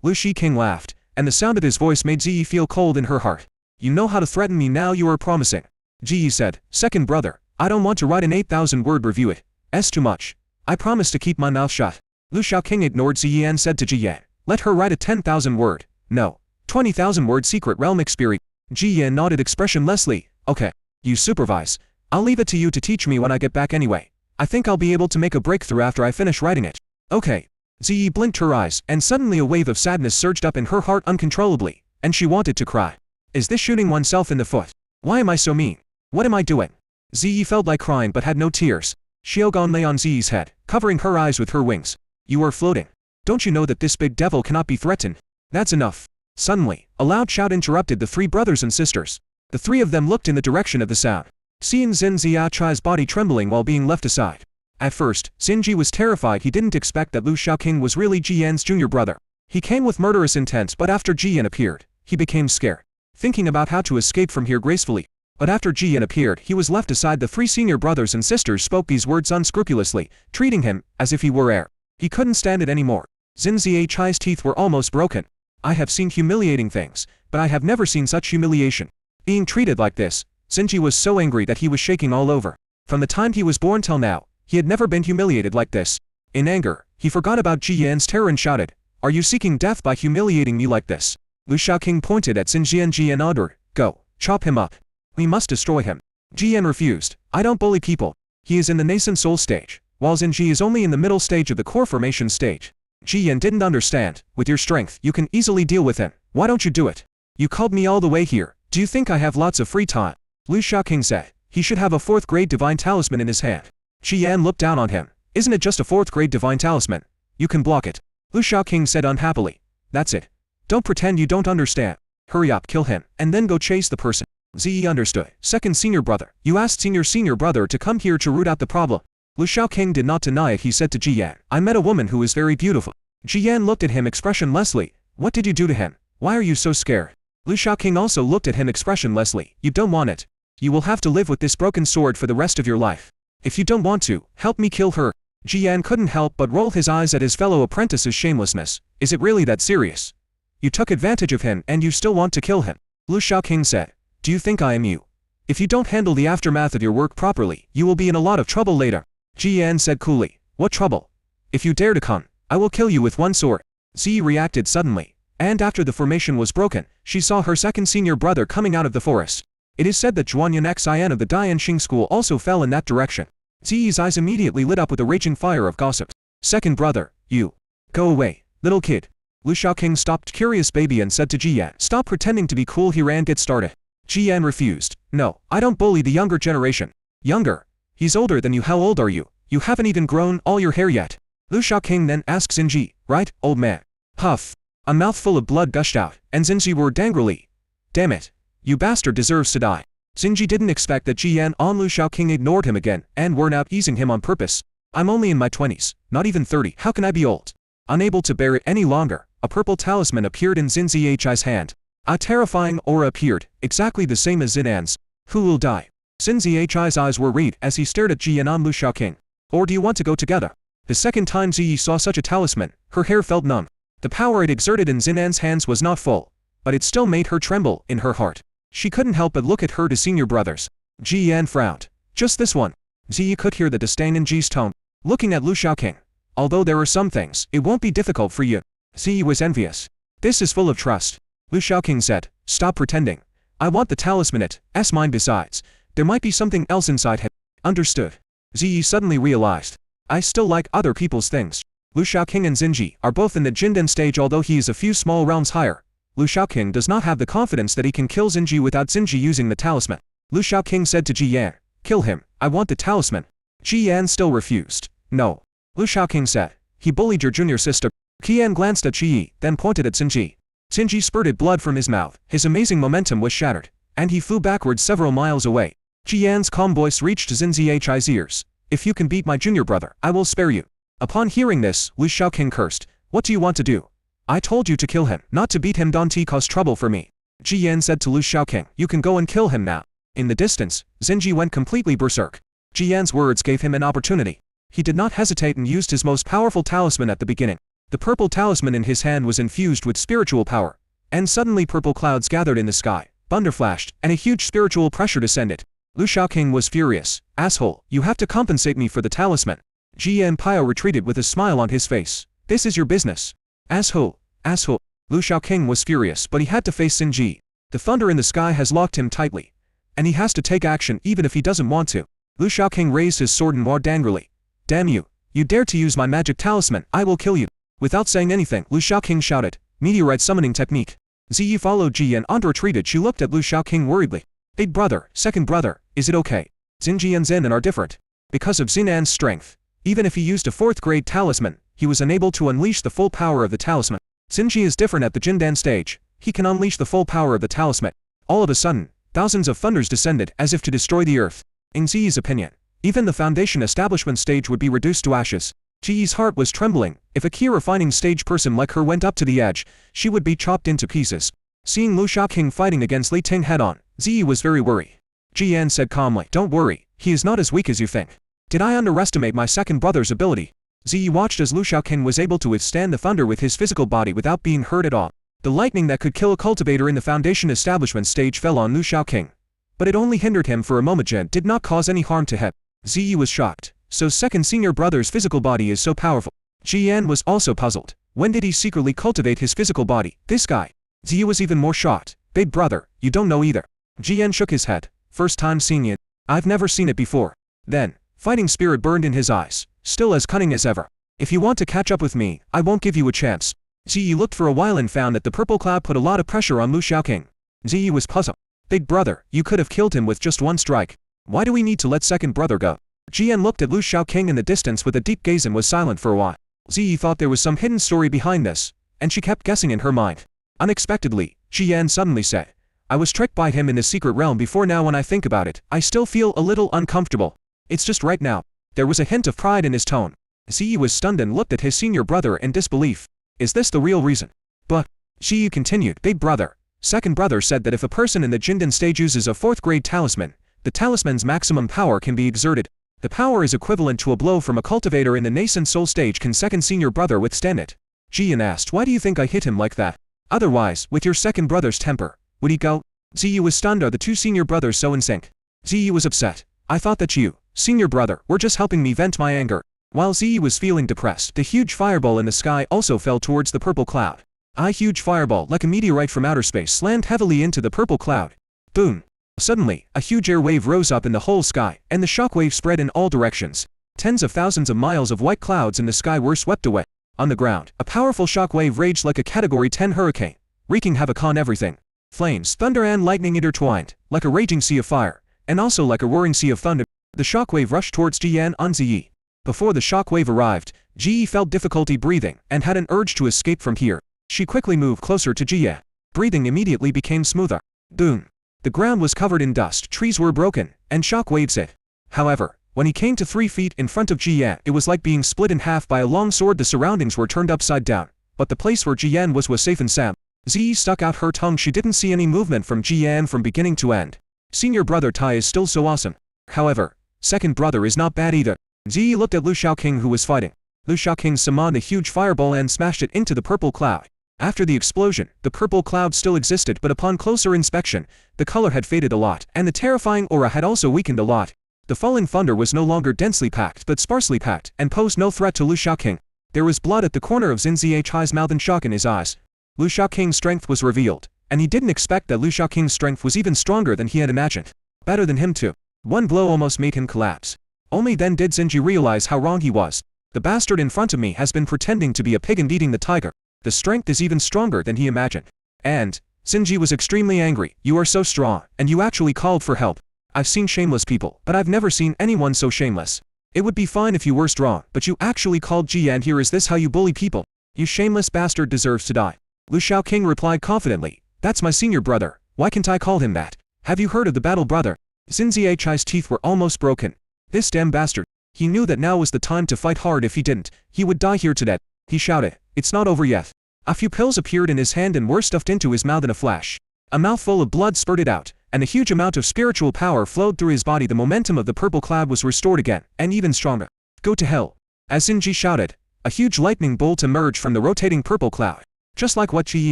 Lu Shiqing laughed, and the sound of his voice made Ziyi feel cold in her heart. "You know how to threaten me now, you are promising." Ziyi said, "Second brother, I don't want to write an 8,000-word review, it's too much. I promise to keep my mouth shut." Lu Shaoqing ignored Ziyi and said to Ji Yan, "Let her write a 10,000-word, no, 20,000-word secret realm experience." Ji Yan nodded expressionlessly. "Okay, you supervise. I'll leave it to you to teach me when I get back anyway. I think I'll be able to make a breakthrough after I finish writing it." "Okay." Ziyi blinked her eyes, and suddenly a wave of sadness surged up in her heart uncontrollably, and she wanted to cry. Is this shooting oneself in the foot? Why am I so mean? What am I doing? Ziyi felt like crying but had no tears. Xiaogan lay on Ziyi's head, covering her eyes with her wings. "You are floating. Don't you know that this big devil cannot be threatened? That's enough." Suddenly, a loud shout interrupted the three brothers and sisters. The three of them looked in the direction of the sound, seeing Xin Ziachai's body trembling while being left aside. At first, Xinji was terrified. He didn't expect that Lu Shaoqing was really Ji Yan's junior brother. He came with murderous intent, but after Ji Yan appeared, he became scared, thinking about how to escape from here gracefully. But after Ji Yan appeared, he was left aside. The three senior brothers and sisters spoke these words unscrupulously, treating him as if he were air. He couldn't stand it anymore. Xin Ziachai's teeth were almost broken. "I have seen humiliating things, but I have never seen such humiliation. Being treated like this." Xinji was so angry that he was shaking all over. From the time he was born till now, he had never been humiliated like this. In anger, he forgot about Ji Yan's terror and shouted, "Are you seeking death by humiliating me like this?" Lu Shaoqing pointed at Xinji and Ji Yan and ordered, "Go, chop him up. We must destroy him." Ji Yan refused. "I don't bully people. He is in the nascent soul stage, while Xinji is only in the middle stage of the core formation stage." Ji Yan didn't understand. "With your strength, you can easily deal with him. Why don't you do it? You called me all the way here. Do you think I have lots of free time?" Lu Shaoqing said. He should have a 4th-grade divine talisman in his hand. Ji Yan looked down on him. "Isn't it just a 4th-grade divine talisman? You can block it." Lu Shaoqing said unhappily. "That's it. Don't pretend you don't understand. Hurry up, kill him, and then go chase the person." Ziyi understood. "Second senior brother, you asked senior brother to come here to root out the problem." Lu Shaoqing did not deny it. He said to Ji Yan, "I met a woman who is very beautiful." Ji Yan looked at him expressionlessly. "What did you do to him? Why are you so scared?" Lu Shaoqing also looked at him expressionlessly. "You don't want it. You will have to live with this broken sword for the rest of your life. If you don't want to, help me kill her." Ji Yan couldn't help but roll his eyes at his fellow apprentice's shamelessness. "Is it really that serious? You took advantage of him and you still want to kill him?" Lu Shaoqing said. "Do you think I am you? If you don't handle the aftermath of your work properly, you will be in a lot of trouble later." Ji Yan said coolly. "What trouble? If you dare to come, I will kill you with one sword." Ziyi reacted suddenly, and after the formation was broken, she saw her second senior brother coming out of the forest. It is said that Zhuanyan Xian of the Dianxing school also fell in that direction. Ziyi's eyes immediately lit up with a raging fire of gossip. "Second brother, you. Go away, little kid." Lu Shaoqing stopped Curious Baby and said to Ji Yan, "Stop pretending to be cool here and get started." Ji Yan refused. "No, I don't bully the younger generation." "Younger? He's older than you. How old are you? You haven't even grown all your hair yet." Lu Shaoqing then asked Xinji, "Right, old man?" Huff. A mouthful of blood gushed out, and Xinji roared angrily. "Damn it. You bastard deserves to die." Xinji didn't expect that Ji Yan and Lu Shaoqing ignored him again, and were now easing him on purpose. "I'm only in my 20s, not even 30. How can I be old?" Unable to bear it any longer, a purple talisman appeared in Xin Ziachai's hand. A terrifying aura appeared, exactly the same as Zinan's. "Who will die?" Xin Ziachai's eyes were red as he stared at Ji Yan and Lu Shaoqing. "Or do you want to go together?" The second time Ziyi saw such a talisman, her hair felt numb. The power it exerted in Zinan's hands was not full, but it still made her tremble in her heart. She couldn't help but look at her two senior brothers. Ji Yan frowned. "Just this one." Ziyi could hear the disdain in Ji's tone. Looking at Lu Shaoqing. "Although there are some things, it won't be difficult for you." Ziyi was envious. "This is full of trust." Lu Shaoqing said, "Stop pretending. I want the talisman. It's mine besides. There might be something else inside him." Understood. Ziyi suddenly realized. "I still like other people's things." Lu Shaoqing and Xinji are both in the Jinden stage, although he is a few small realms higher. Lu Shaoqing does not have the confidence that he can kill Xinji without Xinji using the talisman. Lu Shaoqing said to Ji Yan, "Kill him, I want the talisman." Ji Yan still refused. "No." Lu Shaoqing said, "He bullied your junior sister." Qian glanced at Ji, then pointed at Xinji. Xinji spurted blood from his mouth, his amazing momentum was shattered, and he flew backwards several miles away. Ji Yan's calm voice reached Xin Ziachai's ears. "If you can beat my junior brother, I will spare you." Upon hearing this, Lu Shaoqing cursed. "What do you want to do? I told you to kill him, not to beat him. Don't cause trouble for me. Ji Yan said to Lu Shaoqing, you can go and kill him now. In the distance, Xinji went completely berserk. Ji Yan's words gave him an opportunity. He did not hesitate and used his most powerful talisman at the beginning. The purple talisman in his hand was infused with spiritual power. And suddenly purple clouds gathered in the sky, thunder flashed, and a huge spiritual pressure descended. Lu Shaoqing was furious. Asshole, you have to compensate me for the talisman. Ji Yan Pio retreated with a smile on his face. This is your business. Asshole, asshole. Lu Shaoqing was furious, but he had to face Xinji. The thunder in the sky has locked him tightly. And he has to take action even if he doesn't want to. Lu Shaoqing raised his sword and warned angrily. Damn you. You dare to use my magic talisman, I will kill you. Without saying anything, Lu Shaoqing shouted. Meteorite summoning technique. Ziyi followed Ji Yan and retreated. She looked at Lu Shaoqing worriedly. Big brother, second brother, is it okay? Xinji and Zenan are different. Because of Xinan's strength. Even if he used a 4th grade talisman, he was unable to unleash the full power of the talisman. Xinji is different at the Jindan stage. He can unleash the full power of the talisman. All of a sudden, thousands of thunders descended as if to destroy the earth. In Ziyi's opinion, even the foundation establishment stage would be reduced to ashes. Ziyi's heart was trembling. If a key refining stage person like her went up to the edge, she would be chopped into pieces. Seeing Lu Shaoqing fighting against Li Ting head-on, Ziyi was very worried. Ji Yan said calmly, don't worry, he is not as weak as you think. Did I underestimate my second brother's ability? Ziyi watched as Lu Shaoqing was able to withstand the thunder with his physical body without being hurt at all. The lightning that could kill a cultivator in the foundation establishment stage fell on Lu Shaoqing. But it only hindered him for a moment and did not cause any harm to him. Ziyi was shocked. So second senior brother's physical body is so powerful. Ji Yan was also puzzled. When did he secretly cultivate his physical body? This guy. Ziyi was even more shocked. Big brother, you don't know either. Ji Yan shook his head. First time seeing it. I've never seen it before. Then, fighting spirit burned in his eyes. Still as cunning as ever. If you want to catch up with me, I won't give you a chance. Ziyi looked for a while and found that the purple cloud put a lot of pressure on Lu Shaoqing. Ziyi was puzzled. Big brother, you could have killed him with just one strike. Why do we need to let second brother go? Ji Yan looked at Lu Shaoqing in the distance with a deep gaze and was silent for a while. Ziyi thought there was some hidden story behind this, and she kept guessing in her mind. Unexpectedly, Ji Yan suddenly said, I was tricked by him in the secret realm before. Now when I think about it, I still feel a little uncomfortable. It's just right now. There was a hint of pride in his tone. Ziyi was stunned and looked at his senior brother in disbelief. Is this the real reason? But, Ziyi continued, Big brother. Second brother said that if a person in the Jindan stage uses a 4th grade talisman, the talisman's maximum power can be exerted. The power is equivalent to a blow from a cultivator in the nascent soul stage. Can second senior brother withstand it? Ji Yan asked, why do you think I hit him like that? Otherwise, with your second brother's temper, would he go? Ziyi was stunned. Are the two senior brothers so in sync? Ziyi was upset. I thought that you, senior brother, were just helping me vent my anger. While Ziyi was feeling depressed, the huge fireball in the sky also fell towards the purple cloud. A huge fireball, like a meteorite from outer space, slammed heavily into the purple cloud. Boom! Suddenly, a huge air wave rose up in the whole sky, and the shockwave spread in all directions. Tens of thousands of miles of white clouds in the sky were swept away. On the ground, a powerful shockwave raged like a Category 10 hurricane, wreaking havoc on everything. Flames, thunder and lightning intertwined, like a raging sea of fire, and also like a roaring sea of thunder. The shockwave rushed towards Ji Yan and Ziyi. Before the shockwave arrived, Ji felt difficulty breathing and had an urge to escape from here. She quickly moved closer to Ji Yan. Breathing immediately became smoother. Boom! The ground was covered in dust, trees were broken, and shockwaves hit. However, when he came to 3 feet in front of Ji Yan, it was like being split in half by a long sword. The surroundings were turned upside down, but the place where Ji Yan was safe and sound. Ziyi stuck out her tongue. She didn't see any movement from Ji Yan from beginning to end. Senior brother Tai is still so awesome. However, second brother is not bad either. Ziyi looked at Lu Shaoqing who was fighting. Lu Shaoqing summoned a huge fireball and smashed it into the purple cloud. After the explosion, the purple cloud still existed, but upon closer inspection, the color had faded a lot, and the terrifying aura had also weakened a lot. The falling thunder was no longer densely packed but sparsely packed, and posed no threat to Lu Shaoqing. There was blood at the corner of Xin Zhi's mouth and shock in his eyes. Lu Shaoqing's strength was revealed, and he didn't expect that Lu Shaoqing's strength was even stronger than he had imagined. Better than him too. One blow almost made him collapse. Only then did Xinji realize how wrong he was. The bastard in front of me has been pretending to be a pig and eating the tiger. The strength is even stronger than he imagined. And, Xinji was extremely angry. You are so strong, and you actually called for help. I've seen shameless people, but I've never seen anyone so shameless. It would be fine if you were strong, but you actually called Ji Yan here. Is this how you bully people? You shameless bastard deserves to die. Lu Shaoqing replied confidently. That's my senior brother. Why can't I call him that? Have you heard of the battle brother? Xin Zhi's teeth were almost broken. This damn bastard. He knew that now was the time to fight hard. If he didn't, he would die here today. He shouted, it's not over yet. A few pills appeared in his hand and were stuffed into his mouth in a flash. A mouthful of blood spurted out, and a huge amount of spiritual power flowed through his body. The momentum of the purple cloud was restored again, and even stronger. Go to hell. As Xinji shouted, a huge lightning bolt emerged from the rotating purple cloud. Just like what Ji Yi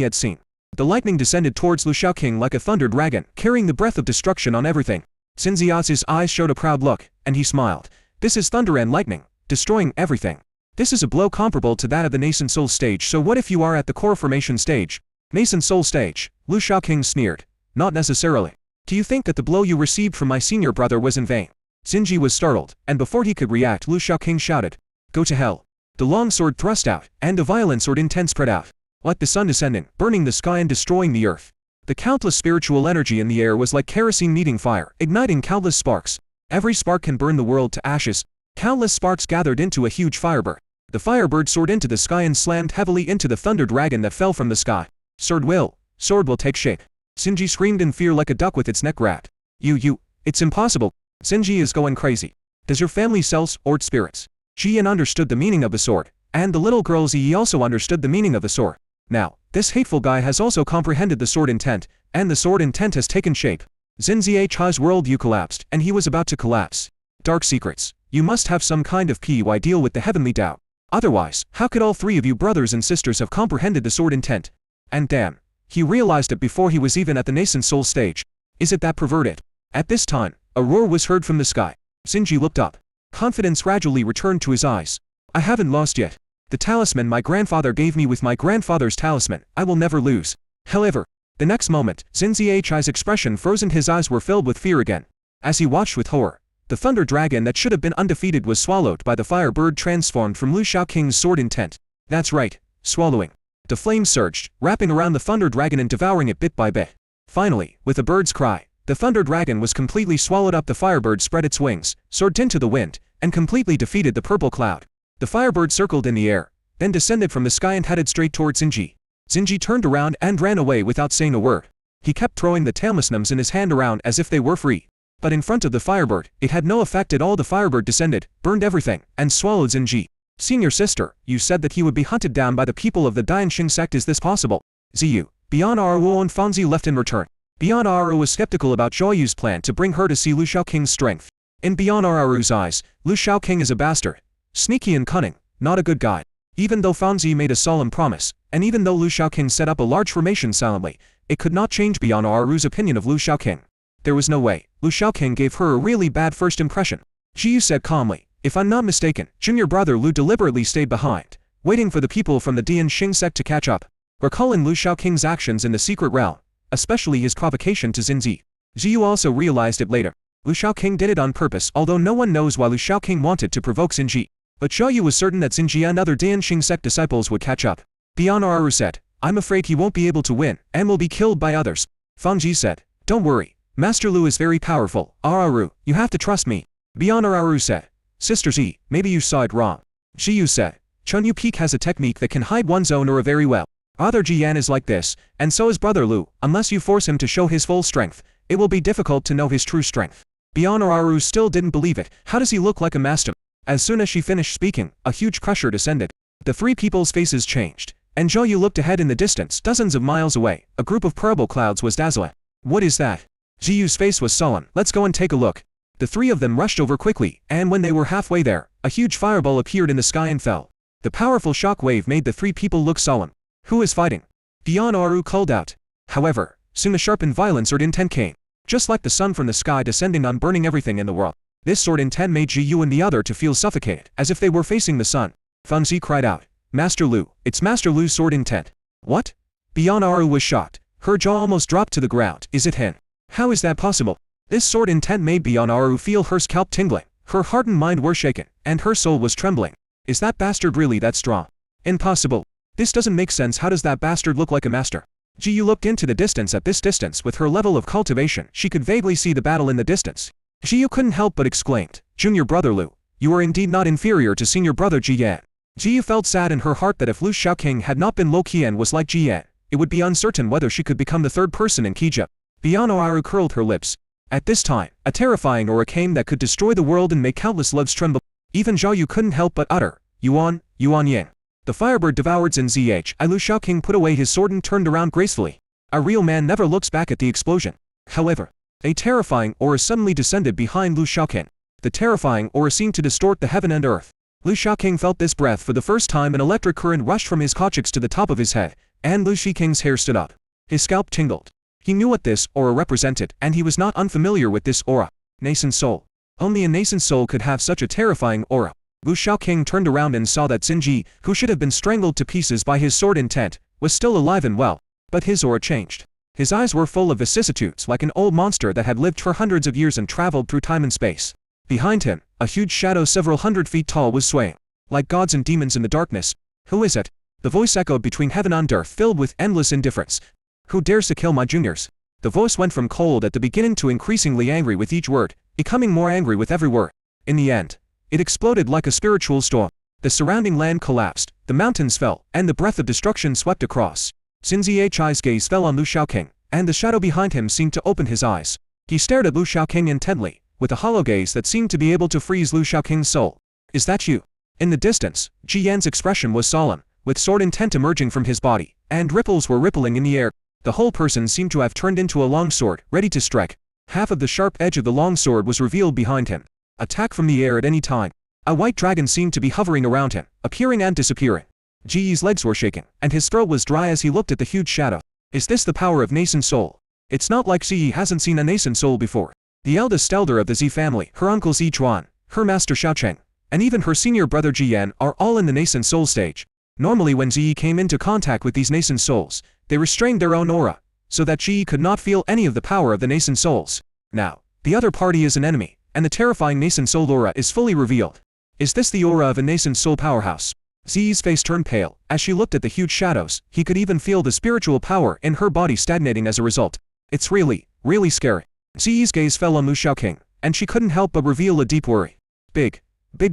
had seen. The lightning descended towards Lu Shaoqing like a thunder dragon, carrying the breath of destruction on everything. Xin Ziya's eyes showed a proud look, and he smiled. This is thunder and lightning, destroying everything. This is a blow comparable to that of the nascent soul stage. So what if you are at the core formation stage? Nascent soul stage, Lu Shaoqing sneered. Not necessarily. Do you think that the blow you received from my senior brother was in vain? Xinji was startled, and before he could react, Lu Shaoqing shouted, Go to hell. The long sword thrust out, and a violent sword intent spread out. Like the sun descending, burning the sky and destroying the earth. The countless spiritual energy in the air was like kerosene meeting fire, igniting countless sparks. Every spark can burn the world to ashes. Countless sparks gathered into a huge firebird. The firebird soared into the sky and slammed heavily into the thunder dragon that fell from the sky. Sword will take shape. Xinji screamed in fear like a duck with its neck wrapped. It's impossible. Xinji is going crazy. Does your family sell sword spirits? Ji Yan understood the meaning of the sword, and the little girl Ziyi also understood the meaning of the sword. Now, this hateful guy has also comprehended the sword intent, and the sword intent has taken shape. Xin Ziyi's worldview collapsed, and he was about to collapse. Dark secrets. You must have some kind of PY deal with the heavenly Tao. Otherwise, how could all three of you brothers and sisters have comprehended the sword intent? And damn, he realized it before he was even at the nascent soul stage. Is it that perverted? At this time, a roar was heard from the sky. Xinji looked up. Confidence gradually returned to his eyes. I haven't lost yet. The talisman my grandfather gave me with my grandfather's talisman, I will never lose. However, the next moment, Xin Ziyi's expression froze and his eyes were filled with fear again. As he watched with horror, the thunder dragon that should have been undefeated was swallowed by the firebird transformed from Lu Shaoqing's sword intent. That's right, swallowing. The flames surged, wrapping around the thunder dragon and devouring it bit by bit. Finally, with a bird's cry, the thunder dragon was completely swallowed up. The firebird spread its wings, soared into the wind, and completely defeated the purple cloud. The firebird circled in the air, then descended from the sky and headed straight towards Xinji. Xinji turned around and ran away without saying a word. He kept throwing the talismans in his hand around as if they were free. But in front of the firebird, it had no effect at all. The firebird descended, burned everything, and swallowed Xinji. Senior sister, you said that he would be hunted down by the people of the Dianxing sect. Is this possible? Ziyu, Bian Aru and Fanzi left in return. Bian Aru was skeptical about Zhou plan to bring her to see Lu Shaoqing's strength. In Bian Aru's eyes, Lu Shaoqing is a bastard. Sneaky and cunning, not a good guy. Even though Fanzi made a solemn promise, and even though Lu Shaoqing set up a large formation silently, it could not change Bian Aru's opinion of Lu Shaoqing. There was no way. Lu Shaoqing gave her a really bad first impression. Jiyu said calmly, if I'm not mistaken, junior brother Lu deliberately stayed behind, waiting for the people from the Dianxing sect to catch up. Recalling Lu Shaoqing's actions in the secret realm, especially his provocation to Xinzi. Jiyu also realized it later. Lu Shaoqing did it on purpose, although no one knows why Lu Shaoqing wanted to provoke Xinji. But Zhou was certain that Xinji and other Dianxing sect disciples would catch up. Bian Aru said, I'm afraid he won't be able to win, and will be killed by others. Fangji said, don't worry. Master Lu is very powerful. Aru, you have to trust me. Bian Aru said, Sister Zi, maybe you saw it wrong. Jiyu said, Chun Yu Peak has a technique that can hide one's own aura very well. Other Jiyan is like this, and so is brother Lu. Unless you force him to show his full strength, it will be difficult to know his true strength. Bian Aru still didn't believe it. How does he look like a master? As soon as she finished speaking, a huge crusher descended. The three people's faces changed, and Zhou looked ahead in the distance, dozens of miles away. A group of purple clouds was dazzling. What is that? Jiyu's face was sullen. Let's go and take a look. The three of them rushed over quickly, and when they were halfway there, a huge fireball appeared in the sky and fell. The powerful shock wave made the three people look sullen. Who is fighting? Bian Aru called out. However, soon a sharp and violent sword intent came. Just like the sun from the sky descending on burning everything in the world. This sword intent made Jiyu and the other to feel suffocated, as if they were facing the sun. Fanzi cried out, Master Lu, it's Master Lu's sword intent. What? Bian Aru was shocked. Her jaw almost dropped to the ground. Is it him? How is that possible? This sword intent made Bian Aru feel her scalp tingling. Her heart and mind were shaken, and her soul was trembling. Is that bastard really that strong? Impossible. This doesn't make sense. How does that bastard look like a master? Jiyu looked into the distance. At this distance, with her level of cultivation, she could vaguely see the battle in the distance. Jiyu couldn't help but exclaimed, Junior brother Lu, you are indeed not inferior to senior brother Jiyan. Jiyu felt sad in her heart that if Lu Shaoqing had not been Lo Qian was like Jiyan, it would be uncertain whether she could become the third person in Qija. Bian Aru curled her lips. At this time, a terrifying aura came that could destroy the world and make countless lives tremble. Even Zhou couldn't help but utter, Yuan Yang. The firebird devoured Xin Zh. Lu Shaoqing put away his sword and turned around gracefully. A real man never looks back at the explosion. However, a terrifying aura suddenly descended behind Lu Shaoqing. The terrifying aura seemed to distort the heaven and earth. Lu Shaoqing felt this breath for the first time. An electric current rushed from his coccyx to the top of his head, and Lu Shaoqing's hair stood up. His scalp tingled. He knew what this aura represented, and he was not unfamiliar with this aura. Nascent soul. Only a nascent soul could have such a terrifying aura. Lu Shaoqing turned around and saw that Xin Ji, who should have been strangled to pieces by his sword intent, was still alive and well, but his aura changed. His eyes were full of vicissitudes like an old monster that had lived for hundreds of years and traveled through time and space. Behind him, a huge shadow several hundred feet tall was swaying. Like gods and demons in the darkness. Who is it? The voice echoed between heaven and earth, filled with endless indifference. Who dares to kill my juniors? The voice went from cold at the beginning to increasingly angry with each word, becoming more angry with every word. In the end, it exploded like a spiritual storm. The surrounding land collapsed, the mountains fell, and the breath of destruction swept across. Xin Zhi's gaze fell on Lu Shaoqing, and the shadow behind him seemed to open his eyes. He stared at Lu Shaoqing intently, with a hollow gaze that seemed to be able to freeze Lu Shaoqing's soul. Is that you? In the distance, Ji Yan's expression was solemn, with sword intent emerging from his body, and ripples were rippling in the air. The whole person seemed to have turned into a long sword, ready to strike. Half of the sharp edge of the long sword was revealed behind him. Attack from the air at any time. A white dragon seemed to be hovering around him, appearing and disappearing. Ji Yi's legs were shaking, and his throat was dry as he looked at the huge shadow. Is this the power of nascent soul? It's not like Ji Yi hasn't seen a nascent soul before. The eldest elder of the Zi family, her uncle Zi Chuan, her master Xiaocheng, and even her senior brother Ji Yan are all in the nascent soul stage. Normally when Ji Yi came into contact with these nascent souls, they restrained their own aura, so that Ji Yi could not feel any of the power of the nascent souls. Now, the other party is an enemy, and the terrifying nascent soul aura is fully revealed. Is this the aura of a nascent soul powerhouse? Ziyi's face turned pale. As she looked at the huge shadows, he could even feel the spiritual power in her body stagnating as a result. It's really scary. Ziyi's gaze fell on Lu Shaoqing, and she couldn't help but reveal a deep worry. Big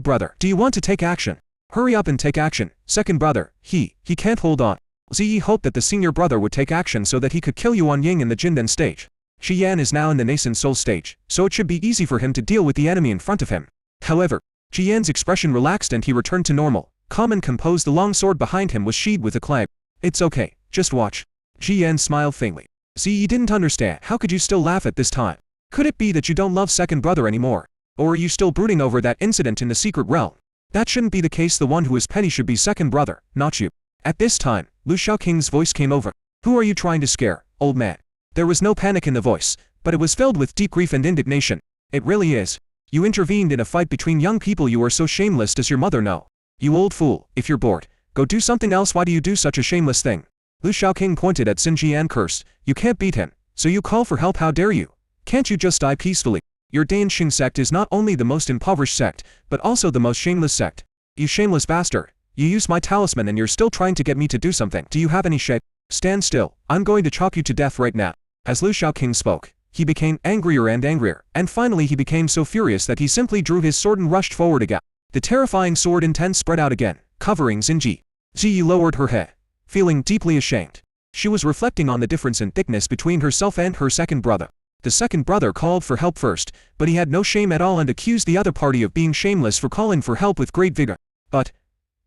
brother, do you want to take action? Hurry up and take action. Second brother, he can't hold on. Ziyi hoped that the senior brother would take action so that he could kill Yuan Ying in the Jindan stage. Shi Yan is now in the nascent soul stage, so it should be easy for him to deal with the enemy in front of him. However, Shi Yan's expression relaxed and he returned to normal. Calm and composed. The long sword behind him was sheathed with a clang. It's okay, just watch. Shi Yan smiled faintly. Ziyi didn't understand. How could you still laugh at this time? Could it be that you don't love second brother anymore? Or are you still brooding over that incident in the secret realm? That shouldn't be the case. The one who is petty should be second brother, not you. At this time, Lu Shaoqing's voice came over. Who are you trying to scare, old man? There was no panic in the voice, but it was filled with deep grief and indignation. It really is. You intervened in a fight between young people. You are so shameless. Does your mother know? You old fool, if you're bored, go do something else. Why do you do such a shameless thing? Lu Shaoqing pointed at Xin Ji and cursed. You can't beat him, so you call for help. How dare you? Can't you just die peacefully? Your Dainxing sect is not only the most impoverished sect, but also the most shameless sect. You shameless bastard. You used my talisman and you're still trying to get me to do something. Do you have any shape? Stand still. I'm going to chop you to death right now. As Lu Shaoqing spoke, he became angrier and angrier, and finally he became so furious that he simply drew his sword and rushed forward again. The terrifying sword intent spread out again, covering Xin Ji. Ji lowered her head, feeling deeply ashamed. She was reflecting on the difference in thickness between herself and her second brother. The second brother called for help first, but he had no shame at all and accused the other party of being shameless for calling for help with great vigor. But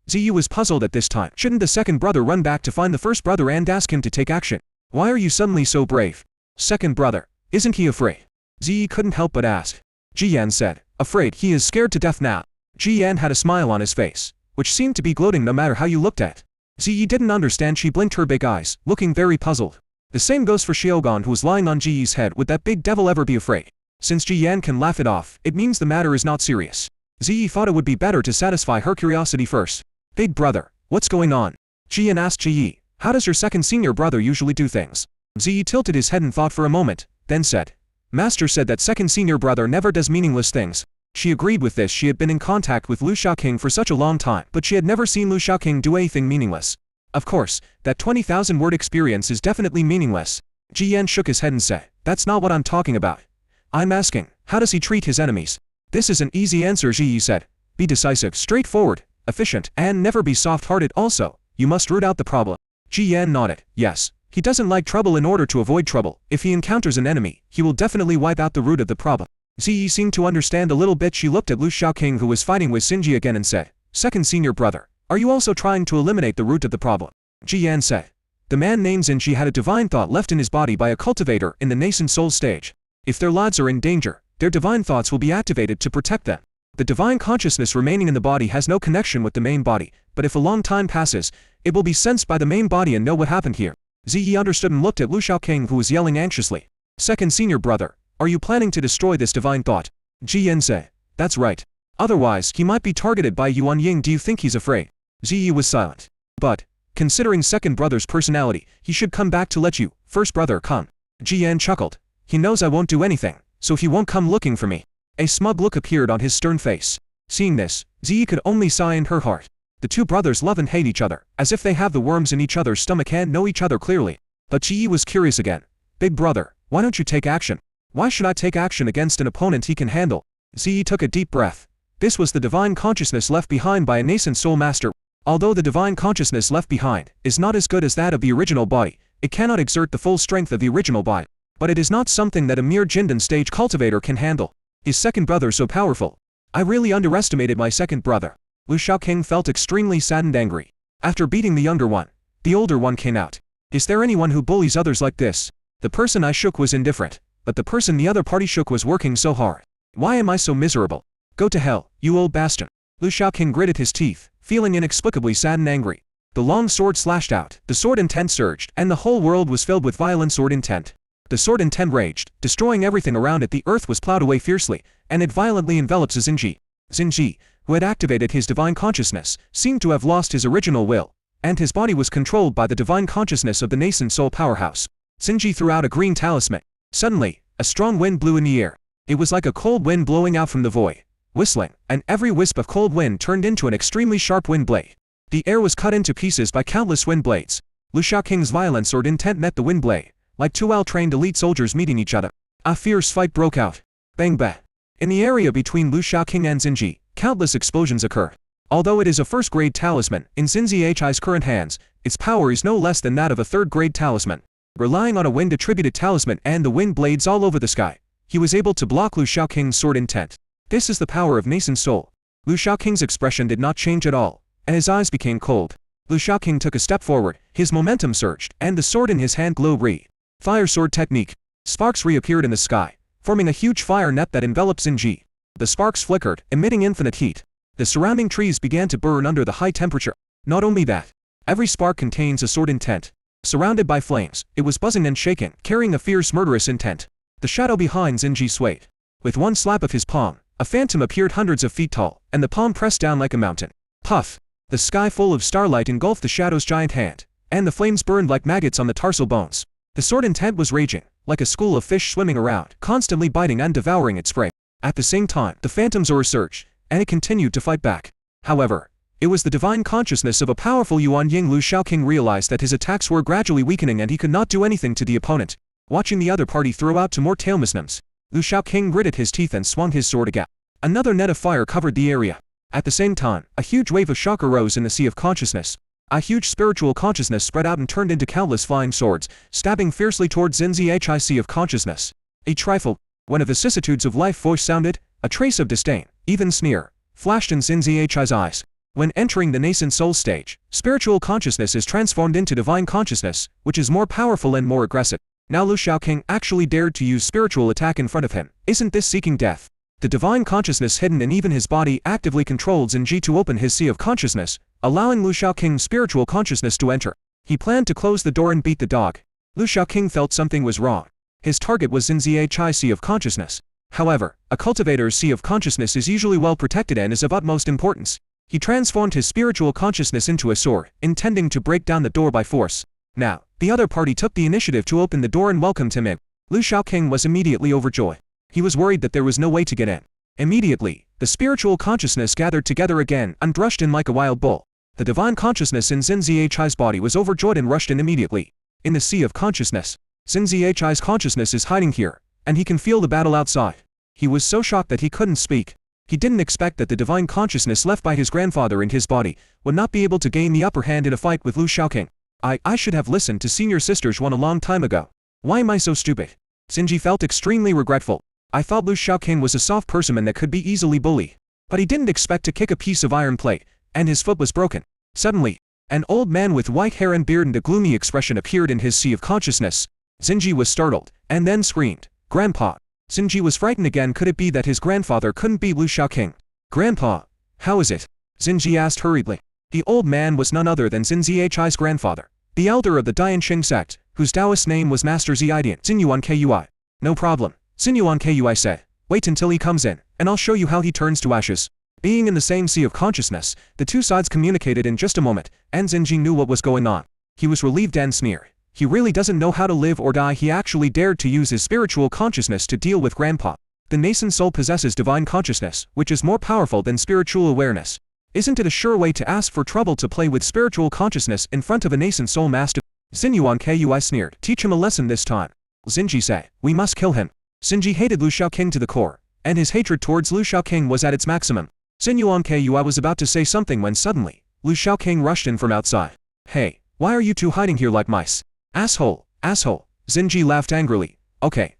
Ziyu was puzzled at this time. Shouldn't the second brother run back to find the first brother and ask him to take action? Why are you suddenly so brave? Second brother, isn't he afraid? Ziyi couldn't help but ask. Ji Yan said, afraid. He is scared to death now. Ji Yan had a smile on his face, which seemed to be gloating no matter how you looked at. Ziyi didn't understand. She blinked her big eyes, looking very puzzled. The same goes for Xiaogan, who was lying on Ji Yi's head. Would that big devil ever be afraid? Since Ji Yan can laugh it off, it means the matter is not serious. Ziyi thought it would be better to satisfy her curiosity first. Big brother, what's going on? Ji Yan asked Ji Yi. How does your second senior brother usually do things? Ziyi tilted his head and thought for a moment, then said. Master said that second senior brother never does meaningless things. She agreed with this. She had been in contact with Lu Shaoqing for such a long time, but she had never seen Lu Shaoqing do anything meaningless. Of course, that 20,000 word experience is definitely meaningless. Ji Yan shook his head and said, that's not what I'm talking about. I'm asking, how does he treat his enemies? This is an easy answer, Ji Yi said. Be decisive, straightforward, efficient, and never be soft-hearted. Also, you must root out the problem. Ji Yan nodded. Yes, he doesn't like trouble. In order to avoid trouble, if he encounters an enemy, he will definitely wipe out the root of the problem. Ziyi seemed to understand a little bit. She looked at Lu Shaoqing, who was fighting with Xin Ji again, and said, second senior brother, Are you also trying to eliminate the root of the problem? Ji Yan said. The man named Xinji had a divine thought left in his body by a cultivator in the nascent soul stage. If their lives are in danger, their divine thoughts will be activated to protect them. The divine consciousness remaining in the body has no connection with the main body, but if a long time passes, it will be sensed by the main body and know what happened here. Ziyi understood and looked at Lu Shaoqing, who was yelling anxiously. Second senior brother, are you planning to destroy this divine thought? Ji Yan said. That's right. Otherwise, he might be targeted by Yuan Ying. Do you think he's afraid? Ziyi was silent. But, considering second brother's personality, he should come back to let you, first brother, come. Ji Yan chuckled. He knows I won't do anything, so he won't come looking for me. A smug look appeared on his stern face. Seeing this, Ziyi could only sigh in her heart. The two brothers love and hate each other, as if they have the worms in each other's stomach and know each other clearly. But Ziyi was curious again. Big brother, why don't you take action? Why should I take action against an opponent he can handle? Ziyi took a deep breath. This was the divine consciousness left behind by a nascent soul master. Although the divine consciousness left behind is not as good as that of the original body, it cannot exert the full strength of the original body. But it is not something that a mere Jindan stage cultivator can handle. His second brother so powerful. I really underestimated my second brother. Lu Shaoqing felt extremely sad and angry. After beating the younger one, the older one came out. Is there anyone who bullies others like this? The person I shook was indifferent, but the person the other party shook was working so hard. Why am I so miserable? Go to hell, you old bastard. Lu Shaoqing gritted his teeth, feeling inexplicably sad and angry. The long sword slashed out, the sword intent surged, and the whole world was filled with violent sword intent. The sword intent raged, destroying everything around it. The earth was plowed away fiercely, and it violently enveloped Xinji. Xinji, who had activated his divine consciousness, seemed to have lost his original will, and his body was controlled by the divine consciousness of the nascent soul powerhouse. Xinji threw out a green talisman. Suddenly, a strong wind blew in the air. It was like a cold wind blowing out from the void, whistling, and every wisp of cold wind turned into an extremely sharp wind blade. The air was cut into pieces by countless wind blades. Lu Shaoqing's violent sword intent met the wind blade, like two well-trained elite soldiers meeting each other. A fierce fight broke out. Bang bang. In the area between Lu Shaoqing and Xinji, countless explosions occurred. Although it is a first-grade talisman, in Xinji's current hands, its power is no less than that of a third-grade talisman. Relying on a wind-attributed talisman and the wind blades all over the sky, he was able to block Lu Shaoqing's sword intent. This is the power of nascent soul. Lu Shaoqing's expression did not change at all, and his eyes became cold. Lu Shaoqing took a step forward, his momentum surged, and the sword in his hand glowed red. Fire sword technique. Sparks reappeared in the sky, forming a huge fire net that enveloped Xinji. The sparks flickered, emitting infinite heat. The surrounding trees began to burn under the high temperature. Not only that, every spark contains a sword intent. Surrounded by flames, it was buzzing and shaking, carrying a fierce murderous intent. The shadow behind Xinji swayed. With one slap of his palm, a phantom appeared hundreds of feet tall, and the palm pressed down like a mountain. Puff! The sky full of starlight engulfed the shadow's giant hand, and the flames burned like maggots on the tarsal bones. The sword intent was raging, like a school of fish swimming around, constantly biting and devouring its prey. At the same time, the phantom's aura surged, and it continued to fight back. However, it was the divine consciousness of a powerful Yuan Ying. Lu Shaoqing realized that his attacks were gradually weakening and he could not do anything to the opponent. Watching the other party throw out to more tailmisnams, Lu Shaoqing gritted his teeth and swung his sword again. Another net of fire covered the area. At the same time, a huge wave of shock arose in the sea of consciousness. A huge spiritual consciousness spread out and turned into countless flying swords, stabbing fiercely towards Xinji's sea of consciousness. A trifle. When a vicissitudes of life voice sounded, a trace of disdain, even sneer, flashed in Xinji's eyes. When entering the nascent soul stage, spiritual consciousness is transformed into divine consciousness, which is more powerful and more aggressive. Now Lu Shaoqing actually dared to use spiritual attack in front of him. Isn't this seeking death? The divine consciousness hidden in even his body actively controlled Xinji to open his sea of consciousness, allowing Lu Shaoqing's spiritual consciousness to enter. He planned to close the door and beat the dog. Lu Shaoqing felt something was wrong. His target was Xinji's sea of consciousness. However, a cultivator's sea of consciousness is usually well protected and is of utmost importance. He transformed his spiritual consciousness into a sword, intending to break down the door by force. Now, the other party took the initiative to open the door and welcomed him in. Lu Shaoqing was immediately overjoyed. He was worried that there was no way to get in. Immediately, the spiritual consciousness gathered together again and rushed in like a wild bull. The divine consciousness in Xinji's body was overjoyed and rushed in immediately. In the sea of consciousness, Xinji's consciousness is hiding here, and he can feel the battle outside. He was so shocked that he couldn't speak. He didn't expect that the divine consciousness left by his grandfather in his body would not be able to gain the upper hand in a fight with Lu Shaoqing. I should have listened to senior sister's one a long time ago. Why am I so stupid? Xinji felt extremely regretful. I thought Lu Shaoqing was a soft person that could be easily bullied. But he didn't expect to kick a piece of iron plate, and his foot was broken. Suddenly, an old man with white hair and beard and a gloomy expression appeared in his sea of consciousness. Xinji was startled, and then screamed, "Grandpa!" Xinji was frightened again. Could it be that his grandfather couldn't be Lu Shaoqing? "Grandpa, how is it?" Xinji asked hurriedly. The old man was none other than Xin Zihi's grandfather, the elder of the Dianxing sect, whose Taoist name was Master Ziyidian Xinyuan Kui. "No problem," Xinyuan Kui said. "Wait until he comes in, and I'll show you how he turns to ashes." Being in the same sea of consciousness, the two sides communicated in just a moment, and Xinji knew what was going on. He was relieved and sneered. He really doesn't know how to live or die. He actually dared to use his spiritual consciousness to deal with Grandpa. The nascent soul possesses divine consciousness, which is more powerful than spiritual awareness. Isn't it a sure way to ask for trouble to play with spiritual consciousness in front of a nascent soul master? Xinyuan Kui sneered. "Teach him a lesson this time." Xinji said, "We must kill him." Xinji hated Lu Shaoqing to the core, and his hatred towards Lu Shaoqing was at its maximum. Xinyuan Kui was about to say something when suddenly, Lu Shaoqing rushed in from outside. "Hey, why are you two hiding here like mice?" "Asshole, asshole." Xinji laughed angrily. Okay.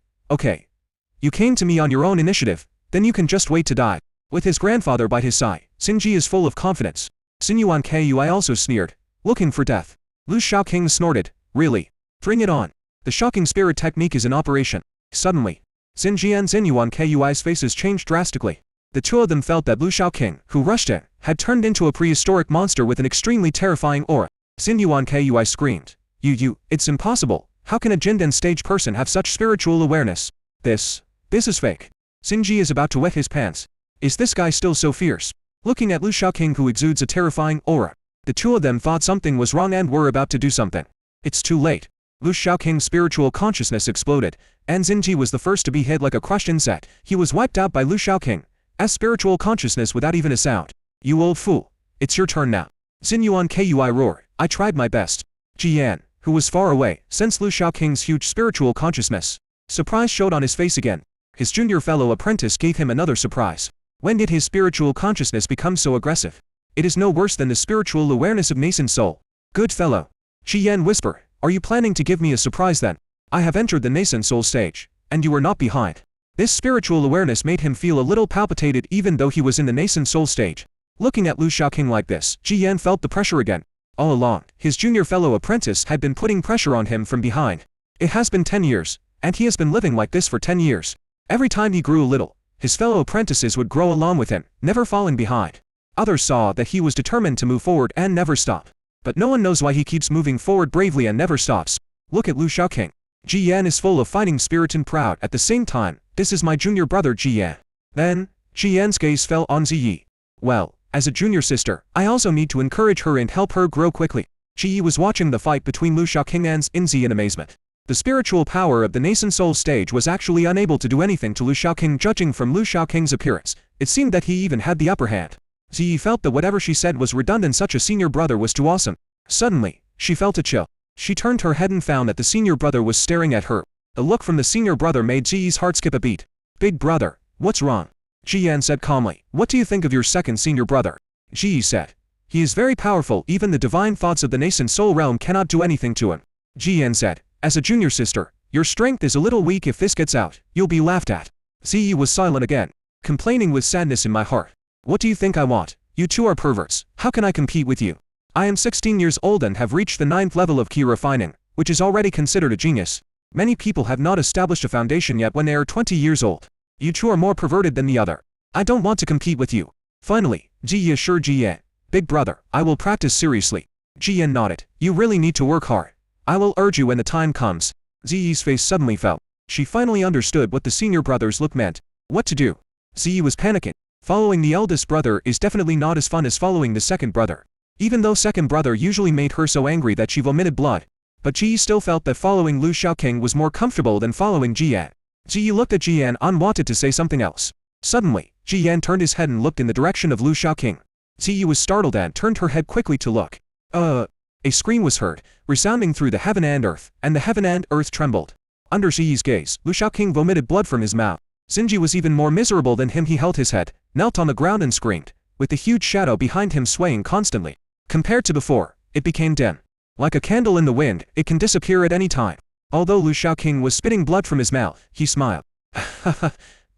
You came to me on your own initiative, then you can just wait to die." With his grandfather by his side, Xinji is full of confidence. Xinyuan Kui also sneered. "Looking for death." Lu Shaoqing snorted. "Really? Bring it on." The shocking spirit technique is in operation. Suddenly, Xinji and Xinyuan Kui's faces changed drastically. The two of them felt that Lu Shaoqing, who rushed in, had turned into a prehistoric monster with an extremely terrifying aura. Xinyuan Kui screamed. It's impossible. How can a Jindan stage person have such spiritual awareness? This is fake." Xinji is about to wet his pants. Is this guy still so fierce? Looking at Lu Shaoqing, who exudes a terrifying aura, the two of them thought something was wrong and were about to do something. It's too late. Lu Shaoqing's spiritual consciousness exploded, and Xinji was the first to be hit like a crushed insect. He was wiped out by Lu Shaoqing as spiritual consciousness without even a sound. "You old fool. It's your turn now." Xinyuan Kui roared. "I tried my best." Jiyan, who was far away, sensed Lu Shaoqing's huge spiritual consciousness. Surprise showed on his face again. His junior fellow apprentice gave him another surprise. When did his spiritual consciousness become so aggressive? It is no worse than the spiritual awareness of nascent soul. "Good fellow." Jiyan whispered. "Are you planning to give me a surprise then? I have entered the nascent soul stage, and you are not behind." This spiritual awareness made him feel a little palpitated even though he was in the nascent soul stage. Looking at Lu Shaoqing like this, Jiyan felt the pressure again. All along, his junior fellow apprentice had been putting pressure on him from behind. It has been 10 years, and he has been living like this for 10 years. Every time he grew a little, his fellow apprentices would grow along with him, never falling behind. Others saw that he was determined to move forward and never stop. But no one knows why he keeps moving forward bravely and never stops. Look at Lu Shaoqing. Jiyan is full of fighting spirit and proud at the same time. "This is my junior brother Jiyan." Then, Jiyan's gaze fell on Ziyi. "Well, as a junior sister, I also need to encourage her and help her grow quickly." Ziyi was watching the fight between Lu Shaoqing and Xinji in amazement. The spiritual power of the nascent soul stage was actually unable to do anything to Lu Shaoqing. Judging from Lu Shaoqing's appearance, it seemed that he even had the upper hand. Ziyi felt that whatever she said was redundant. Such a senior brother was too awesome. Suddenly, she felt a chill. She turned her head and found that the senior brother was staring at her. The look from the senior brother made Ziyi's heart skip a beat. "Big brother, what's wrong?" Jiyan said calmly. "What do you think of your second senior brother?" Ziyi said. "He is very powerful. Even the divine thoughts of the nascent soul realm cannot do anything to him." Jiyan said. "As a junior sister, your strength is a little weak. If this gets out, you'll be laughed at." Ziyi was silent again, complaining with sadness in my heart. "What do you think I want? You two are perverts. How can I compete with you? I am 16 years old and have reached the 9th level of key refining, which is already considered a genius. Many people have not established a foundation yet when they are 20 years old. You two are more perverted than the other. I don't want to compete with you." Finally, Ziyi assured Jiyan. "Big brother, I will practice seriously." Jiyan nodded. "You really need to work hard. I will urge you when the time comes." Ziyi's face suddenly fell. She finally understood what the senior brother's look meant. What to do? Ziyi was panicking. Following the eldest brother is definitely not as fun as following the second brother. Even though second brother usually made her so angry that she vomited blood. But Ziyi still felt that following Lu Shaoqing was more comfortable than following Jiyan. Ziyi looked at Jiyan and wanted to say something else. Suddenly, Jiyan turned his head and looked in the direction of Lu Shaoqing. Ziyi was startled and turned her head quickly to look. A scream was heard, resounding through the heaven and earth, and the heaven and earth trembled. Under Ziyi's gaze, Lu Shaoqing vomited blood from his mouth. Xinji was even more miserable than him. He held his head, knelt on the ground and screamed, with the huge shadow behind him swaying constantly. Compared to before, it became dim. Like a candle in the wind, it can disappear at any time. Although Lu Shaoqing was spitting blood from his mouth, he smiled. "Haha,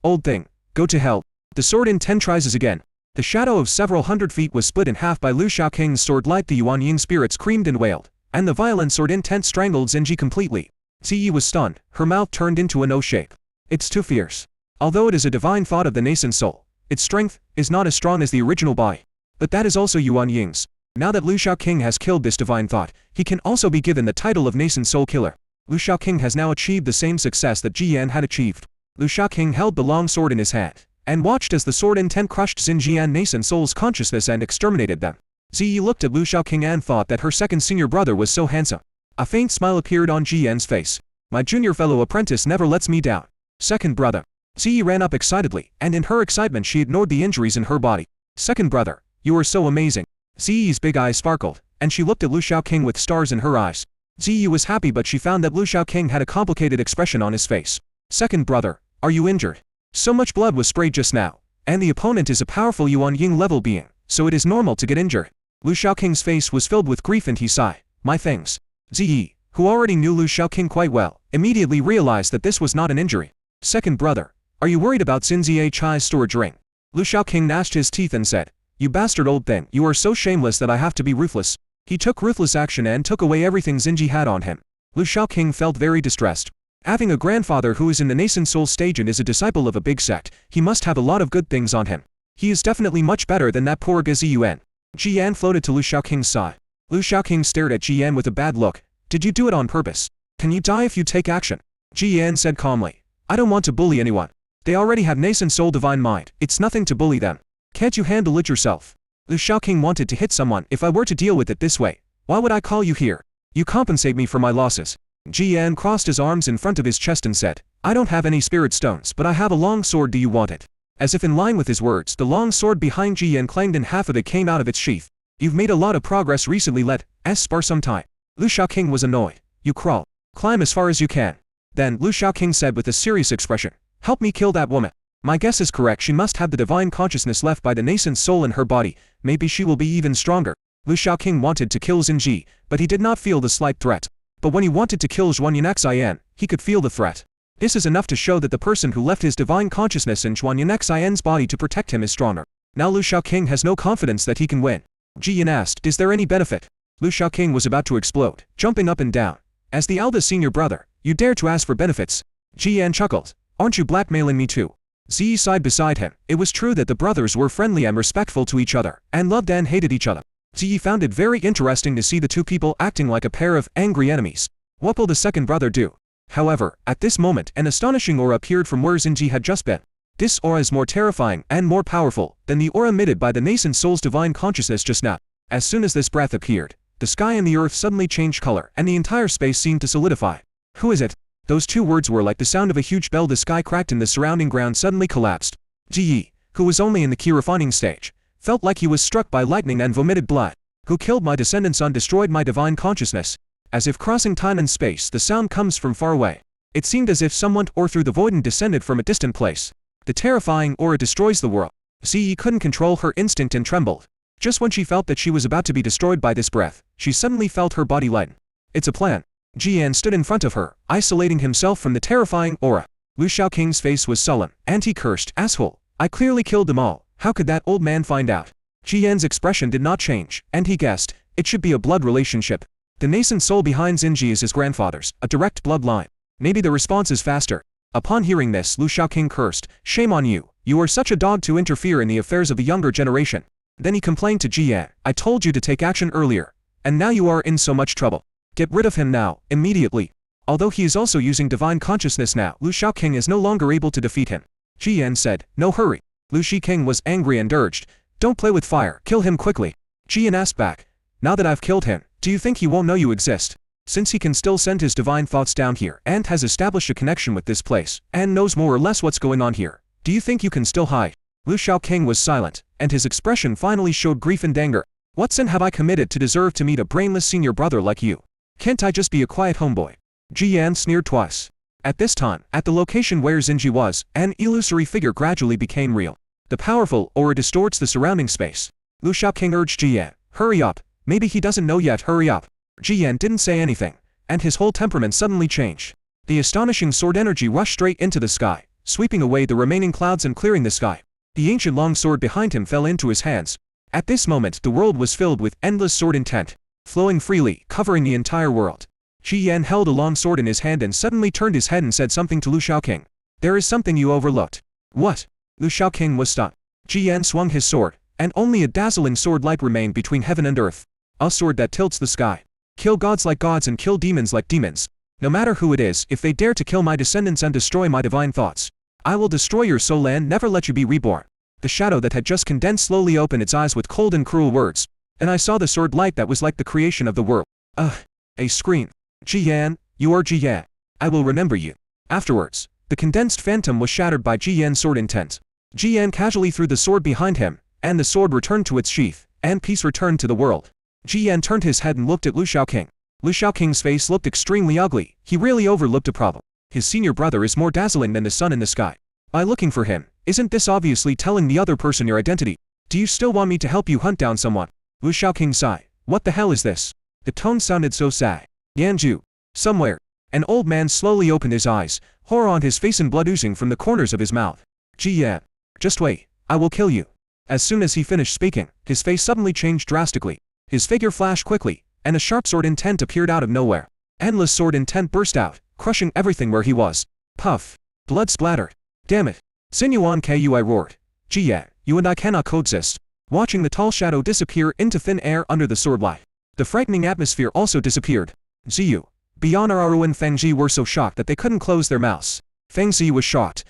old thing, go to hell." The sword in 10 tries again. The shadow of several hundred feet was split in half by Lu Shaoqing's sword. Like the Yuan Yin spirit screamed and wailed, and the violent sword intent strangled Xinji completely. Ziyi was stunned, her mouth turned into an O shape. It's too fierce. Although it is a divine thought of the nascent soul, its strength is not as strong as the original Bai. But that is also Yuan Ying's. Now that Lu Shaoqing has killed this divine thought, he can also be given the title of nascent soul killer. Lu Shaoqing has now achieved the same success that Jiyan had achieved. Lu Shaoqing held the long sword in his hand, and watched as the sword intent crushed Xinjian nascent soul's consciousness and exterminated them. Ziyi looked at Lu Shaoqing and thought that her second senior brother was so handsome. A faint smile appeared on Jiyan's face. My junior fellow apprentice never lets me down. Second brother. Ziyi ran up excitedly, and in her excitement she ignored the injuries in her body. Second brother, you are so amazing. Ziyi's big eyes sparkled, and she looked at Lu Shaoqing with stars in her eyes. Ziyi was happy, but she found that Lu Shaoqing had a complicated expression on his face. Second brother, are you injured? So much blood was sprayed just now, and the opponent is a powerful Yuan Ying level being, so it is normal to get injured. Lu Shaoqing's face was filled with grief and he sighed. My thanks. Ziyi, who already knew Lu Shaoqing quite well, immediately realized that this was not an injury. Second brother, are you worried about Xin Ziyi Chai's storage ring? Lu Shaoqing gnashed his teeth and said, you bastard old thing, you are so shameless that I have to be ruthless. He took ruthless action and took away everything Xinji had on him. Lu Shaoqing felt very distressed. Having a grandfather who is in the nascent soul stage and is a disciple of a big sect, he must have a lot of good things on him. He is definitely much better than that poor Gziyuan. Jiyan floated to Lu Shaoqing's side. Lu Shaoqing stared at Jiyan with a bad look. Did you do it on purpose? Can you die if you take action? Jiyan said calmly. I don't want to bully anyone. They already have nascent soul divine mind, it's nothing to bully them. Can't you handle it yourself? Lu Shaoqing wanted to hit someone. If I were to deal with it this way, why would I call you here? You compensate me for my losses. Jiyan crossed his arms in front of his chest and said, I don't have any spirit stones, but I have a long sword. Do you want it? As if in line with his words, the long sword behind Jiyan clanged and half of it came out of its sheath. You've made a lot of progress recently. Let us spar some time. Lu Shaoqing was annoyed. You crawl. Climb as far as you can. Then Lu Shaoqing said with a serious expression, help me kill that woman. My guess is correct. She must have the divine consciousness left by the nascent soul in her body. Maybe she will be even stronger. Lu Shaoqing wanted to kill Xinji, but he did not feel the slight threat. But when he wanted to kill Zhuanyanxian, he could feel the threat. This is enough to show that the person who left his divine consciousness in Zhuanyanxian's body to protect him is stronger. Now Lu Shaoqing has no confidence that he can win. Jiyan asked, is there any benefit? Lu Shaoqing was about to explode, jumping up and down. As the eldest senior brother, you dare to ask for benefits? Jiyan chuckled. Aren't you blackmailing me too? Ziyi sighed beside him. It was true that the brothers were friendly and respectful to each other, and loved and hated each other. Ziyi found it very interesting to see the two people acting like a pair of angry enemies. What will the second brother do? However, at this moment, an astonishing aura appeared from where Xinji had just been. This aura is more terrifying and more powerful than the aura emitted by the nascent soul's divine consciousness just now. As soon as this breath appeared, the sky and the earth suddenly changed color, and the entire space seemed to solidify. Who is it? Those two words were like the sound of a huge bell. The sky cracked and the surrounding ground suddenly collapsed. Ziyi, who was only in the key refining stage, felt like he was struck by lightning and vomited blood. Who killed my descendants and destroyed my divine consciousness? As if crossing time and space, the sound comes from far away. It seemed as if someone tore through the void and descended from a distant place. The terrifying aura destroys the world. Ziyi couldn't control her instinct and trembled. Just when she felt that she was about to be destroyed by this breath, she suddenly felt her body lighten. It's a plan. Jiyan stood in front of her, isolating himself from the terrifying aura. Lu Shaoqing's face was sullen, and he cursed, asshole. I clearly killed them all. How could that old man find out? Jiyan's expression did not change, and he guessed, it should be a blood relationship. The nascent soul behind Xinji is his grandfather's, a direct bloodline. Maybe the response is faster. Upon hearing this, Lu Shaoqing cursed, shame on you. You are such a dog to interfere in the affairs of the younger generation. Then he complained to Jiyan, I told you to take action earlier. And now you are in so much trouble. Get rid of him now, immediately. Although he is also using divine consciousness now, Lu Shaoqing is no longer able to defeat him. Jiyan said, no hurry. Lu Shaoqing was angry and urged, don't play with fire, kill him quickly. Jiyan asked back, now that I've killed him, do you think he won't know you exist? Since he can still send his divine thoughts down here and has established a connection with this place, and knows more or less what's going on here, do you think you can still hide? Lu Shaoqing was silent, and his expression finally showed grief and anger. What sin have I committed to deserve to meet a brainless senior brother like you? Can't I just be a quiet homeboy? Jiyan sneered twice. At this time, at the location where Xinji was, an illusory figure gradually became real. The powerful aura distorts the surrounding space. Lu Shaoqing urged Jiyan, hurry up, maybe he doesn't know yet, hurry up. Jiyan didn't say anything, and his whole temperament suddenly changed. The astonishing sword energy rushed straight into the sky, sweeping away the remaining clouds and clearing the sky. The ancient long sword behind him fell into his hands. At this moment the world was filled with endless sword intent, flowing freely, covering the entire world. Ji Yan held a long sword in his hand and suddenly turned his head and said something to Lu Shaoqing. There is something you overlooked. What? Lu Shaoqing was stunned. Ji Yan swung his sword, and only a dazzling sword light remained between heaven and earth. A sword that tilts the sky. Kill gods like gods and kill demons like demons. No matter who it is, if they dare to kill my descendants and destroy my divine thoughts, I will destroy your soul and never let you be reborn. The shadow that had just condensed slowly opened its eyes with cold and cruel words, and I saw the sword light that was like the creation of the world. A scream. Ji Yan, you are Ji Yan. I will remember you. Afterwards, the condensed phantom was shattered by Ji Yan's sword intent. Ji Yan casually threw the sword behind him, and the sword returned to its sheath, and peace returned to the world. Ji Yan turned his head and looked at Lu Shaoqing. Lu Shaoqing's face looked extremely ugly. He really overlooked a problem. His senior brother is more dazzling than the sun in the sky. By looking for him, isn't this obviously telling the other person your identity? Do you still want me to help you hunt down someone? Lu Shaoqing sighed. What the hell is this? The tone sounded so sad. Yanju. Somewhere. An old man slowly opened his eyes, horror on his face and blood oozing from the corners of his mouth. Ji Yan. Just wait. I will kill you. As soon as he finished speaking, his face suddenly changed drastically. His figure flashed quickly, and a sharp sword intent appeared out of nowhere. Endless sword intent burst out, crushing everything where he was. Puff. Blood splattered. Damn it. Sinuan Kui roared. Ji Yan, you and I cannot coexist. Watching the tall shadow disappear into thin air under the sword light. The frightening atmosphere also disappeared. Ziyu. Bian Araru and Feng Ji were so shocked that they couldn't close their mouths. Feng Ji was shocked.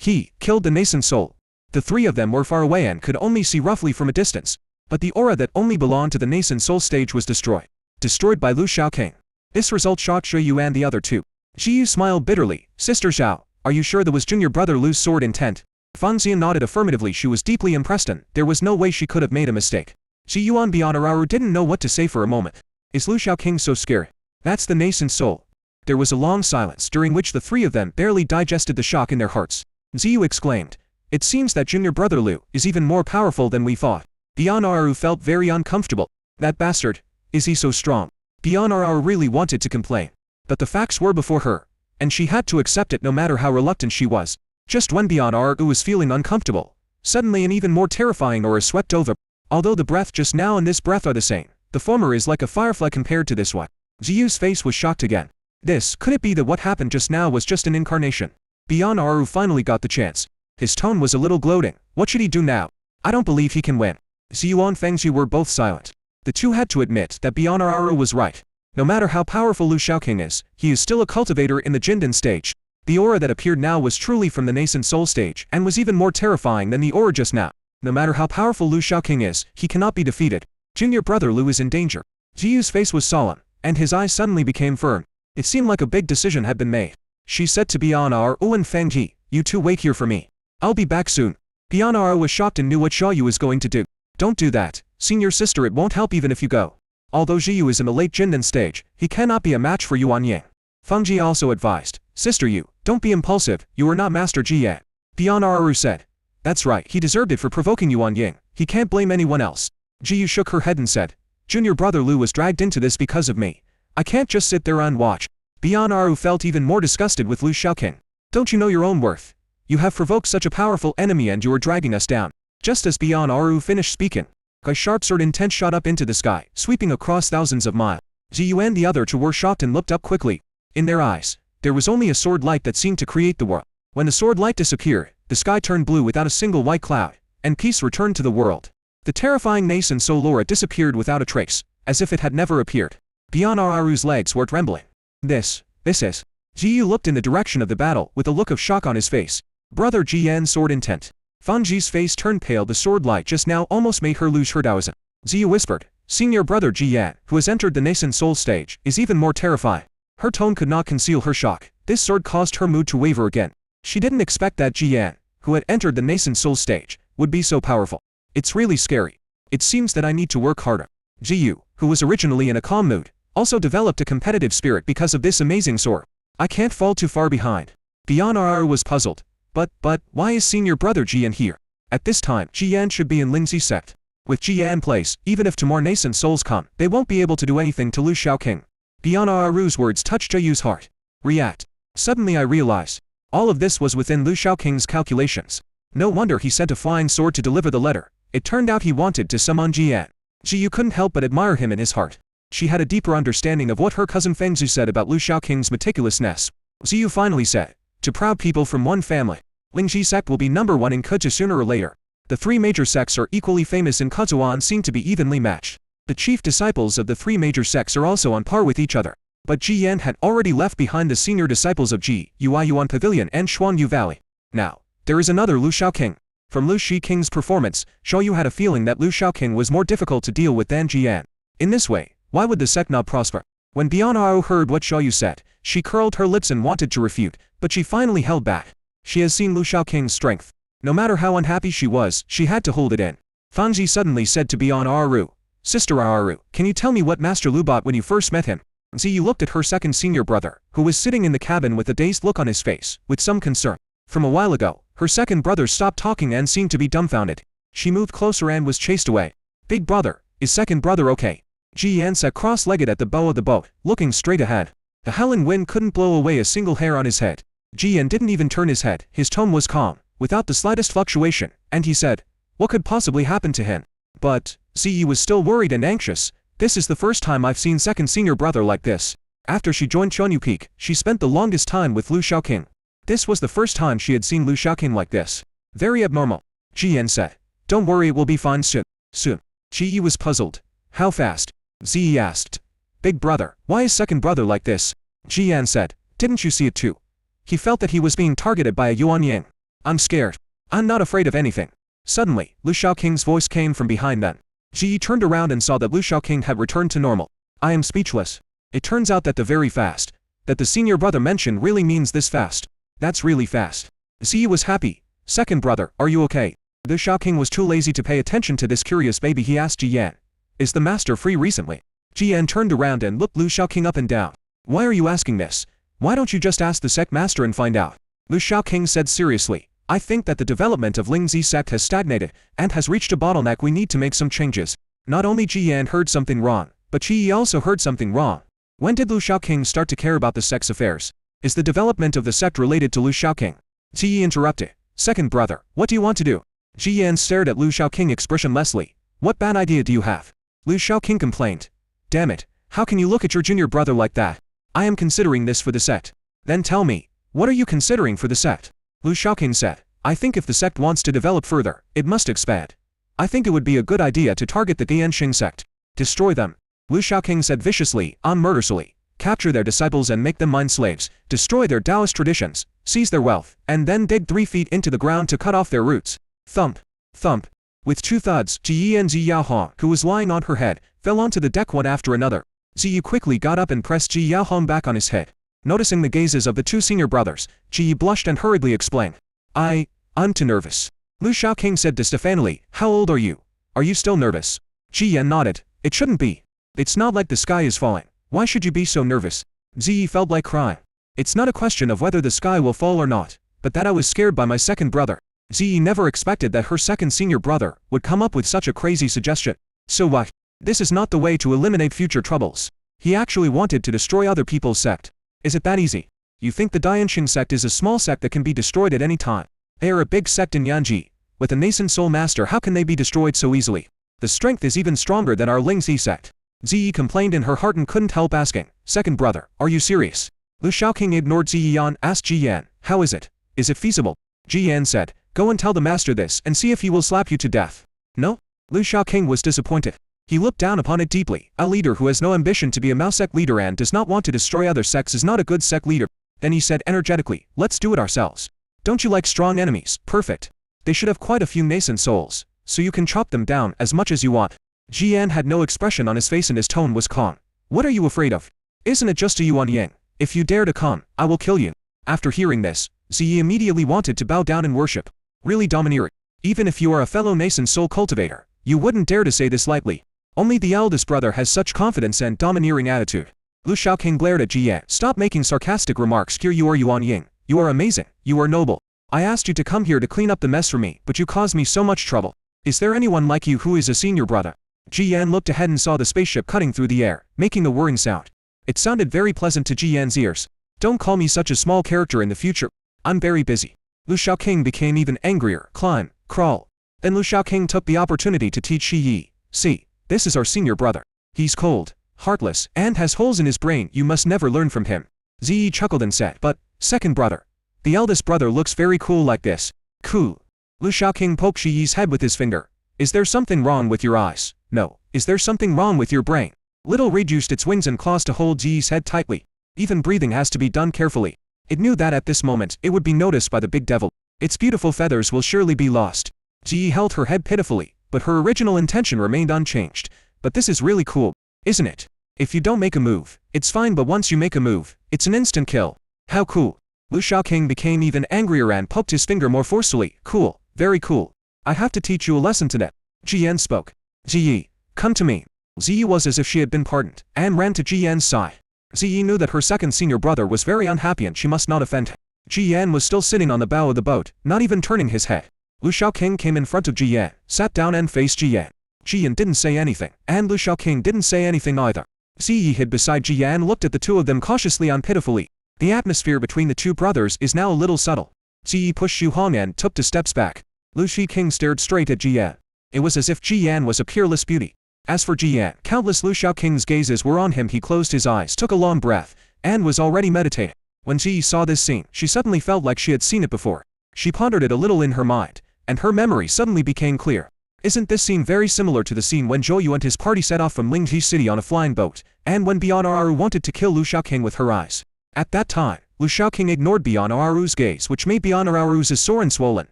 He killed the nascent soul. The three of them were far away and could only see roughly from a distance. But the aura that only belonged to the nascent soul stage was destroyed. Destroyed by Lu Shaoqing. This result shocked Zhiyu and the other two. Zhiyu smiled bitterly. Sister Zhao, are you sure that was junior brother Lu's sword intent? Fang Xian nodded affirmatively. She was deeply impressed and there was no way she could have made a mistake. Zhiyuan Bianararu didn't know what to say for a moment. Is Lu Shaoqing so scared? That's the nascent soul. There was a long silence during which the three of them barely digested the shock in their hearts. Ziyu exclaimed. It seems that junior brother Lu is even more powerful than we thought. Bianararu felt very uncomfortable. That bastard. Is he so strong? Bianararu really wanted to complain. But the facts were before her, and she had to accept it no matter how reluctant she was. Just when Bianararu was feeling uncomfortable, suddenly an even more terrifying aura swept over. Although the breath just now and this breath are the same, the former is like a firefly compared to this one. Ziyu's face was shocked again. Could it be that what happened just now was just an incarnation? Bianararu finally got the chance. His tone was a little gloating. What should he do now? I don't believe he can win. Ziyu and Fengji were both silent. The two had to admit that Bianararu was right. No matter how powerful Lu Shaoqing is, he is still a cultivator in the Jindan stage. The aura that appeared now was truly from the nascent soul stage and was even more terrifying than the aura just now. No matter how powerful Lu Shaoqing is, he cannot be defeated. Junior brother Lu is in danger. Ziyu's face was solemn, and his eyes suddenly became firm. It seemed like a big decision had been made. She said to Bianararu and Fengji, you two wait here for me. I'll be back soon. Bianararu was shocked and knew what Xiaoyu was going to do. Don't do that, senior sister, it won't help even if you go. Although Zhiyu is in the late Jindan stage, he cannot be a match for Yuan Ying. Fengji also advised, Sister Yu, don't be impulsive, you are not Master Ji Yan. Bianararu said. That's right, he deserved it for provoking Yuan Ying, he can't blame anyone else. Zhiyu shook her head and said, Junior brother Lu was dragged into this because of me. I can't just sit there and watch. Bianararu felt even more disgusted with Lu Shaoqing. Don't you know your own worth? You have provoked such a powerful enemy and you are dragging us down. Just as Bianararu finished speaking, a sharp sword intent shot up into the sky, sweeping across thousands of miles. Ziyu and the other two were shocked and looked up quickly. In their eyes, there was only a sword light that seemed to create the world. When the sword light disappeared, the sky turned blue without a single white cloud, and peace returned to the world. The terrifying nascent soul aura disappeared without a trace, as if it had never appeared. Bianararu's legs were trembling. This is. Ziyu looked in the direction of the battle with a look of shock on his face. Brother Ji Yan's sword intent. Fengji's face turned pale. The sword light just now almost made her lose her Taoism. Ziyu whispered, Senior brother Ji Yan, who has entered the nascent soul stage, is even more terrifying. Her tone could not conceal her shock. This sword caused her mood to waver again. She didn't expect that Ji Yan, who had entered the nascent soul stage, would be so powerful. It's really scary. It seems that I need to work harder. Ziyu, who was originally in a calm mood, also developed a competitive spirit because of this amazing sword. I can't fall too far behind. Bianararu was puzzled. But, why is senior brother Ji Yan here? At this time, Ji Yan should be in Lingzi Sect. With Ji Yan place, even if tomorrow nascent souls come, they won't be able to do anything to Lu Shaoqing. Bianararu's words touched Zhiyu's heart. React. Suddenly I realize. All of this was within Lu Shaoqing's calculations. No wonder he sent a flying sword to deliver the letter. It turned out he wanted to summon Ji Yan. Ji Yu couldn't help but admire him in his heart. She had a deeper understanding of what her cousin Feng Zhu said about Lu Shaoqing's meticulousness. Ziyu finally said, "To proud people from one family, Lingji sect will be number one in Keju sooner or later." The three major sects are equally famous in Kejuan and seem to be evenly matched. The chief disciples of the three major sects are also on par with each other. But Ji Yan had already left behind the senior disciples of Ji Yuan Pavilion and Xuanyu Valley. Now, there is another Lu Shaoqing. From Lu Shiking's performance, Xiaoyu had a feeling that Lu Shaoqing was more difficult to deal with than Ji Yan. In this way, why would the sect not prosper? When Bian'ao heard what Xiaoyu said, she curled her lips and wanted to refute, but she finally held back. She has seen Lu Shaoqing's strength. No matter how unhappy she was, she had to hold it in. Fanji suddenly said to Bian'ao, "Sister Aru, can you tell me what Master Lu bought when you first met him?" Ziyu looked at her second senior brother, who was sitting in the cabin with a dazed look on his face, with some concern. From a while ago, her second brother stopped talking and seemed to be dumbfounded. She moved closer and was chased away. "Big brother, is second brother okay?" Ji Yan sat cross-legged at the bow of the boat, looking straight ahead. The howling wind couldn't blow away a single hair on his head. Ji Yan didn't even turn his head, his tone was calm, without the slightest fluctuation, and he said, "What could possibly happen to him?" But Ziyu was still worried and anxious. "This is the first time I've seen second senior brother like this." After she joined Chunyu Peak, she spent the longest time with Lu Shaoqing. This was the first time she had seen Lu Shaoqing like this. Very abnormal. Ji Yan said, "Don't worry, it will be fine soon." Soon. Ji Yi was puzzled. "How fast?" Ziyi asked. "Big brother, why is second brother like this?" Ji Yan said, "Didn't you see it too?" He felt that he was being targeted by a Yuan Ying. "I'm scared. I'm not afraid of anything." Suddenly, Lu Shaoqing's voice came from behind them. Ji Yi turned around and saw that Lu Shaoqing had returned to normal. "I am speechless. It turns out that the very fast that the senior brother mentioned really means this fast. That's really fast." Ziyi was happy. "Second brother, are you okay?" Lu Shaoqing was too lazy to pay attention to this curious baby. He asked Ji Yan, "Is the master free recently?" Ji Yan turned around and looked Lu Shaoqing up and down. "Why are you asking this? Why don't you just ask the sect master and find out?" Lu Shaoqing said seriously, "I think that the development of Lingzi sect has stagnated and has reached a bottleneck. We need to make some changes." Not only Ji Yan heard something wrong, but Ji Yi also heard something wrong. When did Lu Shaoqing start to care about the sect's affairs? Is the development of the sect related to Lu Shaoqing? Ji Yi interrupted. "Second brother, what do you want to do?" Ji Yan stared at Lu Shaoqing expressionlessly. "What bad idea do you have?" Lu Shaoqing complained. "Damn it, how can you look at your junior brother like that? I am considering this for the sect." "Then tell me, what are you considering for the sect?" Lu Shaoqing said, "I think if the sect wants to develop further, it must expand. I think it would be a good idea to target the Dianxing sect. Destroy them." Lu Shaoqing said viciously, unmercilessly. "Capture their disciples and make them mind slaves, destroy their Taoist traditions, seize their wealth, and then dig 3 feet into the ground to cut off their roots." Thump. Thump. With 2 thuds, Ji Yi and Zi Yaohong, who was lying on her head, fell onto the deck one after another. Ziyu quickly got up and pressed Ji Yaohong back on his head. Noticing the gazes of the 2 senior brothers, Ji Yi blushed and hurriedly explained. I'm too nervous." Lu Shaoqing said to Stefanily, "How old are you? Are you still nervous?" Ji Yan nodded. "It shouldn't be. It's not like the sky is falling. Why should you be so nervous?" Ziyi felt like crying. "It's not a question of whether the sky will fall or not, but that I was scared by my second brother." Ziyi never expected that her second senior brother would come up with such a crazy suggestion. So what? This is not the way to eliminate future troubles. He actually wanted to destroy other people's sect. Is it that easy? You think the Dianxing sect is a small sect that can be destroyed at any time? They are a big sect in Yanji. With a nascent soul master, how can they be destroyed so easily? The strength is even stronger than our Lingzi sect. Ziyi complained in her heart and couldn't help asking, "Second brother, are you serious?" Lu Shaoqing ignored Ziyi and asked Ji Yan, "How is it? Is it feasible?" Ji Yan said, "Go and tell the master this and see if he will slap you to death." "No?" Lu Shaoqing was disappointed. He looked down upon it deeply. A leader who has no ambition to be a Mao sect leader and does not want to destroy other sects is not a good sect leader. Then he said energetically, "Let's do it ourselves. Don't you like strong enemies? Perfect. They should have quite a few nascent souls, so you can chop them down as much as you want." Ji Yan had no expression on his face and his tone was calm. "What are you afraid of? Isn't it just a Yuan Yang? If you dare to come, I will kill you." After hearing this, Ziyi immediately wanted to bow down and worship. "Really, domineering. Even if you are a fellow nascent soul cultivator, you wouldn't dare to say this lightly. Only the eldest brother has such confidence and domineering attitude." Lu Shaoqing glared at Ji Yan. "Stop making sarcastic remarks. Here you are, Yuan Ying. You are amazing. You are noble. I asked you to come here to clean up the mess for me, but you caused me so much trouble. Is there anyone like you who is a senior brother?" Ji Yan looked ahead and saw the spaceship cutting through the air, making a whirring sound. It sounded very pleasant to Ji Yan's ears. "Don't call me such a small character in the future. I'm very busy." Lu Shaoqing became even angrier. Climb, crawl. Then Lu Shaoqing took the opportunity to teach Shi Yi. See, this is our senior brother. He's cold, heartless, and has holes in his brain. You must never learn from him. Ziyi chuckled and said, but, second brother. The eldest brother looks very cool like this. Cool. Lu Shaoqing poked Shi Yi's head with his finger. Is there something wrong with your eyes? No. Is there something wrong with your brain? Little Red used its wings and claws to hold Ziyi's head tightly. Even breathing has to be done carefully. It knew that at this moment it would be noticed by the big devil. Its beautiful feathers will surely be lost. Ziyi held her head pitifully, but her original intention remained unchanged. But this is really cool, isn't it? If you don't make a move, it's fine, but once you make a move, it's an instant kill. How cool. Lu Shaoqing became even angrier and poked his finger more forcefully. Cool, very cool. I have to teach you a lesson today. Jiyan spoke. Ziyi, come to me. Ziyi was as if she had been pardoned, and ran to Jiyan's side. Ziyi knew that her second senior brother was very unhappy and she must not offend him. Jiyan was still sitting on the bow of the boat, not even turning his head. Lu Shaoqing came in front of Jiyan, sat down and faced Jiyan. Jiyan didn't say anything, and Lu Shaoqing didn't say anything either. Ziyi hid beside Jiyan and looked at the two of them cautiously and pitifully. The atmosphere between the two brothers is now a little subtle. Ziyi pushed Xu Hong and took 2 steps back. Lu Shaoqing stared straight at Jiyan. It was as if Jiyan was a peerless beauty. As for Jiyan, countless Lu Shaoqing's gazes were on him. He closed his eyes, took a long breath, and was already meditating. When Ziyi saw this scene, she suddenly felt like she had seen it before. She pondered it a little in her mind, and her memory suddenly became clear. Isn't this scene very similar to the scene when Zhou Yu and his party set off from Lingji City on a flying boat, and when Bianaru wanted to kill Lu Shaoqing with her eyes? At that time, Lu Shaoqing ignored Bianaru's gaze, which made Bianaru's eyes sore and swollen,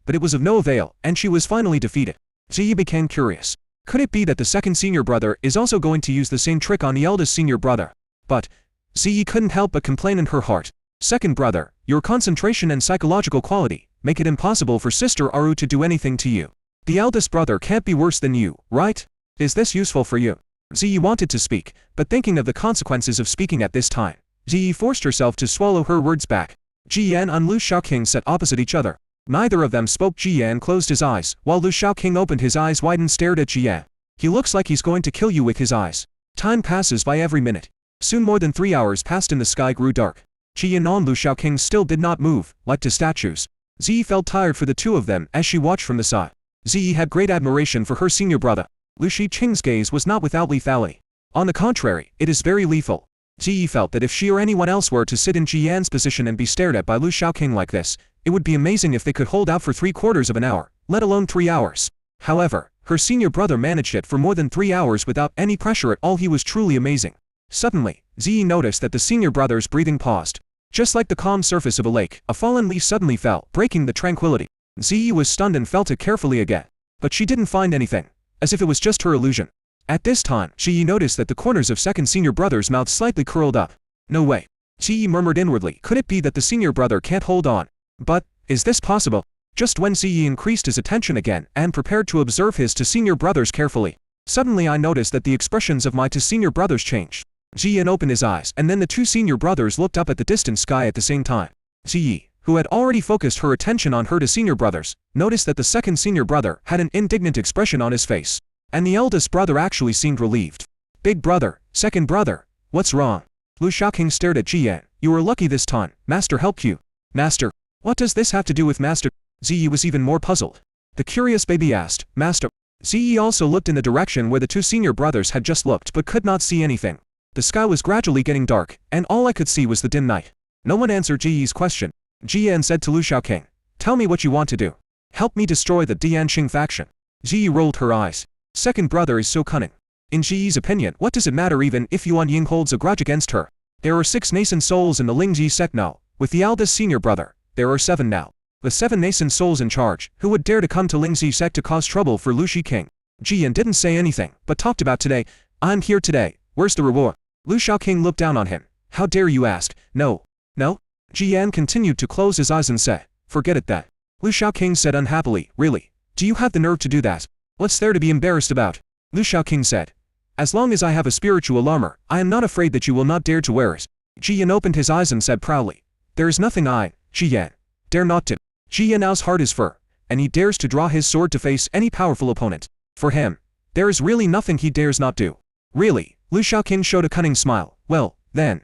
but it was of no avail, and she was finally defeated. Ziyi became curious. Could it be that the second senior brother is also going to use the same trick on the eldest senior brother? But Ziyi couldn't help but complain in her heart. Second brother, your concentration and psychological quality make it impossible for Sister Aru to do anything to you. The eldest brother can't be worse than you, right? Is this useful for you? Ziyi wanted to speak, but thinking of the consequences of speaking at this time, Ziyi forced herself to swallow her words back. Jiyan and Lu Shaoqing sat opposite each other. Neither of them spoke. Jiyan closed his eyes, while Lu Shaoqing opened his eyes wide and stared at Jiyan. He looks like he's going to kill you with his eyes. Time passes by every minute. Soon more than 3 hours passed and the sky grew dark. Jiyan and Lu Shaoqing still did not move, like two statues. Ziyi felt tired for the two of them as she watched from the side. Ziyi had great admiration for her senior brother. Lu Shaoqing's gaze was not without lethality. On the contrary, it is very lethal. Ziyi felt that if she or anyone else were to sit in Jiyan's position and be stared at by Lu Shaoqing like this, it would be amazing if they could hold out for 3/4 of an hour, let alone 3 hours. However, her senior brother managed it for more than 3 hours without any pressure at all. He was truly amazing. Suddenly, Ziyi noticed that the senior brother's breathing paused. Just like the calm surface of a lake, a fallen leaf suddenly fell, breaking the tranquility. Ziyi was stunned and felt it carefully again. But she didn't find anything, as if it was just her illusion. At this time, Ziyi noticed that the corners of second senior brother's mouth slightly curled up. No way. Ziyi murmured inwardly. Could it be that the senior brother can't hold on? But, is this possible? Just when Ziyi increased his attention again and prepared to observe his two senior brothers carefully, suddenly I noticed that the expressions of my two senior brothers changed. Ziyi opened his eyes, and then the two senior brothers looked up at the distant sky at the same time. Ziyi, who had already focused her attention on her two senior brothers, noticed that the second senior brother had an indignant expression on his face. And the eldest brother actually seemed relieved. Big brother, second brother, what's wrong? Lu Shaoqing stared at Jiyan. You were lucky this time, Master helped you. Master? What does this have to do with Master? Ziyi was even more puzzled. The curious baby asked, Master? Ziyi also looked in the direction where the two senior brothers had just looked but could not see anything. The sky was gradually getting dark, and all I could see was the dim night. No one answered Ziyi's question. Jiyan said to Lu Shaoqing, tell me what you want to do. Help me destroy the Dianxing faction. Ziyi rolled her eyes. Second brother is so cunning. In Ziyi's opinion, what does it matter even if Yuan Ying holds a grudge against her? There are 6 nascent souls in the Lingji Sect now. With the eldest senior brother, there are 7 now. With 7 nascent souls in charge, who would dare to come to Lingji Sect to cause trouble for Lu Shaoqing? Jiyan didn't say anything, but talked about today. I'm here today, where's the reward? Lu Shaoqing looked down on him. How dare you ask? No. No? Jiyan continued to close his eyes and said, forget it that. Lu Shaoqing said unhappily, really? Do you have the nerve to do that? What's there to be embarrassed about? Lu Shaoqing said. As long as I have a spiritual armor, I am not afraid that you will not dare to wear it. Jiyan opened his eyes and said proudly. There is nothing I, Jiyan, dare not do. Jiyan's heart is firm, and he dares to draw his sword to face any powerful opponent. For him, there is really nothing he dares not do. Really? Lu Shaoqing showed a cunning smile. Well, then,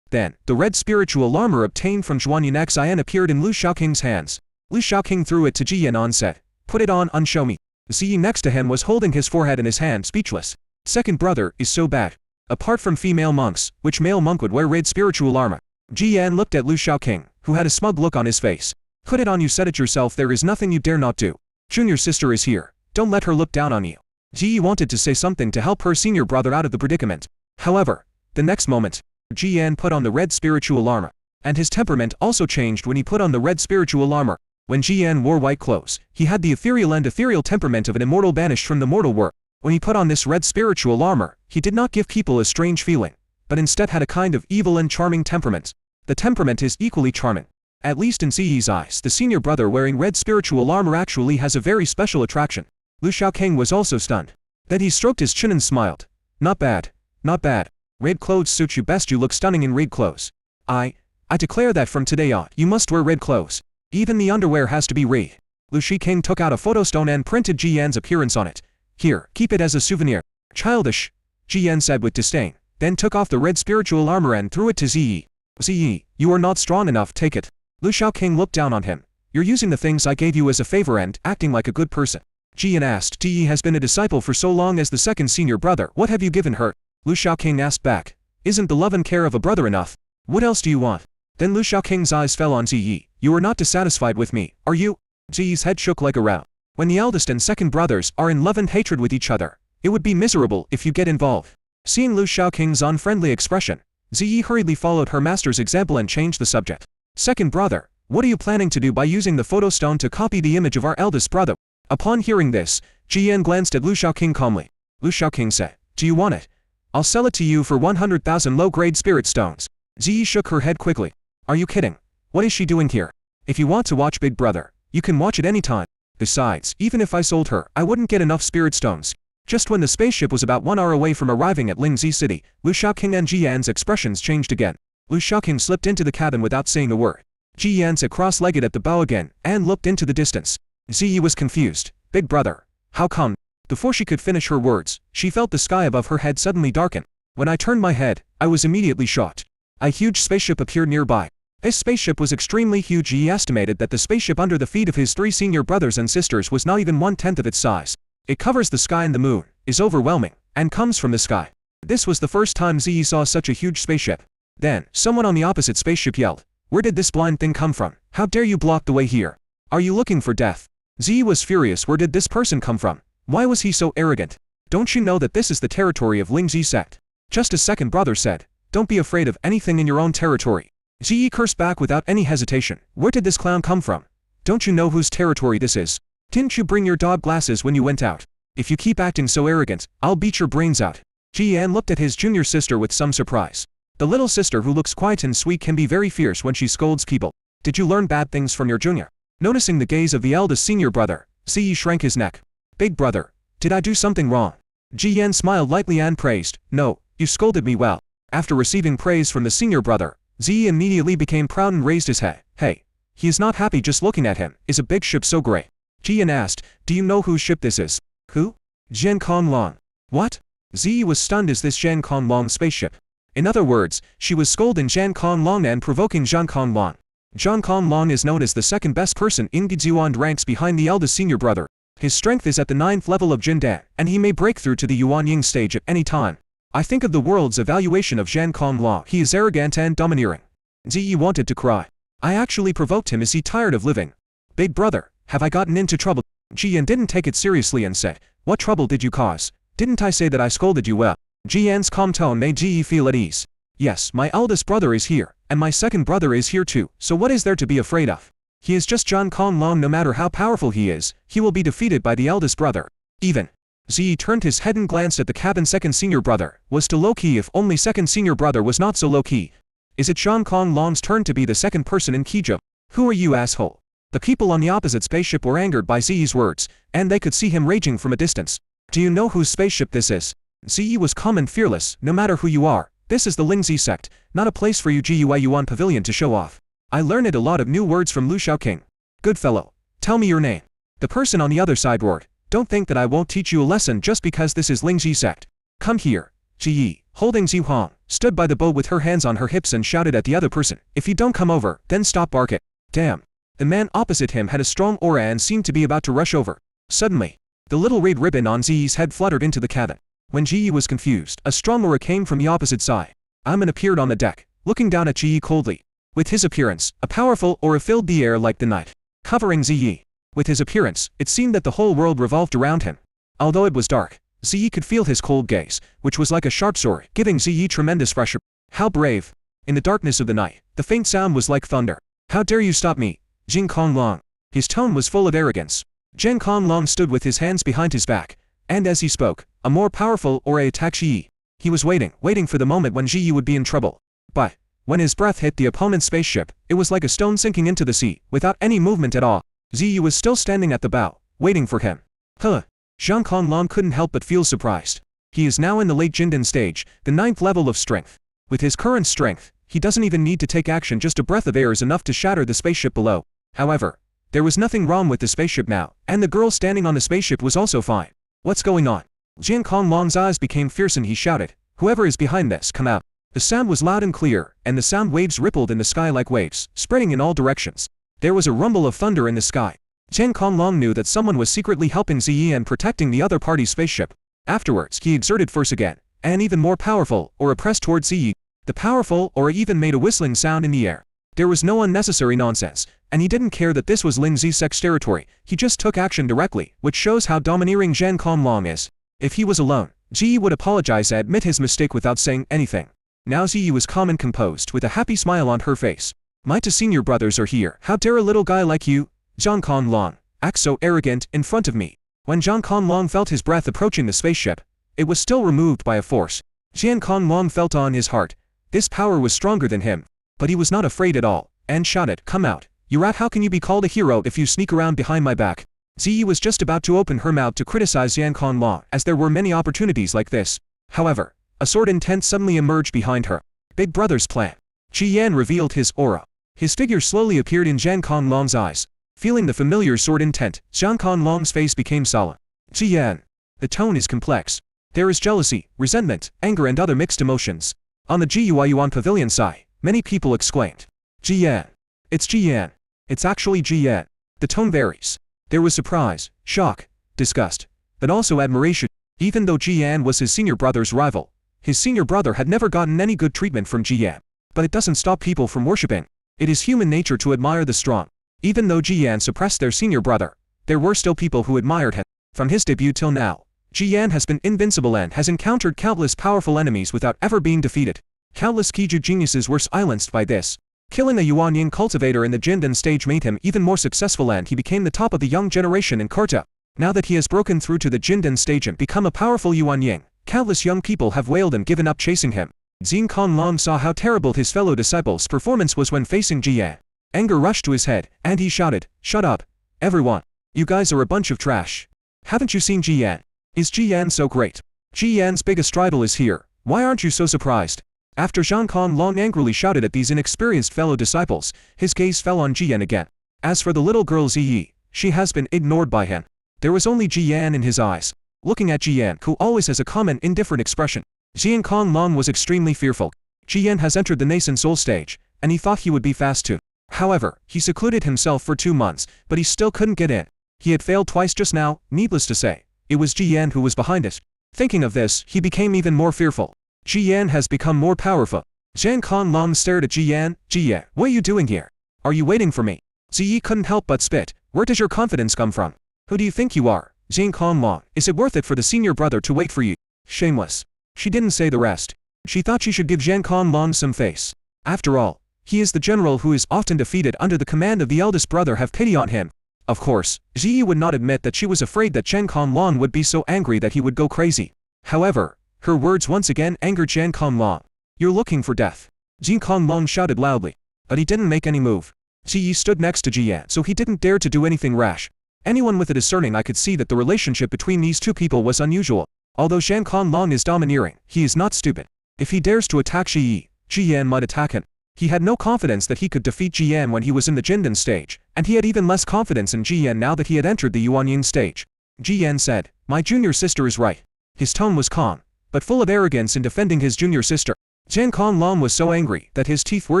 the red spiritual armor obtained from Zhuanyan Xian appeared in Lu Shaoqing's hands. Lu Shaoqing threw it to Ji Yan and said, "Put it on and show me." Ziyi next to him was holding his forehead in his hand, speechless. Second brother is so bad. Apart from female monks, which male monk would wear red spiritual armor? Ji Yan looked at Lu Shaoqing, who had a smug look on his face. "Put it on, you said it yourself, there is nothing you dare not do. Junior sister is here, don't let her look down on you." Ji wanted to say something to help her senior brother out of the predicament. However, the next moment, Ji Yan put on the red spiritual armor. And his temperament also changed when he put on the red spiritual armor. When Ji Yan wore white clothes, he had the ethereal temperament of an immortal banished from the mortal world. When he put on this red spiritual armor, he did not give people a strange feeling, but instead had a kind of evil and charming temperament. The temperament is equally charming. At least in Ziyi's eyes, the senior brother wearing red spiritual armor actually has a very special attraction. Lu Shaoqing was also stunned. Then he stroked his chin and smiled. "Not bad, not bad. Red clothes suit you best, you look stunning in red clothes. I declare that from today on, you must wear red clothes. Even the underwear has to be red." Lu Shaoqing took out a photostone and printed Ji Yan's appearance on it. "Here, keep it as a souvenir." "Childish," Ji Yan said with disdain, then took off the red spiritual armor and threw it to Ziyi. "Ziyi, you are not strong enough, take it." Lu Shaoqing looked down on him. "You're using the things I gave you as a favor and acting like a good person." Ji Yan asked, "Ziyi has been a disciple for so long as the second senior brother, what have you given her?" Lu Shaoqing asked back, "Isn't the love and care of a brother enough? What else do you want?" Then Lu Shaoqing's eyes fell on Ziyi. "You are not dissatisfied with me, are you?" Ziyi's head shook like a row. When the eldest and second brothers are in love and hatred with each other, it would be miserable if you get involved. Seeing Lu Shaoqing's unfriendly expression, Ziyi hurriedly followed her master's example and changed the subject. "Second brother, what are you planning to do by using the photostone to copy the image of our eldest brother?" Upon hearing this, Ji Yan glanced at Lu Shaoqing calmly. Lu Shaoqing said, "Do you want it? I'll sell it to you for 100,000 low-grade spirit stones." Ziyi shook her head quickly. "Are you kidding? What is she doing here? If you want to watch Big Brother, you can watch it anytime. Besides, even if I sold her, I wouldn't get enough spirit stones." Just when the spaceship was about 1 hour away from arriving at Lingzi City, Lu Shaoqing and Ji Yan's expressions changed again. Lu Shaoqing slipped into the cabin without saying a word. Ji Yan sat cross-legged at the bow again, and looked into the distance. Ziyi was confused. "Big Brother, how come?" Before she could finish her words, she felt the sky above her head suddenly darken. "When I turned my head, I was immediately shocked. A huge spaceship appeared nearby. This spaceship was extremely huge. He estimated that the spaceship under the feet of his 3 senior brothers and sisters was not even 1/10 of its size. It covers the sky and the moon, is overwhelming, and comes from the sky. This was the first time Ziyi saw such a huge spaceship. Then, someone on the opposite spaceship yelled, "Where did this blind thing come from? How dare you block the way here? Are you looking for death?" Ziyi was furious. Where did this person come from? Why was he so arrogant? Don't you know that this is the territory of Lingzi Sect? Just as second brother said, don't be afraid of anything in your own territory. Ziyi cursed back without any hesitation. Where did this clown come from? Don't you know whose territory this is? Didn't you bring your dog glasses when you went out? If you keep acting so arrogant, I'll beat your brains out. Ji Yan looked at his junior sister with some surprise. The little sister who looks quiet and sweet can be very fierce when she scolds people. Did you learn bad things from your junior? Noticing the gaze of the eldest senior brother, Ziyi shrank his neck. Big brother, did I do something wrong? Ji Yan smiled lightly and praised, no, you scolded me well. After receiving praise from the senior brother, Ziyi immediately became proud and raised his head. Hey, he is not happy just looking at him. Is a big ship so great? Ji Yan asked, do you know whose ship this is? Who? Zhen Konglong. What? Ziyi was stunned. Is this Zhen Konglong's spaceship? In other words, she was scolding Zhen Konglong and provoking Zhen Konglong. Zhen Konglong is known as the second best person in Gizhuan ranks behind the eldest senior brother. His strength is at the 9th level of Jindan, and he may break through to the Yuanying stage at any time. I think of the world's evaluation of Zhen Konglong. He is arrogant and domineering. Ziyi wanted to cry. I actually provoked him. Is he tired of living? Big brother, have I gotten into trouble? Ji Yan didn't take it seriously and said, what trouble did you cause? Didn't I say that I scolded you well? Ji Yan's calm tone made Ji Yi feel at ease. Yes, my eldest brother is here, and my second brother is here too, so what is there to be afraid of? He is just Zhen Konglong. No matter how powerful he is, he will be defeated by the eldest brother. Even. Ziyi turned his head and glanced at the cabin. Second senior brother was still low-key. If only second senior brother was not so low-key. Is it Zhen Konglong's turn to be the second person in Kizhou? Who are you, asshole? The people on the opposite spaceship were angered by Ziyi's words, and they could see him raging from a distance. Do you know whose spaceship this is? Ziyi was calm and fearless. No matter who you are, this is the Lingzi Sect, not a place for you Yuan Pavilion to show off. I learned a lot of new words from Lu Shaoqing. Good fellow, tell me your name. The person on the other side roared. Don't think that I won't teach you a lesson just because this is Lingzi Sect. Come here. Ji Yi, holding Zhu Hong, stood by the boat with her hands on her hips and shouted at the other person, if you don't come over, then stop barking. Damn. The man opposite him had a strong aura and seemed to be about to rush over. Suddenly, the little red ribbon on Ziyi's head fluttered into the cabin. When Ziyi was confused, a strong aura came from the opposite side. Aiman appeared on the deck, looking down at Ziyi coldly. With his appearance, a powerful aura filled the air like the night, covering Ziyi. With his appearance, it seemed that the whole world revolved around him. Although it was dark, Ziyi could feel his cold gaze, which was like a sharp sword, giving Ziyi tremendous pressure. How brave! In the darkness of the night, the faint sound was like thunder. How dare you stop me, Jin Konglong? His tone was full of arrogance. Jin Konglong stood with his hands behind his back, and as he spoke, a more powerful aura attacked Ziyi. He was waiting for the moment when Ziyi would be in trouble. But when his breath hit the opponent's spaceship, it was like a stone sinking into the sea, without any movement at all. Ziyi was still standing at the bow, waiting for him. Huh. Zhang Konglong couldn't help but feel surprised. He is now in the late Jindan stage, the 9th level of strength. With his current strength, he doesn't even need to take action, just a breath of air is enough to shatter the spaceship below. However, there was nothing wrong with the spaceship now, and the girl standing on the spaceship was also fine. What's going on? Jin Konglong's eyes became fierce and he shouted, "Whoever is behind this, come out." The sound was loud and clear, and the sound waves rippled in the sky like waves, spreading in all directions. There was a rumble of thunder in the sky. Jin Konglong knew that someone was secretly helping Ziyi and protecting the other party's spaceship. Afterwards, he exerted force again, and even more powerful aura pressed towards Ziyi. The powerful aura even made a whistling sound in the air. There was no unnecessary nonsense, and he didn't care that this was Lin Zixec's territory. He just took action directly, which shows how domineering Zhang Konglong is. If he was alone, Ziyi would apologize and admit his mistake without saying anything. Now Ziyi was calm and composed with a happy smile on her face. "My two senior brothers are here. How dare a little guy like you, Zhang Konglong, act so arrogant in front of me?" When Zhang Konglong felt his breath approaching the spaceship, it was still removed by a force. Zhang Konglong felt on his heart. This power was stronger than him. But he was not afraid at all, and shouted, "Come out, you rat! How can you be called a hero if you sneak around behind my back?" Ziyi was just about to open her mouth to criticize Zhang Konglong, as there were many opportunities like this. However, a sword intent suddenly emerged behind her. Big brother's plan. Qi Yan revealed his aura. His figure slowly appeared in Zhang Konglong's eyes. Feeling the familiar sword intent, Zhang Konglong's face became solemn. "Qi Yan." The tone is complex. There is jealousy, resentment, anger and other mixed emotions. On the Guiyuan pavilion side, many people exclaimed, "Qi Yan. It's Qi Yan. It's actually Qi Yan." The tone varies. There was surprise, shock, disgust, but also admiration. Even though Qi Yan was his senior brother's rival, his senior brother had never gotten any good treatment from Qi Yan. But it doesn't stop people from worshipping. It is human nature to admire the strong. Even though Qi Yan suppressed their senior brother, there were still people who admired him. From his debut till now, Qi Yan has been invincible and has encountered countless powerful enemies without ever being defeated. Countless Qiju geniuses were silenced by this. Killing a Yuanying cultivator in the Jindan stage made him even more successful and he became the top of the young generation in Karta. Now that he has broken through to the Jindan stage and become a powerful Yuanying, countless young people have wailed and given up chasing him. Zhang Konglong saw how terrible his fellow disciples' performance was when facing Qi Yan. Anger rushed to his head, and he shouted, "Shut up, everyone. You guys are a bunch of trash. Haven't you seen Qi Yan? Is Qi Yan so great? Qi Yan's biggest rival is here. Why aren't you so surprised?" After Zhang Konglong angrily shouted at these inexperienced fellow disciples, his gaze fell on Qi Yan again. As for the little girl Ziyi, she has been ignored by him. There was only Qi Yan in his eyes. Looking at Qi Yan, who always has a calm and indifferent expression, Zhang Konglong was extremely fearful. Qi Yan has entered the nascent soul stage, and he thought he would be fast too. However, he secluded himself for 2 months, but he still couldn't get in. He had failed twice just now. Needless to say, it was Qi Yan who was behind it. Thinking of this, he became even more fearful. Qi Yan has become more powerful. Zhang Konglong stared at Qi Yan. "Qi Yan, what are you doing here? Are you waiting for me?" Ziyi couldn't help but spit. "Where does your confidence come from? Who do you think you are, Zhang Konglong? Is it worth it for the senior brother to wait for you? Shameless." She didn't say the rest. She thought she should give Zhang Konglong some face. After all, he is the general who is often defeated under the command of the eldest brother. Have pity on him. Of course, Ziyi would not admit that she was afraid that Zhang Konglong would be so angry that he would go crazy. However, her words once again angered Zhang Konglong. "You're looking for death." Zhang Konglong shouted loudly. But he didn't make any move. Ziyi stood next to Qi Yan, so he didn't dare to do anything rash. Anyone with a discerning eye could see that the relationship between these two people was unusual. Although Zhang Konglong is domineering, he is not stupid. If he dares to attack Qi Yan might attack him. He had no confidence that he could defeat Qi Yan when he was in the Jindan stage, and he had even less confidence in Qi Yan now that he had entered the Yuanying stage. Qi Yan said, "My junior sister is right." His tone was calm, but full of arrogance in defending his junior sister. Zhang Konglong was so angry that his teeth were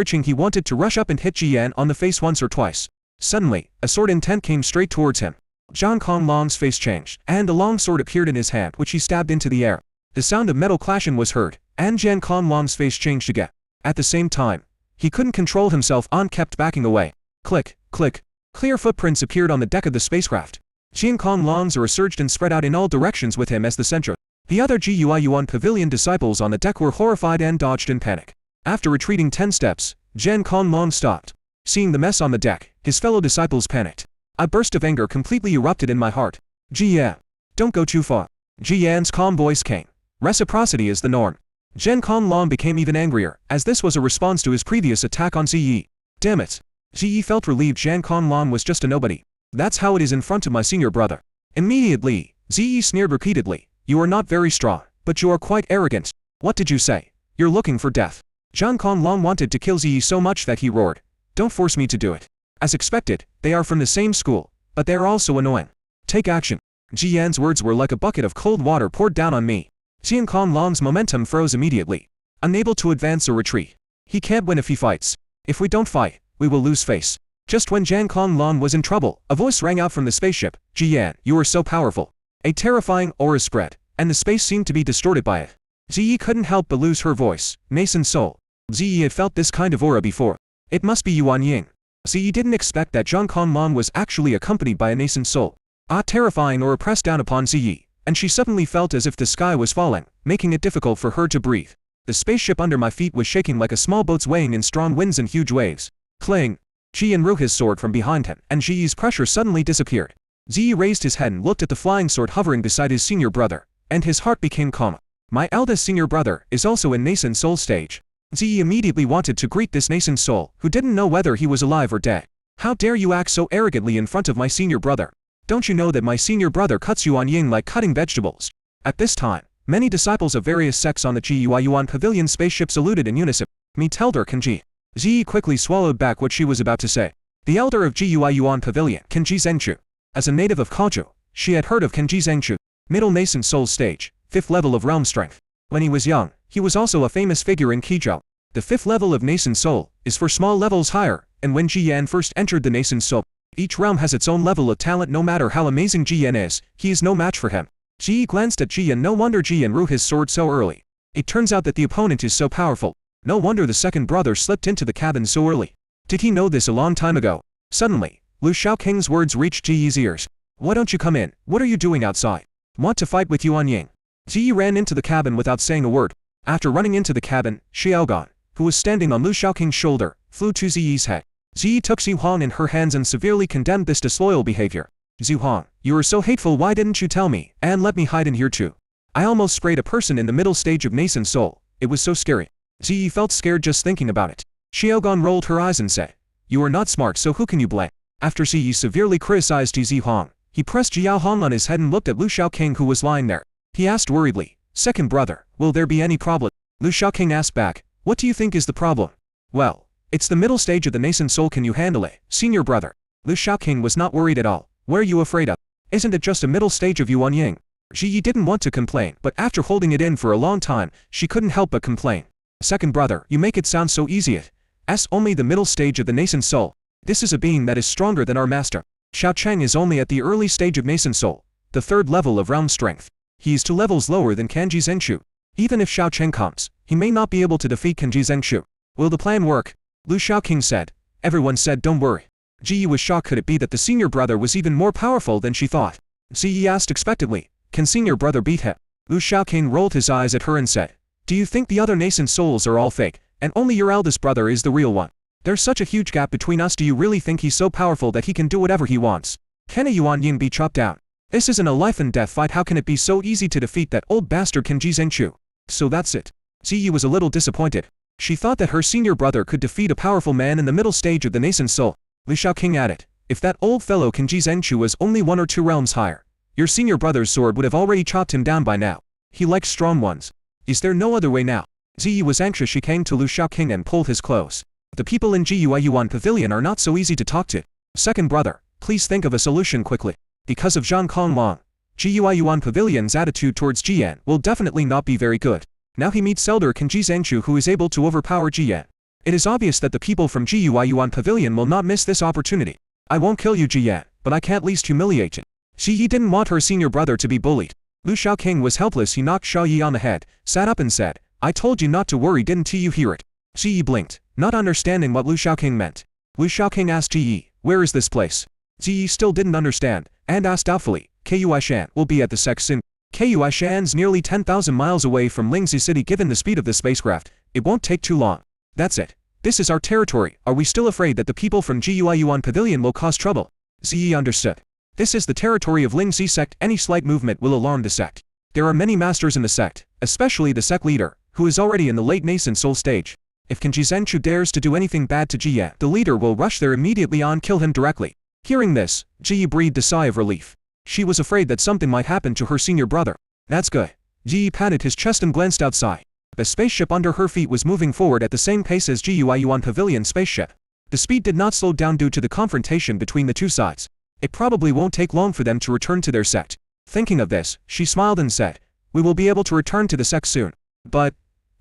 itching. He wanted to rush up and hit Qi Yan on the face once or twice. Suddenly, a sword intent came straight towards him. Zhang Konglong's face changed, and a long sword appeared in his hand which he stabbed into the air. The sound of metal clashing was heard, and Zhang Konglong's face changed again. At the same time, he couldn't control himself and kept backing away. Click, click. Clear footprints appeared on the deck of the spacecraft. Zhang Konglong's aura surged and spread out in all directions with him as the center. The other GUI Yuan Pavilion disciples on the deck were horrified and dodged in panic. After retreating 10 steps, Zhang Konglong stopped. Seeing the mess on the deck, his fellow disciples panicked. A burst of anger completely erupted in my heart. Jiyan, don't go too far. Jiyan's calm voice came. Reciprocity is the norm. Zhang Konglong became even angrier, as this was a response to his previous attack on Ziyi. Damn it. Ziyi felt relieved Zhang Konglong was just a nobody. That's how it is in front of my senior brother. Immediately, Ziyi sneered repeatedly. You are not very strong, but you are quite arrogant. What did you say? You're looking for death. Zhang Konglong wanted to kill Ziyi so much that he roared. Don't force me to do it. As expected, they are from the same school, but they are also annoying. Take action. Jiyan's words were like a bucket of cold water poured down on me. Zhang Konglong's momentum froze immediately. Unable to advance or retreat. He can't win if he fights. If we don't fight, we will lose face. Just when Zhang Konglong was in trouble, a voice rang out from the spaceship. Jiyan, you are so powerful. A terrifying aura spread, and the space seemed to be distorted by it. Ziyi couldn't help but lose her voice. Nascent soul. Ziyi had felt this kind of aura before. It must be Yuan Ying. Ziyi didn't expect that Zhang Konglong was actually accompanied by a nascent soul. A terrifying aura pressed down upon Ziyi, and she suddenly felt as if the sky was falling, making it difficult for her to breathe. The spaceship under my feet was shaking like a small boat swaying in strong winds and huge waves. Clang! Jiyan drew his sword from behind him, and Ziyi's pressure suddenly disappeared. Ziyi raised his head and looked at the flying sword hovering beside his senior brother, and his heart became calm. My eldest senior brother is also in nascent soul stage. Ziyi immediately wanted to greet this nascent soul, who didn't know whether he was alive or dead. How dare you act so arrogantly in front of my senior brother? Don't you know that my senior brother cuts Yuan Ying like cutting vegetables? At this time, many disciples of various sects on the GUI Yuan Pavilion spaceship saluted in unison. Meet Elder Kenji. Ziyi quickly swallowed back what she was about to say. The elder of GUI Yuan Pavilion, Kenji Zengchu. As a native of Kaoju, she had heard of Kenji Zengchu. Middle nascent soul stage, 5th level of realm strength. When he was young, he was also a famous figure in Qizhou. The 5th level of nascent soul is for small levels higher, and when Jiyan first entered the nascent soul, each realm has its own level of talent. No matter how amazing Jiyan is, he is no match for him. Ji glanced at Jiyan. No wonder Jiyan drew his sword so early. It turns out that the opponent is so powerful. No wonder the second brother slipped into the cabin so early. Did he know this a long time ago? Suddenly, Lu Shaoqing's words reached Ji's ears. Why don't you come in? What are you doing outside? Want to fight with Yuan Ying? Ji ran into the cabin without saying a word. After running into the cabin, Xiaogan, who was standing on Lu Shaoqing's shoulder, flew to Ziyi's head. Ziyi took Xu Huang in her hands and severely condemned this disloyal behavior. Xu Huang, you are so hateful. Why didn't you tell me, and let me hide in here too? I almost sprayed a person in the middle stage of nascent soul. It was so scary. Ziyi felt scared just thinking about it. Xiaogan rolled her eyes and said, you are not smart, so who can you blame? After Ziyi severely criticized Xu Huang, he pressed Jiao Hong on his head and looked at Lu Shaoqing, who was lying there. He asked worriedly, second brother, will there be any problem? Lu Shaoqing asked back, what do you think is the problem? Well, it's the middle stage of the nascent soul. Can you handle it, senior brother? Lu Shaoqing was not worried at all. What are you afraid of? Isn't it just a middle stage of Yuan Ying? Ziyi didn't want to complain, but after holding it in for a long time, she couldn't help but complain. Second brother, you make it sound so easy. It's only the middle stage of the nascent soul. This is a being that is stronger than our master. Xiao Cheng is only at the early stage of nascent soul, the 3rd level of realm strength. He is 2 levels lower than Kenji Zengchu. Even if Xiao Cheng comes, he may not be able to defeat Kenji Zengchu. Will the plan work? Lu Shaoqing said. Everyone said don't worry. Ji was shocked. Could it be that the senior brother was even more powerful than she thought? Ziyi asked expectantly, can senior brother beat him? Lu Shaoqing rolled his eyes at her and said, do you think the other nascent souls are all fake, and only your eldest brother is the real one? There's such a huge gap between us. Do you really think he's so powerful that he can do whatever he wants? Can a Yuan Ying be chopped down? This isn't a life and death fight. How can it be so easy to defeat that old bastard Kenji Zengchu? So that's it. Ziyi was a little disappointed. She thought that her senior brother could defeat a powerful man in the middle stage of the nascent soul. Lu Shaoqing added, if that old fellow Kenji Zengchu was only 1 or 2 realms higher, your senior brother's sword would have already chopped him down by now. He likes strong ones. Is there no other way now? Ziyi was anxious. She came to Lu Shaoqing and pulled his clothes. The people in GUI Yuan Pavilion are not so easy to talk to. Second brother, please think of a solution quickly. Because of Zhang Konglong, GUI Yuan Pavilion's attitude towards Jiyan will definitely not be very good. Now he meets Elder Kenji Zengchu, who is able to overpower Jiyan. It is obvious that the people from GUI Yuan Pavilion will not miss this opportunity. I won't kill you, Ji Yan, but I can't least humiliate you. Ji Yi didn't want her senior brother to be bullied. Lu Shaoqing was helpless. He knocked Xiao Yi on the head, sat up and said, I told you not to worry, didn't you hear it? Ji Yi blinked, not understanding what Lu Shaoqing meant. Lu Shaoqing asked Ji Yi, where is this place? Ji Yi still didn't understand, and asked doubtfully, Kuishan will be at the Sect soon. Kuishan's nearly 10,000 miles away from Lingzi City. Given the speed of this spacecraft, it won't take too long. That's it. This is our territory. Are we still afraid that the people from Guiyuan Pavilion will cause trouble? Ji Yi understood. This is the territory of Lingzi Sect. Any slight movement will alarm the sect. There are many masters in the sect, especially the sect leader, who is already in the late nascent soul stage. If Kanji Zhenchu dares to do anything bad to Ji Yan, the leader will rush there immediately and kill him directly. Hearing this, Ji Yi breathed a sigh of relief. She was afraid that something might happen to her senior brother. That's good. Ji Yi patted his chest and glanced outside. The spaceship under her feet was moving forward at the same pace as Guiyuan Pavilion spaceship. The speed did not slow down due to the confrontation between the two sides. It probably won't take long for them to return to their sect. Thinking of this, she smiled and said, we will be able to return to the sect soon. But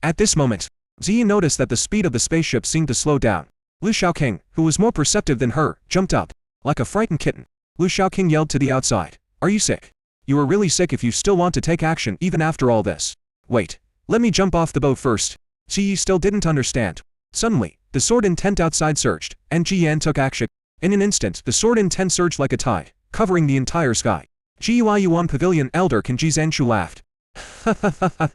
at this moment, Ji Yi noticed that the speed of the spaceship seemed to slow down. Lu Shaoqing, who was more perceptive than her, jumped up. Like a frightened kitten, Lu Shaoqing yelled to the outside, are you sick? You are really sick if you still want to take action even after all this. Wait, let me jump off the boat first. Ji Yi still didn't understand. Suddenly, the sword in tent outside surged, and Ji Yan took action. In an instant, the sword in tent surged like a tide, covering the entire sky. Guiyuan Pavilion Elder Kanji Zhenchu laughed. Ha ha ha ha,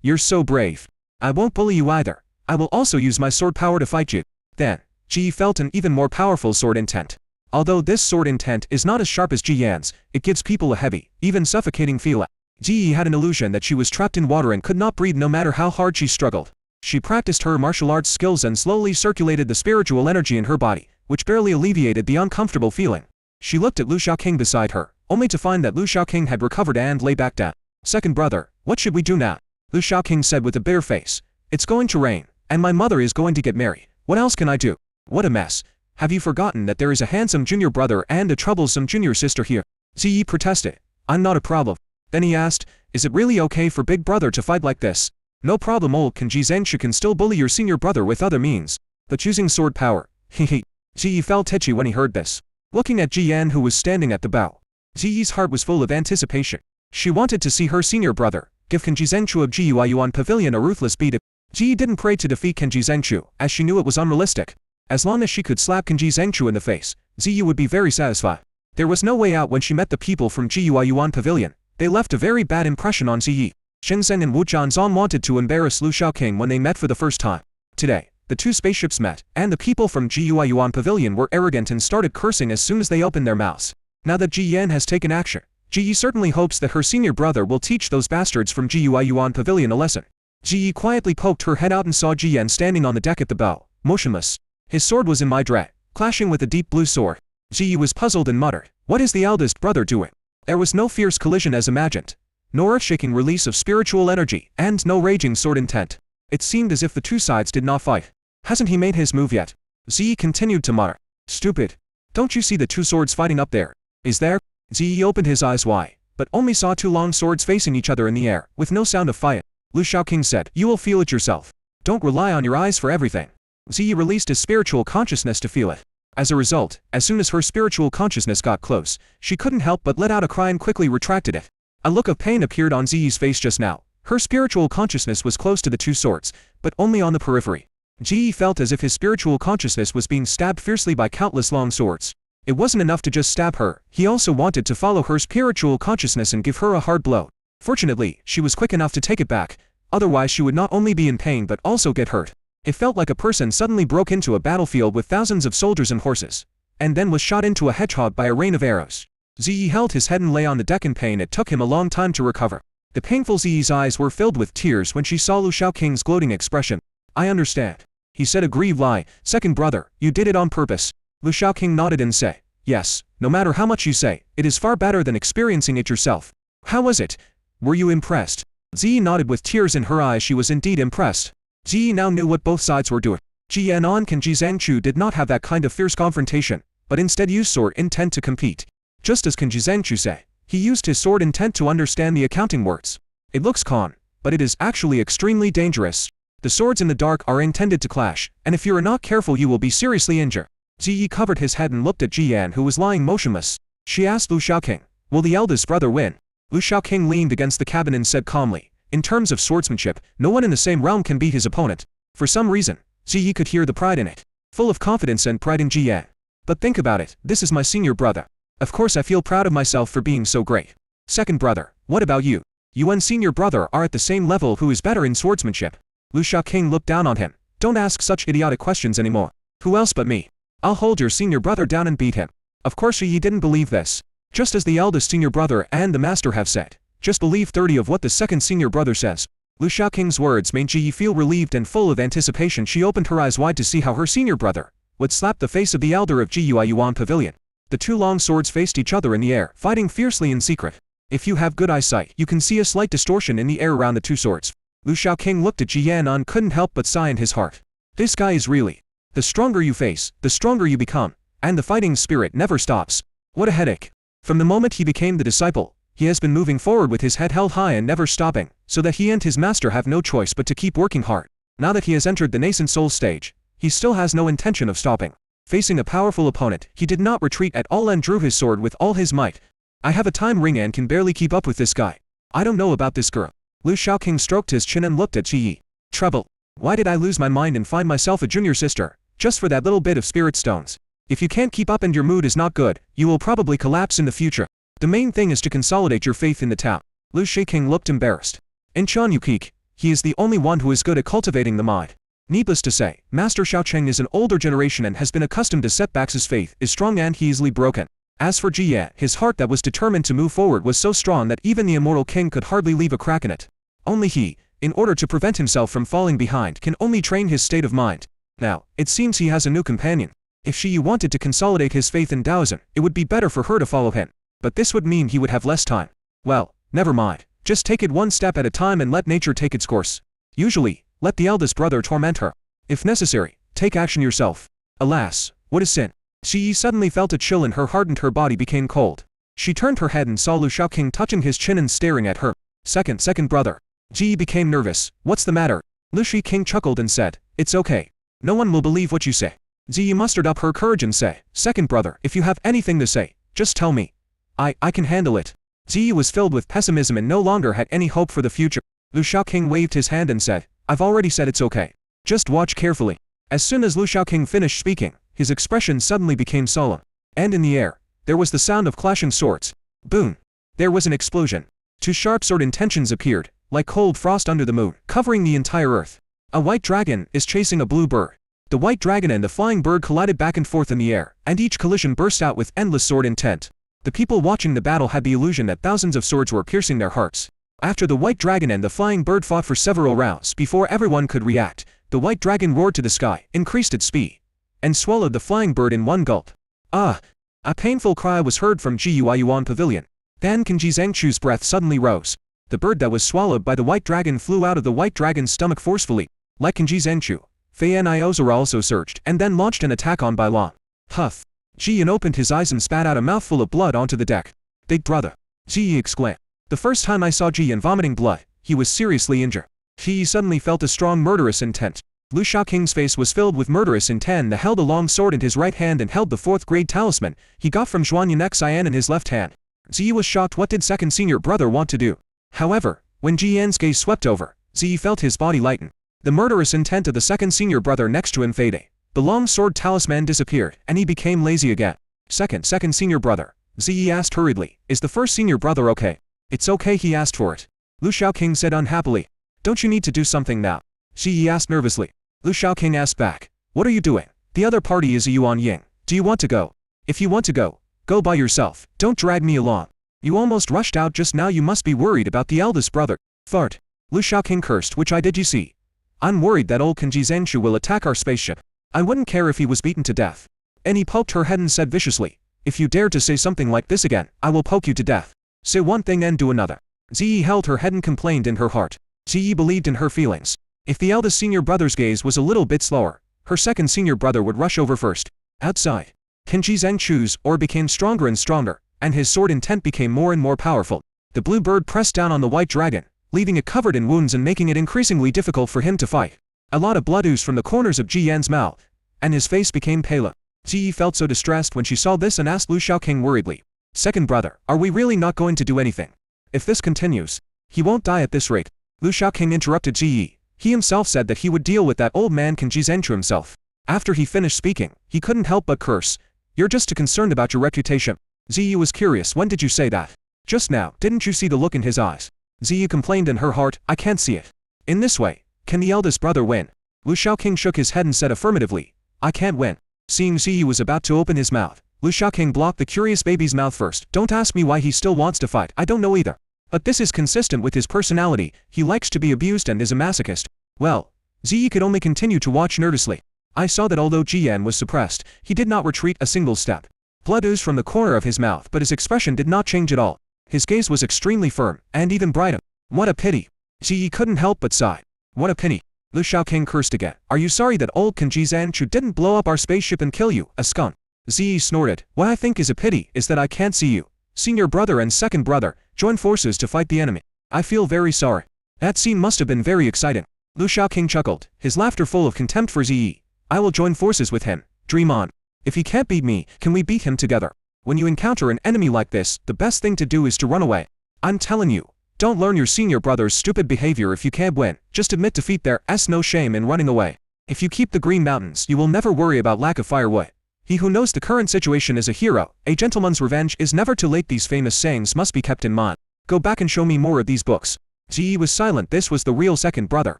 you're so brave. I won't bully you either. I will also use my sword power to fight you. Then, Ji Yi felt an even more powerful sword intent. Although this sword intent is not as sharp as Ji Yan's, it gives people a heavy, even suffocating feeling. Ji Yi had an illusion that she was trapped in water and could not breathe no matter how hard she struggled. She practiced her martial arts skills and slowly circulated the spiritual energy in her body, which barely alleviated the uncomfortable feeling. She looked at Lu Shaoqing beside her, only to find that Lu Shaoqing had recovered and lay back down. Second brother, what should we do now? Lu Shaoqing said with a bitter face. It's going to rain, and my mother is going to get married. What else can I do? What a mess. Have you forgotten that there is a handsome junior brother and a troublesome junior sister here? Ji Yi protested. I'm not a problem. Then he asked, is it really okay for big brother to fight like this? No problem, old Kanji Zhenchu can still bully your senior brother with other means. But using sword power, hehe. Ji Yi felt itchy when he heard this. Looking at Ji Yan who was standing at the bow, Ji Yi's heart was full of anticipation. She wanted to see her senior brother give Kanji Zhenchu of Guiyuan Pavilion a ruthless beating. Ji Yi didn't pray to defeat Kanji Zhenchu, as she knew it was unrealistic. As long as she could slap Kanji Zhenchu in the face, Ji Yi would be very satisfied. There was no way out when she met the people from Guiyuan Pavilion. They left a very bad impression on Ji Yi. Shenzhen and Wu Zhan wanted to embarrass Lu Shaoqing when they met for the first time. Today, the two spaceships met, and the people from Guiyuan Pavilion were arrogant and started cursing as soon as they opened their mouths. Now that Ji Yan has taken action, Ji Yi certainly hopes that her senior brother will teach those bastards from Guiyuan Pavilion a lesson. Ji Yi quietly poked her head out and saw Ji Yan standing on the deck at the bow, motionless. His sword was in mid-draw, clashing with a deep blue sword. Ji Yi was puzzled and muttered, what is the eldest brother doing? There was no fierce collision as imagined, no earth-shaking release of spiritual energy, and no raging sword intent. It seemed as if the two sides did not fight. Hasn't he made his move yet? Ji Yi continued to mutter. Stupid. Don't you see the two swords fighting up there? Is there? Ji Yi opened his eyes wide, but only saw two long swords facing each other in the air, with no sound of fight. Lu Shaoqing said, you will feel it yourself. Don't rely on your eyes for everything. Ji Yi released his spiritual consciousness to feel it. As a result, as soon as her spiritual consciousness got close, she couldn't help but let out a cry and quickly retracted it. A look of pain appeared on Ji Yi's face just now. Her spiritual consciousness was close to the two swords, but only on the periphery. Ji Yi felt as if his spiritual consciousness was being stabbed fiercely by countless long swords. It wasn't enough to just stab her, he also wanted to follow her spiritual consciousness and give her a hard blow. Fortunately, she was quick enough to take it back, otherwise she would not only be in pain but also get hurt. It felt like a person suddenly broke into a battlefield with thousands of soldiers and horses, and then was shot into a hedgehog by a rain of arrows. Ji Yi held his head and lay on the deck in pain. It took him a long time to recover. The painful Ji Yi's eyes were filled with tears when she saw Lu Shaoqing's gloating expression. I understand. He said a grieved lie. Second brother, you did it on purpose. Lu Shaoqing nodded and said, yes, no matter how much you say, it is far better than experiencing it yourself. How was it? Were you impressed? Ji Yi nodded with tears in her eyes. She was indeed impressed. Ji Yi now knew what both sides were doing. Ji Yan and Kanji Zhenchu did not have that kind of fierce confrontation, but instead used sword intent to compete. Just as Kanji Zhenchu said, he used his sword intent to understand the accounting words. It looks calm, but it is actually extremely dangerous. The swords in the dark are intended to clash, and if you are not careful you will be seriously injured. Ziyi covered his head and looked at Ji Yan, who was lying motionless. She asked Lu Shaoqing, "Will the eldest brother win?" Lu Shaoqing leaned against the cabin and said calmly, "In terms of swordsmanship, no one in the same realm can beat his opponent." For some reason, Ziyi could hear the pride in it. Full of confidence and pride in Ji Yan. "But think about it, this is my senior brother. Of course I feel proud of myself for being so great. Second brother, what about you? You and senior brother are at the same level. Who is better in swordsmanship?" Lu Shaoqing looked down on him. "Don't ask such idiotic questions anymore. Who else but me? I'll hold your senior brother down and beat him." Of course Yi didn't believe this. Just as the eldest senior brother and the master have said, just believe 30 of what the second senior brother says. Lu Shaoqing's words made Ji Yi feel relieved and full of anticipation. She opened her eyes wide to see how her senior brother would slap the face of the elder of Yuan Pavilion. The two long swords faced each other in the air, fighting fiercely in secret. If you have good eyesight, you can see a slight distortion in the air around the two swords. Lu Shaoqing looked at Ji Yan and couldn't help but sigh in his heart. This guy is really. The stronger you face, the stronger you become, and the fighting spirit never stops. What a headache. From the moment he became the disciple, he has been moving forward with his head held high and never stopping, so that he and his master have no choice but to keep working hard. Now that he has entered the nascent soul stage, he still has no intention of stopping. Facing a powerful opponent, he did not retreat at all and drew his sword with all his might. I have a time ring and can barely keep up with this guy. I don't know about this girl. Lu Shaoqing stroked his chin and looked at Ji Yi. Trouble. Why did I lose my mind and find myself a junior sister, just for that little bit of spirit stones? If you can't keep up and your mood is not good, you will probably collapse in the future. The main thing is to consolidate your faith in the Tao. Lu Shaoqing looked embarrassed. In Chan Yukik, he is the only one who is good at cultivating the mind. Needless to say, Master Xiaocheng is an older generation and has been accustomed to setbacks. His faith is strong and he easily broken. As for Ji Yan, his heart that was determined to move forward was so strong that even the immortal king could hardly leave a crack in it. Only he, in order to prevent himself from falling behind, can only train his state of mind. Now, it seems he has a new companion. If Shi Yu wanted to consolidate his faith in Taoism, it would be better for her to follow him. But this would mean he would have less time. Well, never mind. Just take it one step at a time and let nature take its course. Usually, let the eldest brother torment her. If necessary, take action yourself. Alas, what is sin? Shi Yi suddenly felt a chill in her heart and her body became cold. She turned her head and saw Lu Shaoqing touching his chin and staring at her. Second brother. Ji Yi became nervous. What's the matter? Lu Shaoqing chuckled and said, it's okay. No one will believe what you say. Ji Yi mustered up her courage and said, second brother, if you have anything to say, just tell me. I can handle it. Ji Yi was filled with pessimism and no longer had any hope for the future. Lu Shaoqing waved his hand and said, I've already said it's okay. Just watch carefully. As soon as Lu Shaoqing finished speaking, his expression suddenly became solemn. And in the air, there was the sound of clashing swords. Boom! There was an explosion. Two sharp sword intentions appeared, like cold frost under the moon, covering the entire earth. A white dragon is chasing a blue bird. The white dragon and the flying bird collided back and forth in the air, and each collision burst out with endless sword intent. The people watching the battle had the illusion that thousands of swords were piercing their hearts. After the white dragon and the flying bird fought for several rounds before everyone could react, the white dragon roared to the sky, increased its speed, and swallowed the flying bird in one gulp. Ah! A painful cry was heard from Yuan Pavilion. Then Kanji Zhangchu's breath suddenly rose. The bird that was swallowed by the white dragon flew out of the white dragon's stomach forcefully. Like Kanji Zhangchu, Fei and Iozura also surged and then launched an attack on Bai Long. Huff! Ji Yan opened his eyes and spat out a mouthful of blood onto the deck. Big brother! Ji Yi exclaimed. The first time I saw Ji Yan vomiting blood, he was seriously injured. He suddenly felt a strong murderous intent. Lu Shaoqing's face was filled with murderous intent. He held a long sword in his right hand and held the 4th grade talisman he got from Zhuanyan Xian in his left hand. Ziyi was shocked. What did second senior brother want to do? However, when Ji Yan's gaze swept over, Ziyi felt his body lighten. The murderous intent of the second senior brother next to him faded. The long sword talisman disappeared, and he became lazy again. Second senior brother. Ziyi asked hurriedly, is the first senior brother okay? It's okay, he asked for it. Lu Shaoqing said unhappily. Don't you need to do something now? Ziyi asked nervously. Lu Shaoqing asked back. What are you doing? The other party is a Yuan Ying. Do you want to go? If you want to go, go by yourself. Don't drag me along. You almost rushed out just now. You must be worried about the eldest brother. Fart. Lu Shaoqing cursed. Which I did, you see? I'm worried that old Kanji Zhangchu will attack our spaceship. I wouldn't care if he was beaten to death. And he poked her head and said viciously, if you dare to say something like this again, I will poke you to death. Say one thing and do another. Ziyi held her head and complained in her heart. Ziyi believed in her feelings. If the eldest senior brother's gaze was a little bit slower, her second senior brother would rush over first. Outside, Kanji Zhangchu's aura became stronger and stronger, and his sword intent became more and more powerful. The blue bird pressed down on the white dragon, leaving it covered in wounds and making it increasingly difficult for him to fight. A lot of blood oozed from the corners of Ji Yan's mouth, and his face became paler. Ziyi felt so distressed when she saw this and asked Lu Shaoqing worriedly. Second brother, are we really not going to do anything? If this continues, he won't die at this rate. Lu Shaoqing interrupted Ziyi. He himself said that he would deal with that old man Kanji Zengchu himself. After he finished speaking, he couldn't help but curse. You're just too concerned about your reputation. Ziyi was curious. When did you say that? Just now, didn't you see the look in his eyes? Ziyi complained in her heart, I can't see it. In this way, can the eldest brother win? Lu Shaoqing shook his head and said affirmatively, I can't win. Seeing Ziyi was about to open his mouth, Lu Shaoqing blocked the curious baby's mouth first. Don't ask me why he still wants to fight, I don't know either. But this is consistent with his personality, he likes to be abused and is a masochist. Well, Ziyi could only continue to watch nervously. I saw that although Jian was suppressed, he did not retreat a single step. Blood oozed from the corner of his mouth, but his expression did not change at all. His gaze was extremely firm, and even brighter. What a pity. Ziyi couldn't help but sigh. What a pity. Lu Shaoqing cursed again. Are you sorry that old Kanji Zengchu didn't blow up our spaceship and kill you, a skunk? Ziyi snorted. What I think is a pity is that I can't see you, senior brother and second brother, join forces to fight the enemy. I feel very sorry. That scene must have been very exciting. Lu Shaoqing chuckled, his laughter full of contempt for Ziyi. I will join forces with him. Dream on. If he can't beat me, can we beat him together? When you encounter an enemy like this, the best thing to do is to run away. I'm telling you, don't learn your senior brother's stupid behavior if you can't win. Just admit defeat, there's no shame in running away. If you keep the Green Mountains, you will never worry about lack of firewood. He who knows the current situation is a hero. A gentleman's revenge is never too late. These famous sayings must be kept in mind. Go back and show me more of these books. Ziyi was silent. This was the real second brother.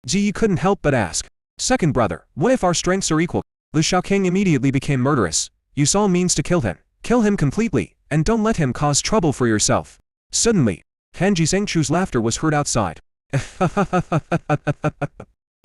Ziyi couldn't help but ask. Second brother, what if our strengths are equal? Lu Shaoqing immediately became murderous. Use all means to kill him. Kill him completely, and don't let him cause trouble for yourself. Suddenly, Kanji Zengchu's laughter was heard outside.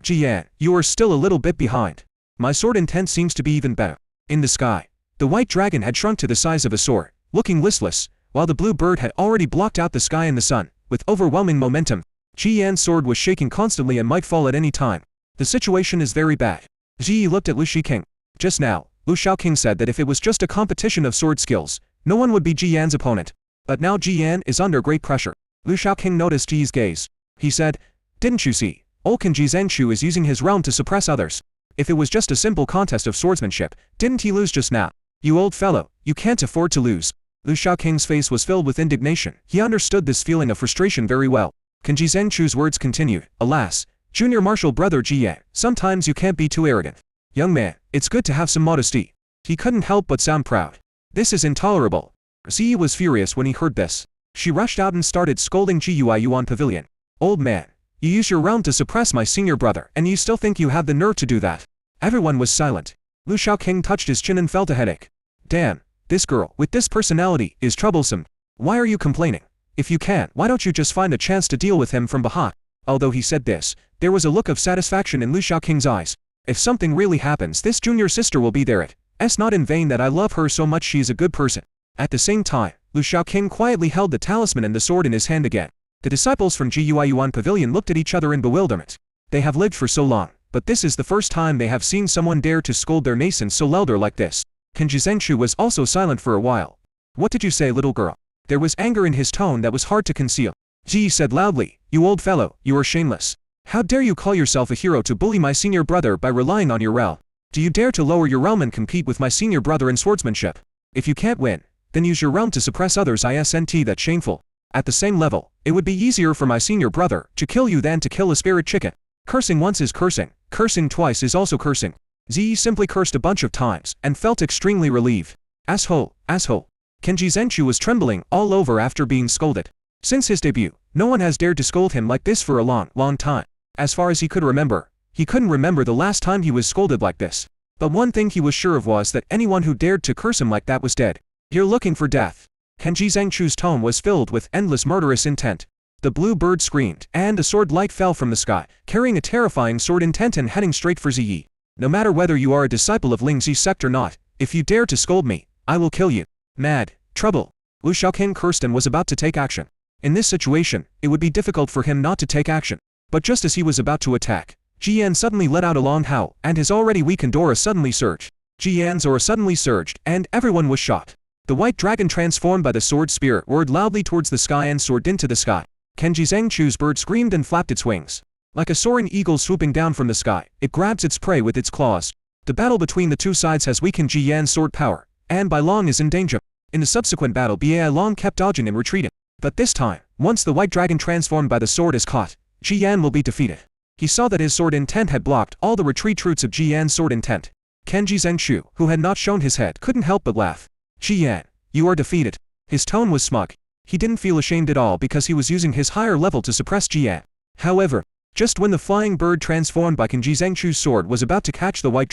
Jian, you are still a little bit behind. My sword intent seems to be even better. In the sky, the white dragon had shrunk to the size of a sword, looking listless, while the blue bird had already blocked out the sky and the sun. With overwhelming momentum, Jian's sword was shaking constantly and might fall at any time. The situation is very bad. Ziyi looked at Lu Shaoqing. Just now, Lu Shaoqing said that if it was just a competition of sword skills, no one would be Jian's opponent. But now Jian is under great pressure. Lu Shaoqing noticed Ji's gaze. He said, didn't you see? Old Kanji Zengchu is using his realm to suppress others. If it was just a simple contest of swordsmanship, didn't he lose just now? You old fellow, you can't afford to lose. Lu Shaoqing's face was filled with indignation. He understood this feeling of frustration very well. Kanji Zengchu's words continued. Alas, junior martial brother Jian, sometimes you can't be too arrogant. Young man, it's good to have some modesty. He couldn't help but sound proud. This is intolerable. Ziyi was furious when he heard this. She rushed out and started scolding Jiyui Yuan Pavilion. Old man, you use your realm to suppress my senior brother, and you still think you have the nerve to do that. Everyone was silent. Lu Shaoqing touched his chin and felt a headache. Damn, this girl, with this personality, is troublesome. Why are you complaining? If you can, why don't you just find a chance to deal with him from behind? Although he said this, there was a look of satisfaction in Lu Shaoqing's eyes. If something really happens, this junior sister will be there. It's not in vain that I love her so much. She is a good person. At the same time, Lu Shaoqing quietly held the talisman and the sword in his hand again. The disciples from Jiyui Yuan Pavilion looked at each other in bewilderment. They have lived for so long, but this is the first time they have seen someone dare to scold their nascent soul elder like this. Kanji Zengchu was also silent for a while. What did you say, little girl? There was anger in his tone that was hard to conceal. Ji said loudly, you old fellow, you are shameless. How dare you call yourself a hero to bully my senior brother by relying on your realm? Do you dare to lower your realm and compete with my senior brother in swordsmanship? If you can't win, then use your realm to suppress others. Isn't that shameful? At the same level, it would be easier for my senior brother to kill you than to kill a spirit chicken. Cursing once is cursing, cursing twice is also cursing. Ziyi simply cursed a bunch of times and felt extremely relieved. Asshole, asshole. Kanji Zengchu was trembling all over after being scolded. Since his debut, no one has dared to scold him like this for a long time. As far as he could remember, he couldn't remember the last time he was scolded like this. But one thing he was sure of was that anyone who dared to curse him like that was dead. You're looking for death. Kanji Zengchu's tone was filled with endless murderous intent. The blue bird screamed, and a sword light fell from the sky, carrying a terrifying sword intent and heading straight for Ziyi. No matter whether you are a disciple of Lingzi Sect or not, if you dare to scold me, I will kill you. Mad. Trouble. Lu Shaoqing cursed and was about to take action. In this situation, it would be difficult for him not to take action. But just as he was about to attack, Jian suddenly let out a long howl, and his already weakened aura suddenly surged. Jian's aura suddenly surged, and everyone was shocked. The white dragon transformed by the sword spirit roared loudly towards the sky and soared into the sky. Kanji Zengchu's bird screamed and flapped its wings. Like a soaring eagle swooping down from the sky, it grabs its prey with its claws. The battle between the two sides has weakened Ji Yan's sword power, and Bai Long is in danger. In the subsequent battle, Bai Long kept dodging and retreating. But this time, once the white dragon transformed by the sword is caught, Ji Yan will be defeated. He saw that his sword intent had blocked all the retreat roots of Ji Yan's sword intent. Kenji Zhengshu, who had not shown his head, couldn't help but laugh. Ji Yan, you are defeated. His tone was smug. He didn't feel ashamed at all because he was using his higher level to suppress Ji Yan. However, just when the flying bird transformed by Kenji Zhengshu's sword was about to catch the white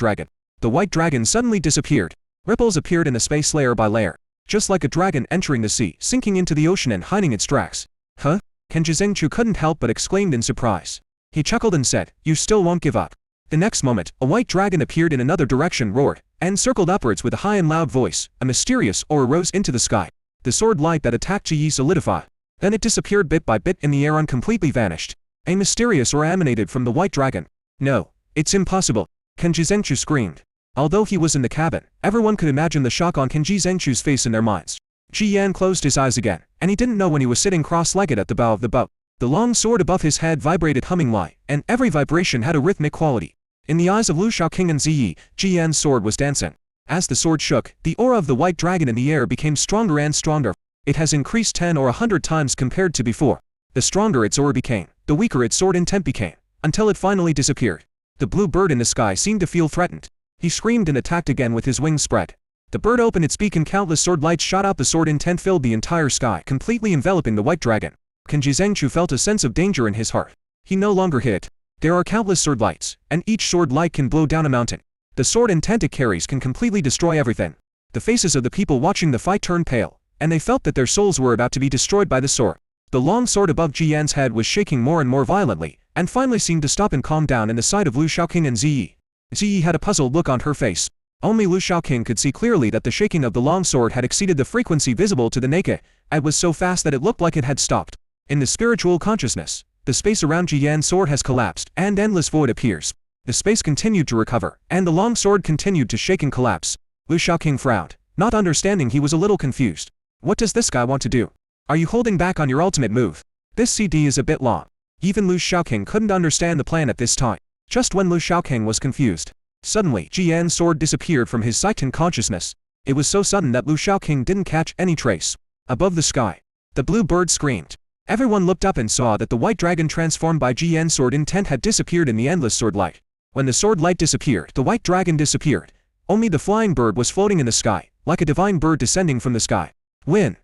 dragon suddenly disappeared. Ripples appeared in the space layer by layer, just like a dragon entering the sea, sinking into the ocean and hiding its tracks. Huh? Kenji Zhengshu couldn't help but exclaimed in surprise. He chuckled and said, "You still won't give up." The next moment, a white dragon appeared in another direction, roared, and circled upwards with a high and loud voice. A mysterious aura rose into the sky. The sword light that attacked Ji Yi solidified. Then it disappeared bit by bit in the air and completely vanished. A mysterious aura emanated from the white dragon. "No, it's impossible," Kenji Zhengshu screamed. Although he was in the cabin, everyone could imagine the shock on Kenji Zhengshu's face in their minds. Ji Yan closed his eyes again, and he didn't know when he was sitting cross-legged at the bow of the boat. The long sword above his head vibrated hummingly, and every vibration had a rhythmic quality. In the eyes of Lu Shaoqing and Ziyi, Ji Yan's sword was dancing. As the sword shook, the aura of the white dragon in the air became stronger and stronger. It has increased 10 or 100 times compared to before. The stronger its aura became, the weaker its sword intent became, until it finally disappeared. The blue bird in the sky seemed to feel threatened. He screamed and attacked again with his wings spread. The bird opened its beak and countless sword lights shot out. The sword intent filled the entire sky, completely enveloping the white dragon. Kenji Zhengshu felt a sense of danger in his heart. He no longer hid. There are countless sword lights, and each sword light can blow down a mountain. The sword intent it carries can completely destroy everything. The faces of the people watching the fight turned pale, and they felt that their souls were about to be destroyed by the sword. The long sword above Ji Yan's head was shaking more and more violently, and finally seemed to stop and calm down in the sight of Lu Shaoqing and Ziyi. Ziyi had a puzzled look on her face. Only Lu Shaoqing could see clearly that the shaking of the long sword had exceeded the frequency visible to the naked. It was so fast that it looked like it had stopped. In the spiritual consciousness, the space around Ji Yan's sword has collapsed, and endless void appears. The space continued to recover, and the long sword continued to shake and collapse. Lu Shaoqing frowned. Not understanding, he was a little confused. What does this guy want to do? Are you holding back on your ultimate move? This CD is a bit long. Even Lu Shaoqing couldn't understand the plan at this time. Just when Lu Shaoqing was confused, suddenly Ji Yan's sword disappeared from his sight and consciousness. It was so sudden that Lu Shaoqing didn't catch any trace. Above the sky, the blue bird screamed. Everyone looked up and saw that the white dragon transformed by Ji Yan's sword intent had disappeared in the endless sword light. When the sword light disappeared, the white dragon disappeared. Only the flying bird was floating in the sky, like a divine bird descending from the sky. Win.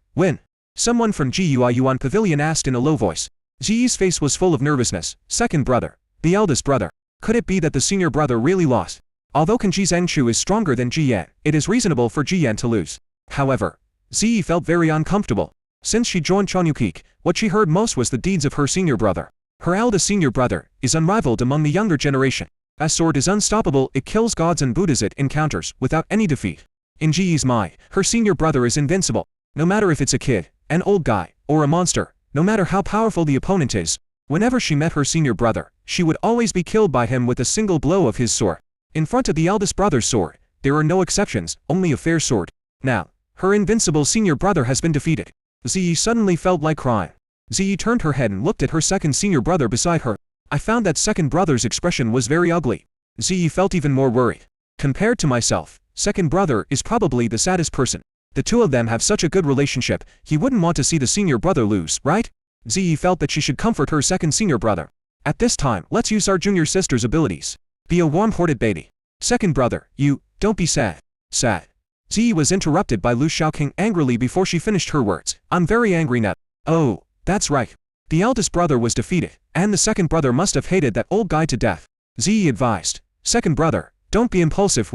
Someone from Yuan Pavilion asked in a low voice. Ziyi's face was full of nervousness. Second brother. The eldest brother. Could it be that the senior brother really lost? Although Kenji Zhengshu is stronger than Ji Yan, it is reasonable for Ji Yan to lose. However, Ziyi felt very uncomfortable. Since she joined Chanyu Peak, what she heard most was the deeds of her senior brother. Her eldest senior brother is unrivaled among the younger generation. That sword is unstoppable, it kills gods and Buddhas, it encounters without any defeat. In Ji's mind, her senior brother is invincible. No matter if it's a kid, an old guy, or a monster, no matter how powerful the opponent is, whenever she met her senior brother, she would always be killed by him with a single blow of his sword. In front of the eldest brother's sword, there are no exceptions, only a fair sword. Now, her invincible senior brother has been defeated. Ziyi suddenly felt like crying. Ziyi turned her head and looked at her second senior brother beside her. I found that second brother's expression was very ugly. Ziyi felt even more worried. Compared to myself, second brother is probably the saddest person. The two of them have such a good relationship, he wouldn't want to see the senior brother lose, right? Ziyi felt that she should comfort her second senior brother. At this time, let's use our junior sister's abilities. Be a warm-hearted baby. Second brother, don't be sad. Sad. Ziyi was interrupted by Lu Shaoqing angrily before she finished her words. I'm very angry now. Oh, that's right. The eldest brother was defeated, and the second brother must have hated that old guy to death. Ziyi advised. Second brother, don't be impulsive.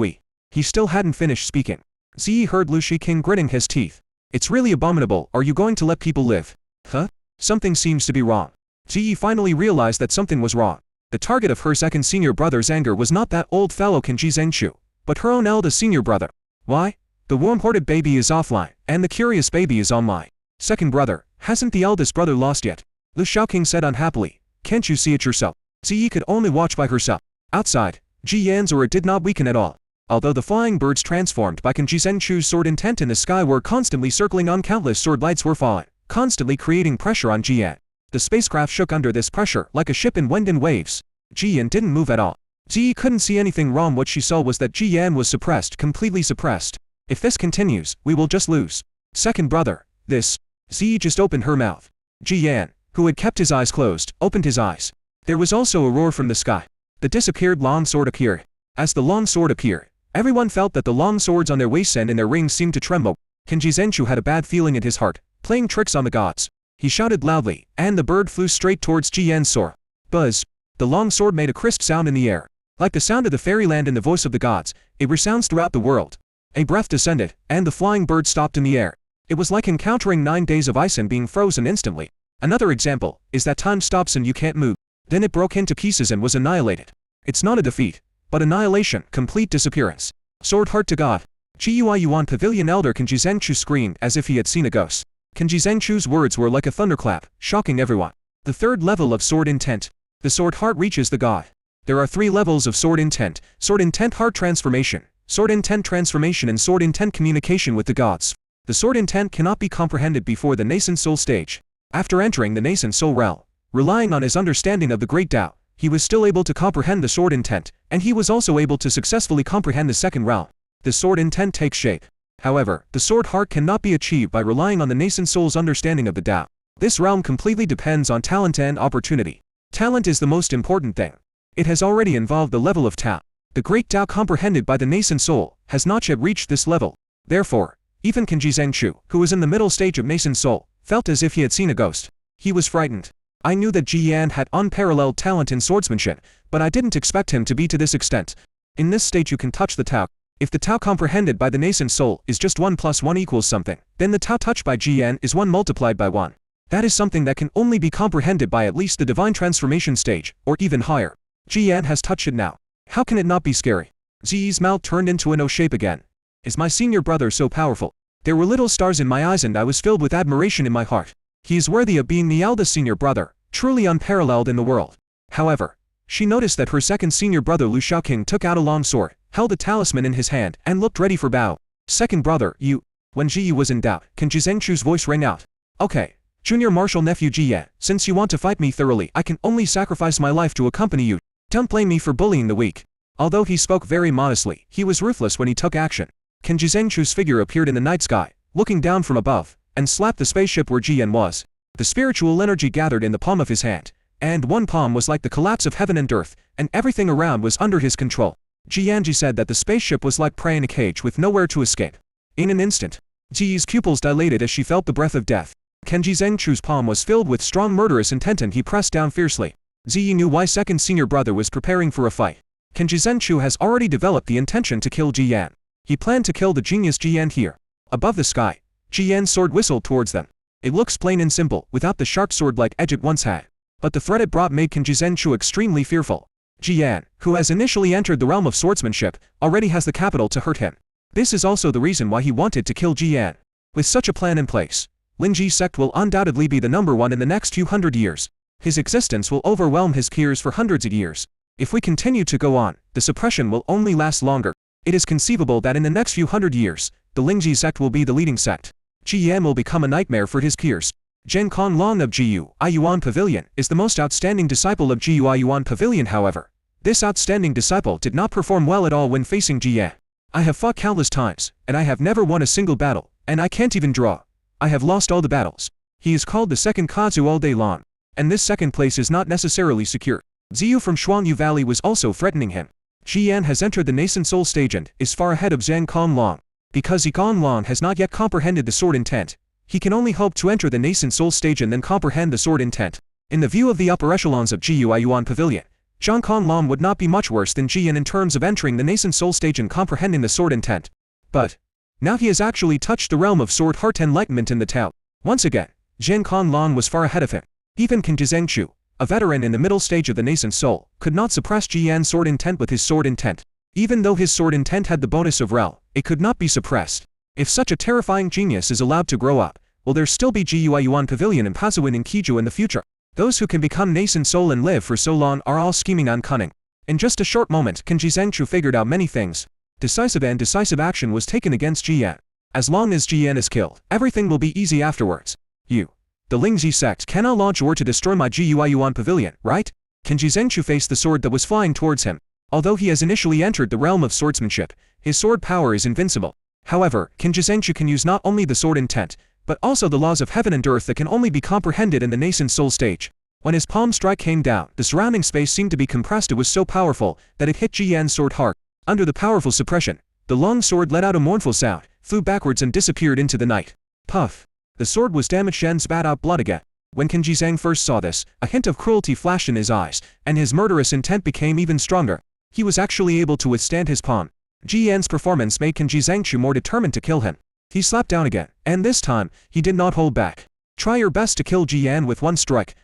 He still hadn't finished speaking. Ziyi heard Lu Shaoqing gritting his teeth. It's really abominable. Are you going to let people live? Huh? Something seems to be wrong. Ziyi finally realized that something was wrong. The target of her second senior brother's anger was not that old fellow Kenji Zhengshu, but her own eldest senior brother. Why? The warm-hearted baby is offline, and the curious baby is online. Second brother, hasn't the eldest brother lost yet? Lu Shaoqing said unhappily. Can't you see it yourself? Ziyi could only watch by herself. Outside, Ji Yan's aura did not weaken at all. Although the flying birds transformed by Kenji Zhengshu's sword intent in the sky were constantly circling on, countless sword lights were falling, constantly creating pressure on Ji Yan. The spacecraft shook under this pressure like a ship in wind and waves. Ji Yan didn't move at all. Ziyi couldn't see anything wrong. What she saw was that Ji Yan was suppressed, completely suppressed. If this continues, we will just lose. Second brother, this. Ziyi just opened her mouth. Ji Yan, who had kept his eyes closed, opened his eyes. There was also a roar from the sky. The disappeared long sword appeared. As the long sword appeared, everyone felt that the long swords on their waists and in their rings seemed to tremble. Kenji Zenshu had a bad feeling in his heart, playing tricks on the gods. He shouted loudly, and the bird flew straight towards Ji Yan's sword. Buzz! The long sword made a crisp sound in the air. Like the sound of the fairyland and the voice of the gods, it resounds throughout the world. A breath descended, and the flying bird stopped in the air. It was like encountering 9 days of ice and being frozen instantly. Another example is that time stops and you can't move. Then it broke into pieces and was annihilated. It's not a defeat, but annihilation, complete disappearance. Sword Heart to God. Gui Yuan Pavilion Elder Kenji Zenshu screamed as if he had seen a ghost. Kenji Zenshu's words were like a thunderclap, shocking everyone. The third level of Sword Intent. The Sword Heart reaches the God. There are 3 levels of Sword Intent: Sword Intent Heart Transformation, Sword Intent Transformation and Sword Intent Communication with the Gods. The Sword Intent cannot be comprehended before the nascent soul stage. After entering the nascent soul realm, relying on his understanding of the Great Tao, he was still able to comprehend the Sword Intent, and he was also able to successfully comprehend the second realm. The Sword Intent takes shape. However, the Sword Heart cannot be achieved by relying on the nascent soul's understanding of the Tao. This realm completely depends on talent and opportunity. Talent is the most important thing. It has already involved the level of Tao. The Great Tao comprehended by the nascent soul has not yet reached this level. Therefore, even Kenji Zenshu, who was in the middle stage of nascent soul, felt as if he had seen a ghost. He was frightened. I knew that Ji Yan had unparalleled talent in swordsmanship, but I didn't expect him to be to this extent. In this stage you can touch the Tao. If the Tao comprehended by the nascent soul is just 1 + 1 equals something, then the Tao touched by Ji Yan is 1 multiplied by 1. That is something that can only be comprehended by at least the divine transformation stage, or even higher. Ji Yan has touched it now. How can it not be scary? Ziyi's mouth turned into an O shape again. Is my senior brother so powerful? There were little stars in my eyes and I was filled with admiration in my heart. He is worthy of being the eldest senior brother, truly unparalleled in the world. However, she noticed that her second senior brother Lu Shaoqing took out a long sword, held a talisman in his hand, and looked ready for battle. Second brother, you. When Ji Yi was in doubt, Kenji Zenshu's voice rang out. Okay. Junior Marshal Nephew Ji Yan, since you want to fight me thoroughly, I can only sacrifice my life to accompany you. Don't blame me for bullying the weak. Although he spoke very modestly, he was ruthless when he took action. Kenji Zenshu's figure appeared in the night sky, looking down from above, and slapped the spaceship where Ji Yan was. The spiritual energy gathered in the palm of his hand, and one palm was like the collapse of heaven and earth, and everything around was under his control. Ji Yanji said that the spaceship was like prey in a cage with nowhere to escape. In an instant, Ji Yi's pupils dilated as she felt the breath of death. Kenji Zenshu's palm was filled with strong murderous intent and he pressed down fiercely. Ziyi knew why second senior brother was preparing for a fight. Kenji Zenshu has already developed the intention to kill Ji Yan. He planned to kill the genius Ji Yan here. Above the sky, Ji Yan's sword whistled towards them. It looks plain and simple, without the sharp sword-like edge it once had. But the threat it brought made Kenji Zenshu extremely fearful. Ji Yan, who has initially entered the realm of swordsmanship, already has the capital to hurt him. This is also the reason why he wanted to kill Ji Yan. With such a plan in place, Linji's sect will undoubtedly be the #1 in the next few hundred years. His existence will overwhelm his peers for hundreds of years. If we continue to go on, the suppression will only last longer. It is conceivable that in the next few hundred years, the Lingji sect will be the leading sect. Ji Yan will become a nightmare for his peers. Zhen Conlong of Jiu Yuan Pavilion is the most outstanding disciple of Jiu Yuan Pavilion. However, this outstanding disciple did not perform well at all when facing Ji Yan. I have fought countless times, and I have never won a single battle, and I can't even draw. I have lost all the battles. He is called the second Kazu all day long, and this second place is not necessarily secure. Ziyu from Shuangyu Valley was also threatening him. Ji Yan has entered the nascent soul stage and is far ahead of Zhang Conlong. Because Conlong has not yet comprehended the sword intent, he can only hope to enter the nascent soul stage and then comprehend the sword intent. In the view of the upper echelons of Jiu Yuan Pavilion, Zhang Conlong would not be much worse than Ji Yan in terms of entering the nascent soul stage and comprehending the sword intent. But now he has actually touched the realm of sword heart enlightenment in the Tao. Once again, Zhang Conlong was far ahead of him. Even Kenji Zenshu, a veteran in the middle stage of the nascent soul, could not suppress Ji Yan's sword intent with his sword intent. Even though his sword intent had the bonus of Rel, it could not be suppressed. If such a terrifying genius is allowed to grow up, will there still be Jiu Yuan Pavilion in Pasuan and Kiju in the future? Those who can become nascent soul and live for so long are all scheming on cunning. In just a short moment, Kenji Zenshu figured out many things. Decisive and decisive action was taken against Ji Yan. As long as Ji Yan is killed, everything will be easy afterwards. You, the Lingji sect, cannot launch war to destroy my Jiu Yuan Pavilion, right? Kenji Zenshu faced the sword that was flying towards him. Although he has initially entered the realm of swordsmanship, his sword power is invincible. However, Qin Zhengzhu can use not only the sword intent, but also the laws of heaven and earth that can only be comprehended in the nascent soul stage. When his palm strike came down, the surrounding space seemed to be compressed. It was so powerful that it hit Ji Yan's sword hard. Under the powerful suppression, the long sword let out a mournful sound, flew backwards and disappeared into the night. Puff! The sword was damaged and spat out blood again. When Qin Zheng first saw this, a hint of cruelty flashed in his eyes, and his murderous intent became even stronger. He was actually able to withstand his pawn. Ji Yan's performance made Qin Zhengzhu more determined to kill him. He slapped down again, and this time, he did not hold back. Try your best to kill Ji Yan with one strike.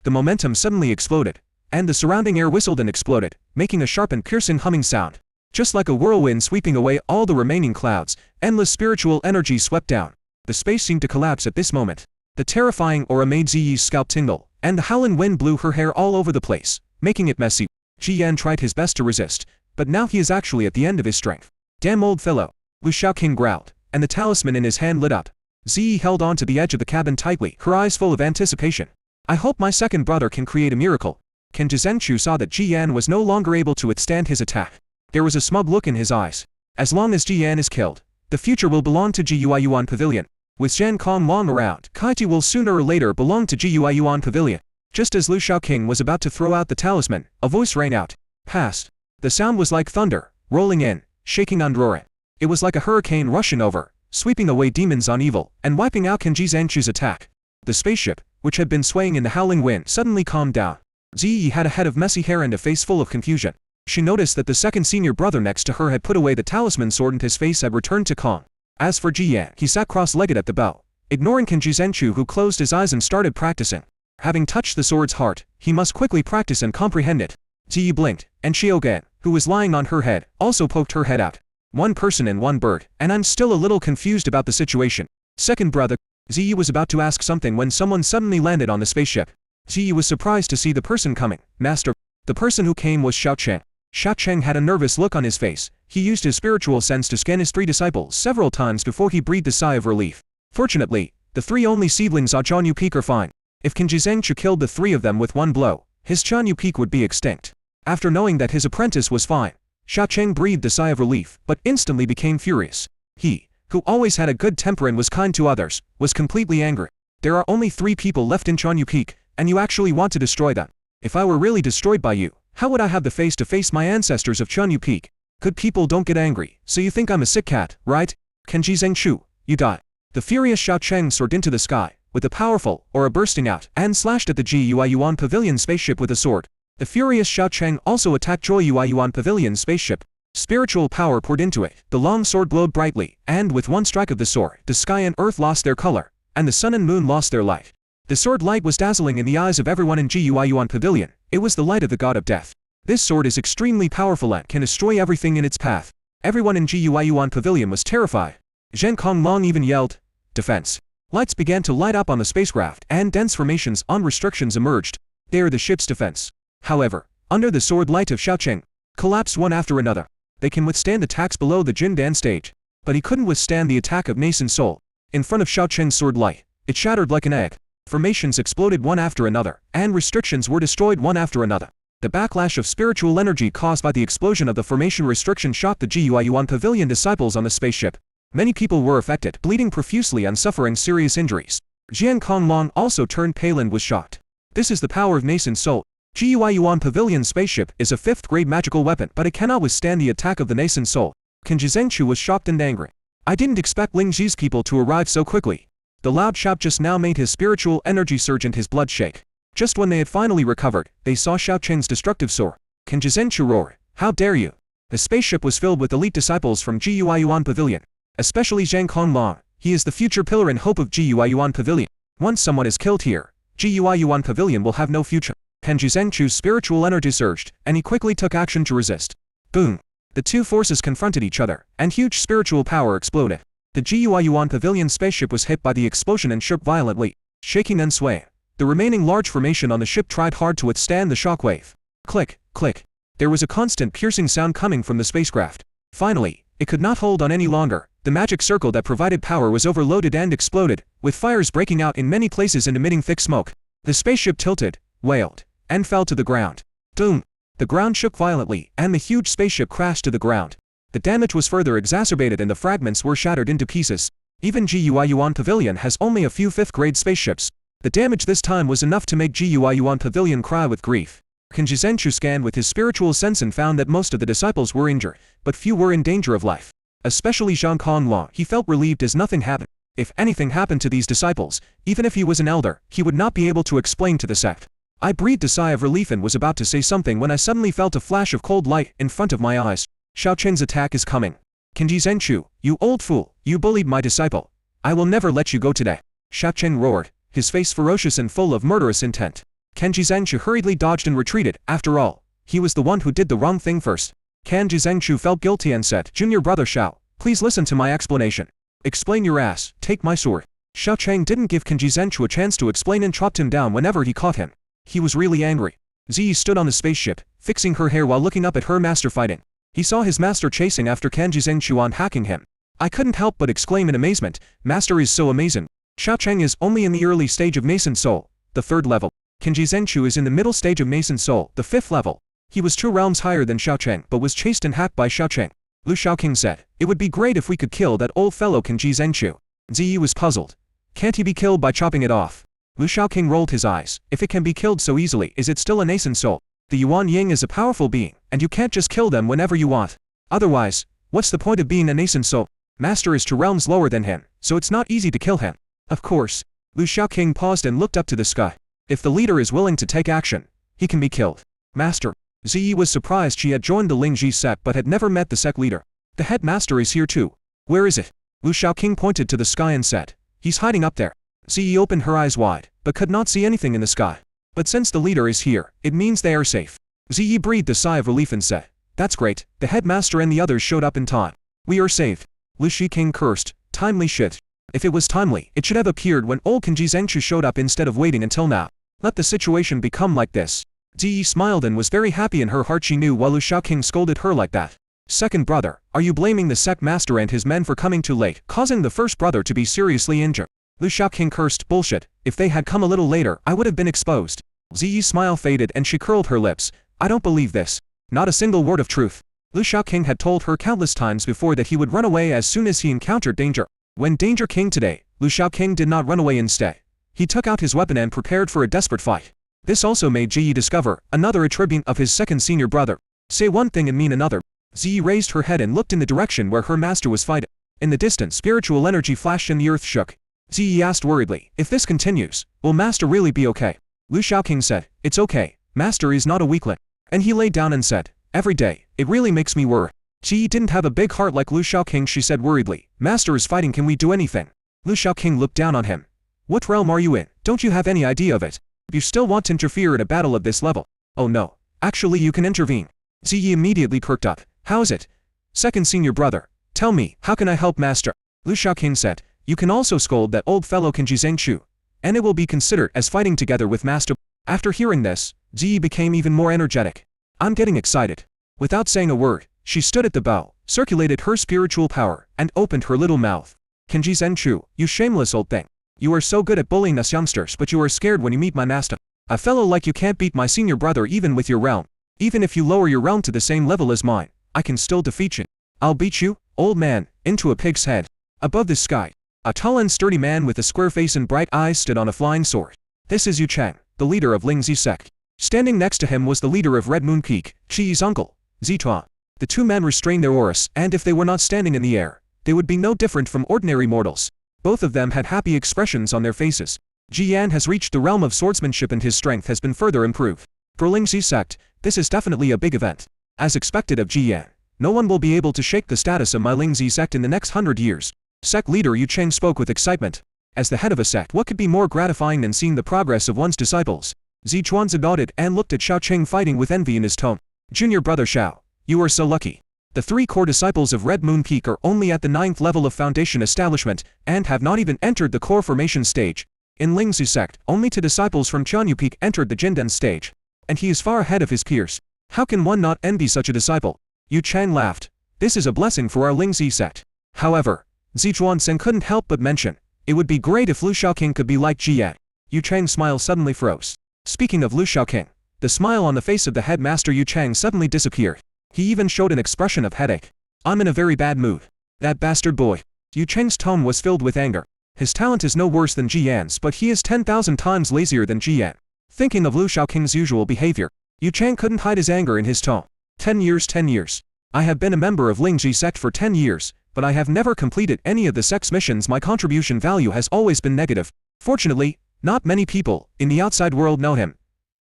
The momentum suddenly exploded, and the surrounding air whistled and exploded, making a sharp and piercing humming sound. Just like a whirlwind sweeping away all the remaining clouds, endless spiritual energy swept down. The space seemed to collapse at this moment. The terrifying aura made Ziyi's scalp tingle, and the howling wind blew her hair all over the place, making it messy. Ji Yan tried his best to resist, but now he is actually at the end of his strength. Damn old fellow! Lu Shaoqing growled, and the talisman in his hand lit up. Ziyi held on to the edge of the cabin tightly, her eyes full of anticipation. I hope my second brother can create a miracle. Qin Zhengzhu saw that Ji Yan was no longer able to withstand his attack. There was a smug look in his eyes. As long as Ji Yan is killed, the future will belong to Jiyuan Pavilion. With Zhang Konglong around, Kaiti will sooner or later belong to Jiyuan Pavilion. Just as Lu Shaoqing was about to throw out the talisman, a voice rang out. Past. The sound was like thunder, rolling in, shaking and roaring. It was like a hurricane rushing over, sweeping away demons on evil, and wiping out Qin Zhengzhu's attack. The spaceship, which had been swaying in the howling wind, suddenly calmed down. Ziyi had a head of messy hair and a face full of confusion. She noticed that the second senior brother next to her had put away the talisman sword and his face had returned to calm. As for Ji Yan, he sat cross-legged at the bow, ignoring Qin Zhengzhu, who closed his eyes and started practicing. Having touched the sword's heart, he must quickly practice and comprehend it. Ziyi blinked, and Xiaogan, who was lying on her head, also poked her head out. One person and one bird, and I'm still a little confused about the situation. Second brother, Ziyi was about to ask something when someone suddenly landed on the spaceship. Ziyi was surprised to see the person coming. Master. The person who came was Xiaocheng. Xiaocheng had a nervous look on his face. He used his spiritual sense to scan his three disciples several times before he breathed a sigh of relief. Fortunately, the three only seedlings on Chanyu Peak are fine. If Qin Zhengzhu killed the three of them with one blow, his Chanyu Peak would be extinct. After knowing that his apprentice was fine, Xiaocheng breathed a sigh of relief, but instantly became furious. He, who always had a good temper and was kind to others, was completely angry. There are only 3 people left in Chanyu Peak, and you actually want to destroy them. If I were really destroyed by you, how would I have the face to face my ancestors of Chanyu Peak? Good people don't get angry, so you think I'm a sick cat, right? Qin Zhengzhu, you die. The furious Xiaocheng soared into the sky, with a powerful aura bursting out, and slashed at the Jiyuan Pavilion spaceship with a sword. The furious Xiaocheng also attacked Jiyuan Pavilion spaceship. Spiritual power poured into it, the long sword glowed brightly, and with one strike of the sword, the sky and earth lost their color, and the sun and moon lost their light. The sword light was dazzling in the eyes of everyone in Jiyuan Pavilion. It was the light of the god of death. This sword is extremely powerful and can destroy everything in its path. Everyone in Jiyuan Pavilion was terrified. Zhang Konglong even yelled, "Defense!" Lights began to light up on the spacecraft, and dense formations on restrictions emerged. They are the ship's defense. However, under the sword light of Xiaocheng, collapsed one after another. They can withstand attacks below the Jindan stage, but he couldn't withstand the attack of nascent soul. In front of Xiaocheng's sword light, it shattered like an egg. Formations exploded one after another, and restrictions were destroyed one after another. The backlash of spiritual energy caused by the explosion of the formation restriction shocked the Jiyuan Pavilion disciples on the spaceship. Many people were affected, bleeding profusely and suffering serious injuries. Jian Konglong also turned pale and was shocked. This is the power of nascent soul. Jiyuan Pavilion spaceship is a 5th-grade magical weapon, but it cannot withstand the attack of the nascent soul. Qin Zhengzhu was shocked and angry. I didn't expect Ling Ji's people to arrive so quickly. The loud shout just now made his spiritual energy surge and his blood shake. Just when they had finally recovered, they saw Xiaocheng's destructive sword. Qin Zhengzhu roared, "How dare you!" The spaceship was filled with elite disciples from Jiyuan Pavilion, especially Zhang Konglong. He is the future pillar and hope of Jiyuan Pavilion. Once someone is killed here, Jiyuan Pavilion will have no future. Qin Zhengzhu's spiritual energy surged, and he quickly took action to resist. Boom! The two forces confronted each other, and huge spiritual power exploded. The Jiyuan Pavilion spaceship was hit by the explosion and shook violently, shaking and swaying. The remaining large formation on the ship tried hard to withstand the shockwave. Click, click. There was a constant piercing sound coming from the spacecraft. Finally, it could not hold on any longer. The magic circle that provided power was overloaded and exploded, with fires breaking out in many places and emitting thick smoke. The spaceship tilted, wailed, and fell to the ground. Boom! The ground shook violently, and the huge spaceship crashed to the ground. The damage was further exacerbated and the fragments were shattered into pieces. Even GUI Yuan Pavilion has only a few 5th-grade spaceships. The damage this time was enough to make GUI Yuan Pavilion cry with grief. Kenji Zenshu scanned with his spiritual sense and found that most of the disciples were injured, but few were in danger of life. Especially Zhang Konglong, he felt relieved as nothing happened. If anything happened to these disciples, even if he was an elder, he would not be able to explain to the sect. I breathed a sigh of relief and was about to say something when I suddenly felt a flash of cold light in front of my eyes. Xiaocheng's attack is coming. Kenji Zenshu, you old fool, you bullied my disciple. I will never let you go today. Xiaocheng roared, his face ferocious and full of murderous intent. Kenji Zenshu hurriedly dodged and retreated. After all, he was the one who did the wrong thing first. Kenji Zenshu felt guilty and said, Junior brother Xiao, please listen to my explanation. Explain your ass, take my sword. Xiaocheng didn't give Kenji Zenshu a chance to explain and chopped him down whenever he caught him. He was really angry. Ziyi stood on the spaceship, fixing her hair while looking up at her master fighting. He saw his master chasing after Kenji Zenshu on hacking him. I couldn't help but exclaim in amazement, Master is so amazing. Xiaocheng is only in the early stage of Mason Soul, the 3rd level. Kenji Zenshu is in the middle stage of Mason Soul, the 5th level. He was 2 realms higher than Xiaocheng but was chased and hacked by Xiaocheng. Lu Xiaoqing said, it would be great if we could kill that old fellow Kenji Zenshu. Ziyi was puzzled. Can't he be killed by chopping it off? Lu Xiaoqing rolled his eyes. If it can be killed so easily, is it still a nascent soul? The Yuan Ying is a powerful being, and you can't just kill them whenever you want. Otherwise, what's the point of being a nascent soul? Master is 2 realms lower than him, so it's not easy to kill him. Of course. Lu Xiaoqing paused and looked up to the sky. If the leader is willing to take action, he can be killed. Master. Ziyi was surprised she had joined the Lingji sect but had never met the sect leader. The headmaster is here too. Where is it? Lu Xiaoqing pointed to the sky and said, he's hiding up there. Ziyi opened her eyes wide, but could not see anything in the sky. But since the leader is here, it means they are safe. Ziyi breathed a sigh of relief and said, that's great, the headmaster and the others showed up in time. We are saved. Lu Xiaoqing cursed, timely shit. If it was timely, it should have appeared when old Kenji Zenshu showed up instead of waiting until now. Let the situation become like this. Ziyi smiled and was very happy in her heart. She knew why Lu Xiaoqing scolded her like that. Second brother, are you blaming the sect master and his men for coming too late, causing the first brother to be seriously injured? Lu Xiaoqing cursed, bullshit, if they had come a little later I would have been exposed. Ziyi's smile faded and she curled her lips. I don't believe this. Not a single word of truth. Lu Xiaoqing had told her countless times before that he would run away as soon as he encountered danger. When danger came today, Lu Xiaoqing did not run away. Instead, he took out his weapon and prepared for a desperate fight. This also made Ziyi discover another attribute of his second senior brother. Say one thing and mean another. Ziyi raised her head and looked in the direction where her master was fighting. In the distance, spiritual energy flashed and the earth shook. Ziyi asked worriedly, if this continues, will master really be okay? Lu Xiaoqing said, it's okay, master is not a weakling. And he lay down and said, every day, it really makes me worry. Ziyi didn't have a big heart like Lu Xiaoqing. She said worriedly, master is fighting, can we do anything? Lu Xiaoqing looked down on him. What realm are you in? Don't you have any idea of it? You still want to interfere in a battle of this level? Oh no, actually you can intervene. Ziyi immediately perked up. How is it? Second senior brother, tell me, how can I help master? Lu Xiaoqing said, you can also scold that old fellow Kenji Zenshu, and it will be considered as fighting together with master. After hearing this, Ziyi became even more energetic. I'm getting excited. Without saying a word, she stood at the bow, circulated her spiritual power, and opened her little mouth. Kenji Zenshu, you shameless old thing. You are so good at bullying us youngsters, but you are scared when you meet my master. A fellow like you can't beat my senior brother even with your realm. Even if you lower your realm to the same level as mine, I can still defeat you. I'll beat you, old man, into a pig's head. Above the sky, a tall and sturdy man with a square face and bright eyes stood on a flying sword. This is Yu Chang, the leader of Lingzi sect. Standing next to him was the leader of Red Moon Peak, Qi's uncle, Zituan. The two men restrained their auras, and if they were not standing in the air, they would be no different from ordinary mortals. Both of them had happy expressions on their faces. Jiyan has reached the realm of swordsmanship and his strength has been further improved. For Lingzi sect, this is definitely a big event. As expected of Jiyan, no one will be able to shake the status of my Lingzi sect in the next 100 years. Sect leader Yu Cheng spoke with excitement. As the head of a sect, what could be more gratifying than seeing the progress of one's disciples? Zichuan nodded and looked at Xiaocheng fighting with envy in his tone. Junior brother Xiao, you are so lucky. The 3 core disciples of Red Moon Peak are only at the 9th level of foundation establishment, and have not even entered the core formation stage. In Lingzi sect, only 2 disciples from Qianyu Peak entered the Jinden stage. And he is far ahead of his peers. How can one not envy such a disciple? Yu Chang laughed. This is a blessing for our Lingzi sect. However, Zichuan Sen couldn't help but mention, it would be great if Lu Xiaoqing could be like Jiyan. Yu Chang's smile suddenly froze. Speaking of Lu Xiaoqing, The smile on the face of the headmaster Yu Chang suddenly disappeared. He even showed an expression of headache. I'm in a very bad mood. That bastard boy. Yu Chang's tone was filled with anger. His talent is no worse than Ji Yan's, but he is 10,000 times lazier than Ji Yan. Thinking of Lu Shaoqing's usual behavior, Yu Chang couldn't hide his anger in his tone. 10 years. I have been a member of Lingji Sect for 10 years, but I have never completed any of the sect's missions. My contribution value has always been negative. Fortunately, not many people in the outside world know him.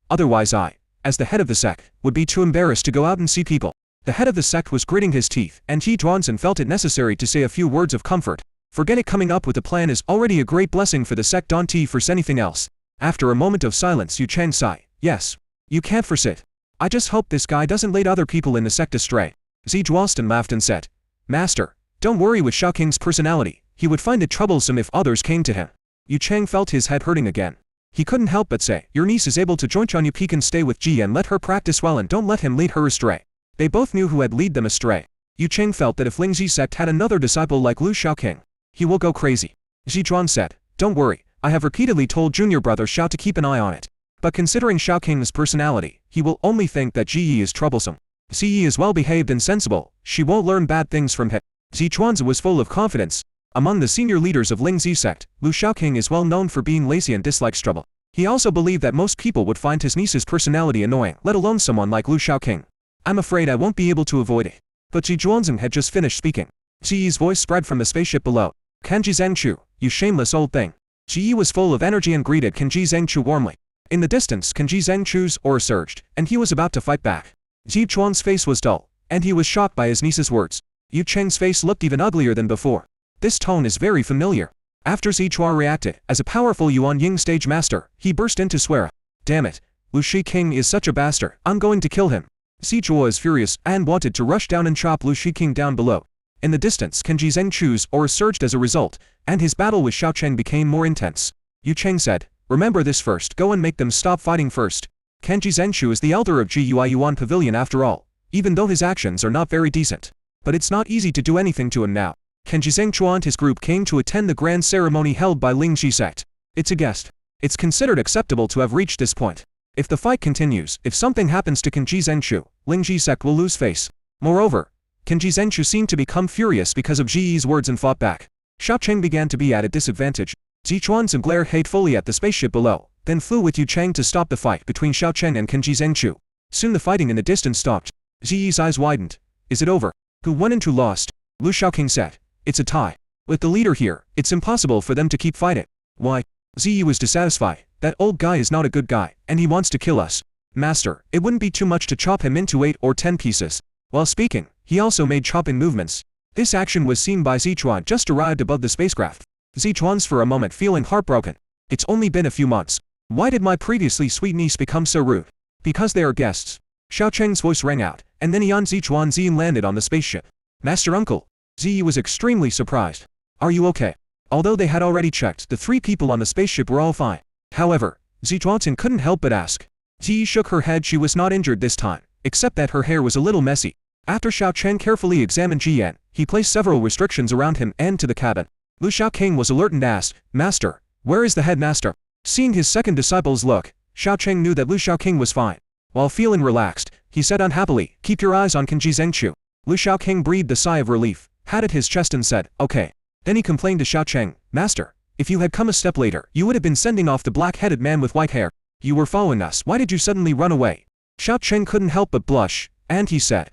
Otherwise I, as the head of the sect, would be too embarrassed to go out and see people. The head of the sect was gritting his teeth, and Ji Zhuanzhen felt it necessary to say a few words of comfort. Forget it, coming up with a plan is already a great blessing for the sect. Don't force anything else. After a moment of silence, Yu Chang sighed. Yes. You can't force it. I just hope this guy doesn't lead other people in the sect astray. Ji Zhuanzhen laughed and said, Master, don't worry with Shaoqing's personality. He would find it troublesome if others came to him. Yu Chang felt his head hurting again. He couldn't help but say, your niece is able to join Chuan. You can stay with Ji and let her practice well and don't let him lead her astray. They both knew who had led them astray. Yu Chang felt that if Lingji Sect had another disciple like Lu Shaoqing, he will go crazy. Ji Zhuan said, don't worry, I have repeatedly told junior brother Xiao to keep an eye on it. But considering Shaoqing's personality, he will only think that Ji Yi is troublesome. Si Yi is well behaved and sensible, she won't learn bad things from him. Ji Chuanzi was full of confidence. Among the senior leaders of Lingji Sect, Lu Shaoqing is well known for being lazy and dislikes trouble. He also believed that most people would find his niece's personality annoying, let alone someone like Lu Shaoqing. I'm afraid I won't be able to avoid it. But Ji Zhuanzhen had just finished speaking. Ji Yi's voice spread from the spaceship below. Kanji Zhengchu, you shameless old thing. Ji Yi was full of energy and greeted Kanji Zhengchu warmly. In the distance, Kanji Zhengchu's aura surged, and he was about to fight back. Ji Chuan's face was dull, and he was shocked by his niece's words. Yu Cheng's face looked even uglier than before. This tone is very familiar. After Zichua reacted, as a powerful Yuan Ying stage master, he burst into swear. Damn it. Lu Shiqing is such a bastard, I'm going to kill him. Zichua is furious and wanted to rush down and chop Lu Shiqing down below. In the distance, Kanji Zhengchu's aura surged as a result, and his battle with Xiao Cheng became more intense. Yu Cheng said, remember this first, go and make them stop fighting first. Kanji Zhengchu is the elder of GUI Yuan Pavilion after all, even though his actions are not very decent. But it's not easy to do anything to him now. Kanji Zhengchu and his group came to attend the grand ceremony held by Lingji Sect. It's a guest. It's considered acceptable to have reached this point. If the fight continues, if something happens to Kanji Zhengchu, Lingji Sect will lose face. Moreover, Kanji Zhengchu seemed to become furious because of Ji Yi's words and fought back. Xiao Cheng began to be at a disadvantage. Zichuan glared hatefully at the spaceship below, then flew with Yu Cheng to stop the fight between Xiao Cheng and Kanji Zhengchu. Soon the fighting in the distance stopped. Ji Yi's eyes widened. Is it over? Who won and who lost? Lu Shaoqing said. It's a tie. With the leader here, it's impossible for them to keep fighting. Why? Ziyi was dissatisfied. That old guy is not a good guy, and he wants to kill us. Master, it wouldn't be too much to chop him into 8 or 10 pieces. While speaking, he also made chopping movements. This action was seen by Zichuan just arrived above the spacecraft. Zichuan's for a moment feeling heartbroken. It's only been a few months. Why did my previously sweet niece become so rude? Because they are guests. Xiao Cheng's voice rang out, and then Yan Zichuan Ziyin landed on the spaceship. Master Uncle. Ziyi was extremely surprised. Are you okay? Although they had already checked, the 3 people on the spaceship were all fine. However, Zichuan couldn't help but ask. Ziyi shook her head. She was not injured this time, except that her hair was a little messy. After Xiao Cheng carefully examined Ji Yan, he placed several restrictions around him and to the cabin. Lu Shaoqing was alert and asked, Master, where is the headmaster? Seeing his second disciple's look, Xiao Cheng knew that Lu Shaoqing was fine. While feeling relaxed, he said unhappily, keep your eyes on Kanji Zhengchu. Lu Shaoqing breathed a sigh of relief, patted his chest and said, okay. Then he complained to Xiao Cheng, Master, if you had come a step later, you would have been sending off the black-headed man with white hair. You were following us, why did you suddenly run away? Xiao Cheng couldn't help but blush, and he said,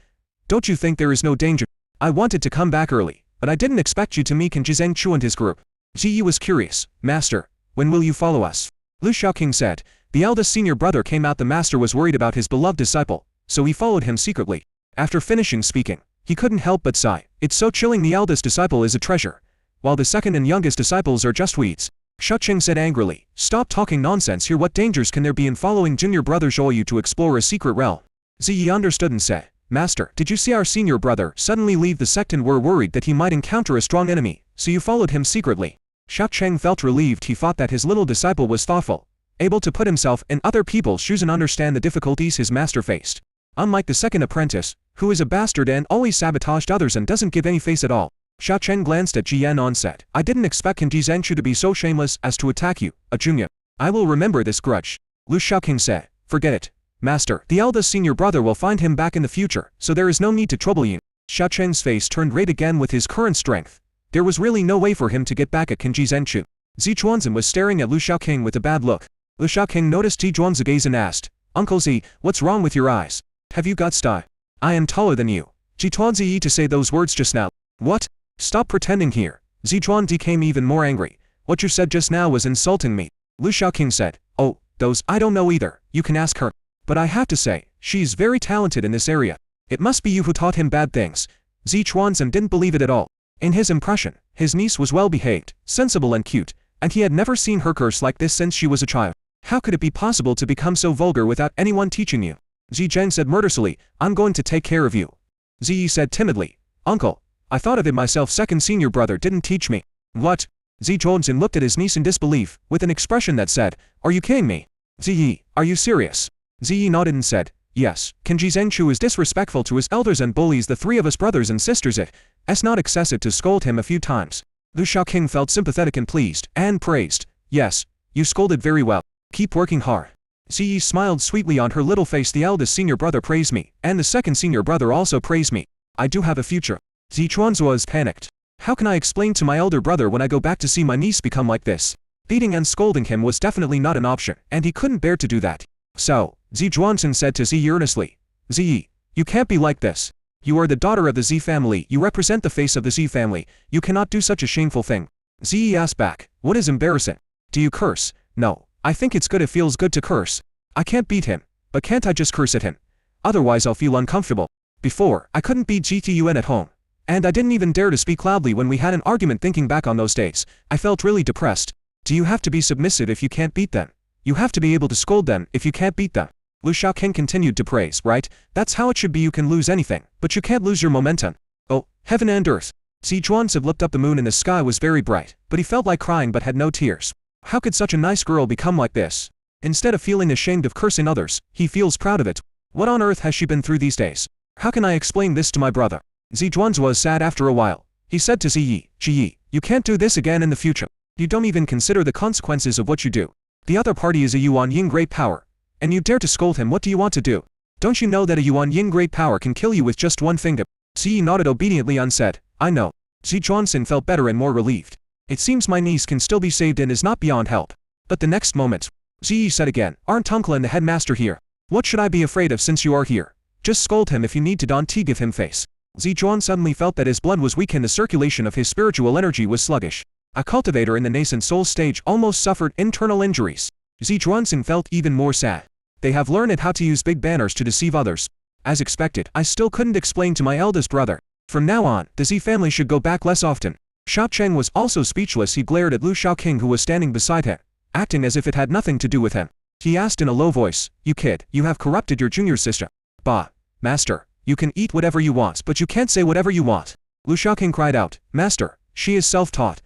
don't you think there is no danger? I wanted to come back early, but I didn't expect you to meet Kanji Zhengchu and his group. Ji Yi was curious, Master, when will you follow us? Lu Shaoqing said, the eldest senior brother came out. The master was worried about his beloved disciple, so he followed him secretly. After finishing speaking, he couldn't help but sigh. It's so chilling. The eldest disciple is a treasure, while the second and youngest disciples are just weeds. Xiao Cheng said angrily, stop talking nonsense here. What dangers can there be in following junior brother Zhou to explore a secret realm? Ziyi understood and said, Master, did you see our senior brother suddenly leave the sect and were worried that he might encounter a strong enemy, so you followed him secretly? Xiao Cheng felt relieved. He thought that his little disciple was thoughtful, able to put himself in other people's shoes and understand the difficulties his master faced. Unlike the second apprentice, who is a bastard and always sabotaged others and doesn't give any face at all. Xiao Cheng glanced at Ji Yan and said, I didn't expect Kanji Zhengchu to be so shameless as to attack you, a junior. I will remember this grudge. Lu Shaoqing said, forget it. Master, the eldest senior brother will find him back in the future, so there is no need to trouble you. Xiaocheng's face turned red again with his current strength. There was really no way for him to get back at Qin Zhenchu. Zi Chuanzhen was staring at Lu Xiaoqing with a bad look. Lu Xiaoqing noticed Zi Chuanzhen's gaze and asked, Uncle Zi, what's wrong with your eyes? Have you got style? I am taller than you. Zi Chuanzhen to say those words just now. What? Stop pretending here. Zi Chuanzhen became even more angry. What you said just now was insulting me. Lu Xiaoqing said, oh, those, I don't know either, you can ask her. But I have to say, she's very talented in this area. It must be you who taught him bad things. Zi Chuanzhen didn't believe it at all. In his impression, his niece was well-behaved, sensible and cute, and he had never seen her curse like this since she was a child. How could it be possible to become so vulgar without anyone teaching you? Zi Zheng said murderously, I'm going to take care of you. Zi Yi said timidly, Uncle, I thought of it myself, second senior brother didn't teach me. What? Zi Chuanzhen looked at his niece in disbelief, with an expression that said, are you kidding me? Zi Yi, are you serious? Zi Yi nodded and said, yes, Qin Zhenchu is disrespectful to his elders and bullies the three of us brothers and sisters. It's not excessive to scold him a few times. Lu Xiaoqing felt sympathetic and pleased, and praised, yes, you scolded very well. Keep working hard. Zi Yi smiled sweetly on her little face. The eldest senior brother praised me, and the second senior brother also praised me. I do have a future. Zi Chuanzhen was panicked. How can I explain to my elder brother when I go back to see my niece become like this? Beating and scolding him was definitely not an option, and he couldn't bear to do that. So, Zi Chuanzhen said to Zi Yi earnestly, Zi Yi, you can't be like this. You are the daughter of the Zi family, you represent the face of the Zi family, you cannot do such a shameful thing. Zi Yi asked back, what is embarrassing? Do you curse? No, I think it's good, it feels good to curse. I can't beat him, but can't I just curse at him? Otherwise I'll feel uncomfortable. Before, I couldn't beat GTUN at home. And I didn't even dare to speak loudly when we had an argument. Thinking back on those days, I felt really depressed. Do you have to be submissive if you can't beat them? You have to be able to scold them if you can't beat them. Lu Xiaoqing continued to praise, right? That's how it should be. You can lose anything, but you can't lose your momentum. Oh, heaven and earth. Zi Chuanzhen looked up. The moon in the sky was very bright, but he felt like crying but had no tears. How could such a nice girl become like this? Instead of feeling ashamed of cursing others, he feels proud of it. What on earth has she been through these days? How can I explain this to my brother? Zi Chuanzhen was sad after a while. He said to Zi Yi, Zi Yi, you can't do this again in the future. You don't even consider the consequences of what you do. The other party is a Yuan Yin great power. And you dare to scold him. What do you want to do? Don't you know that a Yuan Yin great power can kill you with just one finger? Zi Yi nodded obediently and said, I know. Zi Chuanzhen felt better and more relieved. It seems my niece can still be saved and is not beyond help. But the next moment, Zi Yi said again, aren't uncle and the headmaster here? What should I be afraid of since you are here? Just scold him if you need to. Don't give him face. Zi Chuan suddenly felt that his blood was weak and the circulation of his spiritual energy was sluggish. A cultivator in the nascent soul stage almost suffered internal injuries. Zi Chuanzhen felt even more sad. They have learned how to use big banners to deceive others. As expected, I still couldn't explain to my eldest brother. From now on, the Zi family should go back less often. Xiaocheng was also speechless. He glared at Lu Xiaoqing, who was standing beside him, acting as if it had nothing to do with him. He asked in a low voice, you kid, you have corrupted your junior sister. Bah, master. You can eat whatever you want, but you can't say whatever you want. Lu Xiaoqing cried out, Master, she is self-taught.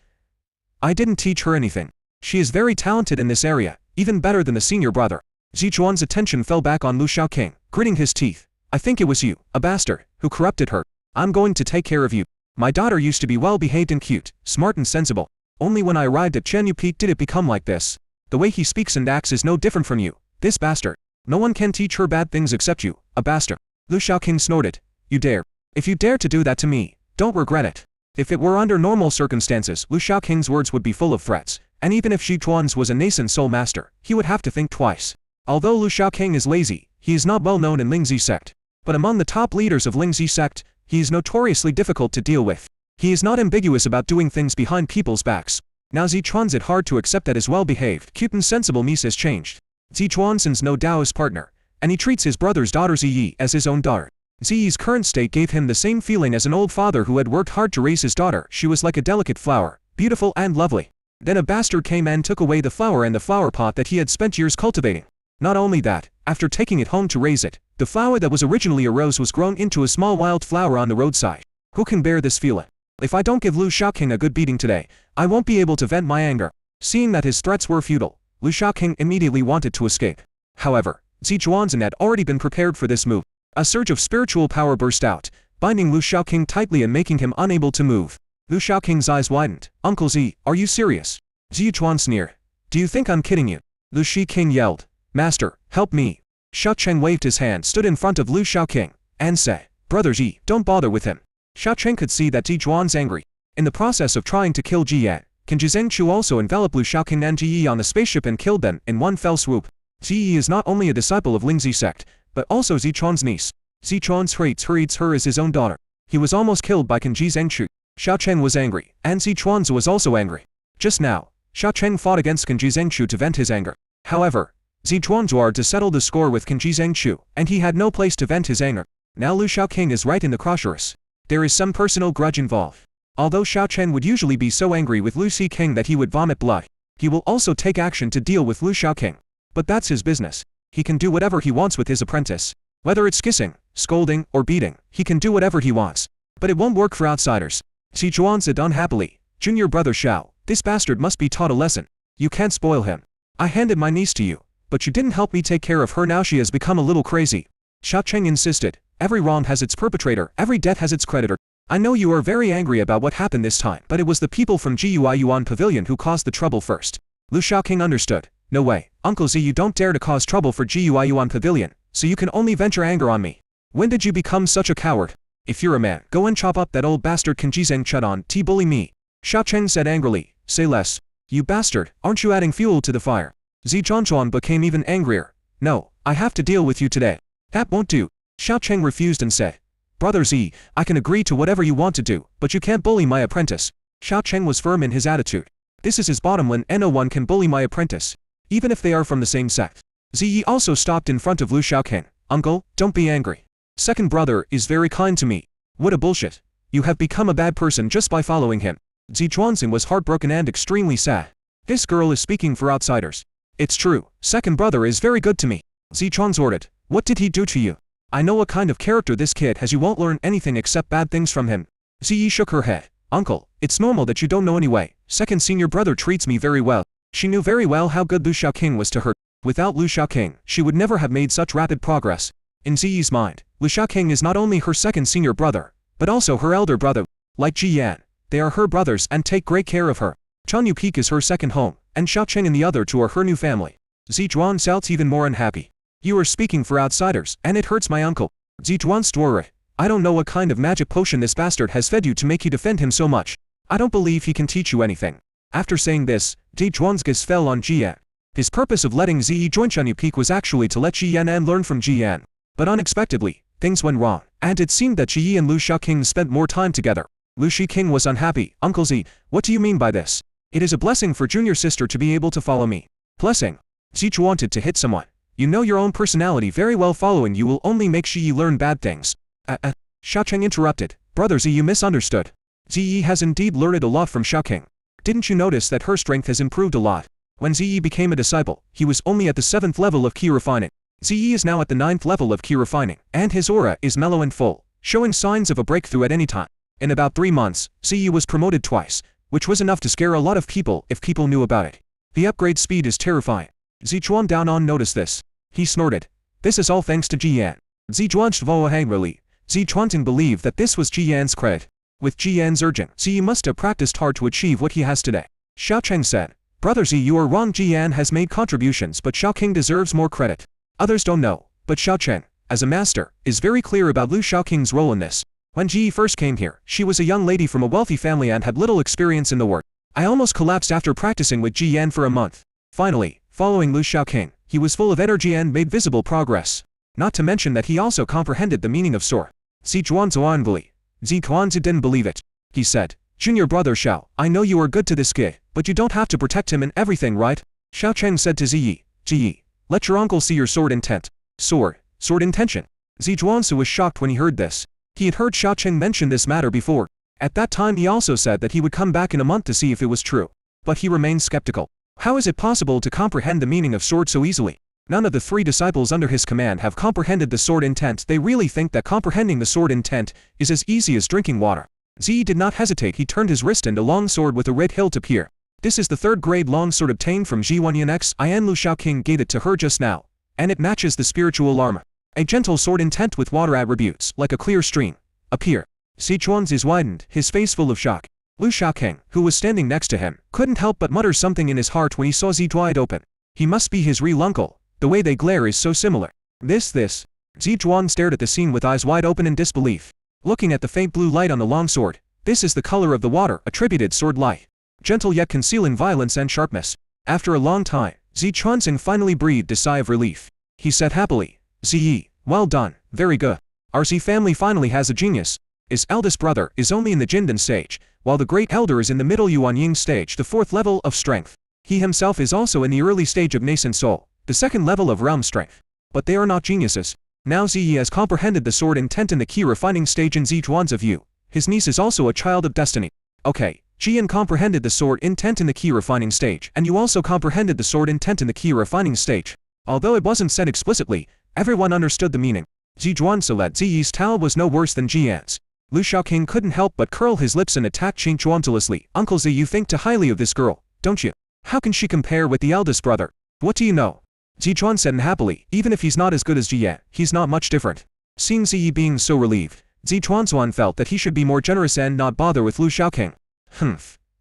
I didn't teach her anything. She is very talented in this area, even better than the senior brother. Zi Chuan's attention fell back on Lu Xiaoqing, gritting his teeth. I think it was you, a bastard, who corrupted her. I'm going to take care of you. My daughter used to be well-behaved and cute, smart and sensible. Only when I arrived at Chen Yu did it become like this. The way he speaks and acts is no different from you, this bastard. No one can teach her bad things except you, a bastard. Lu Xiaoqing snorted. You dare. If you dare to do that to me, don't regret it. If it were under normal circumstances, Lu Xiaoqing's words would be full of threats, and even if Zi Chuan's was a nascent soul master, he would have to think twice. Although Lu Xiaoqing is lazy, he is not well known in Lingzi Sect. But among the top leaders of Lingzi Sect, he is notoriously difficult to deal with. He is not ambiguous about doing things behind people's backs. Now Zi Chuan's it hard to accept that his well-behaved, cute and sensible niece has changed. Zi Chuan's no Taoist partner, and he treats his brother's daughter Zi Yi as his own daughter. Zi Yi's current state gave him the same feeling as an old father who had worked hard to raise his daughter. She was like a delicate flower, beautiful and lovely. Then a bastard came and took away the flower and the flower pot that he had spent years cultivating. Not only that, after taking it home to raise it, the flower that was originally a rose was grown into a small wild flower on the roadside. Who can bear this feeling? If I don't give Lu Xiaoqing a good beating today, I won't be able to vent my anger. Seeing that his threats were futile, Lu Xiaoqing immediately wanted to escape. However, Zi Chuanzhen had already been prepared for this move. A surge of spiritual power burst out, binding Lu Xiaoqing tightly and making him unable to move. Lu Xiaoqing's eyes widened. Uncle Zi, are you serious? Zi Chuan sneered. Do you think I'm kidding you? Lu Xiaoqing yelled. Master, help me. Xiaocheng waved his hand, stood in front of Lu Shaoqing, and said, Brother Ji, don't bother with him. Xiaocheng could see that Ji Zhuan's angry. In the process of trying to kill Ji Yan, can Ji Zhengqiu also envelop Lu Shaoqing and Ji Yi on the spaceship and killed them in one fell swoop? Ji Yi is not only a disciple of Lingzi Sect, but also Zichuan's niece. Zichuan treats her as his own daughter. He was almost killed by Can Ji Zhengqiu. Xiaocheng was angry, and Zichuan was also angry. Just now, Xiaocheng fought against Can Ji Zhengqiu to vent his anger. However, Zichuan wanted to settle the score with Can Ji Zhengqiu, and he had no place to vent his anger. Now Lu Shaoqing is right in the crosshairs. There is some personal grudge involved. Although Xiaocheng would usually be so angry with Lu Shaoqing that he would vomit blood, he will also take action to deal with Lu Shaoqing. But that's his business. He can do whatever he wants with his apprentice. Whether it's kissing, scolding, or beating, he can do whatever he wants. But it won't work for outsiders. Zichuan said unhappily, Junior brother Xiao, this bastard must be taught a lesson. You can't spoil him. I handed my niece to you, but you didn't help me take care of her. Now she has become a little crazy. Xiaocheng insisted, every wrong has its perpetrator, every debt has its creditor. I know you are very angry about what happened this time, but it was the people from Gui Yuan Pavilion who caused the trouble first. Lu Shaoqing understood. No way, Uncle Z, you don't dare to cause trouble for Gui Yuan Pavilion, so you can only vent your anger on me. When did you become such a coward? If you're a man, go and chop up that old bastard Can Ji Zhengqiu to bully me. Xiaocheng said angrily, say less. You bastard, aren't you adding fuel to the fire? Zhangchuan became even angrier. No, I have to deal with you today. That won't do. Xiaocheng refused and said, Brother Z, I can agree to whatever you want to do, but you can't bully my apprentice. Xiaocheng was firm in his attitude. This is his bottom when no one can bully my apprentice, even if they are from the same sect. Ziyi also stopped in front of Lu Shaoqing. Uncle, don't be angry. Second brother is very kind to me. What a bullshit. You have become a bad person just by following him. Zichuanxin was heartbroken and extremely sad. This girl is speaking for outsiders. It's true, second brother is very good to me. Zichuan ordered. What did he do to you? I know what kind of character this kid has. You won't learn anything except bad things from him. Ziyi shook her head. Uncle, it's normal that you don't know anyway. Second senior brother treats me very well. She knew very well how good Lu Shaoqing was to her. Without Lu Shaoqing, she would never have made such rapid progress. In Ziyi's mind, Lu Shaoqing is not only her second senior brother, but also her elder brother. Like Ji Yan, they are her brothers and take great care of her. Chanyu Peak is her second home, and Xiaocheng and the other two are her new family. Zizhuan sounds even more unhappy. You are speaking for outsiders, and it hurts my uncle. Zizhuan swore. I don't know what kind of magic potion this bastard has fed you to make you defend him so much. I don't believe he can teach you anything. After saying this, Zizhuan's gaze fell on Ji Yan. His purpose of letting Ziyi join Chanyu Peak was actually to let Ji Yan and learn from Ji Yan. But unexpectedly, things went wrong, and it seemed that Ji Yi and Lu Shaoqing spent more time together. Lu Shaoqing was unhappy. Uncle Z, what do you mean by this? It is a blessing for junior sister to be able to follow me. Blessing? Zichu wanted to hit someone. You know your own personality very well. Following you will only make Shi Yi learn bad things. Xiaocheng interrupted. Brother Z, you misunderstood. Ziyi has indeed learned a lot from Xiaoqing. Didn't you notice that her strength has improved a lot? When Ziyi became a disciple, he was only at the 7th level of Qi refining. Ziyi is now at the 9th level of Qi refining, and his aura is mellow and full, showing signs of a breakthrough at any time. In about 3 months, Ziyi was promoted twice, which was enough to scare a lot of people if people knew about it. The upgrade speed is terrifying. Zichuan Daonan noticed this. He snorted. This is all thanks to Ji Yan. Zichuan Shvo angrily. Zichuan believed that this was Ji Yan's credit. With Ji Yan's urging, Ziyi must have practiced hard to achieve what he has today. Xiaocheng said, Brother Z, you are wrong. Ji Yan has made contributions, but Xiaoqing deserves more credit. Others don't know, but Xiaocheng, as a master, is very clear about Lu Shaoqing's role in this. When Ji Yi first came here, she was a young lady from a wealthy family and had little experience in the work. I almost collapsed after practicing with Ji Yan for a month. Finally, following Lu Shaoqing, he was full of energy and made visible progress. Not to mention that he also comprehended the meaning of Sor. Zichuan Zuanbeli. Zichuanzi didn't believe it. He said, Junior brother Xiao, I know you are good to this kid, but you don't have to protect him in everything, right? Xiaocheng said to Ziyi, Ziyi, let your uncle see your sword intent. Sword intention. Zichuanzi was shocked when he heard this. He had heard Xiaocheng mention this matter before. At that time he also said that he would come back in a month to see if it was true. But he remained skeptical. How is it possible to comprehend the meaning of sword so easily? None of the 3 disciples under his command have comprehended the sword intent. They really think that comprehending the sword intent is as easy as drinking water. Ziyi did not hesitate. He turned his wrist and a long sword with a red hilt appeared. This is the 3rd grade long sword obtained from Ji Wanyan X. Ian Lu Shaoqing gave it to her just now, and it matches the spiritual armor. A gentle sword intent with water attributes, like a clear stream, appear. Sichuan's eyes widened, his face full of shock. Lu Shaoqing, who was standing next to him, couldn't help but mutter something in his heart when he saw Zituide open. He must be his real uncle. The way they glare is so similar. This. Zhuan stared at the scene with eyes wide open in disbelief. Looking at the faint blue light on the long sword. This is the color of the water, attributed sword light. Gentle yet concealing violence and sharpness. After a long time, Zhuan finally breathed a sigh of relief. He said happily, Ziyi, well done, very good. Our Z family finally has a genius. His eldest brother is only in the Jindan stage, while the great elder is in the middle Yuanying stage, the 4th level of strength. He himself is also in the early stage of nascent soul, the 2nd level of realm strength. But they are not geniuses. Now Ziyi has comprehended the sword intent in the key refining stage in Zhuan's view. His niece is also a child of destiny. Okay, Jian comprehended the sword intent in the key refining stage, and you also comprehended the sword intent in the key refining stage. Although it wasn't said explicitly, everyone understood the meaning. Zhuan saw that Ziyi's talent was no worse than Jian's. Lu Shaoqing couldn't help but curl his lips and attack Qing Chuan jealously. Uncle Zi, you think too highly of this girl, don't you? How can she compare with the eldest brother? What do you know? Zhuan said unhappily, even if he's not as good as Jian, he's not much different. Seeing Ziyi being so relieved, Zhuan felt that he should be more generous and not bother with Lu Shaoqing.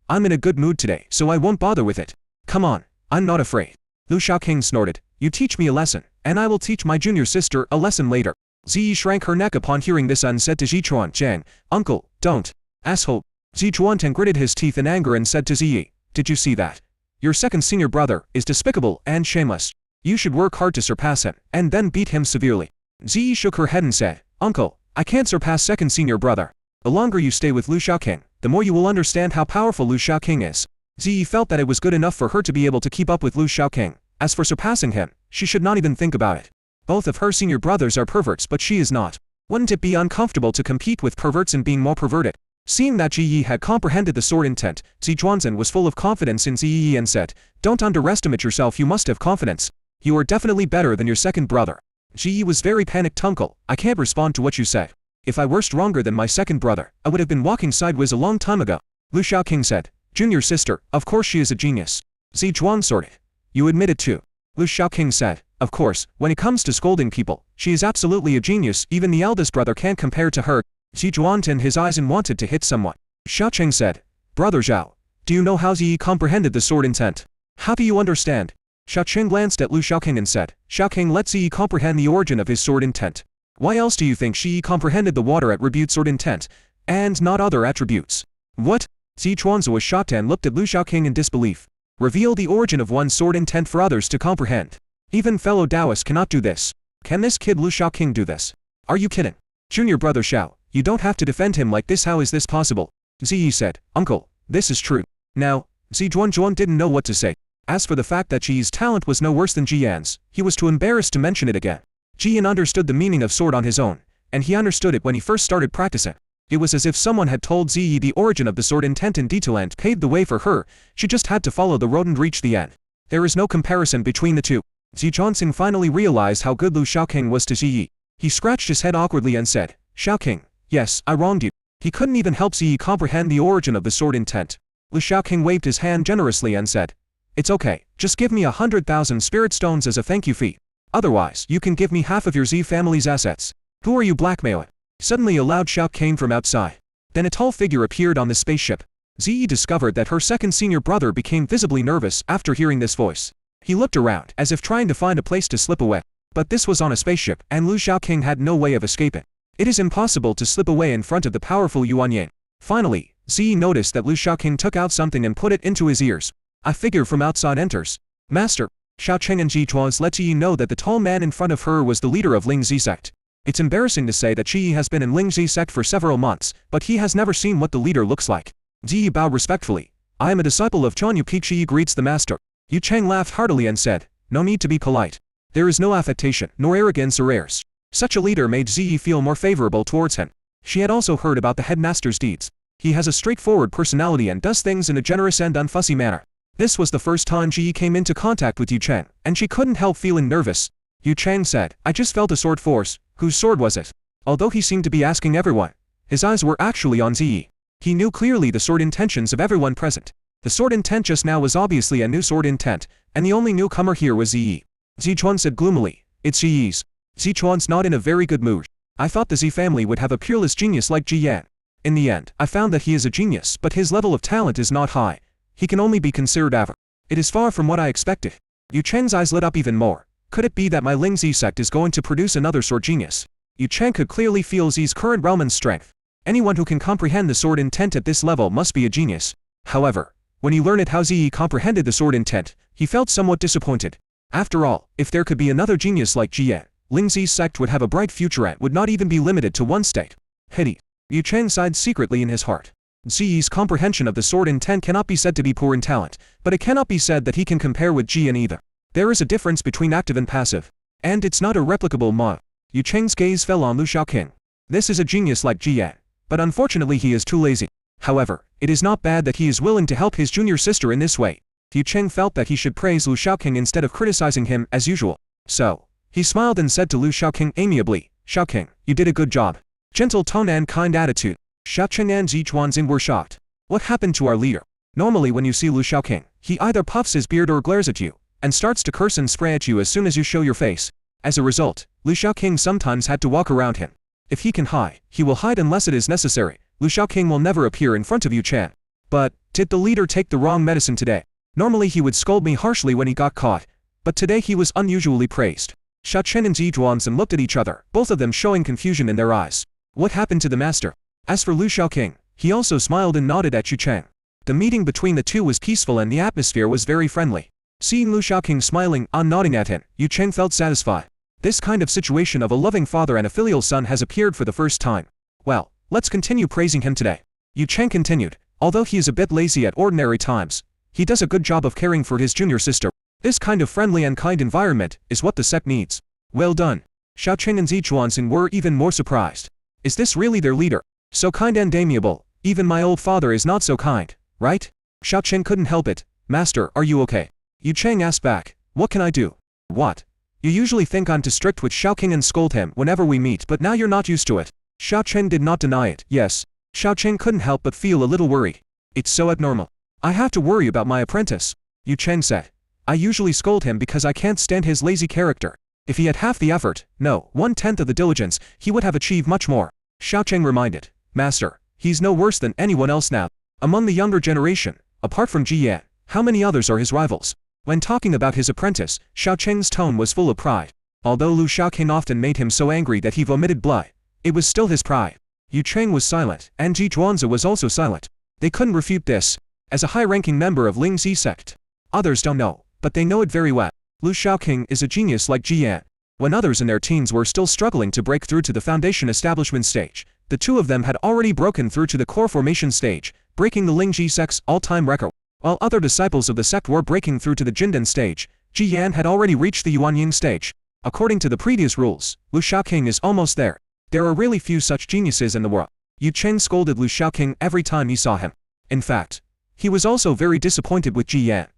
I'm in a good mood today, so I won't bother with it. Come on, I'm not afraid. Lu Shaoqing snorted, you teach me a lesson, and I will teach my junior sister a lesson later. Ziyi shrank her neck upon hearing this and said to Zhuan Zhang, Uncle, don't. Asshole. Zhuan gritted his teeth in anger and said to Ziyi, did you see that? Your second senior brother is despicable and shameless. You should work hard to surpass him, and then beat him severely. Ziyi shook her head and said, Uncle, I can't surpass second senior brother. The longer you stay with Lu Shaoqing, the more you will understand how powerful Lu Shaoqing is. Ziyi felt that it was good enough for her to be able to keep up with Lu Shaoqing. As for surpassing him, she should not even think about it. Both of her senior brothers are perverts, but she is not. Wouldn't it be uncomfortable to compete with perverts in being more perverted? Seeing that Ziyi had comprehended the sword intent, Zhuan was full of confidence in Ziyi and said, don't underestimate yourself, you must have confidence. You are definitely better than your second brother. Ziyi was very panicked. Uncle, I can't respond to what you said. If I were stronger than my second brother, I would have been walking sideways a long time ago. Lu Shaoqing said, junior sister, of course she is a genius. Zhuan sorted. You admit it too. Lu Shaoqing said, of course, when it comes to scolding people, she is absolutely a genius, even the eldest brother can't compare to her. Zhuan turned his eyes and wanted to hit someone. Shaoqing said, Brother Zhao, do you know how Ziyi comprehended the sword intent? How do you understand? Shaoqing glanced at Lu Shaoqing and said, Shaoqing let Ziyi comprehend the origin of his sword intent. Why else do you think she comprehended the water attribute sword intent, and not other attributes? What? Zhuan was shocked and looked at Lu Shaoqing in disbelief. Reveal the origin of one's sword intent for others to comprehend. Even fellow Taoists cannot do this. Can this kid Lu Shaoqing do this? Are you kidding? Junior brother Xiao, you don't have to defend him like this. How is this possible? Ziyi said, Uncle, this is true. Now, Zhuan didn't know what to say. As for the fact that Ji's talent was no worse than Jian's, he was too embarrassed to mention it again. Jian understood the meaning of sword on his own, and he understood it when he first started practicing. It was as if someone had told Ziyi the origin of the sword intent in detail and paved the way for her. She just had to follow the road and reach the end. There is no comparison between the two. Zhuan finally realized how good Lu Shaoqing was to Ziyi. He scratched his head awkwardly and said, Shaoqing, yes, I wronged you. He couldn't even help Ziyi comprehend the origin of the sword intent. Lu Shaoqing waved his hand generously and said, it's okay, just give me 100,000 spirit stones as a thank you fee. Otherwise, you can give me half of your Z family's assets. Who are you blackmailing? Suddenly a loud shout came from outside. Then a tall figure appeared on the spaceship. Ziyi discovered that her second senior brother became visibly nervous after hearing this voice. He looked around, as if trying to find a place to slip away. But this was on a spaceship, and Lu Shaoqing had no way of escaping. It is impossible to slip away in front of the powerful Yuan Yang. Finally, Ziyi noticed that Lu Shaoqing took out something and put it into his ears. A figure from outside enters. Master. Shaoqing and Zhuan let Ziyi know that the tall man in front of her was the leader of Lingzi Sect. It's embarrassing to say that Ziyi has been in Lingzi Sect for several months, but he has never seen what the leader looks like. Ziyi bowed respectfully. I am a disciple of Chuan Yu Peak. Ziyi greets the master. Yu Cheng laughed heartily and said, no need to be polite. There is no affectation, nor arrogance or airs. Such a leader made Ziyi feel more favorable towards him. She had also heard about the headmaster's deeds. He has a straightforward personality and does things in a generous and unfussy manner. This was the first time Ziyi came into contact with Yu Cheng, and she couldn't help feeling nervous. Yu Cheng said, I just felt a sword force. Whose sword was it? Although he seemed to be asking everyone, his eyes were actually on Ziyi. He knew clearly the sword intentions of everyone present. The sword intent just now was obviously a new sword intent, and the only newcomer here was Ziyi. Zhuan said gloomily, it's Ziyi's. Zhuan's not in a very good mood. I thought the Z family would have a peerless genius like Jiyan. In the end, I found that he is a genius, but his level of talent is not high. He can only be considered average. It is far from what I expected. Yu Cheng's eyes lit up even more. Could it be that my Ling Z sect is going to produce another sword genius? Yu Cheng could clearly feel Zi's current realm and strength. Anyone who can comprehend the sword intent at this level must be a genius. However, when he learned how Zi comprehended the sword intent, he felt somewhat disappointed. After all, if there could be another genius like Jian, Ling Zi's sect would have a bright future and would not even be limited to one state. Pity. Yu Cheng sighed secretly in his heart. Zi's comprehension of the sword intent cannot be said to be poor in talent, but it cannot be said that he can compare with Jian either. There is a difference between active and passive. And it's not a replicable Ma. Yu Cheng's gaze fell on Lu Shaoqing. This is a genius like Jian, but unfortunately he is too lazy. However, it is not bad that he is willing to help his junior sister in this way. Yu Cheng felt that he should praise Lu Shaoqing instead of criticizing him as usual. So, he smiled and said to Lu Shaoqing amiably, "Shaoqing, you did a good job. Gentle tone and kind attitude." Shaoqing and Zichuanxing were shocked. What happened to our leader? Normally when you see Lu Shaoqing, he either puffs his beard or glares at you, and starts to curse and spray at you as soon as you show your face. As a result, Lu Shaoqing sometimes had to walk around him. If he can hide, he will hide unless it is necessary. Lu Shaoqing will never appear in front of Yu Cheng. But, did the leader take the wrong medicine today? Normally he would scold me harshly when he got caught, but today he was unusually praised. Shaoqing and Zichuanxing looked at each other, both of them showing confusion in their eyes. What happened to the master? As for Lu Shaoqing, he also smiled and nodded at Yu Cheng. The meeting between the two was peaceful and the atmosphere was very friendly. Seeing Lu Shaoqing smiling and nodding at him, Yu Cheng felt satisfied. This kind of situation of a loving father and a filial son has appeared for the first time. Well, let's continue praising him today. Yu Cheng continued, although he is a bit lazy at ordinary times, he does a good job of caring for his junior sister. This kind of friendly and kind environment is what the sect needs. Well done. Shaoqing and Zichuanxing were even more surprised. Is this really their leader? So kind and amiable. Even my old father is not so kind, right? Shaoqing couldn't help it. Master, are you okay? Yu Cheng asked back. What can I do? What? You usually think I'm too strict with Shaoqing and scold him whenever we meet, but now you're not used to it. Shaoqing did not deny it. Yes. Shaoqing couldn't help but feel a little worried. It's so abnormal. I have to worry about my apprentice. Yu Cheng said. I usually scold him because I can't stand his lazy character. If he had half the effort, no, 1/10 of the diligence, he would have achieved much more. Shaoqing reminded. Master, he's no worse than anyone else now. Among the younger generation, apart from Jian, how many others are his rivals? When talking about his apprentice, Shaoqing's tone was full of pride. Although Lu Shaoqing often made him so angry that he vomited blood, it was still his pride. Yu Cheng was silent, and Zichuanxing was also silent. They couldn't refute this. As a high-ranking member of Ling Z sect, others don't know, but they know it very well. Lu Shaoqing is a genius like Jian. When others in their teens were still struggling to break through to the foundation establishment stage, the two of them had already broken through to the core formation stage, breaking the Ling Z sect's all-time record. While other disciples of the sect were breaking through to the Jindan stage, Jian had already reached the Yuanying stage. According to the previous rules, Lu Shaoqing is almost there. There are really few such geniuses in the world. Yu Cheng scolded Lu Shaoqing every time he saw him. In fact, he was also very disappointed with Jian,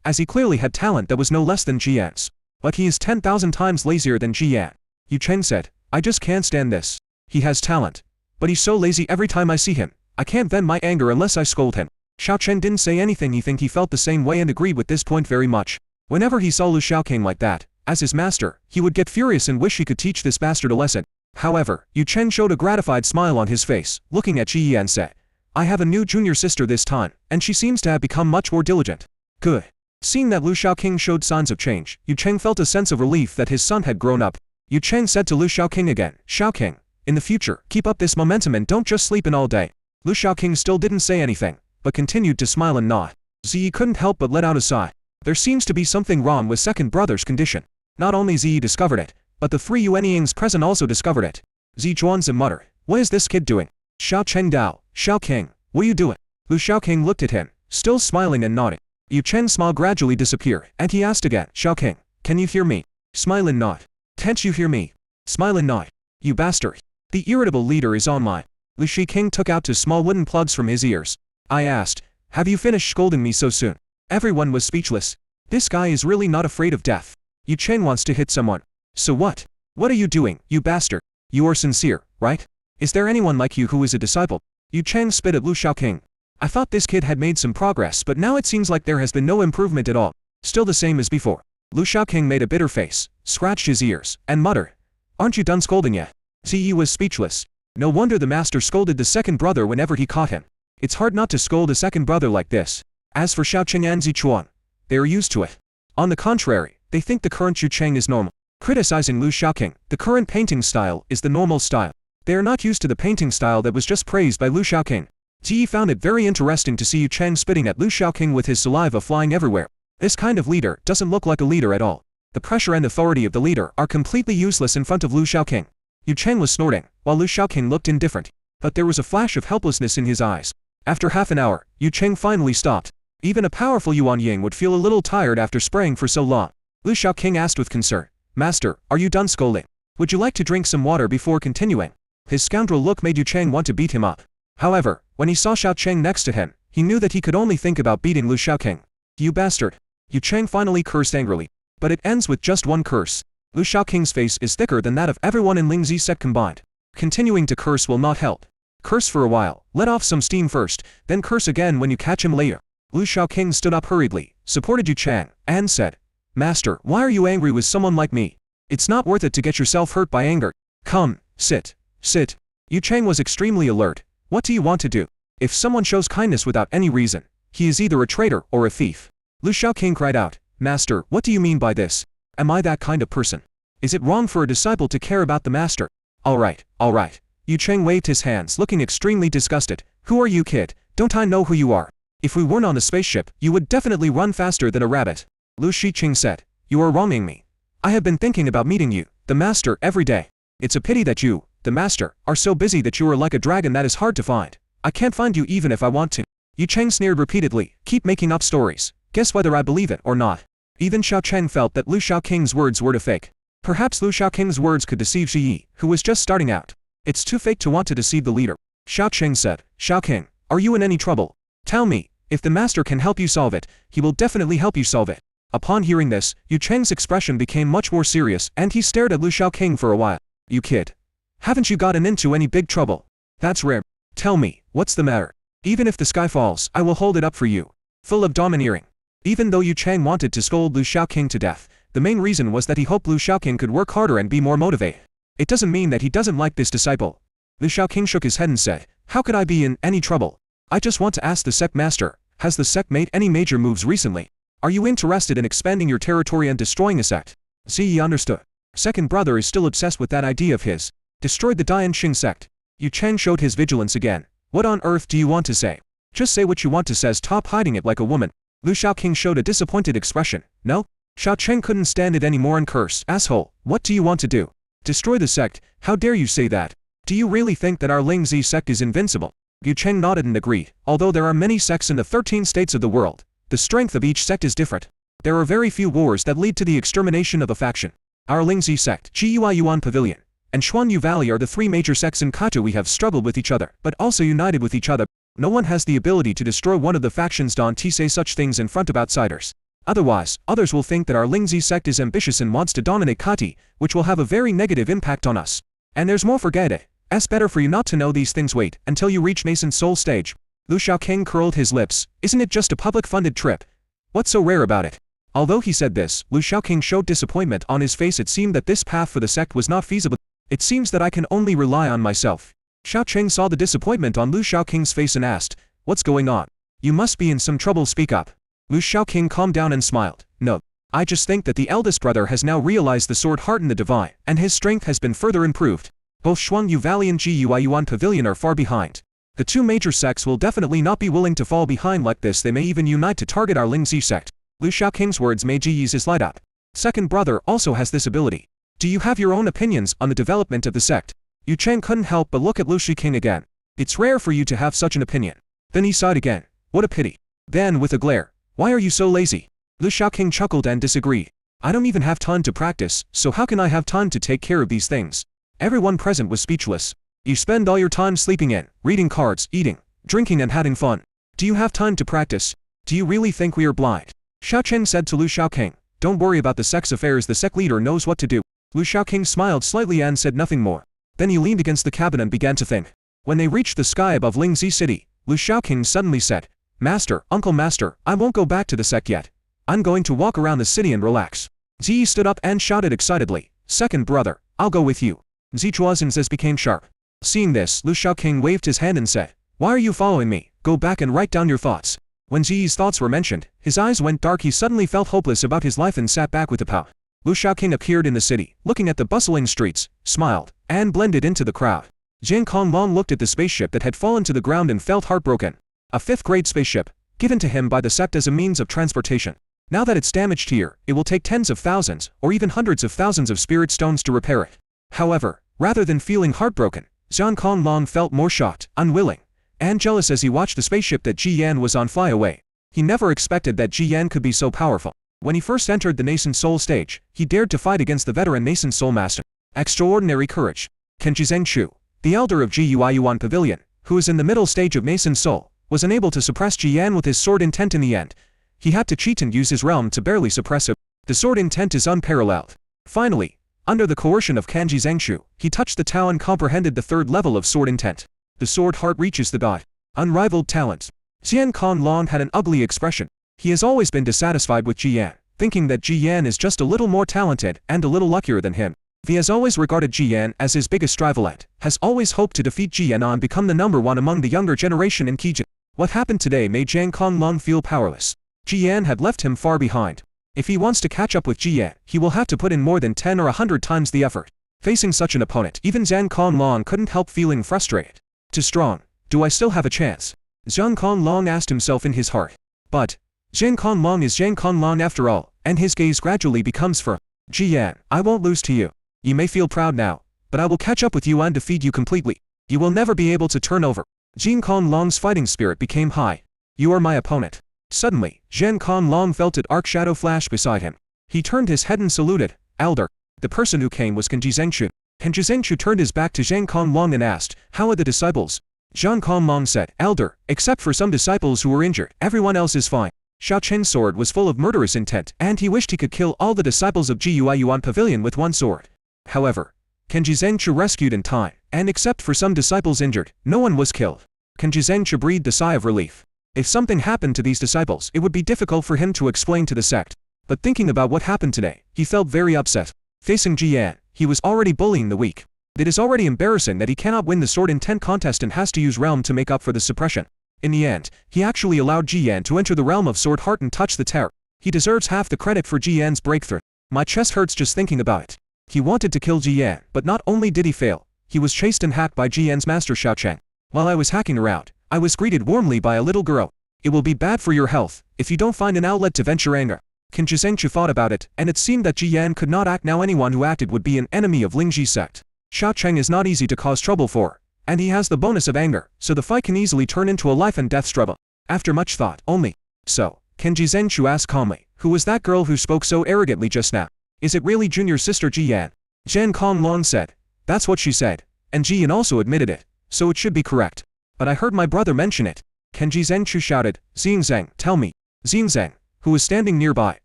as he clearly had talent that was no less than Jian's. But he is 10,000 times lazier than Jian. Yu Cheng said, I just can't stand this. He has talent, but he's so lazy every time I see him. I can't vent my anger unless I scold him. Shaoqing didn't say anything. He felt the same way and agreed with this point very much. Whenever he saw Lu Shaoqing like that, as his master, he would get furious and wish he could teach this bastard a lesson. However, Yu Cheng showed a gratified smile on his face, looking at Ji and said, I have a new junior sister this time, and she seems to have become much more diligent. Good. Seeing that Lu Shaoqing showed signs of change, Yu Cheng felt a sense of relief that his son had grown up. Yu Cheng said to Lu Shaoqing again, Shaoqing, in the future, keep up this momentum and don't just sleep in all day. Lu Shaoqing still didn't say anything, but continued to smile and nod. Ziyi couldn't help but let out a sigh. There seems to be something wrong with second brother's condition. Not only Ziyi discovered it, but the three Yuanyings present also discovered it. Zichuanxing muttered, what is this kid doing? Shaoqing Dao, Shaoqing, what are you doing? Lu Shaoqing looked at him, still smiling and nodding. Yu Cheng's smile gradually disappeared, and he asked again, Shaoqing, can you hear me? Smile and nod. Can't you hear me? Smile and nod. You bastard. The irritable leader is online. Lu Shiqing took out two small wooden plugs from his ears. I asked, have you finished scolding me so soon? Everyone was speechless. This guy is really not afraid of death. Yu Cheng wants to hit someone. So what? What are you doing, you bastard? You are sincere, right? Is there anyone like you who is a disciple? Yu Cheng spit at Lu Shaoqing. I thought this kid had made some progress, but now it seems like there has been no improvement at all. Still the same as before. Lu Shaoqing made a bitter face, scratched his ears, and muttered, aren't you done scolding yet? Ziyi was speechless. No wonder the master scolded the second brother whenever he caught him. It's hard not to scold a second brother like this. As for Shaoqing and Zichuan, they are used to it. On the contrary, They think the current Yu Cheng is normal. Criticizing Lu Shaoqing, the current painting style is the normal style. They are not used to the painting style that was just praised by Lu Shaoqing. Ji found it very interesting to see Yu Cheng spitting at Lu Shaoqing with his saliva flying everywhere. This kind of leader doesn't look like a leader at all. The pressure and authority of the leader are completely useless in front of Lu Shaoqing. Yu Cheng was snorting, while Lu Shaoqing looked indifferent. But there was a flash of helplessness in his eyes. After half an hour, Yu Cheng finally stopped. Even a powerful Yuan Ying would feel a little tired after spraying for so long. Lu Shaoqing asked with concern, "Master, are you done scolding? Would you like to drink some water before continuing?" His scoundrel look made Yu Cheng want to beat him up. However, when he saw Xiao Cheng next to him, he knew that he could only think about beating Lu Shaoqing. "You bastard!" Yu Cheng finally cursed angrily. But it ends with just one curse. Lu Shaoqing's face is thicker than that of everyone in Lingzi Sect combined. Continuing to curse will not help. Curse for a while, let off some steam first, then curse again when you catch him later. Lu Shaoqing stood up hurriedly, supported Yu Cheng, and said, "Master, why are you angry with someone like me? It's not worth it to get yourself hurt by anger. Come, sit, sit." Yu Cheng was extremely alert. What do you want to do? If someone shows kindness without any reason, he is either a traitor or a thief. Lu Shaoqing cried out, "Master, what do you mean by this? Am I that kind of person? Is it wrong for a disciple to care about the master?" All right. Yu Cheng waved his hands, looking extremely disgusted. "Who are you, kid? Don't I know who you are? If we weren't on the spaceship, you would definitely run faster than a rabbit." Lu Shiqing said, "You are wronging me. I have been thinking about meeting you, the master, every day. It's a pity that you, the master, are so busy that you are like a dragon that is hard to find. I can't find you even if I want to." Yu Cheng sneered repeatedly, "Keep making up stories. Guess whether I believe it or not." Even Xiao Cheng felt that Lu Shaoqing's words were too fake. Perhaps Lu Shaoqing's words could deceive Shi Yi, who was just starting out. It's too fake to want to deceive the leader. Xiao Cheng said, "Shaoqing, are you in any trouble? Tell me, if the master can help you solve it, he will definitely help you solve it." Upon hearing this, Yu Cheng's expression became much more serious and he stared at Lu Shaoqing for a while. "You kid. Haven't you gotten into any big trouble? That's rare. Tell me, what's the matter? Even if the sky falls, I will hold it up for you." Full of domineering. Even though Yu Cheng wanted to scold Lu Shaoqing to death, the main reason was that he hoped Lu Shaoqing could work harder and be more motivated. It doesn't mean that he doesn't like this disciple. Lu Shaoqing shook his head and said, "How could I be in any trouble? I just want to ask the Sect master, has the Sect made any major moves recently? Are you interested in expanding your territory and destroying a sect?" Ziyi understood. Second brother is still obsessed with that idea of his. Destroyed the Dianxing sect. Yu Cheng showed his vigilance again. "What on earth do you want to say? Just say what you want to say. Stop hiding it like a woman." Lu Shaoqing showed a disappointed expression. "No?" Xiao Cheng couldn't stand it anymore and cursed, "Asshole, what do you want to do? Destroy the sect? How dare you say that? Do you really think that our Lingzi sect is invincible?" Yu Cheng nodded and agreed. Although there are many sects in the 13 states of the world, the strength of each sect is different. There are very few wars that lead to the extermination of a faction. Our Lingzi sect, Jiyuan Yuan Pavilion, and Xuanyu Valley are the three major sects in Kaitou. We have struggled with each other, but also united with each other. No one has the ability to destroy one of the factions. Don't say such things in front of outsiders. Otherwise, others will think that our Lingzi sect is ambitious and wants to dominate Kati, which will have a very negative impact on us. And there's more. Forget it. It's better for you not to know these things. Wait until you reach nascent soul stage. Lu Shaoqing curled his lips. Isn't it just a public-funded trip? What's so rare about it? Although he said this, Lu Shaoqing showed disappointment on his face. It seemed that this path for the sect was not feasible. It seems that I can only rely on myself. Xiao Cheng saw the disappointment on Lu Shaoqing's face and asked, "What's going on? You must be in some trouble. Speak up." Lu Shaoqing calmed down and smiled. "No. I just think that the eldest brother has now realized the sword heart in the divine, and his strength has been further improved. Both Xuanyu Valley and Jiyuan Pavilion are far behind. The two major sects will definitely not be willing to fall behind like this. They may even unite to target our Lingzi sect." Lu Shaoqing's words made Jiyi's eyes light up. Second brother also has this ability. Do you have your own opinions on the development of the sect? Yu Cheng couldn't help but look at Lu Shiqing again. It's rare for you to have such an opinion. Then he sighed again. What a pity. Then with a glare, why are you so lazy? Lu Shaoqing chuckled and disagreed. I don't even have time to practice, so how can I have time to take care of these things? Everyone present was speechless. You spend all your time sleeping in, reading cards, eating, drinking and having fun. Do you have time to practice? Do you really think we are blind? Xiao Chen said to Lu Shaoqing. Don't worry about the sect's affairs, the sect leader knows what to do. Lu Shaoqing smiled slightly and said nothing more. Then he leaned against the cabin and began to think. When they reached the sky above Lingzi City, Lu Shaoqing suddenly said, Master, Uncle Master, I won't go back to the sect yet. I'm going to walk around the city and relax. Ziyi stood up and shouted excitedly, Second brother, I'll go with you. Zichuazin's eyes became sharp. Seeing this, Lu Shaoqing waved his hand and said, Why are you following me? Go back and write down your thoughts. When Ziyi's thoughts were mentioned, his eyes went dark. He suddenly felt hopeless about his life and sat back with a pout. Lu Shaoqing appeared in the city, looking at the bustling streets, smiled, and blended into the crowd. Zhang Konglong looked at the spaceship that had fallen to the ground and felt heartbroken. A 5th-grade spaceship, given to him by the Sect as a means of transportation. Now that it's damaged here, it will take tens of thousands, or even hundreds of thousands of spirit stones to repair it. However, rather than feeling heartbroken, Zhang Konglong felt more shocked, unwilling, and jealous as he watched the spaceship that Ji Yan was on fly away. He never expected that Ji Yan could be so powerful. When he first entered the Nascent Soul stage, he dared to fight against the veteran Nascent Soul Master. Extraordinary courage. Kenji Zhengchu, the elder of Yuan Pavilion, who is in the middle stage of Nascent Soul, was unable to suppress Ji Yan with his sword intent in the end. He had to cheat and use his realm to barely suppress it. The sword intent is unparalleled. Finally, under the coercion of Kanji Zhengchu, he touched the Tao and comprehended the 3rd level of sword intent. The sword heart reaches the god. Unrivaled talent. Zhang Konglong had an ugly expression. He has always been dissatisfied with Ji Yan, thinking that Ji Yan is just a little more talented and a little luckier than him. He has always regarded Ji Yan as his biggest rivalet, has always hoped to defeat Ji Yan and become the #1 among the younger generation in Kijin. What happened today made Zhang Konglong feel powerless. Ji Yan had left him far behind. If he wants to catch up with Ji Yan, he will have to put in more than 10 or 100 times the effort. Facing such an opponent, even Zhang Konglong couldn't help feeling frustrated. Too strong. Do I still have a chance? Zhang Konglong asked himself in his heart. But Zhang Konglong is Zhang Konglong after all, and his gaze gradually becomes firm. Ji Yan, I won't lose to you. You may feel proud now, but I will catch up with you and defeat you completely. You will never be able to turn over. Zhang Konglong's fighting spirit became high. You are my opponent. Suddenly, Zhang Konglong felt an arc shadow flash beside him. He turned his head and saluted. Elder. The person who came was Kanji Zhengchu. Kanji Zhengchu turned his back to Zhang Konglong and asked, how are the disciples? Zhang Konglong said, Elder, except for some disciples who were injured, everyone else is fine. Xiao Chen's sword was full of murderous intent, and he wished he could kill all the disciples of Yuan Pavilion with one sword. However, Kanji Zhengchu rescued in time, and except for some disciples injured, no one was killed. Kanji Zhengchu breathed a sigh of relief. If something happened to these disciples, it would be difficult for him to explain to the sect. But thinking about what happened today, he felt very upset. Facing Ji Yan, he was already bullying the weak. It is already embarrassing that he cannot win the sword intent contest and has to use realm to make up for the suppression. In the end, he actually allowed Ji Yan to enter the realm of sword heart and touch the terror. He deserves half the credit for Ji Yan's breakthrough. My chest hurts just thinking about it. He wanted to kill Ji Yan, but not only did he fail, he was chased and hacked by Ji Yan's master Xiao Cheng. While I was hacking around, I was greeted warmly by a little girl. It will be bad for your health, if you don't find an outlet to vent your anger. Kanji Zhengchu thought about it, and it seemed that Ji Yan could not act now. Anyone who acted would be an enemy of Lingji's sect. Xiao Cheng is not easy to cause trouble for, and he has the bonus of anger, so the fight can easily turn into a life and death struggle. After much thought, only. So, Kanji Zhengchu asked calmly, who was that girl who spoke so arrogantly just now? Is it really Junior Sister Ji Yan? Zhang Konglong said. That's what she said, and Ji Yan also admitted it, so it should be correct. But I heard my brother mention it. Kanji Zhengchu shouted, Xingzheng, tell me. Xingzheng, who was standing nearby,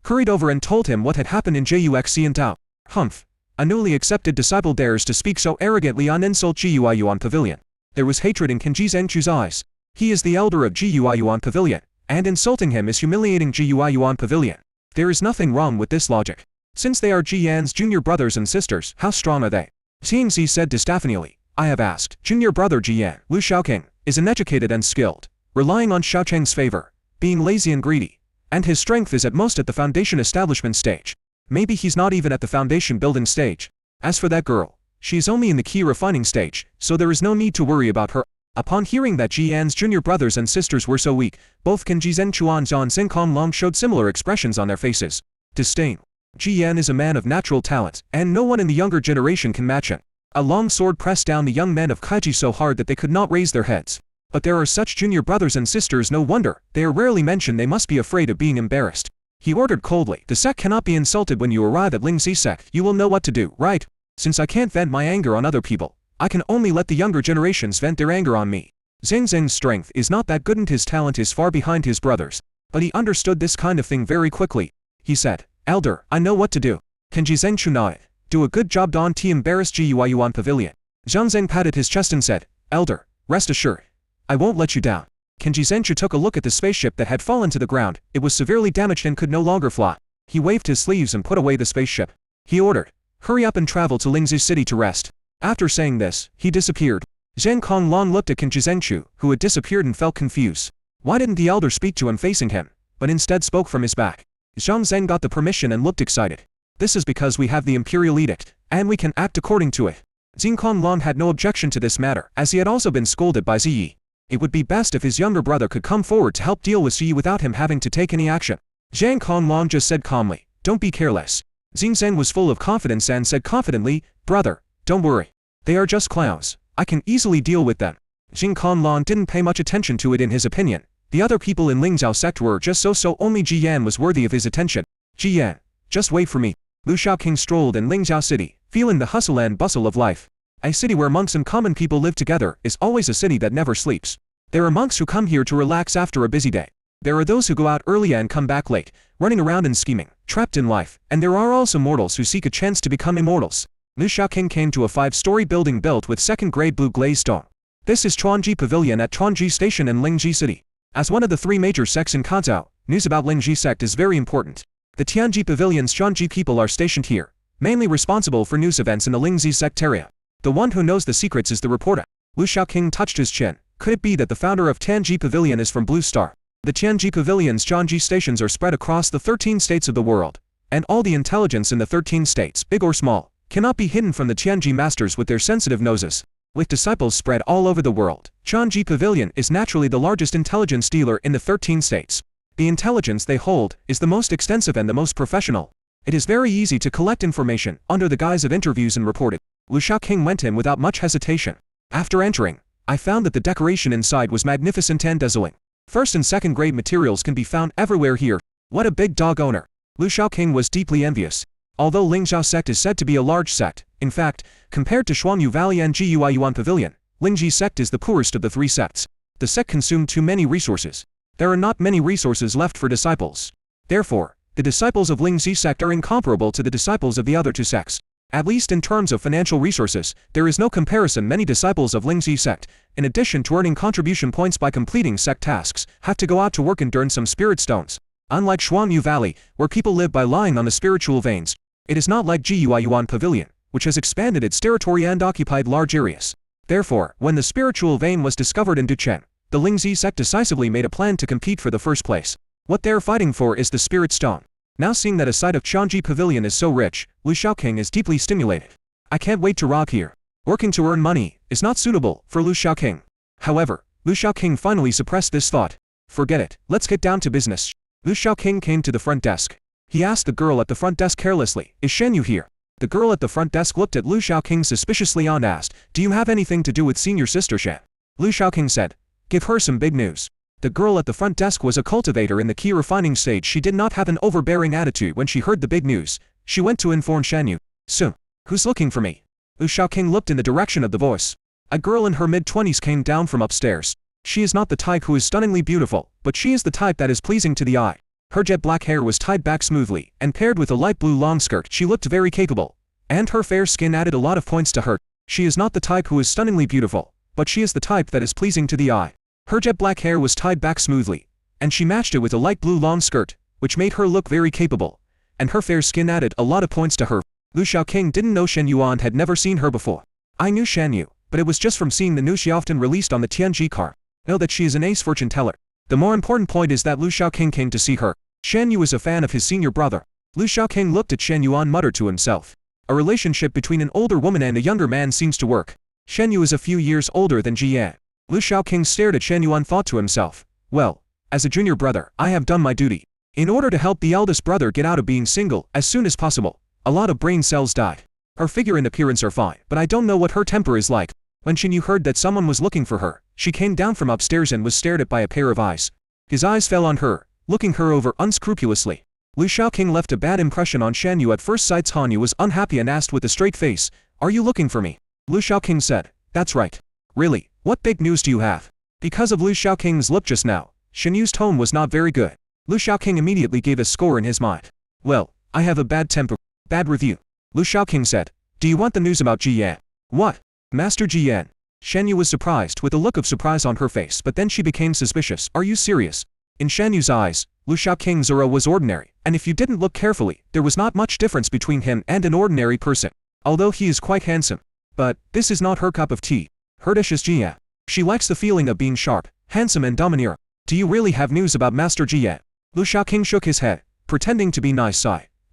hurried over and told him what had happened in Juxian Tao. Humph. A newly accepted disciple dares to speak so arrogantly and insult Yuan Pavilion. There was hatred in Kanji Zhengchu's eyes. He is the elder of Yuan Pavilion, and insulting him is humiliating Yuan Pavilion. There is nothing wrong with this logic. Since they are Ji Yan's junior brothers and sisters, how strong are they? Xingzi said distaffingly. I have asked. Junior brother Ji Yan, Lu Shaoqing, is uneducated and skilled, relying on Xiao Cheng's favor, being lazy and greedy, and his strength is at most at the foundation establishment stage. Maybe he's not even at the foundation building stage. As for that girl, she is only in the key refining stage, so there is no need to worry about her. Upon hearing that Ji Yan's junior brothers and sisters were so weak, both Kanji Zhengchu and Zhang Konglong showed similar expressions on their faces. Disdain. Ji Yan is a man of natural talent, and no one in the younger generation can match him. A long sword pressed down the young men of Kaiji so hard that they could not raise their heads. But there are such junior brothers and sisters, no wonder, they are rarely mentioned. They must be afraid of being embarrassed. He ordered coldly, the sect cannot be insulted. When you arrive at Lingzi sect, you will know what to do, right? Since I can't vent my anger on other people, I can only let the younger generations vent their anger on me. Zhengzheng's strength is not that good and his talent is far behind his brothers. But he understood this kind of thing very quickly. He said, Elder, I know what to do. Kanji Zhengchu nodded. Do a good job. Don't embarrass Yuan Pavilion. Zhang patted his chest and said, Elder, rest assured, I won't let you down. Kanji Zhengchu took a look at the spaceship that had fallen to the ground. It was severely damaged and could no longer fly. He waved his sleeves and put away the spaceship. He ordered, hurry up and travel to Lingzi city to rest. After saying this, he disappeared. Zhang Konglong looked at Kanji Zhengchu, who had disappeared, and felt confused. Why didn't the elder speak to him facing him, but instead spoke from his back? Zhang Zeng got the permission and looked excited. This is because we have the imperial edict, and we can act according to it. Jing Konglong had no objection to this matter, as he had also been scolded by Ziyi. It would be best if his younger brother could come forward to help deal with Ziyi without him having to take any action. Zhang Konglong just said calmly, "Don't be careless." Jing Zeng was full of confidence and said confidently, "Brother, don't worry. They are just clowns. I can easily deal with them." Jing Konglong didn't pay much attention to it in his opinion. The other people in Lingzhou sect were just so only Ji Yan was worthy of his attention. "Ji Yan, just wait for me." Lu Shaoqing strolled in Lingzhou city, feeling the hustle and bustle of life. A city where monks and common people live together is always a city that never sleeps. There are monks who come here to relax after a busy day. There are those who go out early and come back late, running around and scheming, trapped in life, and there are also mortals who seek a chance to become immortals. Lu Shaoqing came to a 5-story building built with second-grade blue glazed stone. This is Chuanji Pavilion at Chuanji Station in Lingji City. As one of the 3 major sects in Kazhou, news about Lingji sect is very important. The Tianji Pavilion's Chuanji people are stationed here, mainly responsible for news events in the Lingji sect area. The one who knows the secrets is the reporter. Lu Shaoqing touched his chin. Could it be that the founder of Tianji Pavilion is from Blue Star? The Tianji Pavilion's Chuanji stations are spread across the 13 states of the world, and all the intelligence in the 13 states, big or small, cannot be hidden from the Tianji masters with their sensitive noses. With disciples spread all over the world, Chuanji Pavilion is naturally the largest intelligence dealer in the 13 states. The intelligence they hold is the most extensive and the most professional. It is very easy to collect information under the guise of interviews and report it. Lu Shaoqing went in without much hesitation. After entering, I found that the decoration inside was magnificent and dazzling. First and second grade materials can be found everywhere here. What a big dog owner. Lu Shaoqing was deeply envious. Although Lingzhou sect is said to be a large sect, in fact, compared to Shuangyu Valley and Jiyuai Yuan Pavilion, Lingji sect is the poorest of the 3 sects. The sect consumed too many resources. There are not many resources left for disciples. Therefore, the disciples of Lingji sect are incomparable to the disciples of the other 2 sects. At least in terms of financial resources, there is no comparison. Many disciples of Lingji sect, in addition to earning contribution points by completing sect tasks, have to go out to work and earn some spirit stones. Unlike Shuangyu Valley, where people live by lying on the spiritual veins, it is not like Jiyuai Yuan Pavilion, which has expanded its territory and occupied large areas. Therefore, when the spiritual vein was discovered in Ducheng, the Lingzi sect decisively made a plan to compete for the first place. What they're fighting for is the spirit stone. Now seeing that a site of Chuanji Pavilion is so rich, Lu Shaoqing is deeply stimulated. I can't wait to rock here. Working to earn money is not suitable for Lu Shaoqing. However, Lu Shaoqing finally suppressed this thought. Forget it, let's get down to business. Lu Shaoqing came to the front desk. He asked the girl at the front desk carelessly, "Is Shen Yu here?" The girl at the front desk looked at Lu Shaoqing suspiciously and asked, "Do you have anything to do with senior sister Shen?" Lu Shaoqing said, "Give her some big news." The girl at the front desk was a cultivator in the key refining stage. She did not have an overbearing attitude when she heard the big news. She went to inform Shen Yu. "Soon. Who's looking for me?" Lu Shaoqing looked in the direction of the voice. A girl in her mid-20s came down from upstairs. She is not the type who is stunningly beautiful, but she is the type that is pleasing to the eye. Her jet black hair was tied back smoothly, and paired with a light blue long skirt, she looked very capable. And her fair skin added a lot of points to her. She is not the type who is stunningly beautiful, but she is the type that is pleasing to the eye. Her jet black hair was tied back smoothly, and she matched it with a light blue long skirt, which made her look very capable. And her fair skin added a lot of points to her. Lu Shaoqing didn't know Shen Yuan had never seen her before. I knew Shen Yu, but it was just from seeing the news she often released on the Tianji car. Know that she is an ace fortune teller. The more important point is that Lu Shaoqing came to see her. Shen Yu is a fan of his senior brother. Lu Shaoqing looked at Shen Yuan, muttered to himself. A relationship between an older woman and a younger man seems to work. Shen Yu is a few years older than Ji Yan. Lu Shaoqing stared at Shen Yuan, thought to himself, well, as a junior brother, I have done my duty. In order to help the eldest brother get out of being single as soon as possible, a lot of brain cells died. Her figure and appearance are fine, but I don't know what her temper is like. When Shen Yu heard that someone was looking for her, she came down from upstairs and was stared at by a pair of eyes. His eyes fell on her, looking her over unscrupulously. Lu Shaoqing left a bad impression on Shen Yu at first sight. Han Yu was unhappy and asked with a straight face, "Are you looking for me?" Lu Shaoqing said, "That's right." "Really? What big news do you have?" Because of Lu Shaoqing's look just now, Shen Yu's tone was not very good. Lu Shaoqing immediately gave a score in his mind. "Well, I have a bad temper. Bad review." Lu Shaoqing said, "Do you want the news about Ji Yan?" "What? Master Ji Yan?" Shen Yu was surprised with a look of surprise on her face, but then she became suspicious. "Are you serious?" In Shen Yu's eyes, Lu Shaoqing's aura was ordinary, and if you didn't look carefully, there was not much difference between him and an ordinary person. Although he is quite handsome. But this is not her cup of tea. Her dish is Ji Yan. She likes the feeling of being sharp, handsome and domineering. Do you really have news about Master Jian? Lu Shaoqing shook his head, pretending to be nice,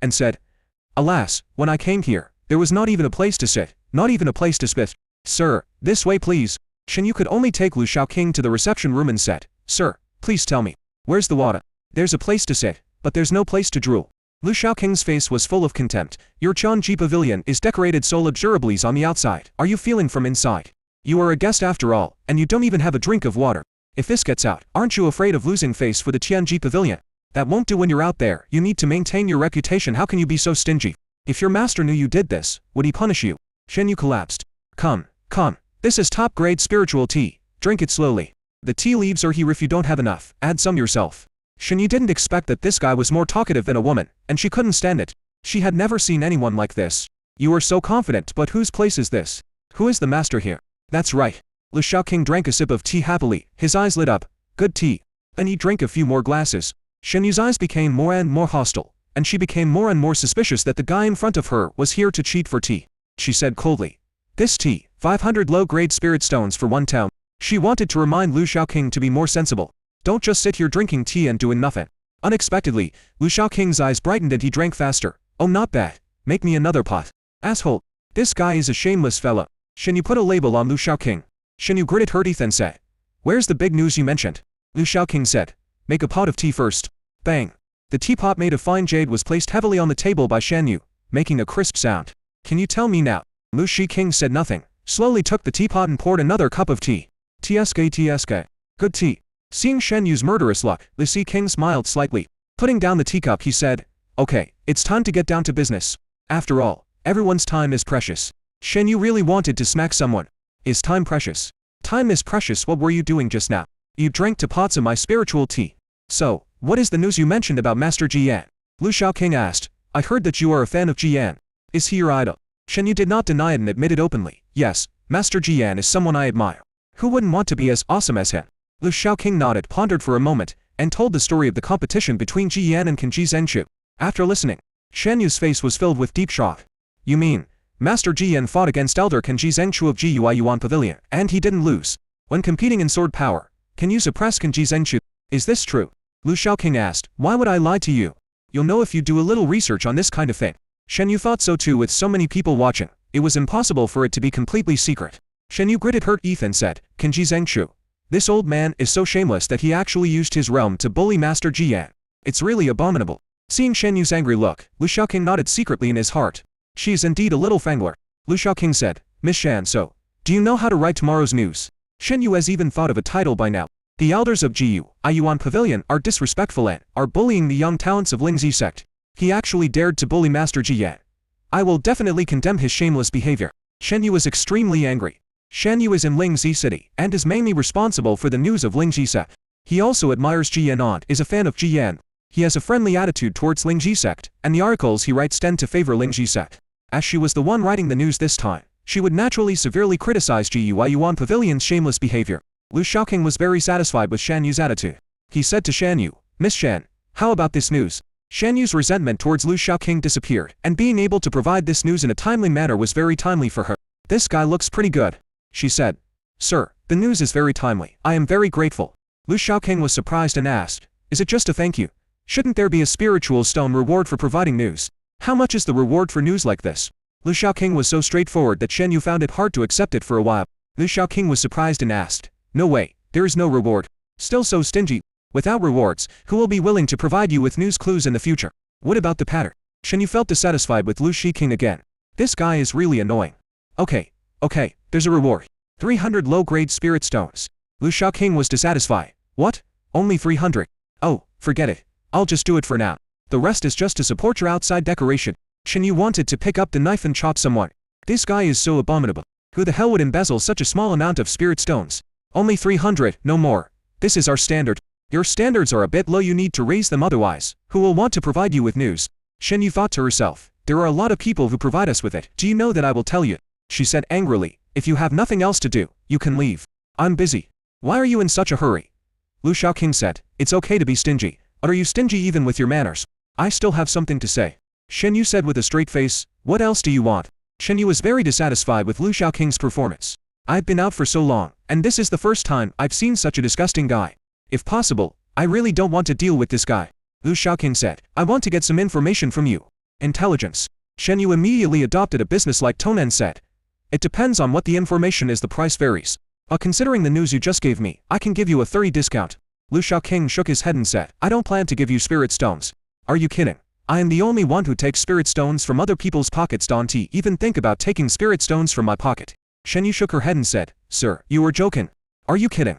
and said, Alas, when I came here, there was not even a place to sit, not even a place to spit. Sir, this way please. Shen Yu could only take Lu Shaoqing to the reception room and said, Sir, please tell me, where's the water? There's a place to sit, but there's no place to drool. Lu Shaoqing's face was full of contempt. Your Chanji Pavilion is decorated so luxuriously on the outside. Are you feeling from inside? You are a guest after all, and you don't even have a drink of water. If this gets out, aren't you afraid of losing face for the Tianji Pavilion? That won't do when you're out there. You need to maintain your reputation. How can you be so stingy? If your master knew you did this, would he punish you? Shen Yu collapsed. Come. This is top-grade spiritual tea. Drink it slowly. The tea leaves or here if you don't have enough, add some yourself. Shen Yu didn't expect that this guy was more talkative than a woman, and she couldn't stand it. She had never seen anyone like this. You are so confident, but whose place is this? Who is the master here? That's right. Lu Shaoqing drank a sip of tea happily, his eyes lit up. Good tea. Then he drank a few more glasses. Shen Yu's eyes became more and more hostile, and she became more and more suspicious that the guy in front of her was here to cheat for tea. She said coldly, This tea, 500 low-grade spirit stones for 1 town. She wanted to remind Lu Shaoqing to be more sensible. Don't just sit here drinking tea and doing nothing. Unexpectedly, Lu Shaoqing's eyes brightened and he drank faster. Oh, not bad. Make me another pot. Asshole. This guy is a shameless fellow. Shen Yu put a label on Lu Shaoqing. Shen Yu gritted her teeth and said, Where's the big news you mentioned? Lu Shaoqing said, Make a pot of tea first. Bang. The teapot made of fine jade was placed heavily on the table by Shen Yu, making a crisp sound. Can you tell me now? Lu Shaoqing said nothing, slowly took the teapot and poured another cup of tea. TSK. Good tea. Seeing Shen Yu's murderous luck, Lu Shaoqing smiled slightly. Putting down the teacup he said, Okay, it's time to get down to business. After all, everyone's time is precious. Shen Yu really wanted to smack someone. Is time precious? Time is precious. What were you doing just now? You drank 2 pots of my spiritual tea. So, what is the news you mentioned about Master Jian? Lu Shaoqing asked. I heard that you are a fan of Jian. Is he your idol? Shen Yu did not deny it and admitted openly. Yes, Master Jian is someone I admire. Who wouldn't want to be as awesome as him? Lu Shaoqing nodded, pondered for a moment, and told the story of the competition between Jian and Kanji Zhengshu. After listening, Shen Yu's face was filled with deep shock. You mean, Master Jian fought against Elder Kanji Zhengshu of Yuan Pavilion, and he didn't lose? When competing in sword power, can you suppress Kanji Zhengshu? Is this true? Lu Shaoqing asked. Why would I lie to you? You'll know if you do a little research on this kind of thing. Shen Yu thought so too. With so many people watching, it was impossible for it to be completely secret. Shen Yu gritted her teeth and said, Kanji Zhengshu. This old man is so shameless that he actually used his realm to bully Master Jian. It's really abominable. Seeing Shen Yu's angry look, Lu Shaoqing nodded secretly in his heart. She is indeed a little fangler. Lu Shaoqing said, Miss Shan, so, do you know how to write tomorrow's news? Shen Yu has even thought of a title by now. The elders of Yuan Pavilion are disrespectful and are bullying the young talents of Lingzi Sect. He actually dared to bully Master Jian. I will definitely condemn his shameless behavior. Shen Yu is extremely angry. Shen Yu is in Lingzi City and is mainly responsible for the news of Lingzi Sect. He also admires Jian and is a fan of Jian. He has a friendly attitude towards Lingzi Sect, and the articles he writes tend to favor Lingzi Sect. As she was the one writing the news this time, she would naturally severely criticize Yuan Pavilion's shameless behavior. Lu Shaoqing was very satisfied with Shan Yu's attitude. He said to Shan Yu, Miss Shan, how about this news? Shan Yu's resentment towards Lu Shaoqing disappeared, and being able to provide this news in a timely manner was very timely for her. This guy looks pretty good, she said. Sir, the news is very timely. I am very grateful. Lu Shaoqing was surprised and asked, Is it just a thank you? Shouldn't there be a spiritual stone reward for providing news? How much is the reward for news like this? Lu Shaoqing was so straightforward that Shen Yu found it hard to accept it for a while. Lu Shaoqing was surprised and asked, No way, there is no reward. Still so stingy. Without rewards, who will be willing to provide you with news clues in the future? What about the pattern? Shen Yu felt dissatisfied with Lu Shaoqing again. This guy is really annoying. Okay, there's a reward. 300 low-grade spirit stones. Lu Shaoqing was dissatisfied. What? Only 300? Oh, forget it. I'll just do it for now. The rest is just to support your outside decoration. Shen Yu wanted to pick up the knife and chop someone. This guy is so abominable. Who the hell would embezzle such a small amount of spirit stones? Only 300, no more. This is our standard. Your standards are a bit low, you need to raise them, otherwise, who will want to provide you with news? Shen Yu thought to herself, there are a lot of people who provide us with it. Do you know that I will tell you? She said angrily, if you have nothing else to do, you can leave. I'm busy. Why are you in such a hurry? Lu Shaoqing said, it's okay to be stingy, but are you stingy even with your manners? I still have something to say. Shen Yu said with a straight face, what else do you want? Shen Yu was very dissatisfied with Lu Shaoqing's performance. I've been out for so long, and this is the first time I've seen such a disgusting guy. If possible, I really don't want to deal with this guy. Lu Shaoqing said, I want to get some information from you. Intelligence. Shen Yu immediately adopted a business-like tone and said, it depends on what the information is, the price varies. Considering the news you just gave me, I can give you a 30% discount. Lu Shaoqing shook his head and said, I don't plan to give you spirit stones. Are you kidding? I am the only one who takes spirit stones from other people's pockets. Don't even think about taking spirit stones from my pocket. Shen Yu shook her head and said, sir, you were joking. Are you kidding?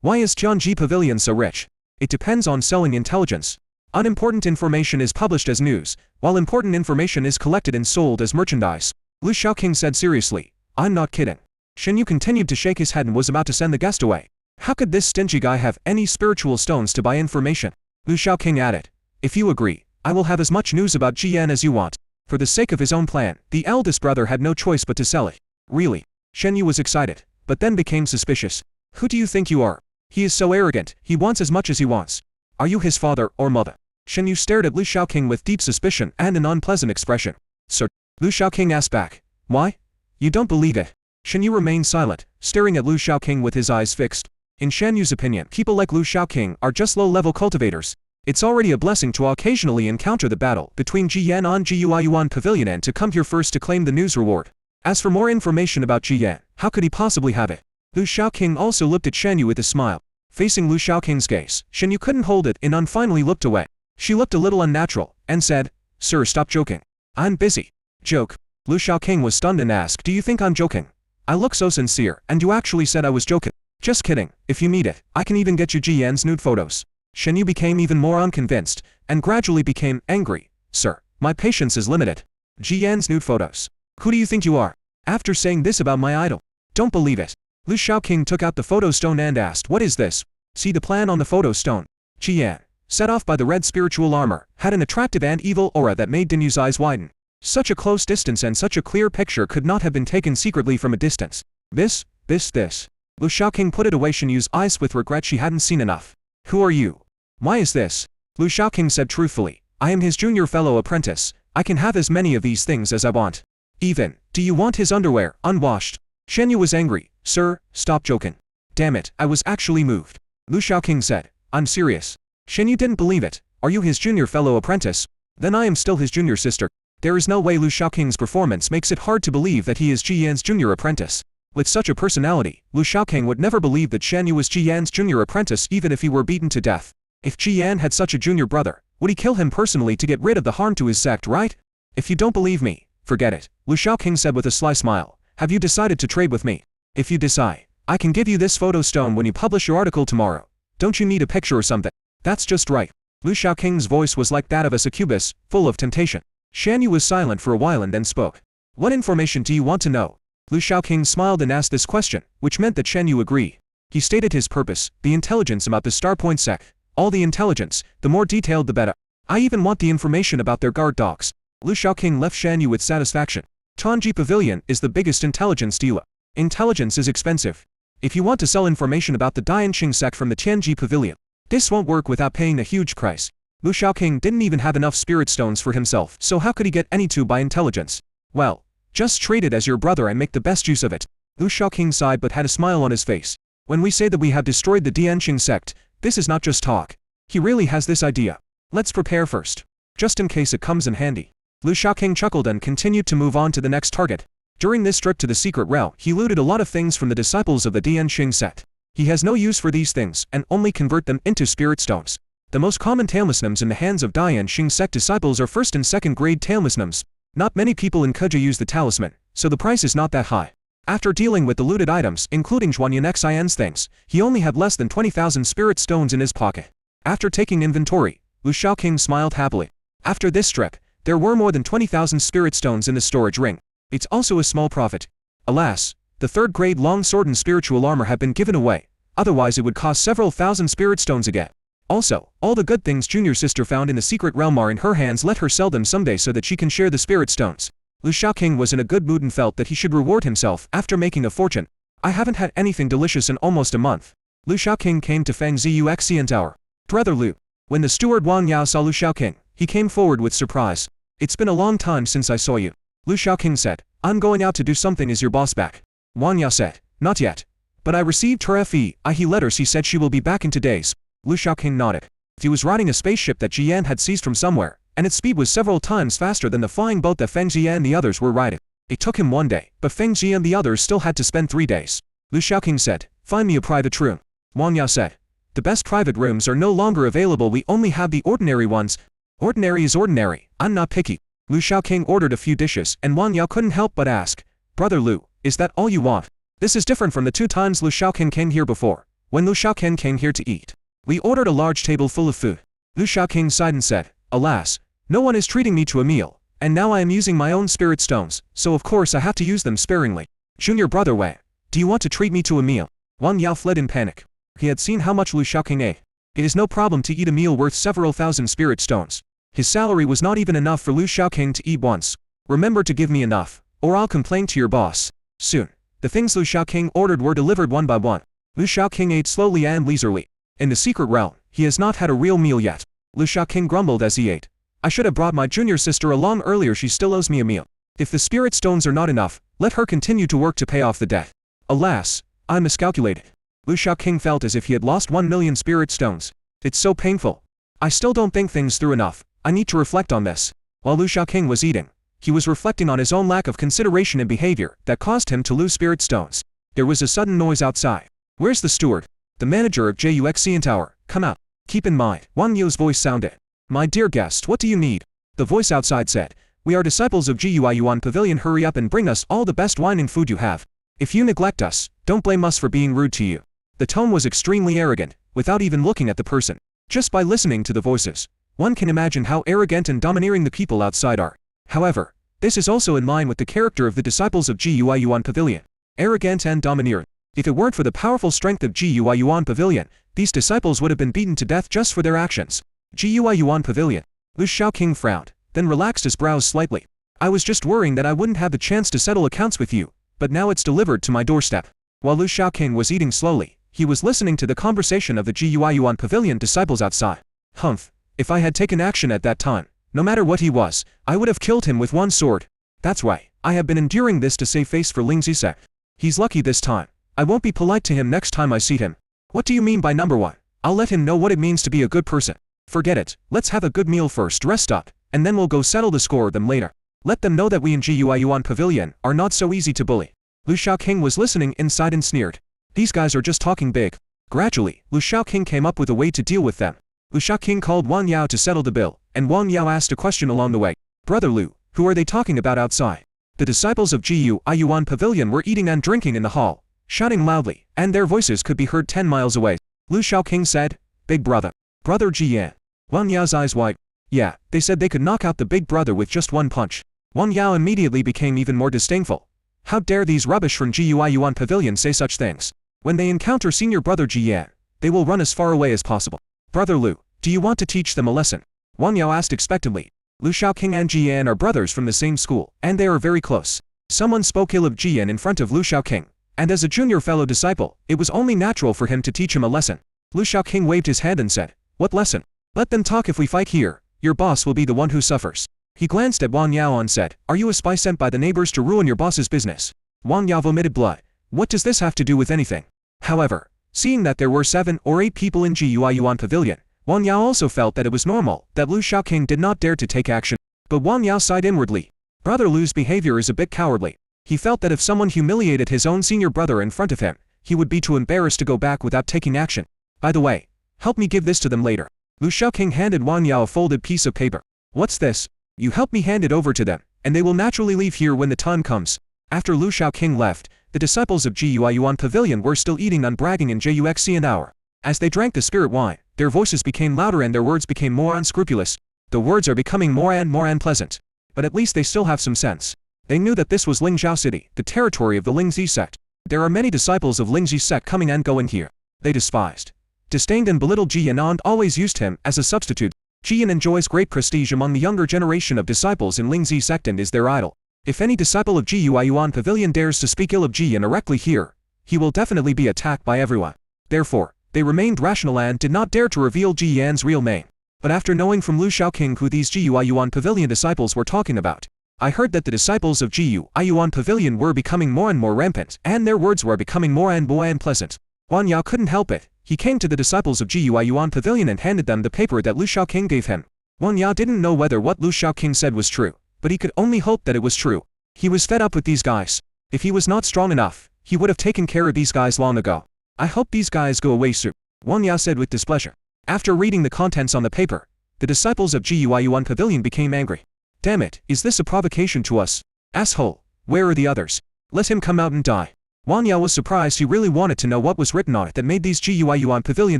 Why is Tianji Pavilion so rich? It depends on selling intelligence. Unimportant information is published as news, while important information is collected and sold as merchandise. Lu Shaoqing said seriously, I'm not kidding. Shen Yu continued to shake his head and was about to send the guest away. How could this stingy guy have any spiritual stones to buy information? Lu Shaoqing added, if you agree, I will have as much news about Jian as you want. For the sake of his own plan, the eldest brother had no choice but to sell it. Really? Shen Yu was excited, but then became suspicious. Who do you think you are? He is so arrogant, he wants as much as he wants. Are you his father or mother? Shen Yu stared at Lu Shaoqing with deep suspicion and an unpleasant expression. Sir, Lu Shaoqing asked back. Why? You don't believe it. Shen Yu remained silent, staring at Lu Shaoqing with his eyes fixed. In Shen Yu's opinion, people like Lu Shaoqing are just low-level cultivators. It's already a blessing to occasionally encounter the battle between Jiyan on Guiyuan Pavilion and to come here first to claim the news reward. As for more information about Jiyan, how could he possibly have it? Lu Shaoqing also looked at Shen Yu with a smile. Facing Lu Shaoqing's gaze, Shen Yu couldn't hold it and finally looked away. She looked a little unnatural, and said, Sir, stop joking. I'm busy. Joke. Lu Shaoqing was stunned and asked, do you think I'm joking? I look so sincere, and you actually said I was joking. Just kidding, if you need it, I can even get you Jiyan's nude photos. Shen Yu became even more unconvinced, and gradually became angry. Sir, my patience is limited. Jiyan's nude photos. Who do you think you are? After saying this about my idol? Don't believe it. Lu Shaoqing took out the photo stone and asked, what is this? See the plan on the photo stone. Jiyan, set off by the red spiritual armor, had an attractive and evil aura that made Dinyu's eyes widen. Such a close distance and such a clear picture could not have been taken secretly from a distance. This. Lu Shaoqing put it away. Shen Yu's eyes with regret. She hadn't seen enough. Who are you? Why is this? Lu Shaoqing said truthfully, I am his junior fellow apprentice. I can have as many of these things as I want. Even, do you want his underwear, unwashed? Shen Yu was angry. Sir, stop joking. Damn it, I was actually moved. Lu Shaoqing said, I'm serious. Shen Yu didn't believe it. Are you his junior fellow apprentice? Then I am still his junior sister. There is no way. Lu Shaoqing's performance makes it hard to believe that he is Jiyan's junior apprentice. With such a personality, Lu Shaoqing would never believe that Shen Yu was Jiyan's junior apprentice even if he were beaten to death. If Jiyan had such a junior brother, would he kill him personally to get rid of the harm to his sect, right? If you don't believe me, forget it, Lu Shaoqing said with a sly smile. Have you decided to trade with me? If you decide, I can give you this photo stone when you publish your article tomorrow. Don't you need a picture or something? That's just right. Lu Shaoqing's voice was like that of a succubus, full of temptation. Shen Yu was silent for a while and then spoke. What information do you want to know? Lu Shaoqing smiled and asked this question, which meant that Shen Yu agreed. He stated his purpose, the intelligence about the Starpoint Sect. All the intelligence, the more detailed the better. I even want the information about their guard dogs. Lu Shaoqing left Shen Yu with satisfaction. Tianji Pavilion is the biggest intelligence dealer. Intelligence is expensive. If you want to sell information about the Dianqing sect from the Tianji Pavilion, this won't work without paying a huge price. Lu Shaoqing didn't even have enough spirit stones for himself, so how could he get any to buy intelligence? Well, just trade it as your brother and make the best use of it. Lu Shaoqing sighed but had a smile on his face. When we say that we have destroyed the Dianqing sect, this is not just talk. He really has this idea. Let's prepare first. Just in case it comes in handy. Lu Shaoqing chuckled and continued to move on to the next target. During this trip to the secret realm, he looted a lot of things from the disciples of the Dianqing sect. He has no use for these things and only convert them into spirit stones. The most common talismans in the hands of Dianqing sect disciples are first and second grade talismans. Not many people in Keja use the talisman, so the price is not that high. After dealing with the looted items, including Zhuanyan Xian's things, he only had less than 20,000 spirit stones in his pocket. After taking inventory, Lu Shaoqing smiled happily. After this trip, there were more than 20,000 spirit stones in the storage ring. It's also a small profit. Alas, the third-grade long sword and spiritual armor have been given away, otherwise it would cost several thousand spirit stones again. Also, all the good things Junior Sister found in the secret realm are in her hands. Let her sell them someday so that she can share the spirit stones. Lu Shaoqing was in a good mood and felt that he should reward himself after making a fortune. I haven't had anything delicious in almost a month. Lu Shaoqing came to Feng Ziyu Xian Tower. Brother Lu. When the steward Wang Yao saw Lu Shaoqing, he came forward with surprise. It's been a long time since I saw you. Lu Shaoqing said, I'm going out to do something. Is your boss back? Wang Yao said, not yet. But I received her FEI letter. She said she will be back in 2 days. Lu Shaoqing nodded. He was riding a spaceship that Jian had seized from somewhere, and its speed was several times faster than the flying boat that Feng Jie and the others were riding. It took him 1 day, but Feng Jie and the others still had to spend 3 days. Lu Shaoqing said, "Find me a private room." Wang Yao said, "The best private rooms are no longer available, we only have the ordinary ones." "Ordinary is ordinary, I'm not picky." Lu Shaoqing ordered a few dishes, and Wang Yao couldn't help but ask, "Brother Lu, is that all you want?" This is different from the 2 times Lu Shaoqing came here before. When Lu Shaoqing came here to eat, we ordered a large table full of food. Lu Shaoqing sighed and said, "Alas, no one is treating me to a meal, and now I am using my own spirit stones, so of course I have to use them sparingly. Junior brother Wei, do you want to treat me to a meal?" Wang Yao fled in panic. He had seen how much Lu Shaoqing ate. It is no problem to eat a meal worth several thousand spirit stones. His salary was not even enough for Lu Shaoqing to eat once. "Remember to give me enough, or I'll complain to your boss." Soon, the things Lu Shaoqing ordered were delivered one by one. Lu Shaoqing ate slowly and leisurely. In the secret realm, he has not had a real meal yet. Lu Shaoqing grumbled as he ate. "I should have brought my junior sister along earlier, she still owes me a meal. If the spirit stones are not enough, let her continue to work to pay off the debt. Alas, I miscalculated." Lu Shaoqing felt as if he had lost 1 million spirit stones. "It's so painful. I still don't think things through enough. I need to reflect on this." While Lu Shaoqing was eating, he was reflecting on his own lack of consideration and behavior that caused him to lose spirit stones. There was a sudden noise outside. "Where's the steward?" "The manager of JUXCN Tower, come out." "Keep in mind," Wang Yu's voice sounded. "My dear guest, what do you need?" The voice outside said, "We are disciples of Gui Yuan Pavilion, hurry up and bring us all the best wine and food you have. If you neglect us, don't blame us for being rude to you." The tone was extremely arrogant, without even looking at the person. Just by listening to the voices, one can imagine how arrogant and domineering the people outside are. However, this is also in line with the character of the disciples of Gui Yuan Pavilion. Arrogant and domineering. If it weren't for the powerful strength of Gui Yuan Pavilion, these disciples would have been beaten to death just for their actions. Gui Yuan Pavilion. Lu Shaoqing frowned, then relaxed his brows slightly. "I was just worrying that I wouldn't have the chance to settle accounts with you, but now it's delivered to my doorstep." While Lu Shaoqing was eating slowly, he was listening to the conversation of the Gui Yuan Pavilion disciples outside. "Humph, if I had taken action at that time, no matter what he was, I would have killed him with one sword. That's why I have been enduring this to save face for Lingzi Sect. He's lucky this time. I won't be polite to him next time I see him." "What do you mean by number 1? I'll let him know what it means to be a good person." "Forget it, let's have a good meal first, rest up, and then we'll go settle the score with them later. Let them know that we in Gui Yuan Pavilion are not so easy to bully." Lu Shaoqing was listening inside and sneered. "These guys are just talking big." Gradually, Lu Shaoqing came up with a way to deal with them. Lu Shaoqing called Wang Yao to settle the bill, and Wang Yao asked a question along the way. "Brother Lu, who are they talking about outside?" The disciples of Gui Yuan Pavilion were eating and drinking in the hall, shouting loudly, and their voices could be heard 10 miles away. Lu Shaoqing said, "Big brother. Brother Jian." Wang Yao's eyes widened. "Yeah, they said they could knock out the big brother with just one punch." Wang Yao immediately became even more disdainful. How dare these rubbish from Gui Yuan Pavilion say such things? When they encounter senior brother Jian, they will run as far away as possible. "Brother Lu, do you want to teach them a lesson?" Wang Yao asked expectantly. Lu Shaoqing and Jian are brothers from the same school, and they are very close. Someone spoke ill of Jian in front of Lu Shaoqing, and as a junior fellow disciple, it was only natural for him to teach him a lesson. Lu Shaoqing waved his hand and said, "What lesson?" "Let them talk. If we fight here, your boss will be the one who suffers." He glanced at Wang Yao and said, "Are you a spy sent by the neighbors to ruin your boss's business?" Wang Yao vomited blood. What does this have to do with anything? However, seeing that there were 7 or 8 people in Gui Yuan Pavilion, Wang Yao also felt that it was normal that Lu Shaoqing did not dare to take action. But Wang Yao sighed inwardly. Brother Lu's behavior is a bit cowardly. He felt that if someone humiliated his own senior brother in front of him, he would be too embarrassed to go back without taking action. "By the way, help me give this to them later." Lu Shaoqing handed Wang Yao a folded piece of paper. "What's this?" "You help me hand it over to them, and they will naturally leave here when the time comes." After Lu Shaoqing left, the disciples of Gui Yuan Pavilion were still eating and bragging in JUXCN Hour. As they drank the spirit wine, their voices became louder and their words became more unscrupulous. The words are becoming more and more unpleasant. But at least they still have some sense. They knew that this was Lingzhou City, the territory of the Lingzi Sect. There are many disciples of Lingzi Sect coming and going here. They despised, disdained and belittled Jian and always used him as a substitute. Jian enjoys great prestige among the younger generation of disciples in Lingzi Sect and is their idol. If any disciple of Gui Yuan Pavilion dares to speak ill of Jian directly here, he will definitely be attacked by everyone. Therefore, they remained rational and did not dare to reveal Jian's real name. But after knowing from Lu Shaoqing who these Gui Yuan Pavilion disciples were talking about, I heard that the disciples of Gui Yuan Pavilion were becoming more and more rampant, and their words were becoming more and more unpleasant. Wang Yao couldn't help it. He came to the disciples of Gui Yuan Pavilion and handed them the paper that Lu Shaoqing gave him. Wang Yao didn't know whether what Lu Shaoqing said was true, but he could only hope that it was true. He was fed up with these guys. If he was not strong enough, he would have taken care of these guys long ago. I hope these guys go away soon, Wang Yao said with displeasure. After reading the contents on the paper, the disciples of Gui Yuan Pavilion became angry. Damn it, is this a provocation to us? Asshole, where are the others? Let him come out and die. Wang Yao was surprised. He really wanted to know what was written on it that made these Gui Yuan Pavilion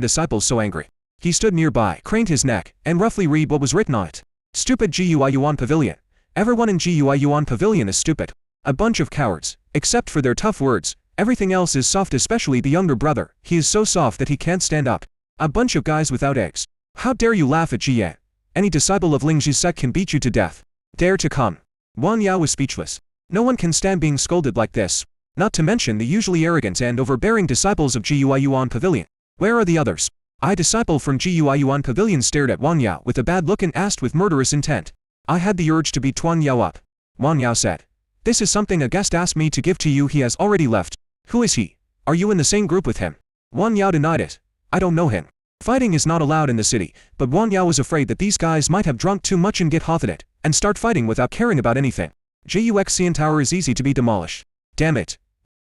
disciples so angry. He stood nearby, craned his neck, and roughly read what was written on it. Stupid Gui Yuan Pavilion. Everyone in Gui Yuan Pavilion is stupid. A bunch of cowards, except for their tough words. Everything else is soft, especially the younger brother. He is so soft that he can't stand up. A bunch of guys without eggs. How dare you laugh at Jian? Any disciple of Lingzhi's sect can beat you to death. Dare to come. Wang Yao was speechless. No one can stand being scolded like this. Not to mention the usually arrogant and overbearing disciples of Gui Yuan Pavilion. Where are the others? A disciple from Gui Yuan Pavilion stared at Wang Yao with a bad look and asked with murderous intent. I had the urge to beat Tuan Yao up. Wang Yao said. This is something a guest asked me to give to you. He has already left. Who is he? Are you in the same group with him? Wang Yao denied it. I don't know him. Fighting is not allowed in the city, but Wang Yao was afraid that these guys might have drunk too much and get hot at it, and start fighting without caring about anything. Juxian Tower is easy to be demolished. Damn it.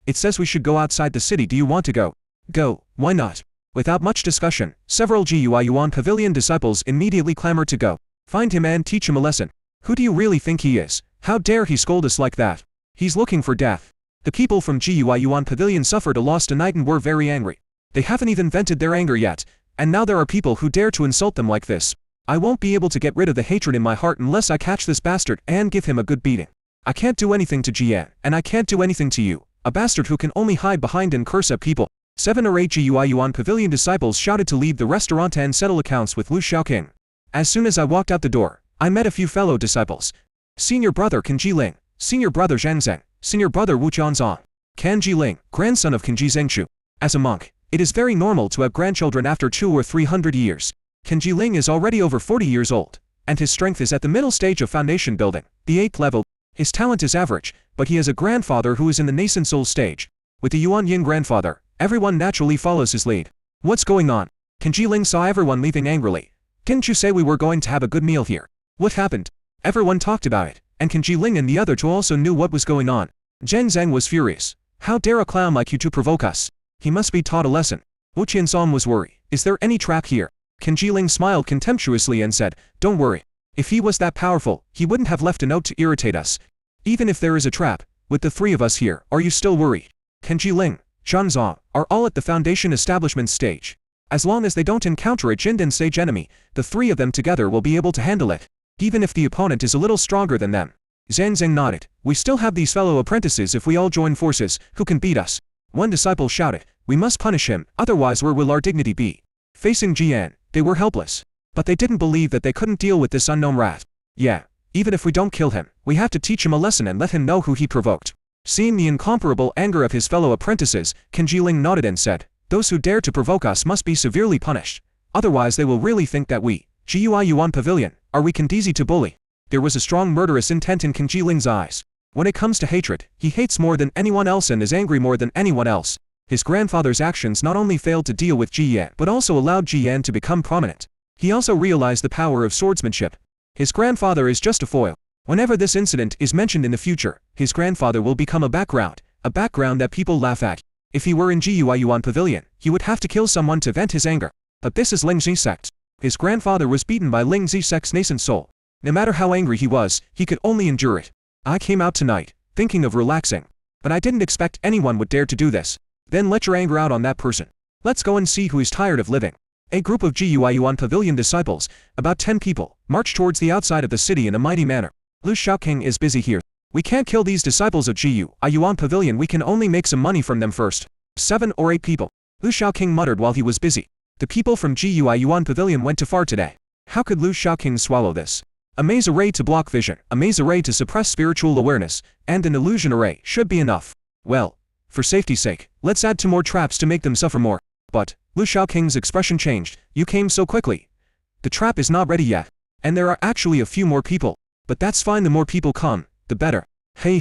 It says we should go outside the city. Do you want to go? Go, why not? Without much discussion, several Gui Yuan Pavilion disciples immediately clamored to go. Find him and teach him a lesson. Who do you really think he is? How dare he scold us like that? He's looking for death. The people from Gui Yuan Pavilion suffered a loss tonight and were very angry. They haven't even vented their anger yet, and now there are people who dare to insult them like this. I won't be able to get rid of the hatred in my heart unless I catch this bastard and give him a good beating. I can't do anything to Jian, and I can't do anything to you, a bastard who can only hide behind and curse at people. 7 or 8 Gui Yuan Pavilion disciples shouted to leave the restaurant and settle accounts with Lu Shaoqing. As soon as I walked out the door, I met a few fellow disciples. Senior brother Qin Jiling, senior brother Zhang Zheng, senior brother Wu Jianzong, Can Jiling, grandson of Qin Zhengshu. As a monk, it is very normal to have grandchildren after 200 or 300 years. Qin Jiling is already over 40 years old, and his strength is at the middle stage of foundation building, the 8th level. His talent is average, but he has a grandfather who is in the nascent soul stage. With the Yuan Yin grandfather, everyone naturally follows his lead. What's going on? Qin Jiling saw everyone leaving angrily. Didn't you say we were going to have a good meal here? What happened? Everyone talked about it, and Qin Jiling and the other two also knew what was going on. Zhang Zheng was furious. How dare a clown like you to provoke us? He must be taught a lesson. Wu Qianzong was worried. Is there any trap here? Qin Jiling smiled contemptuously and said, don't worry. If he was that powerful, he wouldn't have left a note to irritate us. Even if there is a trap, with the 3 of us here, are you still worried? Qin Jiling, Zhang are all at the foundation establishment stage. As long as they don't encounter a Jindan stage enemy, the 3 of them together will be able to handle it, even if the opponent is a little stronger than them. Zhang Zheng nodded. We still have these fellow apprentices. If we all join forces, who can beat us? One disciple shouted. We must punish him, otherwise where will our dignity be? Facing Jian, they were helpless. But they didn't believe that they couldn't deal with this unknown rat. Yeah, even if we don't kill him, we have to teach him a lesson and let him know who he provoked. Seeing the incomparable anger of his fellow apprentices, Qin Jiling nodded and said, those who dare to provoke us must be severely punished. Otherwise they will really think that we, Gui Yuan Pavilion, are weak and easy to bully. There was a strong murderous intent in Qin Jiling's eyes. When it comes to hatred, he hates more than anyone else and is angry more than anyone else. His grandfather's actions not only failed to deal with Jian but also allowed Jian to become prominent. He also realized the power of swordsmanship. His grandfather is just a foil. Whenever this incident is mentioned in the future, his grandfather will become a background that people laugh at. If he were in Gui Yuan Pavilion, he would have to kill someone to vent his anger. But this is Lingzhi Sect. His grandfather was beaten by Lingzhi Sect's nascent soul. No matter how angry he was, he could only endure it. I came out tonight, thinking of relaxing. But I didn't expect anyone would dare to do this. Then let your anger out on that person. Let's go and see who is tired of living. A group of Gui Yuan Pavilion disciples, about 10 people, marched towards the outside of the city in a mighty manner. Lu Shaoqing is busy here. We can't kill these disciples of Gui Yuan Pavilion. We can only make some money from them first. 7 or 8 people. Lu Shaoqing muttered while he was busy. The people from Gui Yuan Pavilion went too far today. How could Lu Shaoqing swallow this? A maze array to block vision, a maze array to suppress spiritual awareness, and an illusion array should be enough. Well, for safety's sake, let's add 2 more traps to make them suffer more. But, Lu Shaoqing's expression changed. You came so quickly. The trap is not ready yet. And there are actually a few more people. But that's fine, the more people come, the better. Hey.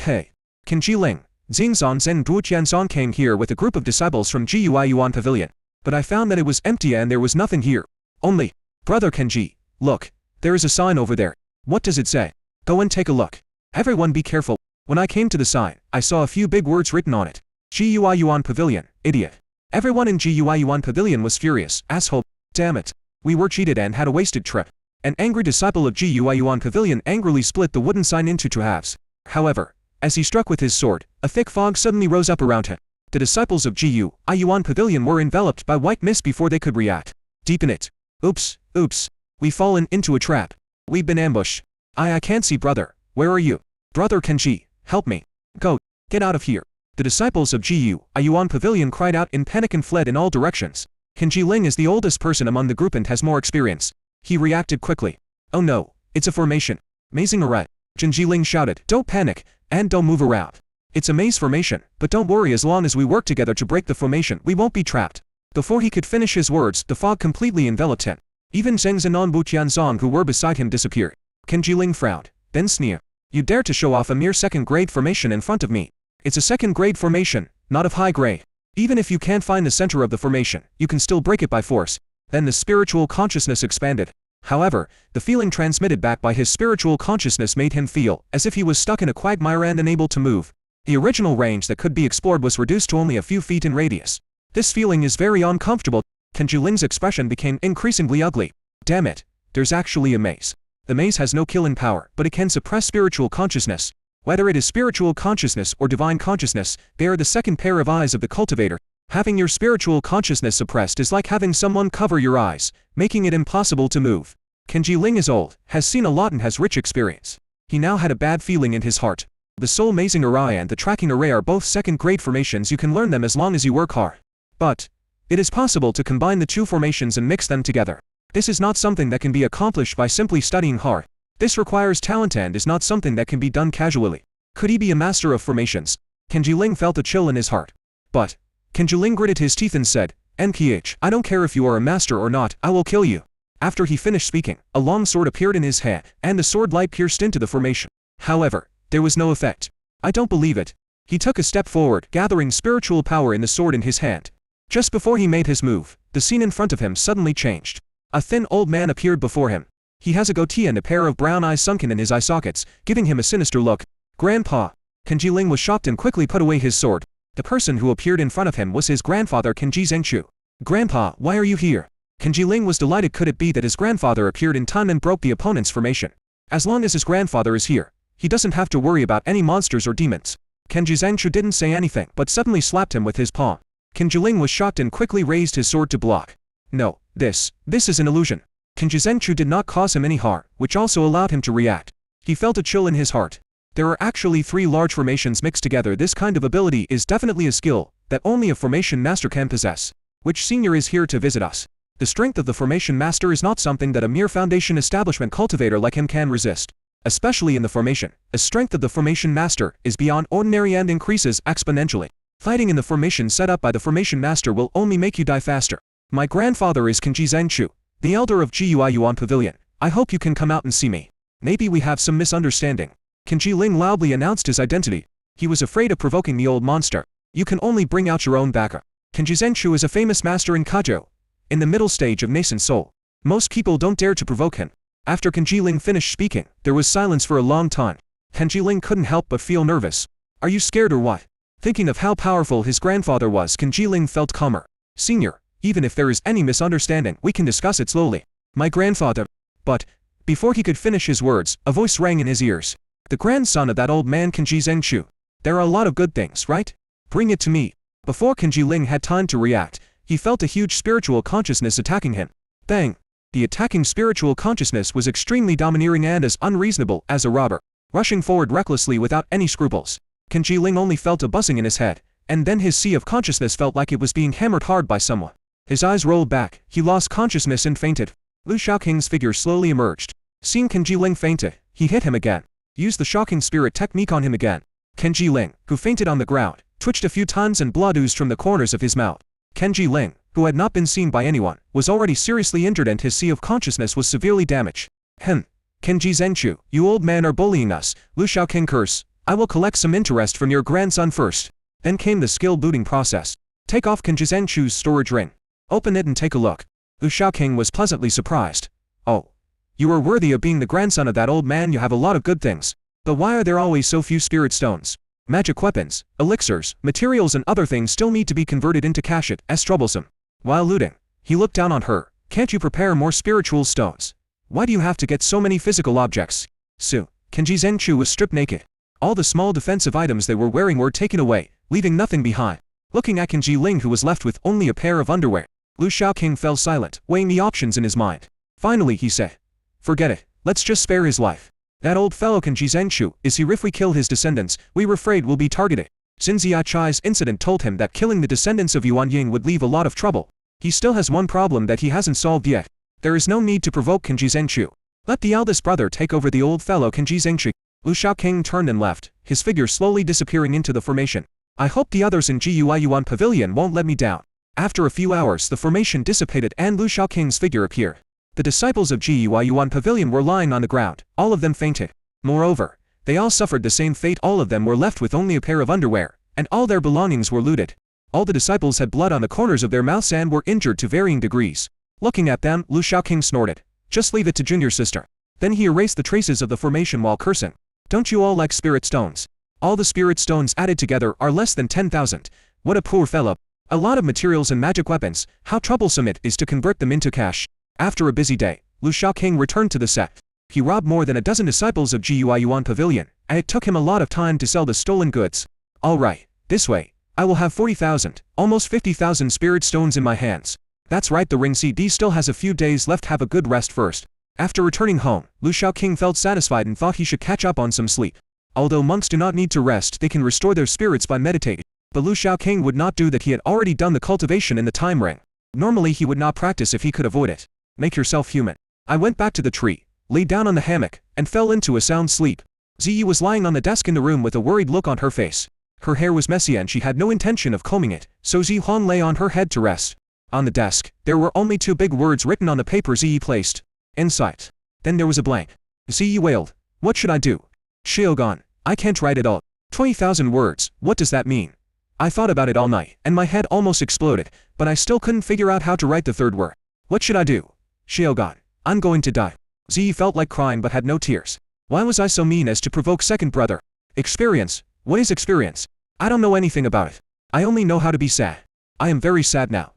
Qin Jiling, Xingzong and Wu Qianzong came here with a group of disciples from Gui Yuan Pavilion. but I found that it was empty and there was nothing here. Only, Brother Kenji, look, there is a sign over there. What does it say? Go and take a look. Everyone be careful. When I came to the sign, I saw a few big words written on it. GUI Yuan Pavilion, idiot. Everyone in GUI Yuan Pavilion was furious, asshole. Damn it. We were cheated and had a wasted trip. An angry disciple of GUI Yuan Pavilion angrily split the wooden sign into two halves. However, as he struck with his sword, a thick fog suddenly rose up around him. The disciples of GUI Yuan Pavilion were enveloped by white mist before they could react. Deep in it. Oops, oops. We've fallen into a trap. We've been ambushed. I can't see brother. Where are you? Brother Kenji, help me. Go. Get out of here. The disciples of GUI Yuan Pavilion cried out in panic and fled in all directions. Kenji Ling is the oldest person among the group and has more experience. He reacted quickly. Oh no, it's a formation. Mazing alright. Kenji Ling shouted, don't panic, and don't move around. It's a maze formation, but don't worry, as long as we work together to break the formation, we won't be trapped. Before he could finish his words, the fog completely enveloped him. Even Zheng Zhen and Wu Tianzong who were beside him disappeared. Kenji Ling frowned, then sneered. You dare to show off a mere second-grade formation in front of me. It's a second-grade formation, not of high grade. Even if you can't find the center of the formation, you can still break it by force. Then the spiritual consciousness expanded. However, the feeling transmitted back by his spiritual consciousness made him feel as if he was stuck in a quagmire and unable to move. The original range that could be explored was reduced to only a few feet in radius. This feeling is very uncomfortable. Kenji Ling's expression became increasingly ugly. Damn it, there's actually a maze. The maze has no killing power, but it can suppress spiritual consciousness. Whether it is spiritual consciousness or divine consciousness, they are the second pair of eyes of the cultivator. Having your spiritual consciousness suppressed is like having someone cover your eyes, making it impossible to move. Kenji Ling is old, has seen a lot and has rich experience. He now had a bad feeling in his heart. The soul mazing array and the tracking array are both second-grade formations. You can learn them as long as you work hard. But it is possible to combine the two formations and mix them together. This is not something that can be accomplished by simply studying hard. This requires talent and is not something that can be done casually. Could he be a master of formations? Kenji Ling felt a chill in his heart. But Kenji Ling gritted his teeth and said, NKH, I don't care if you are a master or not, I will kill you. After he finished speaking, a long sword appeared in his hand, and the sword light pierced into the formation. However, there was no effect. I don't believe it. He took a step forward, gathering spiritual power in the sword in his hand. Just before he made his move, the scene in front of him suddenly changed. A thin old man appeared before him. He has a goatee and a pair of brown eyes sunken in his eye sockets, giving him a sinister look. Grandpa. Kenji Ling was shocked and quickly put away his sword. The person who appeared in front of him was his grandfather Kenji Zhengchu. Grandpa, why are you here? Kenji Ling was delighted. Could it be that his grandfather appeared in time and broke the opponent's formation? As long as his grandfather is here, he doesn't have to worry about any monsters or demons. Kenji Zhengchu didn't say anything but suddenly slapped him with his palm. Kenji Ling was shocked and quickly raised his sword to block. No, this is an illusion. Kenji Zhengchu did not cause him any harm, which also allowed him to react. He felt a chill in his heart. There are actually 3 large formations mixed together. This kind of ability is definitely a skill that only a formation master can possess. Which senior is here to visit us? The strength of the formation master is not something that a mere foundation establishment cultivator like him can resist. Especially in the formation, the strength of the formation master is beyond ordinary and increases exponentially. Fighting in the formation set up by the formation master will only make you die faster. My grandfather is Kenji Zhengchu, the elder of GUI Yuan Pavilion. I hope you can come out and see me. Maybe we have some misunderstanding. Kenji Ling loudly announced his identity. He was afraid of provoking the old monster. You can only bring out your own backup. Kenji Zhengchu is a famous master in Kajo, in the middle stage of nascent soul. Most people don't dare to provoke him. After Kenji Ling finished speaking, there was silence for a long time. Kenji Ling couldn't help but feel nervous. Are you scared or what? Thinking of how powerful his grandfather was, Kenji Ling felt calmer. Senior, even if there is any misunderstanding, we can discuss it slowly. My grandfather. But before he could finish his words, a voice rang in his ears. The grandson of that old man Kenji Zhengchu. There are a lot of good things, right? Bring it to me. Before Kenji Ling had time to react, he felt a huge spiritual consciousness attacking him. Bang! The attacking spiritual consciousness was extremely domineering and as unreasonable as a robber, rushing forward recklessly without any scruples. Kenji Ling only felt a buzzing in his head, and then his sea of consciousness felt like it was being hammered hard by someone. His eyes rolled back, he lost consciousness and fainted. Lu Shaoqing's figure slowly emerged. Seeing Kenji Ling fainted, he hit him again. Used the shocking spirit technique on him again. Kenji Ling, who fainted on the ground, twitched a few times and blood oozed from the corners of his mouth. Kenji Ling, who had not been seen by anyone, was already seriously injured and his sea of consciousness was severely damaged. Kenji Zhengchu, you old man are bullying us. Lu Shaoqing curse. I will collect some interest from your grandson first. Then came the skill booting process. Take off Kenji Zhengchu's storage ring. Open it and take a look. Lu Shaoqing was pleasantly surprised. Oh. You are worthy of being the grandson of that old man. You have a lot of good things. But why are there always so few spirit stones? Magic weapons, elixirs, materials and other things still need to be converted into cash. It's troublesome. While looting, he looked down on her. Can't you prepare more spiritual stones? Why do you have to get so many physical objects? Su. Kenji Zengchu was stripped naked. All the small defensive items they were wearing were taken away, leaving nothing behind. Looking at Kenji Ling, who was left with only a pair of underwear, Lu Shaoqing fell silent, weighing the options in his mind. Finally he said, "Forget it, let's just spare his life. That old fellow Kenji Zengchu, is he? If we kill his descendants, we were afraid we'll be targeted." Xin Ziachai's incident told him that killing the descendants of Yuan Ying would leave a lot of trouble. He still has one problem that he hasn't solved yet. There is no need to provoke Kenji Zengchu. Let the eldest brother take over the old fellow Kenji Zengchu. Lu Shaoqing turned and left, his figure slowly disappearing into the formation. I hope the others in Gui Yuan Pavilion won't let me down. After a few hours the formation dissipated and Lu Shaoqing's figure appeared. The disciples of Gui Yuan Pavilion were lying on the ground, all of them fainted. Moreover, they all suffered the same fate. All of them were left with only a pair of underwear, and all their belongings were looted. All the disciples had blood on the corners of their mouths and were injured to varying degrees. Looking at them, Lu Shaoqing snorted. Just leave it to junior sister. Then he erased the traces of the formation while cursing. Don't you all like spirit stones? All the spirit stones added together are less than 10,000. What a poor fellow. A lot of materials and magic weapons, how troublesome it is to convert them into cash. After a busy day, Lu Shaoqing returned to the Sect. He robbed more than a dozen disciples of Gui Yuan Pavilion, and it took him a lot of time to sell the stolen goods. Alright, this way, I will have 40,000, almost 50,000 spirit stones in my hands. That's right, the ring CD still has a few days left. Have a good rest first. After returning home, Lu Shaoqing felt satisfied and thought he should catch up on some sleep. Although monks do not need to rest, they can restore their spirits by meditating. But Lu Shaoqing would not do that. He had already done the cultivation in the time ring. Normally he would not practice if he could avoid it. Make yourself human. I went back to the tree, lay down on the hammock, and fell into a sound sleep. Ziyi was lying on the desk in the room with a worried look on her face. Her hair was messy and she had no intention of combing it, so Zihuan lay on her head to rest. On the desk, there were only two big words written on the paper Ziyi placed. Insight. Then there was a blank. Ziyi wailed. What should I do? Shiogan, I can't write it all. 20,000 words, what does that mean? I thought about it all night, and my head almost exploded, but I still couldn't figure out how to write the third word. What should I do? Shiogan, I'm going to die. Ziyi felt like crying but had no tears. Why was I so mean as to provoke second brother? Experience? What is experience? I don't know anything about it. I only know how to be sad. I am very sad now.